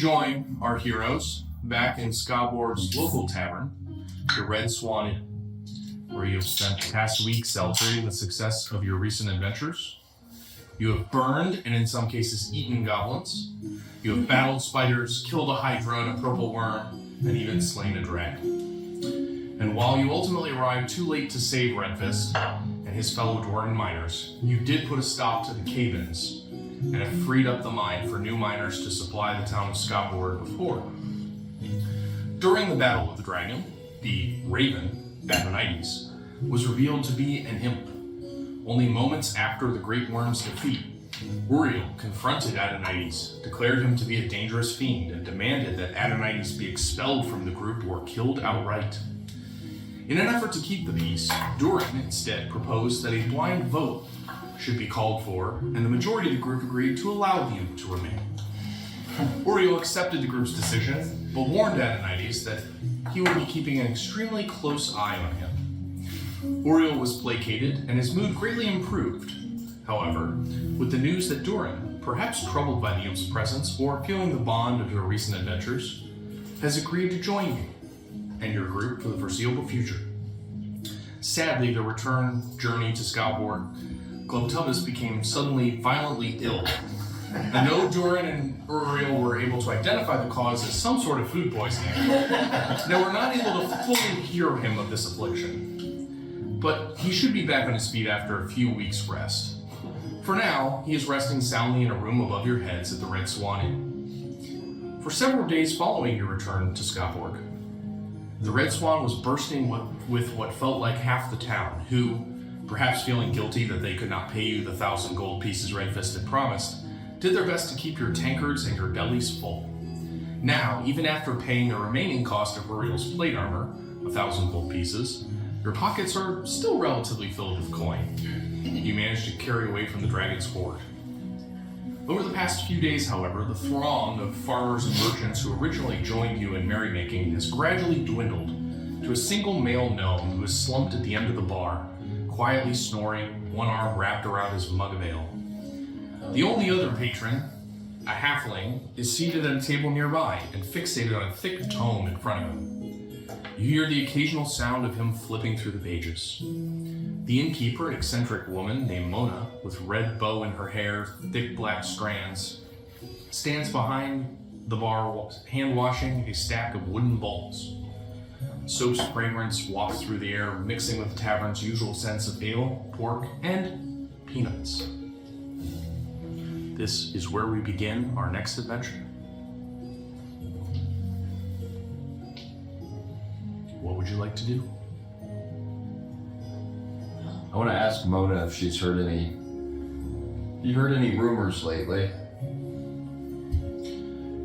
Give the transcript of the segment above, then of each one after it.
join our heroes back in Skobord's local tavern, the Red Swan Inn, where you have spent the past week celebrating the success of your recent adventures. You have burned, and in some cases eaten, goblins. You have battled spiders, killed a hydra and a purple worm, and even slain a dragon. And while you ultimately arrived too late to save Redfist and his fellow dwarven miners, you did put a stop to the cave-ins and have freed up the mine for new miners to supply the town of Skobord with ore. During the battle with the dragon, the Raven, Babonides, was revealed to be an imp. Only moments after the Great Worm's defeat, Uriel confronted Adonides, declared him to be a dangerous fiend, and demanded that Adonides be expelled from the group or killed outright. In an effort to keep the peace, Durin instead proposed that a blind vote should be called for, and the majority of the group agreed to allow the imp to remain. Uriel accepted the group's decision, but warned Adonides that he would be keeping an extremely close eye on him. Uriel was placated, and his mood greatly improved. However, with the news that Durin, perhaps troubled by the imp's presence or feeling the bond of your recent adventures, has agreed to join you and your group for the foreseeable future. Sadly, the return journey to Skobord, Globtubus became suddenly violently ill. And though Durin and Uriel were able to identify the cause as some sort of food poisoning, they were not able to fully cure him of this affliction. But he should be back on his feet after a few weeks' rest. For now, he is resting soundly in a room above your heads at the Red Swan Inn. For several days following your return to Skobord, the Red Swan was bursting with what felt like half the town, who, perhaps feeling guilty that they could not pay you the 1,000 gold pieces Redfist had promised, did their best to keep your tankards and your bellies full. Now, even after paying the remaining cost of Uriel's plate armor, 1,000 gold pieces, your pockets are still relatively filled with coin. You managed to carry away from the dragon's hoard. Over the past few days, however, the throng of farmers and merchants who originally joined you in merrymaking has gradually dwindled to a single male gnome who is slumped at the end of the bar, quietly snoring, one arm wrapped around his mug of ale. The only other patron, a halfling, is seated at a table nearby and fixated on a thick tome in front of him. You hear the occasional sound of him flipping through the pages. The innkeeper, an eccentric woman named Mona, with red bow in her hair, thick black strands, stands behind the bar, hand-washing a stack of wooden bowls. Soap's fragrance wafts through the air, mixing with the tavern's usual sense of ale, pork, and peanuts. This is where we begin our next adventure. What would you like to do? I want to ask Mona if she's heard any... You heard any rumors lately?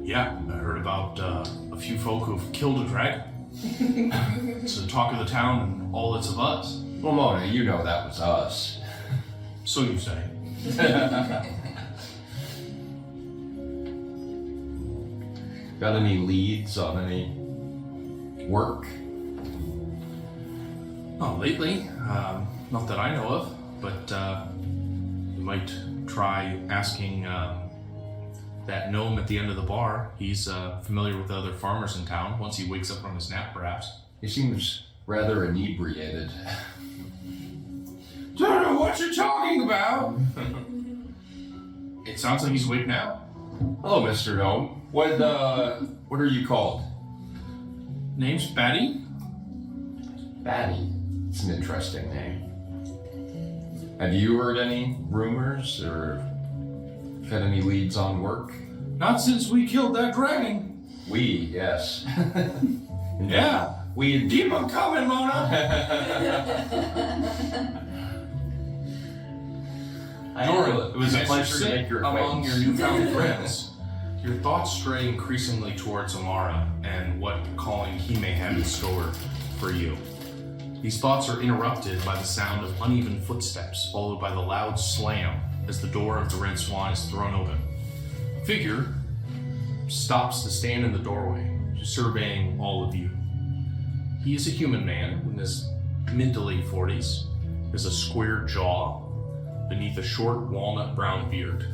Yeah, I heard about a few folk who've killed a dragon. It's the talk of the town and all that's of us. Well, Mona, you know that was us. So you say. Got any leads on any work? Oh, lately, not that I know of, but you might try asking that gnome at the end of the bar. He's familiar with the other farmers in town, once he wakes up from his nap, perhaps. He seems rather inebriated. Don't know what you're talking about! It sounds like he's awake now. Hello, Mr. Gnome. What are you called? Name's Batty. Batty. It's an interesting name. Have you heard any rumors or had any leads on work? Not since we killed that dragon. We, yes. Yeah. We indeed. Keep him coming, Mona! Doran, it was a pleasure to make your among your newfound friends. Your thoughts stray increasingly towards Amara and what calling he may have in store for you. These thoughts are interrupted by the sound of uneven footsteps, followed by the loud slam as the door of the Red Swan is thrown open. A figure stops to stand in the doorway, surveying all of you. He is a human man in his mid to late 40s. He has a square jaw beneath a short walnut brown beard.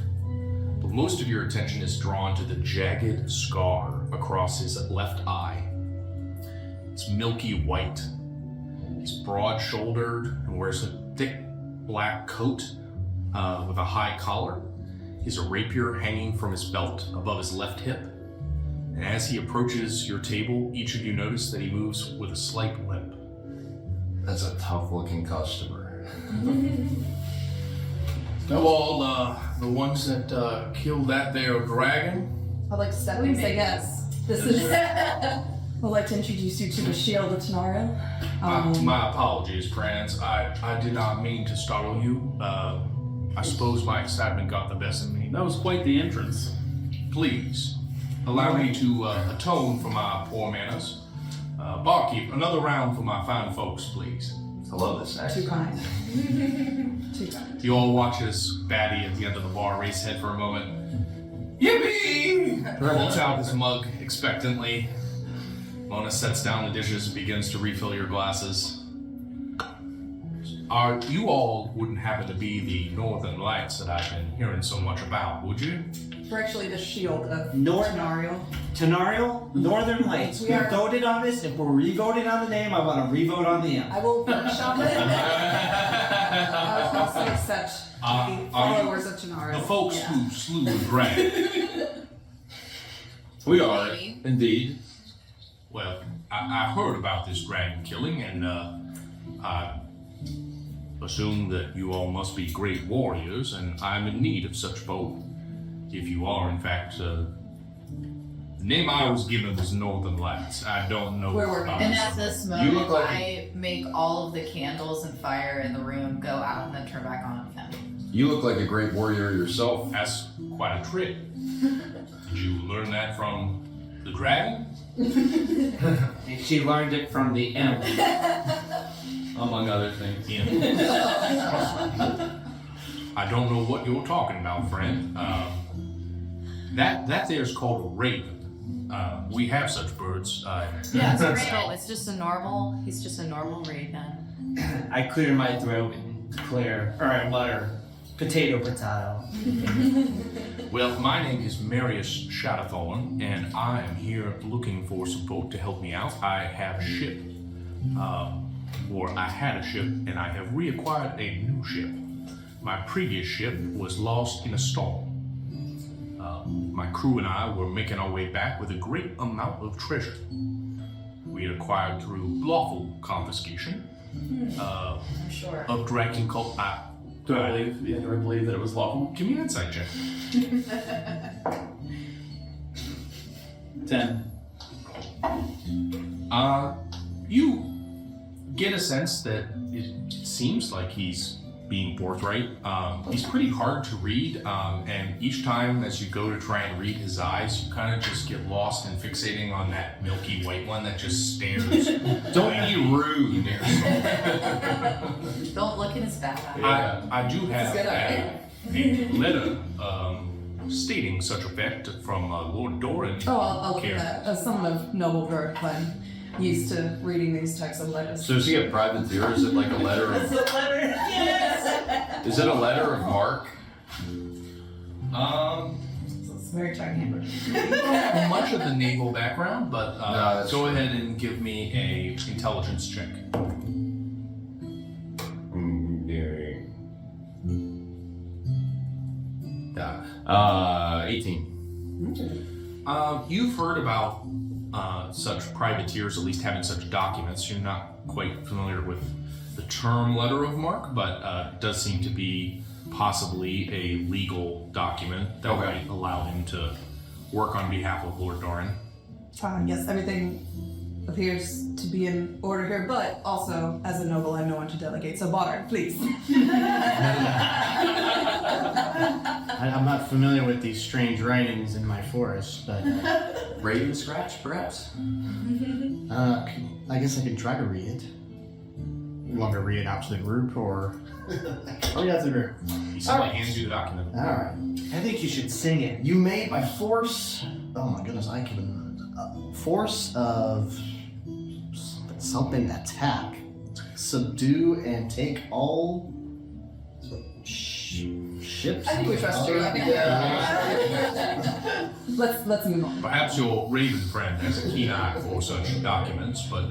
The most of your attention is drawn to the jagged scar across his left eye. It's milky white. He's broad-shouldered and wears a thick black coat with a high collar. He has a rapier hanging from his belt above his left hip. And as he approaches your table, each of you notice that he moves with a slight limp. That's a tough-looking customer. Now all the ones that killed that there dragon. I'd like to step in, I guess. This is. I'd like to introduce you to the Shield of Tenario. My apologies, friends. I did not mean to startle you. I suppose my excitement got the best of me. That was quite the entrance. Please, allow me to atone for my poor manners. Barkeep, another round for my fine folks, please. I love this next. Too kind. Too kind. You all watch as Batty at the end of the bar race head for a moment. Yippee! Pulls out his mug expectantly. Mona sets down the dishes and begins to refill your glasses. You all wouldn't happen to be the Northern Lights that I've been hearing so much about, would you? We're actually the Shield of Tenario, Northern Lights. We We are- voted on this. If we're re-voting on the name, I want to re-vote on the end. I will workshop it. I'll say such the Are you followers of Tenario. the folks who slew the dragon? We are, indeed. Well, I heard about this dragon killing, and I assume that you all must be great warriors, and I'm in need of such folk. If you are, in fact, the name I was given was Northern Lights. I don't know. We're working. And at this You moment, look like- I make all of the candles and fire in the room go out and then turn back on again. You look like a great warrior yourself. That's quite a trick. Did you learn that from the dragon? She learned it from the imp, among other things. I don't know what you're talking about, friend. That there's called a raven. We have such birds. Yeah, it's He's just a normal raven. I clear my throat and declare, or I mutter, potato. Well, my name is Marius Shadowthorn, and I am here looking for some folk to help me out. I have a ship, or I had a ship, and I have reacquired a new ship. My previous ship was lost in a storm. My crew and I were making our way back with a great amount of treasure. We had acquired through lawful confiscation I'm sure. of dragon cult. Do I believe that it was lawful? Give me an insight check. 10. You get a sense that it seems like he's being forthright. He's pretty hard to read, and each time as you go to try and read his eyes, you kind of just get lost in fixating on that milky white one that just stares. Don't be rude. Don't look in his back eye. I do have Good idea. a letter stating such effect from Lord Doran. Oh, I'll look Here. at that. As someone of noble birth, I'm used to reading these types of letters. So is he a privateer? Is it like a letter of... Is it a letter of marque? It's very gigantic. Much of the naval background, but No, that's go true. ahead and give me a intelligence check. Yeah. 18. You've heard about such privateers, at least having such documents. You're not quite familiar with the term letter of marque, but it does seem to be possibly a legal document that Okay. might allow him to work on behalf of Lord Doran. Yes, everything appears to be in order here, but also, as a noble, I know when to delegate. So, Bonner, please. I'm not familiar with these strange writings in my forest, but Raven scratch, perhaps? I guess I can try to read it. You want me to read it out to the group, or read it out to the group? He simply hands you the document. All right. I think you should sing it. You may, by force. Oh my goodness, I can. Force of something attack, subdue and take all ships. I think we trust you. Let's move on. Perhaps your raven friend has a keen eye for such documents, but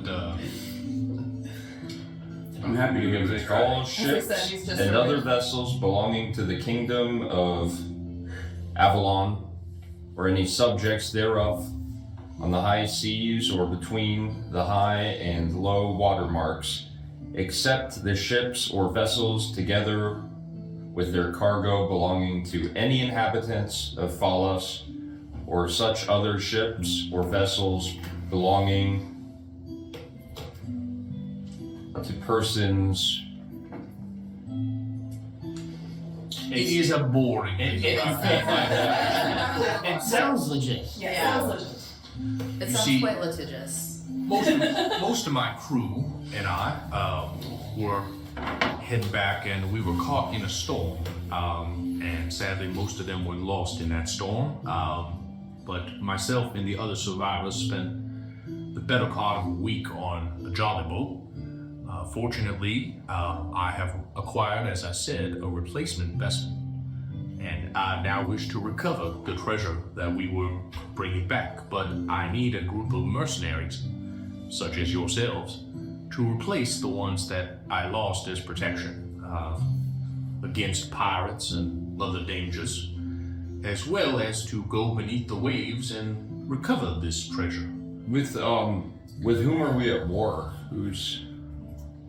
I'm happy to give it a try. All I ships said, he's just and a other raven. vessels belonging to the kingdom of Avalon, or any subjects thereof, on the high seas or between the high and low water marks, except the ships or vessels together with their cargo belonging to any inhabitants of Phalos, or such other ships or vessels belonging to persons. it is a boring. It sounds legit. Yeah. It You sounds see- quite litigious. Most of my crew and I were heading back, and we were caught in a storm. And sadly, most of them were lost in that storm. But myself and the other survivors spent the better part of a week on a jolly boat. Fortunately, I have acquired, as I said, a replacement vessel. And I now wish to recover the treasure that we were bringing back. But I need a group of mercenaries, such as yourselves, to replace the ones that I lost as protection against pirates and other dangers, as well as to go beneath the waves and recover this treasure. With whom are we at war? Who's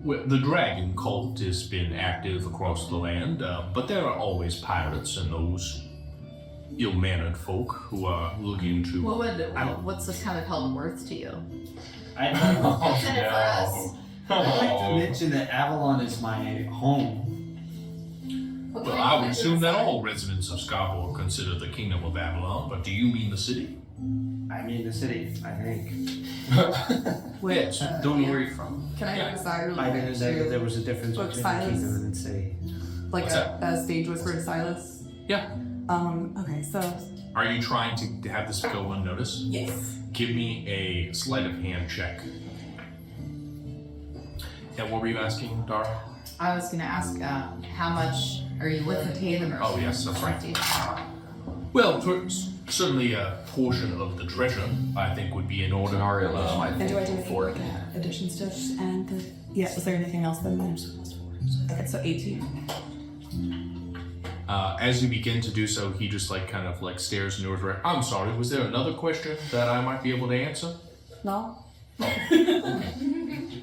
Well, the dragon cult has been active across the land, but there are always pirates and those ill-mannered folk who are looking to. What's this kind of held worth to you? I'd Consider for us. like to mention that Avalon is my home. Well, I would assume that all residents of Scarborough consider the kingdom of Avalon, but do you mean the city? I mean the city, I think. Yes. Don't worry from. Can I decide I didn't say that there was a difference Book between Silas. the kingdom and the city. like What's a stage whisper to Silas? Yeah. Okay, so Are you trying to have this go unnoticed? yes. Give me a sleight of hand check. And what were you asking, Dara? I was gonna ask, how much are you willing to pay them? Oh, yes, that's right. Well, certainly a portion of the treasure, I think, would be in order. Daria loves my And do I do any for like additions to this and the yeah? Was there anything else than that? Okay, so 18. As you begin to do so, he just kind of stares in your direction. I'm sorry, was there another question that I might be able to answer? No.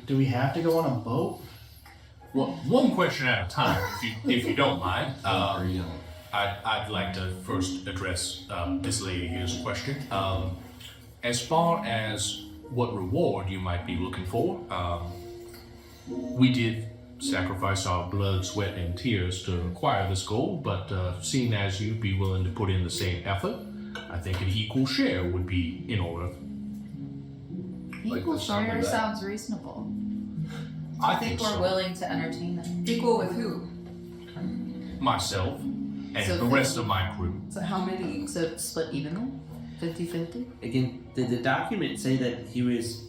Do we have to go on a boat? Well, one question at a time, if you don't mind. Daria. I'd like to first address this lady here's question. As far as what reward you might be looking for, we did sacrifice our blood, sweat, and tears to acquire this gold, but seeing as you'd be willing to put in the same effort, I think an equal share would be in order. Equal the sound of share that. sounds reasonable. I I think we're so. willing to entertain them. Equal with who? Myself and So the rest of my crew. So how many? So split evenly? 50-50? Again, did the document say that he was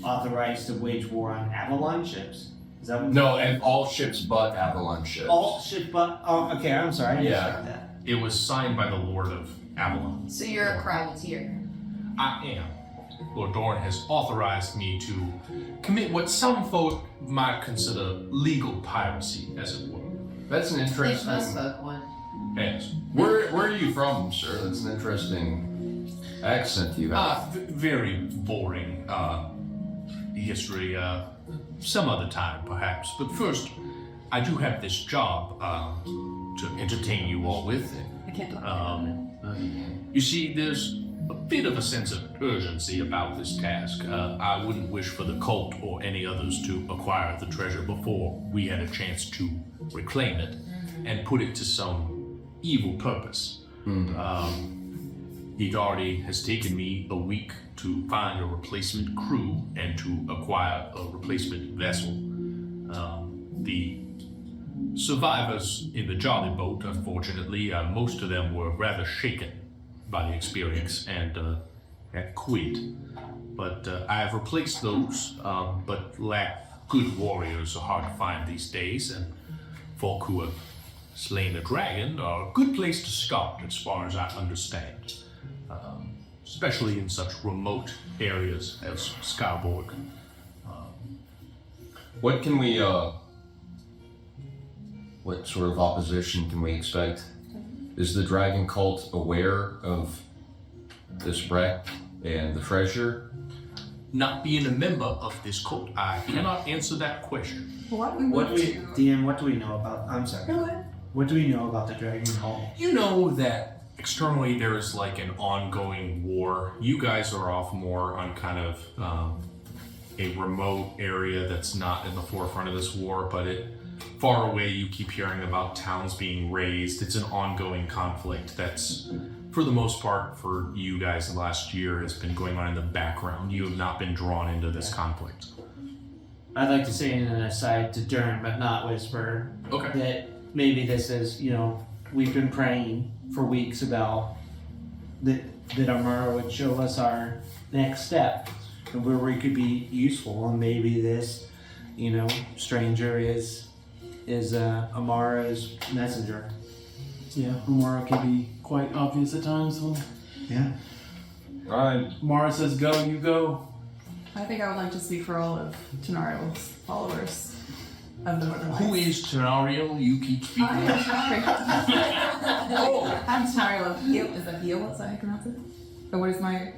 authorized to wage war on Avalon ships? Is that what? No, and all ships but Avalon ships. All ships, but okay, I'm sorry. I didn't Yeah. expect that. It was signed by the Lord of Avalon. So you're a privateer. I am. Lord Dorn has authorized me to commit what some folk might consider legal piracy, as it were. That's an I think most interesting. folk would. Yes. Where are you from, sir? That's an interesting accent you have. Very boring history. Some other time, perhaps. But first, I do have this job to entertain you all with. I can't talk about it. You see, there's a bit of a sense of urgency about this task. I wouldn't wish for the cult or any others to acquire the treasure before we had a chance to reclaim it and put it to some evil purpose. Hidari has taken me a week to find a replacement crew and to acquire a replacement vessel. The survivors in the Jolly Boat, unfortunately, most of them were rather shaken by the experience and had quit. But I have replaced those, but good warriors are hard to find these days, and folk who have slain a dragon are a good place to start, as far as I understand. Especially in such remote areas as Skyborg. What can we, what sort of opposition can we expect? Is the dragon cult aware of this wreck and the treasure? Not being a member of this cult, I cannot answer that question. What we What want do we, to. DM? What do we know about? I'm sorry. Go ahead. What do we know about the Dragon Cult? You know that externally there is like an ongoing war. You guys are off more on kind of a remote area that's not in the forefront of this war, but far away you keep hearing about towns being razed. It's an ongoing conflict that's, for the most part, for you guys the last year has been going on in the background. You have not been drawn into this conflict. I'd like to say in an aside to Dern, but not whisper, Okay. that maybe this is, we've been praying for weeks about that Amara would show us our next step and where we could be useful, and maybe this, stranger is Amara's messenger. Yeah, Amara can be quite obvious at times. When Yeah. Alright, Amara says go, you go. I think I would like to speak for all of Tenario's followers of the Northern Lights. Who is Tenario? You keep speaking. Oh, I'm Tenario of Heal. Is that Heal? Is that how you pronounce it? Or what is my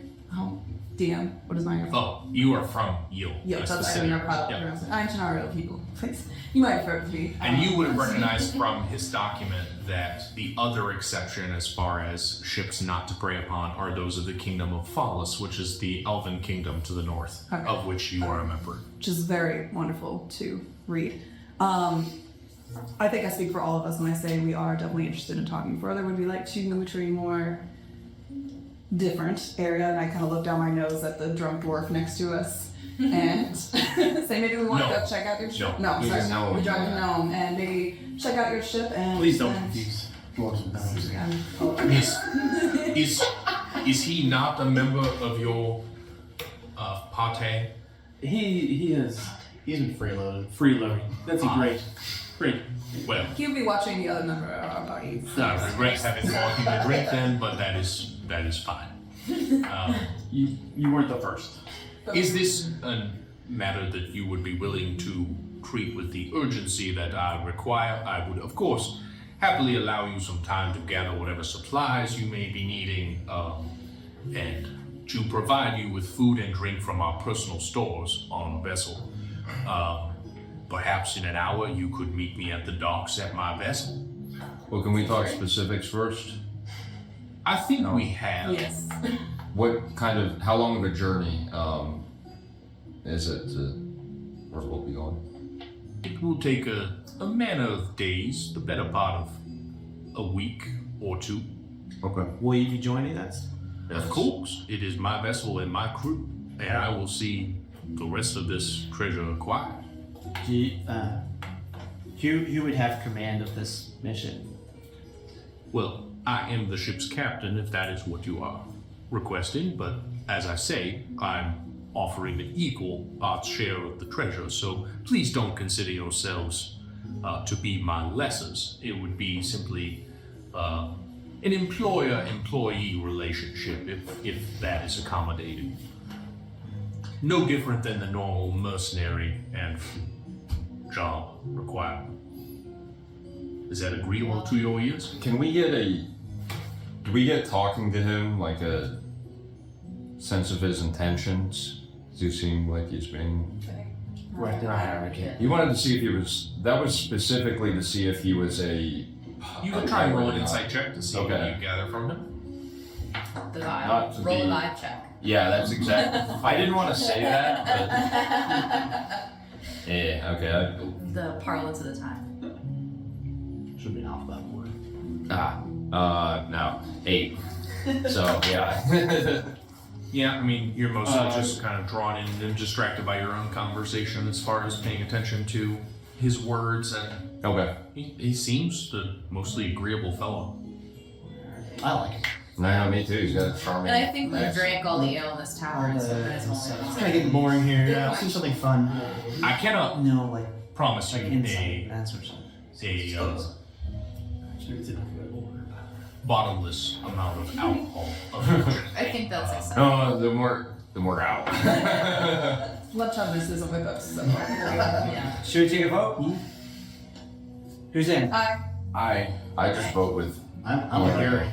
DM? What is my Oh, you are from Yale. Yeah, That's that's the I city. don't know how to Yep. pronounce it. I'm Tenario of People. Please. You might have heard of me. And you would have recognized from his document that the other exception as far as ships not to prey upon are those of the Kingdom of Phallus, which is the Elven Kingdom to the north, Okay. of which you are a member. which is very wonderful to read. I think I speak for all of us when I say we are definitely interested in talking further. Would we like to move to a more different area? And I kind of look down my nose at the drunk dwarf next to us and say maybe we want to No. go check out your ship. No. No, He's sorry. a gnome. We drive a gnome and maybe check out your ship and. Please don't and- confuse dwarves with gnomes. Is he not a member of your party? He's been freeloading. That's a great. Well, He'll be watching the other member of our party. I regret having bought him a drink then, but that is fine. You weren't the first. Is this a matter that you would be willing to treat with the urgency that I require? I would, of course, happily allow you some time to gather whatever supplies you may be needing, and to provide you with food and drink from our personal stores on vessel. Perhaps in an hour you could meet me at the docks at my vessel. well, can we talk specifics first? I think we have. Yes. What kind of, how long of a journey is it to where we'll be going? It will take a matter of days, the better part of a week or two. Okay. Will you be joining us? Of course, it is my vessel and my crew, and I will see the rest of this treasure acquired. Who would have command of this mission? Well, I am the ship's captain if that is what you are requesting, but as I say, I'm offering to equal our share of the treasure, so please don't consider yourselves to be my lessers. It would be simply an employer-employee relationship if that is accommodated. No different than the normal mercenary and job requirement. Is that agreeable to your ears? Can we get do we get talking to him, like a sense of his intentions? Does he seem like he's being... You wanted to see if he was, that was specifically to see if he was You can try and roll an not. insight check to see Okay. what you gather from him. The Not vibe. to Roll a be- vibe check. Yeah, that's exactly. I didn't want to say that, but yeah, okay. The parlance of the time. Should be an alphabet word. No, 8. So yeah. Yeah, I mean, you're mostly just kind of drawn in and distracted by your own conversation as far as paying attention to his words, and Okay. he seems the mostly agreeable fellow. I like it. No, me too. He's got a charming. And I think we accent. drank all the ale in this tavern, so might as well. It's kind of getting boring here. Yeah, Let's do something fun. I cannot No, like promise you insight, a that sort of stuff. bottomless amount of alcohol. I think that's acceptable. No, the more out. Leftoverness isn't with us, so. Yeah. Should we take a vote? Who's in? I just vote with I'm with Gary.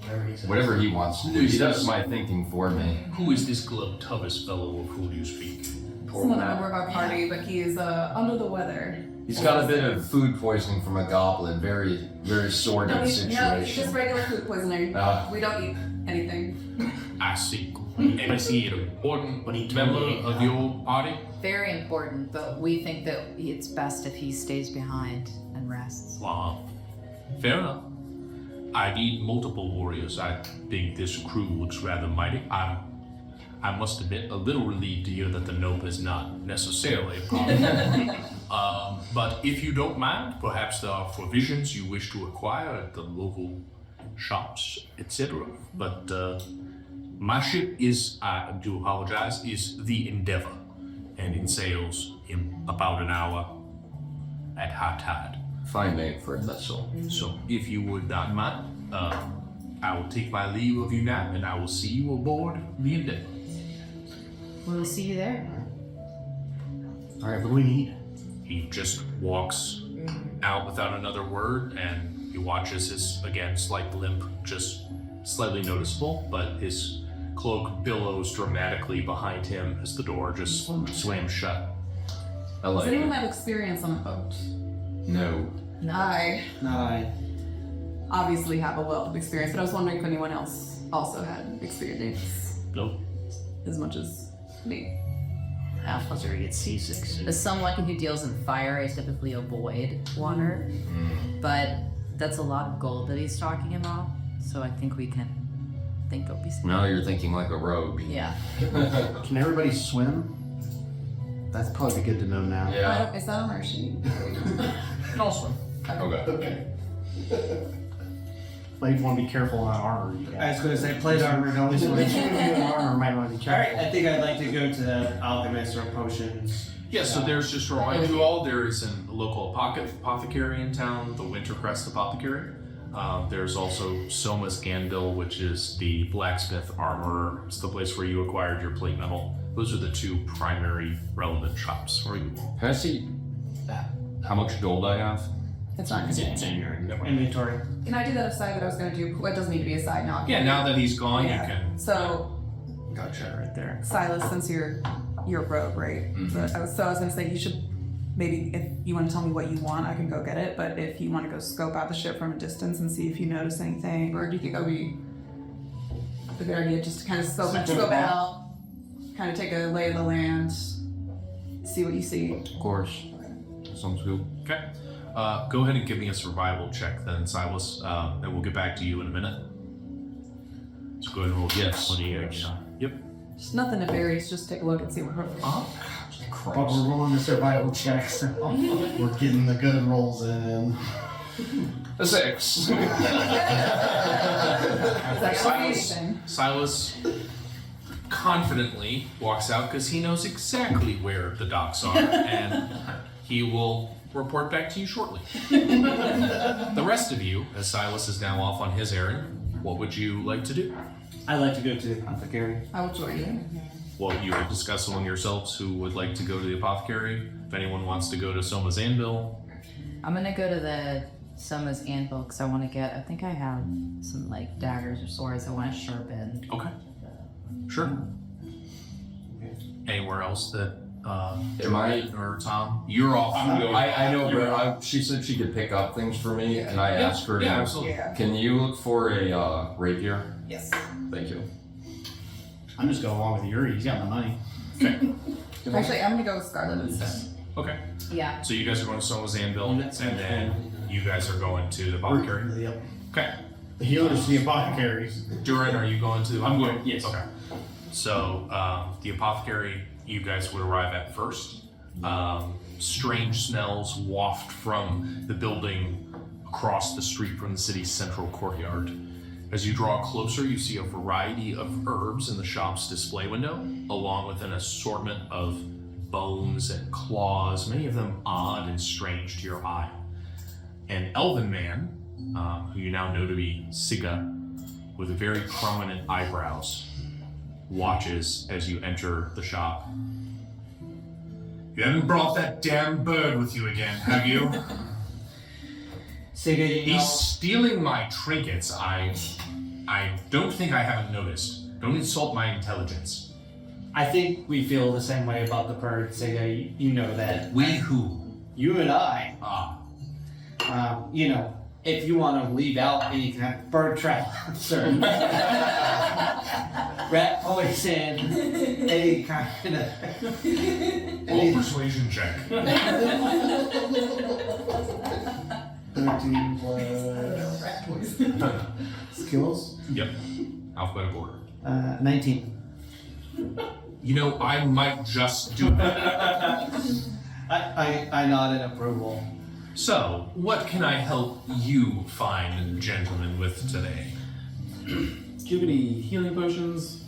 Whatever he says. whatever he wants to do. He does my thinking for me. Who is this gluttonous fellow of whom you speak? He's not a member of our party, but he is under the weather. He's got a bit of food poisoning from a goblin. Very, very sordid No, he's just situation. regular food poisoning. Ah. We don't eat anything. I see. And is he an important member of your party? Very important, but we think that it's best if he stays behind and rests. Wow. Fair enough. I need multiple warriors. I think this crew looks rather mighty. I must admit, a little relieved to hear that the Nope is not necessarily a problem. But if you don't mind, perhaps there are provisions you wish to acquire at the local shops, etc. But my ship is, I do apologize, is the Endeavor, and it sails in about an hour at high tide. Fine name for a vessel. So if you would not mind, I will take my leave of you now, and I will see you aboard the Endeavor. We'll see you there. All right, what do we need? He just walks out without another word, and he watches his, again, slight limp, just slightly noticeable, but his cloak billows dramatically behind him as the door just slams shut. I Does like anyone it. have experience on a boat? No. I Nine. obviously have a wealth of experience, but I was wondering if anyone else also had experience Nope. as much as me. Plus, or he gets seasick. As someone who deals in fire, I typically avoid water, but that's a lot of gold that he's talking about, so I think we can think it'll be safe. Now you're thinking like a rogue. Yeah. Can everybody swim? That's probably good to know now. Yeah. Is that on our sheet? Also, Okay. Like, you want to be careful on armor. I was gonna say, plate armor, don't This switch. armor might want to be Alright, careful. I think I'd like to go to the alchemist or potions. yeah, so there's just to remind you all, there is a local apothecary in town, the Wintercrest Apothecary. There's also Soma's Gandil, which is the blacksmith armorer. It's the place where you acquired your plate metal. Those are the two primary relevant shops for you all. Can I see how much gold I have? It's not good. in your Inventory. Can I do that aside that I was going to do? Well, it doesn't need to be aside now. Yeah, now that he's gone, Yeah. you can. So, Gotcha, right there. Silas, since you're a rogue, right? But I was going to say you should maybe if you want to tell me what you want, I can go get it. But if you want to go scope out the ship from a distance and see if you notice anything, or do you think that would be a good idea just to kind of scope it out, kind of take a lay of the land, see what you see. Of course. Sounds good. Okay. Go ahead and give me a survival check then, Silas, and we'll get back to you in a minute. Let's go ahead and roll Yes. 28. Yep. Just nothing nefarious, just take a look and see what we're But we're rolling the survival checks. We're getting the good rolls in. A 6. Silas confidently walks out because he knows exactly where the docks are, and he will report back to you shortly. The rest of you, as Silas is now off on his errand, what would you like to do? I'd like to go to the apothecary. I will join you. Well, you will discuss among yourselves who would like to go to the apothecary. If anyone wants to go to Soma's Anvil, I'm gonna go to the Soma's Anvil because I want to get. I think I have some like daggers or swords I want to sharpen. okay, sure. Anywhere else that Am I- Jordan or Tom? You're off. I know, but she said she could pick up things for me, and I asked her to. Yeah, absolutely. Yeah. Can you look for a rapier? Yes. Thank you. I'm just going along with Yuri. He's got the money. Actually, I'm gonna go with Scarlet instead. Okay, Yeah. so you guys are going to Soma's Anvil, and then you guys are going to the apothecary. Yep. Okay. The healers, the apothecaries. Durin, are you going to the I'm apothecary? going, yes. Okay. So, the apothecary, you guys would arrive at first. Strange smells waft from the building across the street from the city's central courtyard. As you draw closer, you see a variety of herbs in the shop's display window, along with an assortment of bones and claws, many of them odd and strange to your eye. An elven man who you now know to be Siga, with very prominent eyebrows, watches as you enter the shop. You haven't brought that damn bird with you again, have you? Siga, you know, He's stealing my trinkets. I don't think I haven't noticed. Don't insult my intelligence. I think we feel the same way about the bird, Siga. You know that. We who? You and I. Ah, You know, if you want to leave out any kind of bird trap, sir. Rat poison, any kind of. roll persuasion check. 13 plus skills. Yep. Alphabetical order. 19. You know, I might just do that. I nod in approval. So, what can I help you fine gentlemen with today? Do you have any healing potions?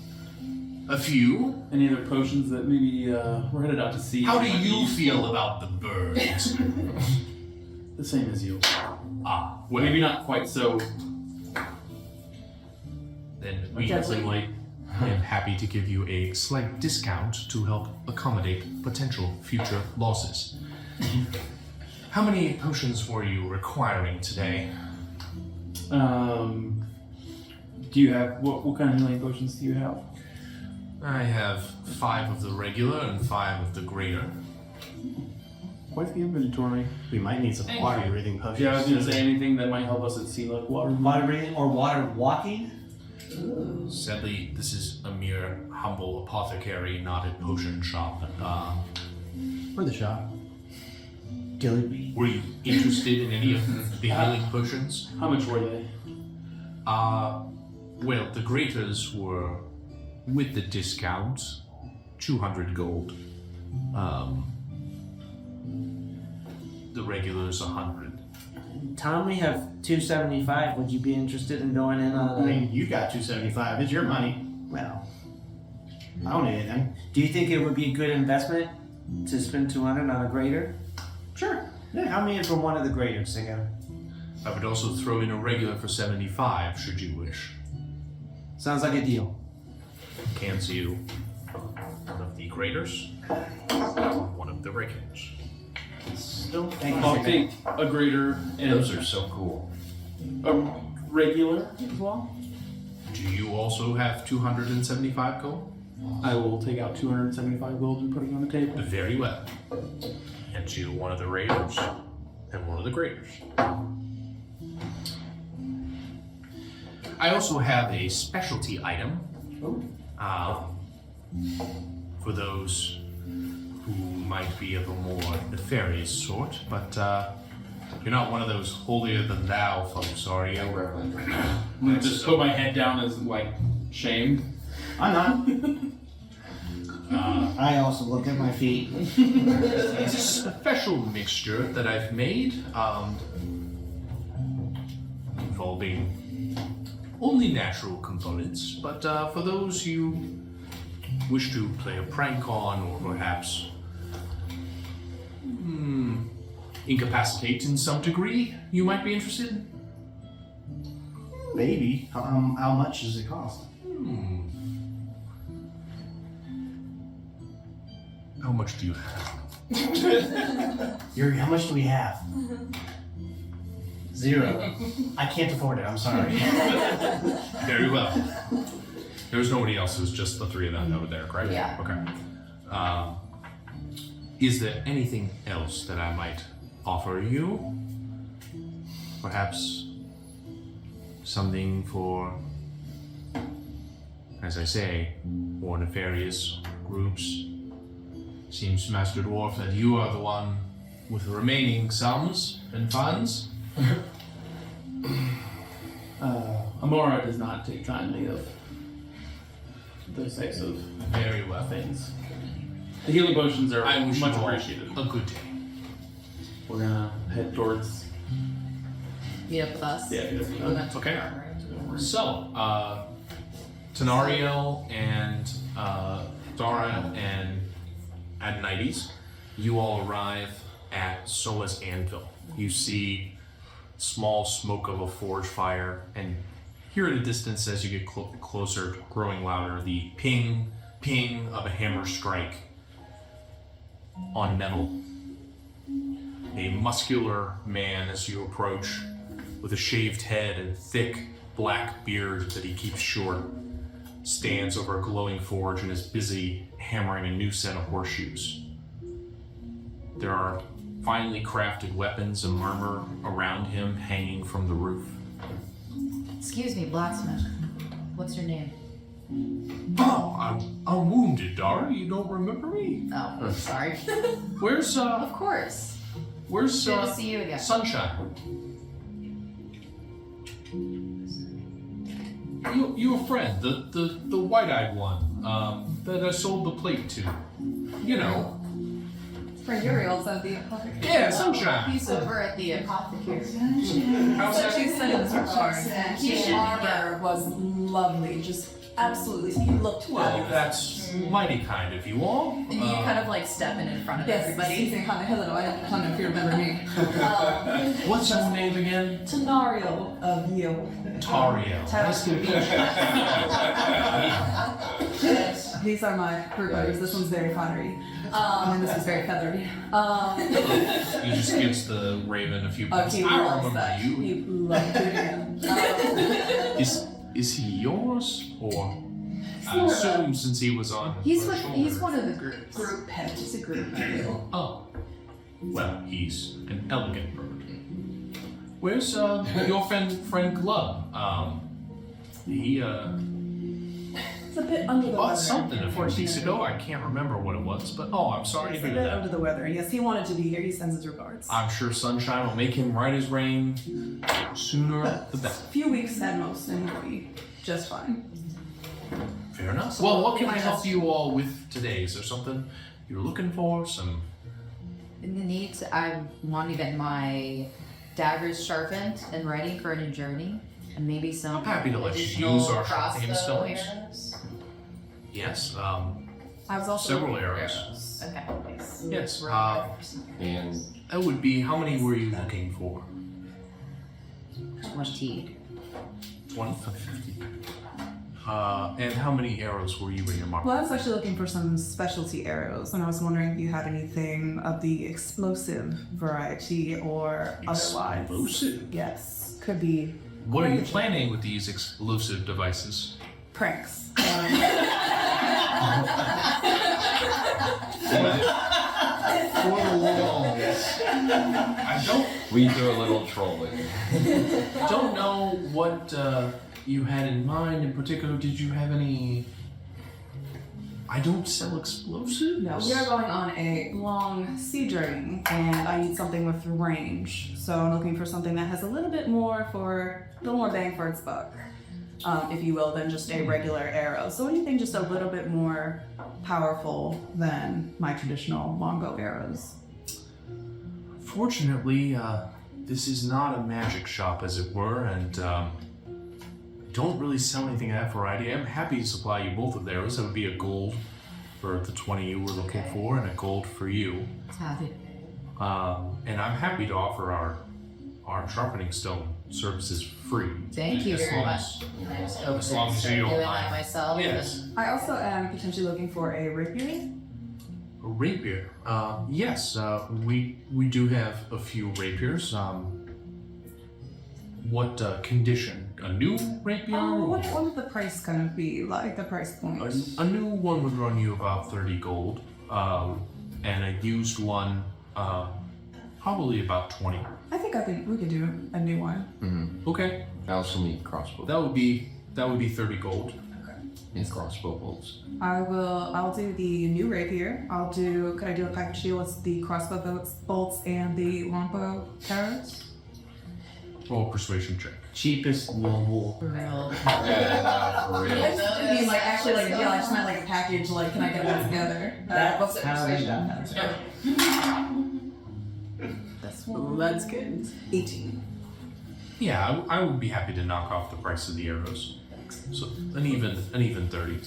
A few? Any other potions that maybe we're headed out to sea? How do you feel about the birds? The same as you. Ah, well, Maybe not quite so. then we definitely am happy to give you a slight discount to help accommodate potential future losses. How many potions were you requiring today? Do you have what kind of healing potions do you have? I have 5 of the regular and 5 of the greater. Quite the inventory. We might need some water breathing potions. Yeah, I was gonna say anything that might help us at sea, like water. Water breathing or water walking? Sadly, this is a mere humble apothecary, not a potion shop. For the shop. Gilly. Were you interested in any of the healing potions? How much were they? Well, the greaters were, with the discount, 200 gold. The regulars 100. Tom, we have 275. Would you be interested in going in on I mean, you got 275. It's your money. Well, I don't need anything. do you think it would be a good investment to spend 200 on a grader? Sure. Yeah, how many from one of the graders, Siga? I would also throw in a regular for 75, should you wish. Sounds like a deal. Can see you one of the graders, one of the regulars. Still. Thank you, I'll Siga. take a greater and Those are so cool. a regular as well. Do you also have 275 gold? I will take out 275 gold and put it on the table. Very well. And you one of the raiders and one of the graders. I also have a specialty item for those who might be of a more nefarious sort, but you're not one of those holier than thou folks, are you? I'm gonna just put my head down as like shamed. I'm not. I also look at my feet. It's a special mixture that I've made, involving only natural components, but for those you wish to play a prank on, or perhaps incapacitate in some degree, you might be interested. Maybe. How much does it cost? How much do you have? How much do we have? 0. I can't afford it. I'm sorry. Very well. There's nobody else. It was just the 3 of them over there, correct? Yeah. Okay. Is there anything else that I might offer you? Perhaps something for, as I say, more nefarious groups? Seems, Master Dwarf, that you are the one with the remaining sums and funds. Amora does not take kindly of those types of Very well. things. The healing potions are I wish much you all appreciated. a good day. We're gonna head towards. Meet up with us. Yeah, Okay. So, Tenariel and Dara and Adonides, you all arrive at Solus Anvil. You see small smoke of a forge fire, and hear at a distance as you get closer, growing louder, the ping, ping of a hammer strike on metal. A muscular man as you approach, with a shaved head and thick black beard that he keeps short, stands over a glowing forge and is busy hammering a new set of horseshoes. There are finely crafted weapons and armor around him hanging from the roof. Excuse me, blacksmith. What's your name? Oh, I'm wounded, Dara. You don't remember me? Oh, I'm sorry. Where's Of course. Good to see you again. Sunshine? Your friend, the white-eyed one, that I sold the plate to. You know. Friend Uriel's at the apothecary. Yeah, Sunshine. He's over at the apothecary. How's So that? she said it was regards. He His should armor was lovely, just absolutely. He looked Well, fabulous. that's mighty kind of you all. And you kind of like stepping in front of Yes, everybody. he's kind of hello. I don't know if you remember me. What's your name again? Tenario of Yield. Tario. Nice to meet you. These are my fruit butters. This one's very pottery. And this is very feathery. He just gives the raven a few Oh, bucks. he I loves remember that. you. He loves it. Is he yours or? I assume since he was on. He's our one shoulder. of the groups. Group pet. It's a group. Oh, well, he's an elegant bird. Where's your friend Glub? He It's a bit under the bought weather. something a few weeks ago. I can't remember what it was, but I'm sorry to He's a hear bit that. under the weather. Yes, he wanted to be here. He sends his regards. I'm sure Sunshine will make him right as rain sooner the better. A few weeks at most, and he'll be just fine. Fair enough. Well, what can I help you all with today? Is there something you're looking for? Some. In the needs, I want to get my daggers sharpened and ready for a new journey, and maybe some. I'm happy to let you additional use our crossbow sharpening stones. arrows. Yes. I was also Several looking for arrows. Okay. Yes. And That would be. How many were you looking for? 20. 150. And how many arrows were you in your market? Well, I was actually looking for some specialty arrows, and I was wondering if you had anything of the explosive variety or otherwise. Explosive? Yes, could be What are you planning with these explosive devices? pranks. I we do a little trolling. don't know what you had in mind in particular. Did you have any? I don't sell explosives. No, we are going on a long sea journey, and I need something with range. So I'm looking for something that has a little more bang for its buck, if you will, than just a regular arrow. So anything just a little bit more powerful than my traditional longbow arrows. Fortunately, this is not a magic shop, as it were, and don't really sell anything of that variety. I'm happy to supply you both of those. That would be a gold for the 20 you were looking for, and a gold for you. Happy. And I'm happy to offer our sharpening stone services free. Thank you As very long much. as- I as long as you doing don't that mind. myself. Yes. I also am potentially looking for a rapier. A rapier. Yes, we do have a few rapiers. What condition? A new rapier? What or- would the price kind of be like? The price point? A new one would run you about 30 gold, and a used one probably about 20. I think we could do a new one. Okay, I also need crossbow. that would be 30 gold. And crossbow bolts. I'll do the new rapier. Could I do a package deal with the crossbow bolts and the longbow arrows? Roll a persuasion check. Cheapest mobile. For real. Yeah, for real. I mean, like, actually, like, yeah, I just meant like a package, like, can I get that together? That's how I do That's good. 18. Yeah, I would be happy to knock off the price of the arrows. So an even 30.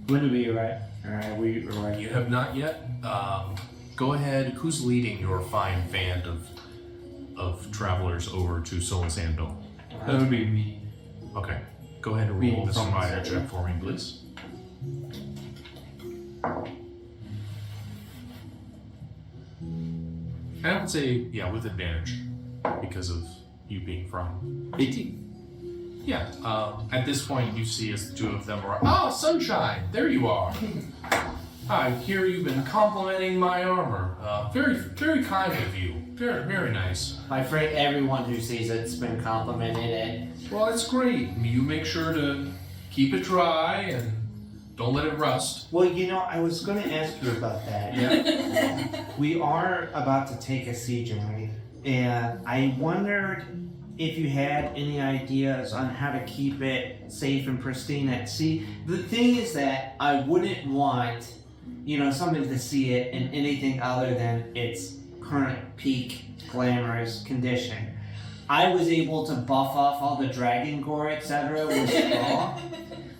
When do we arrive? Alright, we arrive. You have not yet. Go ahead. Who's leading your fine band of of travelers over to Solus Anvil? That would be me. Okay. Go ahead and Me roll this from- rider check for me, please. And I would say, yeah, with advantage because of you being from 18. Yeah. At this point, you see as the two of them are. Oh, Sunshine! There you are. I hear you've been complimenting my armor. Very, very kind of you. Very, very nice. I'm afraid everyone who sees it's been complimented it. Well, it's great. You make sure to keep it dry and don't let it rust. Well, you know, I was going to ask you about that. Yeah. We are about to take a sea journey, and I wondered if you had any ideas on how to keep it safe and pristine at sea. The thing is that I wouldn't want, you know, somebody to see it in anything other than its current peak glamorous condition. I was able to buff off all the dragon gore, etc. with straw,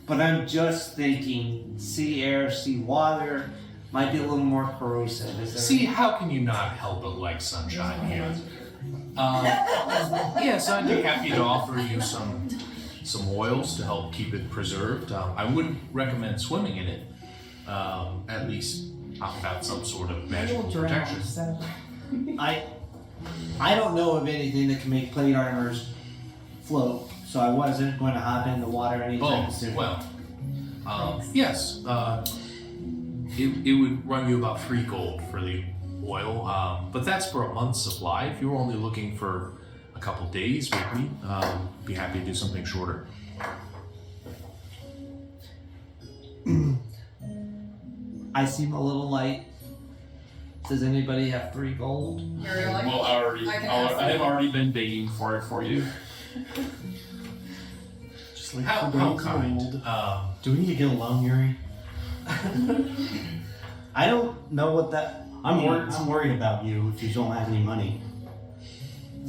but I'm just thinking sea air, sea water might be a little more corrosive. Is there See, how can you not help but like Sunshine here? Yes, I'd be happy to offer you some oils to help keep it preserved. I wouldn't recommend swimming in it, at least not without some sort of magical protection. I don't know of anything that can make plate armors float, so I wasn't going to hop in the water anytime Oh, soon. well, yes, it would run you about 3 gold for the oil, but that's for a month's supply. If you were only looking for a couple days with me, be happy to do something shorter. I seem a little light. Does anybody have 3 gold? You're like, Well, I have already been begging for it for you. Just like How kind. Do we need to get a loan, Yuri? I don't know what that. I'm worried about you if you don't have any money.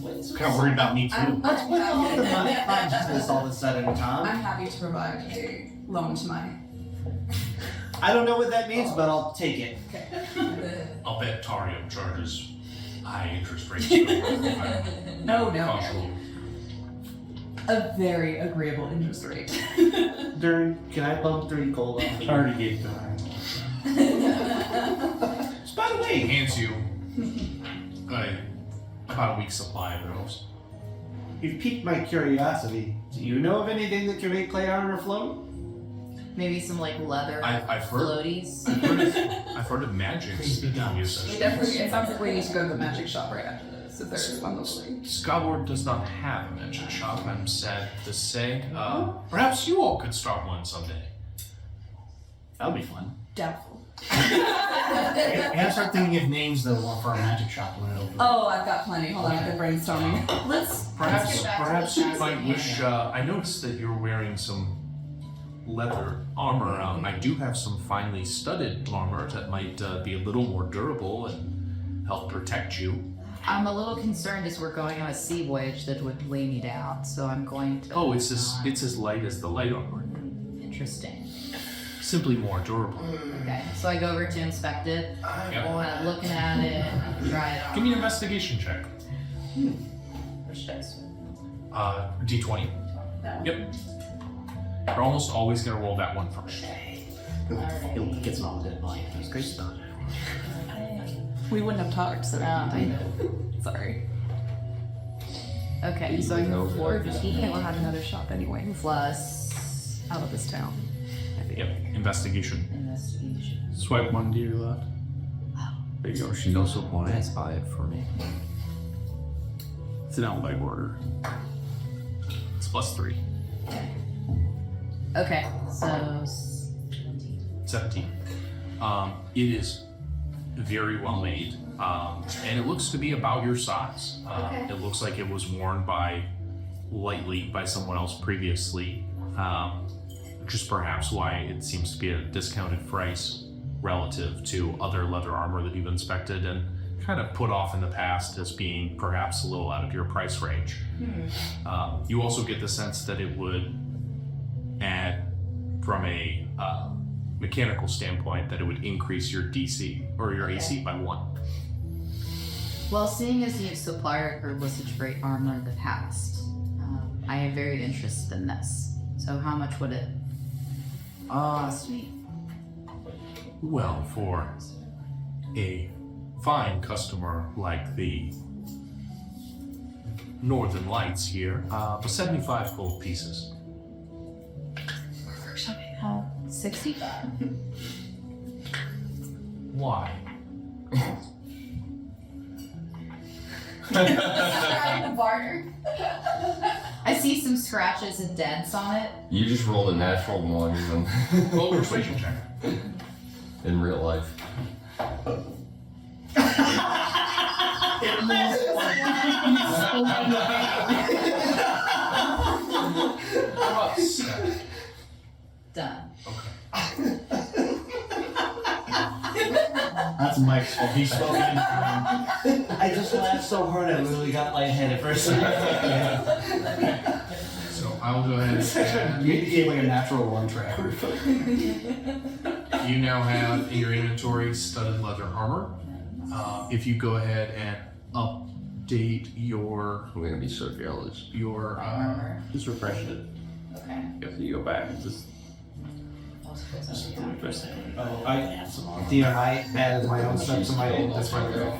kind of worried about me too. What's all the money consciousness all of a sudden, Tom? I'm happy to provide a loan to my. I don't know what that means, but I'll take it. I'll bet Tarium charges high interest rates. No, Caution. a very agreeable interest rate. Dern, can I bump 3 gold off? I already gave that. So by the way, he hands you about a week's supply of those. You've piqued my curiosity. Do you know of anything that can make plate armor float? Maybe some like leather I've heard. floaties. I've heard of magics that can use such. Definitely, it sounds like we need to go to the magic shop right after this. If there's one locally. Skyward does not have a magic shop, I'm sad to say. Perhaps you all could start one someday. That'll be fun. Doubtful. I gotta start thinking of names though for our magic shop when it opens. Oh, I've got plenty. Hold on, I've been brainstorming. Let's Perhaps you might wish. I noticed that you're wearing some leather armor. I do have some finely studded armor that might be a little more durable and help protect you. I'm a little concerned as we're going on a sea voyage that would weigh me down, so I'm going to. Oh, it's as light as the light armor, Interesting. simply more durable. Okay, so I go over to inspect it. Yep. While I'm looking at it, try it on. Give me an investigation check. Which dice? D20. Yep. You're almost always gonna roll that one first. He'll get some of it like he's great stuff. We wouldn't have talked, so I know. sorry. Okay, so I go for We'll have another shop anyway. plus Out of this town. Yep. Investigation. investigation. Swipe 1 to your left. There you go. She also wanted to buy it for me. It's an outleg order. It's +3. Okay, so 17. It is very well made, and it looks to be about your size. Okay. It looks like it was worn lightly by someone else previously, which is perhaps why it seems to be at a discounted price relative to other leather armor that you've inspected and kind of put off in the past as being perhaps a little out of your price range. You also get the sense that it would add, from a mechanical standpoint, that it would increase your DC or your AC by 1. Well, seeing as the supplier heard was such great armor in the past, I am very interested in this. So how much would it cost me? Well, for a fine customer like the Northern Lights here, 75 gold pieces. 60? Why? Barter. I see some scratches and dents on it. You just rolled a natural one Roll a persuasion check. in real life. How about 7? Done. Okay. That's Mike's fault. He's spoken. I just laughed so hard I literally got lightheaded for a second. So I'll go ahead and You gave like a natural one track. you now have in your inventory studded leather armor. If you go ahead and update your I'm gonna be so jealous. Armor. Just refreshing it. Okay. If you go back, just Oh, I added my own stuff to my own. That's why we're going.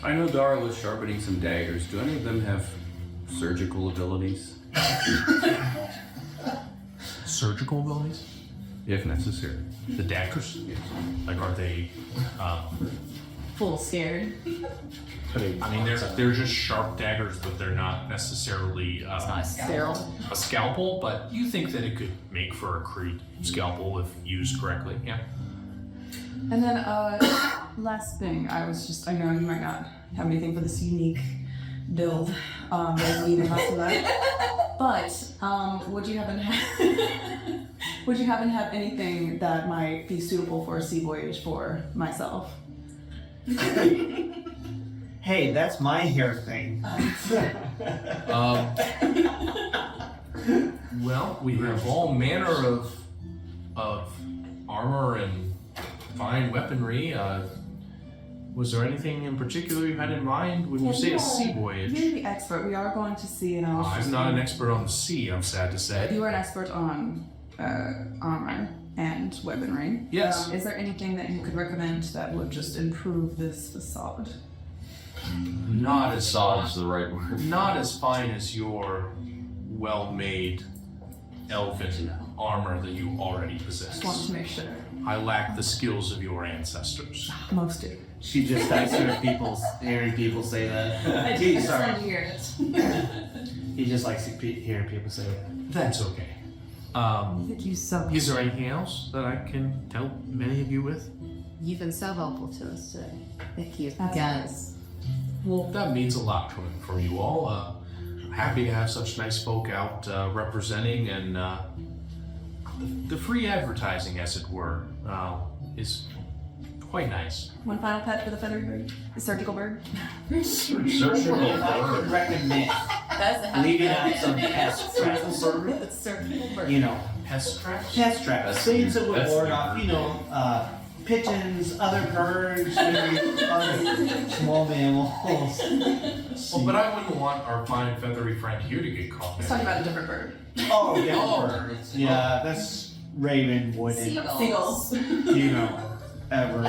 I know Dara was sharpening some daggers. Do any of them have surgical abilities? surgical abilities. If necessary. The daggers. Like, are they? Full scared. I mean, they're just sharp daggers, but they're not necessarily It's not sterile. a scalpel. But you think that it could make for a crude scalpel if used correctly. Yeah. And then, last thing, I know you might not have anything for this unique build, there's needed less of that. But, would you happen to have anything that might be suitable for a sea voyage for myself? Hey, that's my hair thing. Well, we have all manner of armor and fine weaponry. Was there anything in particular you had in mind when you say a sea voyage? You're the expert. We are going to sea, and I was I'm not an expert on the sea, I'm sad to say. You are an expert on armor and weaponry. Yes. Is there anything that you could recommend that would just improve this facade? Not as Facade is the right word. not as fine as your well-made elven armor that you already possess. Just wanted to make sure. I lack the skills of your ancestors. Most do. She just likes hearing people say that. He's sorry. to hear it. He just likes hearing people say it. That's okay. Thank you so much. Is there anything else that I can help many of you with? You've been so helpful to us today. Thank you. That's Guys. Well, that means a lot from you all. Happy to have such nice folk out representing, and the free advertising, as it were, is quite nice. One final pet for the feathery bird? The surgical bird? Surgical I would bird. recommend That's leaving out some pest traps. You know, Pest traps? pest traps. Things that would That's ward the- off, pigeons, other birds, maybe other small mammals. Well, but I wouldn't want our fine feathery friend here to get caught. Let's talk about a different bird. Oh, yeah, Oh. birds. Yeah, that's Raven wouldn't, Seagulls. ever.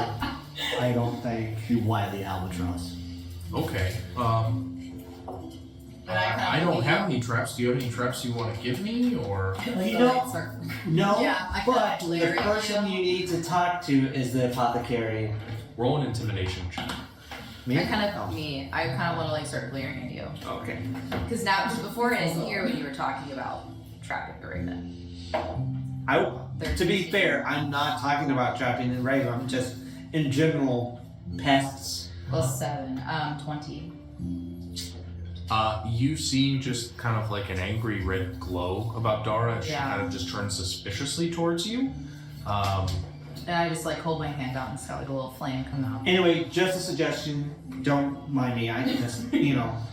I don't think. You wily albatross. Okay. I don't have any traps. Do you have any traps you want to give me, or? You don't. No, Yeah, I but kinda the glare at person you need to talk to is the apothecary. Roll an intimidation check. Me? I kind of want to like start glaring at you. Okay. Because before I didn't hear when you were talking about trapping the raven. To be fair, I'm not talking about trapping the raven. I'm just in general pests. Plus 7, 20. You see just kind of like an angry red glow about Dara. She Yeah. kind of just turns suspiciously towards you. And I just like hold my hand out and it's got like a little flame come out. Anyway, just a suggestion. Don't mind me. I just,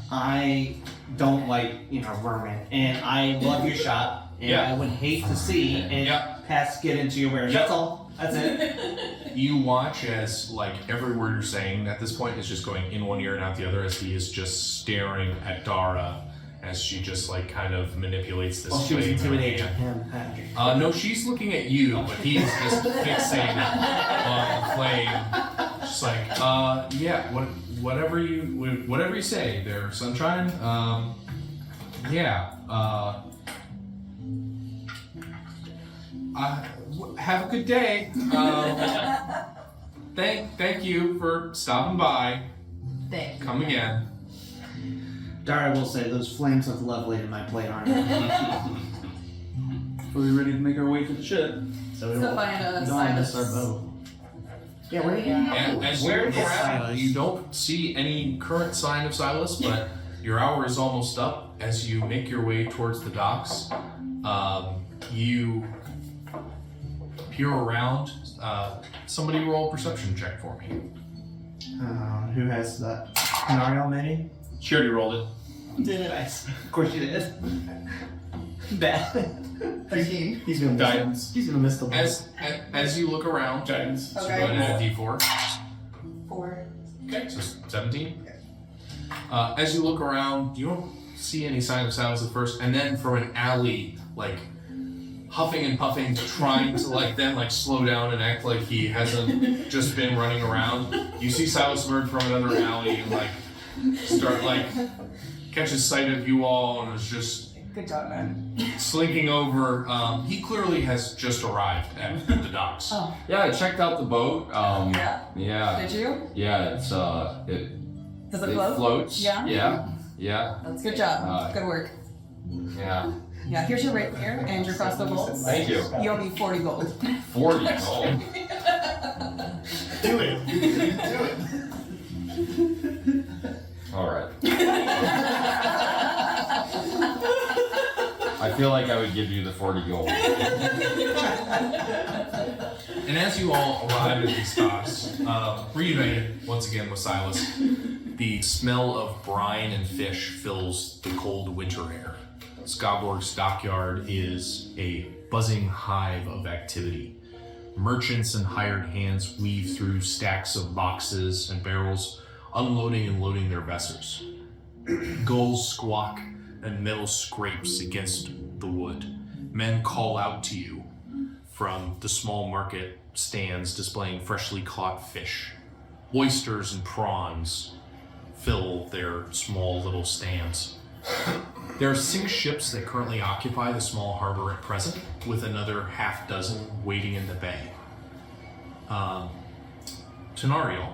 I don't like, vermin. And I love your shop. and Yeah. I would hate to see it Yeah. get into your wares. Yeah. That's all. That's it. You watch as like every word you're saying at this point is just going in one ear and out the other, as he is just staring at Dara as she just like kind of manipulates this. Well, she was flame in her intimidating hand. him. No, she's looking at you, but he's just fixated on the flame. Just like, yeah, whatever you say there, sunshine. Yeah. Have a good day. Thank you for stopping by. Thanks. Come again. Dara will say those flames look lovely in my plate armor. Are we ready to make our way to the ship? So we So don't, find a we don't want to miss our Silas. boat. Yeah, where do you And as you Where look is around, Silas? you don't see any current sign of Silas, but your hour is almost up. As you make your way towards the docks, you peer around. Somebody roll a perception check for me. Who has that? Nario, maybe? She already rolled it. Did it? Of course you did. Bad. 13. He's gonna miss Guidance. He's gonna miss the boat. As you look around, Guidance. so Okay. go ahead and add a d4. 4. Okay, so 17. As you look around, you don't see any sign of Silas at first, and then from an alley, like huffing and puffing, trying to like then like slow down and act like he hasn't just been running around. You see Silas emerge from another alley and like start like catches sight of you all and is just Good job, man. slinking over. He clearly has just arrived at the docks. Oh, Yeah, I checked out the boat. yeah. Yeah, Did you? yeah, it's Does it it float? floats. Yeah? Yeah, That's good job. Uh, Good work. yeah. Yeah, here's your rapier and your crossbow bolts. Thank you. You owe me 40 gold. 40 gold. Do it. Do it. All right. I feel like I would give you the 40 gold. And as you all arrive at these docks, reunited once again with Silas, the smell of brine and fish fills the cold winter air. Skaborg's dockyard is a buzzing hive of activity. Merchants and hired hands weave through stacks of boxes and barrels, unloading and loading their vessels. Gulls squawk and metal scrapes against the wood. Men call out to you from the small market stands displaying freshly caught fish. Oysters and prawns fill their small little stands. There are 6 ships that currently occupy the small harbor at present, with another half dozen waiting in the bay. Tenariel,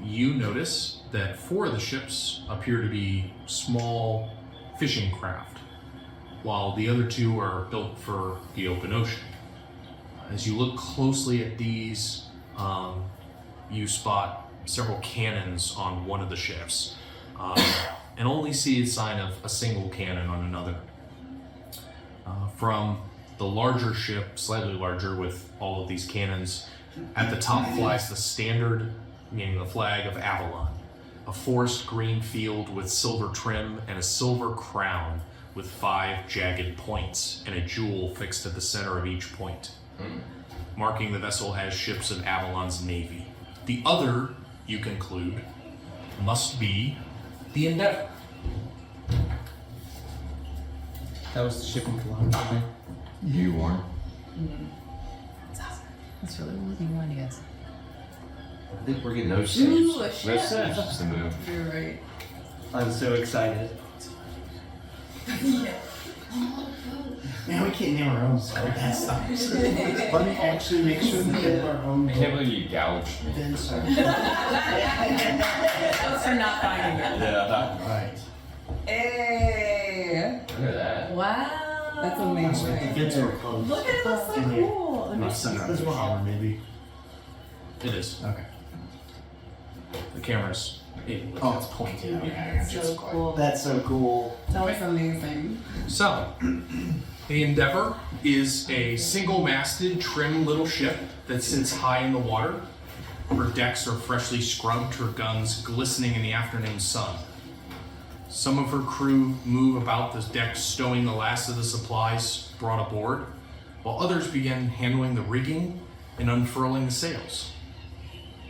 you notice that 4 of the ships appear to be small fishing craft, while the other 2 are built for the open ocean. As you look closely at these, you spot several cannons on one of the ships, and only see a sign of a single cannon on another. From the larger ship, slightly larger with all of these cannons, at the top flies the standard, meaning the flag of Avalon, a forest green field with silver trim and a silver crown with 5 jagged points and a jewel fixed at the center of each point, marking the vessel as ships of Avalon's navy. The other, you conclude, must be the Endeavor. That was the shipping philosophy. You weren't. That's really what you want, guys. I think we're getting no Ooh, saves. a No ship. saves to move. You're right. I'm so excited. Man, we can't name our own boat. That sucks. Let me actually make sure we name our own I can't believe you gouged me. boat. For not finding it. Yeah. Right. Hey! Look at that. Wow. That's The amazing. kids are close. Look at it, that's so cool. Let me see. This one, maybe. It is. Okay. The camera's. Oh, it's pointed. Okay. So cool. That's so cool. That's amazing. So, the Endeavor is a single-masted, trim little ship that sits high in the water. Her decks are freshly scrubbed, her guns glistening in the afternoon sun. some of her crew move about the deck, stowing the last of the supplies brought aboard, while others begin handling the rigging and unfurling the sails.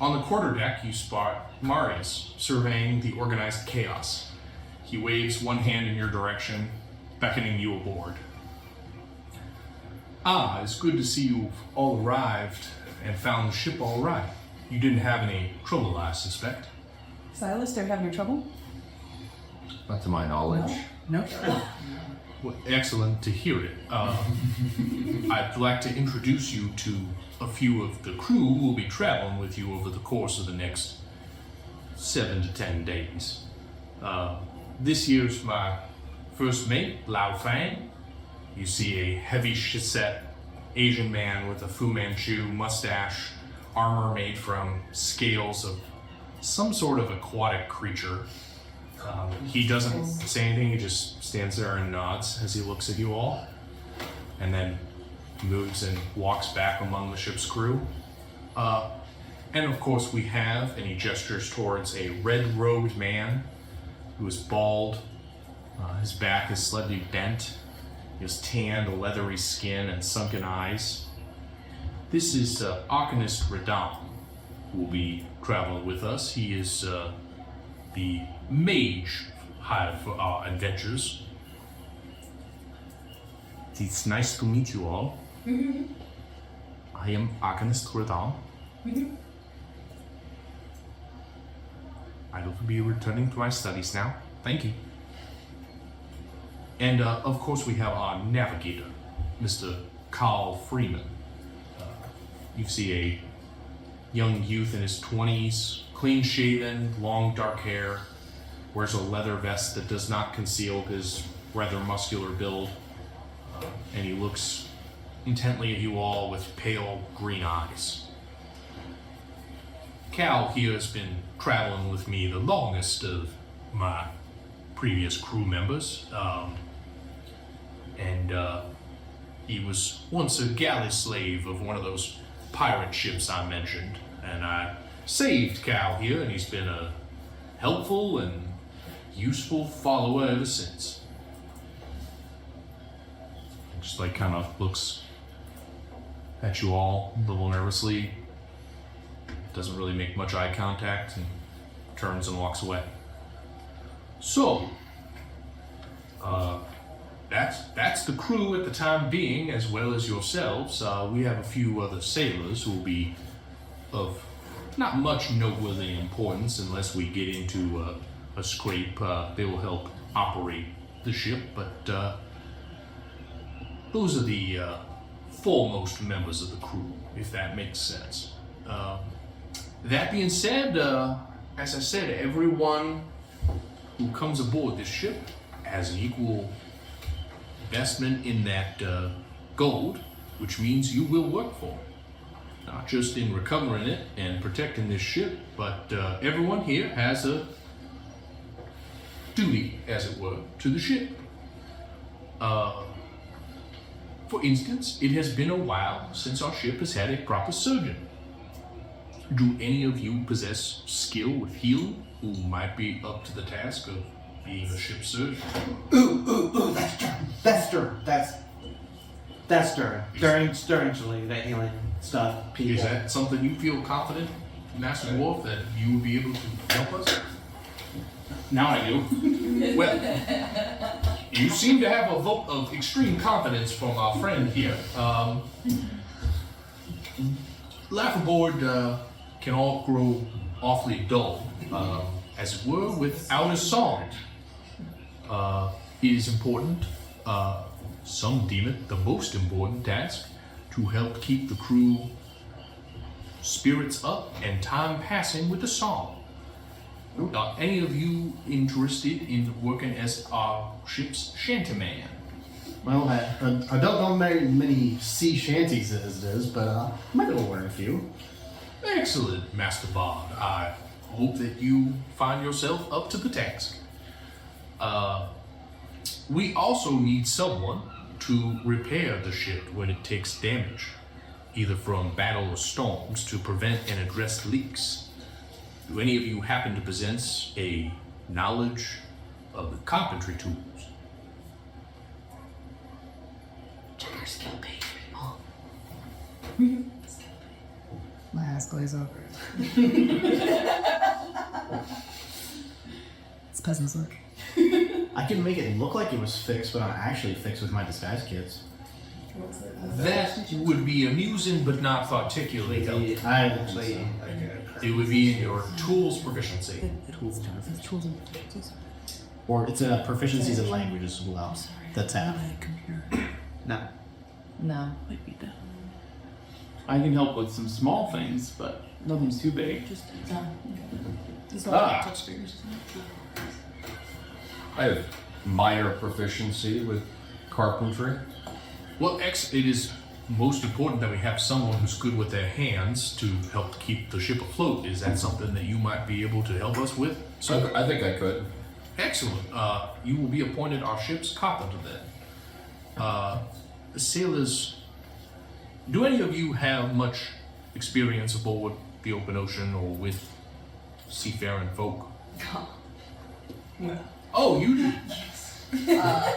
On the quarterdeck, you spot Marius surveying the organized chaos. He waves one hand in your direction, beckoning you aboard. Ah, it's good to see you've all arrived and found the ship all right. You didn't have any trouble, I suspect. Silas, are you having trouble? Not to my knowledge. No. Well, excellent to hear it. I'd like to introduce you to a few of the crew who will be traveling with you over the course of the next 7 to 10 days. This here's my first mate, Lao Fang. You see a heavy-set Asian man with a Fu Manchu mustache, armor made from scales of some sort of aquatic creature. He doesn't say anything, he just stands there and nods as he looks at you all, and then moves and walks back among the ship's crew. And of course we have, and he gestures towards a red-robed man who is bald. His back is slightly bent. He has tanned, leathery skin and sunken eyes. This is Arcanist Radam, who will be traveling with us. He is the mage hired for our adventures. It's nice to meet you all. I am Arcanist Radam. I will be returning to my studies now. Thank you. And of course we have our navigator, Mr. Carl Freeman. You see a young youth in his 20s, clean shaven, long dark hair, wears a leather vest that does not conceal his rather muscular build, and he looks intently at you all with pale green eyes. Cal here has been traveling with me the longest of my previous crew members, and he was once a galley slave of one of those pirate ships I mentioned, and I saved Cal here, and he's been a helpful and useful follower ever since. Just like kind of looks at you all a little nervously, doesn't really make much eye contact, and turns and walks away. So, that's the crew at the time being, as well as yourselves. We have a few other sailors who will be of not much noteworthy importance unless we get into a scrape. They will help operate the ship, but those are the foremost members of the crew, if that makes sense. That being said, as I said, everyone who comes aboard this ship has an equal investment in that gold, which means you will work for it. Not just in recovering it and protecting this ship, but everyone here has a duty, as it were, to the ship. For instance, it has been a while since our ship has had a proper surgeon. Do any of you possess skill with healing who might be up to the task of being a ship surgeon? That's Stern. That's Stern, that healing stuff. People. Is that something you feel confident, Master Dwarf, that you will be able to help us? Now I do. Well, you seem to have a vote of extreme confidence from our friend here. Life aboard can all grow awfully dull, as it were, without a song. It is important, some deem it the most important task, to help keep the crew spirits up and time passing with a song. Are any of you interested in working as our ship's shantyman? Well, I don't know many sea shanties as it is, but I might be able to learn a few. Excellent, Master Bond. I hope that you find yourself up to the task. We also need someone to repair the ship when it takes damage, either from battle or storms, to prevent and address leaks. Do any of you happen to possess a knowledge of the carpentry tools. My eyes glaze over. It's peasant's look. I can make it look like it was fixed, but I'm actually fixed with my disguise kits. That would be amusing but not particularly helpful. I actually. It would be in your tools proficiency. Or it's a proficiencies in languages as well. The tab. No. No. I can help with some small things, but nothing's too big. Ah. I have minor proficiency with carpentry. Well, it is most important that we have someone who's good with their hands to help keep the ship afloat. Is that something that you might be able to help us with? So I think I could. Excellent. You will be appointed our ship's carpenter then. The sailors, do any of you have much experience aboard the open ocean or with seafaring folk? Oh, you do?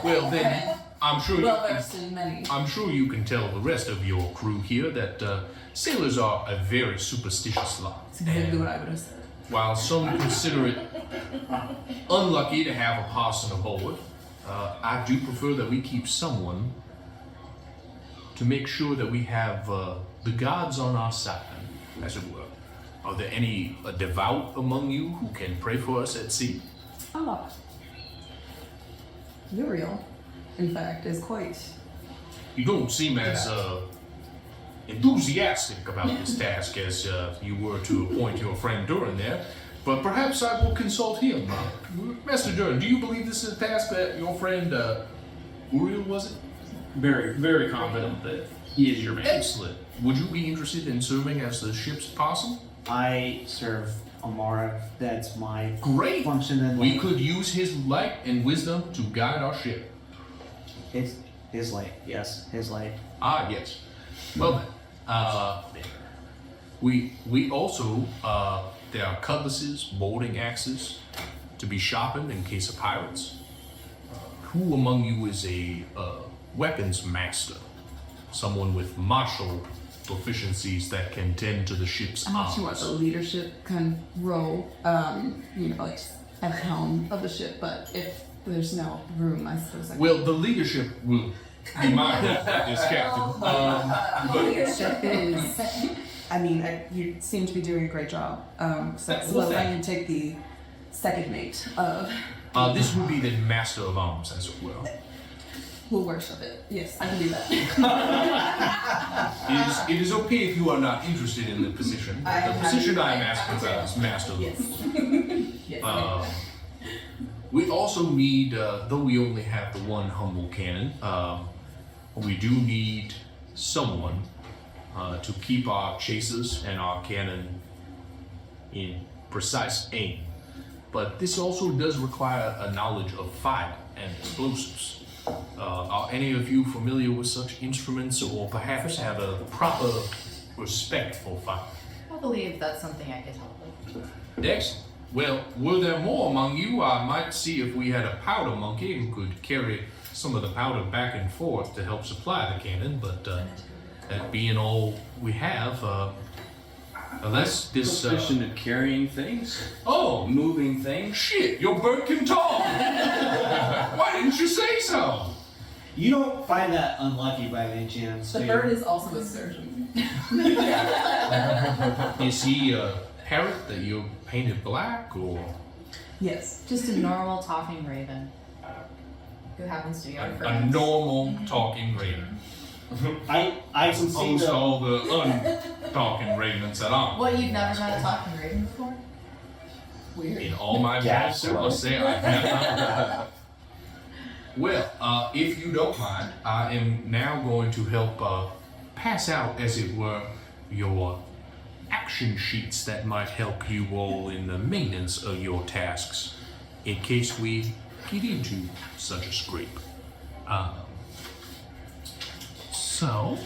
Well then, I'm sure Well versed in many. I'm sure you can tell the rest of your crew here that sailors are a very superstitious lot. That's exactly what I would have said. While some consider it unlucky to have a parson aboard, I do prefer that we keep someone to make sure that we have the gods on our side, as it were. Are there any devout among you who can pray for us at sea? Ah. Uriel, in fact, is quite. You don't seem as enthusiastic about this task as you were to appoint your friend Durin there, but perhaps I will consult him. Master Durin, do you believe this is a task that your friend Uriel, was it? Very, very confident that he is your man. Excellent. Would you be interested in serving as the ship's possum? I serve Amara. That's my Great. function in We life. could use his light and wisdom to guide our ship. It's his light. Yes, his light. Ah, yes. Well then, we also there are cutlasses, molding axes to be sharpened in case of pirates. Who among you is a weapons master? Someone with martial proficiencies that can tend to the ship's I'm not sure what arms. the leadership kind of role, like at the helm of the ship, but if there's no room, I suppose I could. Well, the leadership will be my role as captain. Leadership is. I mean, you seem to be doing a great job. So Well, I can take the second mate of. This would be the master of arms, as it were. We'll worship it. Yes, I can do that. It is okay if you are not interested in the position. I am The position happy. I am asking about is master of Yes. We also need, though we only have the one humble cannon, we do need someone to keep our chasers and our cannon in precise aim. But this also does require a knowledge of fire and explosives. Are any of you familiar with such instruments, or perhaps have a proper respect for fire? I believe that's something I could help with. Excellent. Well, were there more among you, I might see if we had a powder monkey who could carry some of the powder back and forth to help supply the cannon, but that being all we have, unless this... Proficient at carrying things, Oh, moving things. shit, your bird can talk! Why didn't you say so? You don't find that unlucky by any chance. The do bird you? is also a surgeon. Is he a parrot that you painted black, or Yes. Just a normal talking raven who happens to be our a friend. normal talking raven? I can see Opposed to the. all the un-talking ravens that are. What, you've never met a talking raven before? Weird. In all my life, I must say I have. Well, if you don't mind, I am now going to help pass out, as it were, your action sheets that might help you all in the maintenance of your tasks, in case we get into such a scrape. So.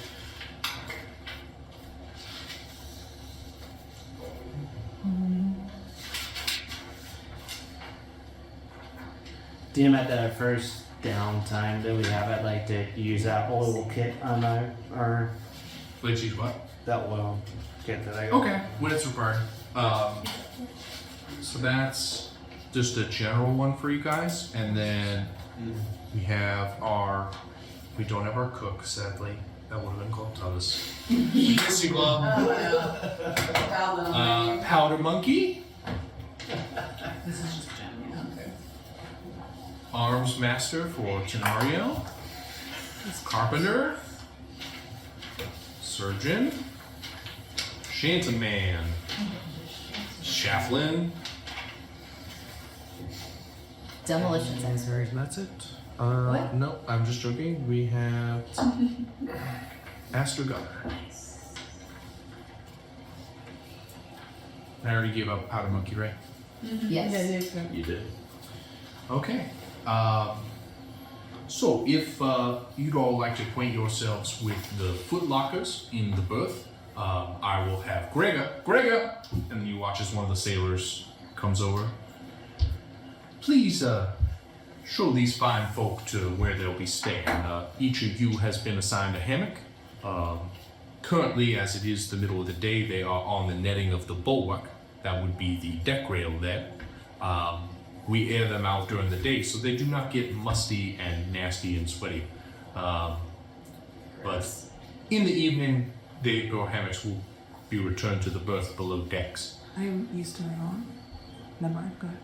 Dim, at the first downtime that we have, I'd like to use that oil kit on our Let's use what? that oil kit that I got. Okay, when it's required. So that's just a general one for you guys, and then we have we don't have our cook, sadly. That would have been called Thomas. Missy Glove. Powder Monkey. This is just Jen. Okay. Arms Master for Tenario. Carpenter. Surgeon. Shantyman. Shaflin. Demolitions expert. That's it. What? No, I'm just joking. We have Aster Gunner. I already gave up Powder Monkey, right? Yes. You did. Okay. So if you'd all like to acquaint yourselves with the footlockers in the berth, I will have Gregor, and then you watch as one of the sailors comes over. Please show these fine folk to where they'll be staying. Each of you has been assigned a hammock. Currently, as it is the middle of the day, they are on the netting of the bulwark. That would be the deck rail there. We air them out during the day so they do not get musty and nasty and sweaty. But in the evening, your hammocks will be returned to the berth below decks. I am used to my own. Never mind. Go ahead.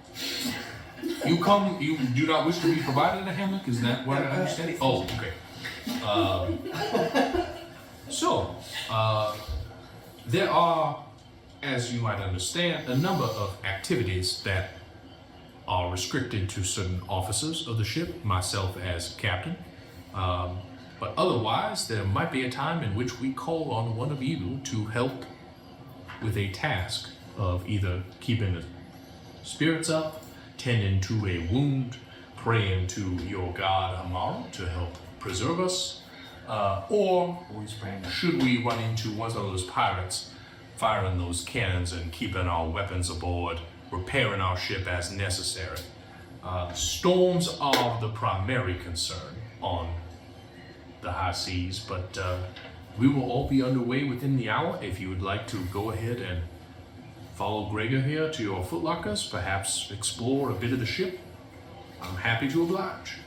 You do not wish to be provided a hammock? Is that what I understand? Oh, okay. There are, as you might understand, a number of activities that are restricted to certain officers of the ship, myself as captain. But otherwise, there might be a time in which we call on one of you to help with a task of either keeping the spirits up, tending to a wound, praying to your god Amaru to help preserve us, or should we run into one of those pirates, firing those cannons and keeping our weapons aboard, repairing our ship as necessary. Storms are the primary concern on the high seas, but we will all be underway within the hour. If you would like to go ahead and follow Gregor here to your footlockers, perhaps explore a bit of the ship, I'm happy to oblige.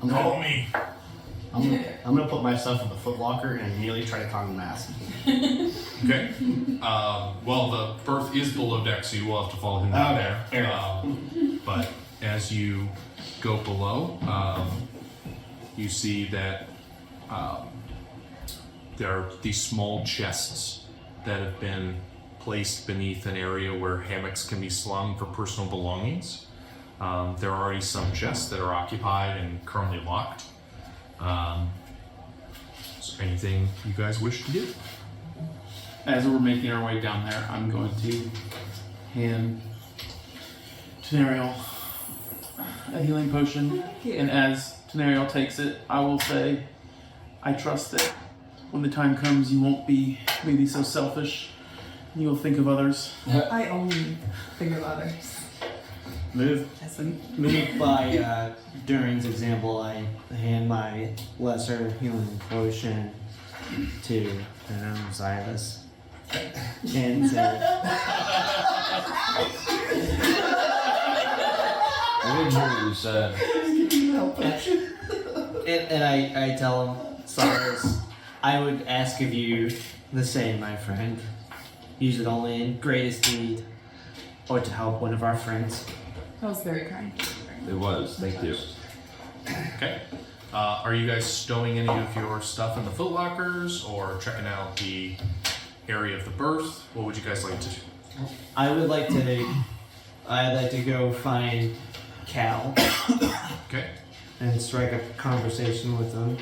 Call me. I'm gonna put myself in the footlocker and immediately try to con mask. Okay. Well, the berth is below deck, so you will have to follow him down Okay, fair there. But as you go below, you see that there are these small chests that have been placed beneath an area where hammocks can be slung for personal belongings. There are already some chests that are occupied and currently locked. Is there anything you guys wish to do? As we're making our way down there, I'm going to hand Tenariel a healing potion. And as Tenariel takes it, I will say, I trust that when the time comes, you won't be maybe so selfish. You will think of others. I only think of others. Moved by Durin's example, I hand my lesser healing potion to Xylus. And I didn't hear what you said. and I tell him, Cyrus, I would ask of you the same, my friend. Use it only in greatest need or to help one of our friends. That was very kind. It was. Thank you. Okay. Are you guys stowing any of your stuff in the footlockers or checking out the area of the berth? What would you guys like to do? I'd like to go find Cal Okay. and strike up a conversation with him.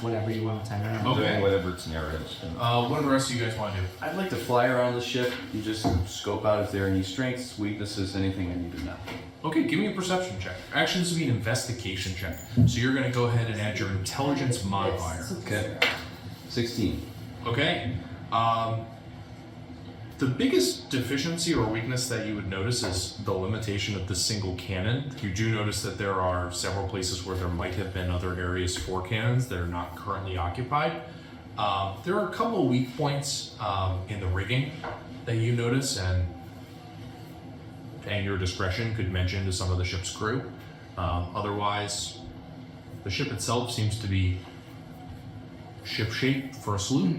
Whatever you want to tell me. Okay. Doing whatever scenario is. What do the rest of you guys want to do? I'd like to fly around the ship and just scope out if there are any strengths, weaknesses, anything I need to know. Okay, give me a perception check. Actually, this would be an investigation check. So you're going to go ahead and add your intelligence modifier. Okay. 16. Okay. The biggest deficiency or weakness that you would notice is the limitation of the single cannon. You do notice that there are several places where there might have been other areas for cannons that are not currently occupied. There are a couple weak points in the rigging that you notice, and your discretion could mention to some of the ship's crew. Otherwise, the ship itself seems to be ship-shape for a sloop.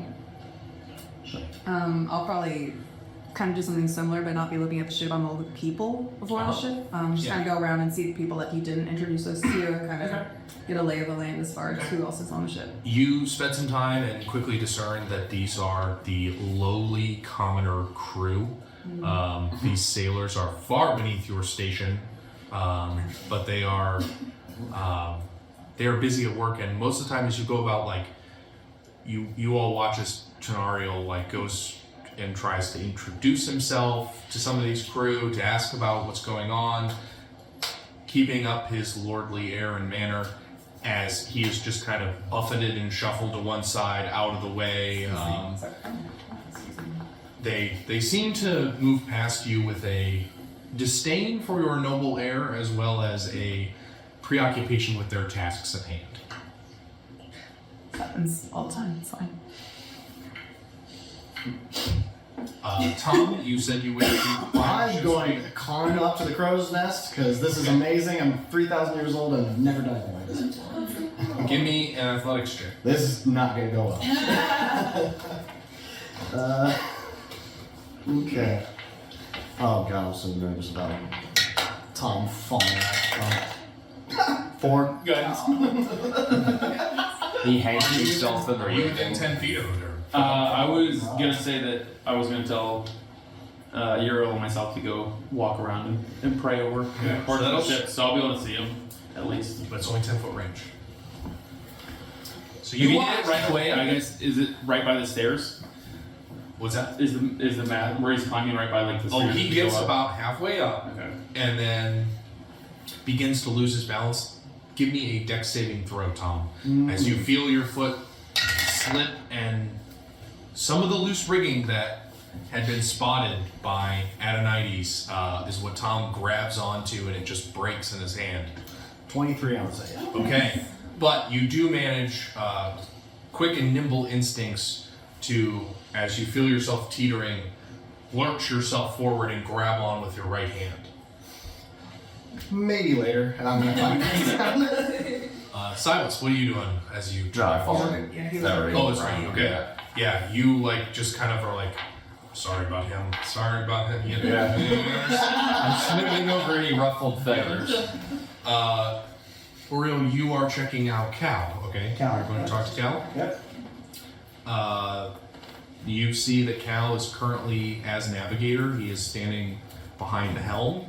I'll probably kind of do something similar, but not be looking at the ship. I'm all the people aboard the ship. Just kind of go around and see the people that he didn't introduce us to, kind of get a lay of the land as far as who else is on the ship. You spend some time and quickly discern that these are the lowly commoner crew. These sailors are far beneath your station, but they are busy at work, and most of the time as you go about, like, you all watch as Tenariel like goes and tries to introduce himself to some of these crew, to ask about what's going on, keeping up his lordly air and manner as he is just kind of buffeted and shuffled to one side, out of the way. They seem to move past you with a disdain for your noble air, as well as a preoccupation with their tasks at hand. Happens all the time. It's fine. Tom, you said you wish to I'm going to climb up to the crow's nest because this is amazing. I'm 3,000 years old and I've never done anything like this. Give me an athletics check. This is not going to go well. Okay. Oh god, I'm so nervous about it. Tom falling out. 4. He hangs himself in the Are you within rigging. 10 feet of it? I was gonna say that I was gonna tell Uriel and myself to go walk around and pray over Yeah, parts so of the that'll- ship, so I'll be able to see him at least. But it's only 10-foot range. So You you get it right away. I guess is it right by the stairs? What's that? Is the mat where he's climbing right by like the Oh, stairs? he to gets go up? about halfway up Okay. and then begins to lose his balance. Give me a dex saving throw, Tom. As you feel your foot slip, and some of the loose rigging that had been spotted by Adonides is what Tom grabs onto, and it just breaks in his hand. 23, I would say. Okay, but you do manage quick and nimble instincts to, as you feel yourself teetering, lurch yourself forward and grab on with your right hand. Maybe later. I'm going to find Silas, what are you doing as you drive forward? Yeah, he was That Oh, that's right. Okay. Yeah, you like just kind of are like, sorry about him. Sorry about him. You know? I'm snipping over any ruffled feathers. Oriel, you are checking out Cal. Okay. Cal. You're going to talk to Cal. Yep. You see that Cal is currently, as navigator, he is standing behind the helm,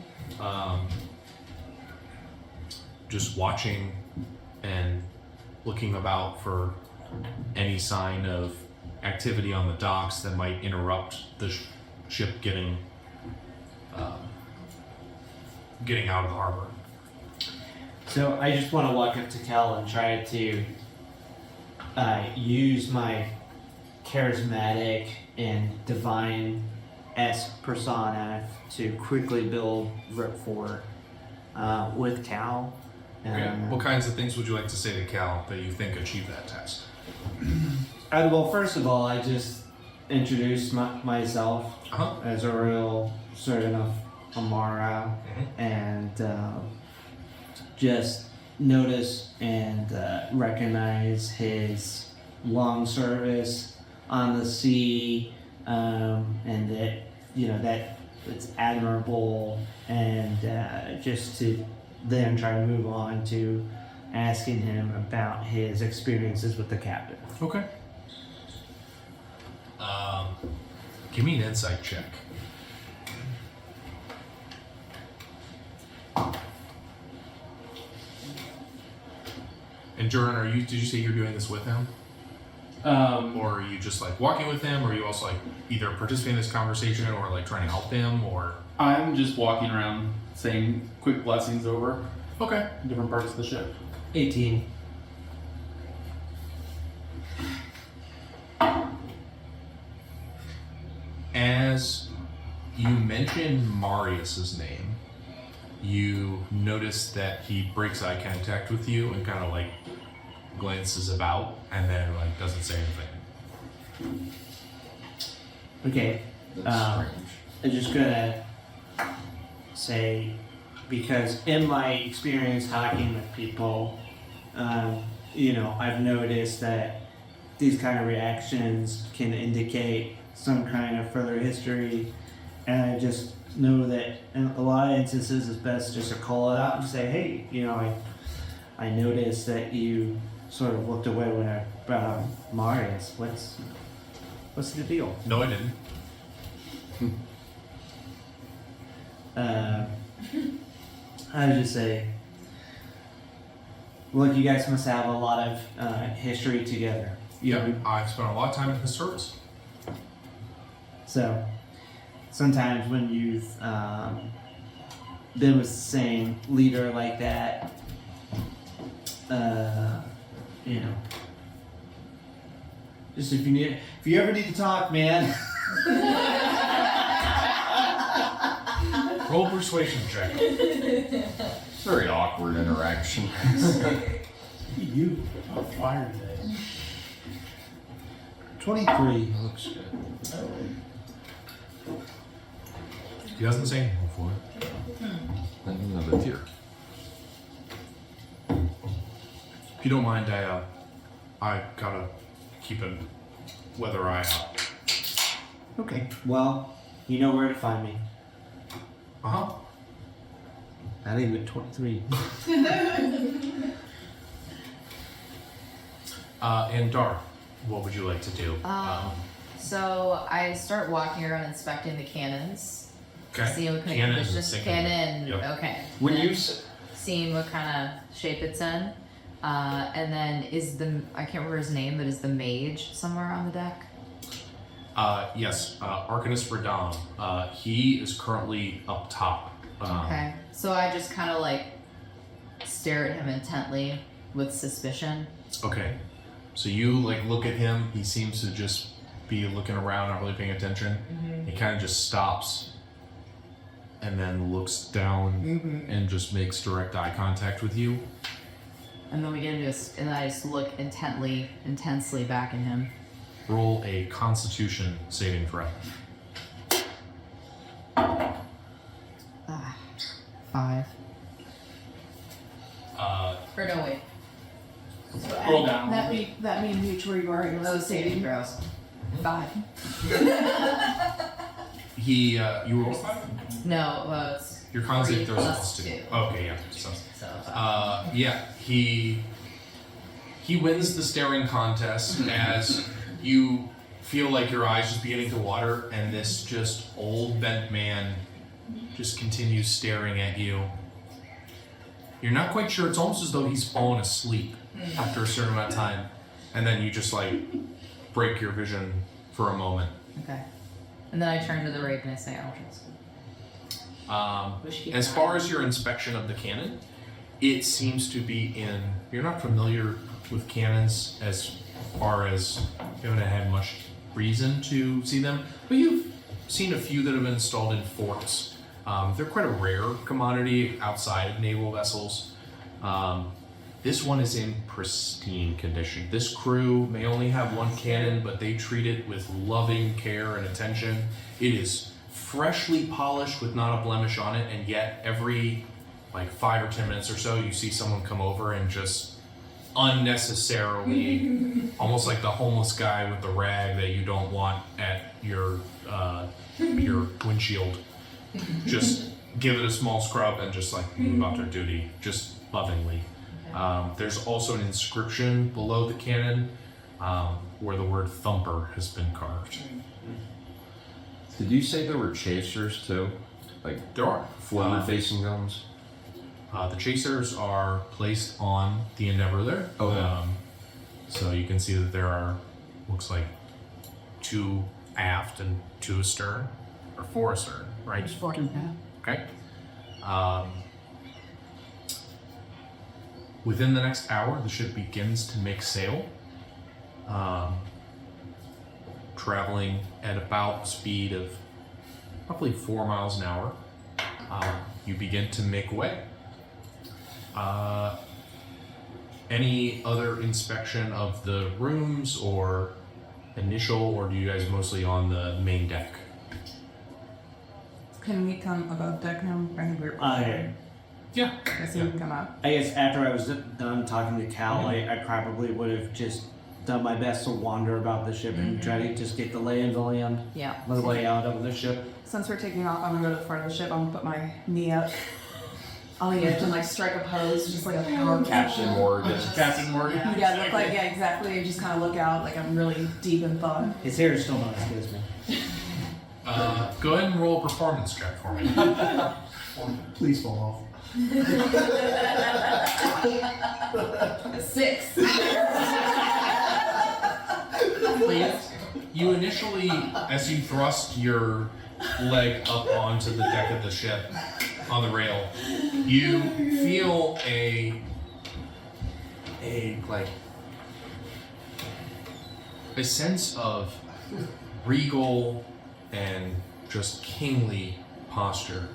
just watching and looking about for any sign of activity on the docks that might interrupt the ship getting out of the harbor. So I just want to walk up to Cal and try to use my charismatic and divine-esque persona to quickly build rapport with Cal. Okay. What kinds of things would you like to say to Cal that you think achieve that task? Well, first of all, I just introduced myself Uh-huh. as a real servant of Amara, Mhm. and just notice and recognize his long service on the sea, and that that it's admirable, and just to then try to move on to asking him about his experiences with the captain. Okay. Give me an insight check. And Jordan, did you say you're doing this with him? Or are you just like walking with him, or are you also like either participating in this conversation or like trying to help him, or? I'm just walking around saying quick blessings over Okay. different parts of the ship. 18. mention Marius's name, you notice that he breaks eye contact with you and kind of like glances about and then like doesn't say anything. Okay. That's strange. I'm just gonna say, because in my experience talking with people, I've noticed that these kind of reactions can indicate some kind of further history, and I just know that in a lot of instances it's best just to call it out and say, hey, I noticed that you sort of looked away when I brought up Marius. What's the deal? No, I didn't. I would just say, well, you guys must have a lot of history together. Yeah, I've spent a lot of time in his service. So sometimes when you've been with the same leader like that, just if you ever need to talk, man. Roll persuasion check. Very awkward interaction. You on fire today. 23. Looks good. He doesn't say anything for it. Another tear. If you don't mind, I gotta keep a weather eye out. Okay. Well, you know where to find me. Uh-huh. Not even 23. And Dar, what would you like to do? So I start walking around inspecting the cannons. Okay. See what kind Cannon of is just sinking. cannon. Yep. Okay. When And you then s- seeing what kind of shape it's in, and then I can't remember his name, but is the mage somewhere on the deck? Yes, Arcanus Verdam. He is currently up top. Okay. So I just kind of like stare at him intently with suspicion. Okay. So you like look at him. He seems to just be looking around, not really paying attention. He kind of just stops and then looks down and just makes direct eye contact with you. And then we get into and I just look intensely back at him. Roll a Constitution saving throw. 5. Or no, wait. So Roll down. That means mutual you are Those saving throws. 5. You roll 5? No, it's Your con save 3 throws plus plus 2. 2. Okay, yeah. So, So yeah, he wins the staring contest as you feel like your eyes just beginning to water, and this just old bent man just continues staring at you. You're not quite sure. It's almost as though he's fallen asleep after a certain amount of time, and then you just like break your vision for a moment. okay. And then I turn to the rape and I say, As far as your inspection of the cannon, it seems to be in. You're not familiar with cannons as far as you haven't had much reason to see them, but you've seen a few that have been installed in forts. They're quite a rare commodity outside of naval vessels. This one is in pristine condition. This crew may only have one cannon, but they treat it with loving care and attention. It is freshly polished with not a blemish on it, and yet every like 5 or 10 minutes or so, you see someone come over and just unnecessarily, almost like the homeless guy with the rag that you don't want at your windshield, just give it a small scrub and just like move out their duty, just lovingly. There's also an inscription below the cannon where the word thumper has been carved. Did you say there were chasers too? Like There are. forward-facing guns? The chasers are placed on the Endeavor there. Okay. So you can see that there are, looks like 2 aft and 2 astern, or 4 astern, right? Okay. Within the next hour, the ship begins to make sail, traveling at about speed of roughly 4 miles an hour, you begin to make way. Any other inspection of the rooms or initial, or do you guys mostly on the main deck? Can we come above deck now? I think we're. Yeah. I see we can come up. I guess after I was done talking to Cal, I probably would have just done my best to wander about the ship and try to just get the lay of the land, Yeah. the layout of the ship. Since we're taking off, I'm gonna go to the front of the ship. I'm gonna put my knee up on the edge and like strike a pose, just like a power Captain Morgan. Captain Morgan. Yeah, look like exactly. Just kind of look out like I'm really deep in thought. His hair is still not as good as me. Go ahead and roll a performance check for me. Please fall off. 6. Please. You initially, as you thrust your leg up onto the deck of the ship on the rail, you feel a sense of regal and just kingly posture.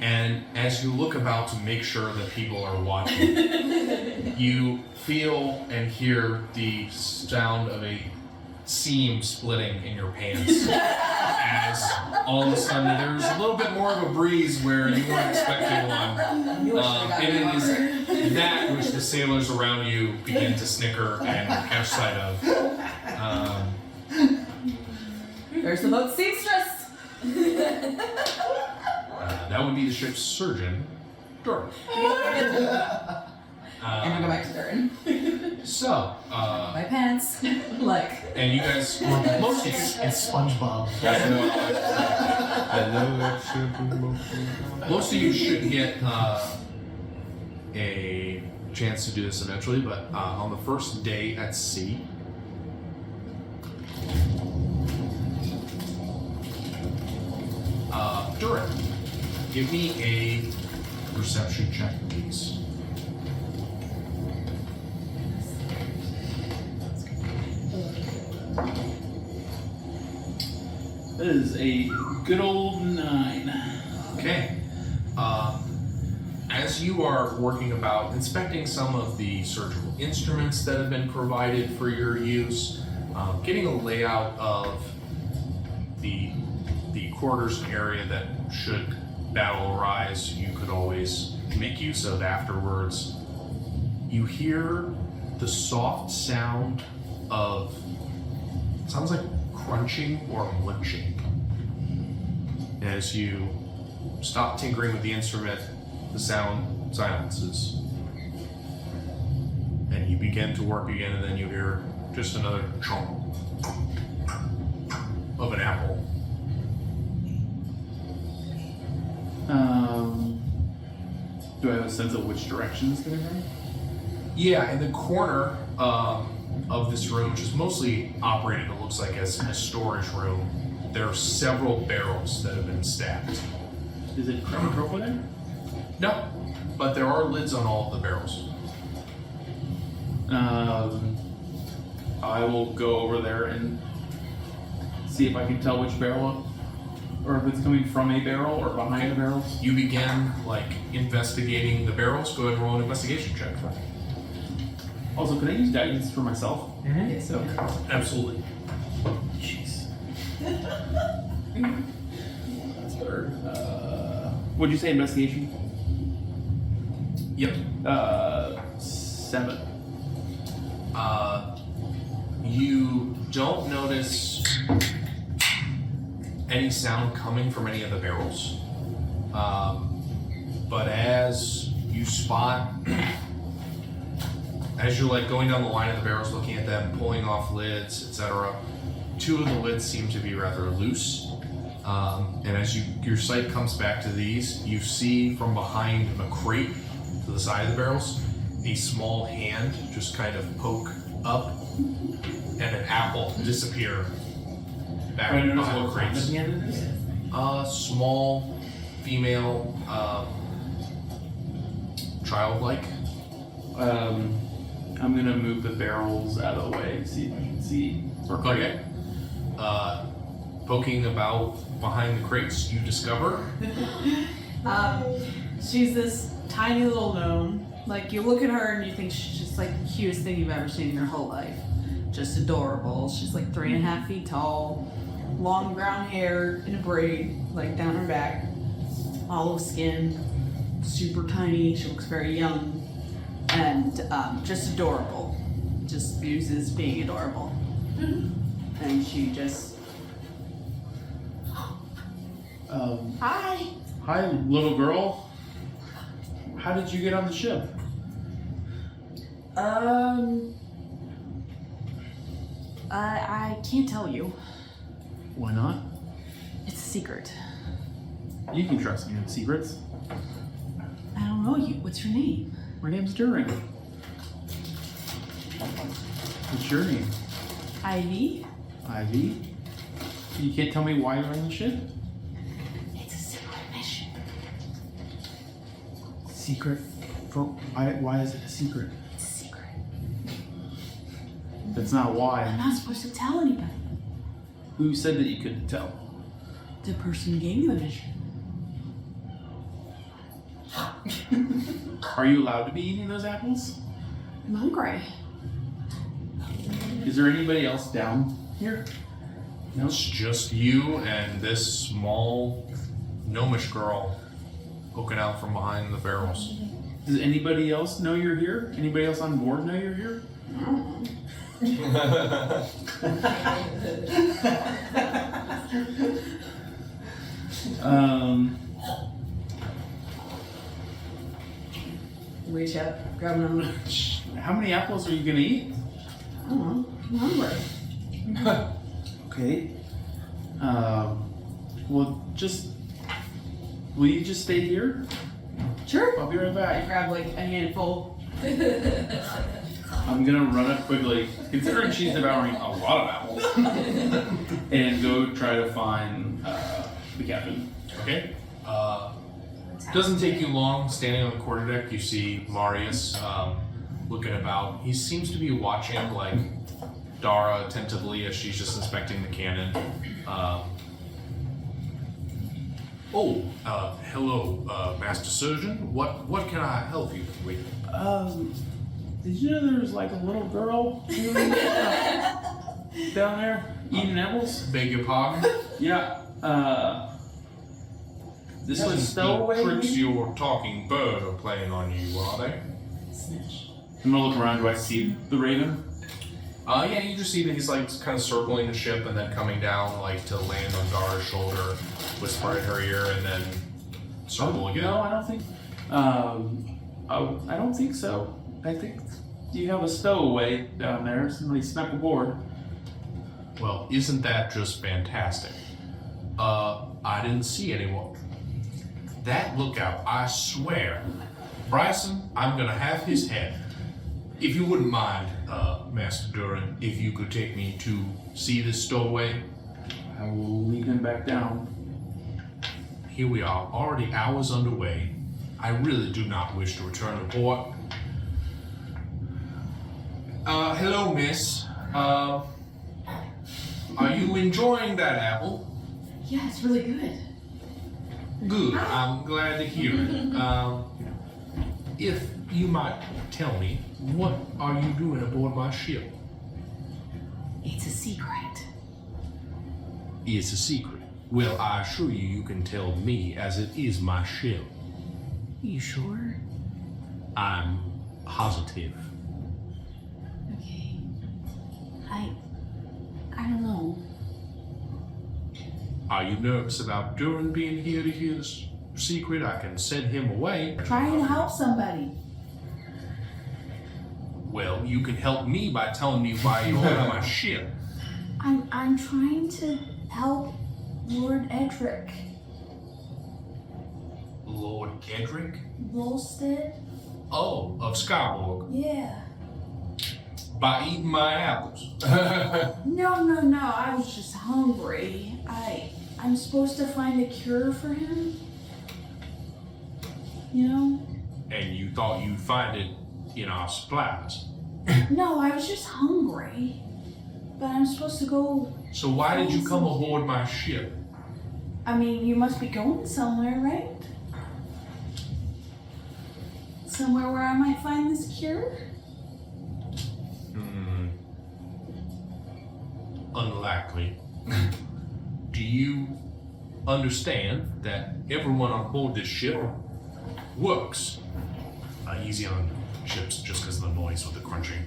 And as you look about to make sure that people are watching, you feel and hear the sound of a seam splitting in your pants as all of a sudden there's a little bit more of a breeze where you weren't expecting one. And it is that which the sailors around you begin to snicker and catch sight of. There's the boat seamstress. That would be the ship's surgeon, Doran. And I go back to Durin. So, My pants. Like. and you guys, most of you, It's SpongeBob. most of you should get a chance to do this eventually, but on the first day at sea, Durin, give me a perception check, please. That is a good old 9. Okay. As you are working about inspecting some of the surgical instruments that have been provided for your use, getting a layout of the quarters area that should battle arise, you could always make use of afterwards, you hear the soft sound of, sounds like crunching or munching. As you stop tinkering with the instrument, the sound silences. And you begin to work again, and then you hear just another chomp of an apple. Do I have a sense of which direction it's going to go? Yeah, in the corner of this room, which is mostly operated, it looks like, as a storage room, there are several barrels that have been stacked. Is it Chronotropa there? No, but there are lids on all of the barrels. I will go over there and see if I can tell which barrel, or if it's coming from a barrel or behind the barrels. You begin, investigating the barrels. Go ahead and roll an investigation check. Also, can I use guidance for myself? Yes. Okay. Absolutely. Jeez. Third. What'd you say, investigation? Yep. 7. You don't notice any sound coming from any of the barrels. But as you spot, as you're going down the line of the barrels, looking at them, pulling off lids, etc., 2 of the lids seem to be rather loose. And as your sight comes back to these, you see from behind a crate to the side of the barrels, a small hand just kind of poke up and an apple disappear back Do I notice behind the what kind of crates. hand it is? Small, female, childlike. I'm gonna move the barrels out of the way, see if I can see. Okay. Poking about behind the crates, you discover She's this tiny little gnome. Like, you look at her and you think she's just like the cutest thing you've ever seen in your whole life. Just adorable. She's like 3.5 feet tall, long brown hair in a braid, like down her back, olive skin, super tiny. She looks very young, and just adorable. Just oozes being adorable. And she just, hi. Hi, little girl. How did you get on the ship? I can't tell you. Why not? It's a secret. You can trust me with secrets. I don't know you. What's your name? My name's Durin. What's your name? Ivy. Ivy? You can't tell me why you're on the ship? It's a secret mission. Secret? For why is it a secret? It's a secret. That's not I'm why. not supposed to tell anybody. Who said that you couldn't tell? The person who gave you the mission. Are you allowed to be eating those apples? I'm hungry. Is there anybody else down here? No? it's just you and this small gnomish girl poking out from behind the barrels. Does anybody else know you're here? Anybody else on board know you're here? Reach out, grab another. How many apples are you gonna eat? I don't know. I'm hungry. Okay. Well, will you just stay here? Sure. I'll be right I back. grab like a handful. I'm gonna run up quickly, considering she's devouring a lot of apples, and go try to find the captain. Okay. Doesn't take you long. Standing on the quarterdeck, you see Marius looking about. He seems to be watching like Dara attentively as she's just inspecting the cannon. Hello, Master Surgeon. What can I help you with? Did you know there's like a little girl down there eating apples? Beg your pardon? Yeah. This was The stowaway. tricks maybe? your talking bird are playing on you, are they? I'm gonna look around. Do I see the raven? Yeah, you just see that he's like kind of circling the ship and then coming down like to land on Dara's shoulder, whisper in her ear, and then circle again. No, I don't think. I don't think so. I think you have a stowaway down there. Somebody snuck aboard. Well, isn't that just fantastic? I didn't see anyone. That lookout, I swear. Bryson, I'm gonna have his head. If you wouldn't mind, Master Durin, if you could take me to see this stowaway. I will lead him back down. Here we are, already hours underway. I really do not wish to return to port. Hello, miss. Are you enjoying that apple? Yeah, it's really good. Good. I'm glad to hear it. If you might tell me, what are you doing aboard my ship? It's a secret. It's a secret. Well, I assure you, you can tell me, as it is my ship. You sure? I'm positive. Okay. I don't know. Are you nervous about Durin being here to hear this secret? I can send him away. Trying to help somebody. Well, you can help me by telling me why you're on my ship. I'm trying to help Lord Edric. Lord Edric? Volstead? Oh, of Skyborg. Yeah. By eating my apples. No, I was just hungry. I'm supposed to find a cure for him. You know? And you thought you'd find it in our supplies. No, I was just hungry. but I'm supposed to go. So why did you come aboard my ship? I mean, you must be going somewhere, right? Somewhere where I might find this cure? Unlikely. Do you understand that everyone on board this ship works? Easy on ships just because of the noise with the crunching.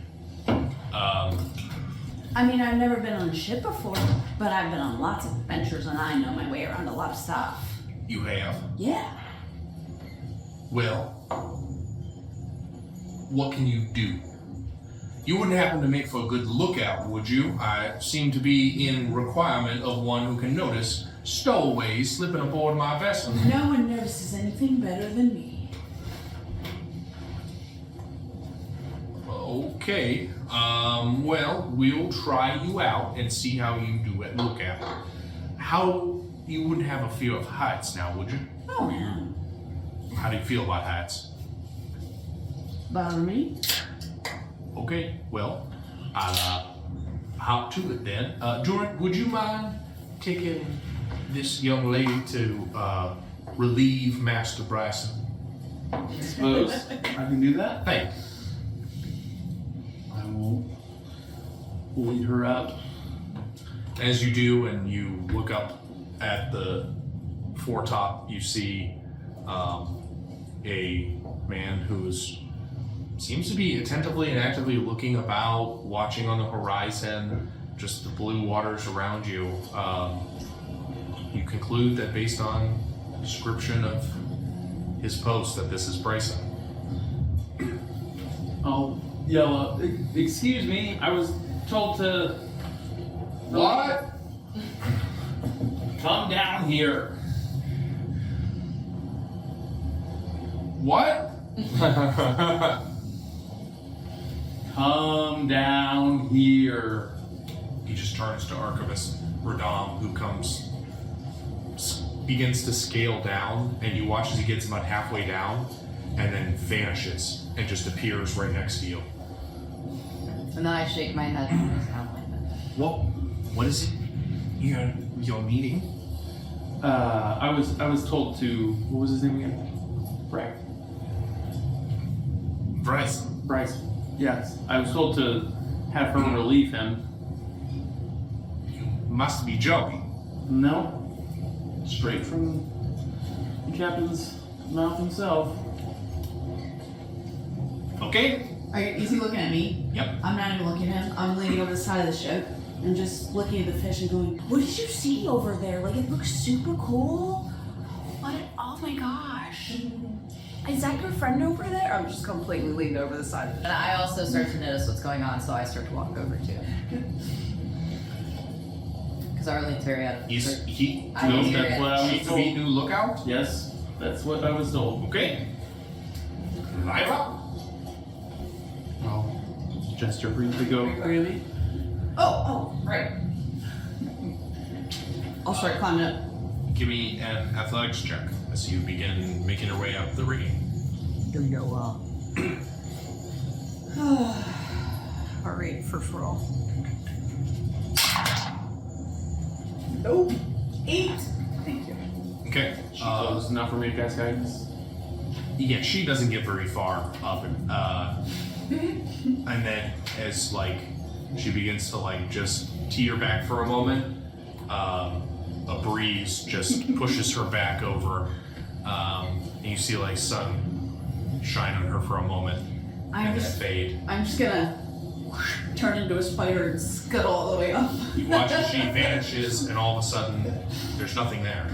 I mean, I've never been on a ship before, but I've been on lots of adventures and I know my way around a lot of stuff. You have. Yeah. Well, what can you do? You wouldn't happen to make for a good lookout, would you? I seem to be in requirement of one who can notice stowaways slipping aboard my vessel. No one notices anything better than me. Okay, well, we'll try you out and see how you do at lookout. You wouldn't have a fear of heights now, would you? Oh, man. How do you feel about heights? Bother me? Okay, well, I'll hop to it then. Jordan, would you mind taking this young lady to relieve Master Bryson? I suppose I can do that. Thank you. I will lead her up. As you do, and you look up at the foretop, you see a man who's seems to be attentively and actively looking about, watching on the horizon, just the blue waters around you. You conclude that based on description of his post that this is Bryson. I'll yell up, excuse me, I was told to What? come down here. What? Come down here. He just turns to Archivist Radam, who begins to scale down, and you watch as he gets about halfway down, and then vanishes and just appears right next to you. And then I shake my head. What is it you're needing? I was told to, what was his name again? Bryson. Bryce. Yes. I was told to have her relieve him. You must be joking. No. Straight from the captain's mouth himself. Okay. Is he looking at me? Yep. I'm not even looking at him. I'm leaning over the side of the ship and just looking at the fish and going, what did you see over there? Like, it looks super cool. What? Oh my gosh. Is that your friend over there? I'm just completely leaned over the side of And I also start to notice what's going on, so I start to walk over too. Because Arlene's very out of He I No, hear that's it. what I was needs to told. be new lookout. Yes, that's what I was told. Okay. Live up. I'll gesture for you to go. Really? Oh, right. I'll start climbing up. Give me an athletics check as you begin making your way up the rigging. Heart rate for Frol. Nope. 8. Thank you. Okay. Close enough for me to cast guidance. Yeah, she doesn't get very far up, and then as like she begins to like just teeter back for a moment, a breeze just pushes her back over, and you see like sun shine on her for a moment and then fade. I'm just gonna turn into a spider and scuttle all the way up. You watch as she vanishes, and all of a sudden, there's nothing there.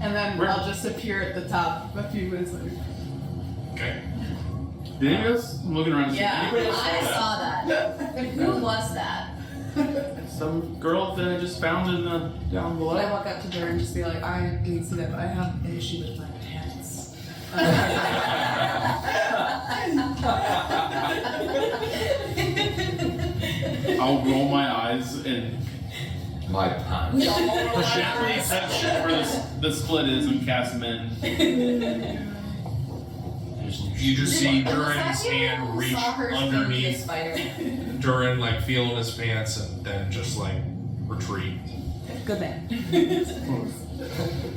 And then I'll just appear at the top a few minutes later. Okay. Did anybody else? I'm looking around. Yeah, Anybody else I saw saw that. Who was that? that? Some girl that I just found in the down below. I walk up to her and just be like, I didn't see that, but I have an issue with my pants. I'll roll my eyes and My pants. gently set where the split is and cast them in. You just see Durin's hand reach Saw her speak underneath the spider. Durin, like feeling his pants, and then just like retreat. Good man.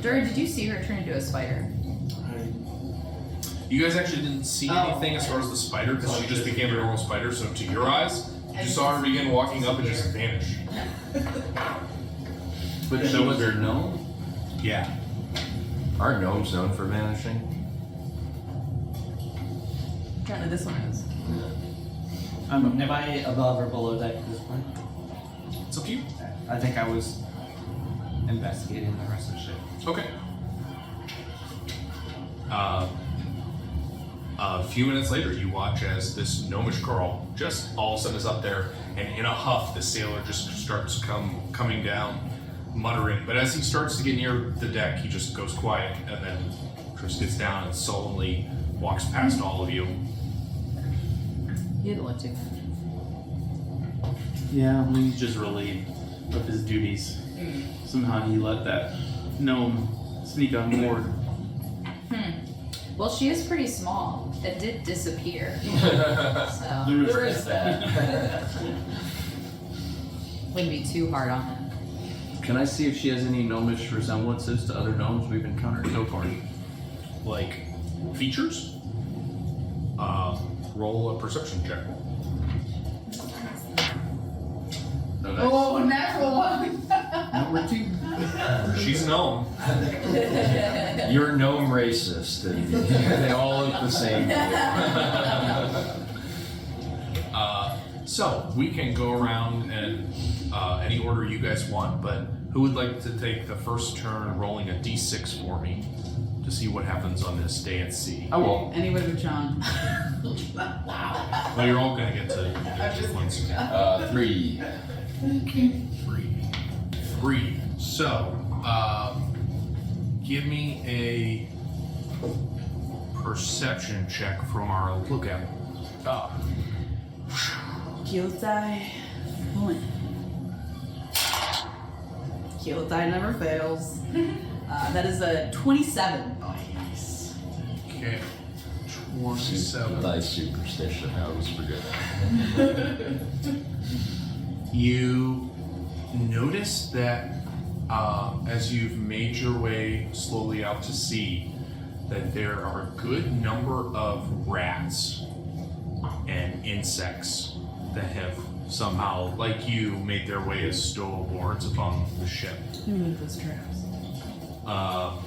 Durin, did you see her turn into a spider? You guys actually didn't see anything as far as the spider because she just became a normal spider. So to your eyes, you saw her begin walking up and just vanish. But she was her gnome? Yeah. Aren't gnomes known for vanishing? Apparently this one is. Am I above or below deck at this point? It's up to you. I think I was investigating the rest of the ship. Okay. A few minutes later, you watch as this gnomish girl just all of a sudden is up there, and in a huff, the sailor just starts coming down, muttering. But as he starts to get near the deck, he just goes quiet, and then just gets down and sullenly walks past all of you. You didn't look too bad. Yeah, he's just relieved of his duties. Somehow he let that gnome sneak on board. Well, she is pretty small. It did disappear. So There is that. wouldn't be too hard on it. Can I see if she has any gnomish resemblances to other gnomes we've encountered so far? Like features. Roll a perception check. Oh, natural one. Number 2. She's a gnome. You're gnome racist. And they all look the same. So we can go around in any order you guys want, but who would like to take the first turn rolling a d6 for me to see what happens on this day at sea? I will. Anybody but John. Well, you're all gonna get to get once. 3. Three. So, give me a perception check from our lookout. Kyotai one. Kyotai never fails. That is a 27. Nice. Okay. 27. Nice superstition. I always forget. You notice that as you've made your way slowly out to sea, that there are a good number of rats and insects that have somehow, like you, made their way as stowboards upon the ship. Who moved those traps? I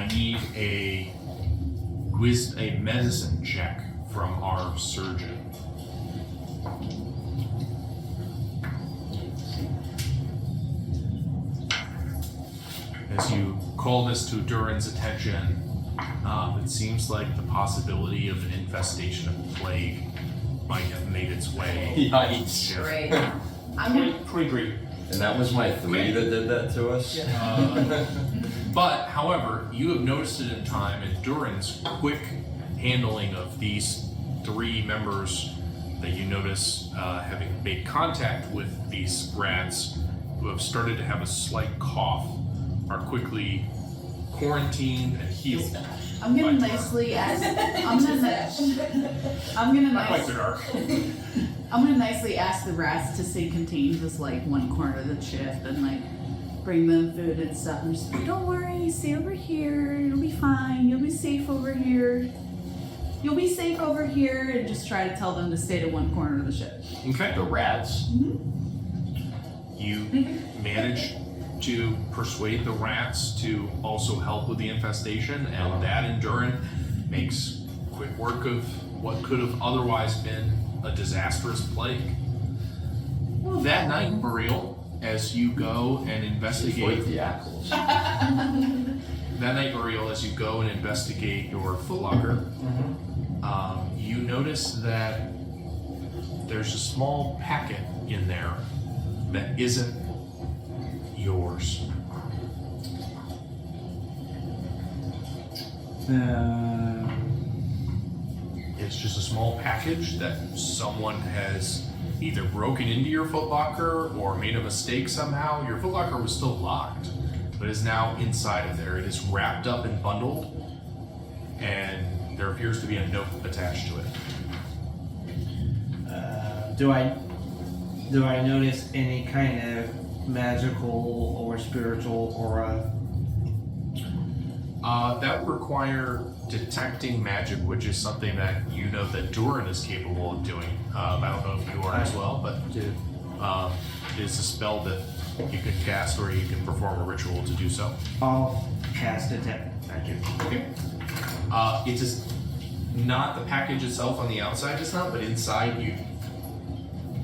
need a medicine check from our surgeon. As you call this to Durin's attention, it seems like the possibility of an infestation of plague might have made its way. Yikes. Great. I'm gonna. 23. And that was my 3 that did that to us? But, however, you have noticed it in time, and Durin's quick handling of these 3 members that you notice having made contact with these rats who have started to have a slight cough are quickly quarantined and healed. I'm gonna nicely ask. I'm gonna Not quite so dark. I'm gonna nicely ask the rats to stay contained just like one corner of the ship and like bring them food and stuff and just like, don't worry, stay over here, you'll be fine, you'll be safe over here. You'll be safe over here, and just try to tell them to stay to one corner of the ship. Okay. The rats? You manage to persuade the rats to also help with the infestation, and that in Durin makes quick work of what could have otherwise been a disastrous plague. That night, Burial, as you go and investigate the apples. that night, Burial, as you go and investigate your footlocker, you notice that there's a small packet in there that isn't yours. It's just a small package that someone has either broken into your footlocker or made a mistake somehow. Your footlocker was still locked, but is now inside of there. It is wrapped up and bundled, and There appears to be a note attached to it. Do I notice any kind of magical or spiritual aura? That would require detecting magic, which is something that you know that Durin is capable of doing. I don't know if you are as well, but it is a spell that you can cast or you can perform a ritual to do so. I'll cast detect magic. Okay. It is not the package itself on the outside, it's not, but inside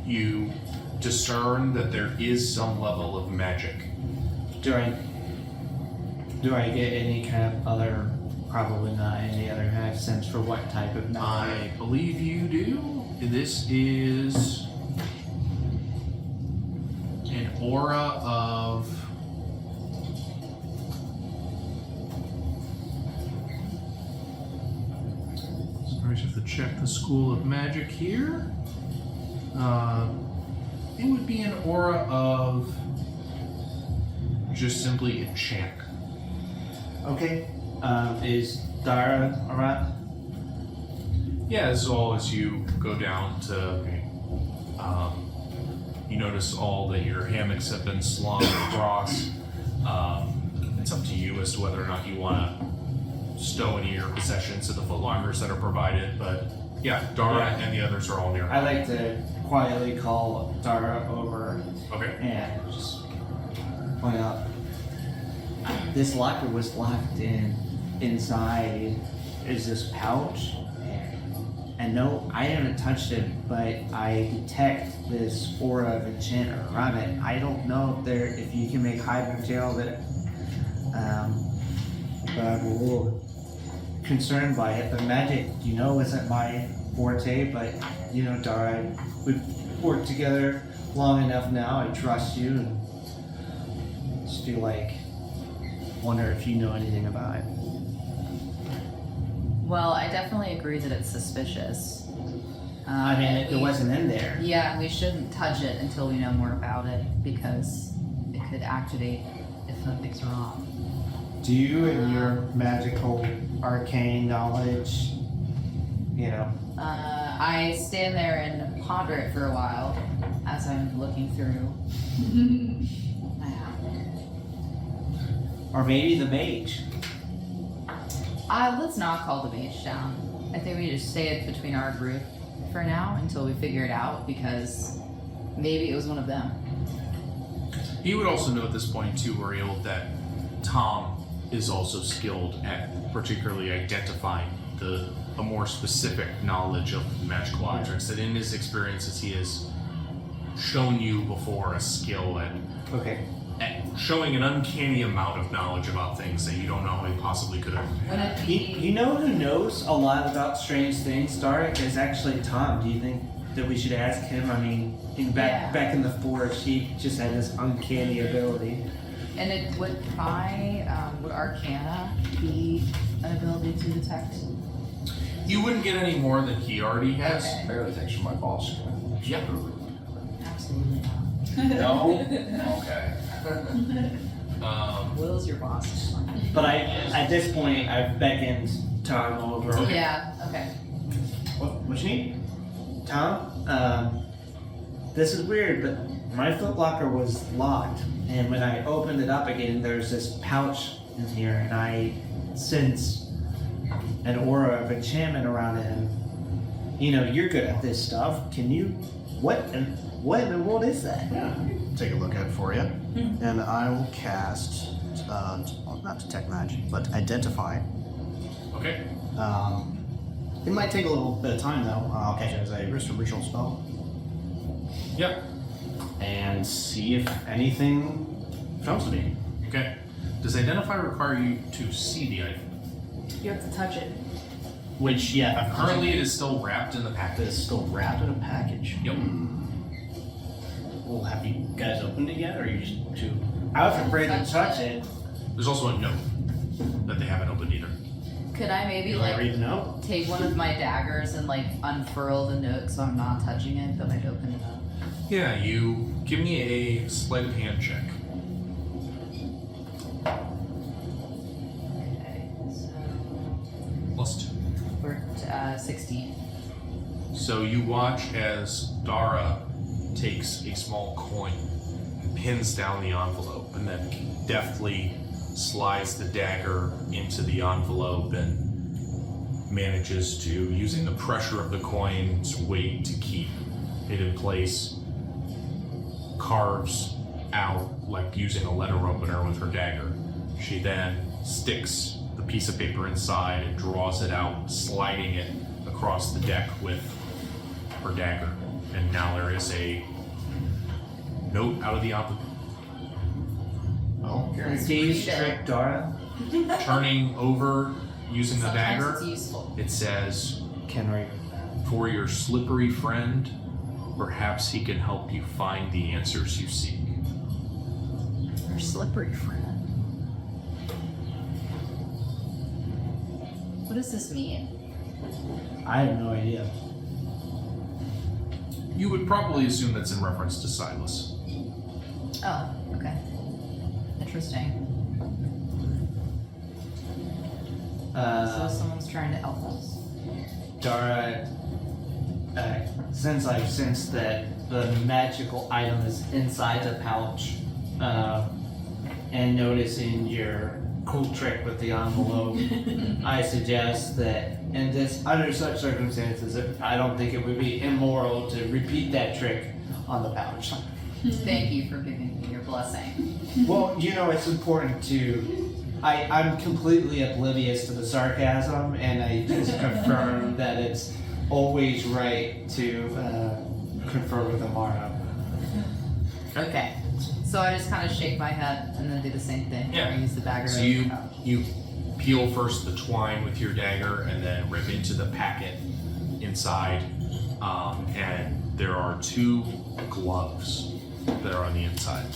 you discern that there is some level of magic. Do I get any kind of other, probably not any other kind of sense for what type of magic? I believe you do. This is an aura of. Sorry, I just have to check the school of magic here. It would be an aura of just simply enchant. Okay. Is Dara alright? Yeah, as well as you go down to, you notice all that your hammocks have been slung across. It's up to you as to whether or not you want to stow any of your possessions to the footlockers that are provided, but yeah, Dara and the others are all near. I like to quietly call Dara over Okay. and just point out this locker was locked inside is this pouch, and no, I haven't touched it, but I detect this aura of enchantment around it. I don't know if you can make hide and tail of it, but I'm a little concerned by it. The magic, isn't my forte, but Dara, we've worked together long enough now. I trust you, and just feel like wonder if you know anything about it. Well, I definitely agree that it's suspicious. I mean, it wasn't in there. Yeah, we shouldn't touch it until we know more about it because it could activate if something's wrong. Do you, in your magical arcane knowledge, I stand there and ponder it for a while as I'm looking through. or maybe the mage? Let's not call the mage down. I think we just say it between our group for now until we figure it out because maybe it was one of them. You would also know at this point too, Uriel, that Tom is also skilled at particularly identifying a more specific knowledge of magical objects. That in his experiences he has shown you before a skill at showing an uncanny amount of knowledge about things that you don't know he possibly could have. Would it be? You know who knows a lot about strange things, Dark, is actually Tom. Do you think that we should ask him? I mean, back in the forest, he just had this uncanny ability. And it would would Arcana be an ability to detect? You wouldn't get any more than he already has. I got a text from my boss. Yep. Absolutely not. No? Okay. Will's your boss. But at this point, I've beckoned Tom over. Yeah, okay. What you need? Tom, this is weird, but my footlocker was locked, and when I opened it up again, there's this pouch in here, and I sense an aura of enchantment around it. And you're good at this stuff. Can you? What in the world is that? Yeah. Take a look at it for you, and I will cast not detect magic, but identify. Okay. It might take a little bit of time though. I'll catch it as a ritual spell Yep. and see if anything comes to me. Okay. Does identify require you to see the item? You have to touch it. Which, Currently, it is still wrapped in the package. it's still wrapped in a package. Yep. Well, have you guys opened it yet, or are you just too? I was afraid to touch it. There's also a note that they haven't opened either. Could I maybe You want to read the note? take one of my daggers and unfurl the note so I'm not touching it, but I'd open it up? Yeah, you give me a sleight of hand check. Okay, so +2. for a 16. So you watch as Dara takes a small coin, pins down the envelope, and then deftly slides the dagger into the envelope and manages to, using the pressure of the coin's weight to keep it in place, carves out, like using a letter opener with her dagger. She then sticks the piece of paper inside and draws it out, sliding it across the deck with her dagger. And now there is a note out of the envelope. Oh, here. Dave's read it. trick, Dara. Turning over using the Sometimes dagger, it's useful. it says, Can read. "For your slippery friend, perhaps he can help you find the answers you seek." Our slippery friend. What does this mean? I have no idea. You would probably assume that's in reference to Silas. Oh, okay. Interesting. So someone's trying to help us. Dara, since I've sensed that the magical item is inside the pouch, and noticing your cool trick with the envelope, I suggest that under such circumstances, I don't think it would be immoral to repeat that trick on the pouch. Thank you for giving me your blessing. Well, it's important to. I'm completely oblivious to the sarcasm, and I just confirm that it's always right to confer with Amara. Okay. So I just kind of shake my head and then do the same thing. Yeah. I use the dagger. So you peel first the twine with your dagger and then rip into the packet inside, and there are 2 gloves that are on the inside.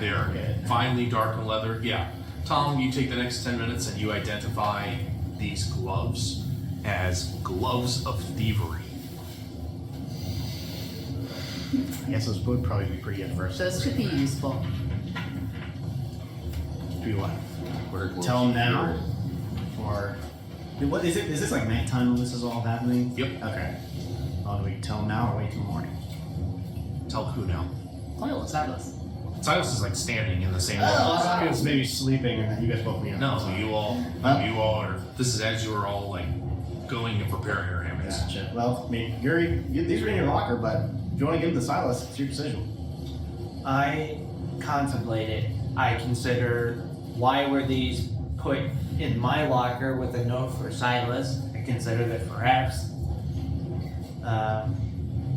They're finely darkened leather. Yeah. Tom, you take the next 10 minutes and you identify these gloves as gloves of thievery. I guess those would probably be pretty good first. Those could be useful. Do you want What are tell them now, or what is it? Is this like nighttime when this is all happening? Yep. Okay. Do we tell them now or wait till morning? Tell who now? Silas. Silas is like standing in the same room. It's maybe sleeping and then you guys both meet up. No, you all are. This is as you are all like going and preparing your hammocks. Gotcha. Well, I mean, these are in your locker, but if you want to give them to Silas, it's your decision. I contemplate it. I consider, why were these put in my locker with a note for Silas? I consider that perhaps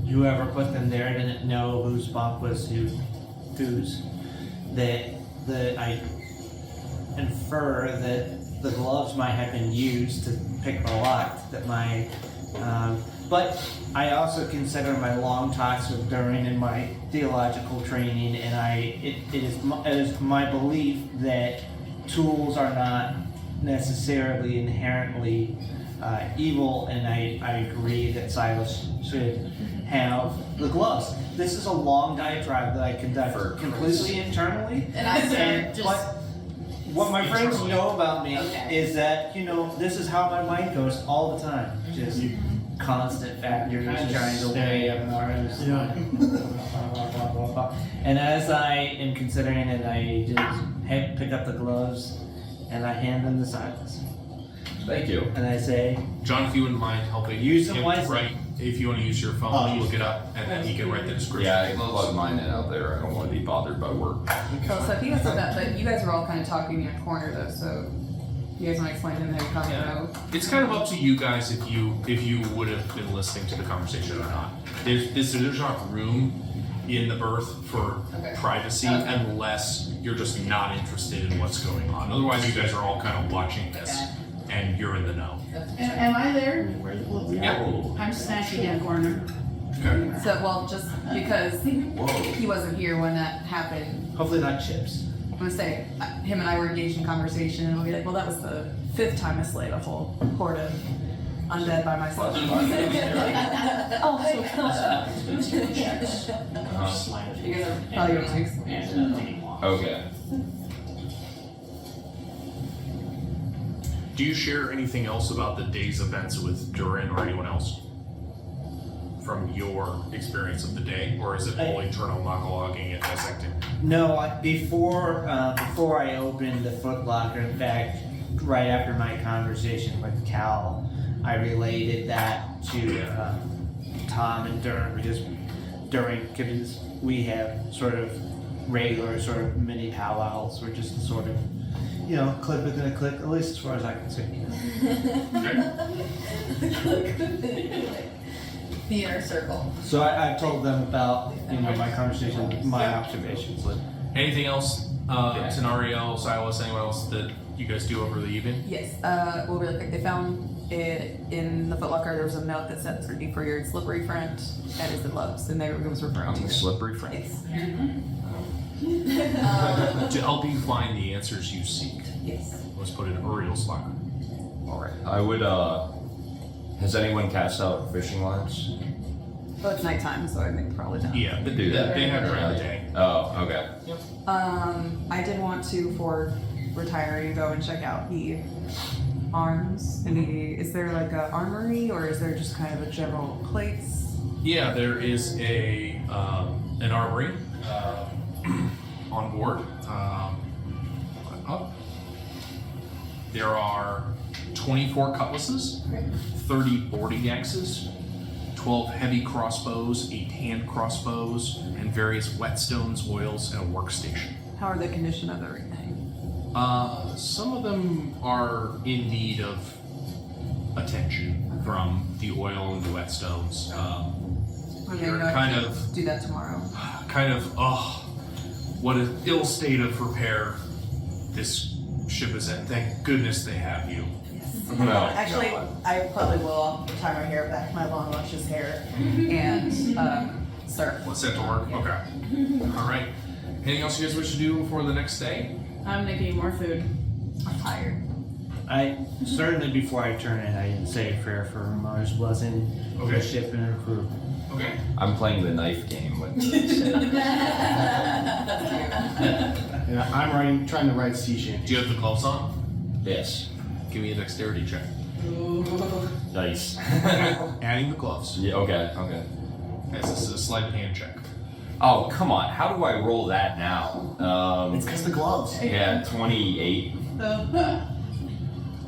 whoever put them there didn't know whose bunk was whose. That I infer that the gloves might have been used to pick the lock. But I also consider my long talks with Durin and my theological training, and it is my belief that tools are not necessarily inherently evil, and I agree that Silas should have the gloves. This is a long diatribe that I conduct completely internally. And I said, just. But what my friends know about me Okay. is that, this is how my mind goes all the time. Just constant factors trying to weigh up and as I am considering it, I just pick up the gloves and I hand them to Silas. Thank you. And I say, John, if you wouldn't mind helping Use them him wisely. write, if you want to use your phone, Oh, look it up, and then he can write the description. Yeah, I plug mine in out there. I don't want to be bothered by work. Cool. So if you guys said that, but you guys were all kind of talking in a corner though, so you guys want to explain to him how you come to know? It's kind of up to you guys if you would have been listening to the conversation or not. There's not room in the berth for Okay. privacy unless you're just not interested in what's going on. Otherwise, you guys are all kind of watching this, and you're in the know. Am I there? Yeah. I'm snatching in a corner. Okay. So, well, just because he wasn't here when that happened, hopefully not chips. I'm gonna say him and I were engaged in conversation, and we'll be like, well, that was the 5th time I slayed a whole horde of undead by myself. Oh, hey. You guys are probably going to explain. Okay. Do you share anything else about the day's events with Durin or anyone else? From your experience of the day, or is it all internal monologuing and dissecting? No, before I opened the Foot Locker, in fact, right after my conversation with Cal, I related that to Tom and Durin because we have sort of regular sort of mini powwows. We're just sort of, clip within a click, at least as far as I can see. The inner circle. So I told them about my conversation, my observations. Anything else, Tenariel, Silas, anyone else that you guys do over the evening? Yes. Well, really quick, they found it in the Foot Locker. There was a note that said it's going to be for your slippery friend and his gloves, and it was referring to I'm a slippery friend. Yes. To help you find the answers you seek, Yes. let's put it in Uriel's locker. All right. I would. Has anyone cast out fishing lines? Well, it's nighttime, so I think probably not. Yeah, but Do that. they have during the day. Oh, okay. I did want to, for retiring, go and check out the arms. Is there like a armory, or is there just kind of a general place? Yeah, there is an armory on board. Up. There are 24 cutlasses, 30 boarding axes, 12 heavy crossbows, 8 hand crossbows, and various whetstones, oils, and a workstation. How are the condition of everything? Some of them are in need of attention from the oil and the whetstones. We're You're gonna kind of do that tomorrow. What an ill state of repair this ship is in. Thank goodness they have you. No. Actually, I probably will tie my hair back, my long luscious hair, and start. Let's set to work. Okay. All right. Anything else you guys wish to do before the next day? I'm gonna get more food. I'm tired. I certainly before I turn in, I didn't say a prayer for Mars blessing Okay. the ship and her crew. Okay. I'm playing the knife game with. And I'm trying to write sea shanty. Do you have the gloves on? Yes. Give me a dexterity check. Nice. Adding the gloves. Yeah. Okay. Okay. As this is a sleight of hand check. Oh, come on. How do I roll that now? It's because the gloves. Yeah, 28.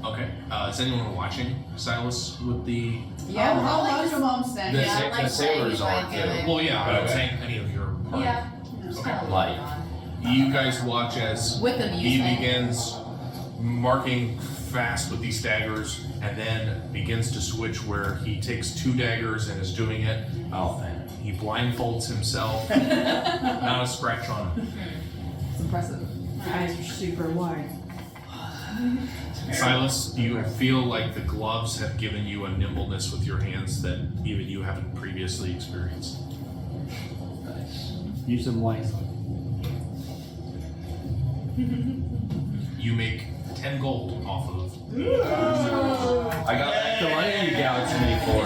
Okay. Is anyone watching Silas with the? Yeah, Oh, I'll I like watch this- them all stand. The, Yeah, I sa- like the sailors playing are if I do too. it. Well, yeah. I'm Okay. saying any of your party. Yeah. Okay. Like. You guys watch as With the he music. begins marking fast with these daggers, and then begins to switch where he takes 2 daggers and is doing it. Oh. He blindfolds himself. Not a scratch on him. It's impressive. Eyes are super wide. Silas, do you feel like the gloves have given you a nimbleness with your hands that even you haven't previously experienced? Nice. Use them wisely. You make 10 gold off of. I got the money you gouge me for.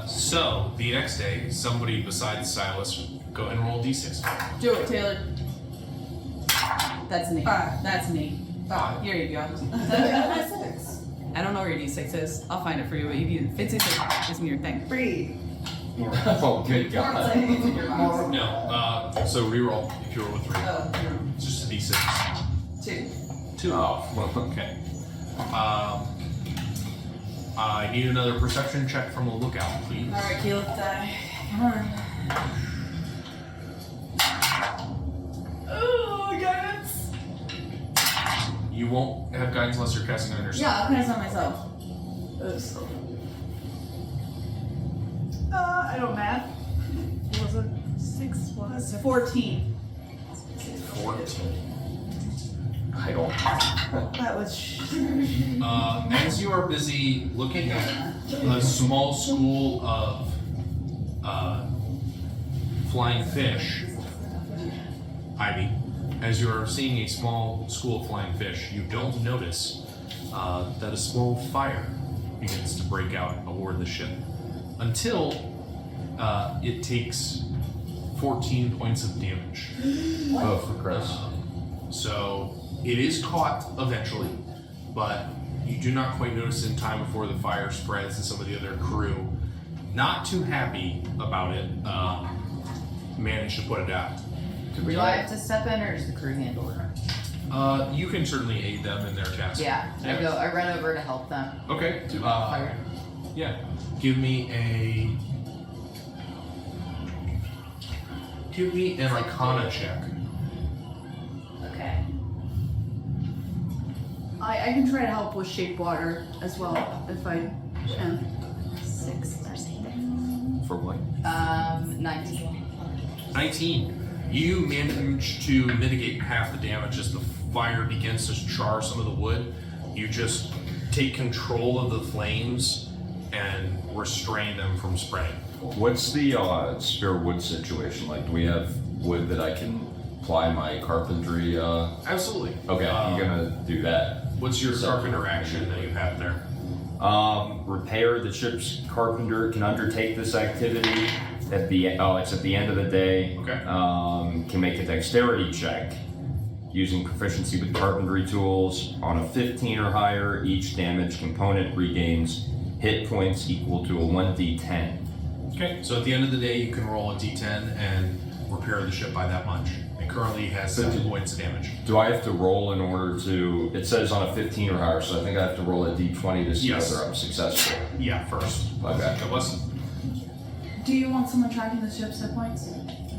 So the next day, somebody besides Silas, go ahead and roll d6. Do it, Taylor. That's me. 5. That's me. Here you go. 6. I don't know where your D6 is. I'll find it for you, but if it's gives me your thing. 3. Oh, good God. No, so reroll if you roll a 3. Oh, It's just a d6. 2. 2. Oh. Okay. I need another perception check from the lookout, please. Alright, Keyleth, die. Come on. Oh, guidance. You won't have guidance unless you're casting it on yourself. Yeah, I'll cast on myself. Oops. I don't math. What was it? 6 plus 14. 14. I don't. That was. As you are busy looking at a small school of flying fish, Ivy, as you are seeing a small school of flying fish, you don't notice that a small fire begins to break out aboard the ship until it takes 14 points of damage. Oh, for Christ. So It is caught eventually, but you do not quite notice in time before the fire spreads, and some of the other crew, not too happy about it, manage to put it out. Do I have to step in, or does the crew handle it? You can certainly aid them in their task. Yeah, I run over to help them. Okay. Fire. Yeah. Give me an Arcana check. Okay. I can try to help with shape water as well if I can. 6 For what? 19. 19. You manage to mitigate half the damage as the fire begins to char some of the wood. You just take control of the flames and restrain them from spreading. What's the spare wood situation like? Do we have wood that I can apply my carpentry? Absolutely. Okay, I'm gonna do that. What's your carpenter action that you have there? Repair. The ship's carpenter can undertake this activity at the it's at the end of the day. Okay. Can make a dexterity check using proficiency with carpentry tools. On a 15 or higher, each damage component regains hit points equal to a 1d10. Okay, so at the end of the day, you can roll a d10 and repair the ship by that much. It currently has 7 points of damage. Do I have to roll in order to? It says on a 15 or higher, so I think I have to roll a d20 to see Yes. whether I'm successful. Yeah, first. Okay. God bless. Do you want someone tracking the ship's hit points?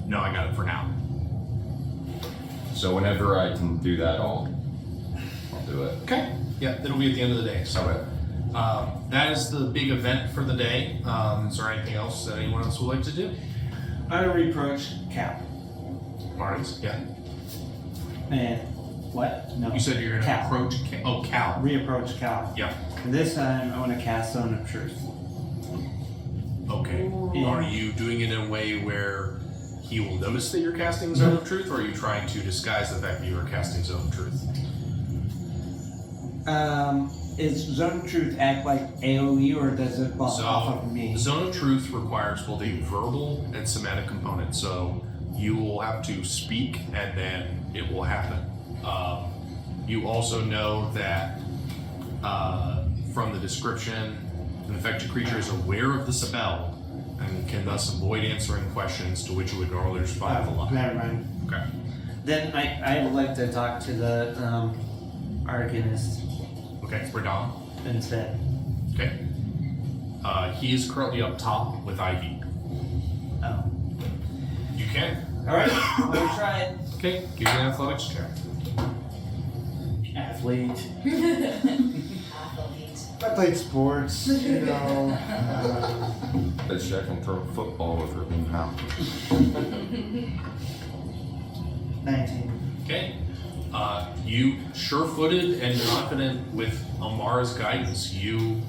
No, I got it for now. So whenever I can do that, I'll do it. Okay. Yeah, it'll be at the end of the day. So Okay. that is the big event for the day. Is there anything else that anyone else would like to do? I reproach Cal. Barnes? Yeah. And what? No. You said you're gonna Cal. approach Cal. Reapproach Cal. Yeah. And this time I want to cast Zone of Truth. Okay. Yeah. Are you doing it in a way where he will notice that you're casting Zone of Truth, or are you trying to disguise the fact that you are casting Zone of Truth? Is Zone of Truth act like AoE or does it bounce off of me? Zone of Truth requires both a verbal and somatic component, so you will have to speak and then it will happen. You also know that from the description, an affected creature is aware of the spell and can thus avoid answering questions to which it would normally respond with a lie. Never mind. Okay. Then I would like to talk to the Arcanist Okay, for Dom. instead. Okay. He is currently up top with Ivy. Oh. You can. Alright, we'll try it. Okay, give me an athletics check. Athlete. I played sports, you know. Bet you I can throw a football with her in mouth. 19. Okay. You, sure-footed and confident with Amara's guidance, you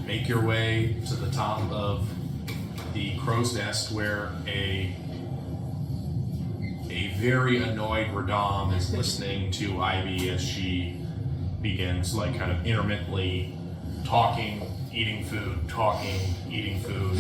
make your way to the top of the crow's nest where a very annoyed Radam is listening to Ivy as she begins, like, kind of intermittently talking, eating food, talking, eating food.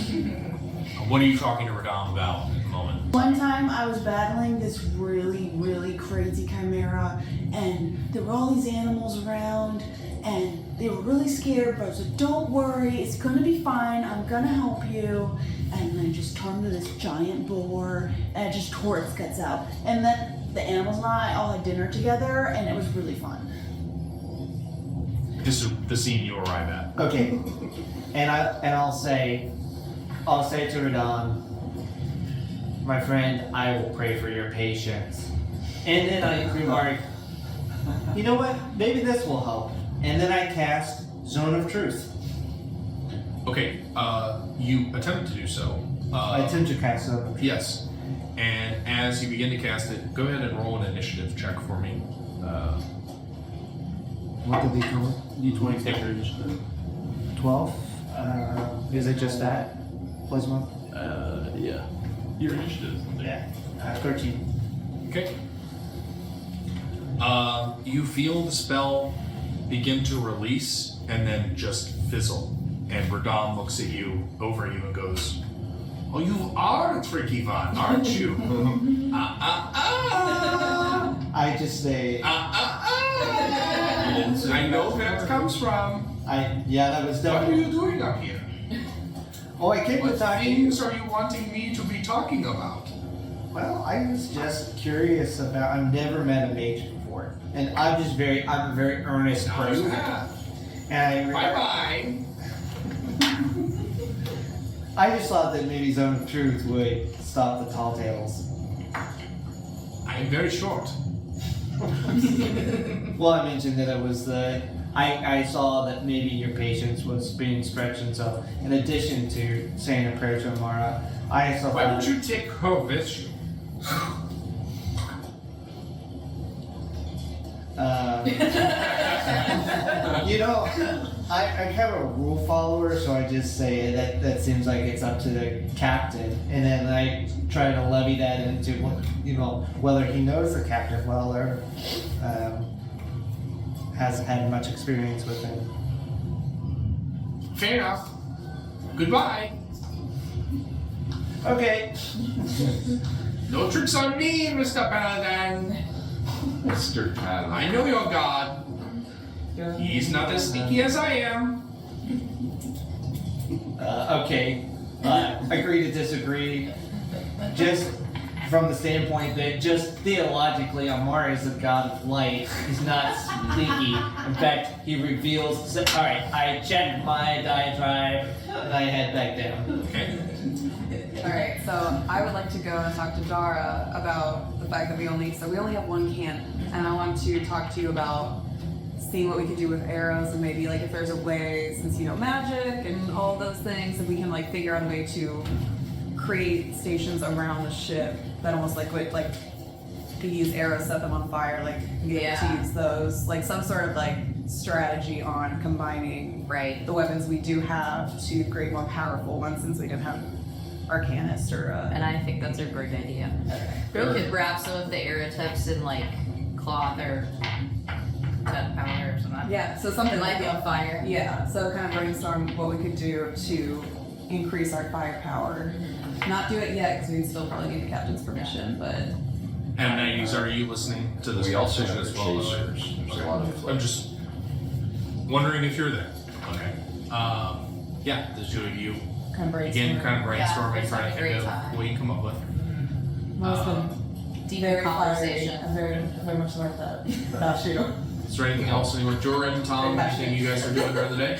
What are you talking to Radam about at the moment? One time I was battling this really, really crazy chimera, and there were all these animals around, and they were really scared, but I was like, don't worry, it's gonna be fine, I'm gonna help you. And then I just turned to this giant boar, and it just tore its guts out. And then the animals and I all had dinner together, and it was really fun. This is the scene you arrive at. Okay. And I'll say to Radon, my friend, I will pray for your patience. And then I remark, you know what? Maybe this will help. And then I cast Zone of Truth. Okay, you attempt to do so. I attempt to cast Zone of Truth. Yes. And as you begin to cast it, go ahead and roll an initiative check for me. What did they call it? D20 take your initiative. 12? Is it just that? Plus one? Yeah. Your initiative. Yeah. 13. Okay. You feel the spell begin to release and then just fizzle. And Radam looks at you, over you, and goes, "Oh, you are a tricky one, aren't you?" I just say, I know where it comes from. Yeah, that was What are definitely. you doing up here? Oh, I came to What talk to you. things are you wanting me to be talking about? Well, I was just curious about. I've never met a mage before, and I'm a very earnest Now you person. have. And Bye bye. I just thought that maybe Zone of Truth would stop the tall tales. I am very short. Well, I mentioned that it was the. I saw that maybe your patience was being stretched, and so in addition to saying a prayer to Amara, I also Why thought. don't you take her with you? You know, I'm kind of a rule follower, so I just say that seems like it's up to the captain, and then I try to levy that into whether he knows the captain well or hasn't had much experience with him. Fair enough. Goodbye. Okay. No tricks on me, Mr. Paladin. Mr. Paladin. I know your god. He's not as sneaky as I am. Okay. Agree to disagree. Just from the standpoint that just theologically, Amara is the god of light. He's not sneaky. In fact, he reveals. Alright, I checked my diatribe and I head back down. Okay. Alright, so I would like to go and talk to Dara about the fact that we only have one cannon, and I want to talk to you about seeing what we could do with arrows, and maybe like if there's a way, since you know magic and all those things, if we can like figure out a way to create stations around the ship that almost like would like to use arrows, set them on fire, like be able to use those, like some sort of like strategy on combining Right. the weapons we do have to create more powerful ones, since we didn't have arcanist or And I think that's a great idea. We could wrap some of the arrow tips in like cloth or gunpowder or something. yeah, so something It might like be on fire. Yeah, so kind of brainstorm what we could do to increase our firepower. Not do it yet because we still probably need the captain's permission, but M90s, are you listening to this We also have conversation as well? chasers. There's a lot of. I'm just wondering if you're there. Okay. Yeah, the two of you kind of again, kind of brainstorming, it's trying like to a great think of time. what you come up with. Most of them Deep very conversation. fiery. I'm very much like that. About you. Is there anything else anyone, Jordan, Tom, anything you guys are doing during the day?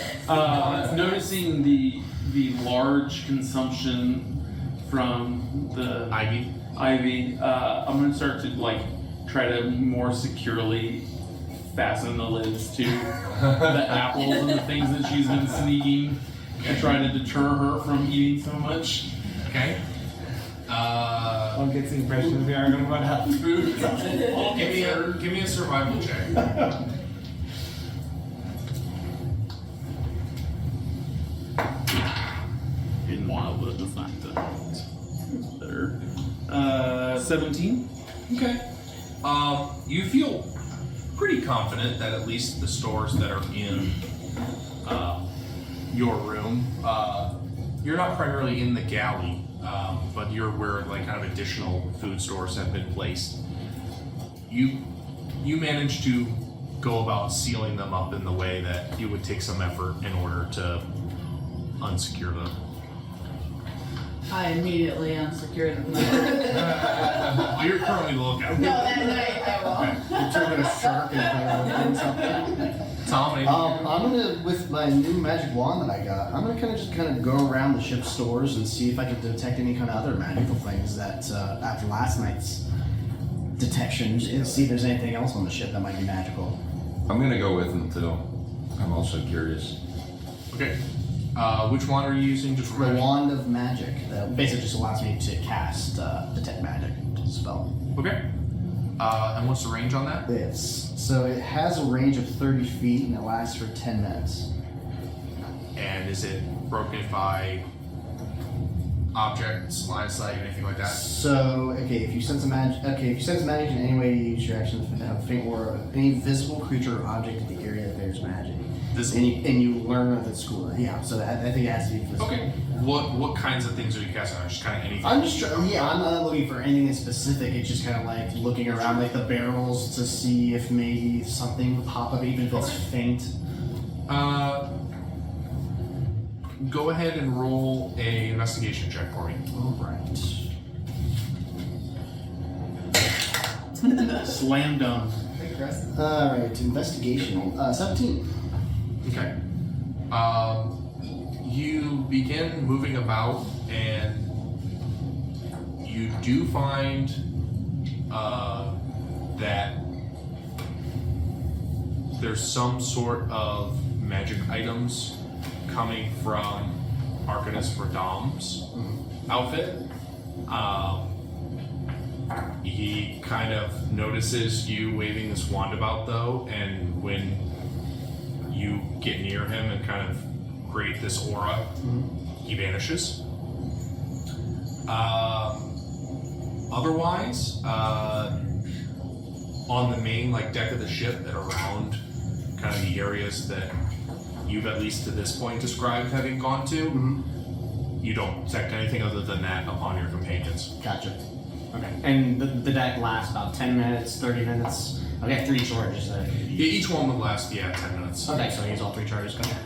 Noticing the large consumption from the Ivy. ivy, I'm gonna start to like try to more securely fasten the lids to the apples and the things that she's been sneaking and try to deter her from eating so much. Okay. One gets the impression we are going to run out of food. Give me a survival check. In wild, but it's not better. 17. Okay. You feel pretty confident that at least the stores that are in your room, you're not primarily in the galley, but you're where like kind of additional food stores have been placed. You manage to go about sealing them up in the way that it would take some effort in order to unsecure them. I immediately unsecured them. Well, you're currently the lookout. No, that night I will. You turn a shark into something. Tom, anything? I'm gonna, with my new magic wand that I got, I'm gonna kind of go around the ship's stores and see if I can detect any kind of other magical things that after last night's detections, and see if there's anything else on the ship that might be magical. I'm gonna go with him too. I'm also curious. Okay. Which wand are you using? Just The wand of magic that basically just allows me to cast detect magic spell. Okay. And what's the range on that? So it has a range of 30 feet and it lasts for 10 minutes. And is it broken by objects, line of sight, anything like that? So, okay, if you sense a magic, in any way, you use your action to have a faint aura. Any visible creature or object in the area that there's magic. Visible. And you learn at the school. Yeah, so I think it has to be visible. Okay. What kinds of things are you casting on? Just kind of anything? I'm just trying. Yeah, I'm not looking for anything specific. It's just kind of like looking around, like the barrels, to see if maybe something will pop up, even if it's faint. Go ahead and roll a investigation check for me. All right. Slam dunk. All right. Investigation. 17. Okay. You begin moving about, and you do find that there's some sort of magic items coming from Arcanus Verdom's outfit. He kind of notices you waving this wand about, though, and when you get near him and kind of create this aura, he vanishes. Otherwise, on the main deck of the ship and around kind of the areas that you've at least to this point described having gone to, you don't detect anything other than that upon your companions. Gotcha. Okay. And the deck lasts about 10 minutes, 30 minutes. Okay, I have 3 charges that I could Yeah, use. each one would last 10 minutes. Okay, so I use all 3 charges. Go ahead.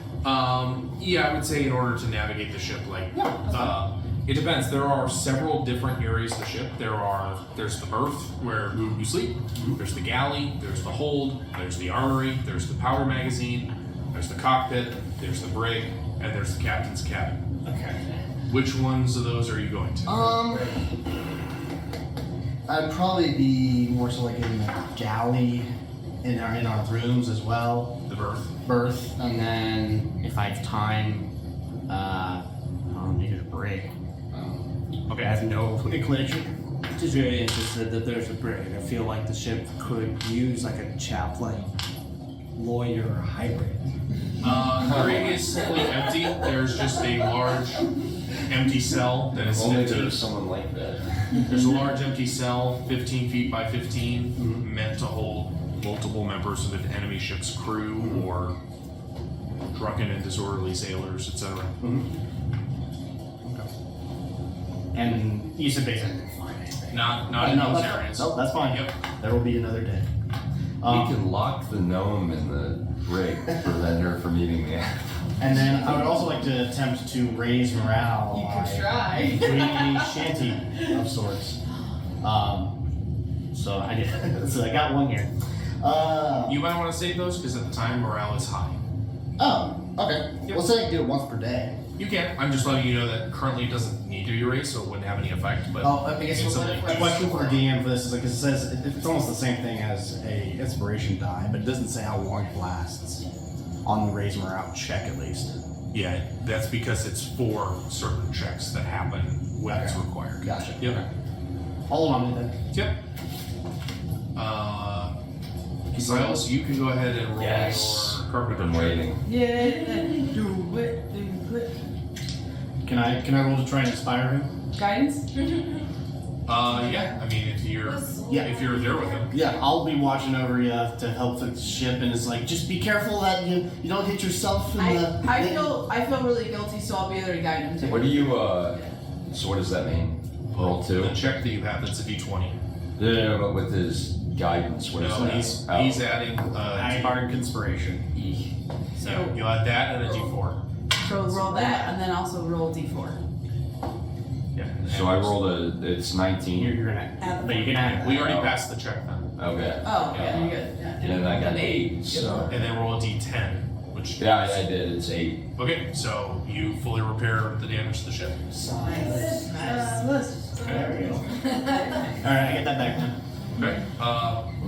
Yeah, I would say in order to navigate the ship, it depends. There are several different areas of the ship. There's the berth where you sleep. There's the galley. There's the hold. There's the armory. There's the powder magazine. There's the cockpit. There's the brig, and there's the captain's cabin. Okay. Which ones of those are you going to? I'd probably be more so like in the galley, in our rooms as well. The berth. Berth. And then if I have time, I'll need a break. Okay. I have no inclination. Just very interested that there's a break. I feel like the ship could use like a chaplain, lawyer, hybrid. The rig is simply empty. There's just a large empty cell that is Only empty. there's someone like that. There's a large empty cell, 15 feet by 15, meant to hold multiple members of an enemy ship's crew or drunken and disorderly sailors, etc. And you said basically I didn't find anything. Not in those areas. Nope, that's fine. Yep. There will be another day. We can lock the gnome in the rig, prevent her from eating the apple. And then I would also like to attempt to raise morale You by could try. doing a shanty of sorts. So I did. So I got one here. You might want to save those because at the time morale is high. Oh, okay. Yep. We'll say I can do it once per day. You can. I'm just letting you know that currently it doesn't need to be erased, so it wouldn't have any effect. But Oh, I guess it's something a question for DM for this is like, 'cause it says it's almost the same thing as a inspiration die, but it doesn't say how long it lasts on the raise morale check at least. yeah, that's because it's for certain checks that happen when it's Okay. required. Gotcha. Yep. I'll hold on to that. Yep. Silas, you can go ahead and roll Yes. your I've carpenter been check. waiting. Yeah, do it. Can I roll to try and inspire him? Guidance? Yeah. I mean, if you're Yeah. there with him. Yeah, I'll be watching over you to help the ship, and it's like, just be careful that you don't hit yourself in the. I feel really guilty, so I'll be there to guide him too. What do you, so what does that mean? Roll 2? The check that you have, that's a d20. No, but with his guidance, what is No, that? he's Oh. he's adding Bardic inspiration. so you'll add that and a d4. So roll that, and then also roll d4. Yeah. So I rolled it's 19. You're gonna, but you can add. We already passed the check then. Okay. Oh, yeah, you're good. Yeah. And then I got 8, so. And then roll a d10, which Yeah, I did, it's 8. Okay, so you fully repair the damage to the ship. Nice. There we go. Alright, I get that back now. Okay.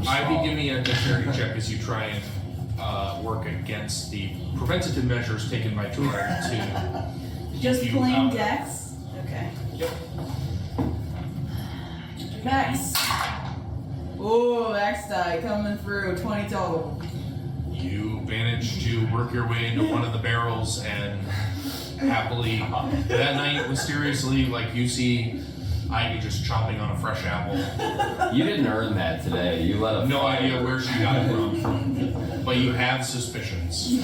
Ivy, give me a dexterity check as you try and work against the preventative measures taken by Tor to Just keep you plain out. dex? Okay. Yep. Max. Oh, max die coming through. 20 total. You manage to work your way into one of the barrels and happily. That night, mysteriously, like you see Ivy just chomping on a fresh apple. You didn't earn that today. You let a No idea where she got it from, but you have suspicions.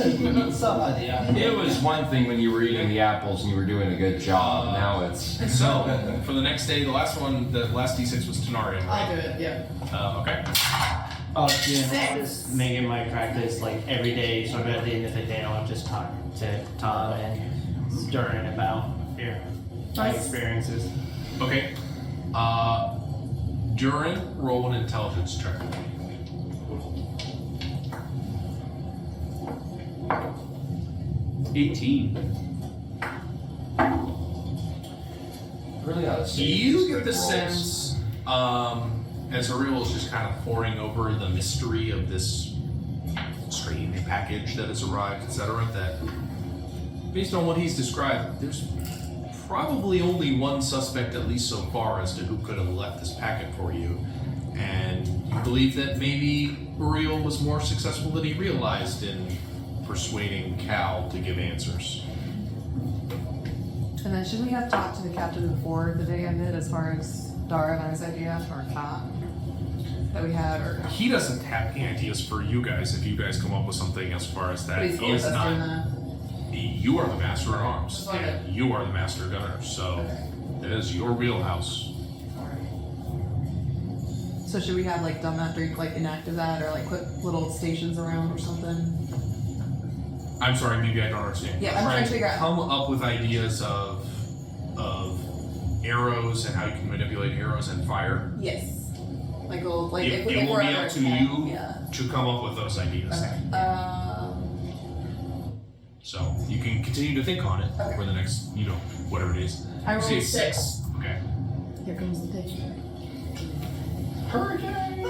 Some idea. It was one thing when you were eating the apples and you were doing a good job. Now it's So, for the next day, the last D6 was Tenarian, I'll right? do it, yeah. Okay. Oh, yeah, Six. I'll just make it my practice like every day. So at the end of the day, I'll just talk to Tom and Durin about my experiences. Okay. Durin, roll an intelligence check. really ought to see. You get the sense, as Ariel is just kind of poring over the mystery of this strange package that has arrived, etc., that based on what he's described, there's probably only one suspect, at least so far, as to who could have left this packet for you. And you believe that maybe Ariel was more successful than he realized in persuading Cal to give answers. And then should we have talked to the captain before the day ended as far as Dara and I's idea or thought that we had, or He doesn't have any ideas for you guys if you guys come up with something as far as that. but he's He cool is with us doing not. that. You are the master at arms, Okay. and you are the master gunner, so it is your wheelhouse. So should we have like done that, like inactive that, or like put little stations around or something? I'm sorry, maybe I don't understand. Yeah, I'm trying to figure out- Come up with ideas of arrows and how you can manipulate arrows and fire. Yes. Like little, like It if will we're be under up to attack, you Yeah. to come up with those ideas. Okay. So you can continue to think on it Okay. for the next, whatever it is. I You rolled say 6. Okay. Here comes the picture. Hurricane!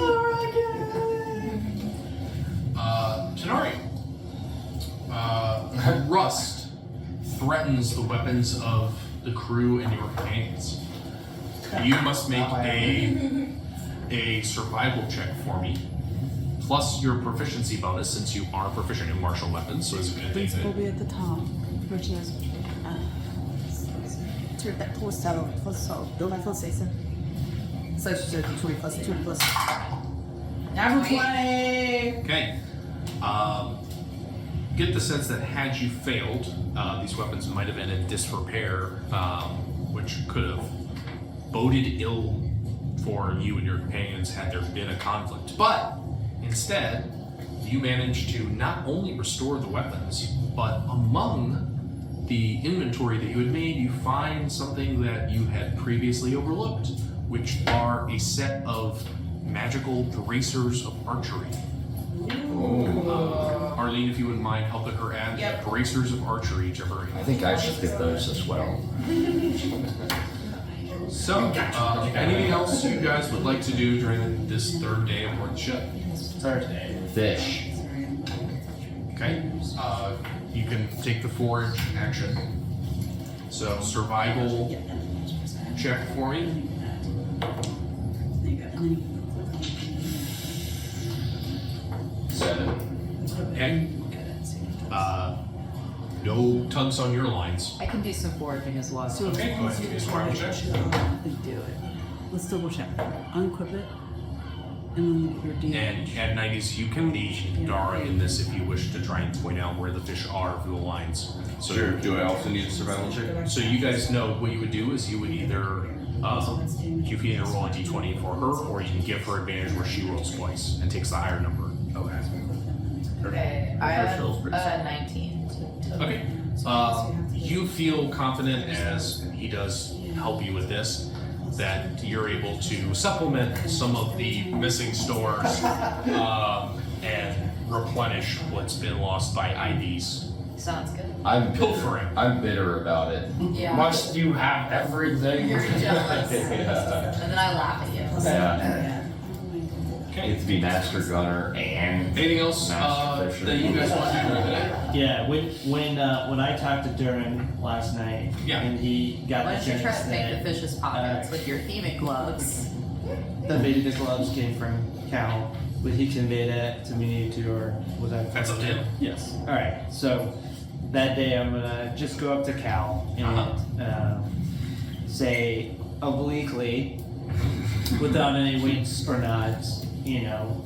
Tenari. Rust threatens the weapons of the crew and your companions. You must make a survival check for me, plus your proficiency bonus since you are proficient in martial weapons, so it's a good thing Will that be at the top, which is. Tur det på så då får se sen. Så jag tror det plus. Natural 20! Okay. Get the sense that had you failed, these weapons might have been in disrepair, which could have boded ill for you and your companions had there been a conflict. But instead, you managed to not only restore the weapons, but among the inventory that you had made, you find something that you had previously overlooked, which are a set of magical bracers of archery. Arlene, if you wouldn't mind helping her add Yep. bracers of archery to her. I think I should get those as well. So, anything else you guys would like to do during this third day aboard the ship? Thursday. Fish. Okay. You can take the forage action. So, survival check for me. 7. Okay. No tugs on your lines. I can do some foraging as well. Okay, go ahead and give me a survival check. Do it. Let's double check. Unequip it. And then your D. And at 90s, you can lead Dara in this if you wish to try and point out where the fish are for the lines. So, Sure. Do I also need a survival check? so you guys know what you would do is you would either you can either roll a d20 for her, or you can give her advantage where she rolls twice and takes the higher number. Okay, I Her have feels pretty 19. Okay. You feel confident as he does help you with this that you're able to supplement some of the missing stores and replenish what's been lost by IDs. Sounds good. I'm Pilfering. I'm bitter about it. Yeah. Must you have everything? You're jealous. Yeah. And then I laugh at you. Yeah. Okay. Get to be master gunner and Anything else Master fisher. that you guys want to do during the day? Yeah, when I talked to Durin last night, Yeah. and he got Why the don't you try sense to make the that fish's pockets with your theming gloves? the Vedic gloves came from Cal, would he convey that to me too, or was that? That's up to him. Yes. All right. So that day I'm gonna just go up to Cal and say obliquely, without any winks or nods, you know,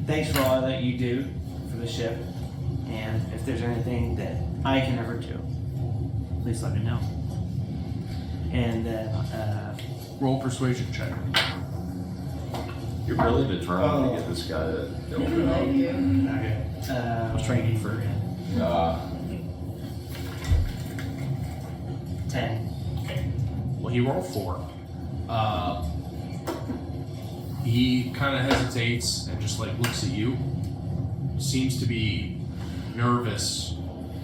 thanks for all that you do for the ship, and if there's anything that I can ever do, please let me know. And then, Roll persuasion check. You're really determined to get this guy to open up. okay. I was trying to get for 10. Well, he rolled 4. He kind of hesitates and just like looks at you. Seems to be nervous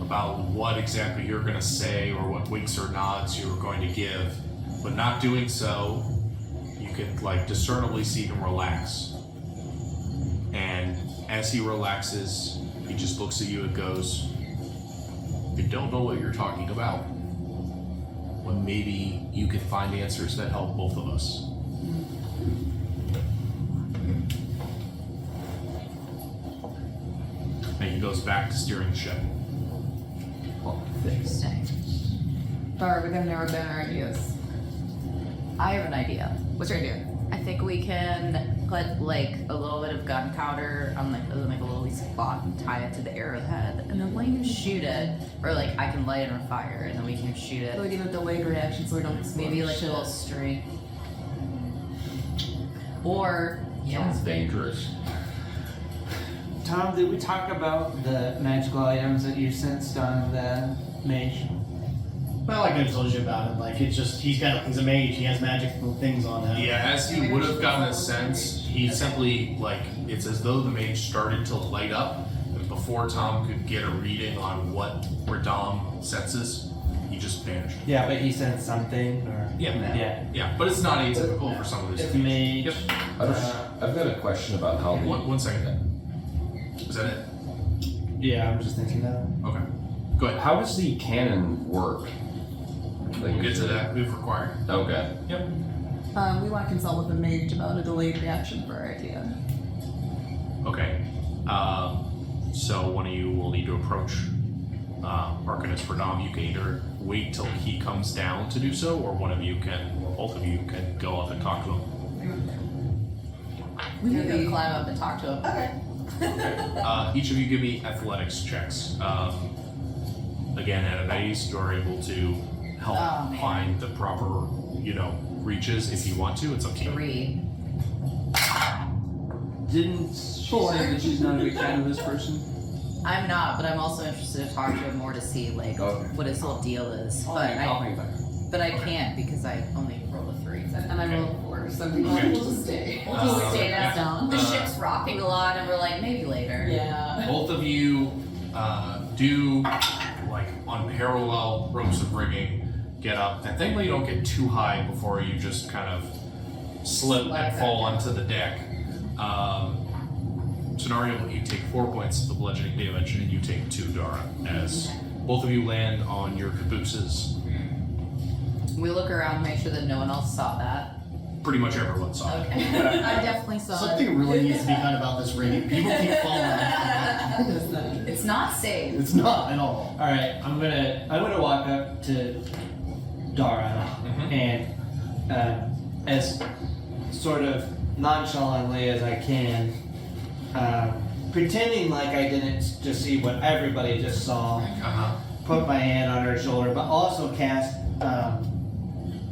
about what exactly you're going to say or what winks or nods you're going to give, but not doing so, you can like discernibly see him relax. And as he relaxes, he just looks at you and goes, "I don't know what you're talking about. Well, maybe you could find answers that help both of us." And he goes back to steering the ship. Interesting. Or we're gonna narrow down our ideas. I have an idea. What's your idea? I think we can put like a little bit of gunpowder on like a little spot and tie it to the arrowhead, and then we can shoot it, or like I can light it on fire, and then we can shoot So it. we give a delayed reaction so we don't explode. Maybe like a little string. Or Sounds dangerous. Tom, did we talk about the magical items that you sensed on the mage? Well, like I told you about it, like it's just he's a mage. He has magical things on him. Yeah, as he would have gotten a sense, he simply, like, it's as though the mage started to light up, and before Tom could get a reading on what Radam senses, he just vanished. Yeah, but he sensed something, or Yeah. Yeah, but it's not atypical for some of these It's things. mage. Yep. I've got a question about how the One second. Is that it? Yeah, I'm just thinking that. Okay. Go ahead. how does the cannon work? We'll get to that if required. Okay. Yep. We want to consult with the mage about a delayed reaction for our idea. Okay. So one of you will need to approach Arcanist Radam. You can either wait till he comes down to do so, or one of you can, or both of you can go up and talk to him. we can go climb up and talk to him. Each of you give me athletics checks. Again, at a base, you're able to help Oh, man. find the proper, reaches if you want to. It's up to you. 3. Didn't she say that she's not a big fan of this person? I'm not, but I'm also interested to talk to him more to see like Okay. what his whole deal is. I'll hang back. But I can't because I only rolled a 3. And I rolled 4, so we Okay. will just stay. We'll just stay yeah. down. The ship's rocking a lot, and we're like, maybe later. Yeah. Both of you do, like, on parallel ropes of rigging, get up. And thankfully you don't get too high before you just kind of slip Like and that. fall onto the deck. Scenario, you take 4 points of bludgeoning damage, and you take 2, Dara, as both of you land on your cabooses. We look around, make sure that no one else saw that. Pretty much everyone saw it. Okay. I definitely saw it. Something really needs to be done about this rigging. People keep falling. It's not safe. It's not at all. All right, I'm gonna walk up to Dara and as sort of nonchalantly as I can, pretending like I didn't just see what everybody just saw, Uh-huh. put my hand on her shoulder, but also cast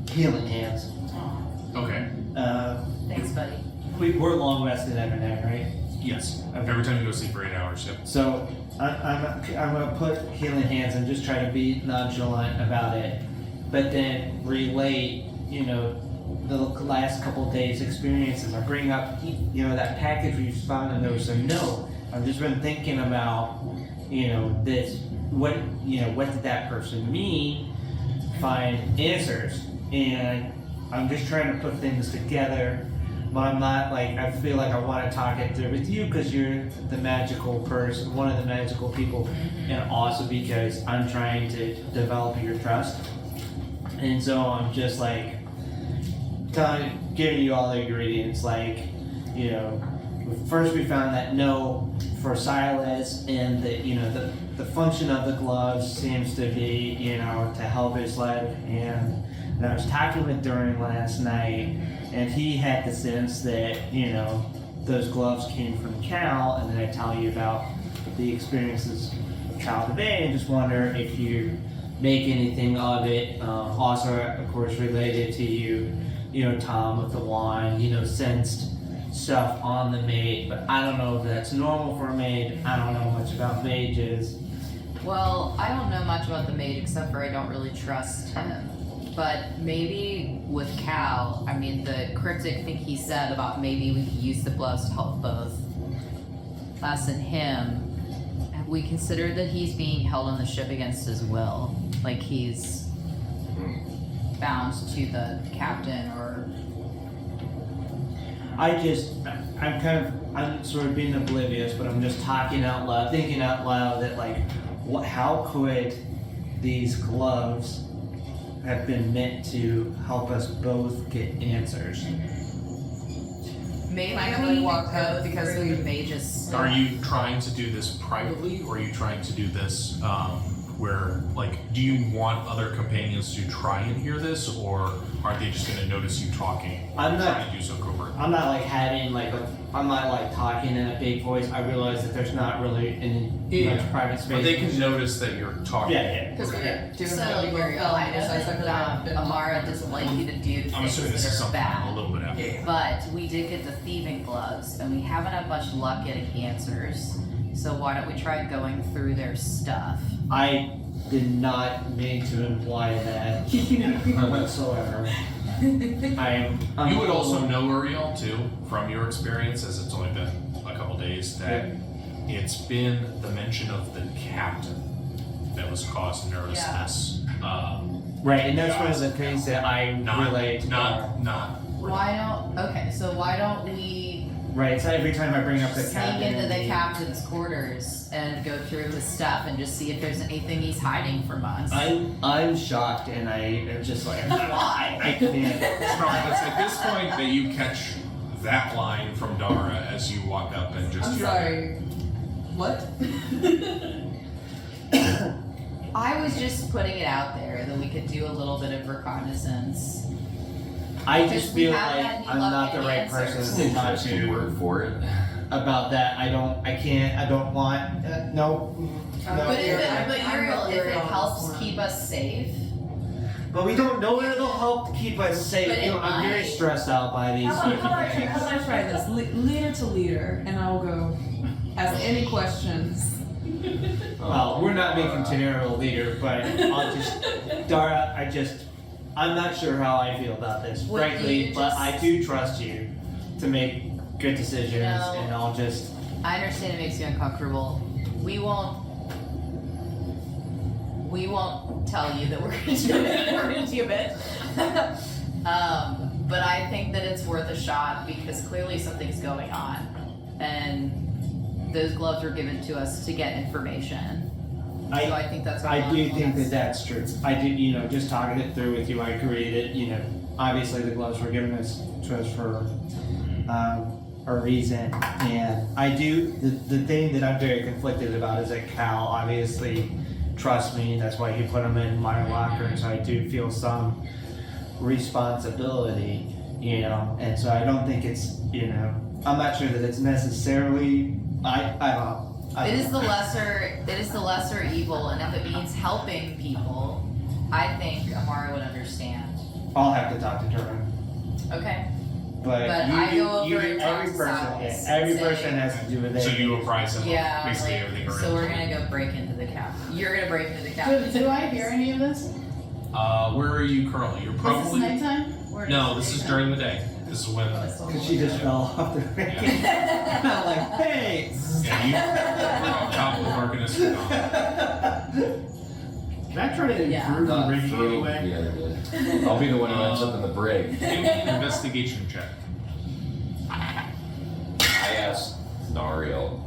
healing hands. Okay. Thanks, buddy. We're long rested every night, right? Yes. Every time you go sleep for 8 hours, yep. So I'm gonna put healing hands and just try to be nonchalant about it, but then relate, the last couple days' experiences. I bring up, that package we found and there was a note. I've just been thinking about, this. What did that person mean? Find answers, and I'm just trying to put things together. But I'm not I feel like I want to talk it through with you because you're the magical person, one of the magical people, and also because I'm trying to develop your trust. And so I'm just giving you all the ingredients. First we found that note for Silas, and the function of the gloves seems to be to help his leg. And I was talking with Durin last night, and he had the sense that those gloves came from Cal, and then I tell you about the experiences of Cal today, and just wonder if you make anything of it. Also, of course, related to you, Tom, with the wand, sensed stuff on the maid, but I don't know if that's normal for a maid. I don't know much about mages. Well, I don't know much about the maid except for I don't really trust him. But maybe with Cal, I mean, the cryptic thing he said about maybe we could use the gloves to help both us and him. Have we considered that he's being held on the ship against his will? Like he's bound to the captain or... I'm sort of being oblivious, but I'm just talking out loud, thinking out loud that how could these gloves have been meant to help us both get answers? Maybe I we walked go out because through we- the mage's... Are you trying to do this privately, or are you trying to do this where, do you want other companions to try and hear this, or are they just going to notice you talking? I'm not- trying to do so covertly. I'm not I'm not talking in a big voice. I realize that there's not really much private space. But they can notice that you're talking. Yeah. Because we didn't do So, it. I know that Amara doesn't like you to do I'm assuming things this is that are something a bad. little bit after. But we did get the thieving gloves, and we haven't had much luck getting answers. So why don't we try going through their stuff? I did not mean to imply that whatsoever. You would also know, Uriel, too, from your experience, as it's only been a couple days, that it's been the mention of the captain that was causing nervousness. Right, and that's one of the things that I relate to. Why don't we Right, so every time I bring up the sneak captain, into the captain's quarters and go through his stuff and just see if there's anything he's hiding from us? I'm shocked, and I am just like, why? I can't. It's at this point that you catch that line from Dara as you walk up and just... I'm sorry. What? I was just putting it out there that we could do a little bit of reconnaissance. I Because just we feel haven't like had any I'm luck not the getting right answers. person to talk Interesting to word for it. about that. I don't want, no. But if I'm it Uriel helps on this keep us safe, But we don't know if it'll help keep us safe. But it I'm very might. stressed out by these How different about things. I try this? Leader to leader, and I will go ask any questions. Well, we're not making Tenero leader, but I'll just, Dara, I'm not sure how I feel about this, Would frankly, you but just- I do trust you to make good decisions, No. and I'll just, I understand it makes you uncomfortable. We won't tell you that we're gonna do it. We're gonna do it. But I think that it's worth a shot because clearly something's going on, and those gloves were given to us to get information. So I think that's. I do think that that's true. I do, just talking it through with you, I agree that, obviously the gloves were given to us for a reason, and I do, the thing that I'm very conflicted about is that Cal obviously trusts me, that's why he put them in my locker, and so I do feel some responsibility, and so I don't think it's, I'm not sure that it's necessarily, I don't know. It is the lesser evil, and if it means helping people, I think Amara would understand. I'll have to talk to Durham. Okay. But I you go over do, and talk every to person, Silas every and say- person has to do with it. So you apprise them Yeah. of basically like, everything around. so we're gonna go break into the cabin. You're gonna break into the cabin. Do I hear any of this? Where are you currently? You're Is probably... this nighttime? Or No, is this it is daytime? during the day. This is when... Because she just fell off the rack. I'm like, hey! Yeah, you... on top of the Arcanist. Can I try to Yeah. improve the Not rigging through anyway? the other day. I'll be the one who ends up in the brig. Give me an investigation check. I asked Nariel.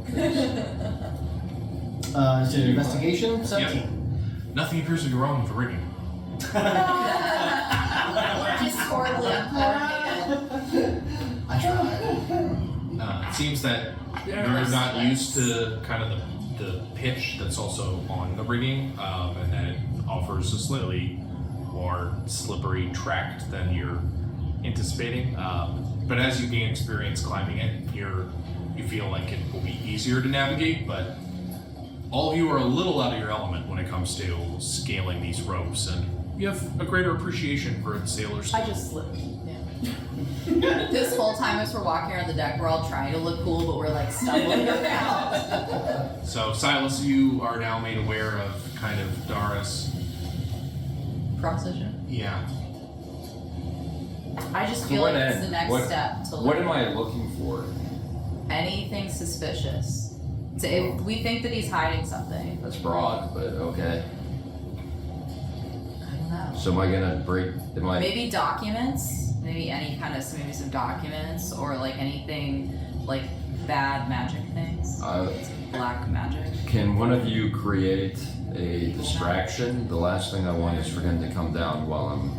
Is it an investigation? 17. Nothing appears to be wrong with the rigging. We're just horribly uncoordinated. I tried. It seems that You're not used to kind of the pitch that's also on the rigging, and that it offers a slightly more slippery tract than you're anticipating. But as you gain experience climbing it, you feel like it will be easier to navigate, but all of you are a little out of your element when it comes to scaling these ropes, and you have a greater appreciation for sailors. I just slipped. This whole time as we're walking around the deck, we're all trying to look cool, but we're like stumbling around. So, Silas, you are now made aware of kind of Dara's. Proposition. Yeah. I just feel like it's the next step to What learn. am I looking for? Anything suspicious. So if we think that he's hiding something. That's broad, but okay. I don't know. So am I gonna break? Am I? Maybe documents. Maybe any kind of maybe some documents or like anything like bad magic things. Black magic. Can one of you create a distraction? The last thing I want is for him to come down while I'm.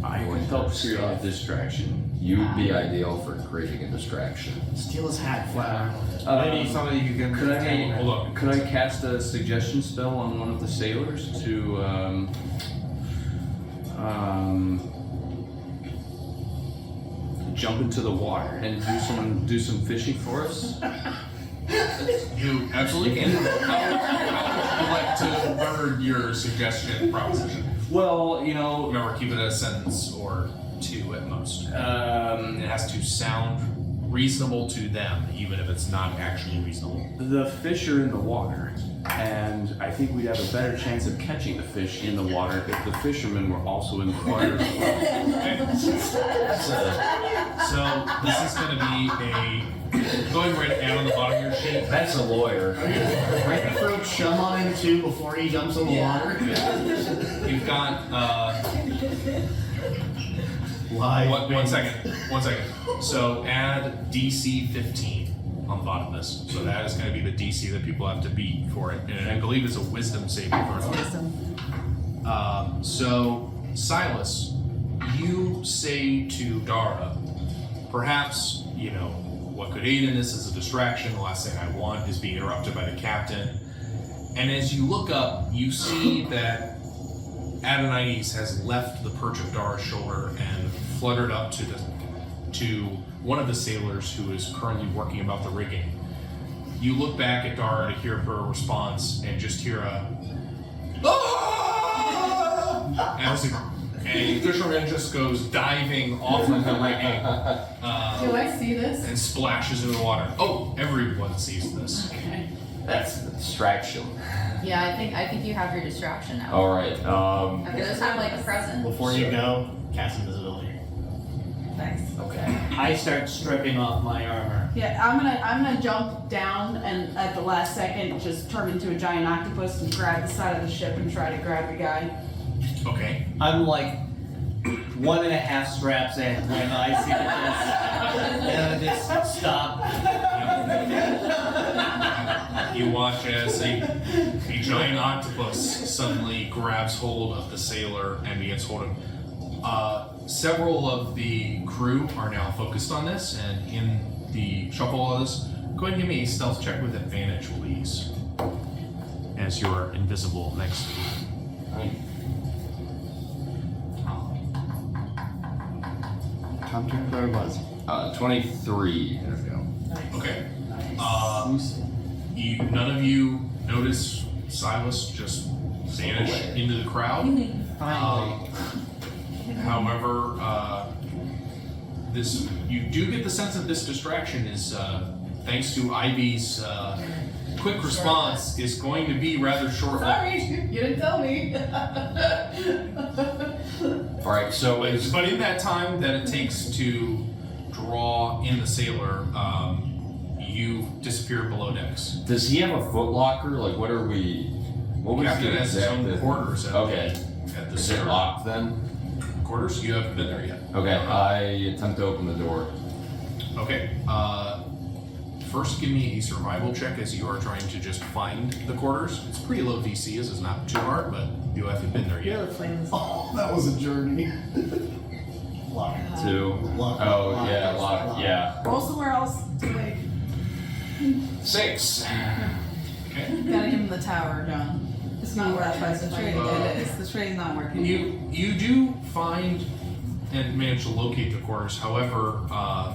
I going can help for create a stuff. distraction. You'd be ideal for creating a distraction. Steal his hat, flat out. Maybe somebody who can. Could I Hold on. could I cast a suggestion spell on one of the sailors to jump into the water and do some fishing for us? You absolutely can. How would you like to word your suggestion proposition? Well, you know, Remember, keep it a sentence or two at most. It has to sound reasonable to them, even if it's not actually reasonable. the fish are in the water, and I think we'd have a better chance of catching the fish in the water if the fishermen were also in the water as well. So this is going to be going right down on the bottom of your sheet. That's a lawyer. Right to throw chum on him too before he jumps in the water. You've got Live. one second. So add DC 15 on the bottom of this. So that is going to be the DC that people have to beat for it, and I believe it's a Wisdom saving throw. So Silas, you say to Dara, perhaps what could aid in this is a distraction. The last thing I want is being interrupted by the captain. And as you look up, you see that Adonides has left the perch of Dara's shoulder and fluttered up to one of the sailors who is currently working about the rigging. You look back at Dara to hear her response and just hear a "Ah!" and the fisherman just goes diving off of the rigging Do I see this? and splashes into the water. Oh, everyone sees this. Okay. That's the distraction. Yeah, I think you have your distraction now. All right. Okay, this time like a present. Before you go, cast invisibility. Nice. Okay. I start stripping off my armor. Yeah, I'm gonna jump down and at the last second just turn into a giant octopus and grab the side of the ship and try to grab the guy. Okay. I'm like 1.5 straps in when I see that this. Just stop. You watch as a giant octopus suddenly grabs hold of the sailor and begins holding. Several of the crew are now focused on this, and in the shuffle of this, go ahead and give me a stealth check with advantage, please. As you're invisible next to you. Time to clear buzz. 23. There we go. Okay. None of you notice Silas just vanish into the crowd. However, you do get the sense that this distraction is, thanks to Ivy's quick response, is going to be rather short-lived. Sorry, you didn't tell me. All right. So But in that time that it takes to draw in the sailor, you disappear below decks. does he have a foot locker? Like, what are we? What was Captain the has his own exact? quarters Okay. at the Is it center. locked then? Quarters? You haven't been there yet. Okay. I attempt to open the door. Okay. First, give me a survival check as you are trying to just find the quarters. It's pretty low DC, as it's not too hard, but you haven't been there yet. Oh, that was a journey. Lock. 2. Lock. Oh Lock. yeah, Lock. lock. Yeah. Roll somewhere else to like. 6. Okay. Gotta give him the tower, John. It's not working. The train, it is. The train's not working. You do find and manage to locate the quarters. However,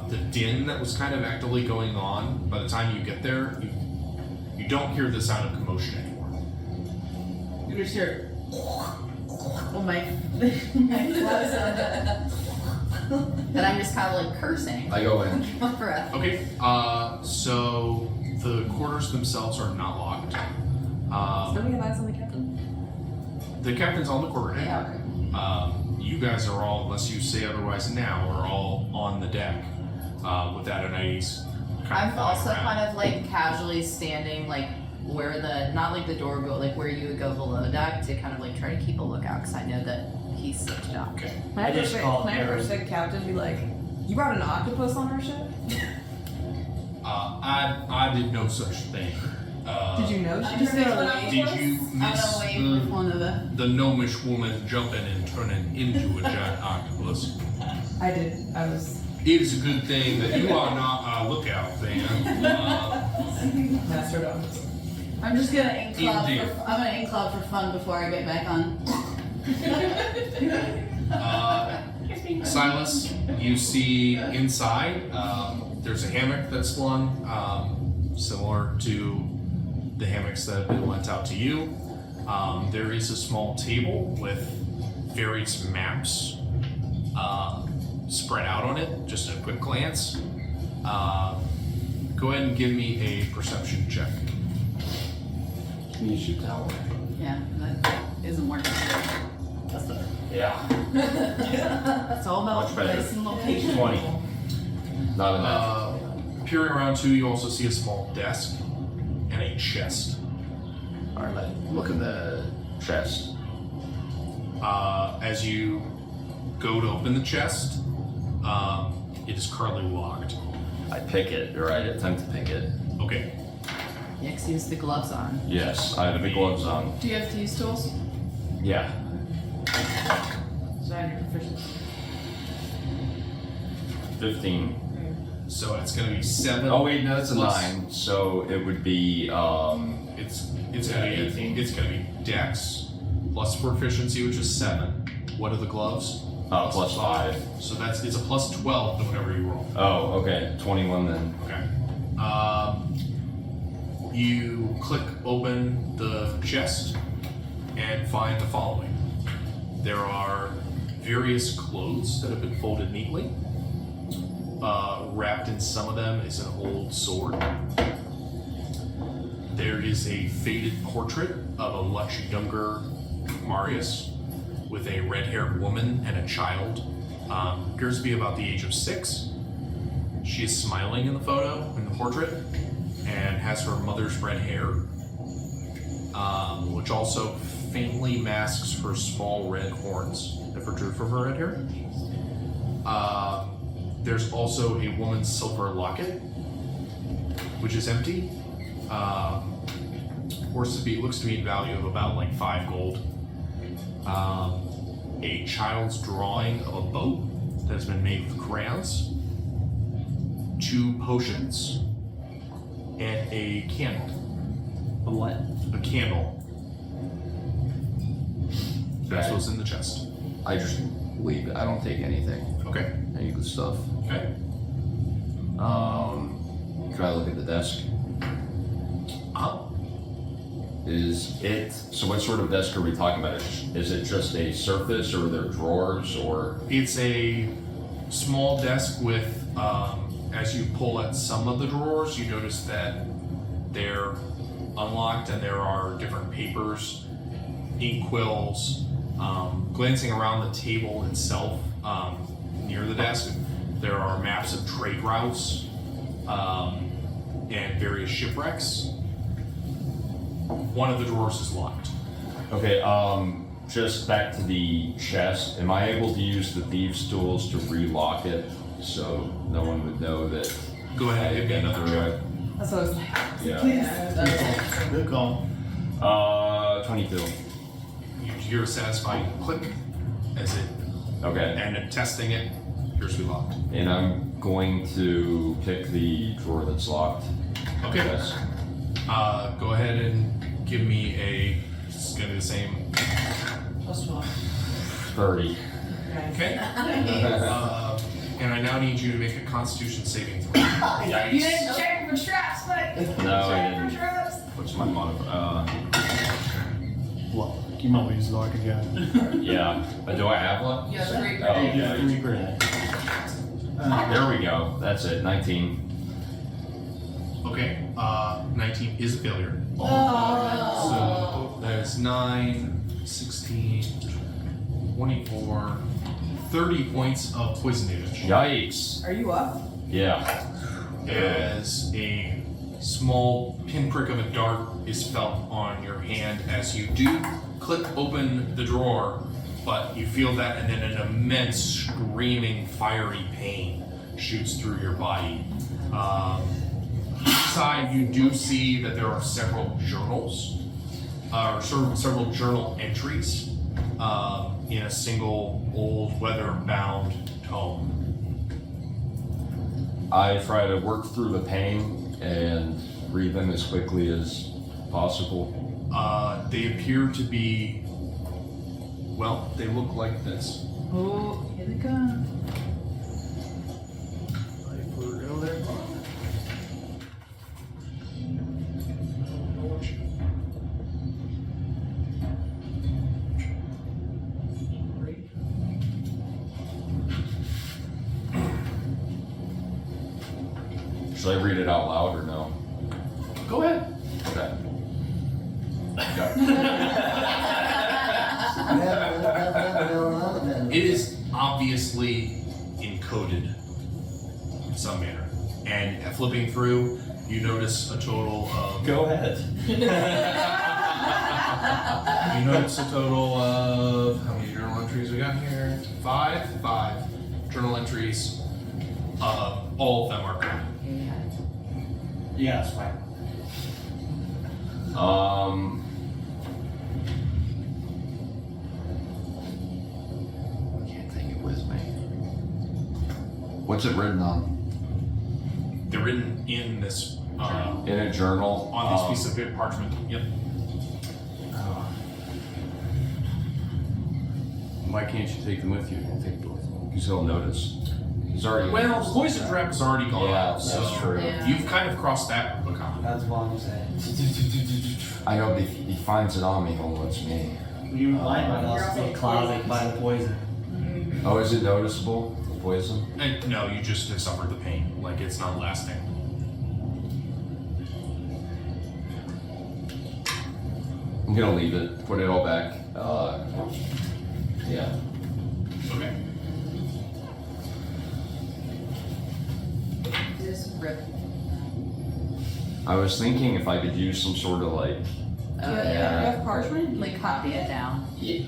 the din that was kind of actively going on, by the time you get there, you don't hear the sound of commotion anymore. You just hear. Well, my gloves And I'm just kind of like cursing. I go in. My breath. Okay, so the quarters themselves are not locked. Nobody have eyes on the captain? The captain's on the quarterdeck. Yeah, okay. You guys are all, unless you say otherwise now, are all on the deck with Adonais. I'm also kind of like casually standing like where the, not like the door go, like where you would go below deck to kind of like try to keep a lookout because I know that he's slipped up. Okay. I just called Can I Aaron. approach the captain and be like, you brought an octopus on our ship? I did no such thing. Did you know I'm she just was gonna gonna wait. Did you I'm miss gonna wait with one of the. the gnomish woman jumping and turning into a giant octopus? I did. I was. It is a good thing that you are not a lookout fan. Master dog. I'm just gonna ink club. Indeed. I'm gonna ink club for fun before I get back on. Silas, you see inside, there's a hammock that's flung, similar to the hammocks that have been lent out to you. There is a small table with various maps spread out on it, just a quick glance. Go ahead and give me a perception check. Can you shoot tower? Yeah, that isn't working. Yeah. It's all about Much better. place and location. 20. Not enough. Peering around too, you also see a small desk and a chest. Alright, look in the chest. As you go to open the chest, it is currently locked. I pick it, or I attempt to pick it. Okay. Next, use the gloves on. Yes, I have the gloves on. Do you have these tools? Yeah. So I have your proficiency. 15. So it's gonna be 7. Oh wait, no, that's a plus- 9. So it would be It's gonna be 18. It's gonna be Dex plus proficiency, which is 7. What are the gloves? plus 5. So it's a plus 12 to whatever you roll. Oh, okay. 21 then. Okay. You click open the chest and find the following. There are various clothes that have been folded neatly. Wrapped in some of them is an old sword. There is a faded portrait of a much younger Marius with a red-haired woman and a child. Appears to be about the age of 6. She is smiling in the photo, in the portrait, and has her mother's red hair, which also faintly masks her small red horns that protrude from her red hair. There's also a woman's silver locket, which is empty. Looks to be in value of about like 5 gold. A child's drawing of a boat that has been made with crayons, 2 potions, and a candle. A what? A candle. That's what's in the chest. I just leave it. I don't take anything. Okay. Any good stuff. Okay. Try to look at the desk. Is it, so what sort of desk are we talking about? Is it just a surface, or are there drawers, or? It's a small desk with, as you pull at some of the drawers, you notice that they're unlocked and there are different papers, ink quills. Glancing around the table itself, near the desk, there are maps of trade routes and various shipwrecks. One of the drawers is locked. Okay, just back to the chest. Am I able to use the thieves' tools to relock it so no one would know that? Go ahead and give me another check. That's what I was like. Yeah. Good call. 22. You hear a satisfying click as it, Okay. and testing it, appears to be locked. And I'm going to pick the drawer that's locked. Okay. Yes. Go ahead and give me a. It's gonna be the same. Plus 12. 30. Okay. And I now need you to make a Constitution saving throw. You didn't check for traps, but No, I check didn't. for traps. What's my modifier? Luck. You always luck again. Yeah. Do I have one? You have 3 Oh, yeah. Uh, There we go. That's it. 19. Okay. 19 is a failure. Oh. So that is 9, 16, 24, 30 points of poison damage. Yikes. Are you up? Yeah. As a small pinprick of a dart is felt on your hand as you do click open the drawer, but you feel that and then an immense screaming fiery pain shoots through your body. Inside you do see that there are several journals, or several journal entries in a single old weather-bound tome. I try to work through the pain and read them as quickly as possible. They appear to be, well, they look like this. Oh, here they come. Should I read it out loud or no? Go ahead. Okay. It is obviously encoded in some manner. And flipping through, you notice a total of. Go ahead. You notice a total of. How many journal entries we got here? 5 journal entries. All of them are good. Yeah, it's fine. I can't take it with me. What's it written on? They're written in this. In a journal. On this piece of parchment. Yep. Why can't you take them with you? Take them with you. Because he'll notice. He's already. Well, poison trap has already gone Yeah, out, that's so true. Yeah. you've kind of crossed that Rubicon. That's what I'm saying. I know, but if he finds it on me, he'll notice me. You might want You're us to also be clouded by the poison. Oh, is it noticeable? The poison? And no, you just have suffered the pain. Like it's not lasting. I'm gonna leave it. Put it all back. Yeah. Okay. Just rip. I was thinking if I could use some sort of like. You have parchment? Like copy it down. Yeah.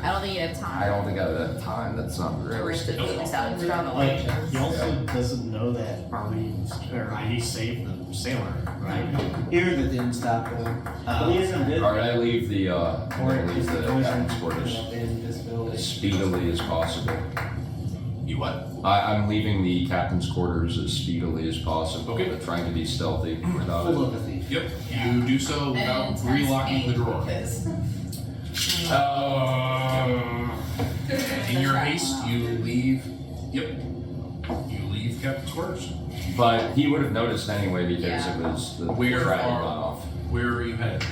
I don't think you have time. I don't think I have time. That's not to rip realistic. the pieces out. It's from the Like, pages. he also doesn't know that Arlene or Heidi saved the sailor, right? Here that didn't stop them. But he isn't good. All right, I leave the. I'm Or gonna leave is the the poison captain's quarters invisibility? as speedily as possible. You what? I'm leaving the captain's quarters as speedily as possible. Okay. I'm trying to be stealthy without Full it. of a thief. Yep. You do so without relocking the drawer. In your haste, you leave. Yep. You leave Captain's quarters. But he would have noticed anyway because Yeah. it was the Where trap are- gone off. Where are you headed?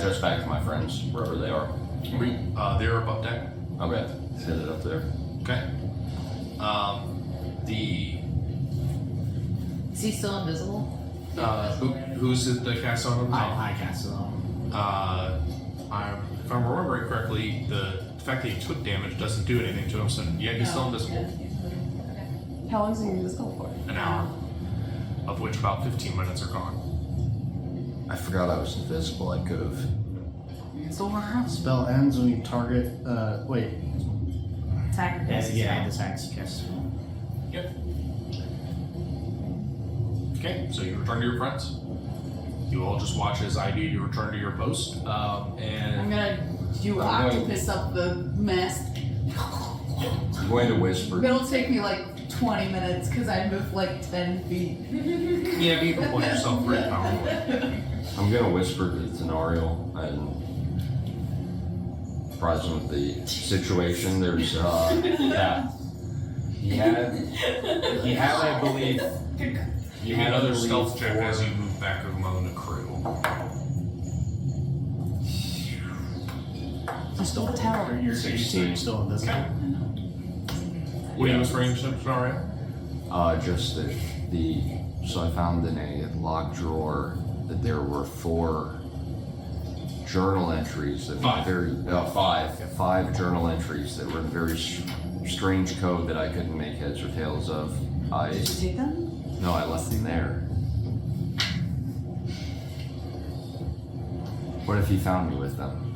Just back to my friends, wherever they are. They're above deck. Okay, send it up there. Okay. The Is he still invisible? who's at the cast on? I cast it on. If I'm remembering correctly, the fact that he took damage doesn't do anything to him. So yeah, he's still invisible. How long is he invisible for? An hour, of which about 15 minutes are gone. I forgot I was invisible. I could have. Spell ends when you target. Wait. Attack. Yeah, this axe. Yes. Yep. Okay, so you return to your friends. You all just watch as I do. You return to your post, I'm and gonna do I'm going- octopus up the mast. I'm going to whisper. It'll take me like 20 minutes because I move like 10 feet. Yeah, but you can pull yourself very powerfully. I'm gonna whisper to Tenariel and present the situation. There's yeah. He had, I believe, Give me another stealth check as you move back among the crew. He's still a tower. You're 16. still invisible. What are you whispering, Scenario? Just that so I found in a locked drawer that there were 4 journal entries that Five. were very, five journal entries that were in very strange code that I couldn't make heads or tails of. Did you take them? No, I left them there. What if he found me with them?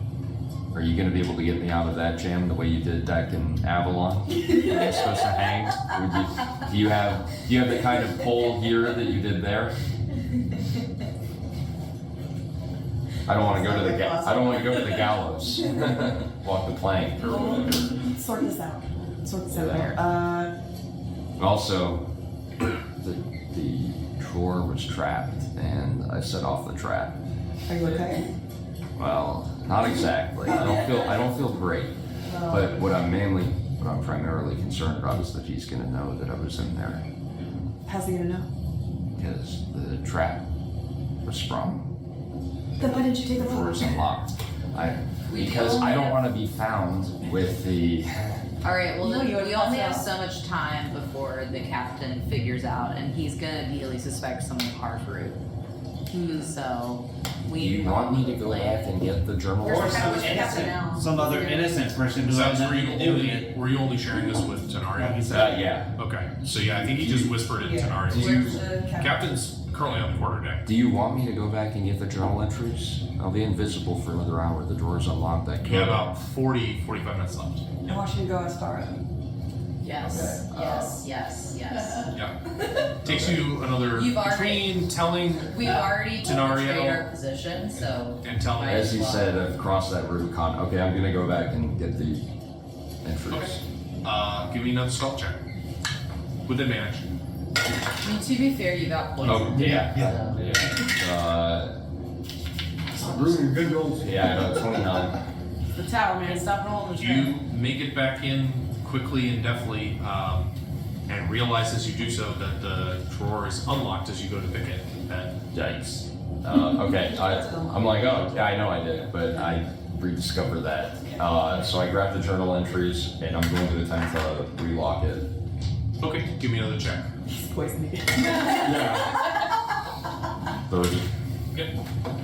Are you gonna be able to get me out of that jam the way you did back in Avalon? You're supposed to hang? Do you have the kind of pull here that you did there? I don't want to go to the gallows. Walk the plank or whatever. Sort this out. Yeah. There. Also, the drawer was trapped, and I set off the trap. Are you okay? Well, not exactly. I don't feel great. But what I'm primarily concerned about is that he's gonna know that I was in there How's he gonna know? because the trap was sprung. Then why didn't you take the Door is unlocked. Because I don't want to be found with the. All right. Well, No, then you would we only have pass so much time before the captain figures out, and he's gonna immediately suspect someone Harfroot. So Do we. you want me to go back and get the journal? Or some other innocent person who has Were nothing you to do with it. were you only sharing this with Tenario? Yeah. Okay, so yeah, I think he just whispered it to Tenario. Where's the Captain's currently on the quarterdeck. Do you want me to go back and get the journal entries? I'll be invisible for another hour. The door's unlocked. That You have about 45 minutes left. I want you to go as far as. Yes. Yes. Yeah. Takes you another You've already- between telling We've already Tenario. betrayed our position, so. and telling. As he said, I've crossed that Rubicon. Okay, I'm gonna go back and get the entries. Okay. Give me another stealth check with advantage. I mean, to be fair, you got poison. Oh yeah. Ruin good rolls. Yeah, I got 29. The tower man, stop rolling the You train. make it back in quickly and deftly, and realize as you do so that the drawer is unlocked as you go to pick it. And Yikes. Okay, I'm like, oh, yeah, I know I did, but I rediscovered that. So I grabbed the journal entries, and I'm going to attempt to relock it. okay, give me another check. He's poisoning it. 30. Yep.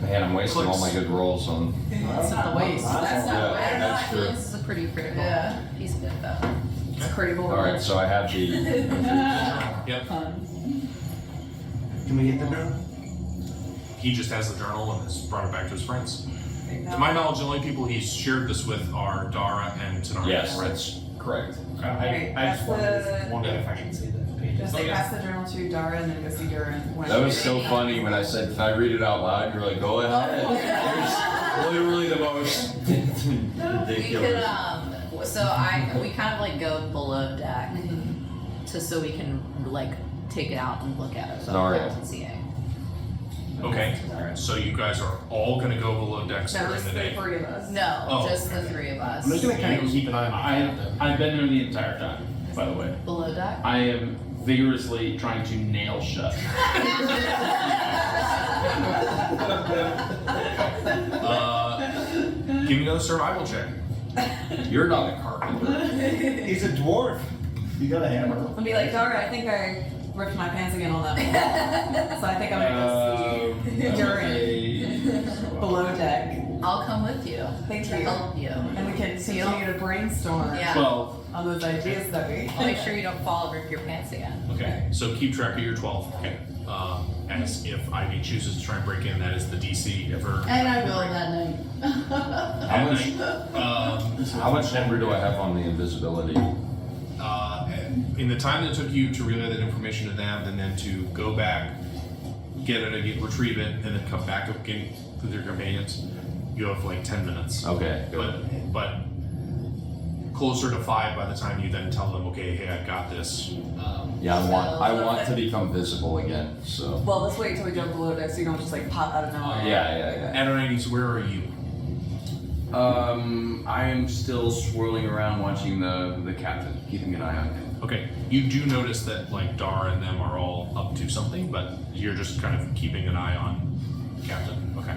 Man, I'm wasting all my good rolls on. That's not a waste. That's not Yeah, bad. I that's feel true. this is a pretty critical Yeah. piece of info. It's critical. Alright, so I have the. Yep. Can we get the journal? He just has the journal and has brought it back to his friends. To my knowledge, the only people he's shared this with are Dara and Tenario. Yes, that's correct. Okay, I just that's wondered if I could see the pages. Just say pass the journal to Dara and then go see Dara. That was so funny when I said, can I read it out loud? You're like, go ahead. It was literally the most We could, ridiculous. we kind of like go below deck so we can like take it out and look at it. So Alright. and see it. Okay, so you guys are all gonna go below decks That during was the the day. 3 of us. No, Oh, just okay. the 3 of us. I'm just gonna kind of keep an eye on the captain. I've been there the entire time, by the way. Below deck. I am vigorously trying to nail shut. Give me another survival check. You're not a carpenter. He's a dwarf. You got a hammer. I'll be like, Dara, I think I ripped my pants again on that one. So I think I'm gonna go see Durin below deck. I'll come with you. Thank To you. help you. And we can continue to brainstorm Yeah. 12. on those ideas that we. I'll make sure you don't fall and rip your pants again. Okay, so keep track of your 12. Okay. As if Ivy chooses to try and break in, that is the DC of her. And I will that night. How much, Um, how much number do I have on the invisibility? in the time that it took you to relay that information to them, and then to go back, get it again, retrieve it, and then come back again with your companions, you have like 10 minutes. Okay, good. But closer to 5 by the time you then tell them, okay, hey, I've got this. Yeah, I want to become visible again. So Well, let's wait till we jump below deck so you don't just like pop out of nowhere. yeah. Adonides, where are you? I am still swirling around watching the captain, keeping an eye on him. Okay, you do notice that like Dara and them are all up to something, but you're just kind of keeping an eye on Captain. Okay.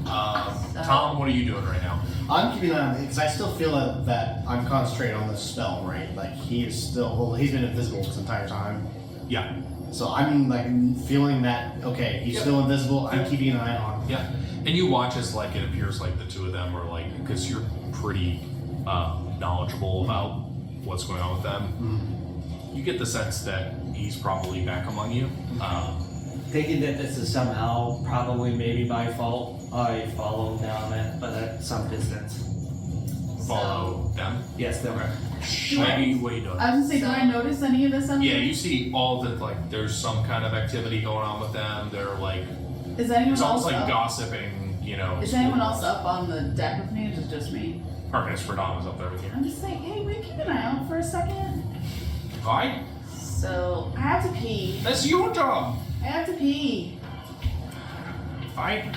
Tom, what are you doing right now? I'm keeping an eye on it because I still feel that I'm concentrating on this spell, right? Like he is still, well, he's been invisible this entire time. Yeah. So I'm like feeling that, okay, he's still invisible. I'm keeping an eye on him. Yeah. And you watch as like it appears like the two of them are like, because you're pretty knowledgeable about what's going on with them. You get the sense that he's probably back among you. Thinking that this is somehow, probably maybe my fault, I follow down it, but at some distance. Follow them. Yes, there were. Maybe wait. I was gonna say, do I notice any of this? Yeah, you see all the like. There's some kind of activity going on with them. They're like. Is anyone It's almost else like up? gossiping. You know. Is anyone else up on the deck with me? Or is it just me? Arcanist Verdana's up there with you. I'm just saying, hey, will you keep an eye out for a second? Fine. So I have to pee. That's your job. I have to pee. Fine.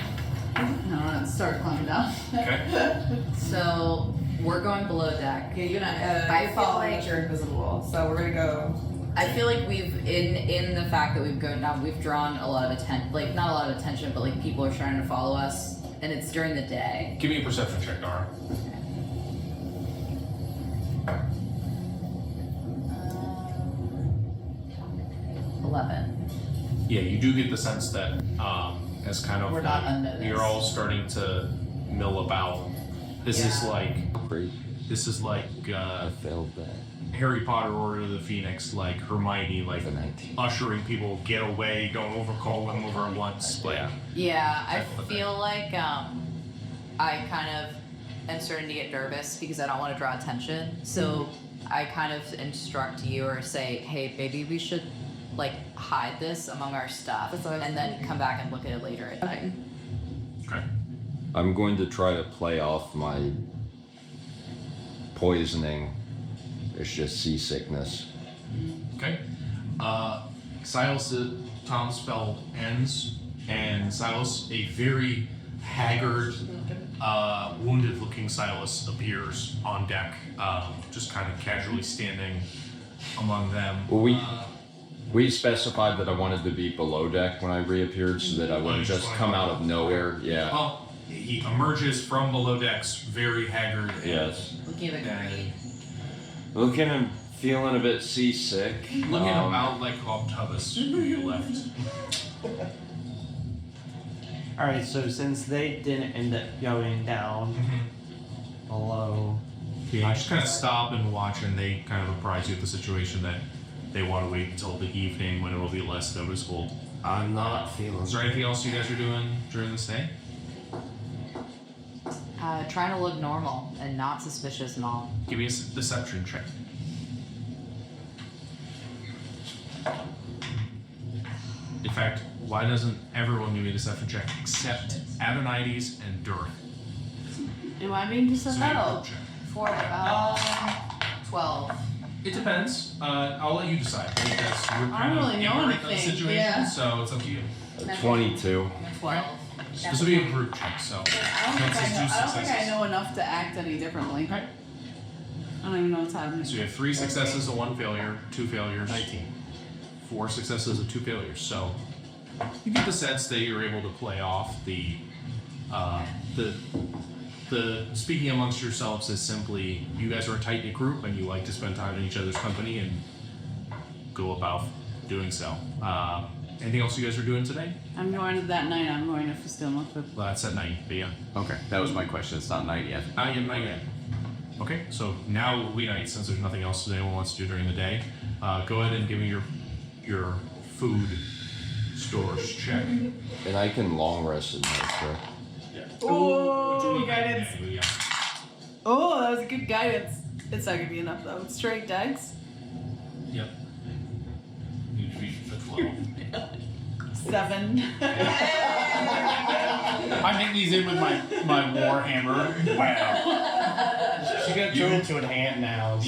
No, start climbing down. Okay. So we're going below deck. Yeah, you and I I feel follow like- nature invisible, so we're gonna go. I feel like we've in the fact that we've gone down, we've drawn a lot of attention. Like not a lot of attention, but like people are trying to follow us, and it's during the day. Give me a perception check, Dara. 11. Yeah, you do get the sense that as kind of We're not like, unnoticed. you're all starting to mill about. This is Yeah. like Great. this is like Failed that. Harry Potter Order of the Phoenix, like Hermione, like The 19. ushering people get away, don't overcall them over at once. But Yeah, I Type of feel like I kind of am starting to get nervous because I don't want to draw attention. So I kind of instruct you or say, hey, maybe we should like hide this among our stuff That's what I was and then come back and look at it later at night. okay. I'm going to try to play off my poisoning. It's just seasickness. Okay. Silas, Tom's spell ends, and Silas, a very haggard, wounded-looking Silas, appears on deck, just kind of casually standing among them. Well, we specified that I wanted to be below deck when I reappeared, so that I you wouldn't just just wanna come go out of nowhere. Yeah. Well, he emerges from below decks, very haggard. Yes. Looking at the green. Looking and feeling a bit seasick. Looking about like Octavus, where you left. Alright, so since they didn't end up going down below, Yeah, you just kind of stop and watch, and they kind of apprise you of the situation that they want to wait until the evening when it will be less noticeable. I'm not feeling. Is there anything else you guys are doing during this day? Trying to look normal and not suspicious and all. Give me a deception check. In fact, why doesn't everyone give me a deception check except Adonides and Durth? Am I being So deceptive? make a Oh. group check. For 12. It depends. I'll let you decide. Because you're I kind don't of really know ignorant of the anything, situation, yeah. so it's up to you. 22. 12. This will be a group check, so. I don't So think it's I just know. two I don't think I successes. know enough to act any differently. Okay. I don't even know what's happening. So you have 3 successes and 1 failure, 2 failures. 19. 4 successes and 2 failures. So you get the sense that you're able to play off the speaking amongst yourselves is simply you guys are a tight knit group and you like to spend time in each other's company and go about doing so. Anything else you guys are doing today? I'm going to that night. I'm going to Fastilla. Well, that's at night, but yeah. Okay, that was my question. It's not night yet. Not yet. Okay, so now will be night since there's nothing else that anyone wants to do during the day. Go ahead and give me your food storage check. And I can long rest at night, correct? Oh, guidance. Yeah. Oh, that was good guidance. It's not gonna be enough though. Straight dex. Yep. You reach the flow. 7. I make these in with my war hammer. Wow. She got turned into an ant now.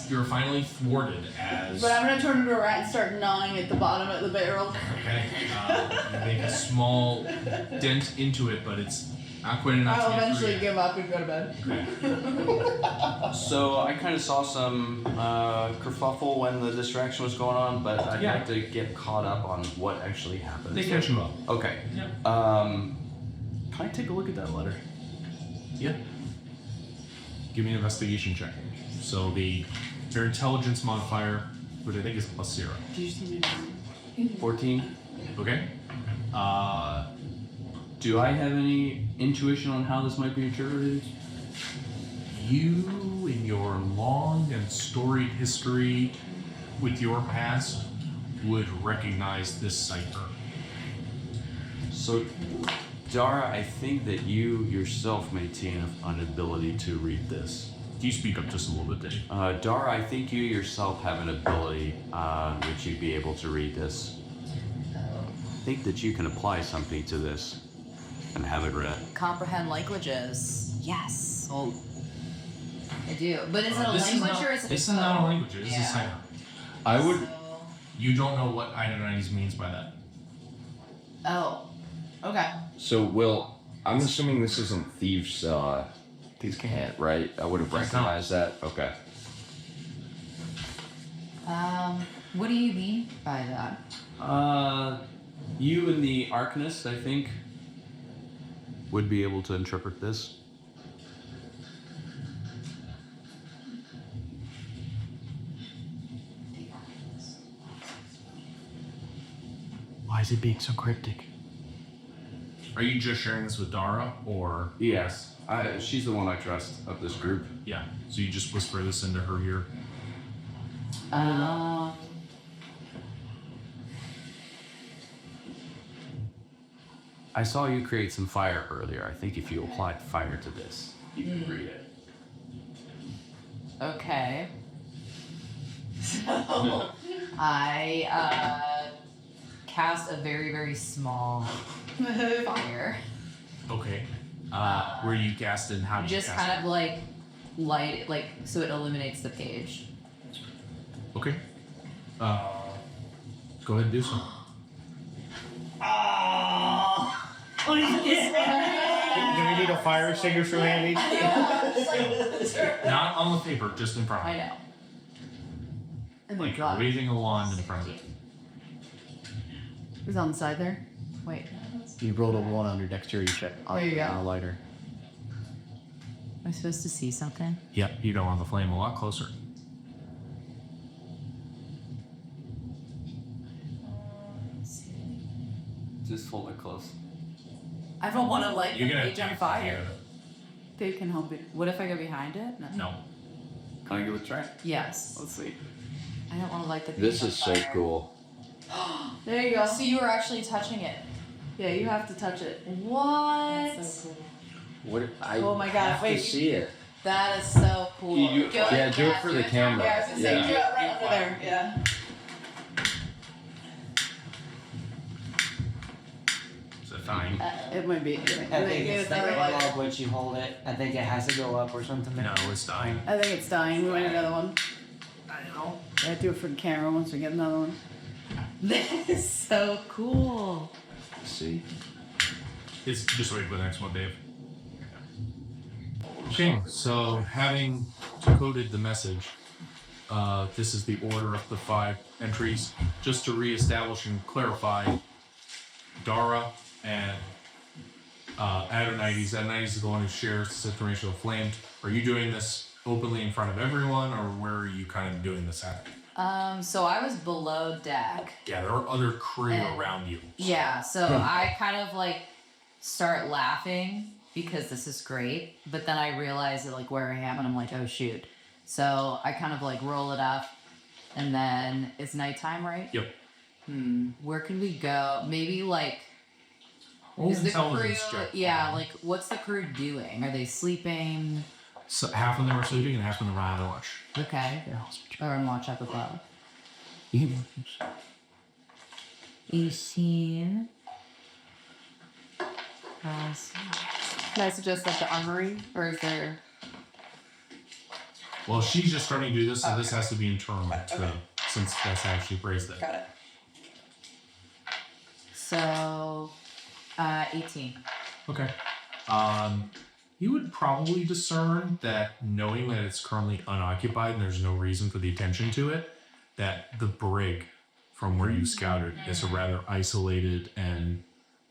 You're finally thwarted as. But I'm gonna turn into a rat and start gnawing at the bottom of the barrel. Okay. You make a small dent into it, but it's not quite enough I'll to get eventually through give up and go to bed. So I kind of saw some kerfuffle when the distraction was going on, but I'd Yeah. like to get caught up on what actually happened. They catch him up. Okay. Can I take a look at that letter? Yeah. Give me an investigation check. So your intelligence modifier, which I think is +0. Did you see me? 14. Okay. Do I have any intuition on how this might be interpreted? You, in your long and storied history with your past, would recognize this cipher. So, Dara, I think that you yourself maintain an ability to read this. Can you speak up just a little bit, Dave? Dara, I think you yourself have an ability which you'd be able to read this. I think that you can apply something to this and have it read. Comprehend languages. Yes. Well, I do. But is it a This is language not- or is it This a is not a code? language. This is a Yeah. cipher. I would. So- You don't know what Idonides means by that. Oh. Okay. So, Will, I'm assuming this isn't Thieves' Cant, right? I would have It's not. recognized that. Okay. What do you mean by that? You and the Arcanist, I think, would be able to interpret this. Why is it being so cryptic? Are you just sharing this with Dara, or Yes. She's the one I trust of this group. yeah? So you just whisper this into her ear. I saw you create some fire earlier. I think if you applied fire to this, you can read it. Okay. So I cast a very, very small fire. Okay. Where you cast it and how do you Just cast kind of like light it, like so it illuminates the page. it? Okay. Go ahead and do so. Do we need a fire extinguisher handy? Not on the paper, just in front of I you. know. Oh my Like god. waving a wand in front of you. Who's on the side there? Wait. You rolled a 1 on your dexterity check. There you go. On a lighter. Am I supposed to see something? Yep, you don't want the flame a lot closer. Just hold it close. I don't want to light You're the gonna page on take fire. care of it. Dave can help it. What if I go behind it? No. Can I give it a try? Yes. Let's see. I don't want to light the page This on is so fire. cool. There you go. So you were actually touching it. Yeah, you have to touch it. What? What? I Oh my God, have wait. to see it. That is so cool. You- Go Yeah, ahead, do it Matt, for the it. camera. Yeah, I was gonna say, Yeah. do it right over there. Yeah. Is it fine? It might be. I think it's the angle of which you hold it. I think it has to go up or something. No, it's dying. I think it's dying. We want another one. I know. Yeah, do it for the camera once we get another one. This is so cool. See. It's just wait for the next one, Dave. Okay, so having decoded the message, this is the order of the 5 entries. Just to reestablish and clarify, Dara and Adonides. Adonides is the one who shares this information with Flamed. Are you doing this openly in front of everyone, or where are you kind of doing this at? So I was below deck. Yeah, there are other crew around you. Yeah, so I kind of like start laughing because this is great, but then I realize that like where I am and I'm like, oh shoot. So I kind of like roll it up and then it's nighttime, right? Yep. Where can we go? Maybe like Oh, is the crew intelligence check. yeah, like what's the crew doing? Are they sleeping? So half of them are sleeping and half of them are on watch. Okay. Or on watch up above. 18. Can I suggest like the armory, or is there? Well, she's just starting to do this, so this has to be internal since that's how she phrased it. Got it. So, 18. Okay. You would probably discern that knowing that it's currently unoccupied and there's no reason for the attention to it, that the brig from where you scouted is a rather isolated and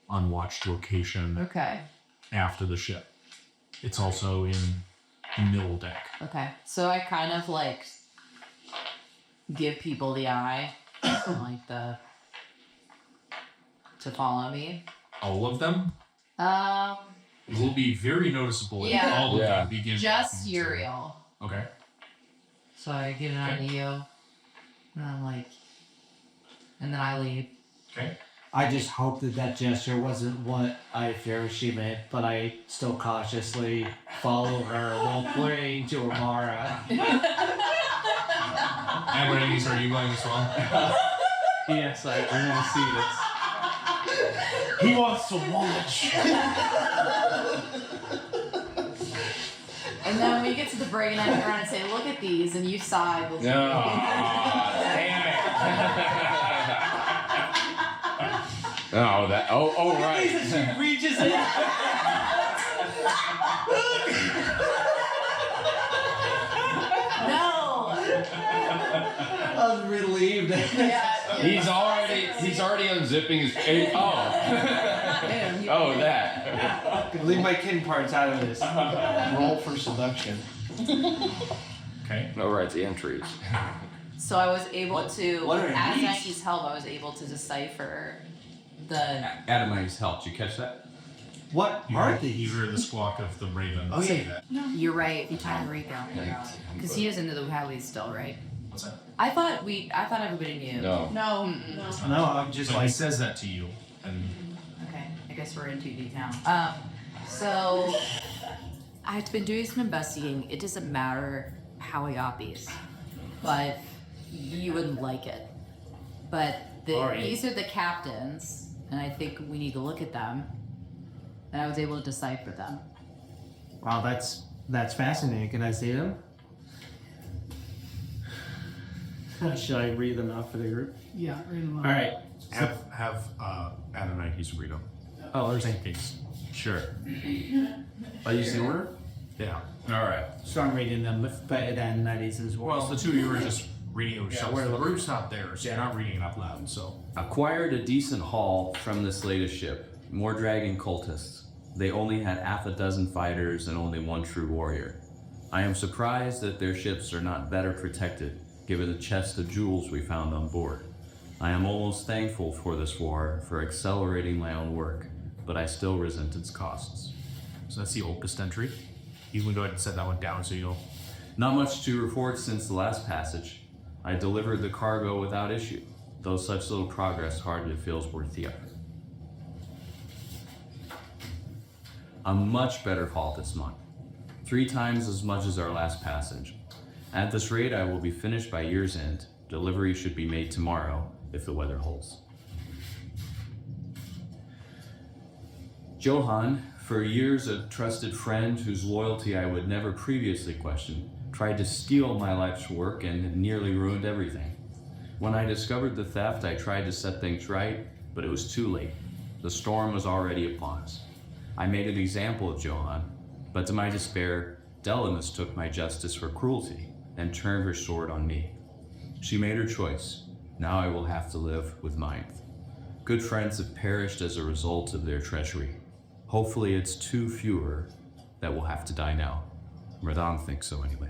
unwatched location Okay. after the ship. It's also in middle deck. Okay. So I kind of like give people the eye, like to follow me. All of them Um, will be very noticeable if Yeah. all of Yeah. them begin. just Uriel. Okay. So I get an eye to you, and I'm like, and then I leave. Okay. I just hope that gesture wasn't what I fear she meant, but I still cautiously follow her while praying to Amara. Amber, are you going as well? Yes, I want to see this. He wants to watch. And then we get to the break, and I turn around and say, "Look at these," and you sigh. No. Damn it. Oh, that. Oh, right. She reaches in. No. I was relieved. Yeah. He's already unzipping his. Oh. Damn, you- Oh, that. Leave my kin parts out of this. Roll for seduction. Okay. No, right, the entries. So I was able to, what are as these? Nike's help, I was able to decipher the. Adamites helped. You catch that? What You are heard, these? you heard the squawk of the raven. Oh, say yeah. that. You're right. You tied Rico because he is into the highways still, right? What's that? I thought everybody knew. No. No, Mm-mm. no. No, I'm just So he like. says that to you, and Okay, I guess we're in too deep now. So I've been doing some investigating. It doesn't matter how I got these, but you wouldn't like it. But Alright. these are the captains, and I think we need to look at them. And I was able to decipher them. Wow, that's fascinating. Can I see them? Should I read them out for the group? Yeah, read them All right. have Adonaites read them. Oh, there's In case. Sure. Are you in order? Yeah. All right. So I'm reading them, but then that is as well. Well, the two of you are just reading it yourselves. we're- The group's not there, so you're not reading it out loud. So Acquired a decent haul from this latest ship. More dragon cultists. They only had half a dozen fighters and only one true warrior. I am surprised that their ships are not better protected, given the chest of jewels we found on board. I am almost thankful for this war for accelerating my own work, but I still resent its costs. that's the oldest entry. You can go ahead and set that one down so you'll. Not much to report since the last passage. I delivered the cargo without issue, though such little progress hardly feels worth the effort. A much better haul this month. 3 times as much as our last passage. At this rate, I will be finished by year's end. Delivery should be made tomorrow, if the weather holds. Johann, for years a trusted friend whose loyalty I would never previously question, tried to steal my life's work and nearly ruined everything. When I discovered the theft, I tried to set things right, but it was too late. The storm was already upon us. I made an example of Johann, but to my despair, Della mistook my justice for cruelty and turned her sword on me. She made her choice. Now I will have to live with mine. Good friends have perished as a result of their treachery. Hopefully it's 2 fewer that will have to die now. Radon thinks so anyway.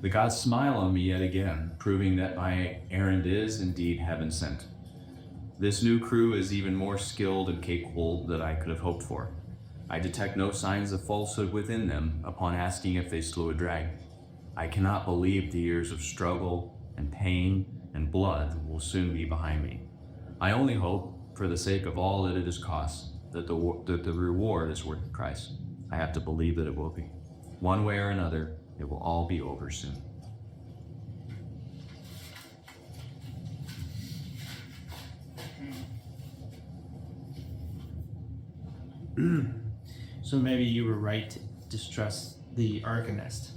The gods smile on me yet again, proving that my errand is indeed heaven sent. This new crew is even more skilled and capable than I could have hoped for. I detect no signs of falsehood within them upon asking if they slew a dragon. I cannot believe the years of struggle and pain and blood will soon be behind me. I only hope, for the sake of all that it has cost, that the reward is worth the price. I have to believe that it will be. One way or another, it will all be over soon. So maybe you were right to distrust the Arcanist.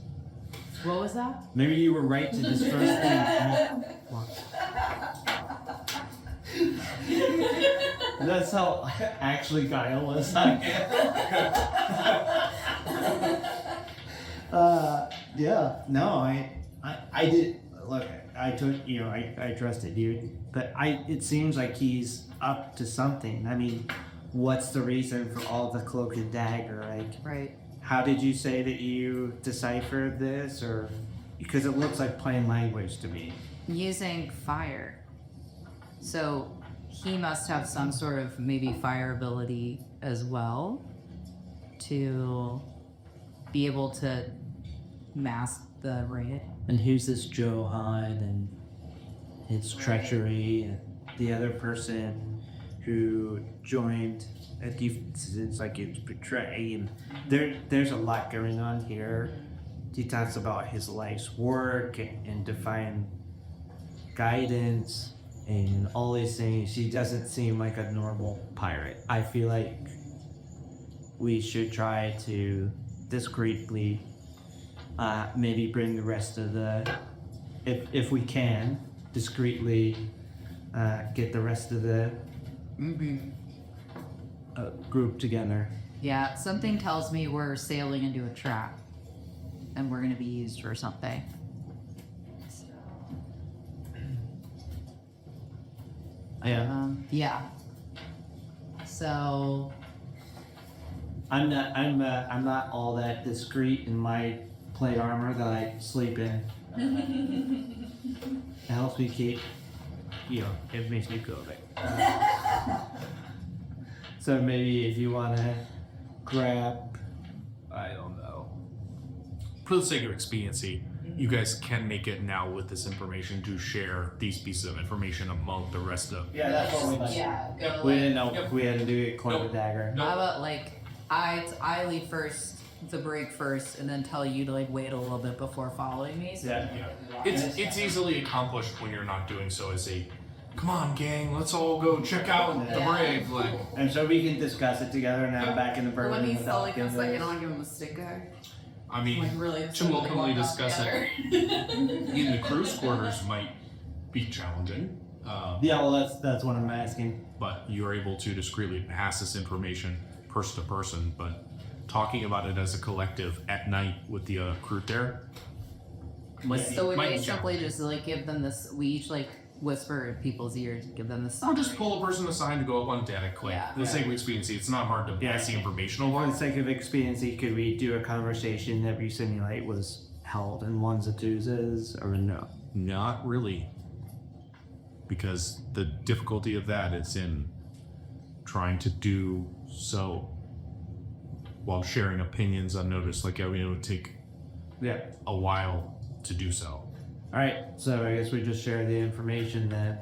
What was that? Maybe you were right to distrust the. That's how actually guileless I am. Yeah. No, I did. Look, I took. I trusted you, but it seems like he's up to something. I mean, what's the reason for all the cloak and dagger? Like, Right. how did you say that you deciphered this, or because it looks like plain language to me? Using fire. So he must have some sort of maybe fire ability as well to be able to mask the raid. And who's this Joe Hyde and his treachery, and the other person who joined? It's like it's betraying. There's a lot going on here. He talks about his life's work and divine guidance and all these things. He doesn't seem like a normal pirate. I feel like we should try to discreetly maybe bring the rest of the, if we can, discreetly get the rest of the group together. Yeah, something tells me we're sailing into a trap and we're gonna be used for something. Yeah. So I'm not all that discreet in my plate armor that I sleep in. It helps me keep, it makes me go there. So maybe if you want to grab, I don't know. For the sake of expediency, you guys can make it now with this information to share these pieces of information among the rest of. Yeah, that's what we like. yeah, go We like, didn't know if we had to do it clone the dagger. how about like I leave first, the break first, and then tell you to like wait a little bit before following me. So Yeah. It's easily accomplished when you're not doing so as a, come on gang, let's all go check out the Yeah. brave. Like, And so we can discuss it together and have it back in the Or when bourbon he's without like a getting second, this. I'll give him a stick guy. I mean, Like really. to openly discuss it in the crew's quarters might be challenging. Yeah, well, that's what I'm asking. But you're able to discreetly pass this information person to person. But talking about it as a collective at night with the crew there, So we might be basically just like give them this. We each like whisper in people's ears, give them this. I'll just pull a person aside to go up on deck. Like, Yeah. for the sake of expediency, it's not hard to pass the information For along. the sake of expediency, could we do a conversation that we simulate was held in ones and twos, or no? Not really. Because the difficulty of that is in trying to do so while sharing opinions unnoticed. Like, I mean, it would take Yeah. a while to do so. All right. So I guess we just share the information then.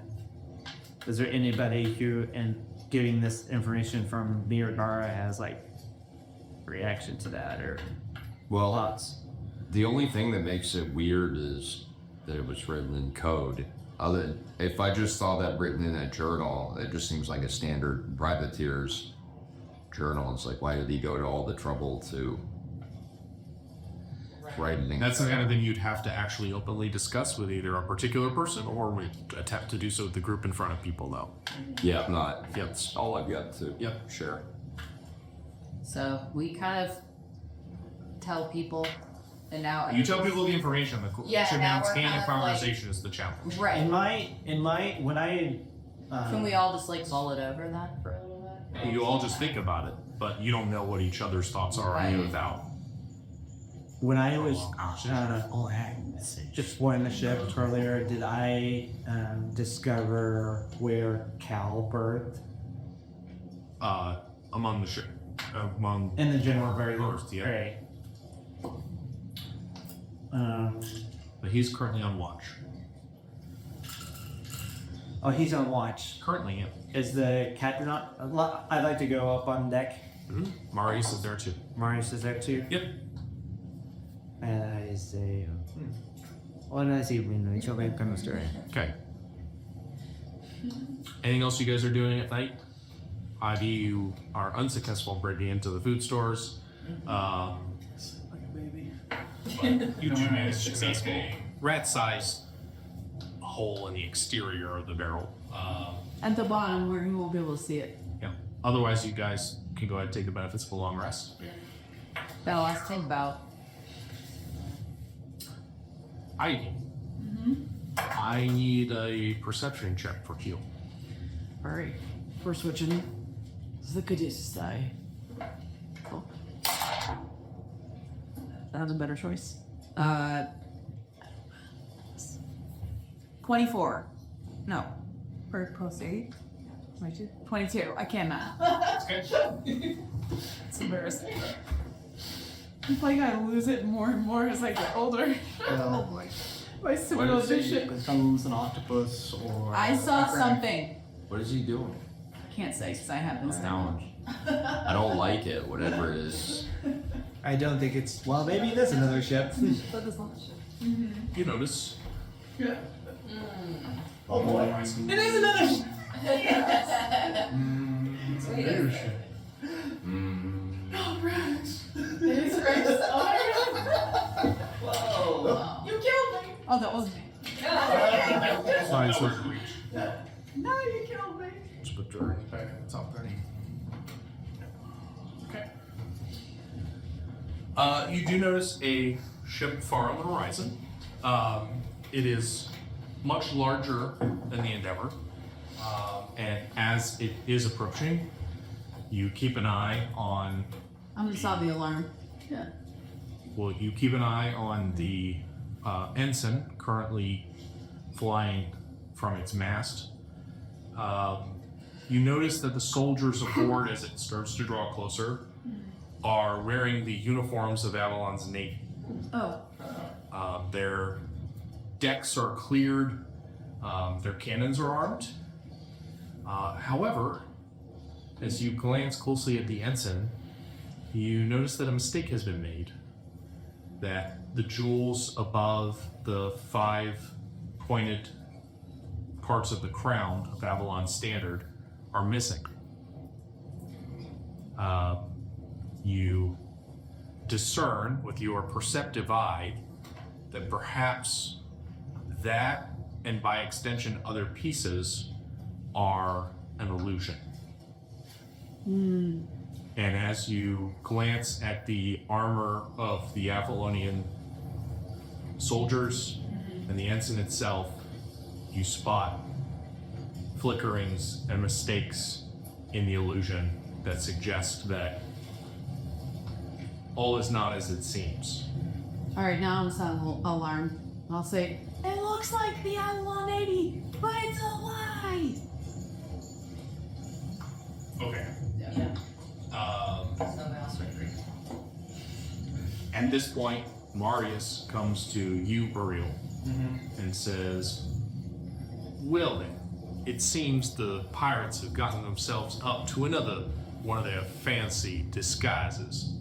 Is there anybody who, in giving this information from me or Gara, has like reaction to that or Well, thoughts? the only thing that makes it weird is that it was written in code. If I just saw that written in a journal, it just seems like a standard privateer's journal. It's like, why did he go to all the trouble to write it in That's the code? kind of thing you'd have to actually openly discuss with either a particular person or we attempt to do so with the group in front of people, though. Yeah, I'm not. Yep. That's all I've got to Yep. share. So we kind of tell people, and now You tell people the information. The Yeah, now shenanigans we're and kind of conversation is the challenge. right. In my when I Can we all just like mull it over then for a little bit? You all just think about it, but you don't know what each other's thoughts are on you Right. without. when I was conversation. just exploring the ship earlier, did I discover where Cal birthed Among the ship, among in the general very First, yeah. Right. but he's currently on watch. Oh, he's on watch. Currently, yeah. Is the captain not? I'd like to go up on deck. Marius is there too. Marius is there too. Yep. And I say, hola, sí, bueno, yo vengo con usted. Okay. Anything else you guys are doing at night? ID, you are unsuccessful in breaking into the food stores. Like a baby. But you do manage to make a rat-sized hole in the exterior of the barrel. At the bottom where you won't be able to see it. Yeah. Otherwise, you guys can go ahead and take the benefits of a long rest. That'll last till about. ID. I need a perception check for Keel. Alright. We're switching. The goodest die. Cool. That was a better choice. 24. No. For plus 8. 22. 22. I can't math. It's embarrassing. It's like I lose it more and more as I get older. Well, My what is civilization. it? Becomes an octopus or. I saw something. What is he doing? Can't say because I have those now. I don't like it, whatever it is. I don't think it's. Well, maybe it is another ship. You notice. Oh boy. It is another. It is Rex. Whoa. You killed me. Oh, that was me. Fine, so reach. No, you killed me. Let's put Journey back at the top 30. Okay. You do notice a ship far on the horizon. It is much larger than the Endeavor. And as it is approaching, you keep an eye on. I'm gonna stop the alarm. Yeah. Well, you keep an eye on the ensign currently flying from its mast. You notice that the soldiers aboard, as it starts to draw closer, are wearing the uniforms of Avalon's Navy. Oh. Their decks are cleared, their cannons are armed. However, as you glance closely at the ensign, you notice that a mistake has been made. That the jewels above the 5 pointed parts of the crown of Avalon's standard are missing. You discern with your perceptive eye that perhaps that, and by extension other pieces, are an illusion. And as you glance at the armor of the Avalonian soldiers and the ensign itself, you spot flickerings and mistakes in the illusion that suggest that all is not as it seems. Alright, now I'm sound alarm. I'll say, it looks like the Avalon 80, but it's a lie. Okay. Yeah. So mouse surgery. At this point, Marius comes to you, Burial, and says, well then, it seems the pirates have gotten themselves up to another one of their fancy disguises.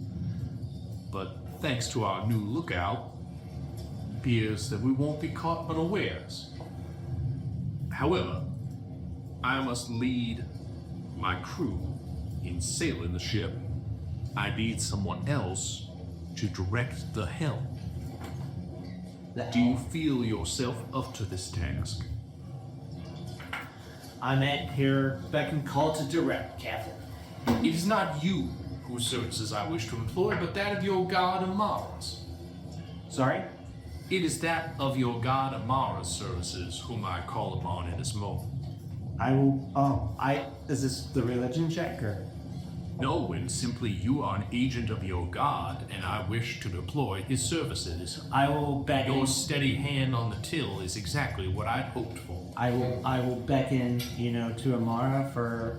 But thanks to our new lookout, it appears that we won't be caught unawares. However, I must lead my crew in sailing the ship. I need someone else to direct the helm. Do you feel yourself up to this task? I'm at here beck and call to direct, Captain. It is not you whose services I wish to employ, but that of your god Amara's. Sorry? It is that of your god Amara's services whom I call upon in this moment. I will. Is this the religion check or? No, when simply you are an agent of your god, and I wish to deploy his services. I will beckon. Your steady hand on the till is exactly what I'd hoped for. I will beckon, to Amara for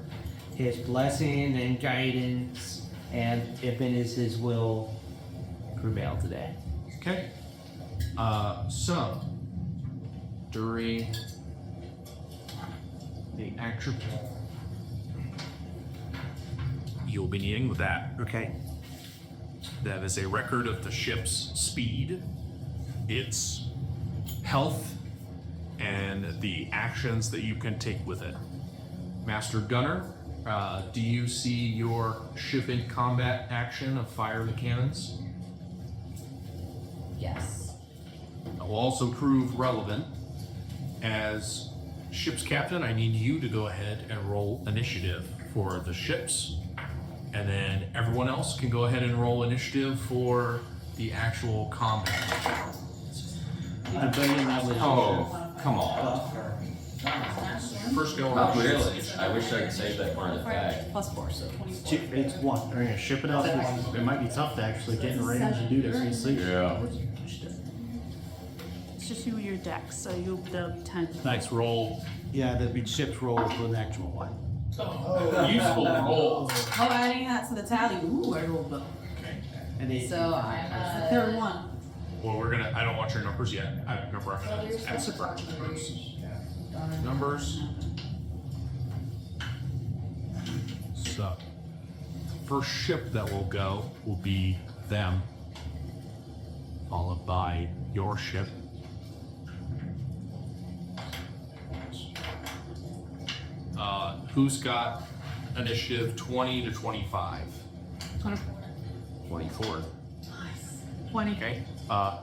his blessing and guidance, and if it is his will, prevail today. Okay. So, during the action, you'll be needing with that. Okay. That is a record of the ship's speed, its health, and the actions that you can take with it. Master Gunner, Do you see your ship in combat action of fire the cannons? Yes. It will also prove relevant. As ship's captain, I need you to go ahead and roll initiative for the ships. And then everyone else can go ahead and roll initiative for the actual combat. I'm betting that was. Oh, come on. First go Oh, around. really? I wish I could save that for the fact. +4, so 24. It's one. We're gonna ship it out. It might be tough to actually get in range and do this. Can you sleep? Yeah. It's just you and your deck, so you'll the 10. Nice roll. Yeah, that'd be chips roll to an actual one. Useful roll. Oh, adding that to the tally. Ooh, I rolled the And they, So I'm third one. Well, I don't want your numbers yet. I have number after that. Add subtract numbers. So, first ship that will go will be them, followed by your ship. Who's got initiative 20 to 25? 24. 20. Okay.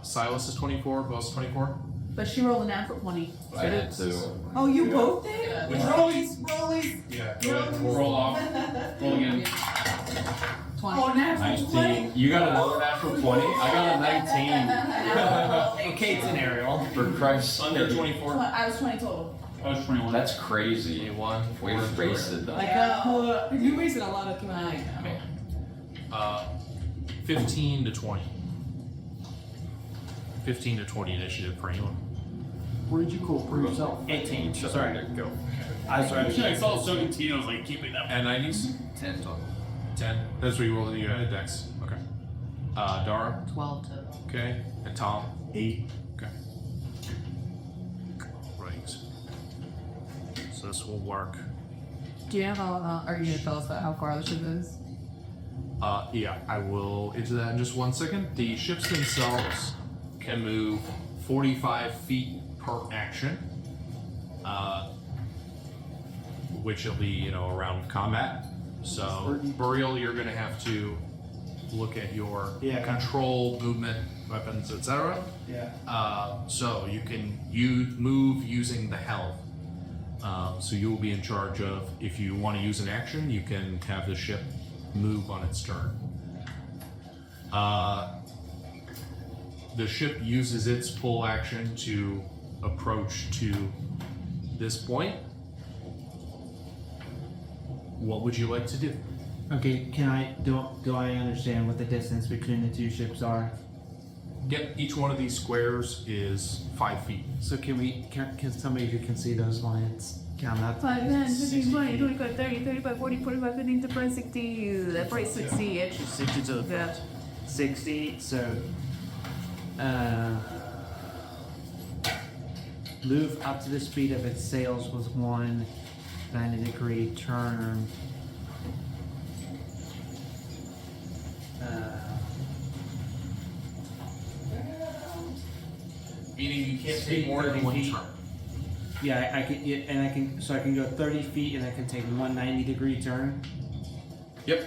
Silas is 24. Who else is 24? But she rolled a natural 20. I did too. Oh, you both did? Rollies. Yeah. Go ahead. Roll off. Roll again. 20. Oh, natural 19. You got another natural 20? I got a 19. okay, it's an aerial. For Christ's Under sake. 24. I was 20 total. I was 21. That's crazy. 1. We wasted that. Like, you wasted a lot of time. Okay. 15 to 20. 15 to 20 initiative for anyone. Where did you go for yourself? 18. Sorry. Go. I sorry. I saw 17. I was like, keeping that. And 90s? 10 total. 10. That's what you rolled in your dex. Okay. Dara? 12 total. Okay. And Tom? 8. Okay. Right. So this will work. Do you have are you gonna tell us about how far the ship is? Yeah, I will into that in just 1 second. The ships themselves can move 45 feet per action, which will be, around combat. So, Burial, you're going to have to look at your control, movement, weapons, etc. Yeah. So you can move using the helm. So you will be in charge of, if you want to use an action, you can have the ship move on its turn. The ship uses its full action to approach to this point. What would you like to do? Okay, do I understand what the distance between the two ships are? Yep, each one of these squares is 5 feet. So can somebody who can see those lines count up? 5, 10, 15, 20, 25, 30, 35, 40, 45, 50, 55, 60. That's right, 60 ish. 60 to the Yeah. 60, so move up to the speed of its sails with 1 90-degree turn. Meaning you can't take more than 30 one feet. turn. Yeah, I can go 30 feet and I can take 1 90-degree turn. Yep.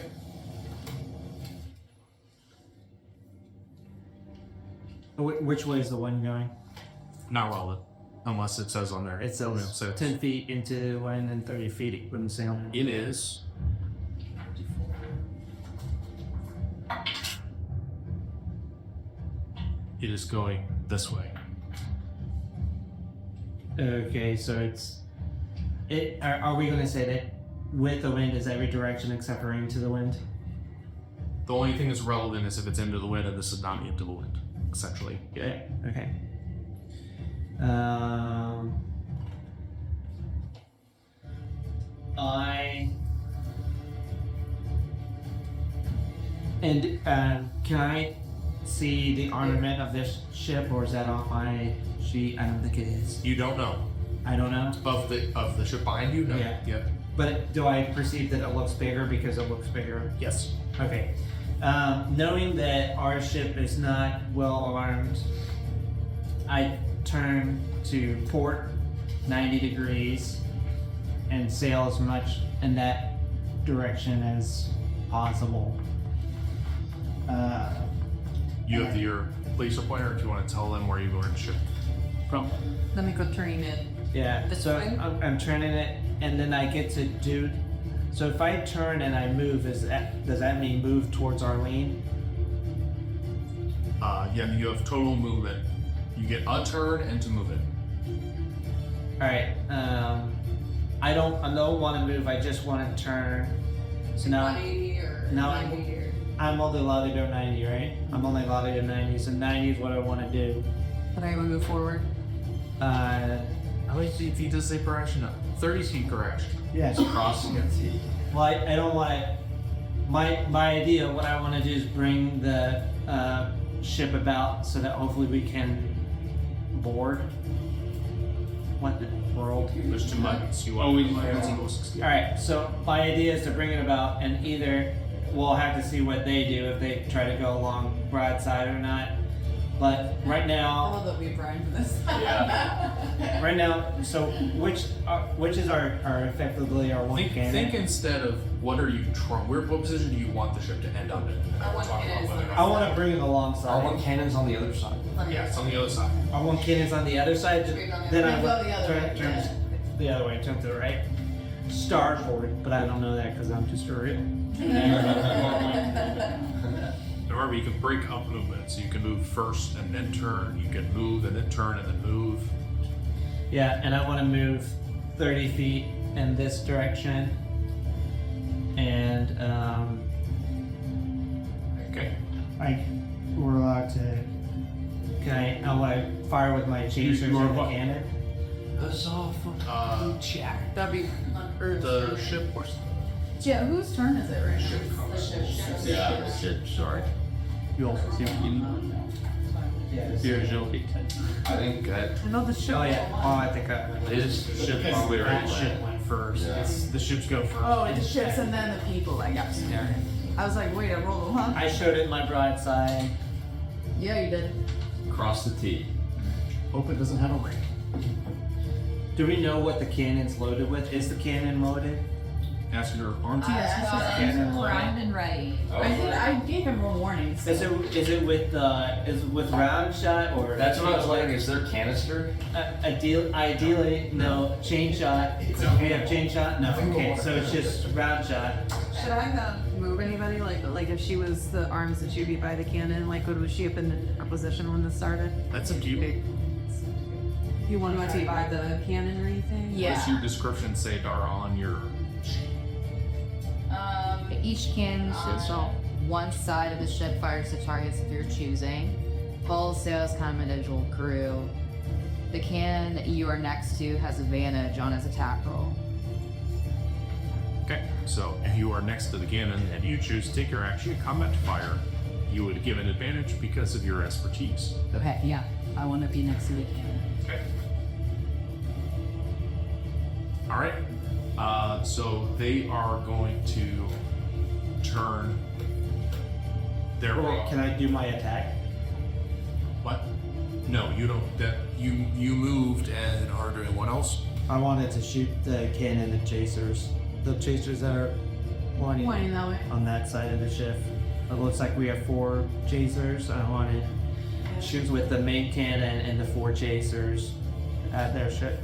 Which way is the one going? Not relevant, unless it says on there. It says So 10 feet into one and 30 feet from the sail. it is. It is going this way. Okay, so are we going to say that with the wind is every direction except for into the wind? The only thing that's relevant is if it's into the wind, and this is not into the wind, essentially. Yeah. Okay. Can I see the armament of this ship, or is that off my sheet? I don't think it is. You don't know. I don't know. Of the ship behind you? No. Yeah. Yep. But do I perceive that it looks bigger because it looks bigger? Yes. Okay. Knowing that our ship is not well armed, I turn to port 90 degrees and sail as much in that direction as possible. You have your laser pointer if you want to tell them where you're going to ship. From Let me go turn it. Yeah, This so way? I'm turning it, and then I get to do. So if I turn and I move, does that mean move towards Arlene? Yeah, you have total movement. You get a turn and to move it. All right. I don't want to move. I just want to turn. So now, 180 or now 90 or... I'm only allowed to go 90, right? I'm only allowed to go 90. So 90 is what I want to do. But I want to move forward. How many feet does it say per action? No, 30 feet per action. Yes. Crossing it. Well, I don't want to. My idea, what I want to do is bring the ship about so that hopefully we can board. What the world? There's 2 buttons. You Oh, want we- buttons equals 60. All right. So my idea is to bring it about, and either we'll have to see what they do if they try to go along broadside or not. But right I now, love that we primed for this. right now, so which is our effectively our one Think cannon? instead of what are you trying? What position do you want the ship to end up in? And I we'll want talk about cannons whether or I not- want to bring it alongside. Our one cannon's on the other side. Yeah, it's on the other side. I want cannons on the other side. Straight on the Then other I Go want the other way, turn the other way, turn to the right. Starboard, but I don't know that because I'm just a real. Remember, you can break up movement, so you can move first and then turn. You can move and then turn and then move. Yeah, and I want to move 30 feet in this direction. And Okay. we're allowed to. I want to fire with my chasers You are and the what? cannon. That'd be The ship or Yeah, whose turn is it right now? Yeah, the ship, sorry. you also see what you need. Your agility. I think that I know the ship. Oh yeah. Oh, I think I. his ship probably That right. ship went first. Yeah. The ships go first. Oh, it's ships and then the people. I got scared. I was like, wait, I rolled a 1. I showed it my broadside. Yeah, you did. cross the T. Hope it doesn't have a ring. Do we know what the cannon's loaded with? Is the cannon loaded? Ask your arm team. Cannon loaded. Primed and ready. I gave him a warning. So. Is it with round shot or? That's what I was wondering. Is there canister? Ideally, no. Chain shot. We have chain shot. No. Okay, so it's just round shot. Should I move anybody? Like if she was the arms that she'd be by the cannon, like was she up in a position when this started? That's up to you. You want to be by the cannon or anything? Yeah. What's your description say, Dara, on your? Each cannon shoots on one side of the ship, fires the targets of your choosing. Full sails common individual crew. The cannon you are next to has advantage on its attack roll. Okay, so if you are next to the cannon and you choose to take your action combat fire, you would give an advantage because of your expertise. Okay, yeah. I want to be next to the cannon. Okay. All right. So they are going to turn their. Can I do my attack? What? No, you don't. That you moved and are doing what else? I wanted to shoot the cannon, the chasers that are pointing Pointing that way. on that side of the ship. It looks like we have 4 chasers. I wanted to shoot with the main cannon and the 4 chasers at their ship.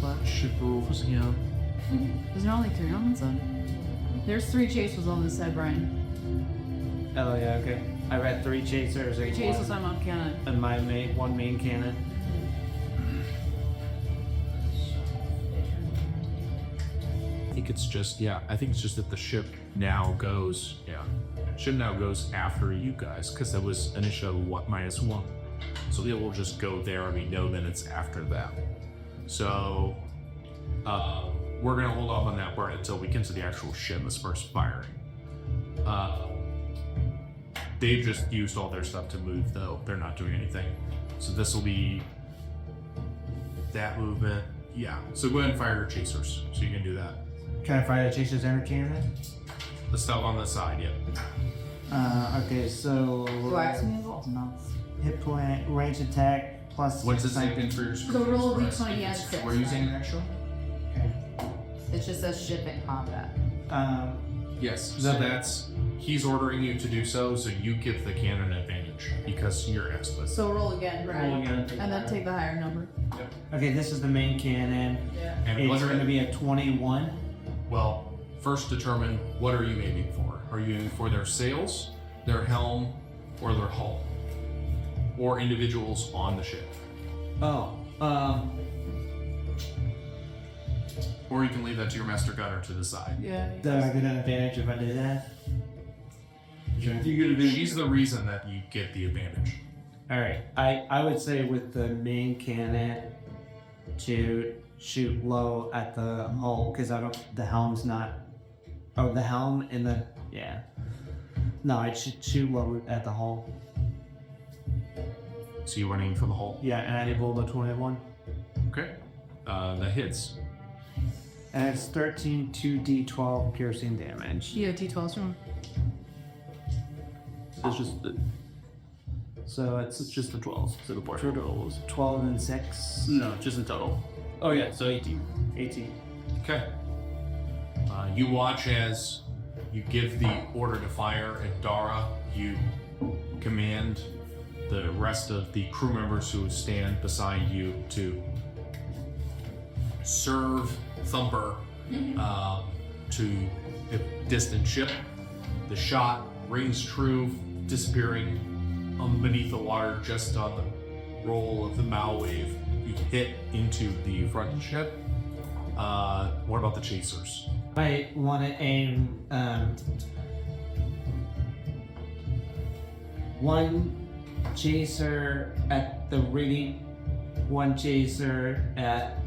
My ship rules. Yeah. There's only 3 on this one. There's 3 chasers on this side, Brian. Oh yeah, okay. I read 3 chasers. 3 chasers, I'm on cannon. And my one main cannon. I think it's just I think it's just that the ship now goes ship now goes after you guys because that was initial -1, so it will just go there. I mean, no minutes after that. So we're gonna hold off on that part until we get to the actual ship as far as firing. They've just used all their stuff to move, though. They're not doing anything. So this will be that movement. Yeah. So go ahead and fire your chasers. So you can do that. Can I fire the chasers and the cannon? The stuff on the side, yeah. Okay, so Do I have to move all? No. hit point, range attack plus. What's the same thing for your So roll a Express? d20 Because and 6. We're using an extra? Okay. just says ship in combat. Yes. Is So that- that's he's ordering you to do so you give the cannon advantage because you're expert. So roll again, right? Roll again. And then take the higher number. Okay, this is the main cannon. Yeah. And It's whether going to be a 21. well, first determine what are you aiming for? Are you aiming for their sails, their helm, or their hull? Or individuals on the ship? Oh, Or you can leave that to your master gunner to decide. Yeah. do I get an advantage if I do that? You get advantage. She's the reason that you get the advantage. All right, I would say with the main cannon to shoot low at the hull because the helm's not. Oh, the helm and the yeah. No, I should shoot low at the hull. So you want to aim for the hull. Yeah, and I rolled a 21. Okay. That hits. And it's 13 2d12 piercing damage. Yeah, T12's wrong. It's just the, So it's just the 12s. So the board rolls. 12 and 6. No, just in total. Oh yeah, so 18. 18. Okay. You watch as you give the order to fire, and Dara, you command the rest of the crew members who stand beside you to serve Thumper to a distant ship. The shot rings true, disappearing beneath the water just on the roll of the bow wave. You hit into the front ship. What about the chasers? I want to aim one chaser at the rigging, one chaser at.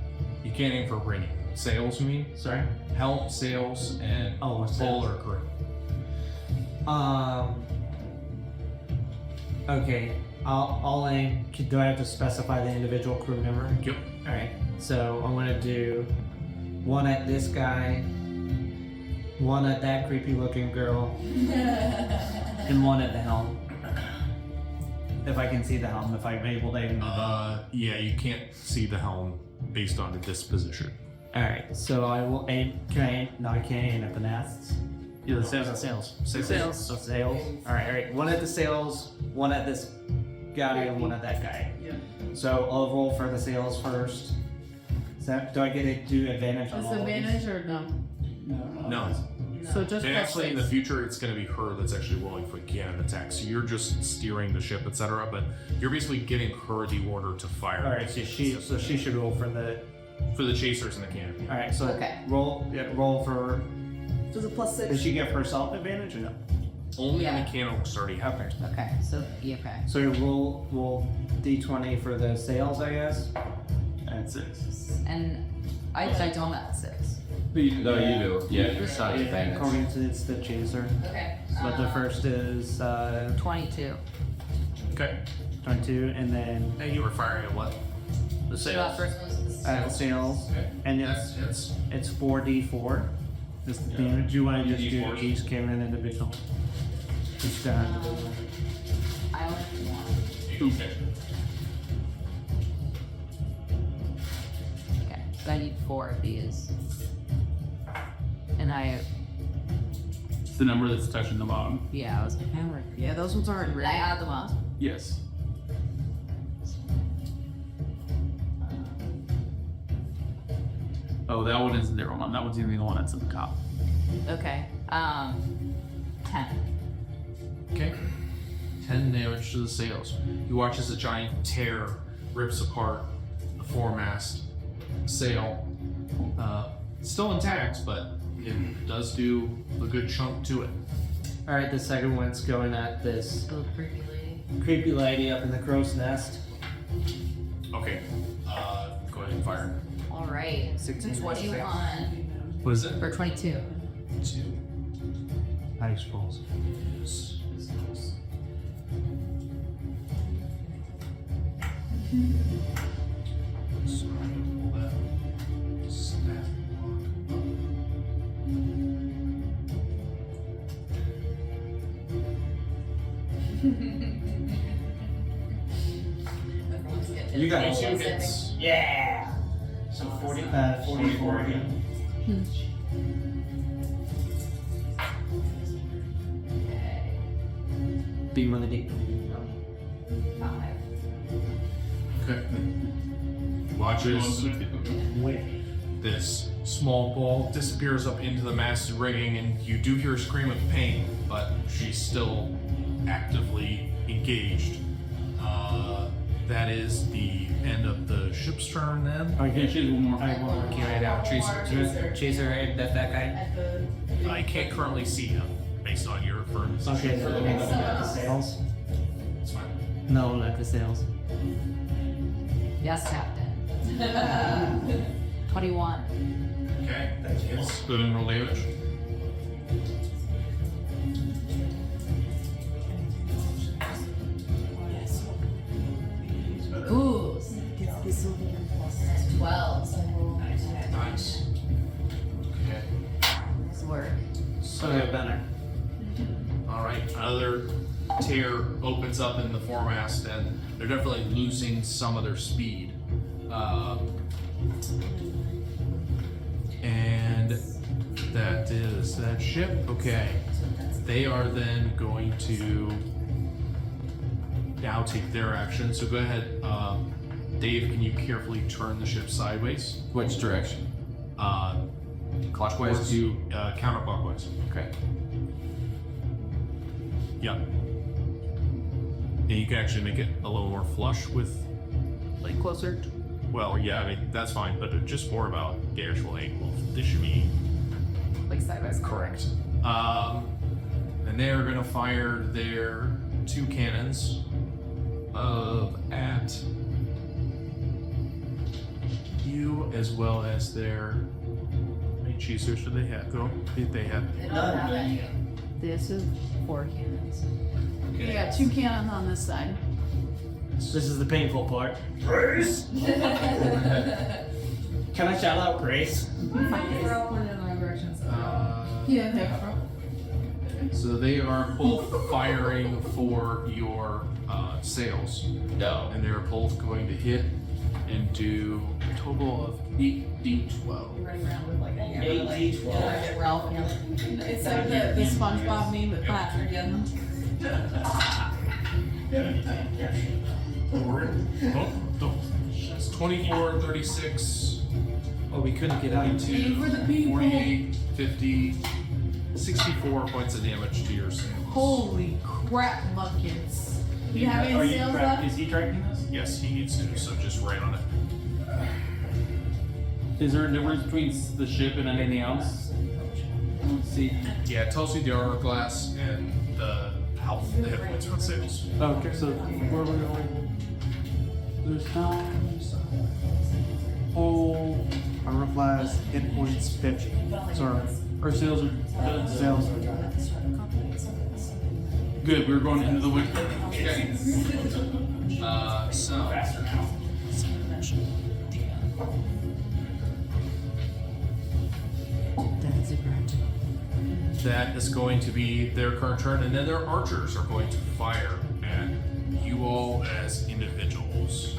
You can't aim for rigging. Sails, you mean? Sorry. Helm, sails, and Oh, hull or crew. Okay. I'll aim. Do I have to specify the individual crew member? Yep. All right. So I'm gonna do one at this guy, one at that creepy-looking girl, and one at the helm. If I can see the helm, if I'm able to aim the bow. Yeah, you can't see the helm based on the disposition. All right. So I will aim. Can I aim? No, I can't aim at the masts. Yeah, the sails. Sails. So sails. All right. All right. One at the sails, one at this guy, and one at that guy. Yeah. So I'll roll for the sails first. Is that, do I get to do advantage on Is all of these? advantage or no? No. So just And plus actually, in the 6. future, it's going to be her that's actually rolling for cannon attack. So you're just steering the ship, etc. But you're basically giving her the order to fire. All right. So she should roll for the. For the chasers and the cannon. All right. So Okay. roll for. Does it plus 6? Does she give herself advantage or no? Only Yeah. on the cannon because already happened. Okay, so yeah, okay. So roll d20 for the sails, I guess. And 6. And I don't have 6. No, you do. Yeah, it's not Yeah, advantage. according to it's the chaser. Okay. But the first is 22. Okay. 22, and then And you were firing at what? The So sails. first one was the sails, Okay. and Yes, it's it's 4d4. This the damage. Do you want to just do D4s. each cannon individual? Each gun individual. I only have 1. okay. Okay, so I need 4 of these. And The number that's touching the bottom. I was hammered. Yeah, those ones aren't Did I ready. add them up? Yes. Oh, that one isn't the zero one. That one's even the one that's in the top. Okay, 10. Okay. 10 damage to the sails. You watch as a giant tear rips apart the foremast sail. Still intact, but it does do a good chunk to it. All right, the second one's going at this Little creepy lady. creepy lady up in the crow's nest. Okay. Go ahead and fire. Alright. 16. 21. What is it? Or 22. 2. I suppose. You got Two hits. Yeah. So 44 again. beam on the deep. 5. Okay. Watch as this small ball disappears up into the mast rigging, and you do hear a scream of pain, but she's still actively engaged. That is the end of the ship's turn then. I can't shoot one more. Alright, one more key right out. Chaser, right? That's that guy. I can't currently see him based on your firm's. Okay, so the sails. It's fine. No, like the sails. Yes, Captain. 21. Okay. Yes. Go ahead and roll damage. Ooh. 12. Nice. Okay. Nice work. Okay, better. All right. Another tear opens up in the foremast, and they're definitely losing some of their speed. And that is that ship. Okay. They are then going to now take their action. So go ahead, Dave. Can you carefully turn the ship sideways? Which direction? Clockwise to counterclockwise. Okay. Yeah. And you can actually make it a little more flush with, Like closer. well, yeah, I mean, that's fine, but just more about the actual angle. This should be Like sideways. correct. And they are going to fire their 2 cannons at you, as well as their. How many chasers should they have? They have. This is 4 cannons. You got 2 cannons on this side. This is the painful part. Grace! Can I shout out Grace? We're all pointed in the right directions. Yeah, there. So they are both firing for your sails. No. And they're both going to hit and do a total of 8d12. You're running around with like a 8d12. Yeah, Ralph. It's like the SpongeBob meme with Patrick in It's 24, 36, Oh, we couldn't get out. Aim for the people. 48, 50, 64 points of damage to your sails. Holy crap, buckets. You have Are any you sales tra- left? Is he tracking this? Yes, he needs to, so just right on it. Is there a difference between the ship and anything else? Let's see. Yeah, it tells you the hourglass and the health, the hit points on sails. Okay, so where are we going? There's time. Oh, Armor class, hit points 50. Sorry. our sails are good. Sales. Good, we're going into the winter. Okay. So. That is going to be their current turn, and then their archers are going to fire at you all as individuals.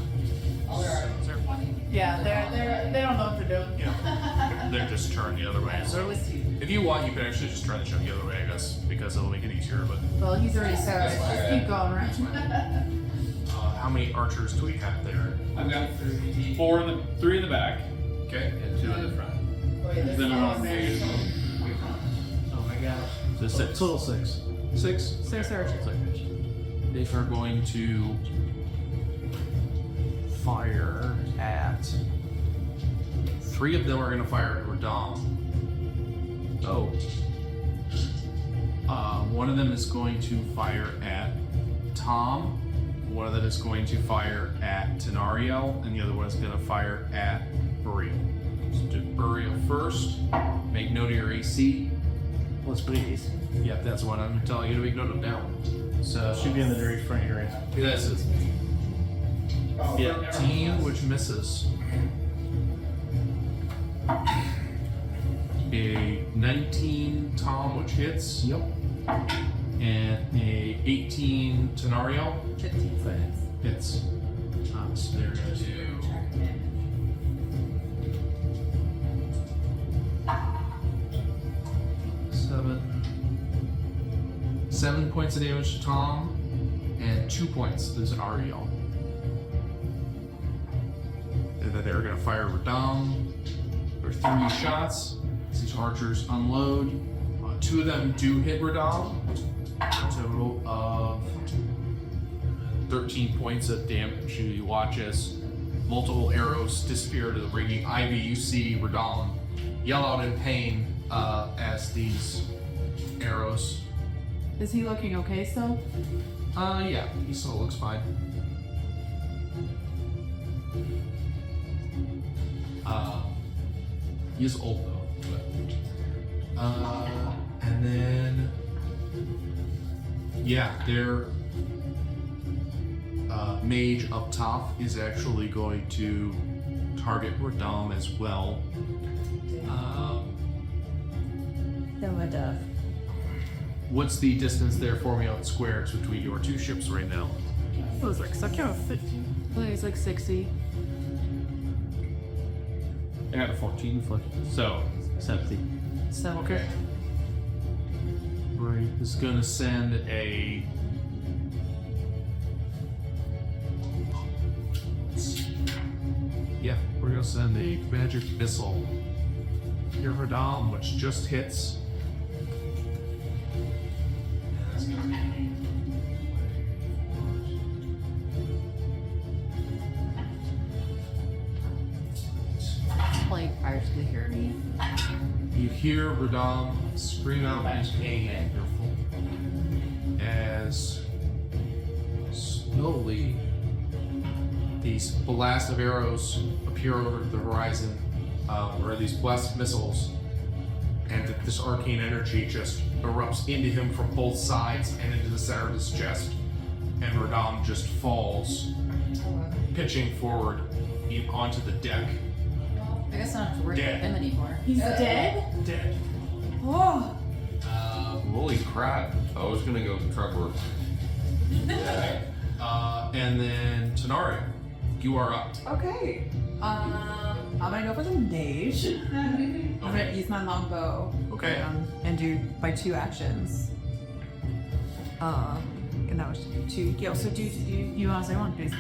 Yeah, they don't know what they're doing. Yeah, they're just turned the other way. So was he? if you want, you can actually just turn the ship the other way, I guess, because it'll make it easier. But Well, he's already said it. Just keep going, right? how many archers do we have there? I've got 3 in the back. Okay. And 2 in the front. Then I'm on Oh my gosh. So 6. Total 6. 6. 6 archers. They are going to fire at 3 of them are going to fire at Radam. Oh. One of them is going to fire at Tom. One of them is going to fire at Tenariel, and the other one is going to fire at Burial. So do Burial first. Make note of your AC. Let's please. Yep, that's what I'm telling you to make note of now. So Should be in the very front here, right? this is 15, which misses. A 19 Tom, which hits. Yep. And a 18 Tenario 15 hits. So they're going to do. Seven points of damage to Tom, and 2 points as Ariel. And then they're gonna fire Radam. There's 3 shots. As these archers unload. 2 of them do hit Radam. A total of 13 points of damage. You watch as multiple arrows disappear to the ringing ivy. You see Radam yell out in pain as these arrows. Is he looking okay still? Yeah, he still looks fine. He is old though. But, and then, yeah, their mage up top is actually going to target Radam as well. What's the distance there for me on squares between your 2 ships right now? It was like, so I count 50. I think it's like 60. I got a 14 foot, so 70. So, Okay. Right, is gonna send a. Yeah, we're gonna send a magic missile. Here for Dom, which just hits. Like Pirates of the Caribbean. You hear Radam scream out in pain as slowly these blast of arrows appear over the horizon, or these blast missiles, and this arcane energy just erupts into him from both sides and into the center of his chest, and Radam just falls, pitching forward onto the deck. I guess I don't have to worry about Dead. him anymore. he's dead? Dead. Oh, Holy crap. I was gonna go with truck work. And then Tenari, you are up. Okay. I'm gonna go for the mage. I'm gonna use my longbow. Okay. And do my 2 actions. And that was 2. yo, so do you want to say one, please?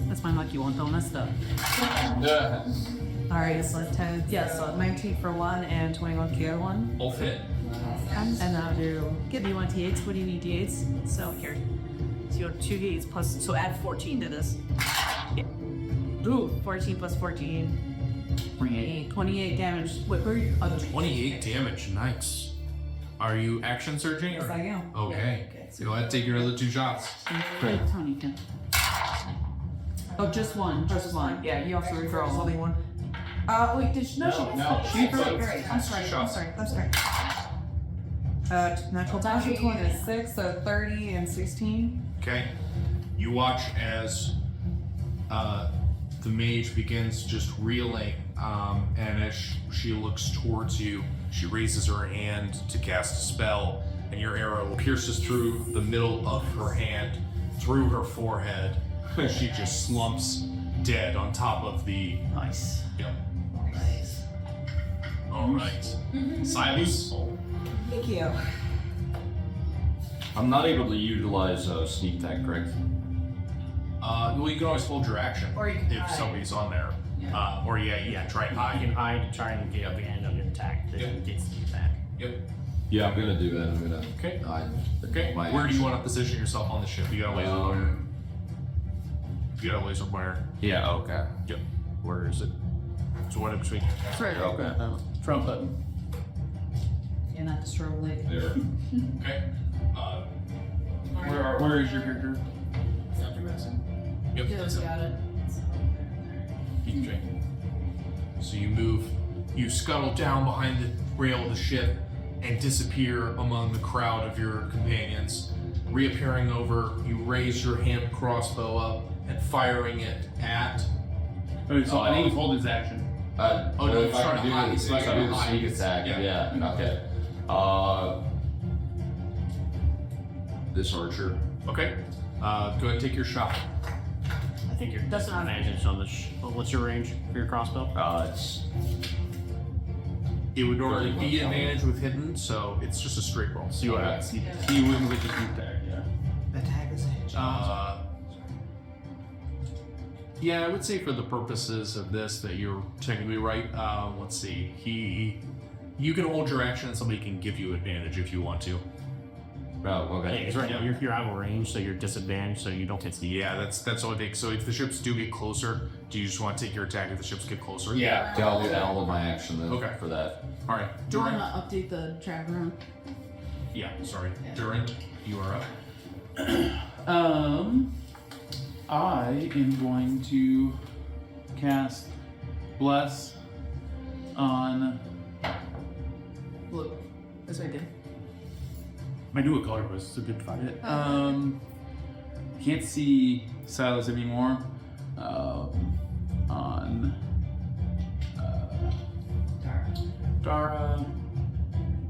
That's my lucky one, though. Messed up. All right, so 10. Yeah, so 19 for 1 and 21 for the other one. Both hit. And then I'll do. Give me 1 d8s. What do you need d8s? So here. So you have 2 d8s plus. So add 14 to this. Yeah. Ooh, 14 plus 14. 28 damage. Wait, where are you? 28 damage. Nice. Are you action surging? Yes, Or? I am. Okay. Go ahead, take your other 2 shots. Wait, Tony can. Oh, just one. Just one. Yeah, you also redraw Only one. Wait, did she? No, she No, didn't. she Great. I'm sorry. I'm sorry. I'm sorry. Natural 26, so 30 and 16. Okay. You watch as the mage begins just reeling, and as she looks towards you, she raises her hand to cast a spell, and your arrow pierces through the middle of her hand, through her forehead, and she just slumps dead on top of the. Nice. Yep. All right. Silas. Thank you. I'm not able to utilize sneak attack, correct? Well, you can always hold your action Or you can if hide. somebody's on there. Or try and You hide. can hide to try and get up the end of your attack that Yep. gets you back. Yep. Yeah, I'm gonna do that. I'm gonna Okay. hide. Okay. My Where do you want to position yourself on the ship? You got a laser. You got a laser wire. Yeah, okay. Yep. Where is it? So what in between? Okay. Front button. Yeah, not destroy late. There. Okay. Where is your character? Yep. Joe's got it. PJ. So you move, you scuttle down behind the rail of the ship and disappear among the crowd of your companions. Reappearing over, you raise your hand crossbow up and firing it at. Oh, so I think he's holding his action. Oh, no, if it's I trying can to do hide. the, if I It's can trying do to the sneak hide. attack, Yeah. yeah, okay. This archer. Okay. Go ahead and take your shot. I think you're disadvantaged on this. What's your range for your crossbow? It's It would normally be advantage with hidden, so it's just a straight roll. So you Okay. so you wouldn't get the sneak attack, yeah. Attack is Yeah, I would say for the purposes of this that you're technically right. Let's see. You can hold your action, and somebody can give you advantage if you want to. Oh, Yeah, okay. because right now you're out of range, so you're disadvantaged, so you don't hit the. Yeah, that's the only thing. So if the ships do get closer, do you just want to take your attack if the ships get closer? Yeah, I'll do all of my action then Okay. for that. All right. Do you Durin. want to update the chat room? Yeah. Sorry. Durin, you are up. I am going to cast Bless on. Blue. That's what I did. I knew what color it was, so good to find it. Can't see Silas anymore. On Dara.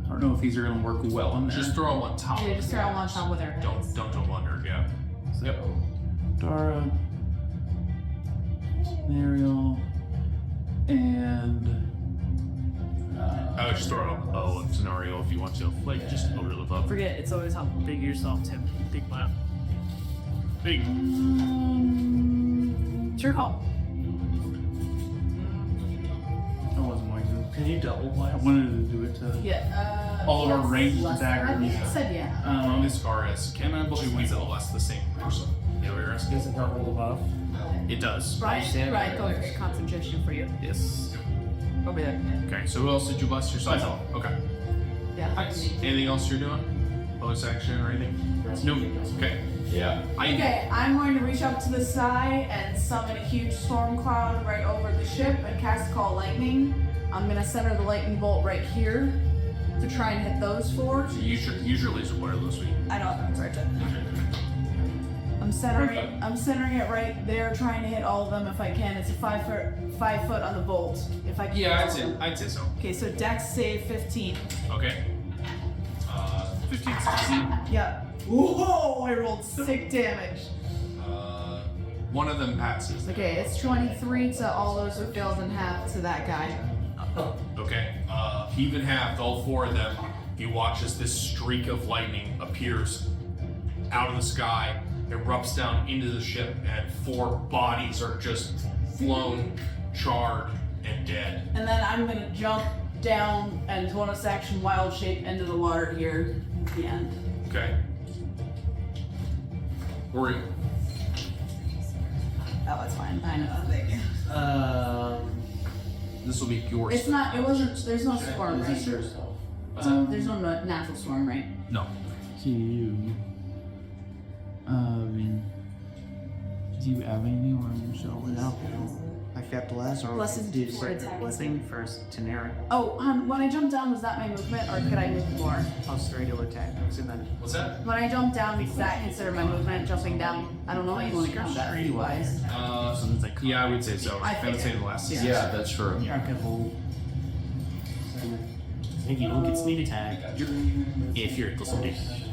I don't know if these are gonna work well in there. Just throw them on top. Yeah, just throw them on top with her. Don't do them under. Yeah. So, Dara, Ariel, and I would just throw it on O and scenario if you want to. Like just over the above. Forget, it's always how big yourself, Tim. Big lap. Big. Sure call. I wasn't going to. Can you double I blast? wanted to do it to Yeah. all of our yes, ranged less than- I daggers. think it said yeah. As far as can two wings that last the same person. You know what you're asking? Does it double above? It does. Right, go for concentration for you. Yes. Over there. Okay. So who else did you bless yourself? Myself. Okay. Yeah. Nice. Anything else you're doing? Bonus action or anything? Nope. Okay. Yeah. Okay, I'm going to reach up to the side and summon a huge storm cloud right over the ship and cast Call Lightning. I'm gonna center the lightning bolt right here to try and hit those four. So use your laser pointer this week. I know it's right there. I'm centering it right there, trying to hit all of them if I can. It's a 5 foot on the bolt. If I can. Yeah, hit all of them. I'd say so. Okay, so Dex save 15. Okay. 15 succeed. Yeah. Whoa! I rolled sick damage. One of them passes. Okay, it's 23 to all those who failed and half to that guy. Okay. Even half, all four of them, you watch as this streak of lightning appears out of the sky, erupts down into the ship, and four bodies are just flown, charred, and dead. And then I'm gonna jump down and bonus action wild shape into the water here at the end. Okay. Ori. Oh, that's fine. I know. Thank you. This will be yours. It's not. It wasn't. There's no storm, right? What's that? There's no natural storm, right? No. to you. Do you have anything on your show without? I got blessed or Bless is did for attack. Blessing first to Nary. Oh, when I jumped down, was that my movement, or could I move more? Plus 3 to attack. So then What's that? When I jumped down, is that considered my movement, jumping down? I don't know how you want to count that, you wise. so it's like Yeah, I would say so. I I would say figured. the last. Yeah, that's true. I think you don't get sneak attack if you're at disadvantage.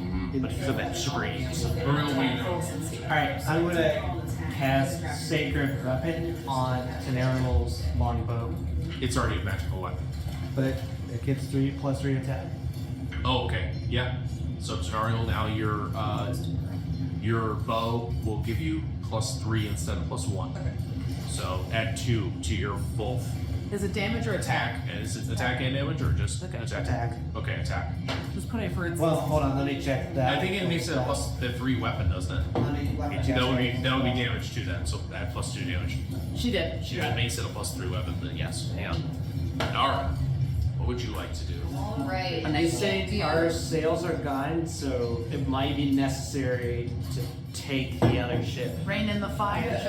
But if it's a bad screen. Alright, I'm gonna cast Sacred Weapon on Tenariel's longbow. It's already a magical weapon. But it gets +3 attack. Oh, okay. Yeah. So Tenariel, now your bow will give you +3 instead of +1. So add 2 to your full Is it damage or attack? attack. Is it attack and damage or just Okay. Attack. Okay, attack. Just put it for its. Well, hold on, let me check that. I think it makes it a +3 weapon, doesn't it? Let me check. That would be damage too then. So add +2 damage. She did. That makes it a +3 weapon. Then yes. Yeah. Nara, what would you like to do? Alright. They say our sails are gone, so it might be necessary to take the other ship. Rain in the fire.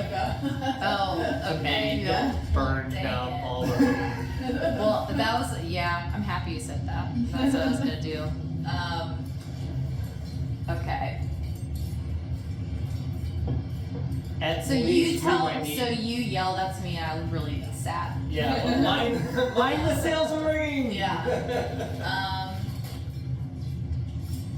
Oh, okay. Yeah. Burn Dang down it. all of them. Well, that was, yeah, I'm happy you said that. That's what I was gonna do. Okay. At So you least we tell, might need- so you yelled at me and I was really sad. Yeah, well, line the sails are ringing. Yeah.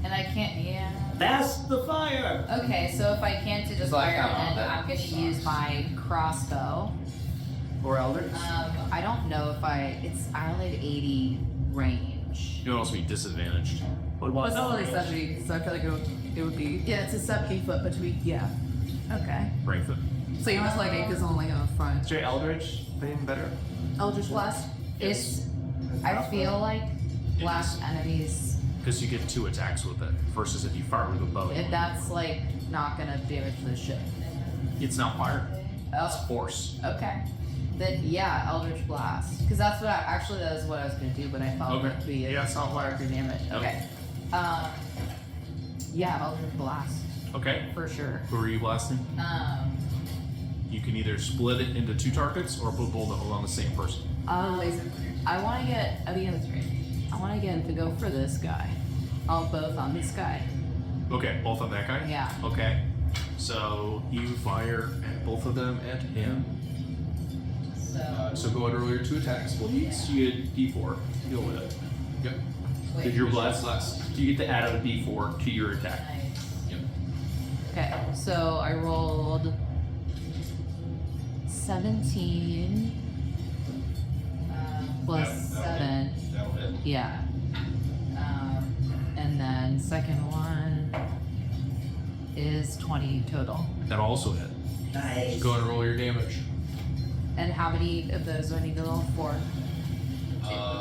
And I can't, yeah. That's the fire. Okay, so if I can't do the It's like fire, that, then I'm gonna use my crossbow. Or elders. I don't know if I only have 80 range. You would also be disadvantaged. What Well, was it's not really 70, so I feel like it would be. Yeah, it's a 70 foot between. Yeah. Okay. Right foot. So you almost like it because only on the front. Is your Eldritch thing better? Eldritch Blast. It's. I feel like blast enemies. Because you get 2 attacks with it versus if you fire with a bow. If that's like not gonna damage the ship. It's not fire. It's Oh, force. okay. Then yeah, Eldritch Blast. Because that's what that was what I was gonna do, but I thought it would be a not fire. larger damage. Okay. Yeah, Eldritch Blast Okay. for sure. Who are you blasting? You can either split it into 2 targets or put both of them on the same person. Laser. I want to get at the end of the trade. I want to get him to go for this guy. I'll both on this guy. Okay, both on that guy? Yeah. Okay. So you fire at both of them at him. So go ahead and roll your 2 attacks, please. You get D4. Deal with it. Yep. Because you're blessed. You get to add a D4 to your attack. Okay, so I rolled 17 plus 7. That'll hit. Yeah. And then second one is 20 total. That also hit. Nice. Go ahead and roll your damage. And how many of those do I need to roll? 4.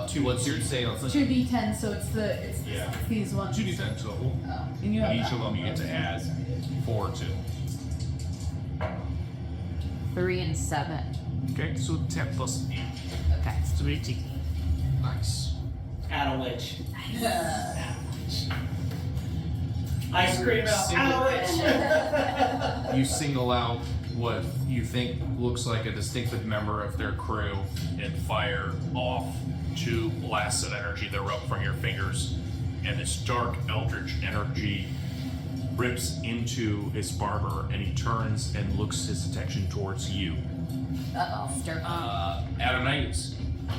2, what's your sales? 2d10, so it's Yeah. these ones. 2d10 total. And you have And each of them you get to add 4 to. 3 and 7. Okay, so 10 plus 8. Okay. So 18. Nice. Add a witch. I scream out, add a witch! You single out what you think looks like a distinctive member of their crew and fire off 2 blasts of energy that erupt from your fingers, and this dark eldritch energy rips into his barber, and he turns and looks his attention towards you. Start. Adonites,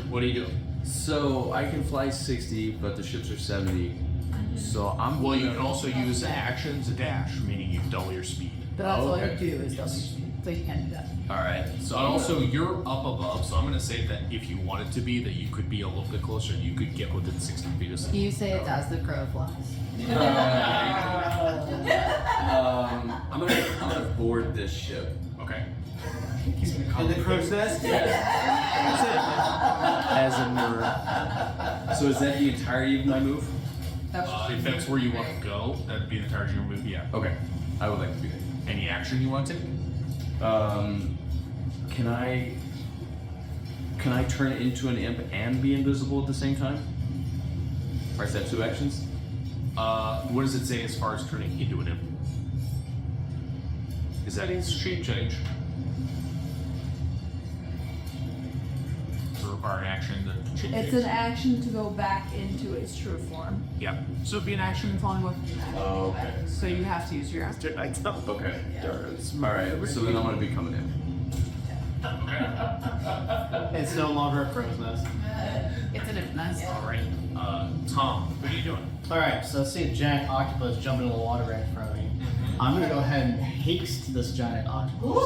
what are you doing? So I can fly 60, but the ships are 70. So I'm Well, you gonna- can also use an action to dash, meaning you double your speed. But that's all Okay. you do is double speed. So you can't do that. All right. So and also you're up above, so I'm going to say that if you wanted to be, that you could be a little bit closer. You could get within 60 feet of something. You say it as the crow flies. I'm gonna board this ship. Okay. In the crow's nest? As a mirror. So is that the entirety of my move? If that's where you want to go, that'd be the entirety of your move. Yeah. Okay. I would like to do that. Any action you want to take? Can I turn into an imp and be invisible at the same time? Or is that 2 actions? What does it say as far as turning into an imp? Is that a shape change? Does it require an action to change? It's an action to go back into its true form. Yeah. So it'd be an action following with. Oh, okay. So you have to use your action. Okay. Alright, so then I'm gonna become an imp. It's no longer a crow's nest. It's an hypnosis. All right. Tom, what are you doing? Alright, so I see a giant octopus jumping in the water right in front of me. I'm gonna go ahead and haste this giant octopus.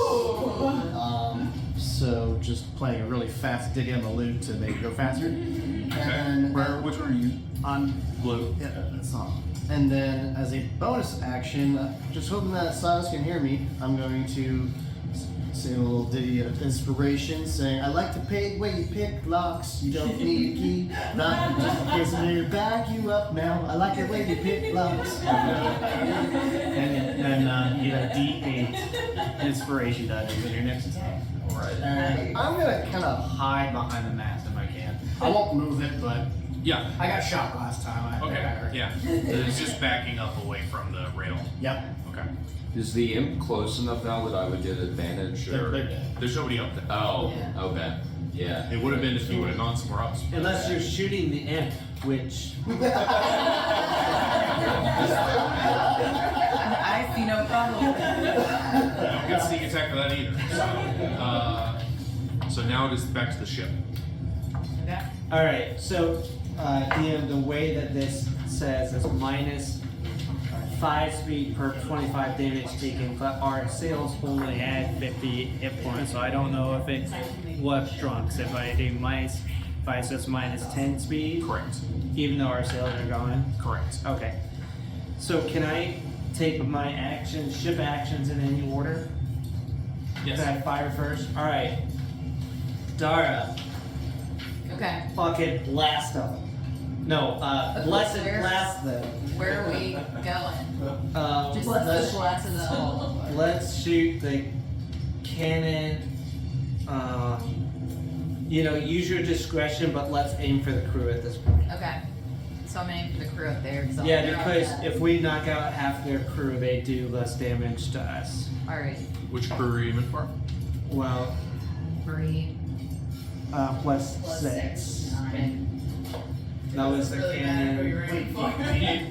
So just playing a really fast ditty on the lute to make it go faster. And Which one are you? on Blue. yeah, that's all. And then as a bonus action, just hoping that Silas can hear me, I'm going to sing a little ditty of inspiration saying, I like to pay where you pick locks, you don't need a key, not just in case I'm here to back you up now, I like the way you pick locks. And then you get a D8 inspiration die in your next attack. Alright. And I'm gonna kind of hide behind the mast if I can. I won't move it, but Yeah. I got shot last time. I think I Okay. heard. Yeah. It's just backing up away from the rail. Yep. Okay. Is the imp close enough now that I would get advantage? They're Or... dead. There's nobody up there. Oh, okay. Yeah. It would have been if you would have gone somewhere else. Unless you're shooting the imp, which I see no problem. You don't get sneak attack for that either. So now it is back to the ship. All right, so Ian, the way that this says is minus 5 speed per 25 damage taken, but our sails only add 50 hit points, so I don't know if it was drunk. So if I do minus Fine, so it's minus 10 speed, Correct. even though our sails are going. Correct. Okay. So can I take my actions, ship actions in any order? Yes. Can I fire first? All right. Dara, Okay. fucking blast them. No, blessed Where- blast them. Where are we going? Just let's, blast in the hole. let's shoot the cannon. Use your discretion, but let's aim for the crew at this point. Okay. So I'm aiming for the crew up there. Yeah, because if we knock out half their crew, they do less damage to us. Alright. Which crew are you aiming for? Well, Three. plus Plus 6. 9. That was the cannon.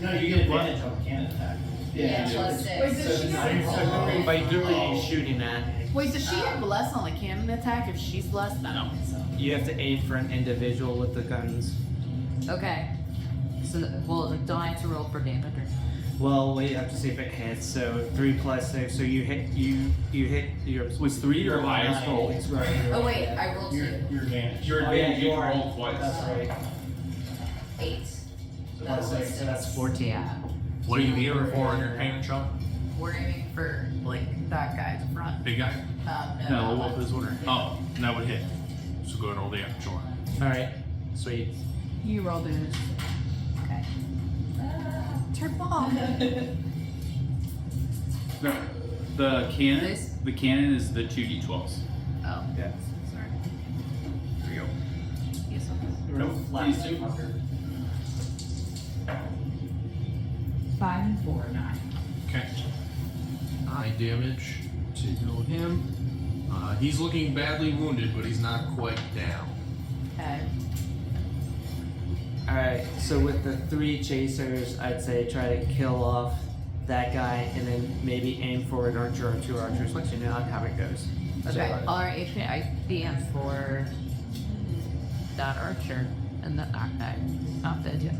No, you get advantage on the cannon attack. Yeah, plus 6. Wait, does she have, By who are you shooting at? wait, does she have less on the cannon attack if she's less? No. You have to aim for an individual with the guns. Okay. So, don't I have to roll for damage or? Well, we have to see if it hits. So 3 plus 6. So you hit your. Was 3 your highest roll? It's right. Oh wait, I rolled 2. Your advantage. Your Oh, yeah, advantage, you you are. roll twice. That's right. 8. Plus 6, so that's 14. Yeah. What are you aiming for on your cannon shot? We're aiming for like that guy at the front. Big guy? No, what was order? Oh, that would hit. So go ahead and roll the damage. Sure. All right. Sweet. You roll damage. Okay. Turn bomb. No, the cannon. This? The cannon is the 2d12s. Oh, Yeah. sorry. There you go. Yes, Nope. These two. 5 and 4, 9. Okay. 9 damage to him. He's looking badly wounded, but he's not quite down. Okay. All right. So with the 3 chasers, I'd say try to kill off that guy, and then maybe aim for an archer or 2 archers. Let you know how it goes. Okay. Alright, I DM for that archer and that guy. Not dead yet.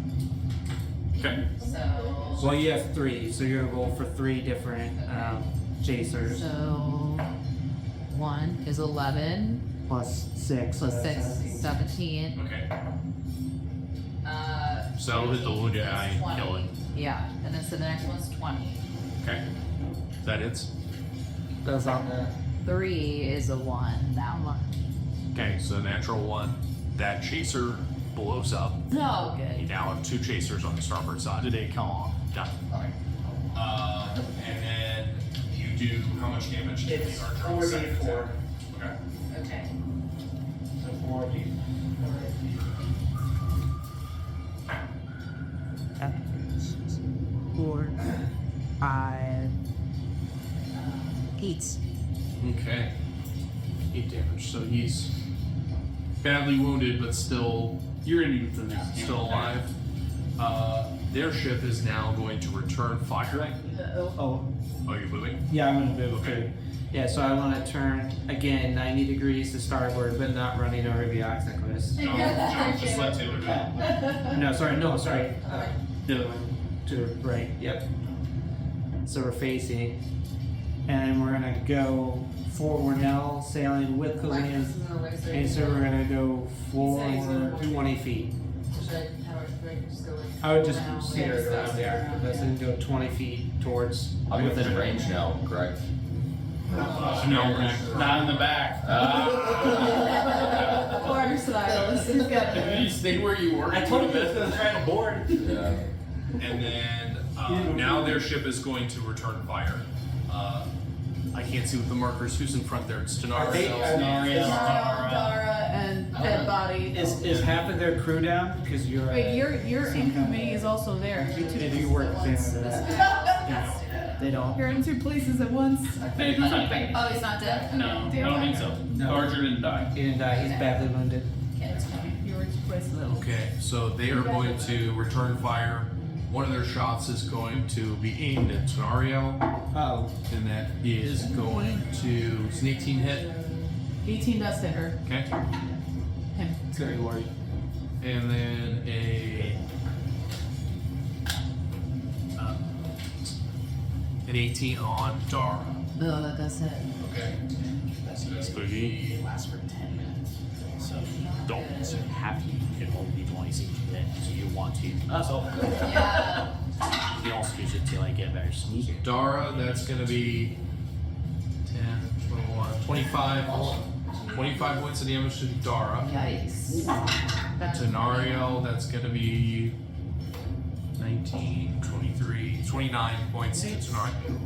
Okay. So. Well, you have 3, so you're gonna roll for 3 different chasers. So 1 is 11 Plus 6. plus 6, 17. Okay. Uh, So that'll hit the wounded guy and 20. kill him. Yeah, and then so the next one's 20. Okay. That hits. That's on the. 3 is a 1. That one. Okay, so natural 1. That chaser blows up. No, You good. now have 2 chasers on the starboard side. Did they come off? Done. And then you do how much damage to It's the archer? on the second 4d4. attack? Okay. Okay. So 4d. Four, 5, 8. Okay. 8 damage. So he's badly wounded, but still You're gonna use the next. still alive. Their ship is now going to return fire. Oh, Oh, you're moving? yeah, I'm gonna move Okay. too. Yeah, so I want to turn again 90 degrees to starboard, but not running over the obstacles. No, just let Taylor do it. No, sorry. The other one to the right. Yep. So we're facing, and we're gonna go forward. We're now sailing with the wind, and so we're gonna go forward 20 feet. I would just steer it around there, and go 20 feet towards. I'm within range now, correct? No, Not in the back. Quarter styles. He's got You stay where you were. I told you I was gonna try to board. Yeah. And then now their ship is going to return fire. I can't see with the markers who's in front there. It's Denara. Dara and Dead Body. Is half of their crew down? Because you're. Wait, your in committee is also there. You two If you work places there, at once. they don't. You're in 2 places at once. They do something. Oh, he's not dead? No, I don't think so. No. Archer didn't die. He didn't die. He's badly wounded. You were in 2 places at once. Okay, so they are going to return fire. One of their shots is going to be aimed at Tenario, Oh. and that is going to. It's an 18 hit. 18 does hit her. Okay. Him. Very worried. And then an 18 on Dara. No, that does hit. Okay. So that's Boogie. Lasts for 10 minutes. So don't have to. You can only need 20 seats today, so you want to. So Yeah. you can also use it to like get better sneaker. Dara, that's gonna be 10, 21, 25, 25 points of damage to Dara. Yikes. Tenariel, that's gonna be 19, 23, 29 points to Tenariel.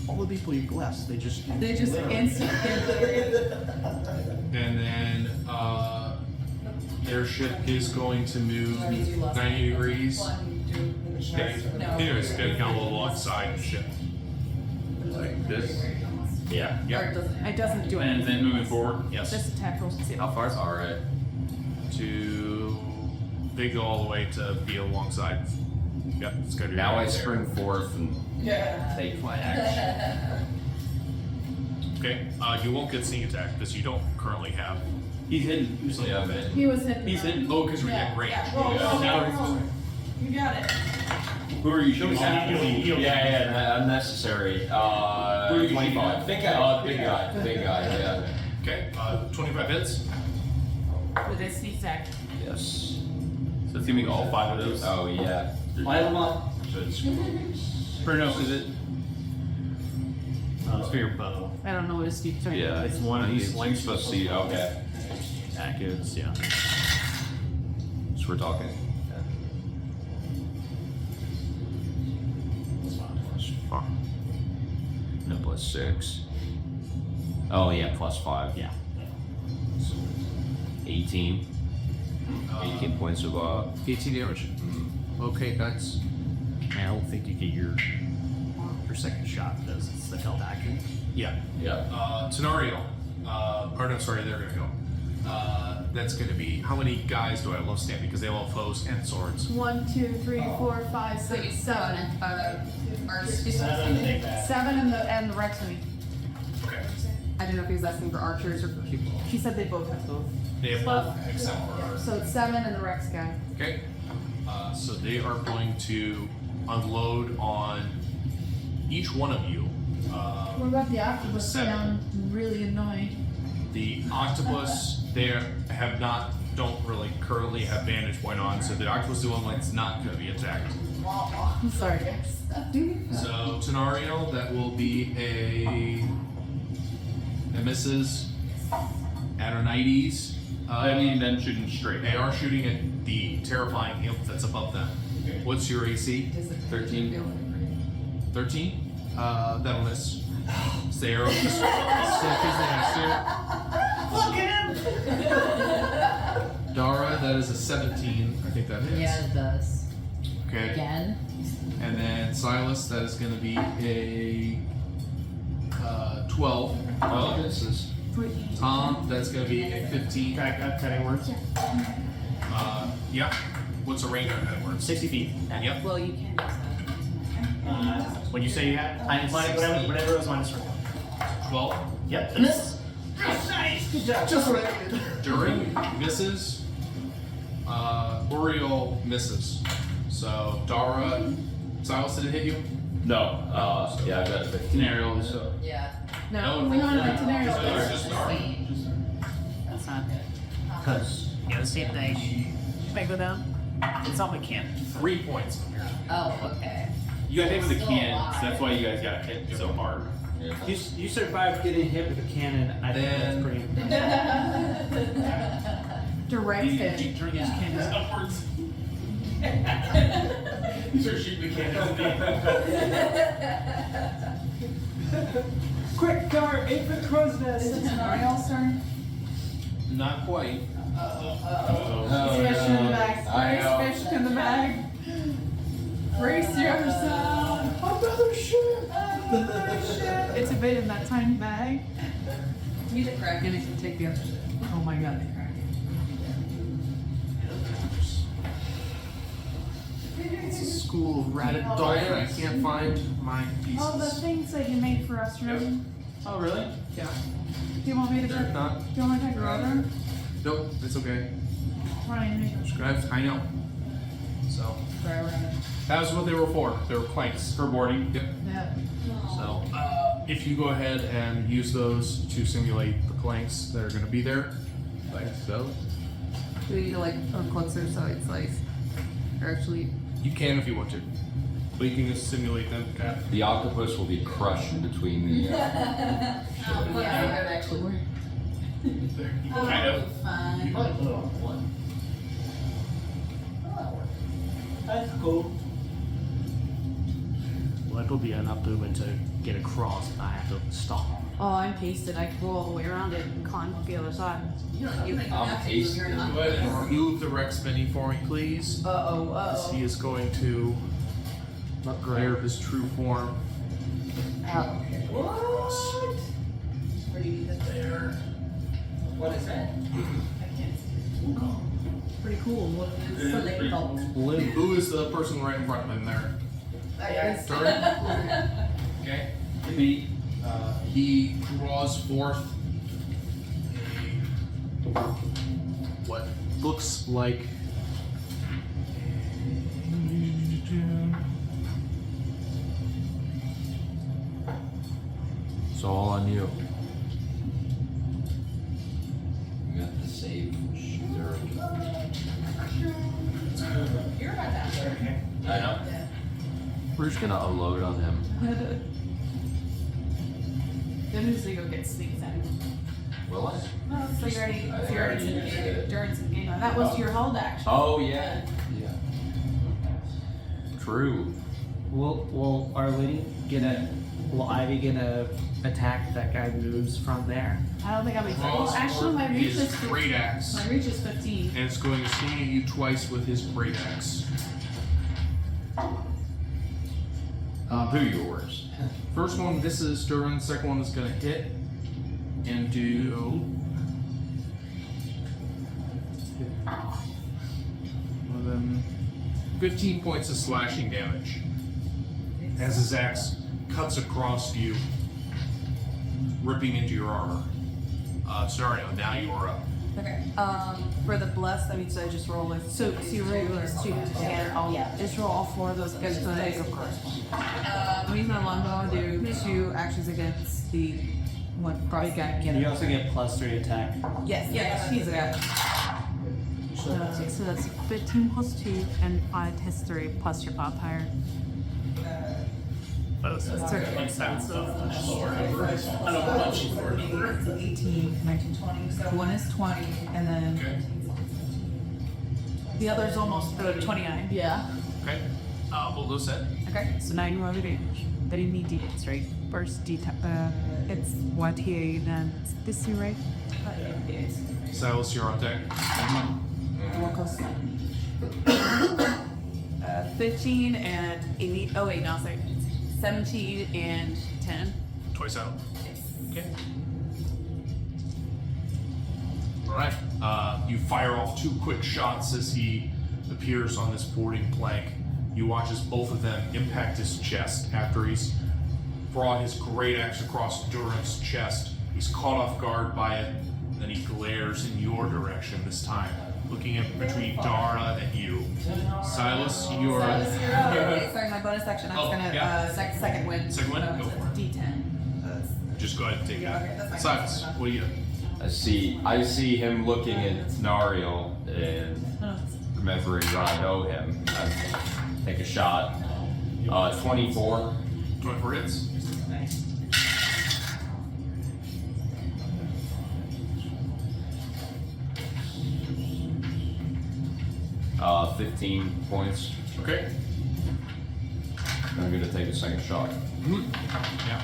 All the people you bless, they just instant. And then airship is going to move 90 degrees. Anyways, gonna go alongside the ship. Like this. Yeah. Yep. It doesn't do And anything. then moving forward, yes. Just attack rolls and see. How far? Alright. They go all the way to be alongside. Yep, it's gonna be Now I right there. spring forth and take my action. Okay, you won't get sneak attack because you don't currently have. He's hidden. Yeah, man. He was hit. He's hidden. Oh, because we're getting range. You got it. Who are you shooting at? Yeah, unnecessary. 25. Big guy, yeah. Okay, 25 hits. With his sneak attack. Yes. So it's gonna be all 5 of those. Oh, yeah. Light them up. Bruno, is it? it's for your bow. I don't know what his sneak attack. Yeah. It's one of these He's supposed to see. Okay. attack is, yeah. So we're talking. No, +6. Oh, yeah, +5. Yeah. 18. 18 points of 18 damage. Okay, that's. I don't think you get your second shot because it's the held action. Yeah. yeah. Tenariel. Or no, sorry, they're gonna go. That's gonna be. How many guys do I have left standing? Because they all have foes and swords. 1, 2, 3, 4, 5, 6, 7. Seven. 7 and the Rexony. Okay. I don't know if he was asking for archers or for people. He said they both have both. They have both except for ours. So it's 7 and the Rex guy. Okay. So they are going to unload on each one of you. What about the octopus? Seven. Sound really annoying. The octopus, don't really currently have vantage point on, so the octopus the one that's not going to be attacked. I'm sorry. So Tenariel, that will be that misses. Adonides. I mean, them shooting straight. They are shooting at the terrifying imp that's above them. What's your AC? 13. 13? That'll miss. So the arrow just stick his answer. Dara, that is a 17. I think that hits. Yeah, it does. Okay. Again. And then Silas, that is going to be a 12. Oh, misses. Tom, that's going to be a 15. Cutting words. Yeah. What's a range on that word? 60 feet. Yep. Well, you can use that. When you say you have, whatever it was minus 1. 12. Yep. This. Just what I needed. During misses. Uriel misses. So Dara, Silas, did it hit you? No. Yeah, I got a 15. Scenario. So Yeah. No. No, Tenariel. It's just Dara. That's not good. Because, yeah, the same thing. Might go down. It's not mechanic. 3 points. Oh, okay. you got hit with a Still cannon, alive. so that's why you guys got hit so hard. You survived getting hit with a cannon. I think that's pretty impressive. Directed. Turn these cannons upwards. You start shooting the cannons. Quick, Gar, aim for the crow's nest. Is it Tenariel's turn? Not quite. Fish in the bag. I know. Race fish in the bag. Brace yourself. Another ship. Another ship. It's a bit in that tiny bag. Use it crack and it can take the other. Oh my god, they crack. It's a school of rat dog. I can't find my pieces. Oh, the things that you made for us, remember? Oh, really? Yeah. Do you want me to They're take? not. Do you want me to take your order? Nope, it's okay. Ryan, Scribes, I know. So, that was what they were for. They were planks. For boarding. Yep. yeah. So, if you go ahead and use those to simulate the planks that are going to be there, like so. Do we need to like or closer so it's like, or actually, You can if you want to, but you can just simulate them. Okay. The octopus will be crushed between the. Yeah, it actually worked. Kind of. Fun. You might put it on one. That's cool. Well, it'll be enough movement to get across if I have to stop. Oh, I'm pasted. I can go all the way around it and climb up the other side. I'm tasting. Go ahead and remove the Rex Mini for me, please. As he is going to grab his true form. what? Where do you need that? There. What is that? Pretty cool. What is the name called? Blue. Who is the person right in front of him there? Jordan? Okay. Me. He draws forth what looks like It's all on you. You got the save. I know. We're just gonna unload on him. Good news is you go get sneak attack. Will I? No, so you already, I already used it. during some game. That was your hold action. Oh yeah. Yeah. True. Will Our Lady will Ivy get a attack that guy moves from there? I don't think I'll be. draws Well, actually, forth my reach his is great axe, my reach is 15. and it's going to swing at you twice with his great axe. Who yours? First one misses Durin. Second one is going to hit and do 15 points of slashing damage as his axe cuts across you, ripping into your armor. Scenario, now you are up. Okay. For the blessed, I mean, so I just roll with. So you roll those two together. Just roll all four of those against the dice, of course. I'm using my longbow to do 2 actions against the one probably guy. You also get +3 attack. Yes, he's a guy. So that's 15 plus 2 and 5 history plus your modifier. That's expensive. I don't know much for it. 18, 19, 20. So one is 20, and then Okay. the other's almost 29. Yeah. Okay. Bulldoze set. Okay. So 9 more damage. Then you need d8s, right? First it's what here, then this two, right? Silas, you're on deck. More close. 15 and 80. Oh wait, no, sorry. 17 and 10. Twice out. Okay. Alright. You fire off 2 quick shots as he appears on this boarding plank. You watch as both of them impact his chest after he's brought his great axe across Durin's chest. He's caught off guard by it, then he glares in your direction this time, looking in between Dara and you. Silas, you're... Sorry, my bonus action. I was Oh, gonna yeah. second win. Second win? Go for it. D10. Just go ahead and take Yeah, okay, it. that's fine. Silas, what do you do? I see him looking at Nariel and remembering that I know him. I take a shot. 24. 24 hits. 15 points. Okay. I'm gonna take a second shot. Yeah.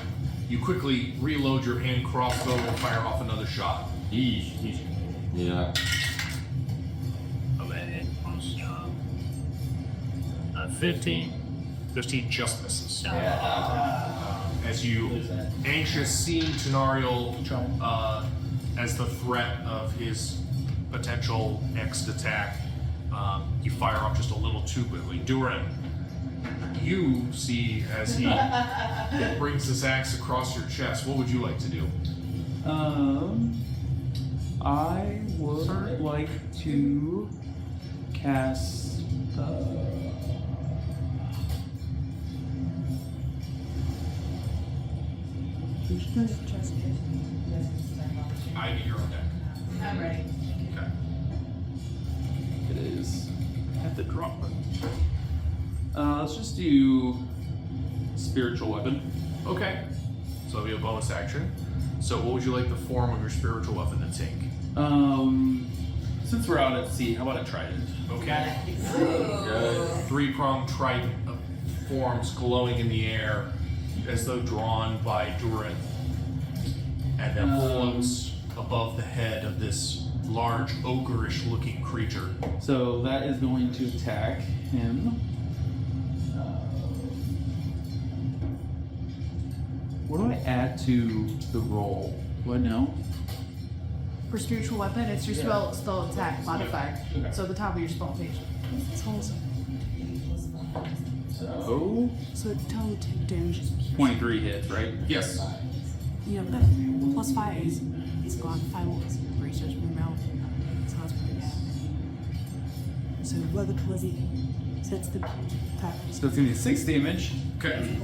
You quickly reload your hand crossbow and fire off another shot. Easy. Yeah. 15. 15 just misses. As you, anxious seeing Tenariel as the threat of his potential next attack, you fire off just a little too quickly. Durin, you see as he brings his axe across your chest. What would you like to do? I would like to cast. Ivy, you're on deck. I'm ready. Okay. It is at the drop button. Let's just do spiritual weapon. Okay. So it'll be a bonus action. So what would you like the form of your spiritual weapon to take? Since we're out at sea, how about a trident? Okay. Good. Three-pronged trident forms glowing in the air as though drawn by Durin. And then floats above the head of this large, ogreish looking creature. So that is going to attack him. What do I add to the roll? Do I know? For spiritual weapon, it's your spell attack modifier. Okay. So at the top of your spell page. So So total damage is 23 hits, right? Yes. yeah, but +5 is it's gone 5 was research amount. So that's pretty bad. So weather crazy sets the type. So it's gonna be 6 damage, Okay.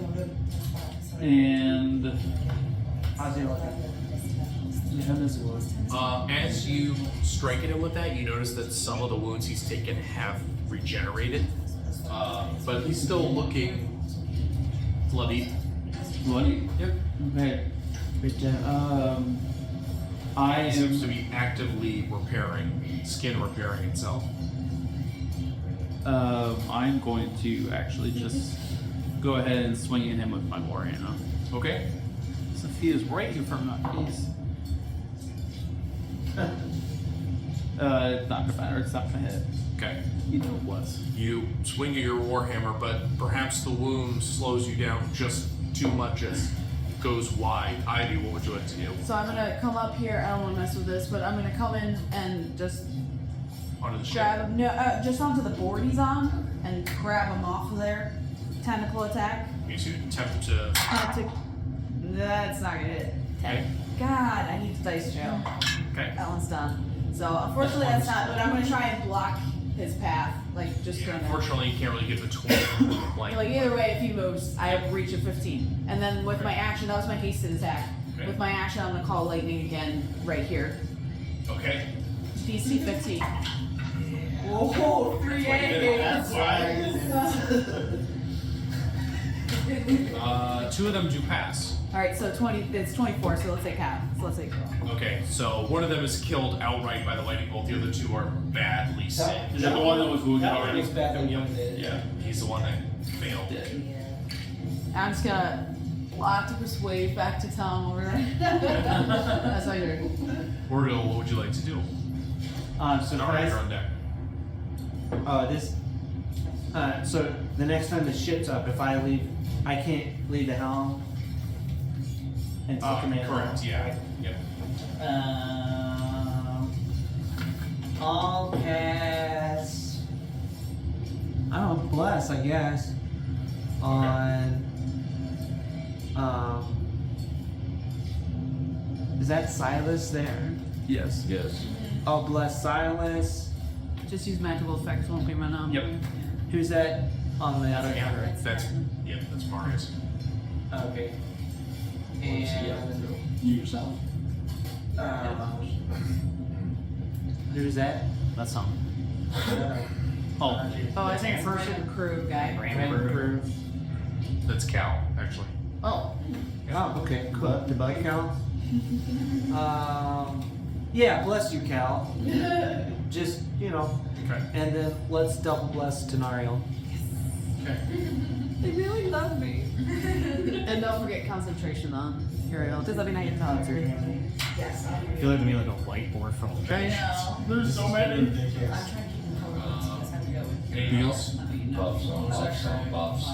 and How's it look? Yeah, this was. As you strike at him with that, you notice that some of the wounds he's taken have regenerated. But he's still looking bloody. bloody. Yep. Okay. I He seems to am. be actively skin repairing itself. I'm going to actually just go ahead and swing at him with my warhammer. Okay. So if he is right in front of my face. It's not gonna matter. It's not gonna hit. Okay. You know it was. You swing at your warhammer, but perhaps the wound slows you down just too much as it goes wide. Ivy, what would you like to do? So I'm gonna come up here. I don't want to mess with this, but I'm gonna come in and just Onto the ship. grab him. No, just onto the board he's on and grab him off of there. Tentacle attack. Okay, so you attempt to. That's not gonna hit. Okay. God, I need the dice jail. Okay. That one's done. So unfortunately that's not. But I'm gonna try and block his path. Like just Yeah, gonna. unfortunately, you can't really get between. Like either way, if he moves, I have reach of 15. And then with my action, that was my hasted attack. Okay. With my action, I'm gonna call lightning again right here. Okay. DC 15. Whoa, 3 Two of them do pass. All right, so 20. It's 24. So let's take half. So let's take. Okay, so one of them is killed outright by the lightning bolt. The other two are badly sick. Is that the one that was wounded already? Yeah, he's the one that failed. I'm just gonna octopus wave back to Tom over there. That's how you're. Wordle, what would you like to do? So Alright, you're on deck. so the next time the ship's up, if I leave, I can't leave the helm and take command. Correct, yeah. Yep. I'll cast. I don't know, bless, I guess. On. Is that Silas there? Yes. Yes. I'll bless Silas. Just use magical effects. Won't be my number. Yep. Who's that on the other counter? That's Marius. Okay. And You yourself. who's that? That's something. Oh, Oh, I think Merchant Crew guy. Crew. That's Cal, actually. Oh. Oh, okay, cool. The bug Cal. Yeah, bless you, Cal. Just Okay. and then let's double bless Tenariel. Okay. They really love me. And don't forget concentration on Ariel. Does that mean I get to You look at me like a whiteboard full of Okay. There's so many. Anything else? Buffs on buffs on buffs.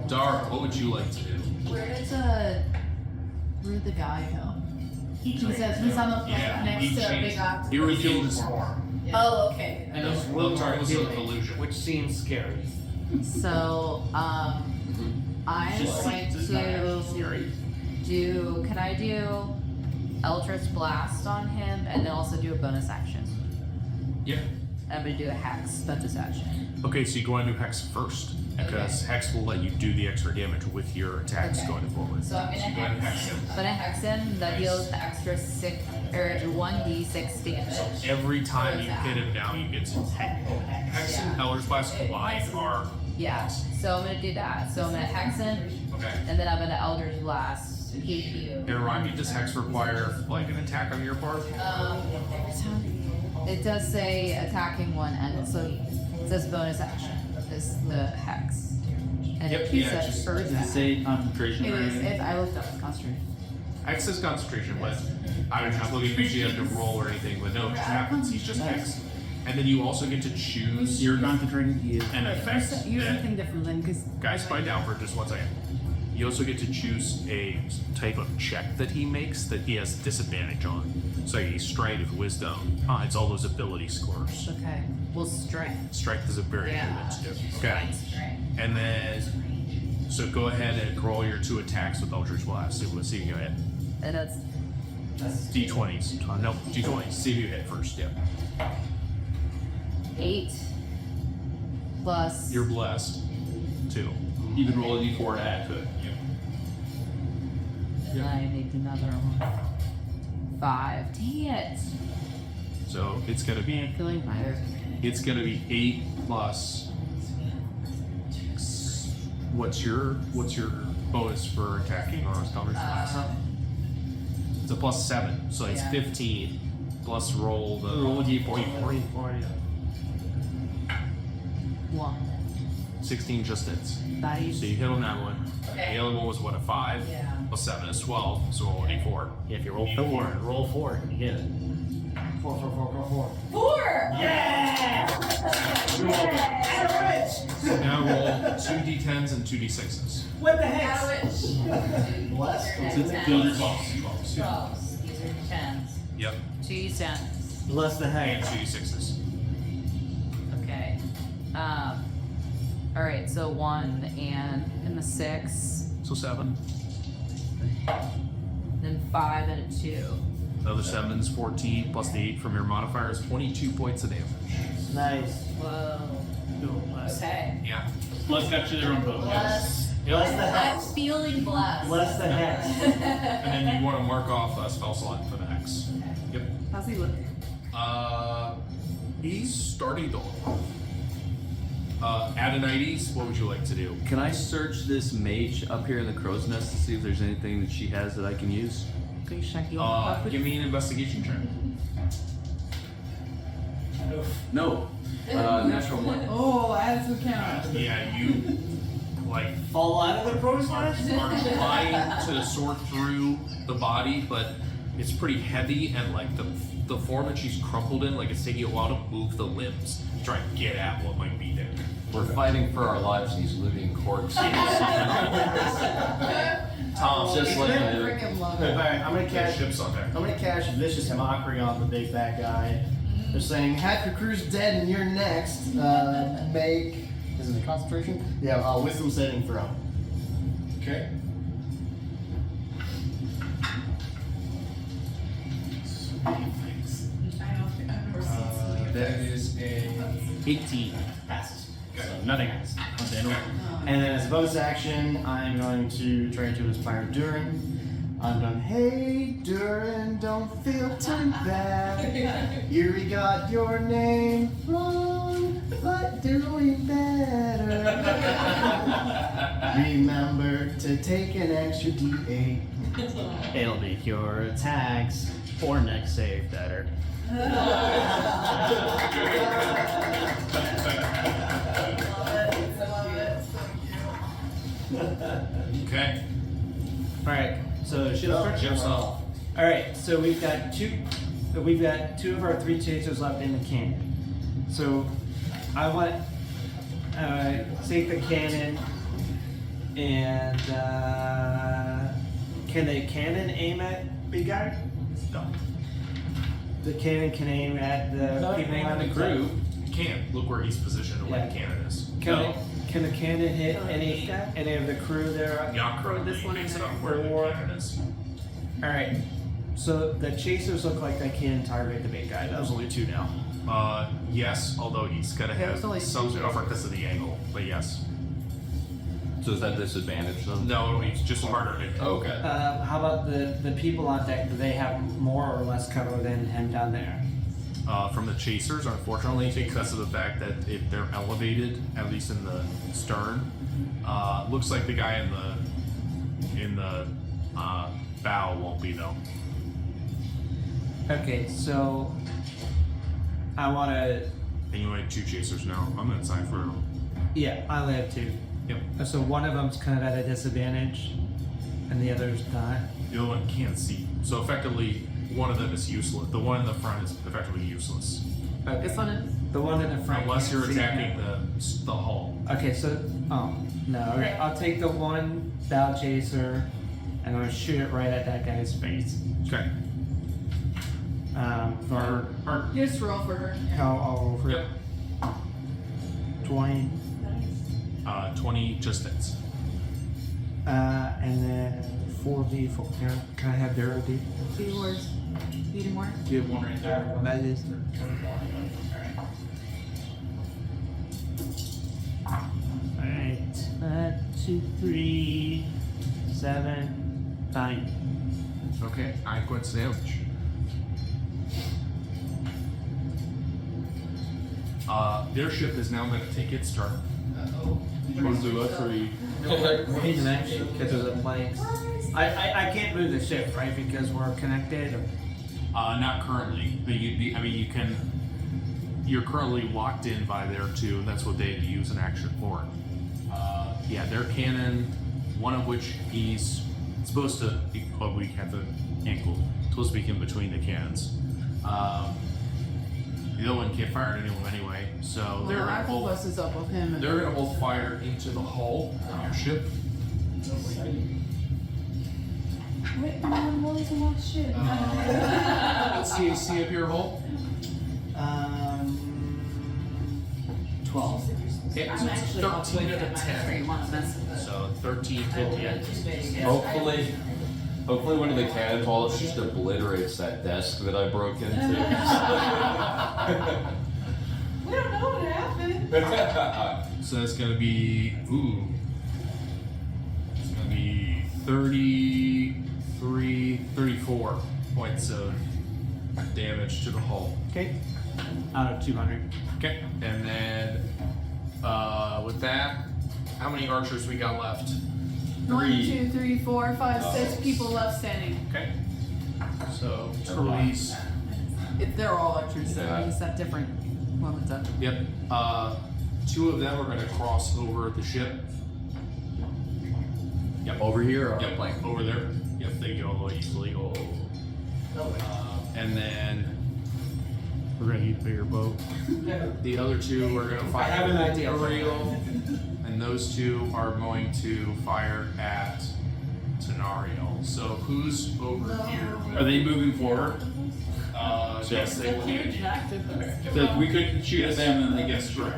Dara, what would you like to do? Where did the guy go? He says he's on the Yeah, next he to a changed- big octopus. He revealed his form. Oh, okay. And it's The turn was an illusion. which seems scary. So, I'm going to Scary. can I do Eldritch Blast on him and then also do a bonus action? Yeah. I'm gonna do a hex. That's his action. Okay, so you go on to Hex first, because Hex will let you do the extra damage with your attacks Okay. going forward. So I'm gonna go ahead and hex. Hex him. I'm gonna hex him. That deals the extra 1d6 damage. Every time you hit him now, you get some Hex and Elder's Blast combined are. Yeah. So I'm gonna do that. So I'm gonna hex him, Okay. and then I'm gonna Eldritch Blast. Give you. And remind me, does Hex require like an attack on your part? It does say attacking one, and so it says bonus action is the hex. And Yep, it yeah, says just- first Does it action. say concentration It or was, anything? I looked up concentration. Hex is concentration, but I was just looking if you have to roll or anything, but no, it just happens. He's just Hex. And then you also get to choose You're concentrating. He is. an effect. Use that- anything different then, because Guys, find out for just 1 second. You also get to choose a type of check that he makes that he has disadvantage on. So he's strength, wisdom. It's all those ability scores. Okay. Well, strength. Strength is a very Yeah. good one to do. Okay. Strength. And then, so go ahead and roll your 2 attacks with Eldritch Blast. See what see if you hit. And that's D20s. No, D20s. See if you hit first. Yep. 8 plus. You're blessed. 2. You can roll a d4 to add to it. And I need another one. 5. Dang it. So it's gonna be I'm feeling better. 8 plus. What's your bonus for attacking or Eldritch Blast? It's a plus 7, so it's Yeah. 15 plus roll the d4. 1. 16 just hits. Nice. So you hit on that one. Okay. The other one was what, a 5? Yeah. Plus 7 is 12, so roll a d4. Yeah, if you roll 4, roll 4. You get it. 4, 4, 4, 4, 4. 4! So now roll 2 d10s and 2 d6s. What the heck? Blessed. Since build your 12s. 12s. These are 10s. Yep. 2 10s. Bless the And heck. 2 d6s. Okay. Alright, so 1 and the 6. So 7. Then 5 and a 2. Another 7 is 14, plus the 8 from your modifier is 22 points of damage. Nice. Whoa. Okay. Yeah. Let's got you there on both. Bless. Bless the heck. I'm feeling blessed. Bless the heck. And then you want to mark off a spell slot for the Hex. Yep. How's he look? He's starting to. Adonides, what would you like to do? Can I search this mage up here in the crow's nest to see if there's anything that she has that I can use? Give me an investigation check. No. Natural 1. Oh, add some count. Yeah, you like Fall out of the crow's are nest? trying to sort through the body, but it's pretty heavy and like the form that she's crumpled in, like it's taking a while to move the limbs to try and get at what might be there. We're fighting for our lives, these living corpses. Tom, Just like Freaking love it. Alright, I'm gonna that catch. ship's on there. I'm gonna cash vicious mockery on the big fat guy. They're saying half your crew's dead and you're next. Make is it a concentration? Yeah, wisdom saving throw. Okay. That is a 18. Passes. So nothing else. And then as a bonus action, I'm going to try to inspire Durin. I'm going, hey Durin, don't feel too bad. Yuri got your name wrong, but doing better. Remember to take an extra D8. It'll make your attacks or next save better. okay. Alright, so ship's first. Ship's off. Alright, so we've got two of our 3 chasers left in the cannon. So I want take the cannon and can the cannon aim at big guy? No. The cannon can aim at the people on the crew. You can't. Look where he's positioned and where the cannon is. Can the cannon hit any of the crew there? Not currently. this one Makes in it up there. where the cannon is. Alright. So the chasers look like they can target the big guy. That was only 2 now. Yes, although he's gonna There have was only some two cover because of the angle, but yes. So is that disadvantage then? No, it's just harder to hit. Okay. How about the people on deck? Do they have more or less cover than him down there? From the chasers, unfortunately, because of the fact that if they're elevated, at least in the stern, looks like the guy in the bow won't be though. Okay, so I want to. And you only have 2 chasers now. I'm gonna sign for. Yeah, I only have 2. Yep. So one of them's kind of at a disadvantage, and the other's not. The other one can't see. So effectively, one of them is useless. The one in the front is effectively useless. Okay. This one is. The one in the front. Unless you're can't see. attacking the hull. Okay, so no. Okay, I'll take the one bow chaser, and I'm gonna shoot it right at that guy's face. Okay. For Just roll for her. how I'll roll for Yep. 20, 20 just hits. and then 4d4. Can I have durability? Do yours. Need more? You have one right there. That is. Alright, 2, 3, 7, 9. Okay. 9 points of damage. Their ship is now going to take its turn. You want to do it or you? He's actually because of the planks. I can't move the ship, right? Because we're connected. Not currently, but you'd be. I mean, you can. You're currently locked in by their 2, and that's what they use an action for. Yeah, their cannon, one of which he's supposed to. Well, we have the ankle. Supposed to be in between the cannons. The other one can't fire at anyone anyway, so they're Well, gonna our whole both. bus is up with him. And They're gonna both fire into the hull of your ship. Wait, what was the last shit? What's the AC of your hull? 12. Okay, I'm so it's actually 13 to to 10. You want to mess with So 13 to 10. Hopefully one of the cannonballs just obliterates that desk that I broke into. We don't know what happened. So that's gonna be it's gonna be 33, 34 points of damage to the hull. Okay. Out of 200. Okay, and then with that, how many archers we got left? 1, 2, 3, 4, 5, 6 people left standing. Okay. So Turles. If they're all archers, so Yeah. we just have different moments of. Yep. 2 of them are gonna cross over the ship. Yep. Over here, or Yep, like over there. Yep, they go easily. And then we're gonna need a bigger boat. The other 2 are gonna fire. I have an idea. Ariel, and those 2 are going to fire at Tenario. So who's over here? Are they moving forward? Yes, they will. So we could shoot at them and they get struck.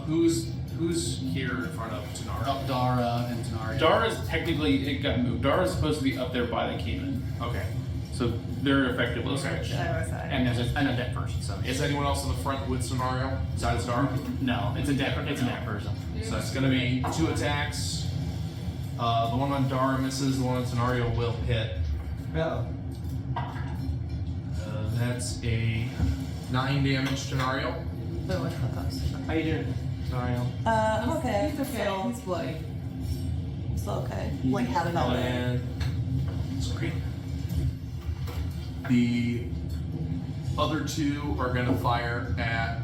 Who's here in front of Tenario? Up Dara and Tenari. Dara's technically, it got moved. Dara's supposed to be up there by the cannon. Okay. So they're effectively Okay. switched. And there's a dead person. So Is anyone else in the front with Tenario besides Dara? no, it's a dead person. So it's gonna be 2 attacks. The one on Dara misses, the one on Tenario will hit. Oh. That's a 9 damage to Tenario. How you doing, Mario? I'm okay. He's okay. He's bloody. Still okay. Like having all that. And sorry. The other 2 are gonna fire at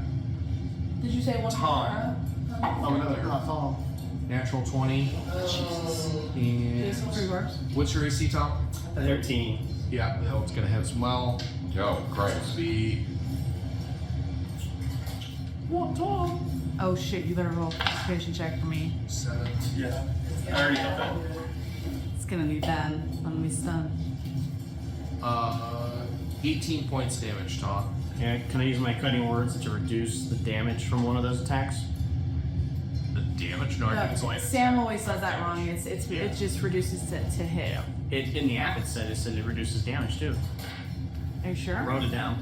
Did you say one? Tom. Oh, another natural 20. And Jason, 3 bars. what's your AC, Tom? 13. Yeah, that one's gonna hit as well. Oh, Christ. Be Oh shit, you better roll concentration check for me. 7. Yeah. I already got that. It's gonna be bad. I'm gonna be stunned. 18 points damage, Tom. Yeah, can I use my cutting words to reduce the damage from one of those attacks? The damage damage? No, I think it's only. Sam always does that wrong. It just reduces to hit. In the app it said it reduces damage too. Are you sure? I wrote it down.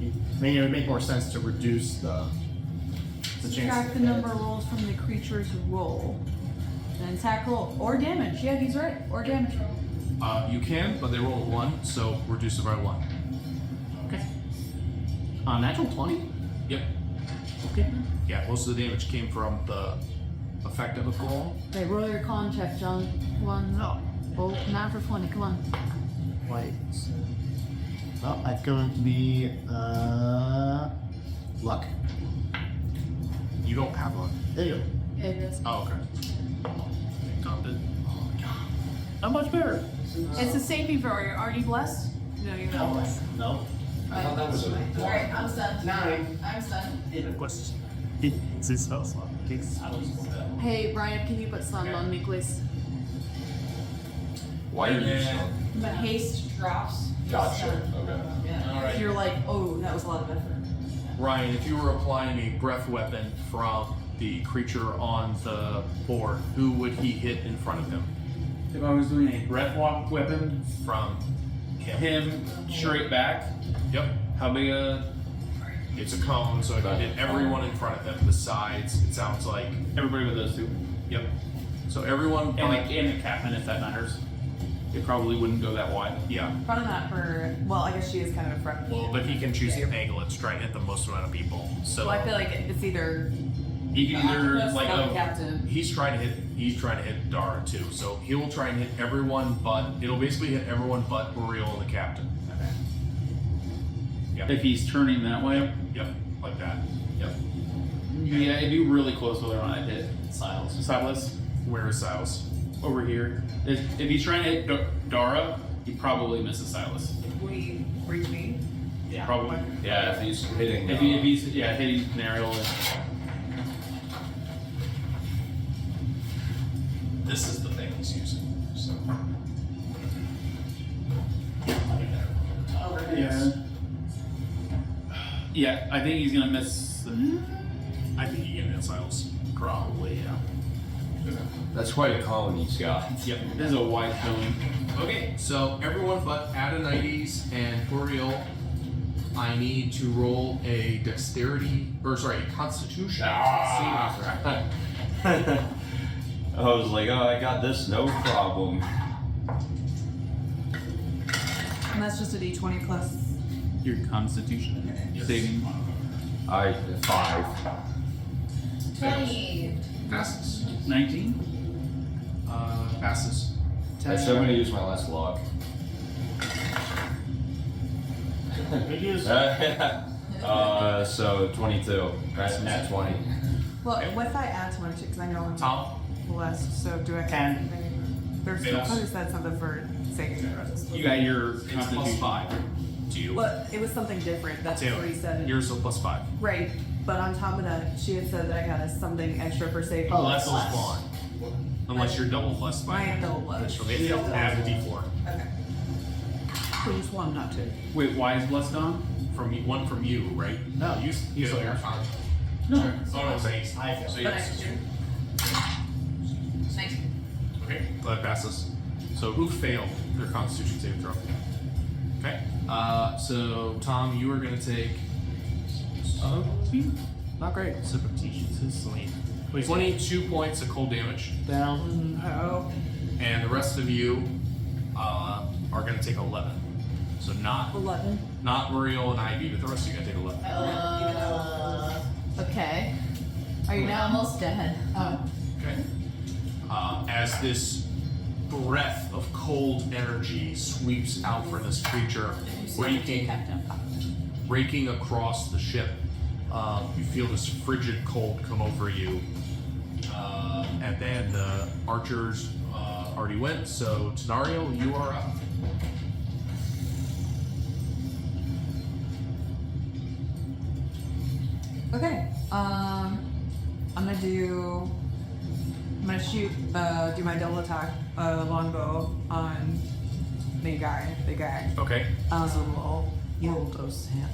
I mean, it would make more sense to reduce the chance. Subtract the number of rolls from the creature's roll. Then attack roll or damage. Yeah, he's right. Or damage roll. You can, but they roll a 1, so reduce it by 1. Okay. Natural 20? Yep. Okay. Yeah, most of the damage came from the effect of the goal. Okay, roll your con check, John. Come on. Oh. Roll natural 20. Come on. Wait. Well, that's going to be luck. You don't have luck. There you go. It is. Oh, okay. Got it. How much better? It's a saving throw. Are you blessed? No, you're not blessed. No. I thought that was a Alright, I'm stunned. 9. I'm stunned. Question. It's his spell slot. Hey, Brian, can you put stun on me, please? Why are you so? The haste drops. Gotcha. Okay. Yeah. You're like, oh, that was a lot of effort. Ryan, if you were applying a breath weapon from the creature on the board, who would he hit in front of him? If I was doing a breath walk weapon, From him. him straight back. Yep. How big a? It's a cone, so if you hit everyone in front of him, the sides, it sounds like. Everybody with those two. Yep. So everyone. And the captain, if that matters. It probably wouldn't go that wide. Yeah. Probably not for. Well, I guess she is kind of a front. Well, but he can choose the angle it's trying to hit the most amount of people. So Well, I feel like it's either. He can either like the captain. He's trying to hit Dara too. So he will try and hit everyone but it'll basically hit everyone but Uriel and the captain. Yep. if he's turning that way. Yep. Like that. Yep. Yeah, it'd be really close whether or not I hit Silas. Silas Where is Silas? over here. If he's trying to hit Dara, he probably misses Silas. We reconvene. Yeah. Probably. Yeah, if he's hitting. If he's hitting Nariel. this is the thing he's using. So. Yeah. Yeah, I think he's gonna miss. I think he can hit Silas. Probably, yeah. That's quite a cone he's got. Yep. This is a wide cone. Okay, so everyone but Adonides and Uriel, I need to roll a Constitution. I was like, oh, I got this, no problem. And that's just a d20 plus. Your Constitution saving. 5. 20. Passes. 19. Passes. I'm gonna use my last luck. So 22. That's nat 20. Well, what if I add to my check? Because I know I'm Tom, blessed. So do I? 10. There's Fails. I just said something for saving throws. You got your it's plus Constitution. 5 to you. Well, it was something different. That's Taylor, what he said. Yours is plus 5. Right, but on top of that, she had said that I got something extra for saving. Less is gone. Unless you're double blessed by I it. am double blessed. So maybe you have to add the d4. Okay. So just one, not two. Wait, why is Blessed gone? One from you, right? No. You He's get like, it. No. Oh no, so he's. I feel. So But I yes. do. Nice. Okay, that passes. So who failed their Constitution saving throw? Okay. So Tom, you are going to take. Not great. 22 points of cold damage, Down. Oh. and the rest of you are going to take 11. So not 11. Muriel and Ivy, but the rest of you are going to take 11. Okay. Are you now almost dead? Okay. As this breath of cold energy sweeps out from this creature, raking across the ship, you feel this frigid cold come over you. And then the archers already went, so Tenario, you are up. Okay. I'm gonna shoot. Do my double attack longbow on the guy. Okay. So we'll hold those hands.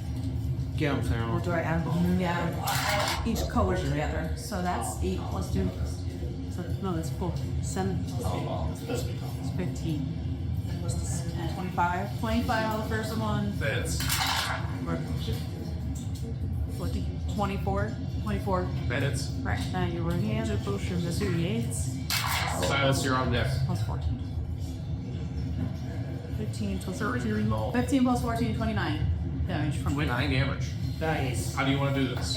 Get him, Sarah. Or do I add? Yeah. Each color together. So that's 8 plus 2. So, no, that's 4. 7 plus 8. It's 15. 25. 25 on the first one. That's 40. 24. 24. minutes. Right. Now your hands are potion. That's 38. Silas, you're on deck. Plus 14. 15 plus 30 roll. 15 plus 14, 29 damage from 9 damage. Nice. How do you want to do this?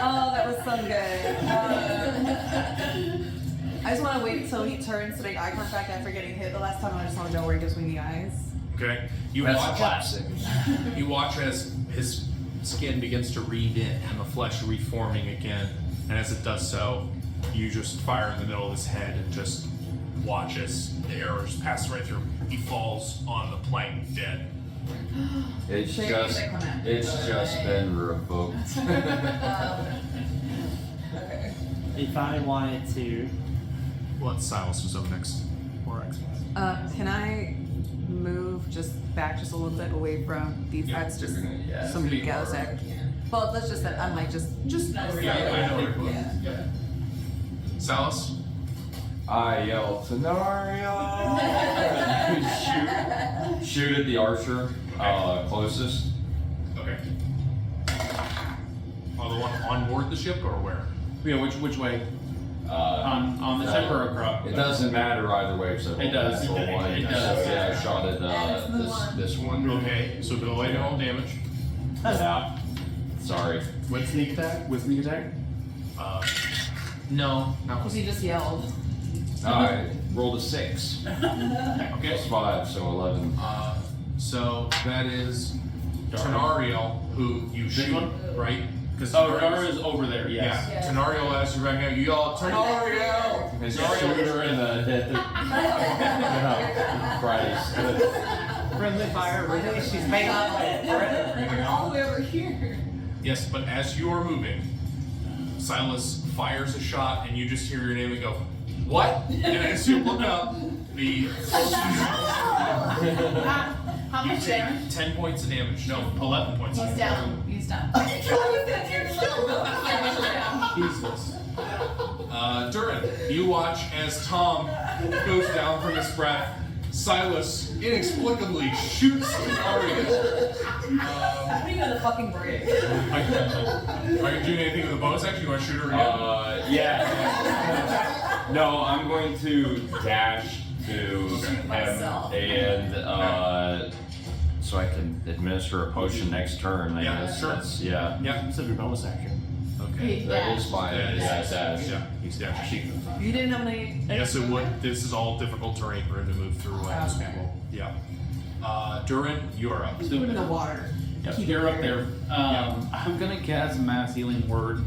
Oh, that was so good. I just want to wait until he turns to make eye contact after getting hit. The last time I just want to know where he gives me the eyes. Okay. You That's watch. classic. You watch as his skin begins to re-knit and the flesh reforming again. And as it does so, you just fire in the middle of his head and just watch as the arrows pass right through. He falls on the plank dead. It's Shame just, they come out. it's just been revoked. If I wanted to, What Silas was up next? Or X. Can I move back just a little bit away from these guys? Just Yeah. somebody goes there. Well, let's just say I'm like just. Yeah, I know where you're going. Yeah. Silas? I yell, Tenario! shoot at the archer closest. Okay. Oh, the one on board the ship or where? Yeah, which way? On the no, ship or across? It doesn't matter either way except It does. for one. It does. So, yeah, I shot at this one. Okay, so go ahead and roll damage. Sorry. With sneak attack? With sneak attack? No. Because he just yelled. I rolled a 6. Okay. Plus 5, so 11. So that is Tenariel, who you shoot, one? right? Because Renara is over there, yes. yeah, Tenariel as you right now, you yell, Tenariel! Is there a shooter in the Christ. friendly fire, really? She's made up. All the way over here. Yes, but as you are moving, Silas fires a shot and you just hear your name and go, what? And as you look up, the How you much take damage? 10 points of damage. No, 11 points of He's damage. down. He's down. Jesus. Durin, you watch as Tom goes down from his breath. Silas inexplicably shoots Tenariel. What are you gonna fucking break? Are you doing anything with the bonus action? You want to shoot her again? Yeah. No, I'm going to dash to him myself. and so I can administer a potion next turn. I Yeah, guess. sure. Yeah. Yeah. Instead of your bonus action. Okay. That is my That is- dash. Yeah, he's dashing. You didn't have any. Yes, it would. This is all difficult terrain for him to move through. Yeah. Durin, you're up. In the water. You're up there. I'm gonna cast Mass Healing Word.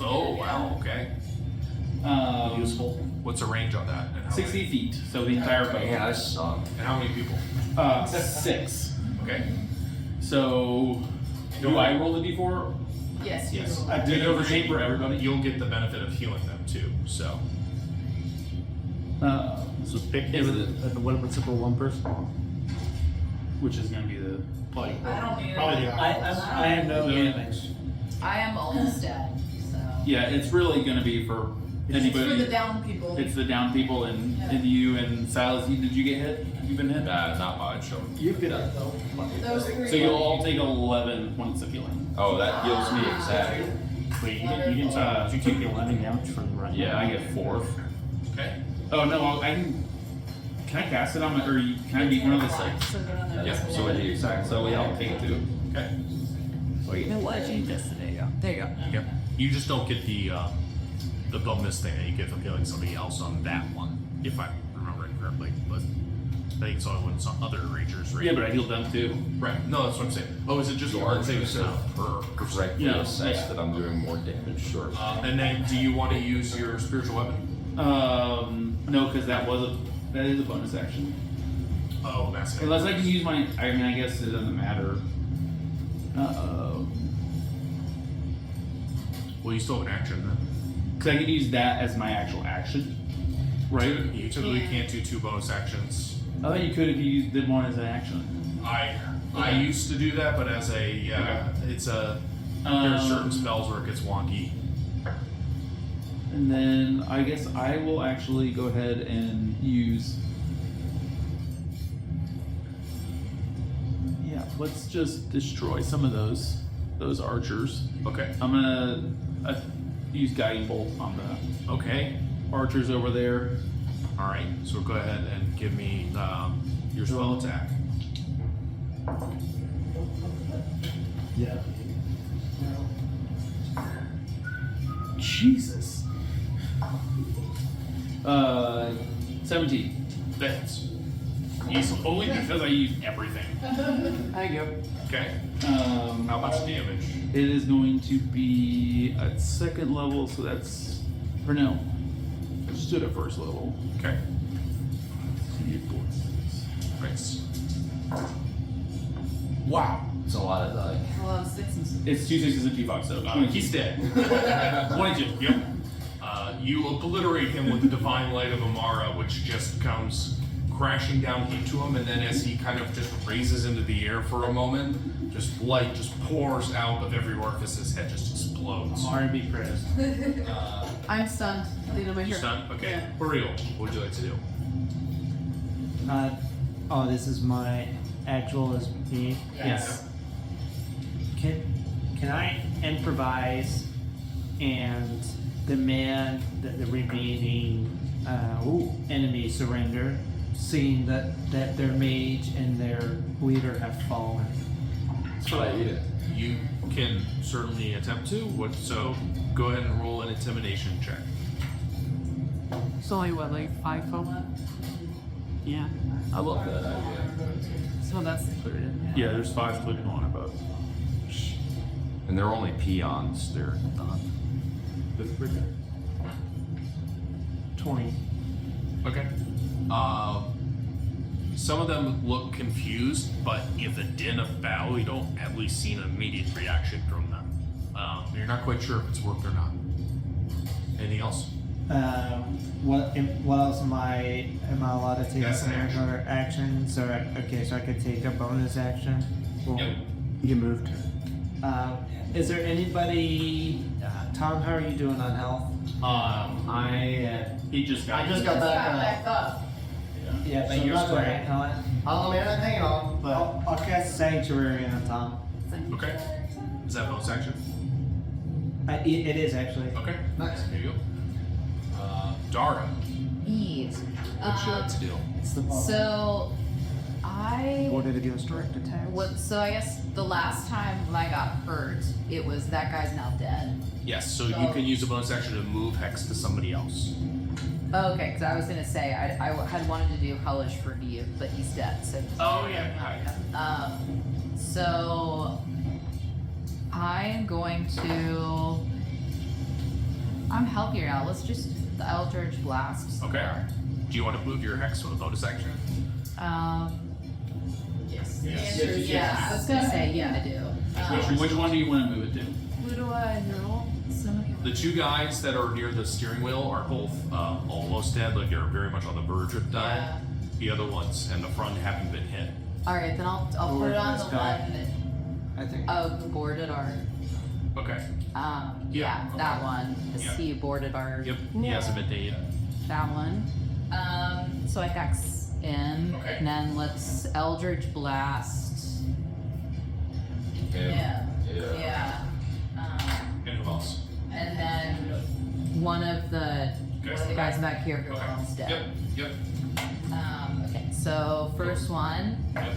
Oh, wow, okay. Useful. What's the range on that? And how 60 feet, so the entire boat. Man, I suck. Many, and how many people? 6. Okay. So, do I roll the d4? Yes. Yes. I did it over shape for everybody. You'll get the benefit of healing them too, so. So pick what's it for one person? Which is gonna be the. Probably. I don't need Probably it. the I have no damage. I am almost dead, so. Yeah, it's really gonna be for It's anybody. for the down people. It's the down people and you and Silas. Did you get hit? You've been hit? Not much. You could though. Those three. So you'll all take 11 points of healing. Oh, that heals me exactly. Wait, you didn't did you take the 11 damage for the run? Yeah, I get 4. Okay. Oh no, I can. Can I cast it on my? Or can I be one of the 6? Yeah. So what do you exact? So yeah, I'll take it too. Okay. Wait. What did you just today? Yeah. There you go. Yep. You just don't get the bonus thing that you get from killing somebody else on that one, if I remember it correctly. But I think it's only when some other rangers. Yeah, but I healed them too. Right. No, that's what I'm saying. Oh, is it just You one are thing to correctly Yeah. assess that I'm doing more damage. Sure. And then, do you want to use your spiritual weapon? No, because that is a bonus action. Oh, that's it. Unless I can use my. I mean, I guess it doesn't matter. Well, you still have an action then. Because I could use that as my actual action, right? You typically can't do 2 bonus actions. I thought you could if you used did one as an action. I used to do that, but as it's a there are certain spells where it gets wonky. And then I guess I will actually go ahead and use. Yeah, let's just destroy some of those archers. Okay. I'm gonna use guiding bolt on the Okay. archers over there. All right. So go ahead and give me your spell attack. Yeah. Jesus. 17. That's easy. Only because I used everything. There you go. Okay. How How much damage? It is going to be at 2nd level, so that's. Or no. It stood at 1st level. Okay. Nice. Wow. It's a lot of die. A lot of 6s. It's 2 6s and 2 5s, so He's dead. 22. Yep. You obliterate him with the divine light of Amara, which just comes crashing down into him, and then as he kind of just raises into the air for a moment, just light just pours out of every orifice. His head just explodes. R&B prayers. I'm stunned. Lead over You here. stunned? Okay. Yeah. Burial. What would you like to do? Oh, this is my actual as me. Yes. Can I improvise and demand that the remaining enemies surrender, seeing that their mage and their leader have fallen? That's what I eat it. You can certainly attempt to. So go ahead and roll an intimidation check. It's only what, like 5 folk? Yeah. I love that idea. So that's included. Yeah, there's 5 including on it, but. And they're only peons. They're not. 20. Okay. Some of them look confused, but in the din of battle, you don't at least see an immediate reaction from them. You're not quite sure if it's worked or not. Anything else? What else am I allowed to take That's an action. another action? So I could take a bonus action. Cool. Yep. You moved. Is there anybody? Tom, how are you doing on health? He just got. I just got back. Yeah, but So you're not still great. on it. Oh man, I'm hanging on, but I'll cast Sanctuary on Tom. Okay. Is that bonus action? It is actually. Okay. Nice. There you go. Dara, Eve. what would you like to do? So I Ordered against direct attacks. so I guess the last time I got hurt, it was that guy's now dead. Yes, so you can use a bonus action to move Hex to somebody else. Okay, because I was gonna say I had wanted to do Hellish for Eve, but he's dead. So. Oh, yeah. So I'm going to. I'm healthier now. Let's just do the Eldritch Blast. Okay. Do you want to move your Hex with a bonus action? Yes. Yes. The answer is yes. I was gonna say yeah, I do. Which one do you want to move it to? Who do I roll? The 2 guys that are near the steering wheel are both almost dead, like they're very much on the verge of dying. Yeah. The other ones and the front haven't been hit. All right, then I'll put it on the this guy. one I think. of boarded art. Okay. Yeah, that one. The Yeah. sea boarded art. Yep. He hasn't been hit yet. That one. So I hex in, Okay. and then let's Eldritch Blast. Yeah. And who else? And then one of the guys back here who are Okay. almost dead. Yep. Okay, so first one, Yep.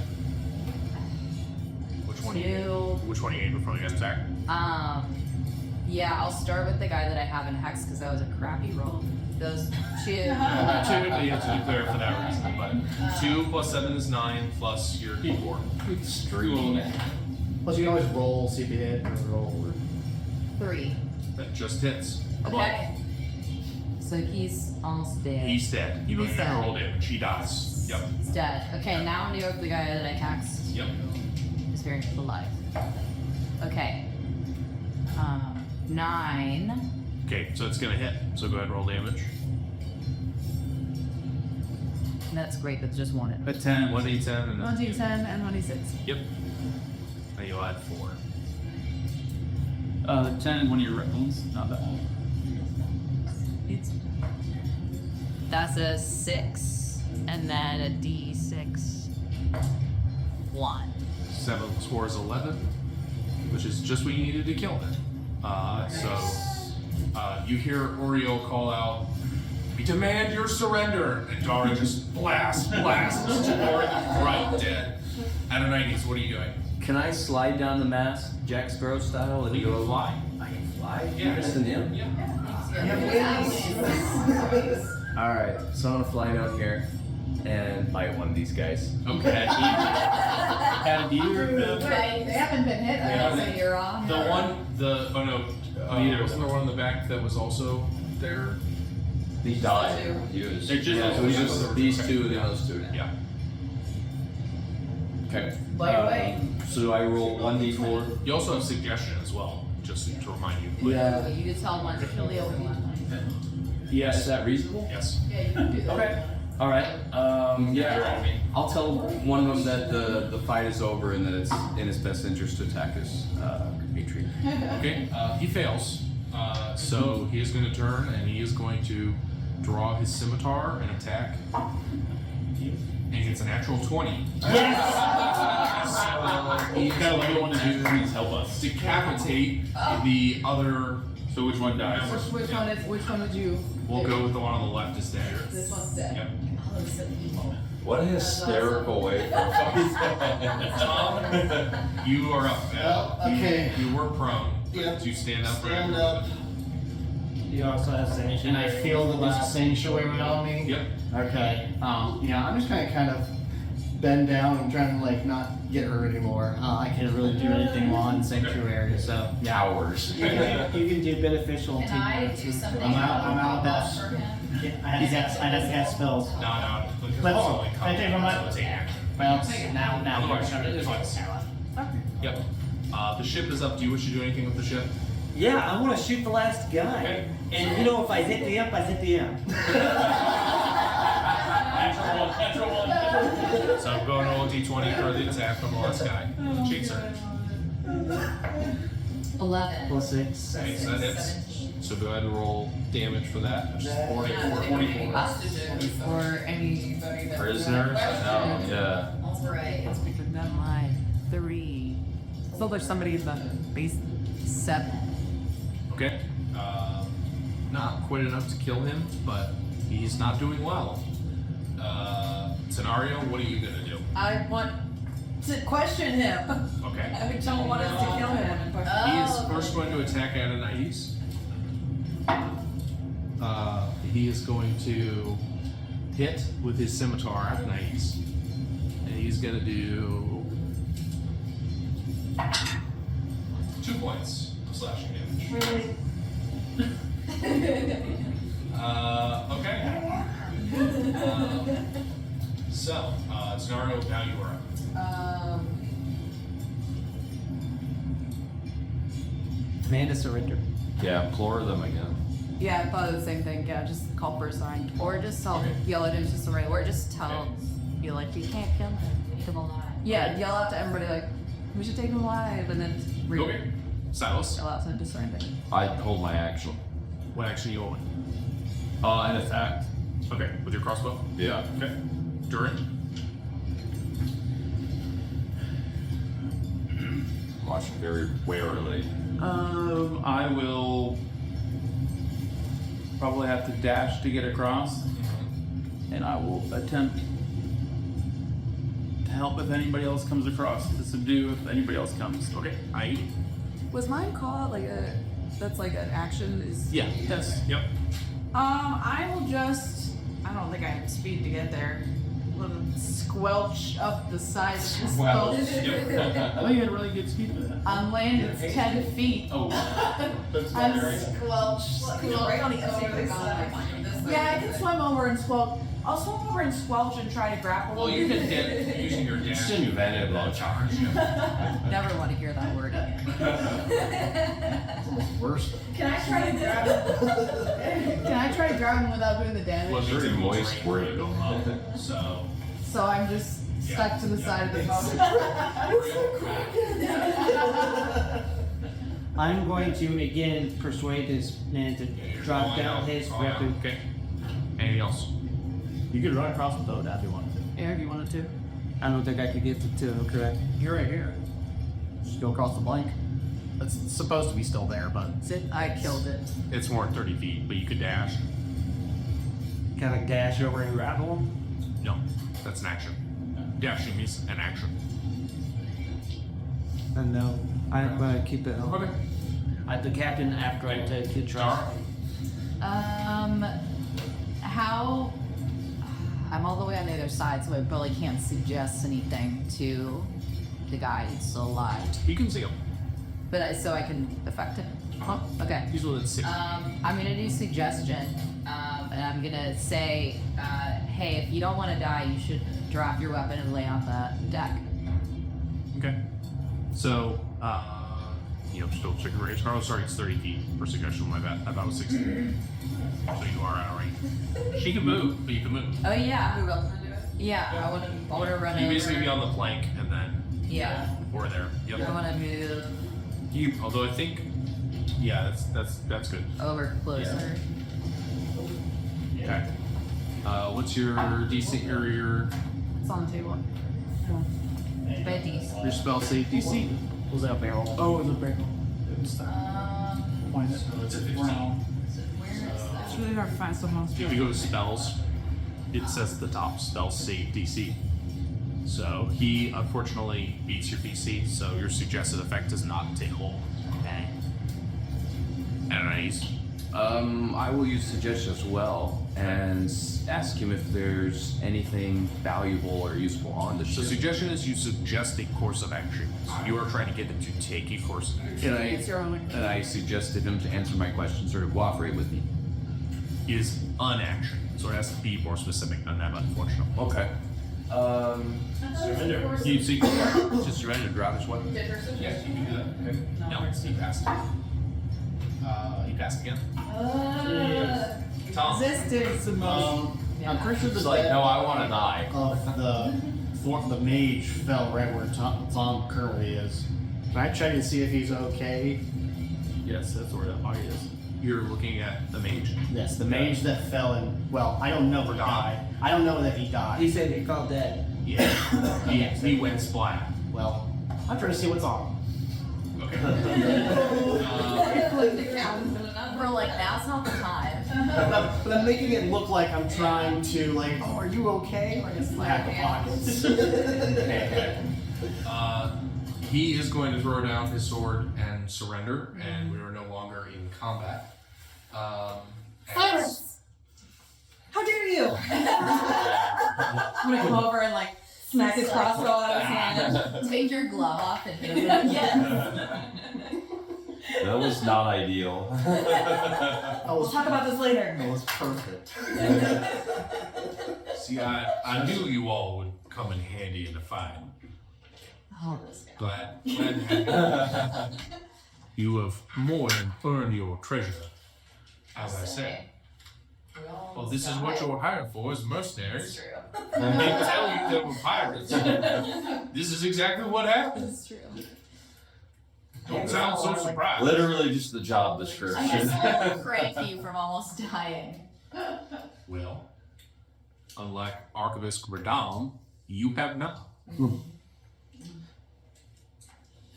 Which one? Are you, 2. which one are you aiming for? You guys attack? Yeah, I'll start with the guy that I have in Hex because that was a crappy roll. Those 2. 2. You have to declare for that reason, but 2 plus 7 is 9 plus your D4. Extreme. plus you can always roll, see if you hit, and roll. 3. That just hits. Okay. So he's almost dead. He's dead. You don't He's have to dead. roll damage. He dies. Yep. He's dead. Okay, now I'm gonna go with the guy that I hexed. Yep. He's very alive. Okay. 9 Okay, so it's gonna hit. So go ahead and roll damage. That's great. That's just one. A 10. 1d10 and 1d10 and 1d6. Yep. And you'll add 4. 10 and one of your rounds. Not bad. That's a 6, and then a d6. 1. 7 scores 11, which is just what you needed to kill him. You hear Oriole call out, "We demand your surrender!" And Dara just blasts right dead. Adonides, what are you doing? Can I slide down the mast, Jack Sparrow style, and You can go? fly. I can fly? Yeah. Just in him? Alright, so I'm gonna fly down here and bite one of these guys. Okay. Adam, do you Right, they haven't been hit. Yeah. So you're on. Wasn't there one in the back that was also there? These died. Used. They're just- Yeah, so it's just these two and Yeah. those two. Yeah. Okay. By the way. So I roll 1d4. You also have suggestion as well, just to remind you. Yeah. You can tell one to kill the other one. Yeah, is that reasonable? Yes. Yeah, you can do that. Okay. All right. Yeah. I'll tell one of them that the fight is over and that it's in his best interest to attack his compatriot. Okay. He fails. So he is going to turn and he is going to draw his scimitar and attack. And it's a natural 20. Yes! He's Gotta let going one to please help us. decapitate the other. So which one dies? Which one did you? We'll go with the one on the left is dead. This one's dead. Yep. Oh, it's so evil. What a hysterical way for Tom, you are up. Okay. You were prone. Yep. You stand up. Stand up. You also have sanctuary. And I feel the sanctuary on me. Yep. Okay. Yeah, I'm just gonna kind of bend down and trying to like not get hurt anymore. I can't really do anything while in sanctuary, so yeah. hours. You can do beneficial. Can I do something? I'm out of that. for him? I have to cast spells. No. Because Let's- it's only I think I'm combat, not- so take action. Well, now Otherwise, we're it's fine. Yep. The ship is up. Do you wish to do anything with the ship? Yeah, I want to shoot the last guy. Okay. And you know, if I hit the up, I hit the up. So I'm going to roll a d20 for the attack from the last guy. Chaser. 11. Plus 6. Okay, so that hits. So go ahead and roll damage for that, which is 44. Or any. Prisoners? No, yeah. That's right. It's bigger than mine. 3. So there's somebody in the base. 7. Okay. Not quite enough to kill him, but he's not doing well. Scenario, what are you gonna do? I want to question him. Okay. I don't want us to kill him. He is first going to attack Adonides. He is going to hit with his scimitar Adonides. And he's gonna do 2 points of slashing damage. Okay. Scenario, now you are up. Command to surrender. Yeah, implore them again. Yeah, I thought of the same thing. Yeah, just call for a sign. Or just tell, yell at him just or just tell you like you can't kill him. Kill him alive. Yeah, yell out to everybody like, we should take him alive, and then Okay. Silas, yell out to him to surrender. I hold my action. what action are you holding? An attack. Okay, with your crossbow? Yeah. Okay. Durin? Watching very warily. I will probably have to dash to get across, and I will attempt to help if anybody else comes across, to subdue if anybody else comes. Okay. I. Was mine caught like a? That's like an action. Is Yeah, yes. Yep. I will just. I don't think I have speed to get there. Little squelch up the side of this boat. I thought you had really good speed with that. I'm landing 10 feet. Oh, I'm squelch right on the over edge the of side. the Yeah, I can swim over and squelch. I'll swim over and squelch and try to grapple. Well, you can get using your dash. It's invented low charge. Never want to hear that word. Worse. Can I try to grab him? Can I try to grab him without doing the damage? Well, Very it's moist where word. you go up. So So I'm just stuck to the side of the boat. I'm going to again persuade this man to drop down his weapon. Okay. Anything else? You could run across the boat if you wanted to. Yeah, if you wanted to. I don't think I could get to two, correct? You're right here. Just go across the blank. It's supposed to be still there, but I killed it. It's more than 30 feet, but you could dash. Kind of dash over and grapple him. No, that's an action. Dashing means an action. And no, I'm gonna keep it. Okay. The captain after I take the try. How? I'm all the way on the other side, so I probably can't suggest anything to the guy who's still alive. You can see him. But so I can affect him. Huh? Okay. He's within 60. I'm gonna do suggestion, and I'm gonna say, hey, if you don't want to die, you should drop your weapon and lay on the deck. Okay. So, still check your range. Oh, sorry, it's 30 feet for suggestion. My bad. I thought it was 60. So you are out of range. She can move, but you can move. Oh yeah. Who else would do it? Yeah, I want to run You over. basically be on the plank and then Yeah. or there. Yep. I want to move Although I think, yeah, that's good. over closer. Okay. What's your DC or your? It's on the table. Betty's. your spell save DC was that barrel. Oh, it's a barrel. Find it. It's a 15. It's really hard to find stuff on If you go to spells, it says at the top spell save DC. So he unfortunately beats your DC, so your suggested effect does not take hold. Okay. Anyways, I will use suggestion as well and ask him if there's anything valuable or useful on the the ship. suggestion is you suggest a course of action. You are trying to get him to take a course of action. It's your own. And I suggested him to answer my questions or to cooperate with me. It is unaction, so it has to be more specific than that, unfortunately. Okay. Surrender. You see, Just surrender, drop his weapon. yes, you can do that. Okay. No, he passed. He passed again. Tom. Resistance. I'm pretty sure the It's like, death no, I want to die. of the mage fell right where Tom currently is. Can I check and see if he's okay? Yes, that's where that body is. You're looking at the mage. Yes, the mage that fell in. Well, I don't know if he died. I don't know that he died. He said he felt dead. Yeah. he went splat. Well, I'm trying to see what's on. Okay. We're like, now's not the time. But I'm making it look like I'm trying to, like, oh, are you okay? Like a slap of pockets. He is going to throw down his sword and surrender, and we are no longer in combat. Cyrus! How dare you! I'm gonna come over and like smack his crossbow out of his hand. Take your glove off and hit him. Yes. That was not ideal. We'll talk about this later. That was perfect. See, I knew you all would come in handy in the fight. Oh, this guy. Glad you you have more than earned your treasure, as I said. Well, this is what you're hired for, is mercenaries. True. I didn't tell you there were pirates. This is exactly what happens. It's true. Don't sound so surprised. Literally just the job I description. just had to crank you from almost dying. Well, unlike Archivist Radam, you have not.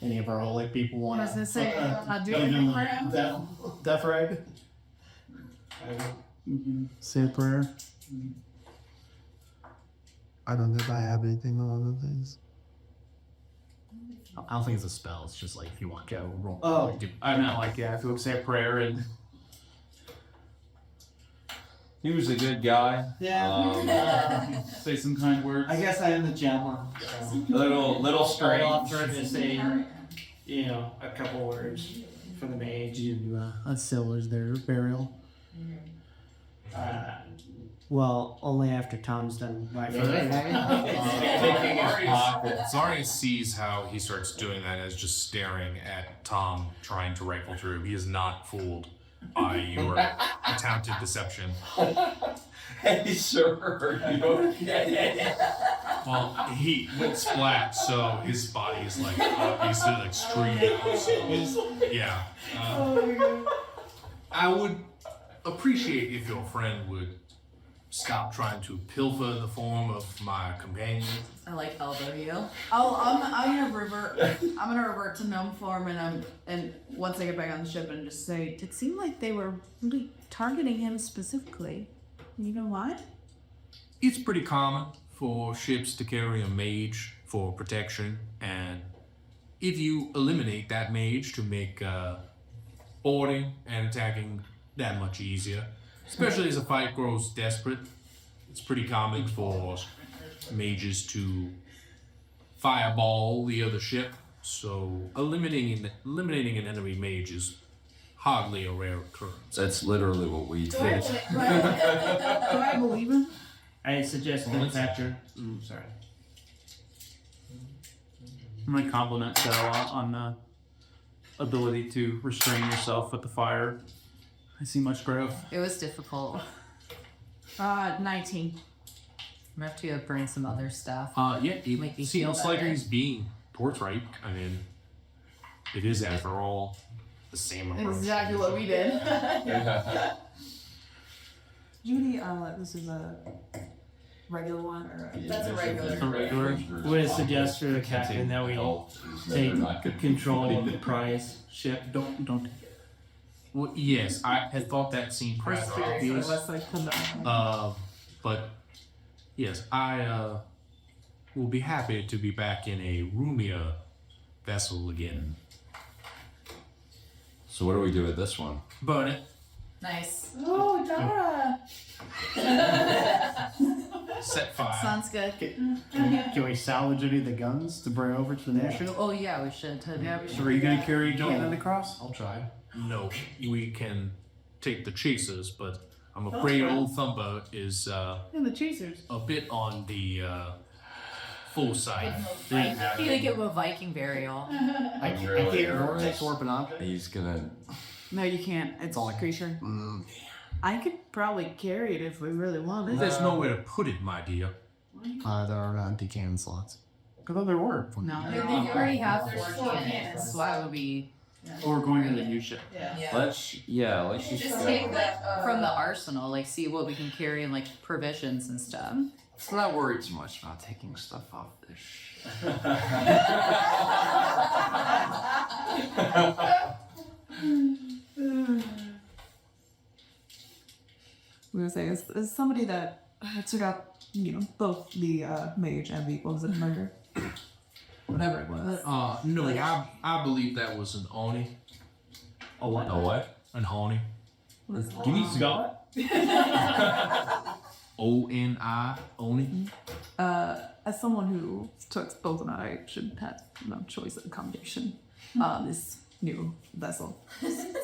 Any of our holy people want I was gonna say, not give doing him it for him. death rag? say a prayer. I don't know if I have anything on other things. I don't think it's a spell. It's just like if you want to roll. Oh. I meant like, yeah, if you would say a prayer and He was a good guy. Yeah. say some kind words. I guess I am the gentleman. Little I'll strange. offer to say, a couple words for the mage. A sailor's there burial. Well, only after Tom's done right. Zarya sees how he starts doing that as just staring at Tom trying to rifle through. He is not fooled by your attempted deception. Hey, sir, are you okay? Well, he went splat, so his body is like obviously like streamed out. So yeah. I would appreciate if your friend would stop trying to pilfer the form of my companion. I like elbow you. I'm gonna revert. I'm gonna revert to gnome form, and once I get back on the ship, and just say, It seemed like they were really targeting him specifically. You know why? It's pretty common for ships to carry a mage for protection, and if you eliminate that mage to make boarding and attacking that much easier, especially as the fight grows desperate, it's pretty common for mages to fireball the other ship, so eliminating an enemy mage is hardly a rare occurrence. That's literally what we did. do I believe him? I suggest benefactor. Sorry. I'm gonna compliment Sal on the ability to restrain yourself with the fire. I see much growth. It was difficult. 19. I'm gonna have to bring some other stuff. Yeah, Make me it feel seems like better. he's being forthright. I mean, it is after all the same approach. Exactly what we did. Judy, this is a regular one or That's a regular. A regular. Would it suggest for the captain that we take control of the prize ship? Don't. Well, yes, I had thought that seemed rather obvious. But yes, I will be happy to be back in a roomier vessel again. So what do we do with this one? Burn it, Nice. Oh, Dara. set fire. Sounds good. Can we salvage any of the guns to bring over to the airship? Oh yeah, we should. Yeah, we So are you gonna carry a No. cannon across? I'll try. No, we can take the chasers, but I'm afraid Old Thumper is And the chasers. a bit on the full side. I feel like it was a Viking burial. I can't vortex warp an object. He's gonna. No, you can't. It's all a creature. I could probably carry it if we really wanted. There's nowhere to put it, my dear. There are empty cannon slots. I thought there were. No. You already have 4 cannons, so why would we Oh, we're going to the new ship. Let's just take that from the arsenal? Like, see what we can carry and like provisions and stuff. Let's not worry too much about taking stuff off this ship. we were saying is somebody that took out, both the mage and the what was it, murder? Whatever it was. No, I believe that was an Oni. A what? An Oni. Give me Scott. O-N-I, Oni. As someone who took both and I should have no choice of accommodation. This new vessel.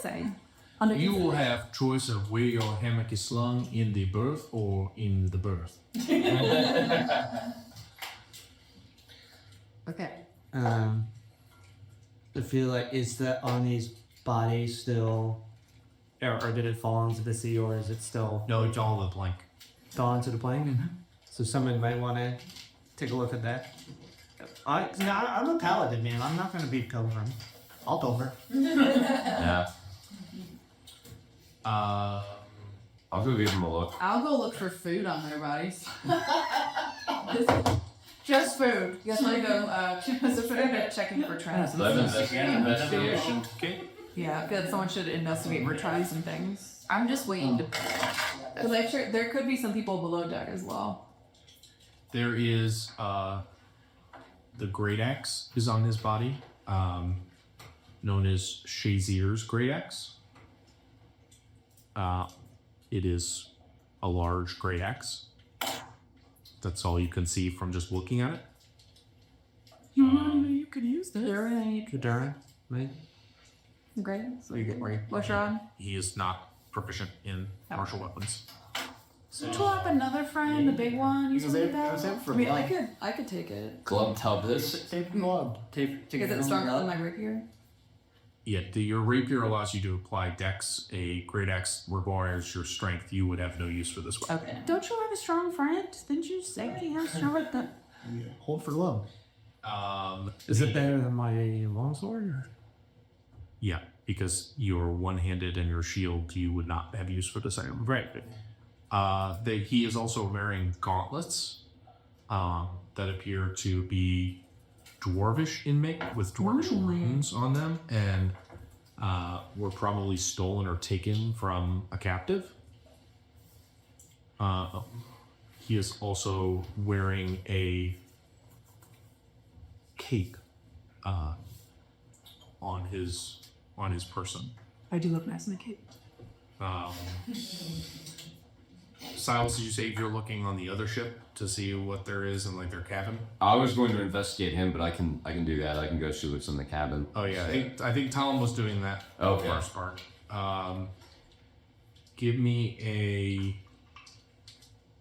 Saying. You will have choice of where your hammock is slung in the berth or in the berth. Okay. I feel like is the Ani's body still, or did it fall into the sea, or is it still No, it's all the plank. fall into the plane? So someone might want to take a look at that. I'm a paladin, man. I'm not gonna beat Pilgrim. I'll tell her. Yeah. I'll go give him a look. I'll go look for food on their bodies. Just food. You guys want to go? Is it fair to checking for traps? Investigation. Okay. Yeah, good. Someone should investigate for traps and things. I'm just waiting to. Because I'm sure there could be some people below deck as well. There is the great axe is on his body, known as Shazir's great axe. It is a large great axe. That's all you can see from just looking at it. You could use this. Kadara, right? Great. So you get where you. What's wrong? He is not proficient in martial weapons. Don't you have another friend, the big one? You Because told me I was about? out for I mean, glove. I could take it. Glove Tubbs. Take glove. Take Is it stronger than my rapier? Yeah, your rapier allows you to apply dex. A great axe requires your strength. You would have no use for this weapon. Okay. Don't you have a strong friend? Didn't you say you have strong friend? Hold for glove. Is it better than my longsword? Yeah, because you're one-handed and your shield, you would not have use for this item. Right. He is also wearing gauntlets that appear to be dwarvish in make, with dwarvish runes on them, and were probably stolen or taken from a captive. He is also wearing a cape on his person. I do look nice in a cape. Silas, did you say you're looking on the other ship to see what there is in like their cabin? I was going to investigate him, but I can do that. I can go see what's in the cabin. Oh yeah, I think Tom was doing that. Okay. First part. Give me a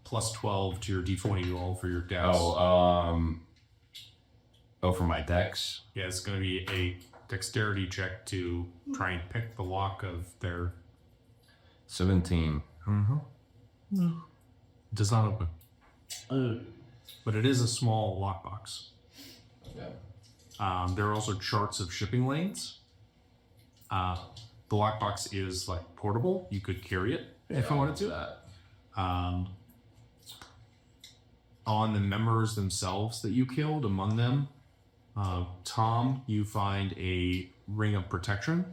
+12 to your D20 roll for your dex. For my dex. Yeah, it's going to be a dexterity check to try and pick the lock of their. 17. Does not open. But it is a small lockbox. There are also charts of shipping lanes. The lockbox is like portable. You could carry it if you wanted to. On the members themselves that you killed, among them, Tom, you find a ring of protection.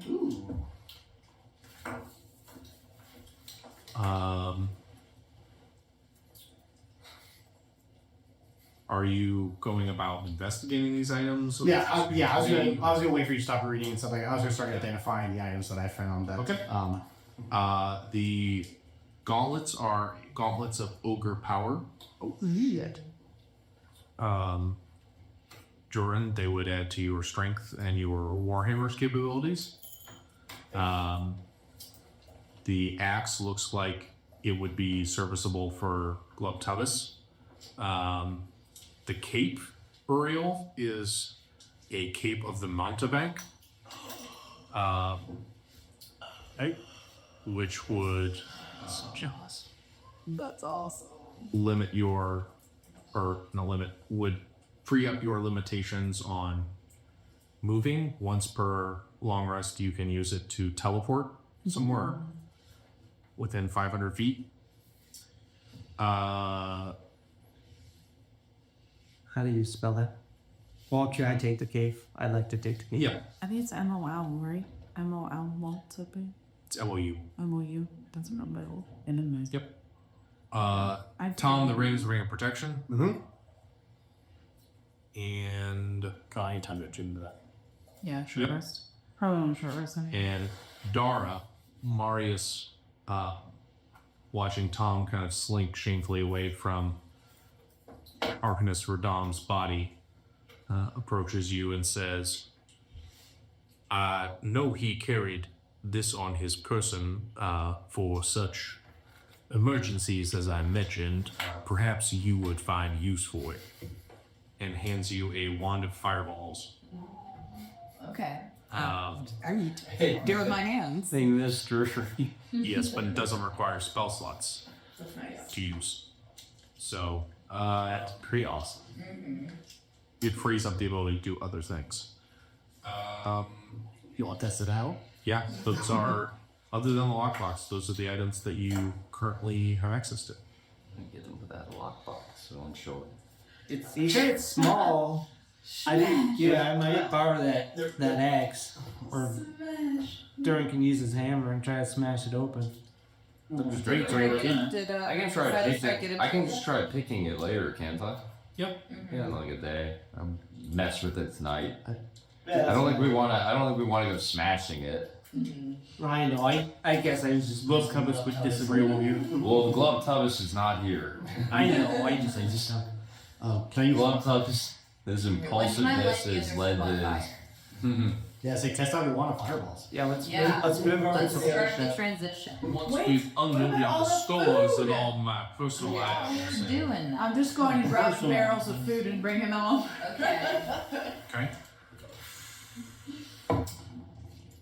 Are you going about investigating these items? I was gonna wait for you to stop reading and stuff like that. I was gonna start identifying the items that I found. That, Okay. The gauntlets are gauntlets of ogre power. Joran, they would add to your strength and your Warhammer's capabilities. The axe looks like it would be serviceable for Glove Tubbs. The cape, Uriel, is a cape of the Mountebank, which would That's awesome. limit your, or not limit, would free up your limitations on moving. Once per long rest, you can use it to teleport somewhere within 500 feet. How do you spell that? Well, should I take the cave? I'd like to take the cave. Yeah, I think it's MOL, right? MOL multiple. it's MOU. MOU. That's what I'm about. And then Yep. Tom, the ring is a ring of protection. And God, I ain't time to get into that. Yeah, short Yep. rest. Probably on short rest. and Dara, Marius, watching Tom kind of slink shamefully away from Arcanus Radam's body, approaches you and says, "I know he carried this on his person for such emergencies as I mentioned. Perhaps you would find use for it." And hands you a wand of fireballs. Okay. I do it with my hands. Thing, Mister. Yes, but it doesn't require spell slots to use. So That's pretty awesome. it frees up the ability to do other things. You want to test it out? Yeah, those are, other than the lockbox, those are the items that you currently have access to. Get into that lockbox, so I'm sure. It's small. I think I might borrow that axe, or Duran can use his hammer and try to smash it open. Did, I I can try picking. I can just try picking it later, can't I? Yep. Yeah, like a day. Mess with it tonight. I don't think we want to go smashing it. I know. I guess I was just Glove Tubbs would disagree with you. Well, the Glove Tubbs is not here. I know. I just Can I use Glove Tubbs, his impulsiveness has led to. Yeah, so test out your wand of fireballs. Yeah, let's Yeah. let's move on. Let's to start the the transition. Once Wait, we've unloaded all the the stores food. and all my personal What items. are you doing? I'm just going to grab barrels of food and bringing them home. Okay. Okay.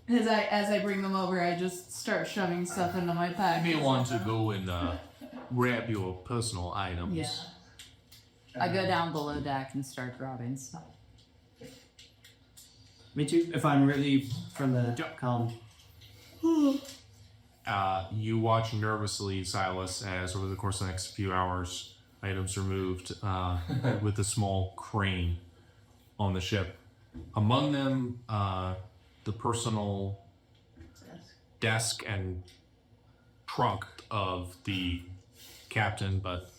As I bring them over, I just start shoving stuff into my pack. You may want to go and grab your personal items. Yeah. I go down below deck and start grabbing stuff. Me too. If I'm really from the calm. You watch nervously, Silas, as over the course of the next few hours, items are moved with a small crane on the ship. Among them, the personal desk and trunk of the captain, but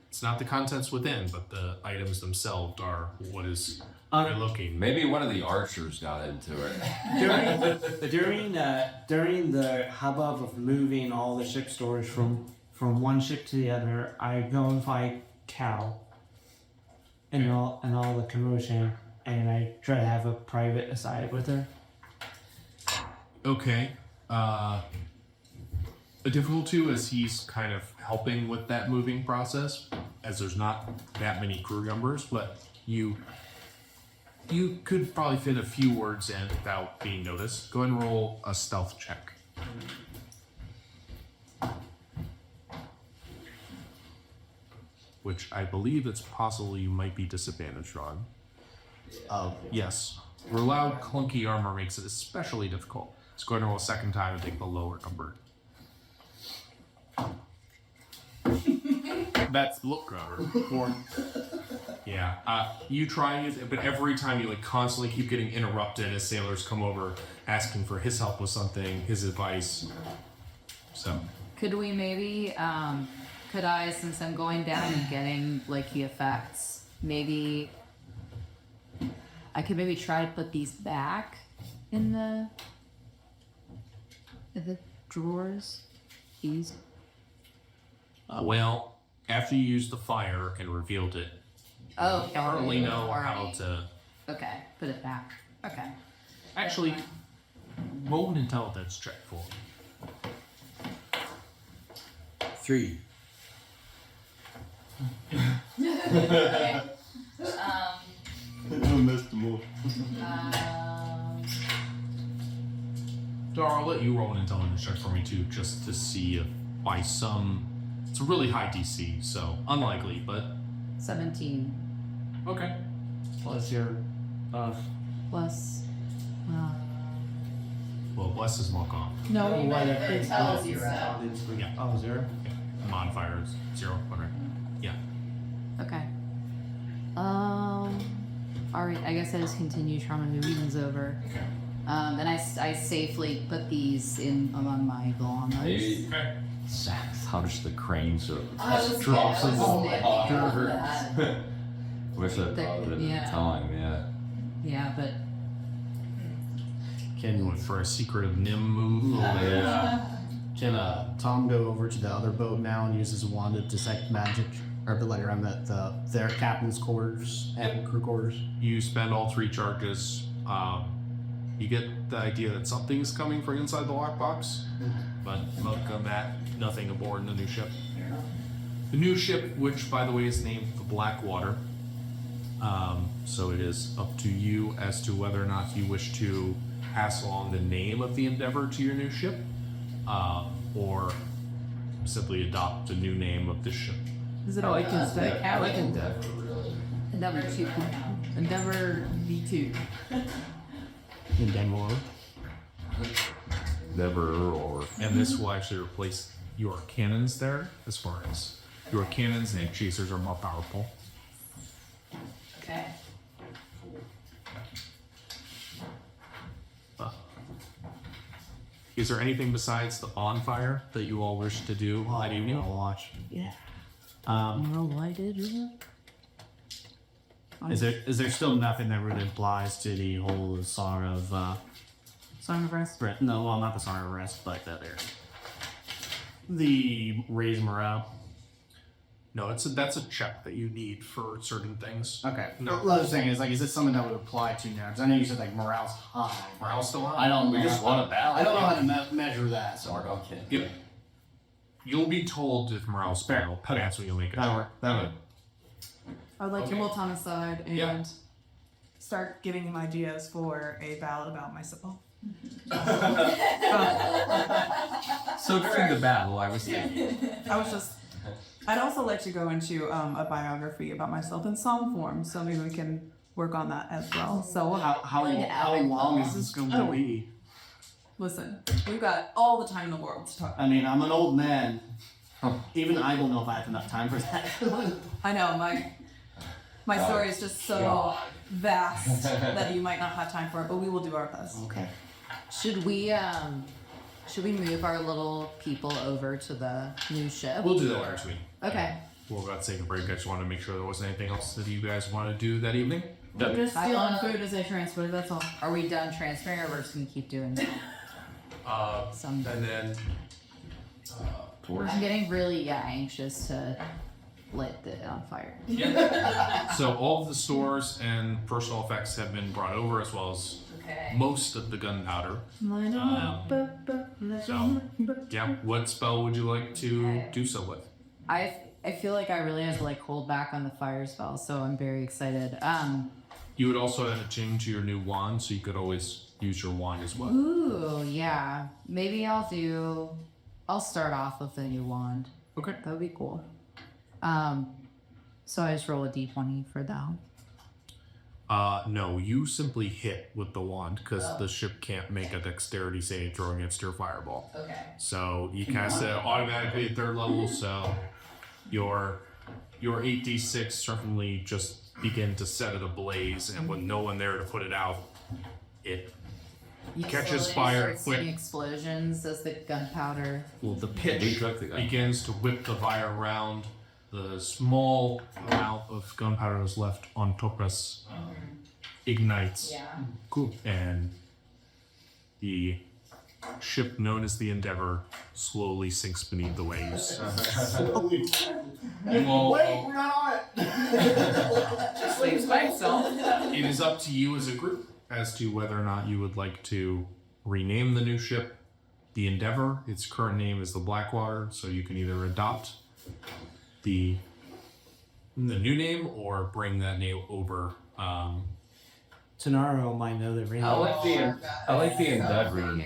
it's not the contents within, but the items themselves are what is relocated. Maybe one of the archers got into it. During the hubbub of moving all the ship stores from one ship to the other, I go and find Cal and all the commotion, and I try to have a private aside with her. Okay. A difficulty is he's kind of helping with that moving process, as there's not that many crew members, but you could probably fit a few words in without being noticed. Go ahead and roll a stealth check. Which I believe it's possible you might be disadvantaged on. Yes. Your loud, clunky armor makes it especially difficult. Let's go ahead and roll a second time and take the lower number. That's look rubber. Yeah. You try it, but every time you like constantly keep getting interrupted as sailors come over asking for his help with something, his advice. So. Could we maybe, could I, since I'm going down and getting like the effects, maybe I could maybe try to put these back in the drawers? These? Well, after you used the fire and revealed it, Oh, you hardly know how to. Okay, put it back. Okay. Actually, roll an intelligence check for me. 3. Okay. Dara, I'll let you roll an intelligence check for me too, just to see if by some. It's a really high DC, so unlikely, but 17 okay. Plus your plus. Well, bless is more calm. No, Oh, what a- it tells you so. Yeah. Oh, 0. Modifier is 0. Okay. Yeah. Okay. Alright, I guess I just continue trying to move these over. Okay. And I safely put these in among my belongings. Maybe Okay. touch the crane so it was drops in the water. that. Wish I thought of it Yeah. at the time, yeah. Yeah, but Went for a secretive Nim move. Yeah. Can Tom go over to the other boat now and use his wand to detect magic? Or to let her at their captain's quarters and crew quarters? You spend all 3 charges. You get the idea that something's coming from inside the lockbox, but other than that, nothing aboard the new ship. The new ship, which by the way is named the Blackwater. So it is up to you as to whether or not you wish to pass along the name of the Endeavor to your new ship, or simply adopt the new name of the ship. Is it all I can say? I like Endeavor. Endeavor 2.0. Endeavor V2. In Denver. Endeavor or And this will actually replace your cannons there, as far as your cannons and chasers are more powerful. Okay. Is there anything besides the bonfire that you all wish to do that evening? I'll watch. Yeah. Um, is there still nothing that really applies to the whole Song of Song of Rest. No, well, not the Song of Rest, but the raise morale. No, that's a check that you need for certain things. Okay. No. What I was saying is, like, is this something that would apply to now? Because I know you said, like, morale's high. Morale's still high? I don't We know. just want a battle. I don't know how to measure that. So. Okay. Yep. You'll be told if morale's Fair. low. That's when you'll make it. That'll work. That'll work. I would like to bolt on aside and Yeah. start giving him ideas for a ballad about myself. So during the battle, I was thinking, I'd also like to go into a biography about myself in song form, so maybe we can work on that as well. So How long is this going to be? listen, we've got all the time in the world to talk. I mean, I'm an old man. Even I don't know if I have enough time for that. I know my story is just so vast that you might not have time for it, but we will do our best. Okay. Should we move our little people over to the new ship? We'll do that next week. Okay. We'll go take a break. I just wanted to make sure there wasn't anything else that you guys want to do that evening. I'm just I stealing wanna- food as I transport it, that's all. Are we done transferring, or we're just gonna keep doing some? And then I'm getting really anxious to light it on fire. so all of the stores and personal effects have been brought over, as well as Okay. most of the gunpowder. So yeah, what spell would you like to do so with? I feel like I really have to like hold back on the fire spell, so I'm very excited. You would also have to change your new wand, so you could always use your wand as well. Ooh, yeah. Maybe I'll start off with the new wand. Okay. That would be cool. So I just roll a d20 for that. No, you simply hit with the wand because the ship can't make a dexterity save throw against your fireball. Okay. So you cast it automatically at 3rd level, so your 8d6 certainly just begin to set it ablaze, and with no one there to put it out, it You catches slowly fire start seeing quick. explosions as the gunpowder. Well, the we pitch took the guy. begins to whip the fire around. The small amount of gunpowder that's left on Topaz ignites. Yeah. Cool. And the ship known as the Endeavor slowly sinks beneath the waves. You all- we're not on it. Just leaves by itself. It is up to you as a group as to whether or not you would like to rename the new ship the Endeavor. Its current name is the Blackwater, so you can either adopt the new name or bring that name over. Tenaro might know the ring. I like the Endeavor.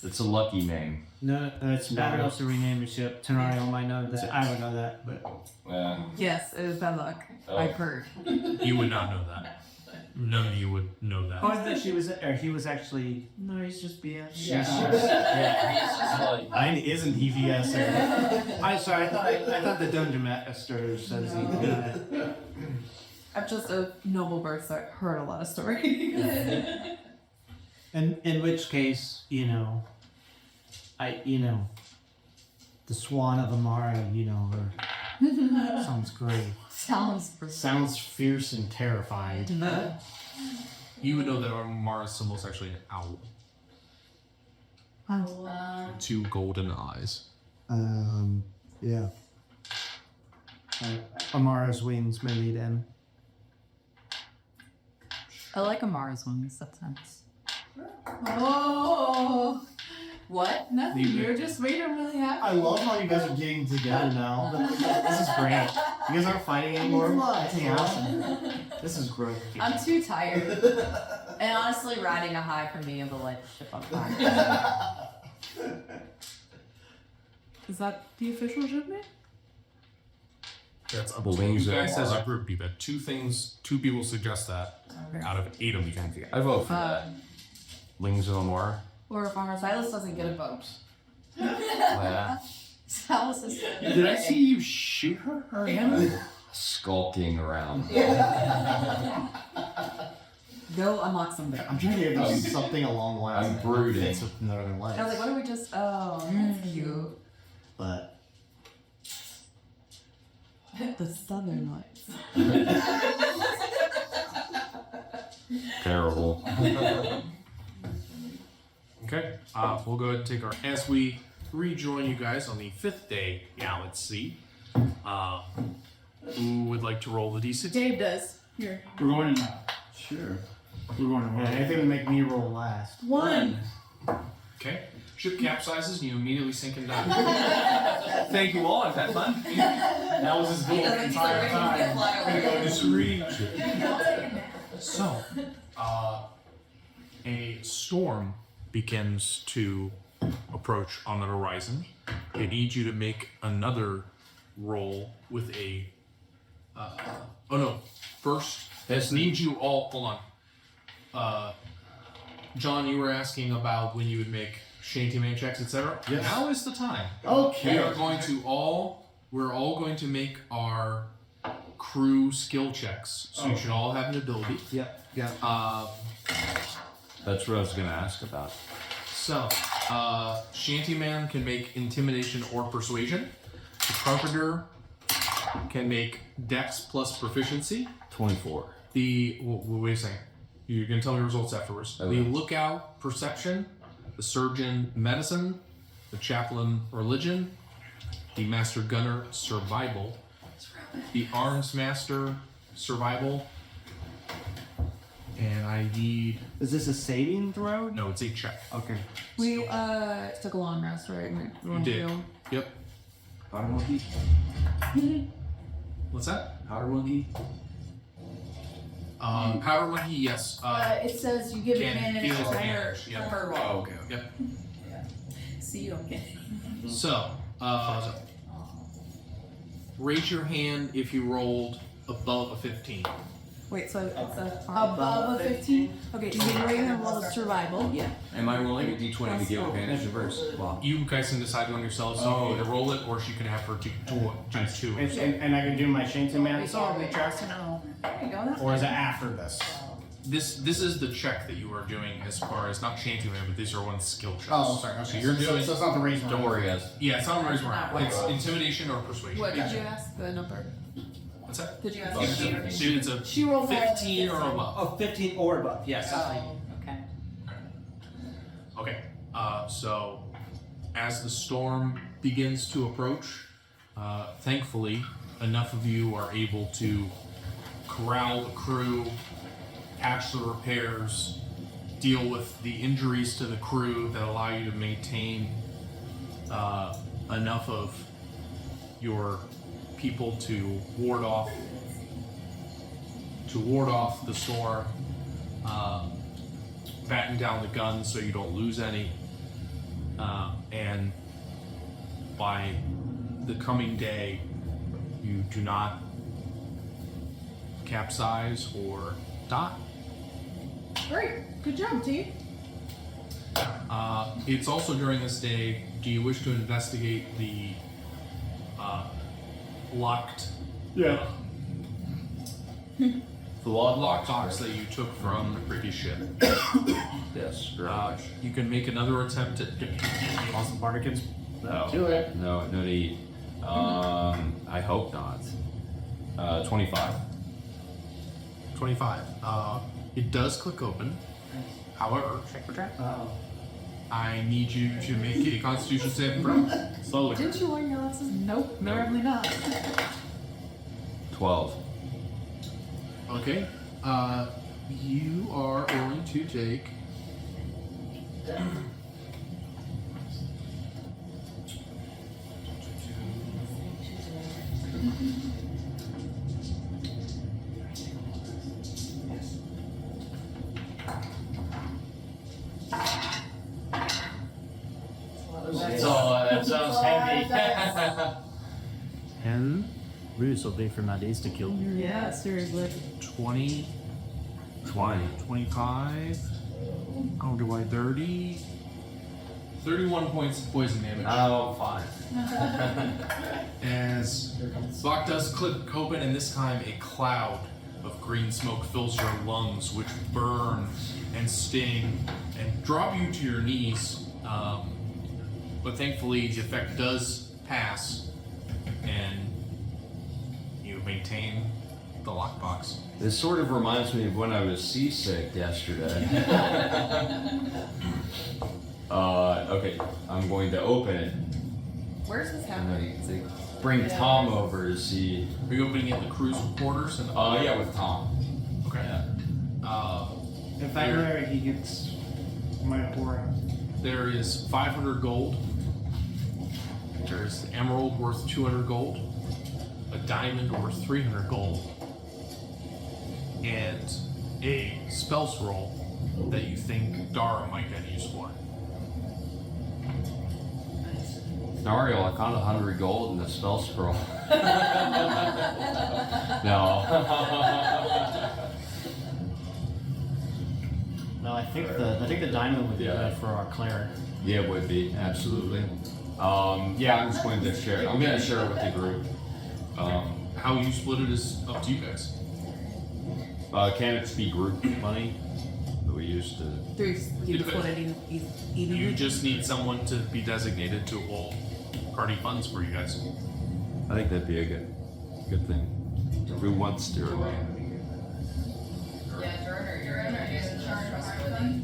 It's a lucky name. No, it's bad enough to rename the ship. Tenaro might know that. I would know that, but Yes, it is bad luck. I've heard. You would not know that. None of you would know that. oh, I thought she was, or he was actually. No, he's just BS. Mine isn't EVS. I'm sorry. I thought the dungeon master says he. I'm just a noble birth that heard a lot of stories. And in which case, the Swan of Amara, sounds great. Sounds fierce and terrified. You would know that Mara's symbol is actually an owl. Two golden eyes. Yeah. Amara's wings, maybe then. I like Amara's wings. That sense. Oh, What? nothing. You're just made him really happy. I love how you guys are getting together now. This is great. You guys aren't fighting anymore. It's awesome. This is great. I'm too tired. And honestly, riding a high for me of the light ship on fire. Is that the official ship name? That's up The to you wings of guys as a Amara. group. You've had two people suggest that out of 8 of you. I vote for that. Wings of Amara. Or if our Silas doesn't get a vote. Yeah. Silas is Did I see you shoot her or him? Skulking around. Go unlock some bear. I'm trying to get this something along the lines. I'm brooding. Fits with Northern Lights. I was like, what do we just? Oh, that's cute. But The Southern Lights. Terrible. Okay, we'll go ahead and take our. As we rejoin you guys on the 5th day now at sea, Who would like to roll the d6? Dave does. Here. We're going. Sure. We're going to Yeah, anything to make me roll last. 1. Okay. Ship capsizes and you immediately sink and die. Thank you all. I've had fun. That was his goal the entire time. So, a storm begins to approach on the horizon. I need you to make another roll with a. First, I need you all. Hold on. John, you were asking about when you would make shantyman checks, etc. Yes. Now is the time. Okay. We are going to We're all going to make our crew skill checks. So you should all have an ability. Yep. Yeah. That's what I was going to ask about. So, Shantyman can make intimidation or persuasion. The carpenter can make dex plus proficiency. 24. Wait a second. You're going to tell me the results afterwards. Okay. The lookout, perception. The surgeon, medicine. The chaplain, religion. The master gunner, survival. The arms master, survival. And I need. Is this a saving throw? No, it's a check. Okay. We took a long rest, right? You did. Yep. Powder monkey? What's that? Powder monkey? Powder monkey, yes. It says you give Can advantage feel to her advantage, yep. her roll. Oh, okay. Yep. See, you don't get. So, raise your hand if you rolled above a 15. Wait, so it's Above a 15? Okay, so you're going to roll survival. Yeah. Am I rolling a d20 to give advantage to verse? Wow. You guys can decide on yourselves. So you can either roll it or she can have her do two. And I can do my Shanty Man There song, you go. That's or is it after this? This is the check that you are doing as far as not Shantyman, but these are one skill checks. Oh, sorry. Okay. So you're doing. So it's not the raise. Don't worry, guys. Yeah, it's not raise Not round. raise. It's intimidation or persuasion. What did you ask the number? What's that? Did you ask It's the number? it's a She rolled 15 or above. Oh, 15 or above. Yes. Oh, okay. Okay. So as the storm begins to approach, thankfully, enough of you are able to corral the crew, patch the repairs, deal with the injuries to the crew that allow you to maintain enough of your people to ward off the storm, batten down the guns so you don't lose any, and by the coming day you do not capsize or die. Great. Good job, team. It's also during this day, do you wish to investigate the locked Yeah. The log box that you took from the previous ship? Yes, garage. You can make another attempt at Awesome Barnacles. No. Do it. No, no need. I hope not. 25. 25. It does click open. However, Oh. I need you to make a Constitution saving throw. Slowly. Didn't you learn your lessons? Nope, probably not. 12. Okay. You are going to take. That sounds heavy. 10. Bruce will be for my days to kill. Yeah, seriously. 20, 25, oh, do I 30? 31 points of poison damage. Oh, fine. As Bach does click open, and this time a cloud of green smoke fills your lungs, which burn and sting and drop you to your knees. But thankfully, the effect does pass, and you maintain the lockbox. This sort of reminds me of when I was seasick yesterday. Okay, I'm going to open it. Where's this happening? Is it bring Tom over to see. Are you opening in the crew's quarters? And Yeah, with Tom. Okay. If I remember, he gets my aura. There is 500 gold. There's an emerald worth 200 gold, a diamond worth 300 gold, and a spell scroll that you think Dara might get used for. Nariel, I found 100 gold in the spell scroll. No. No, I think the diamond would be Yeah. good for our cleric. Yeah, it would be, absolutely. Yeah, I'm just going to share it. I'm going to share it with the group. How you split it is up to you guys. Can it be group money that we used to? You split it evenly. You just need someone to be designated to hold party funds for you guys. I think that'd be a good thing. Who wants to? Yeah, Jordan, you're in charge of trustworthy.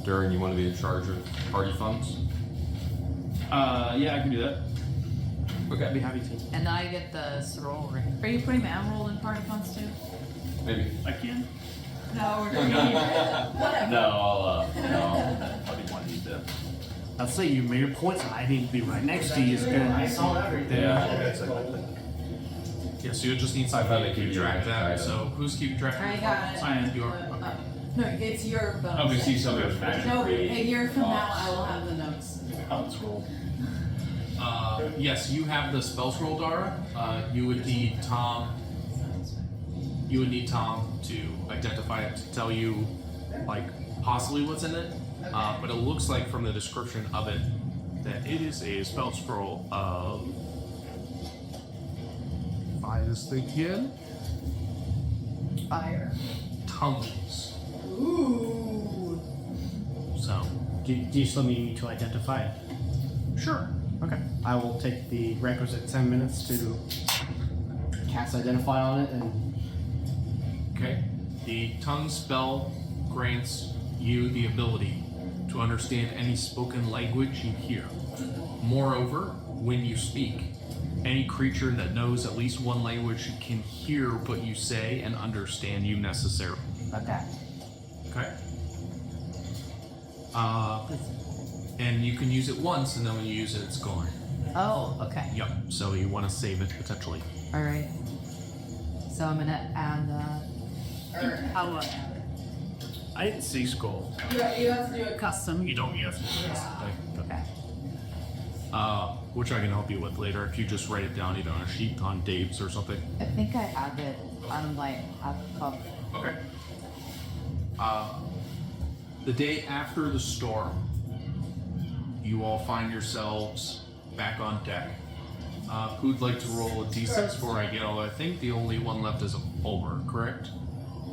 Durin, you want to be in charge of party funds? Yeah, I can do that. Okay. I'd be happy to. And I get the scroll ring. Are you putting the emerald in party funds too? Maybe. I can. No, we're doing it. No, I'll, no. I didn't want to do that. I'd say you made your points, and I need to be right next to you. Is good. I saw everything. Yeah. Yeah, so you just need I thought somebody they to keep could track of do that. it. So who's keeping track? I got it. I am. You are. No, it's your bonus. Okay, see some of those magic. No, a year from now I will have the notes. Yes, you have the spell scroll, Dara. You would need Tom. You would need Tom to identify it, to tell you, like, possibly what's in it. But it looks like from the description of it that it is a spell scroll of. Buy this thing again. Fire. Tongues. Ooh. So. Do you still need me to identify it? Sure. Okay. I will take the requisite 10 minutes to cast identify on it and. Okay. The tongue spell grants you the ability to understand any spoken language you hear. Moreover, when you speak, any creature that knows at least one language can hear what you say and understand you necessarily. Okay. Okay? And you can use it once, and then when you use it, it's gone. Oh, okay. Yep. So you want to save it potentially. All right. So I'm gonna add How I didn't see skull. You have to do it custom. You don't. You have to do this. Okay. Which I can help you with later if you just write it down either on a sheet on Dave's or something. I think I have it on my laptop. Okay. The day after the storm, you all find yourselves back on deck. Who'd like to roll a d6 before I get all? I think the only one left is a Fulmer, correct?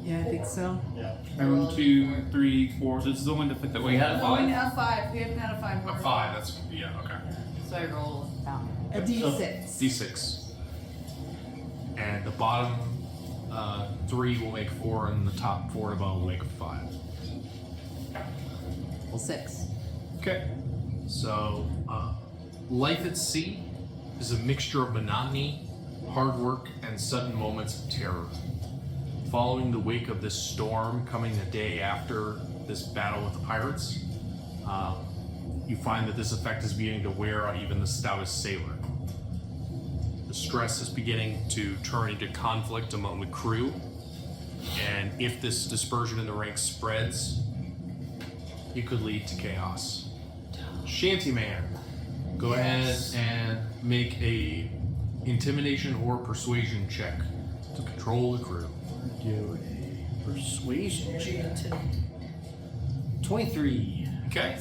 Yeah, I think so. 1, 2, 3, 4. So this is the one that we had. Oh, we have 5. We haven't had a 5 A more. 5. That's yeah. Okay. So I roll down. A D6. D6. And the bottom 3 will make 4, and the top 4 above will make 5. Well, 6. Okay. So, life at sea is a mixture of monotony, hard work, and sudden moments of terror. Following the wake of this storm, coming the day after this battle with the pirates, you find that this effect is beginning to wear on even the stoutest sailor. The stress is beginning to turn into conflict among the crew, and if this dispersion in the ranks spreads, it could lead to chaos. Shantyman, go ahead and make a intimidation or persuasion check to control the crew. Do a persuasion check. 23. Okay.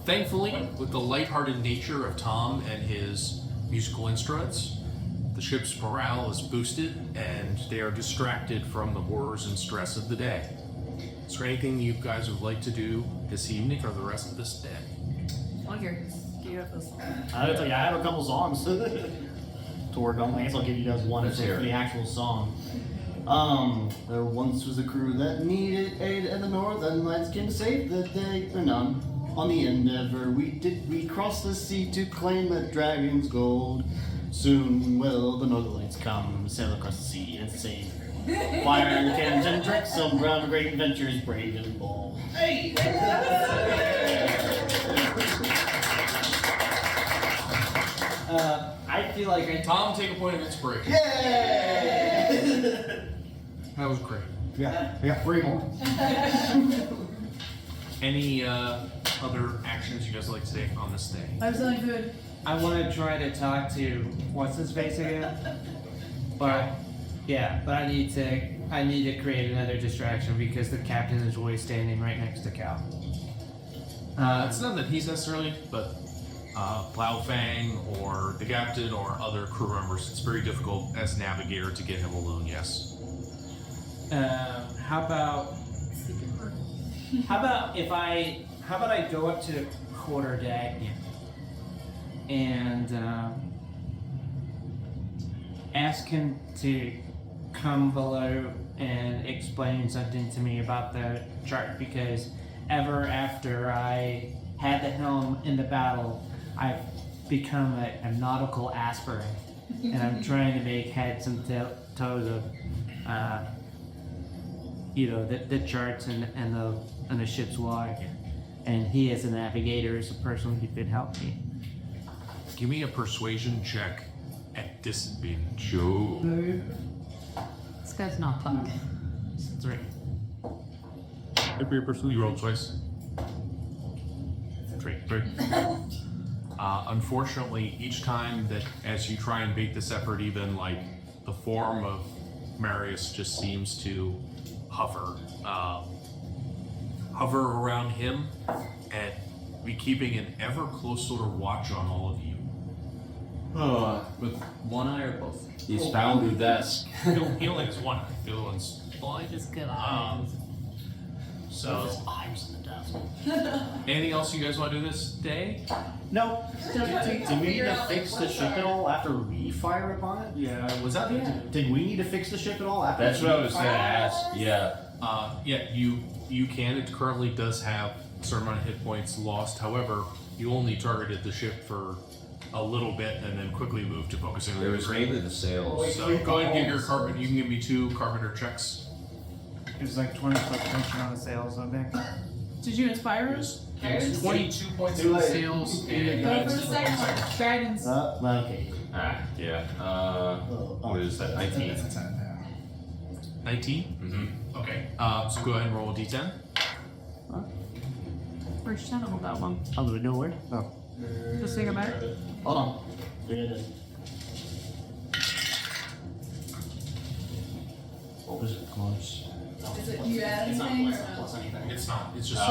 Thankfully, with the lighthearted nature of Tom and his musical instruments, the ship's morale is boosted and they are distracted from the horrors and stress of the day. Is there anything you guys would like to do this evening or the rest of this day? Here, do you have this? I have a couple songs to work on. I guess I'll give you guys one Let's for hear it. the actual song. There once was a crew that needed aid, and the Northern Lights came to save the day. Or none. On the Endeavor, we crossed the sea to claim the dragon's gold. Soon will the Muggleites come, sail across the sea and save. Fire and cannons and tricks, some brown great adventures, brave and bold. Hey! I feel like I Tom, take a point of inspiration. Yay! That was great. Yeah, I got 3 more. Any other actions you guys would like to take on this day? I'm selling food. I want to try to talk to what's his face again. But yeah, but I need to create another distraction because the captain is always standing right next to Cal. It's not that he's necessarily, but Blaufang or the captain or other crew members, it's very difficult as navigator to get him alone, yes. How about I go up to the quarter deck and ask him to come below and explain something to me about the chart, because ever after I had the helm in the battle, I've become a nautical aspirant, and I'm trying to make heads and toes of the charts and the ship's log, and he as a navigator is a person who could help me. Give me a persuasion check at disadvantage. This guy's not punk. 3. It'd be a person. You rolled twice. 3. Unfortunately, each time that as you try and make this effort, even like the form of Marius just seems to hover around him and be keeping an ever closer watch on all of you. With one eye or both? He's found the desk. He only has one. The other one's blind. Just good So, Eyes in the desk. anything else you guys want to do this day? No. Did we need to fix the ship at all after we fire upon it? Yeah, Was that the end? Did we need to fix the ship at all after? That's what I was gonna ask. Yeah. Yeah, you can. It currently does have a certain amount of hit points lost. However, you only targeted the ship for a little bit and then quickly moved to focusing on It the was mainly the sails. So go ahead and give your carpenter. You can give me 2 carpenter checks. It was like 20 tension on the sails, I think. Did you inspire us? It's 22 points Too in the late. sails and Go for the second one. Dragons. Okay. Yeah. What is that? 19. 19. Mm-hmm. Okay. So go ahead and roll a d10. Where's Shannon on that one? Out of nowhere? Oh. Just think about it. Hold on. What was it? Close. Is it, do you add anything? It's not. It's just.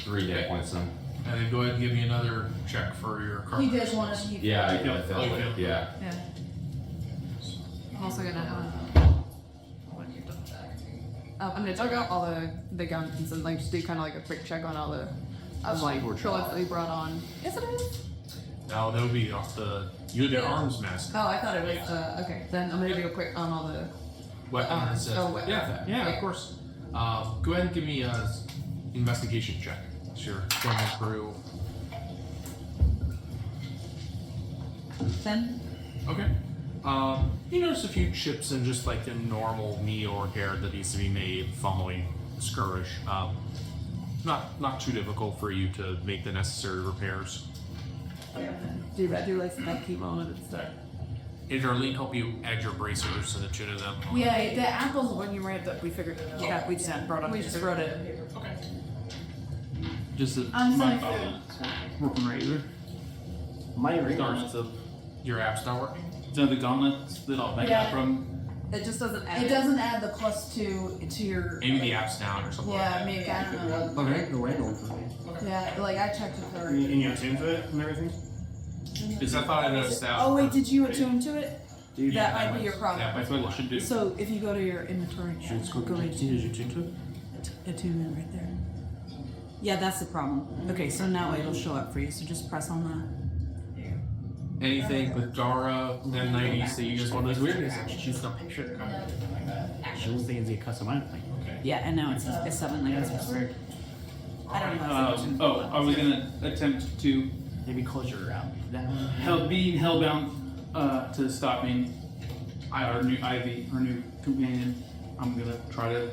3 hit points then. And then go ahead and give me another check for your He carpenter. does want to keep. Yeah, I felt it. Yeah. Yeah. I'm also gonna I'm gonna tug out all the guns and like just do kind of like a quick check on all the like trillets that we brought on. Yes, it is. No, that would be off the. You had the arms mask. Oh, I thought it was. Okay, then I'm gonna do a quick on all the. Weapons. weapons. Yeah, of course. Go ahead and give me a investigation check. So you're going through. 10. Okay. You notice a few chips and just like the normal meat or hair that needs to be made following skirmish. Not too difficult for you to make the necessary repairs. Do like some keep on it and stuff. Did Darlene help you add your bracers so that you did them? Yeah, the apples when you ran that we figured. Yeah, we just brought on. We just wrote it. Okay. Just a I'm my selling broken razor. My ring. Starts to Your app's not working? the gauntlets that I Yeah. got from. It just doesn't add. It doesn't add the +2 to your. Maybe the app's down or something. Yeah, maybe I don't know. Okay. The ring for me. Yeah, like I checked with her. And you attune to it and everything? Because I thought I noticed that. Oh wait, did you attune to it? Dude, That might be your problem. That That's what it should do. So if you go to your inventory, go to attunement right there. Yeah, that's the problem. Okay, so now it'll show up for you. So just press on that. Anything with Dara, then 90s that you just want to do? She's the picture. She was thinking it's a custom item. Okay. Yeah, and now it's 7 like that's weird. I don't know. I was gonna attempt to Maybe close your route. being hellbound to stopping our new Ivy, our new companion. I'm gonna try to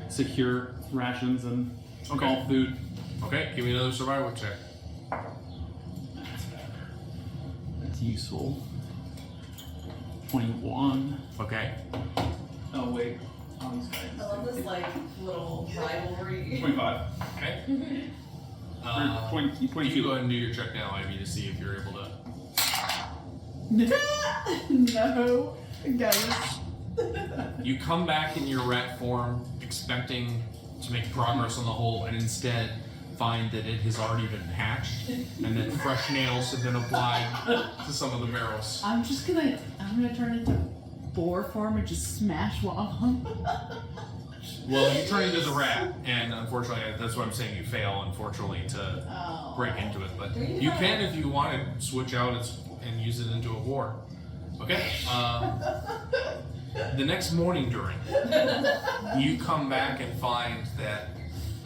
secure rations and call food. Okay, give me another survival check. That's useful. 21. Okay. Oh wait, on this I guy. love this like little rivalry. 25. Okay. Or 20, You 22. go ahead and do your check now, Ivy, to see if you're able to. No, guys. You come back in your rat form, expecting to make progress on the hole, and instead find that it has already been patched, and that fresh nails have been applied to some of the barrels. I'm gonna turn into boar form and just smash one of them. Well, you turn into the rat, and unfortunately, that's what I'm saying. You fail, unfortunately, to break into it. But you can, if you want to, switch out and use it into a war. Okay. The next morning, during, you come back and find that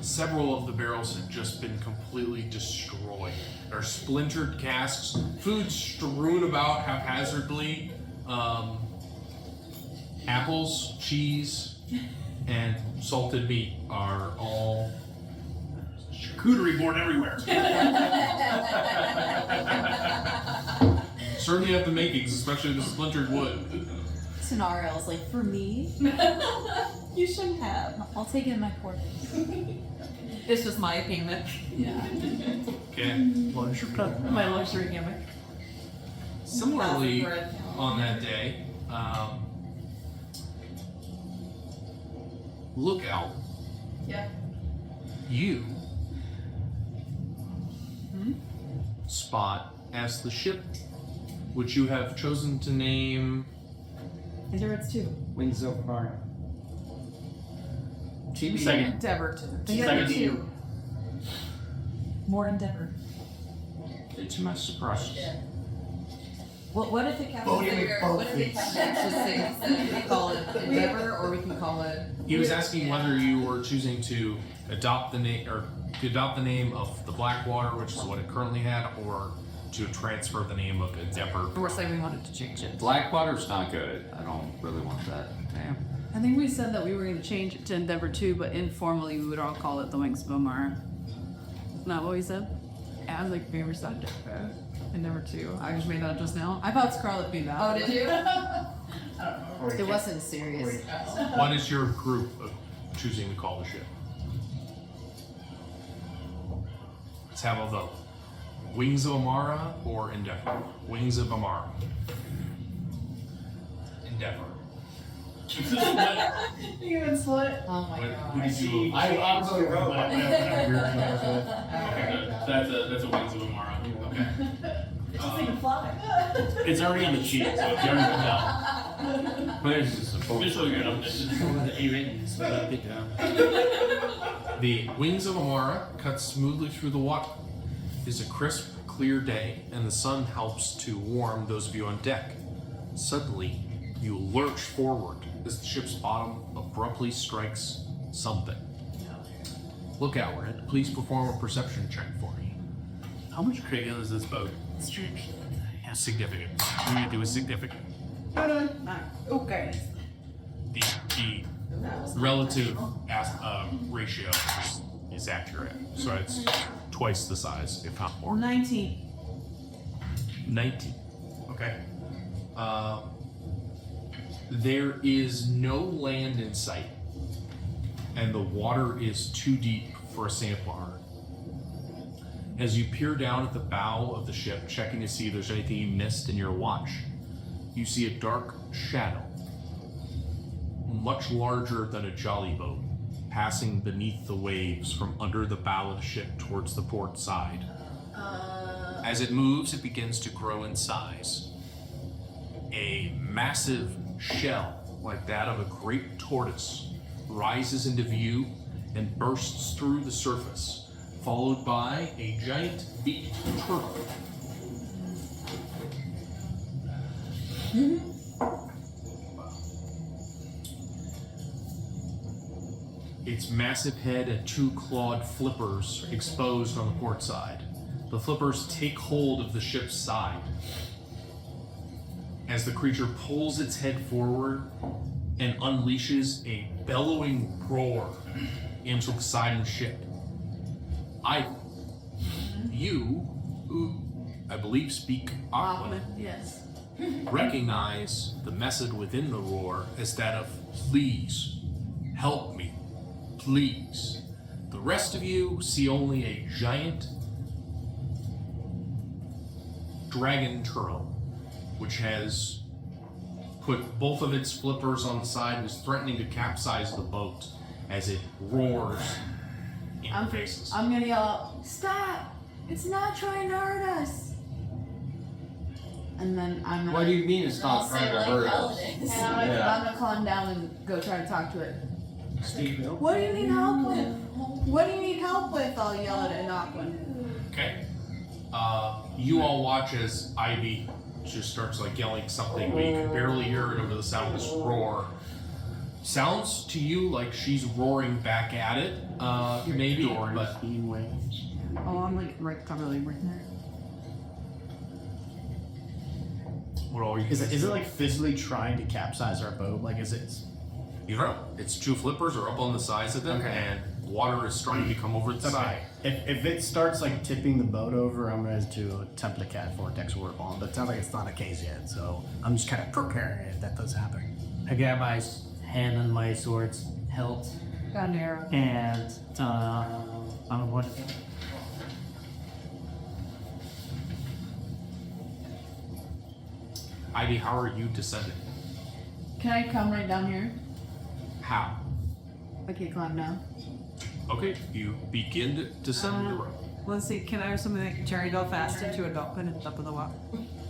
several of the barrels have just been completely destroyed. There are splintered casks, food strewn about haphazardly, apples, cheese, and salted meat are all charcuterie board everywhere. Certainly have the makings, especially the splintered wood. Scenario's like, for me, you shouldn't have. I'll take it in my quarters. It's just my payment. Yeah. Okay. My luxury gimmick. Similarly, on that day, Lookout. Yeah. You spot as the ship, which you have chosen to name. Endurance 2. Wings of Fire. Second. Endeavor to. Second. 2. More endeavor. It's my surprise. What if the captain said we call it endeavor, or we can call it? He was asking whether you were choosing to adopt the name or to adopt the name of the Blackwater, which is what it currently had, or to transfer the name of Endeavor. We're saying we wanted to change it. Blackwater's not good. I don't really want that. Damn. I think we said that we were going to change it to Endeavor 2, but informally we would all call it the Wings of Omar. Isn't that what we said? I was like, maybe stop Endeavor 2. I just made that just now. I thought Scarlet Bee Oh, did you? It wasn't serious. What is your group choosing to call the ship? Let's have a vote. Wings of Amara or Endeavor? Wings of Amara. Endeavor. You even split. Oh my What- god. who did you vote? I'm really wrong. Okay. That's a Wings of Amara. Okay. It's already on the sheet, so if you already put it out. But it's just a Just so you're up The Wings of Amara cuts smoothly through the water. It is a crisp, clear day, and the sun helps to warm those of you on deck. Suddenly, you lurch forward as the ship's bottom abruptly strikes something. Look outward. Please perform a perception check for me. How much critical is this boat? Significant. We're gonna do a significant. Okay. The relative ratio is accurate, so it's twice the size, if not more. 19. 19. Okay. There is no land in sight, and the water is too deep for a sampler. As you peer down at the bow of the ship, checking to see if there's anything you missed in your watch, you see a dark shadow, much larger than a jolly boat, passing beneath the waves from under the bow of the ship towards the port side. As it moves, it begins to grow in size. A massive shell, like that of a great tortoise, rises into view and bursts through the surface, followed by a giant beaked turtle. its massive head and 2 clawed flippers exposed on the port side. The flippers take hold of the ship's side. As the creature pulls its head forward and unleashes a bellowing roar into the side of the ship. You, who I believe speak Aquan, Yes. recognize the message within the roar as that of please, help me, please. The rest of you see only a giant dragon turtle, which has put both of its flippers on the side, is threatening to capsize the boat as it roars in your faces. I'm gonna yell out, "Stop! It's not trying to hurt us!" And then I'm gonna. What do you mean it's not trying to hurt us? And I'm gonna climb down and go try to talk to it. Steve, Bill? What do you need help with? What do you need help with? I'll yell at it, Aquan. Okay. You all watch as Ivy just starts like yelling something, but you can barely hear it over the sound of this roar. Sounds to you like she's roaring back at it, maybe, but Oh, I'm like right probably right there. what are you? Is it like physically trying to capsize our boat? Like, is it? You don't know. Its 2 flippers are up on the sides of them, Okay. and water is starting to come over the side. If it starts like tipping the boat over, I'm going to attempt to cat vortex orb on. But it sounds like it's not a case yet, so I'm just kind of preparing if that does happen. I got my hand on my sword's hilt, Got an arrow. and I'm what? Ivy, how are you descending? Can I come right down here? How? I can climb down. Okay, you begin to descend the rope. Let's see, can I something that can carry go fast into a dolphin at the top of the water?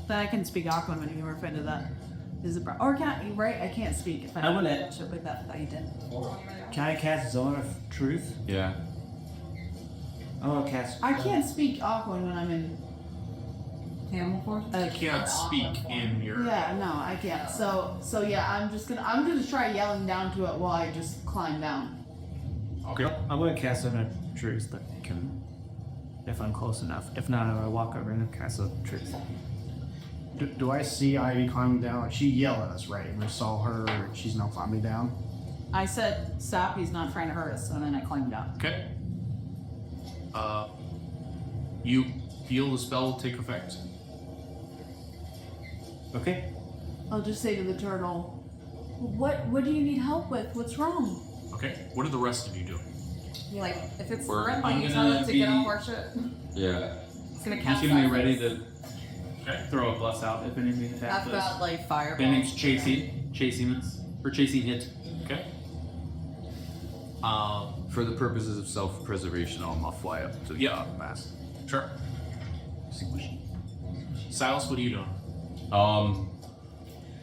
Then I can speak Aquan when you refer to that. Is it or can't you right? I can't speak if I I'm gonna- shit like that you did. Can I cast Zone of Truth? Yeah. I'm gonna cast. I can't speak Aquan when I'm in. Animal force? You can't speak in your. Yeah, no, I can't. So yeah, I'm gonna try yelling down to it while I just climb down. Okay. I'm gonna cast Zone of Truth that can, if I'm close enough. If not, I'm gonna walk over and cast Zone of Truth. Do I see Ivy climbing down? Like, she yelled at us, right? We saw her. She's now climbing down. I said stop, he's not trying to hurt us, and then I climbed down. Okay. You feel the spell take effect. Okay. I'll just say to the turtle, "What do you need help with? What's wrong?" Okay. What are the rest of you doing? Like, if it's We're- friendly, I'm you gonna tell it to get be- on board ship. Yeah. It's gonna He's cast gonna be fire. ready to Okay. throw a bless out if anything attacks I've us. got like fireballs. Benning's chasing us, or chasing it. Okay. For the purposes of self-preservation, I'll fly up to the Yeah. top mast. Sure. Silas, what are you doing?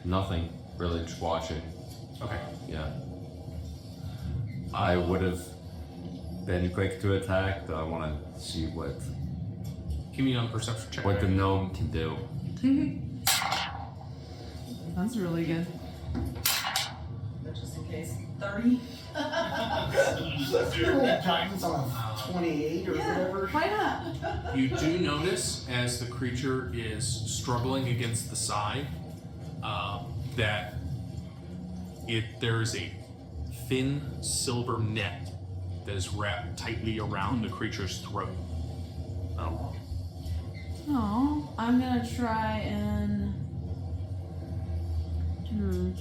Nothing really, just watching. Okay. Yeah. I would have been quick to attack, but I want to see what Give me a perception check. the gnome can do. That's really good. Just in case. 30? Giants on 28 or whatever. Why not? You do notice as the creature is struggling against the side that there is a thin silver net that is wrapped tightly around the creature's throat. Oh, I'm gonna try and.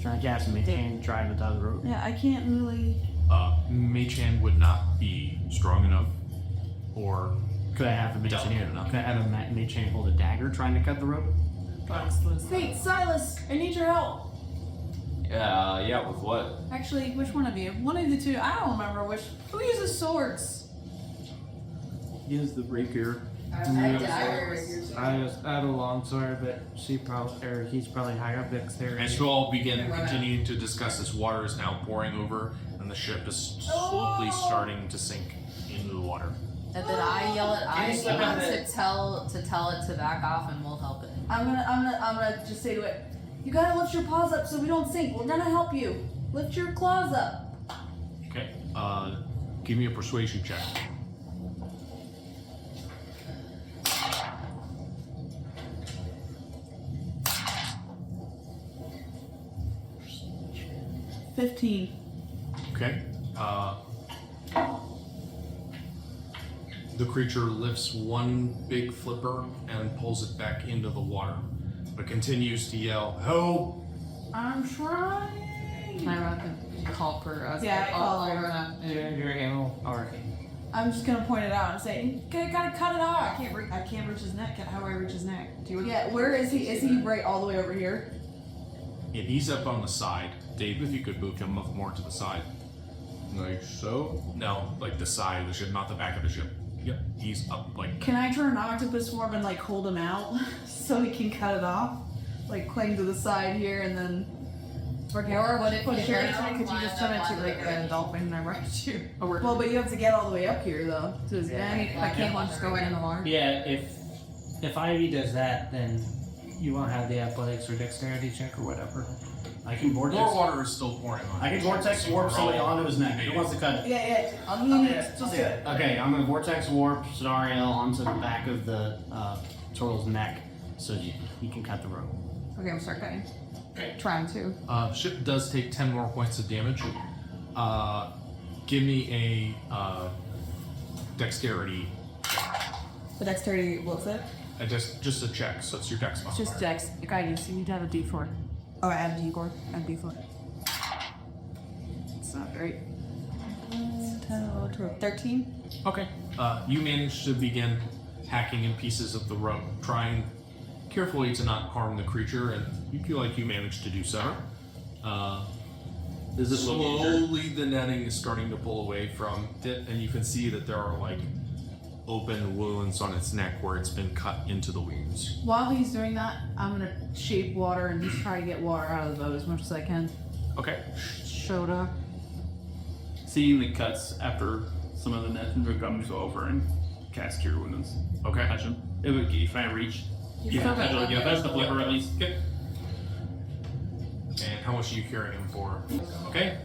Try to cast Maintain, try to tie the rope. Yeah, I can't really. Mei-chan would not be strong enough, or Could I have a Delicate Mage enough. Could I have a Mage Chain hold a dagger trying to cut the rope? Wait, Silas, I need your help. Yeah, with what? Actually, which one of you? One of the two. I don't remember which. Who uses swords? Use the rapier. I daggers. I had a long sword, but he's probably higher up dexterity. as you all begin continuing to discuss this, water is now pouring over, and the ship is slowly starting to sink into the water. And then I yell at Can you Ivy slip in to tell it to back off, and we'll help it. I'm gonna just say to it, "You gotta lift your paws up so we don't sink. We're gonna help you. Lift your claws up." Okay. Give me a persuasion check. $15. Okay. The creature lifts one big flipper and pulls it back into the water, but continues to yell, "Help!" I'm trying. Can I run and call for us? Yeah, I call over her. that. Your animal. Alright. I'm just gonna point it out and say, gotta cut it off. I can't reach his neck. How do I reach his neck? Do you? Yeah, where is he? Is he right all the way over here? Yeah, he's up on the side. Dave, if you could move him up more to the side. Like so? No, like the side of the ship, not the back of the ship. Yep, he's up like. Can I turn octopus form and like hold him out so he can cut it off? Like cling to the side here and then. Okay, or what if Put you sure turn could you just turn it to like a dolphin and I rush you? Well, but you have to get all the way up here though. To his neck. I can't just go right in the water. Yeah, if Ivy does that, then you won't have the athletics or dexterity check or whatever. I can vortex. More water is still pouring on. I can vortex warp somebody onto his neck. Who wants to cut it? Yeah. I mean, just do it. Okay, I'm gonna vortex warp Scenario onto the back of the turtle's neck so he can cut the rope. Okay, I'm start cutting. Trying to. Ship does take 10 more points of damage. Give me a dexterity. The dexterity. What's it? Just a check, so it's your dex It's modifier. just dex. Guidance. You need to have a D4. Oh, add a D4. Add D4. It's not great. 13. Okay. You manage to begin hacking in pieces of the rope, trying carefully to not harm the creature, and you feel like you managed to do so. Does it look injured? Slowly, the netting is starting to pull away from it, and you can see that there are like open wounds on its neck where it's been cut into the wounds. While he's doing that, I'm gonna shape water and just try to get water out of the boat as much as I can. Okay. Shoda. Seeing the cuts after some of the net comes over and cast Cure Wounds. Okay. Touch him. It would if I reach. You still got one. Yeah, that's the flipper at least. Okay. And how much are you carrying him for? Okay.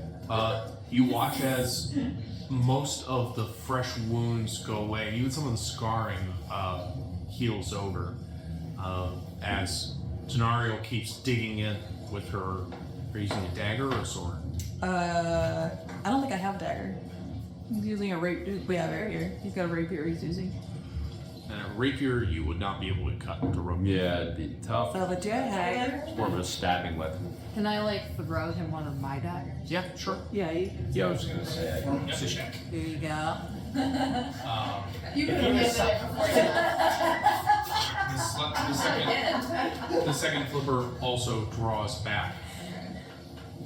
You watch as most of the fresh wounds go away, even some of the scarring heals over, as Denario keeps digging in with her. Are you using a dagger or a sword? I don't think I have a dagger. He's using a rapier. Yeah, right here. He's got a rapier he's using. And a rapier, you would not be able to cut to rope. Yeah, it'd be tough. So the dagger. It's more of a stabbing weapon. Can I like throw him one of my daggers? Yeah, sure. Yeah. Yeah, I was gonna say. It's a check. There you go. You can have it before The second flipper also draws back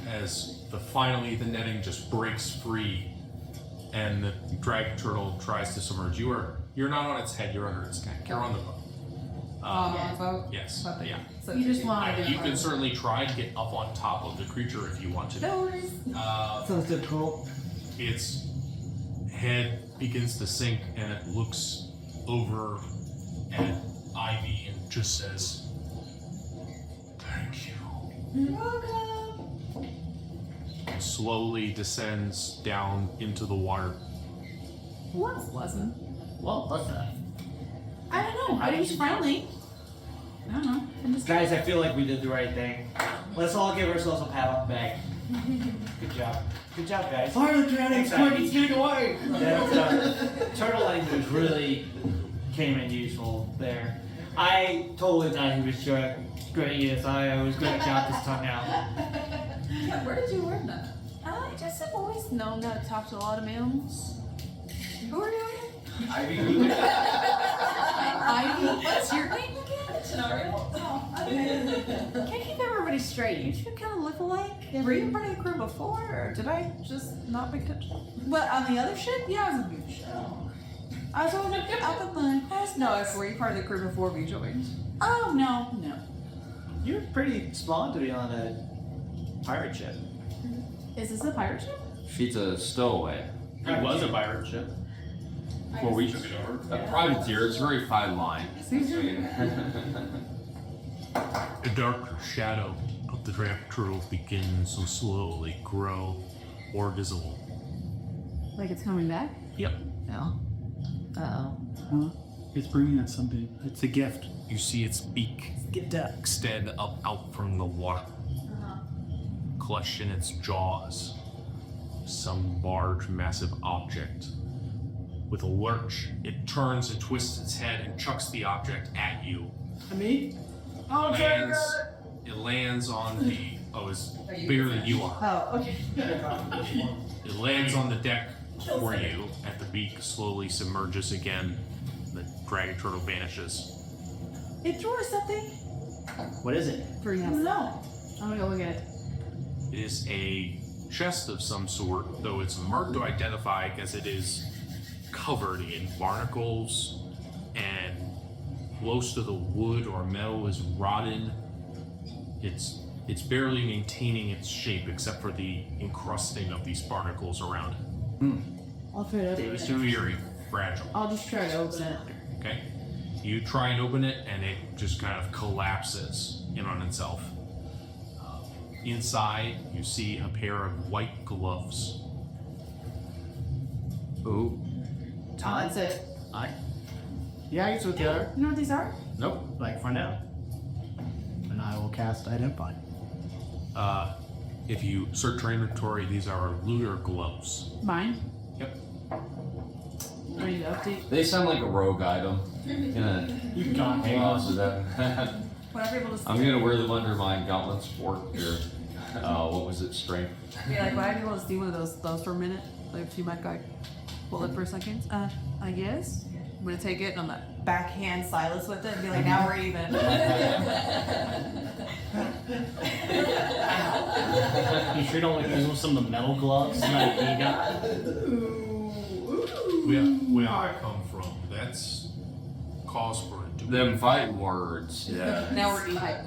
as finally the netting just breaks free and the dragon turtle tries to submerge. You're not on its head, you're under its neck. You're on the boat. Boat? Yes. Yeah. So You just want to You can certainly try to get up on top of the creature if you want to. No worries. Sounds difficult. Its head begins to sink and it looks over at Ivy and just says, "Thank you." You're welcome. And slowly descends down into the water. Well, that's pleasant. Well, what's that? I don't know. I think he's friendly. I don't know. I'm just Guys, I feel like we did the right thing. Let's all give ourselves a pat on the back. Good job. Good job, guys. Fire the drowning! Quick, Get away! That turtle language really came in useful there. I totally thought he was great. Yes, I was going to count this tongue out. Where did you learn that? I just have always known how to talk to a lot of mammals. Who are you? Ivy, Ivy. What's your name again? Scenario. Can't keep everybody straight. You two kind of look alike. Were you part of the crew before, or did I just not make it? But on the other ship, yeah, it was a good show. I was always up at the. No, if were you part of the crew before we joined? Oh no. you're pretty small to be on a pirate ship. Is this a pirate ship? She's a stowaway. It was a pirate ship. Before we took it over. A privateer, it's a very fine line. The darker shadow of the dragon turtle begins to slowly grow more visible. Like it's coming back? Yep. No. Uh-oh. Huh? It's bringing us something. It's a gift. You see its beak Get that. extend up out from the water, clutched in its jaws. Some large, massive object. With a lurch, it turns and twists its head and chucks the object at you. Me? It lands on the. Oh, it's bigger than you are. Oh, okay. It lands on the deck for you, and the beak slowly submerges again. The dragon turtle vanishes. It drew us something. What is it? Bring us. No. I'm gonna go look at it. It is a chest of some sort, though it's hard to identify because it is covered in barnacles, and most of the wood or metal is rotten. It's barely maintaining its shape except for the encrusting of these barnacles around it. I'll throw it over. It's very fragile. I'll just try to open it. Okay? You try and open it, and it just kind of collapses in on itself. Inside, you see a pair of white gloves. Ooh. Oh, that's it. Yeah, I guess with the other. You know what these are? Nope. Like find out. And I will cast Identify. If you search your inventory, these are lunar gloves. Mine. Yep. Ready to update? They sound like a rogue item. You got Hang on to them. Whenever able to I'm gonna wear them under my gauntlet sport here. What was it? Strength. be like, why are you able to do one of those for a minute? Like if you might like hold it for a second. I guess. I'm gonna take it and I'm gonna backhand Silas with it and be like, now we're even. You sure don't like use some of the metal gloves like you got? Where I come from, that's cause for a duel. Them fighting words. Yeah. Now we're even.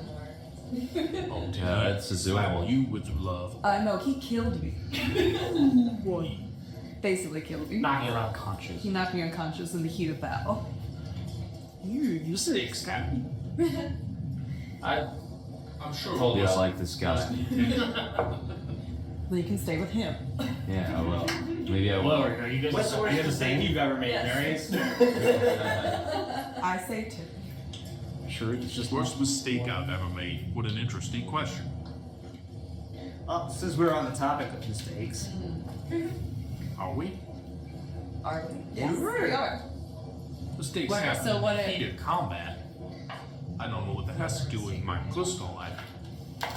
Oh, Yeah, it's a slap duel. you with love. No, he killed me. Basically killed me. Knock you unconscious. He knocked me unconscious in the heat of battle. You sick, Scott. I'm sure. Told you I like this guy. Then you can stay with him. Yeah, well, maybe I Well, will. are you guys What's the worst mistake you've ever made, Yes. Marius? I say two. Sure, it's just Worst mistake I've ever made. What an interesting question. Well, since we're on the topic of mistakes, Are we? Are we? Yes, we are. Mistakes What- happen so what in it- heated combat. I don't know what that has to do with my personal life.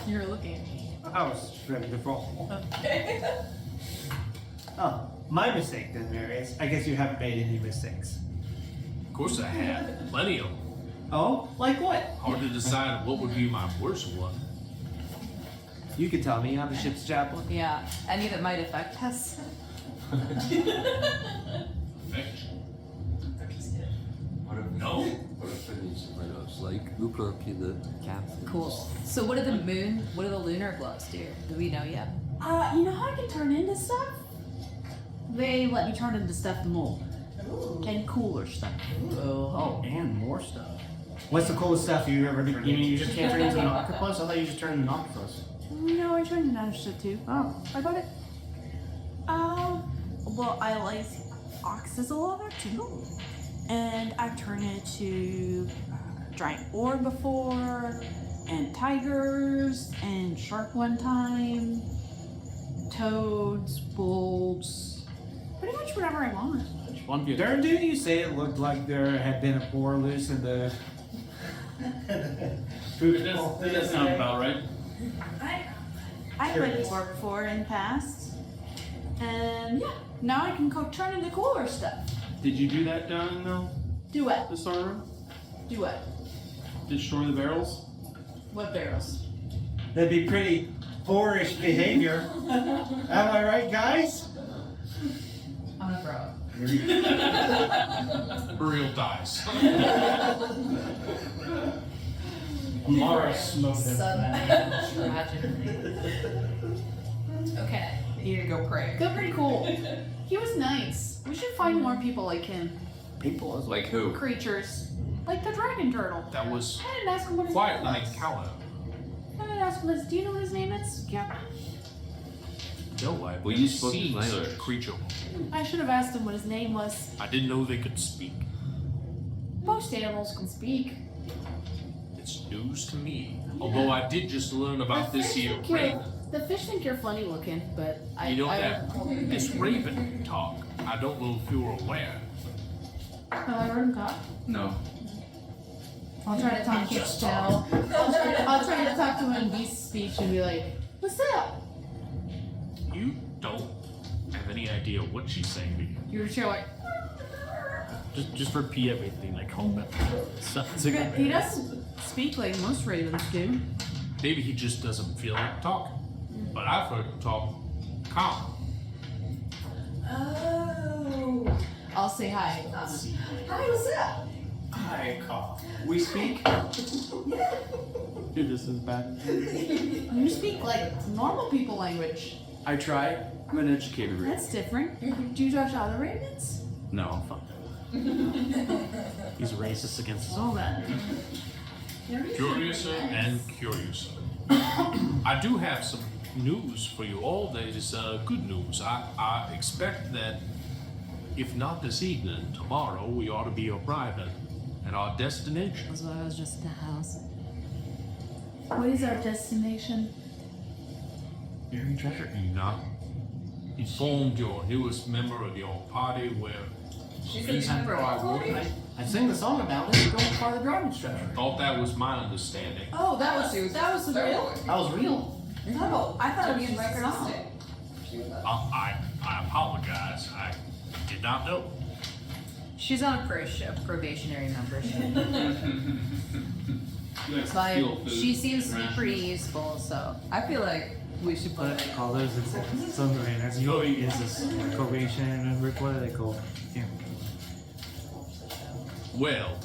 You're looking at me. I was ready to roll. Oh, my mistake then, Marius. I guess you haven't made any mistakes. Of course I have. Plenty of them. Oh, like what? Hard to decide what would be my worst one. You can tell me. I'm the ship's chaplain. Yeah, any that might affect us. No. Cool. So what do the lunar gloves do? Do we know yet? You know how I can turn into stuff? They let me turn into stuff more. And cooler stuff. Oh, and more stuff. What's the coolest stuff you ever do? You mean you just can't turn into an octopus? I thought you just turned into an octopus. No, I turned into other stuff too. Oh. I got it. Well, I like oxes a lot too. And I've turned into giant orb before, and tigers, and shark one time, toads, wolves, pretty much whatever I want. one view. Darn, didn't you say it looked like there had been a boar loose in the food bowl? That does sound about right. I played war before in the past, and yeah, now I can turn into cooler stuff. Did you do that down in Do what? the storeroom? Do what? Destroy the barrels? What barrels? That'd be pretty boorish behavior. Am I right, guys? I'm gonna throw it. Burial dies. Mara smoked him. Tragically. Okay. You need to go pray. They're pretty cool. He was nice. We should find more people like him. People is Like who? Creatures. Like the dragon turtle. That was I didn't ask him what his quiet name like was. Calo. I didn't ask him do you know what his name is? Yeah. No, I've Well, never you spoke his seen language. such a creature. I should have asked him what his name was. I didn't know they could speak. Most animals can speak. It's news to me. Although I did just learn about this here raven. The fish think you're funny looking, but You know that this raven talk. I don't know if you're aware. Have I heard him talk? No. I'll try to talk to him still. I'll try to talk to him in beast speech and be like, "What's up?" You don't have any idea what she's saying to you. You're sure like, Just repeat everything like home. he doesn't speak like most ravens do. Maybe he just doesn't feel like talking. But I've heard him talk calm. Oh. I'll say hi. Hi, what's up? Hi, Carl. We speak. Dude, this is bad. You speak like normal people language. I try. I'm an educated raven. That's different. Do you talk to other ravens? No. Fuck that. He's racist against us. All that. Curiouser and curiouser. I do have some news for you all that is good news. I expect that if not this evening, tomorrow we ought to be arriving at our destination. That's why I was just at the house. What is our destination? Buried treasure. You not informed your newest member of your party where I sing the song about it. Going for the Dragon's treasure. thought that was my understanding. Oh, that was real. That was real. Oh, I thought it was record on. I apologize. I did not know. She's on a probationary membership. But she seems to be pretty useful, so I feel like we should put What call those? It's submarine. You always is this probation and what are they called? Yeah. Well,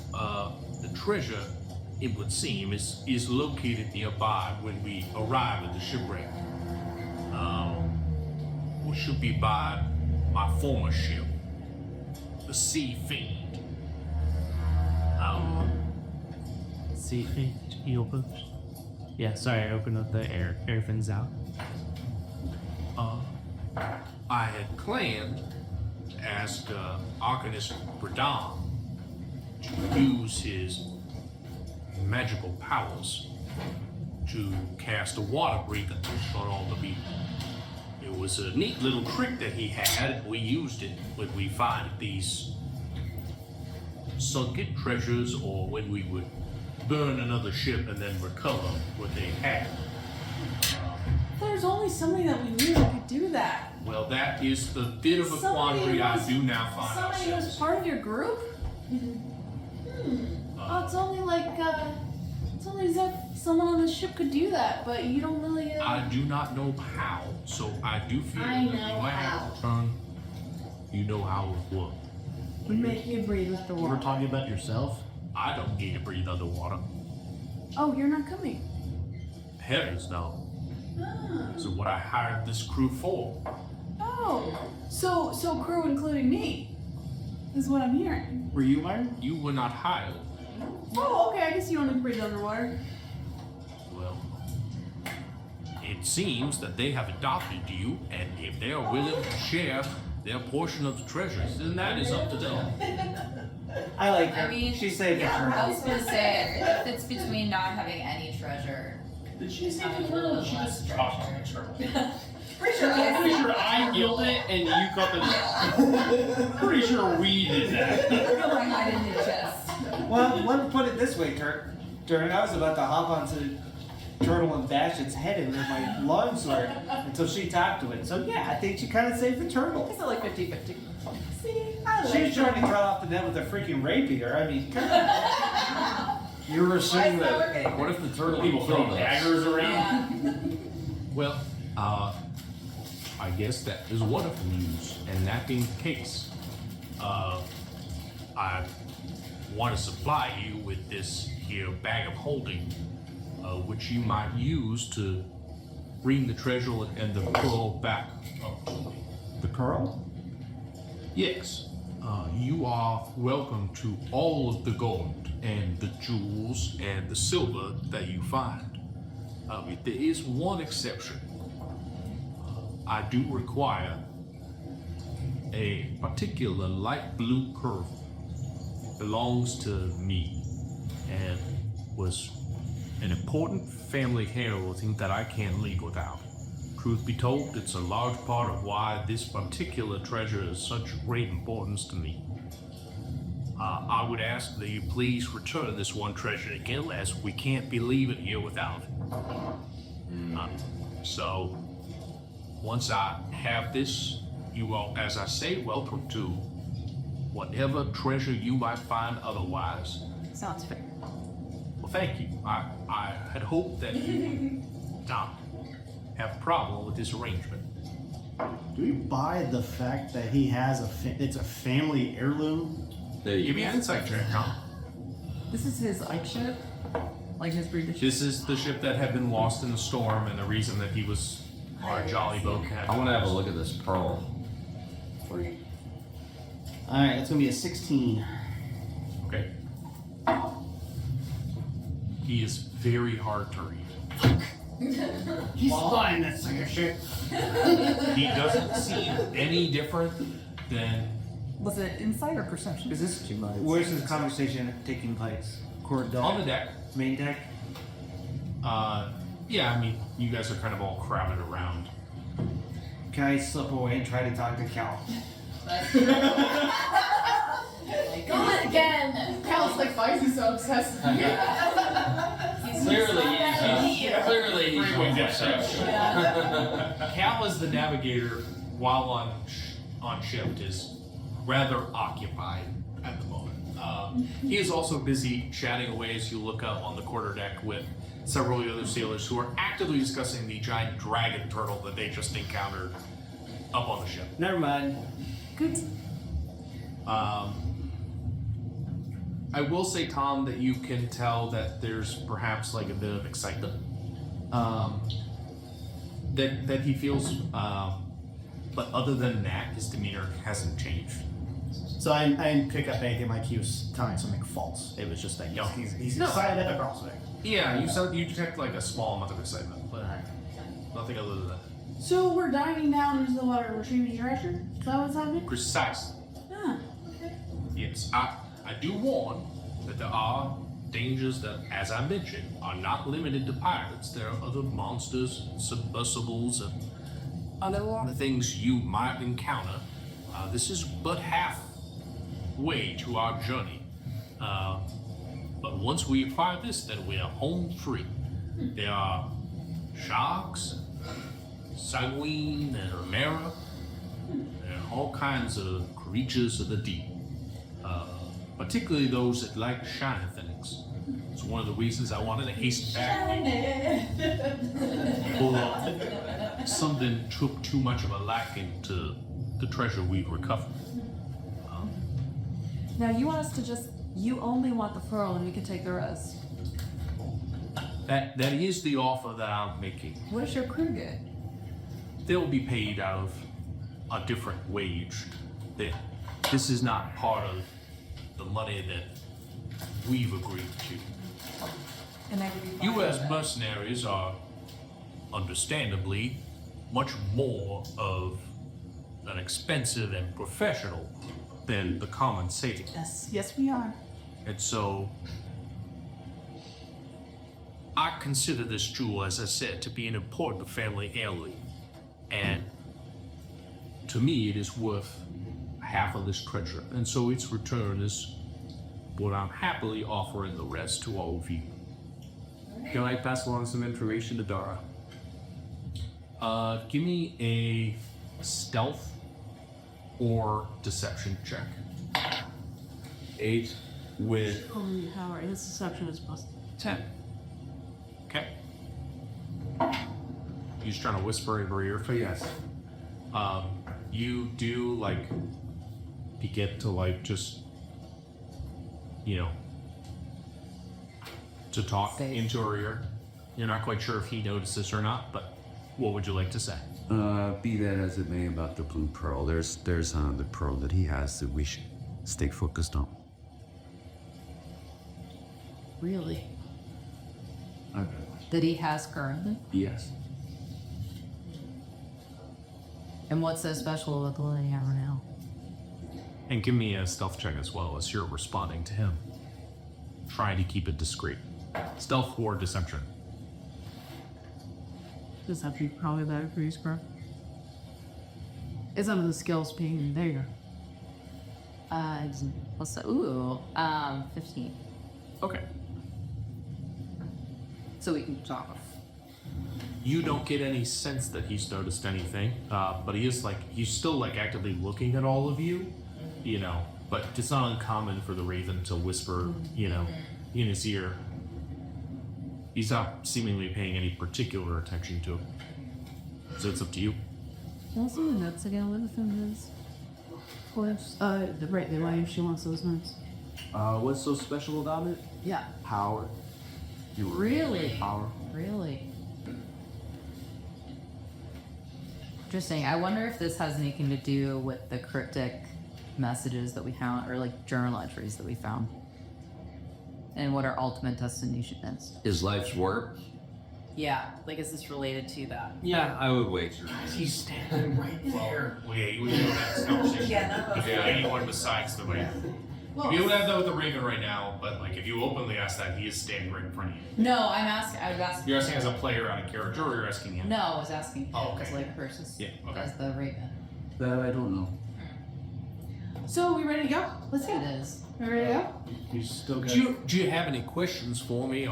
the treasure, it would seem, is located nearby when we arrive at the shipwreck. We should be by my former ship, the Sea Fiend. See, you open? Yeah, sorry, I opened up the air fins out. I had planned to ask Arcanist Bradam to use his magical powers to cast a water breather on all the people. It was a neat little trick that he had. We used it when we find these sunken treasures or when we would burn another ship and then recover what they had. There's only somebody that we knew that could do that. Well, that is the bit of a Somebody quandary I who's- do now find Somebody who's ourselves. part of your group? Oh, it's only like, it's only as if someone on the ship could do that, but you don't really, I do not know how, so I do feel I that know you might have to turn. You know how it works. we make you breathe with the We're water. talking about yourself. I don't need to breathe underwater. Oh, you're not coming. Heavens no. So what I hired this crew for. Oh, so crew including me, is what I'm hearing. Were you hired? You were not hired. Oh, okay, I guess you only breathe underwater. Well, it seems that they have adopted you, and if they are willing to share their portion of the treasures, then that is up to them. I like her. I mean, She saved it for I me. was gonna say, if it's between not having any treasure, Did she say having a the little word? She less just treasure. Pretty sure I'm pretty sure I yelled it and you got the. Pretty sure we did that. I feel like I didn't hit chest. Well, let me put it this way, Turn. I was about to hop onto the turtle and bash its head in with my longsword until she talked to it. So yeah, I think she kind of saved the turtle. It's like 50-50. See, I She like was trying to cut off the net with a freaking rapier. I mean, come on. You were saying that. What if the turtle People killed throwing us? daggers around. Well, I guess that is wonderful news, and that being the case, I want to supply you with this here bag of holding, which you might use to bring the treasure and the pearl back up to me. The pearl? Yes, you are welcome to all of the gold and the jewels and the silver that you find. There is one exception. I do require a particular light blue pearl. Belongs to me and was an important family heirloom that I can't leave without. Truth be told, it's a large part of why this particular treasure is such great importance to me. I would ask that you please return this one treasure again, as we can't be leaving here without it. So, once I have this, you are, as I say, welcome to whatever treasure you might find otherwise. Sounds fair. Well, thank you. I had hoped that you would not have a problem with this arrangement. Do we buy the fact that he has it's a family heirloom? Give me an insight check, Tom. This is his Ike ship? Like his British. This is the ship that had been lost in the storm and the reason that he was on a jolly boat captain. I want to have a look at this pearl. Alright, that's gonna be a 16. Okay. He is very hard to read. He's flying that thing of shit. He doesn't seem any different than. Was it insight or perception? Is this where's this conversation taking place? Corridor On the deck. main deck. Yeah, I mean, you guys are kind of all crowded around. Can I slip away and try to talk to Cal? Go again! Cal's like, why is he so obsessed with you? Clearly he's Cal, as the navigator, while on shift, is rather occupied at the moment. He is also busy chatting away as you look up on the quarterdeck with several of the other sailors who are actively discussing the giant dragon turtle that they just encountered up on the ship. Never mind. Good. I will say, Tom, that you can tell that there's perhaps like a bit of excitement that he feels, but other than that, his demeanor hasn't changed. So I didn't pick up anything like he was telling something false. It was just that he's No. excited at the prospect. Yeah, you detect like a small amount of excitement, but nothing other than that. So we're diving down into the water, retrieving treasure? Is that what's happening? Precisely. Ah, okay. Yes, I do warn that there are dangers that, as I mentioned, are not limited to pirates. There are other monsters, submersibles, and other things you might encounter. This is but halfway to our journey. But once we acquire this, then we are home free. There are sharks, sanguine, and ramera, and all kinds of creatures of the deep. Particularly those that like shiny things. It's one of the reasons I wanted to hasten back. Something took too much of a liking to the treasure we've recovered. Now you want us to you only want the pearl and we can take the rest. That is the offer that I'm making. What does your crew get? They'll be paid out of a different wage. This is not part of the money that we've agreed to. And I would be You fine as with that. mercenaries are understandably much more of an expensive and professional than the common sailor. Yes, we are. And so I consider this jewel, as I said, to be an important family heirloom. And to me, it is worth half of this treasure. And so its return is what I'm happily offering the rest to all of you. Can I pass along some information to Dara? Give me a stealth or deception check. 8 with Holy power, his deception is plus 10. Okay. You just trying to whisper in her ear? yes. You do like get to like just to talk into her ear. You're not quite sure if he notices or not, but what would you like to say? Be that as it may about the blue pearl, there's the pearl that he has that we should stay focused on. Really? Okay. That he has currently? Yes. And what's so special about the Lily Hammer now? And give me a stealth check as well as you're responding to him. Try to keep it discreet. Stealth or deception. Does that be probably better for you, Scrub? It's under the skills being there. What's that? 15. Okay. So we can talk. You don't get any sense that he's noticed anything, but he's still actively looking at all of you, but it's not uncommon for the Raven to whisper, in his ear. He's not seemingly paying any particular attention to him. So it's up to you. Can I see the notes again? What the film is? The way she wants those notes. What's so special about it? Yeah. Power. Really? Power. Really? Interesting. I wonder if this has anything to do with the cryptic messages that we found, or journal entries that we found, and what our ultimate destination is. His life's work? Yeah. Is this related to that? Yeah, I would wager. He's standing right there. We don't have this conversation. If anyone besides the Raven. We would have that with the Raven right now, but if you openly ask that, he is standing right in front of you. No, I was asking. You're asking as a player on a character, or you're asking him? No, I was asking him Oh, okay. versus okay. as the Raven. That I don't know. So, we ready to go? Let's go. It is. We ready to go? You still got. Do you have any questions for me?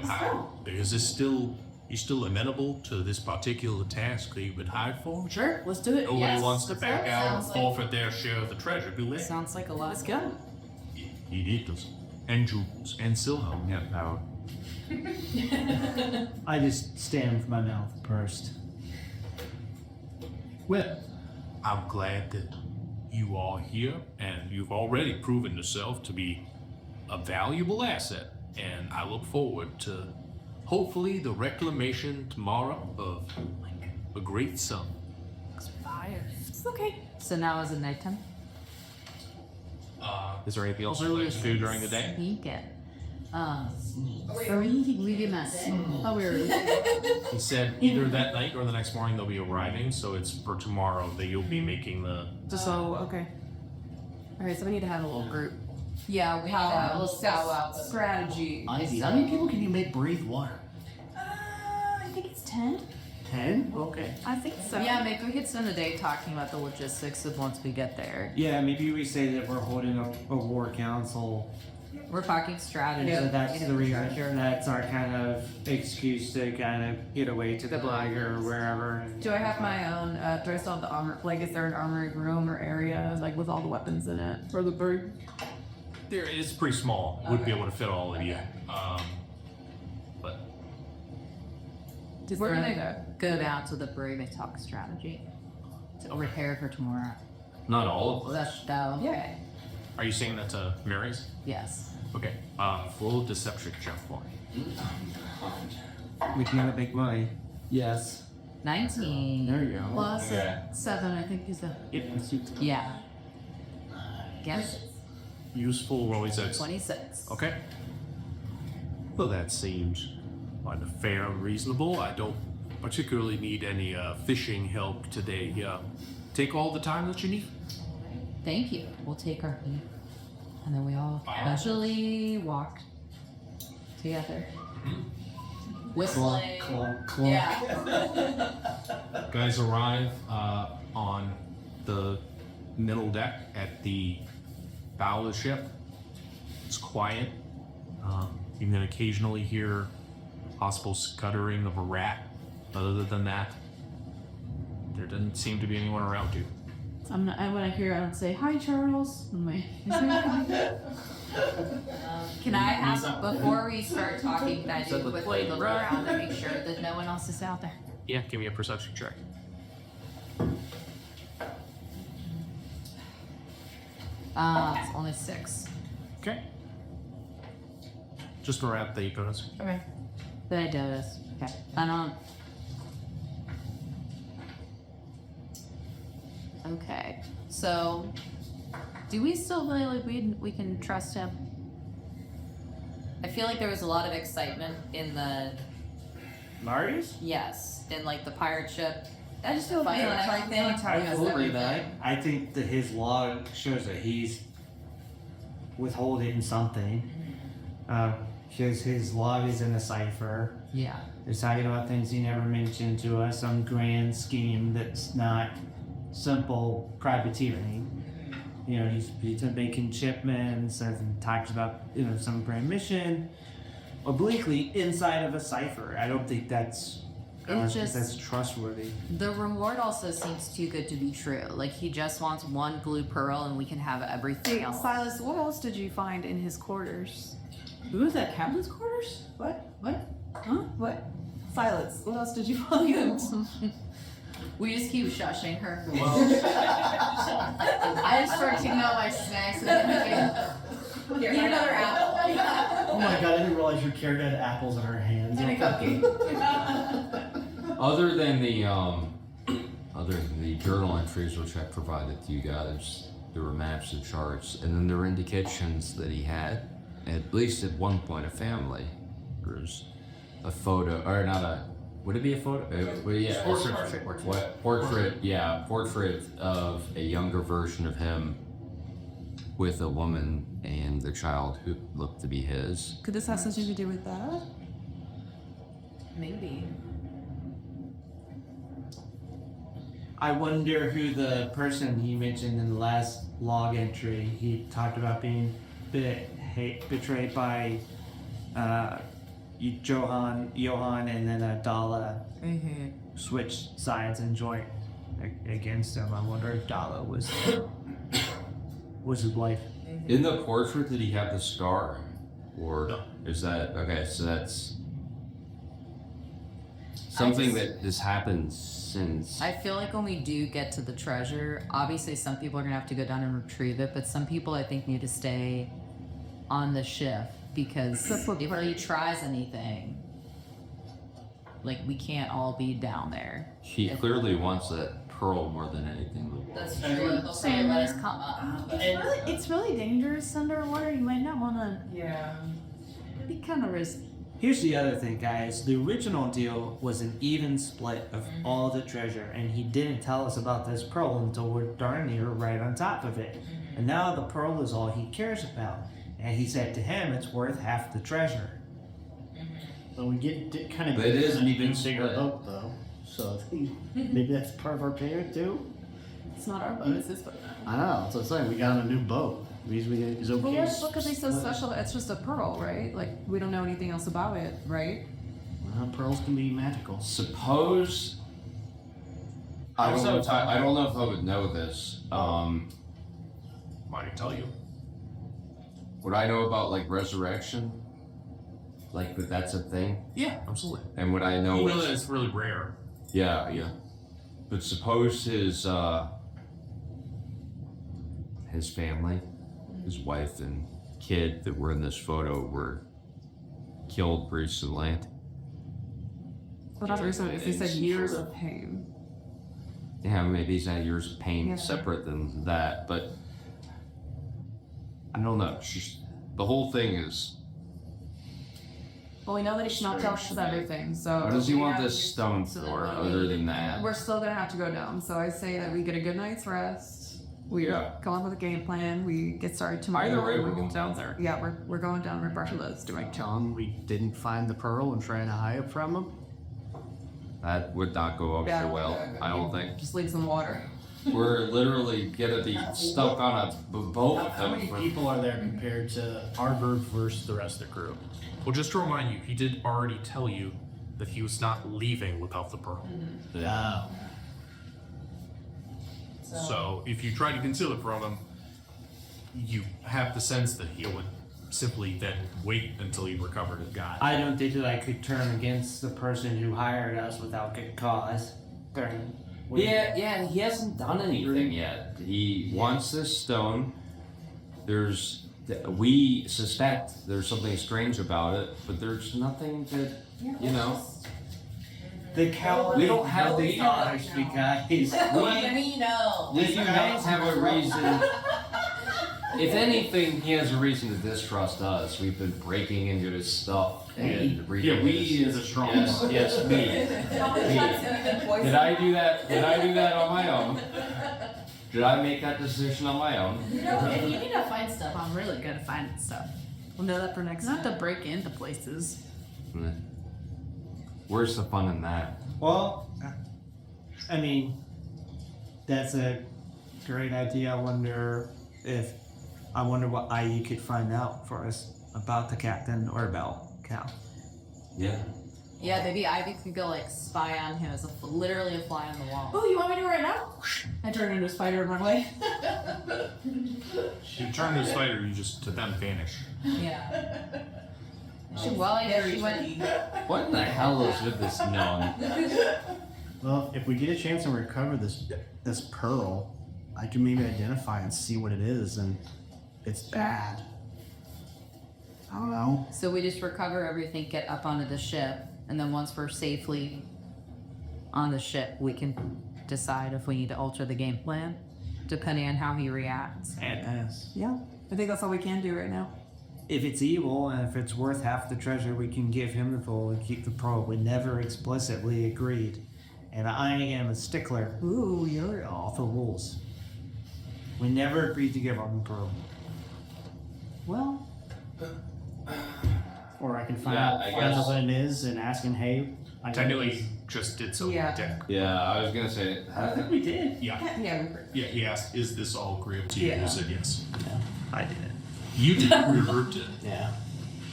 Is this still... You still amenable to this particular task that you've been hired for? Sure, let's do it. Nobody Yes. wants to back out and Sounds forfeit their share of the treasure, do they? Sounds like a lot. Let's go. He does. And jewels and silver. Yeah, power. I just stand with my mouth pursed. Well, I'm glad that you are here, and you've already proven yourself to be a valuable asset. And I look forward to hopefully the reclamation tomorrow of a great sum. Fire. It's okay. So now is it nighttime? Is there anything else you'd like to do during the day? Weekend. Or you can leave him at. Oh, we were. He said either that night or the next morning they'll be arriving, so it's for tomorrow that you'll be making the... So, okay. Alright, so we need to have a little group. Yeah, we have a little scout strategy. Ivy, how many people can you make breathe water? I think it's 10. 10? Okay. I think so. Yeah, maybe we could spend the day talking about the logistics of once we get there. Yeah, maybe we say that we're holding a war council. We're talking strategy. So that's the reason. That's our kind of excuse to kind of get away to the Blagger or wherever. Do I have my own, do I still have the armor, is there an armory room or area, with all the weapons in it? For the bird? There, it's pretty small. Wouldn't be able to fit all of you. But We're gonna go down to the Brave and talk strategy to repair for tomorrow. not all of Well, them. that's that. Okay. Are you saying that to Mary's? Yes. Okay. Full deception check for me. We can have a big money. Yes. 19. There you go. Plus 7, I think is the. Yeah. Guess Useful rolling sets. 26. Okay. Well, that seems kind of fair and reasonable. I don't particularly need any fishing help today. Take all the time that you need. Thank you. We'll take our leave. And then we all eventually walk together. Whistling. Clunk, clunk. Yeah. Guys arrive on the middle deck at the bow of the ship. It's quiet. You can occasionally hear possible scuttering of a rat. Other than that, there doesn't seem to be anyone around you. When I hear, I don't say, "Hi, Charles." I'm like, Can I ask, before we start talking, can I do a quick look around to make sure that no one else is out there? Yeah, give me a perception check. It's only 6. Okay. Just a rat that you notice. Okay. But I noticed. Okay. I don't. Okay. So, do we still feel like we can trust him? I feel like there was a lot of excitement in the Marius? yes, in the pirate ship I just feel Fight like and everything. I Yes, will agree everything. that. I think that his log shows that he's withholding something. Shows his log is in a cipher. Yeah. They're talking about things he never mentioned to us, some grand scheme that's not simple privateering. You know, he's making shipments and talks about, you know, some grand mission obliquely inside of a cipher. I don't think that's that's trustworthy. The reward also seems too good to be true. Like he just wants one blue pearl and we can have everything Hey, else. Silas, what else did you find in his quarters? Who was that? Captain's quarters? What? Huh? What? Silas, what else did you find? We just keep shushing her. I just start taking out my snacks and then Here, another apple. Oh my god, I didn't realize your character had apples in her hands. And a cookie. Other than the journal entries which I provided to you guys, there were maps and charts, and then there were indications that he had, at least at one point, a family. There's a photo, or not a. Would it be a photo? Yeah, portrait. Yeah, portrait of a younger version of him with a woman and the child who looked to be his. Could this have something to do with that? Maybe. I wonder who the person he mentioned in the last log entry. He talked about being betrayed by Johan, and then Dala switched sides and joined against him. I wonder if Dala was his wife. In the portrait, did he have the scar? Or is that okay? So that's something that has happened since. I feel like when we do get to the treasure, obviously some people are gonna have to go down and retrieve it, but some people I think need to stay on the ship because if he tries anything, like we can't all be down there. He clearly wants that pearl more than anything. That's true. They'll say let us come up. it's really dangerous underwater. You might not want to. Yeah. It'd be kind of risky. Here's the other thing, guys. The original deal was an even split of all the treasure, and he didn't tell us about this pearl until we're darn near right on top of it. And now the pearl is all he cares about. And he said to him it's worth half the treasure. But we get kind of But it is an even even bigger split. boat though, so I think maybe that's part of our payment too. It's not our boat, it's his boat. I know. So it's like we got a new boat. He's okay. Well, yeah, because he's so special. It's just a pearl, right? Like we don't know anything else about it, right? Pearls can be magical. Suppose. I don't know if I would know this. I can tell you. Would I know about like resurrection? Like that that's a thing? Yeah, absolutely. And would I know? You know that it's really rare. Yeah, yeah. But suppose his family, his wife and kid that were in this photo were killed recently. But that's reason if he said years of pain. Yeah, maybe he's had years of pain Yeah. separate than that, but I don't know. The whole thing is. Well, we know that he should not tell us everything, so. What does he want Yeah, this stone for, other than that? We're still gonna have to go down, so I say that we get a good night's rest. We come up with a game plan. We get started tomorrow. Either way, we we're go going down there. Yeah, we're going down regardless. Do I Tell him we didn't find the pearl and trying to hide it from him. That would not go over Yeah. well, I don't think. just leave some water? We're literally gonna be stuck on a boat with How many them. people are there compared to our group versus the rest of the crew? Well, just to remind you, he did already tell you that he was not leaving without the pearl. Yeah. So if you try to conceal it from him, you have the sense that he would simply then wait until he recovered it. I don't think that I could turn against the person who hired us without good cause. Yeah, and he hasn't done anything yet. He wants this stone. We suspect there's something strange about it, but there's nothing that, you know. The coward. We don't have the honors because What do you know? We do not have a reason. If anything, he has a reason to distrust us. We've been breaking into his stuff and reading. Yeah, we is a strong Yes, word. yes, me. Did I do that? Did I do that on my own? Did I make that decision on my own? You know, if you need to find stuff, I'm really good at finding stuff. We'll know that for next Not time. to break into places. Where's the fun in that? Well, I mean, that's a great idea. I wonder what IE could find out for us about the captain or about Cal. Yeah. Yeah, maybe Ivy could go like spy on him as literally a fly on the wall. Oh, you want me to right now? I turn into a spider and run away. You turn to a spider, you just to them vanish. Yeah. Well, I guess she went. What in the hell is with this gnome? Well, if we get a chance to recover this pearl, I can maybe identify and see what it is, and it's bad. I don't know. So we just recover everything, get up onto the ship, and then once we're safely on the ship, we can decide if we need to alter the game plan, depending on how he reacts. Yes. Yeah, I think that's all we can do right now. If it's evil and if it's worth half the treasure, we can give him the full and keep the pearl. We never explicitly agreed. And I am a stickler. Ooh, you're Off the rules. We never agreed to give him the pearl. well. Or I can find Yeah, out I guess. what it is and ask him, hey. I know Technically, this. just did so Yeah. with Dick. Yeah, I was gonna say. We did. Yeah. Yeah, Yeah, he asked, is this all agreeable to you? Yeah. You said yes. I did it. You did. You did. Yeah.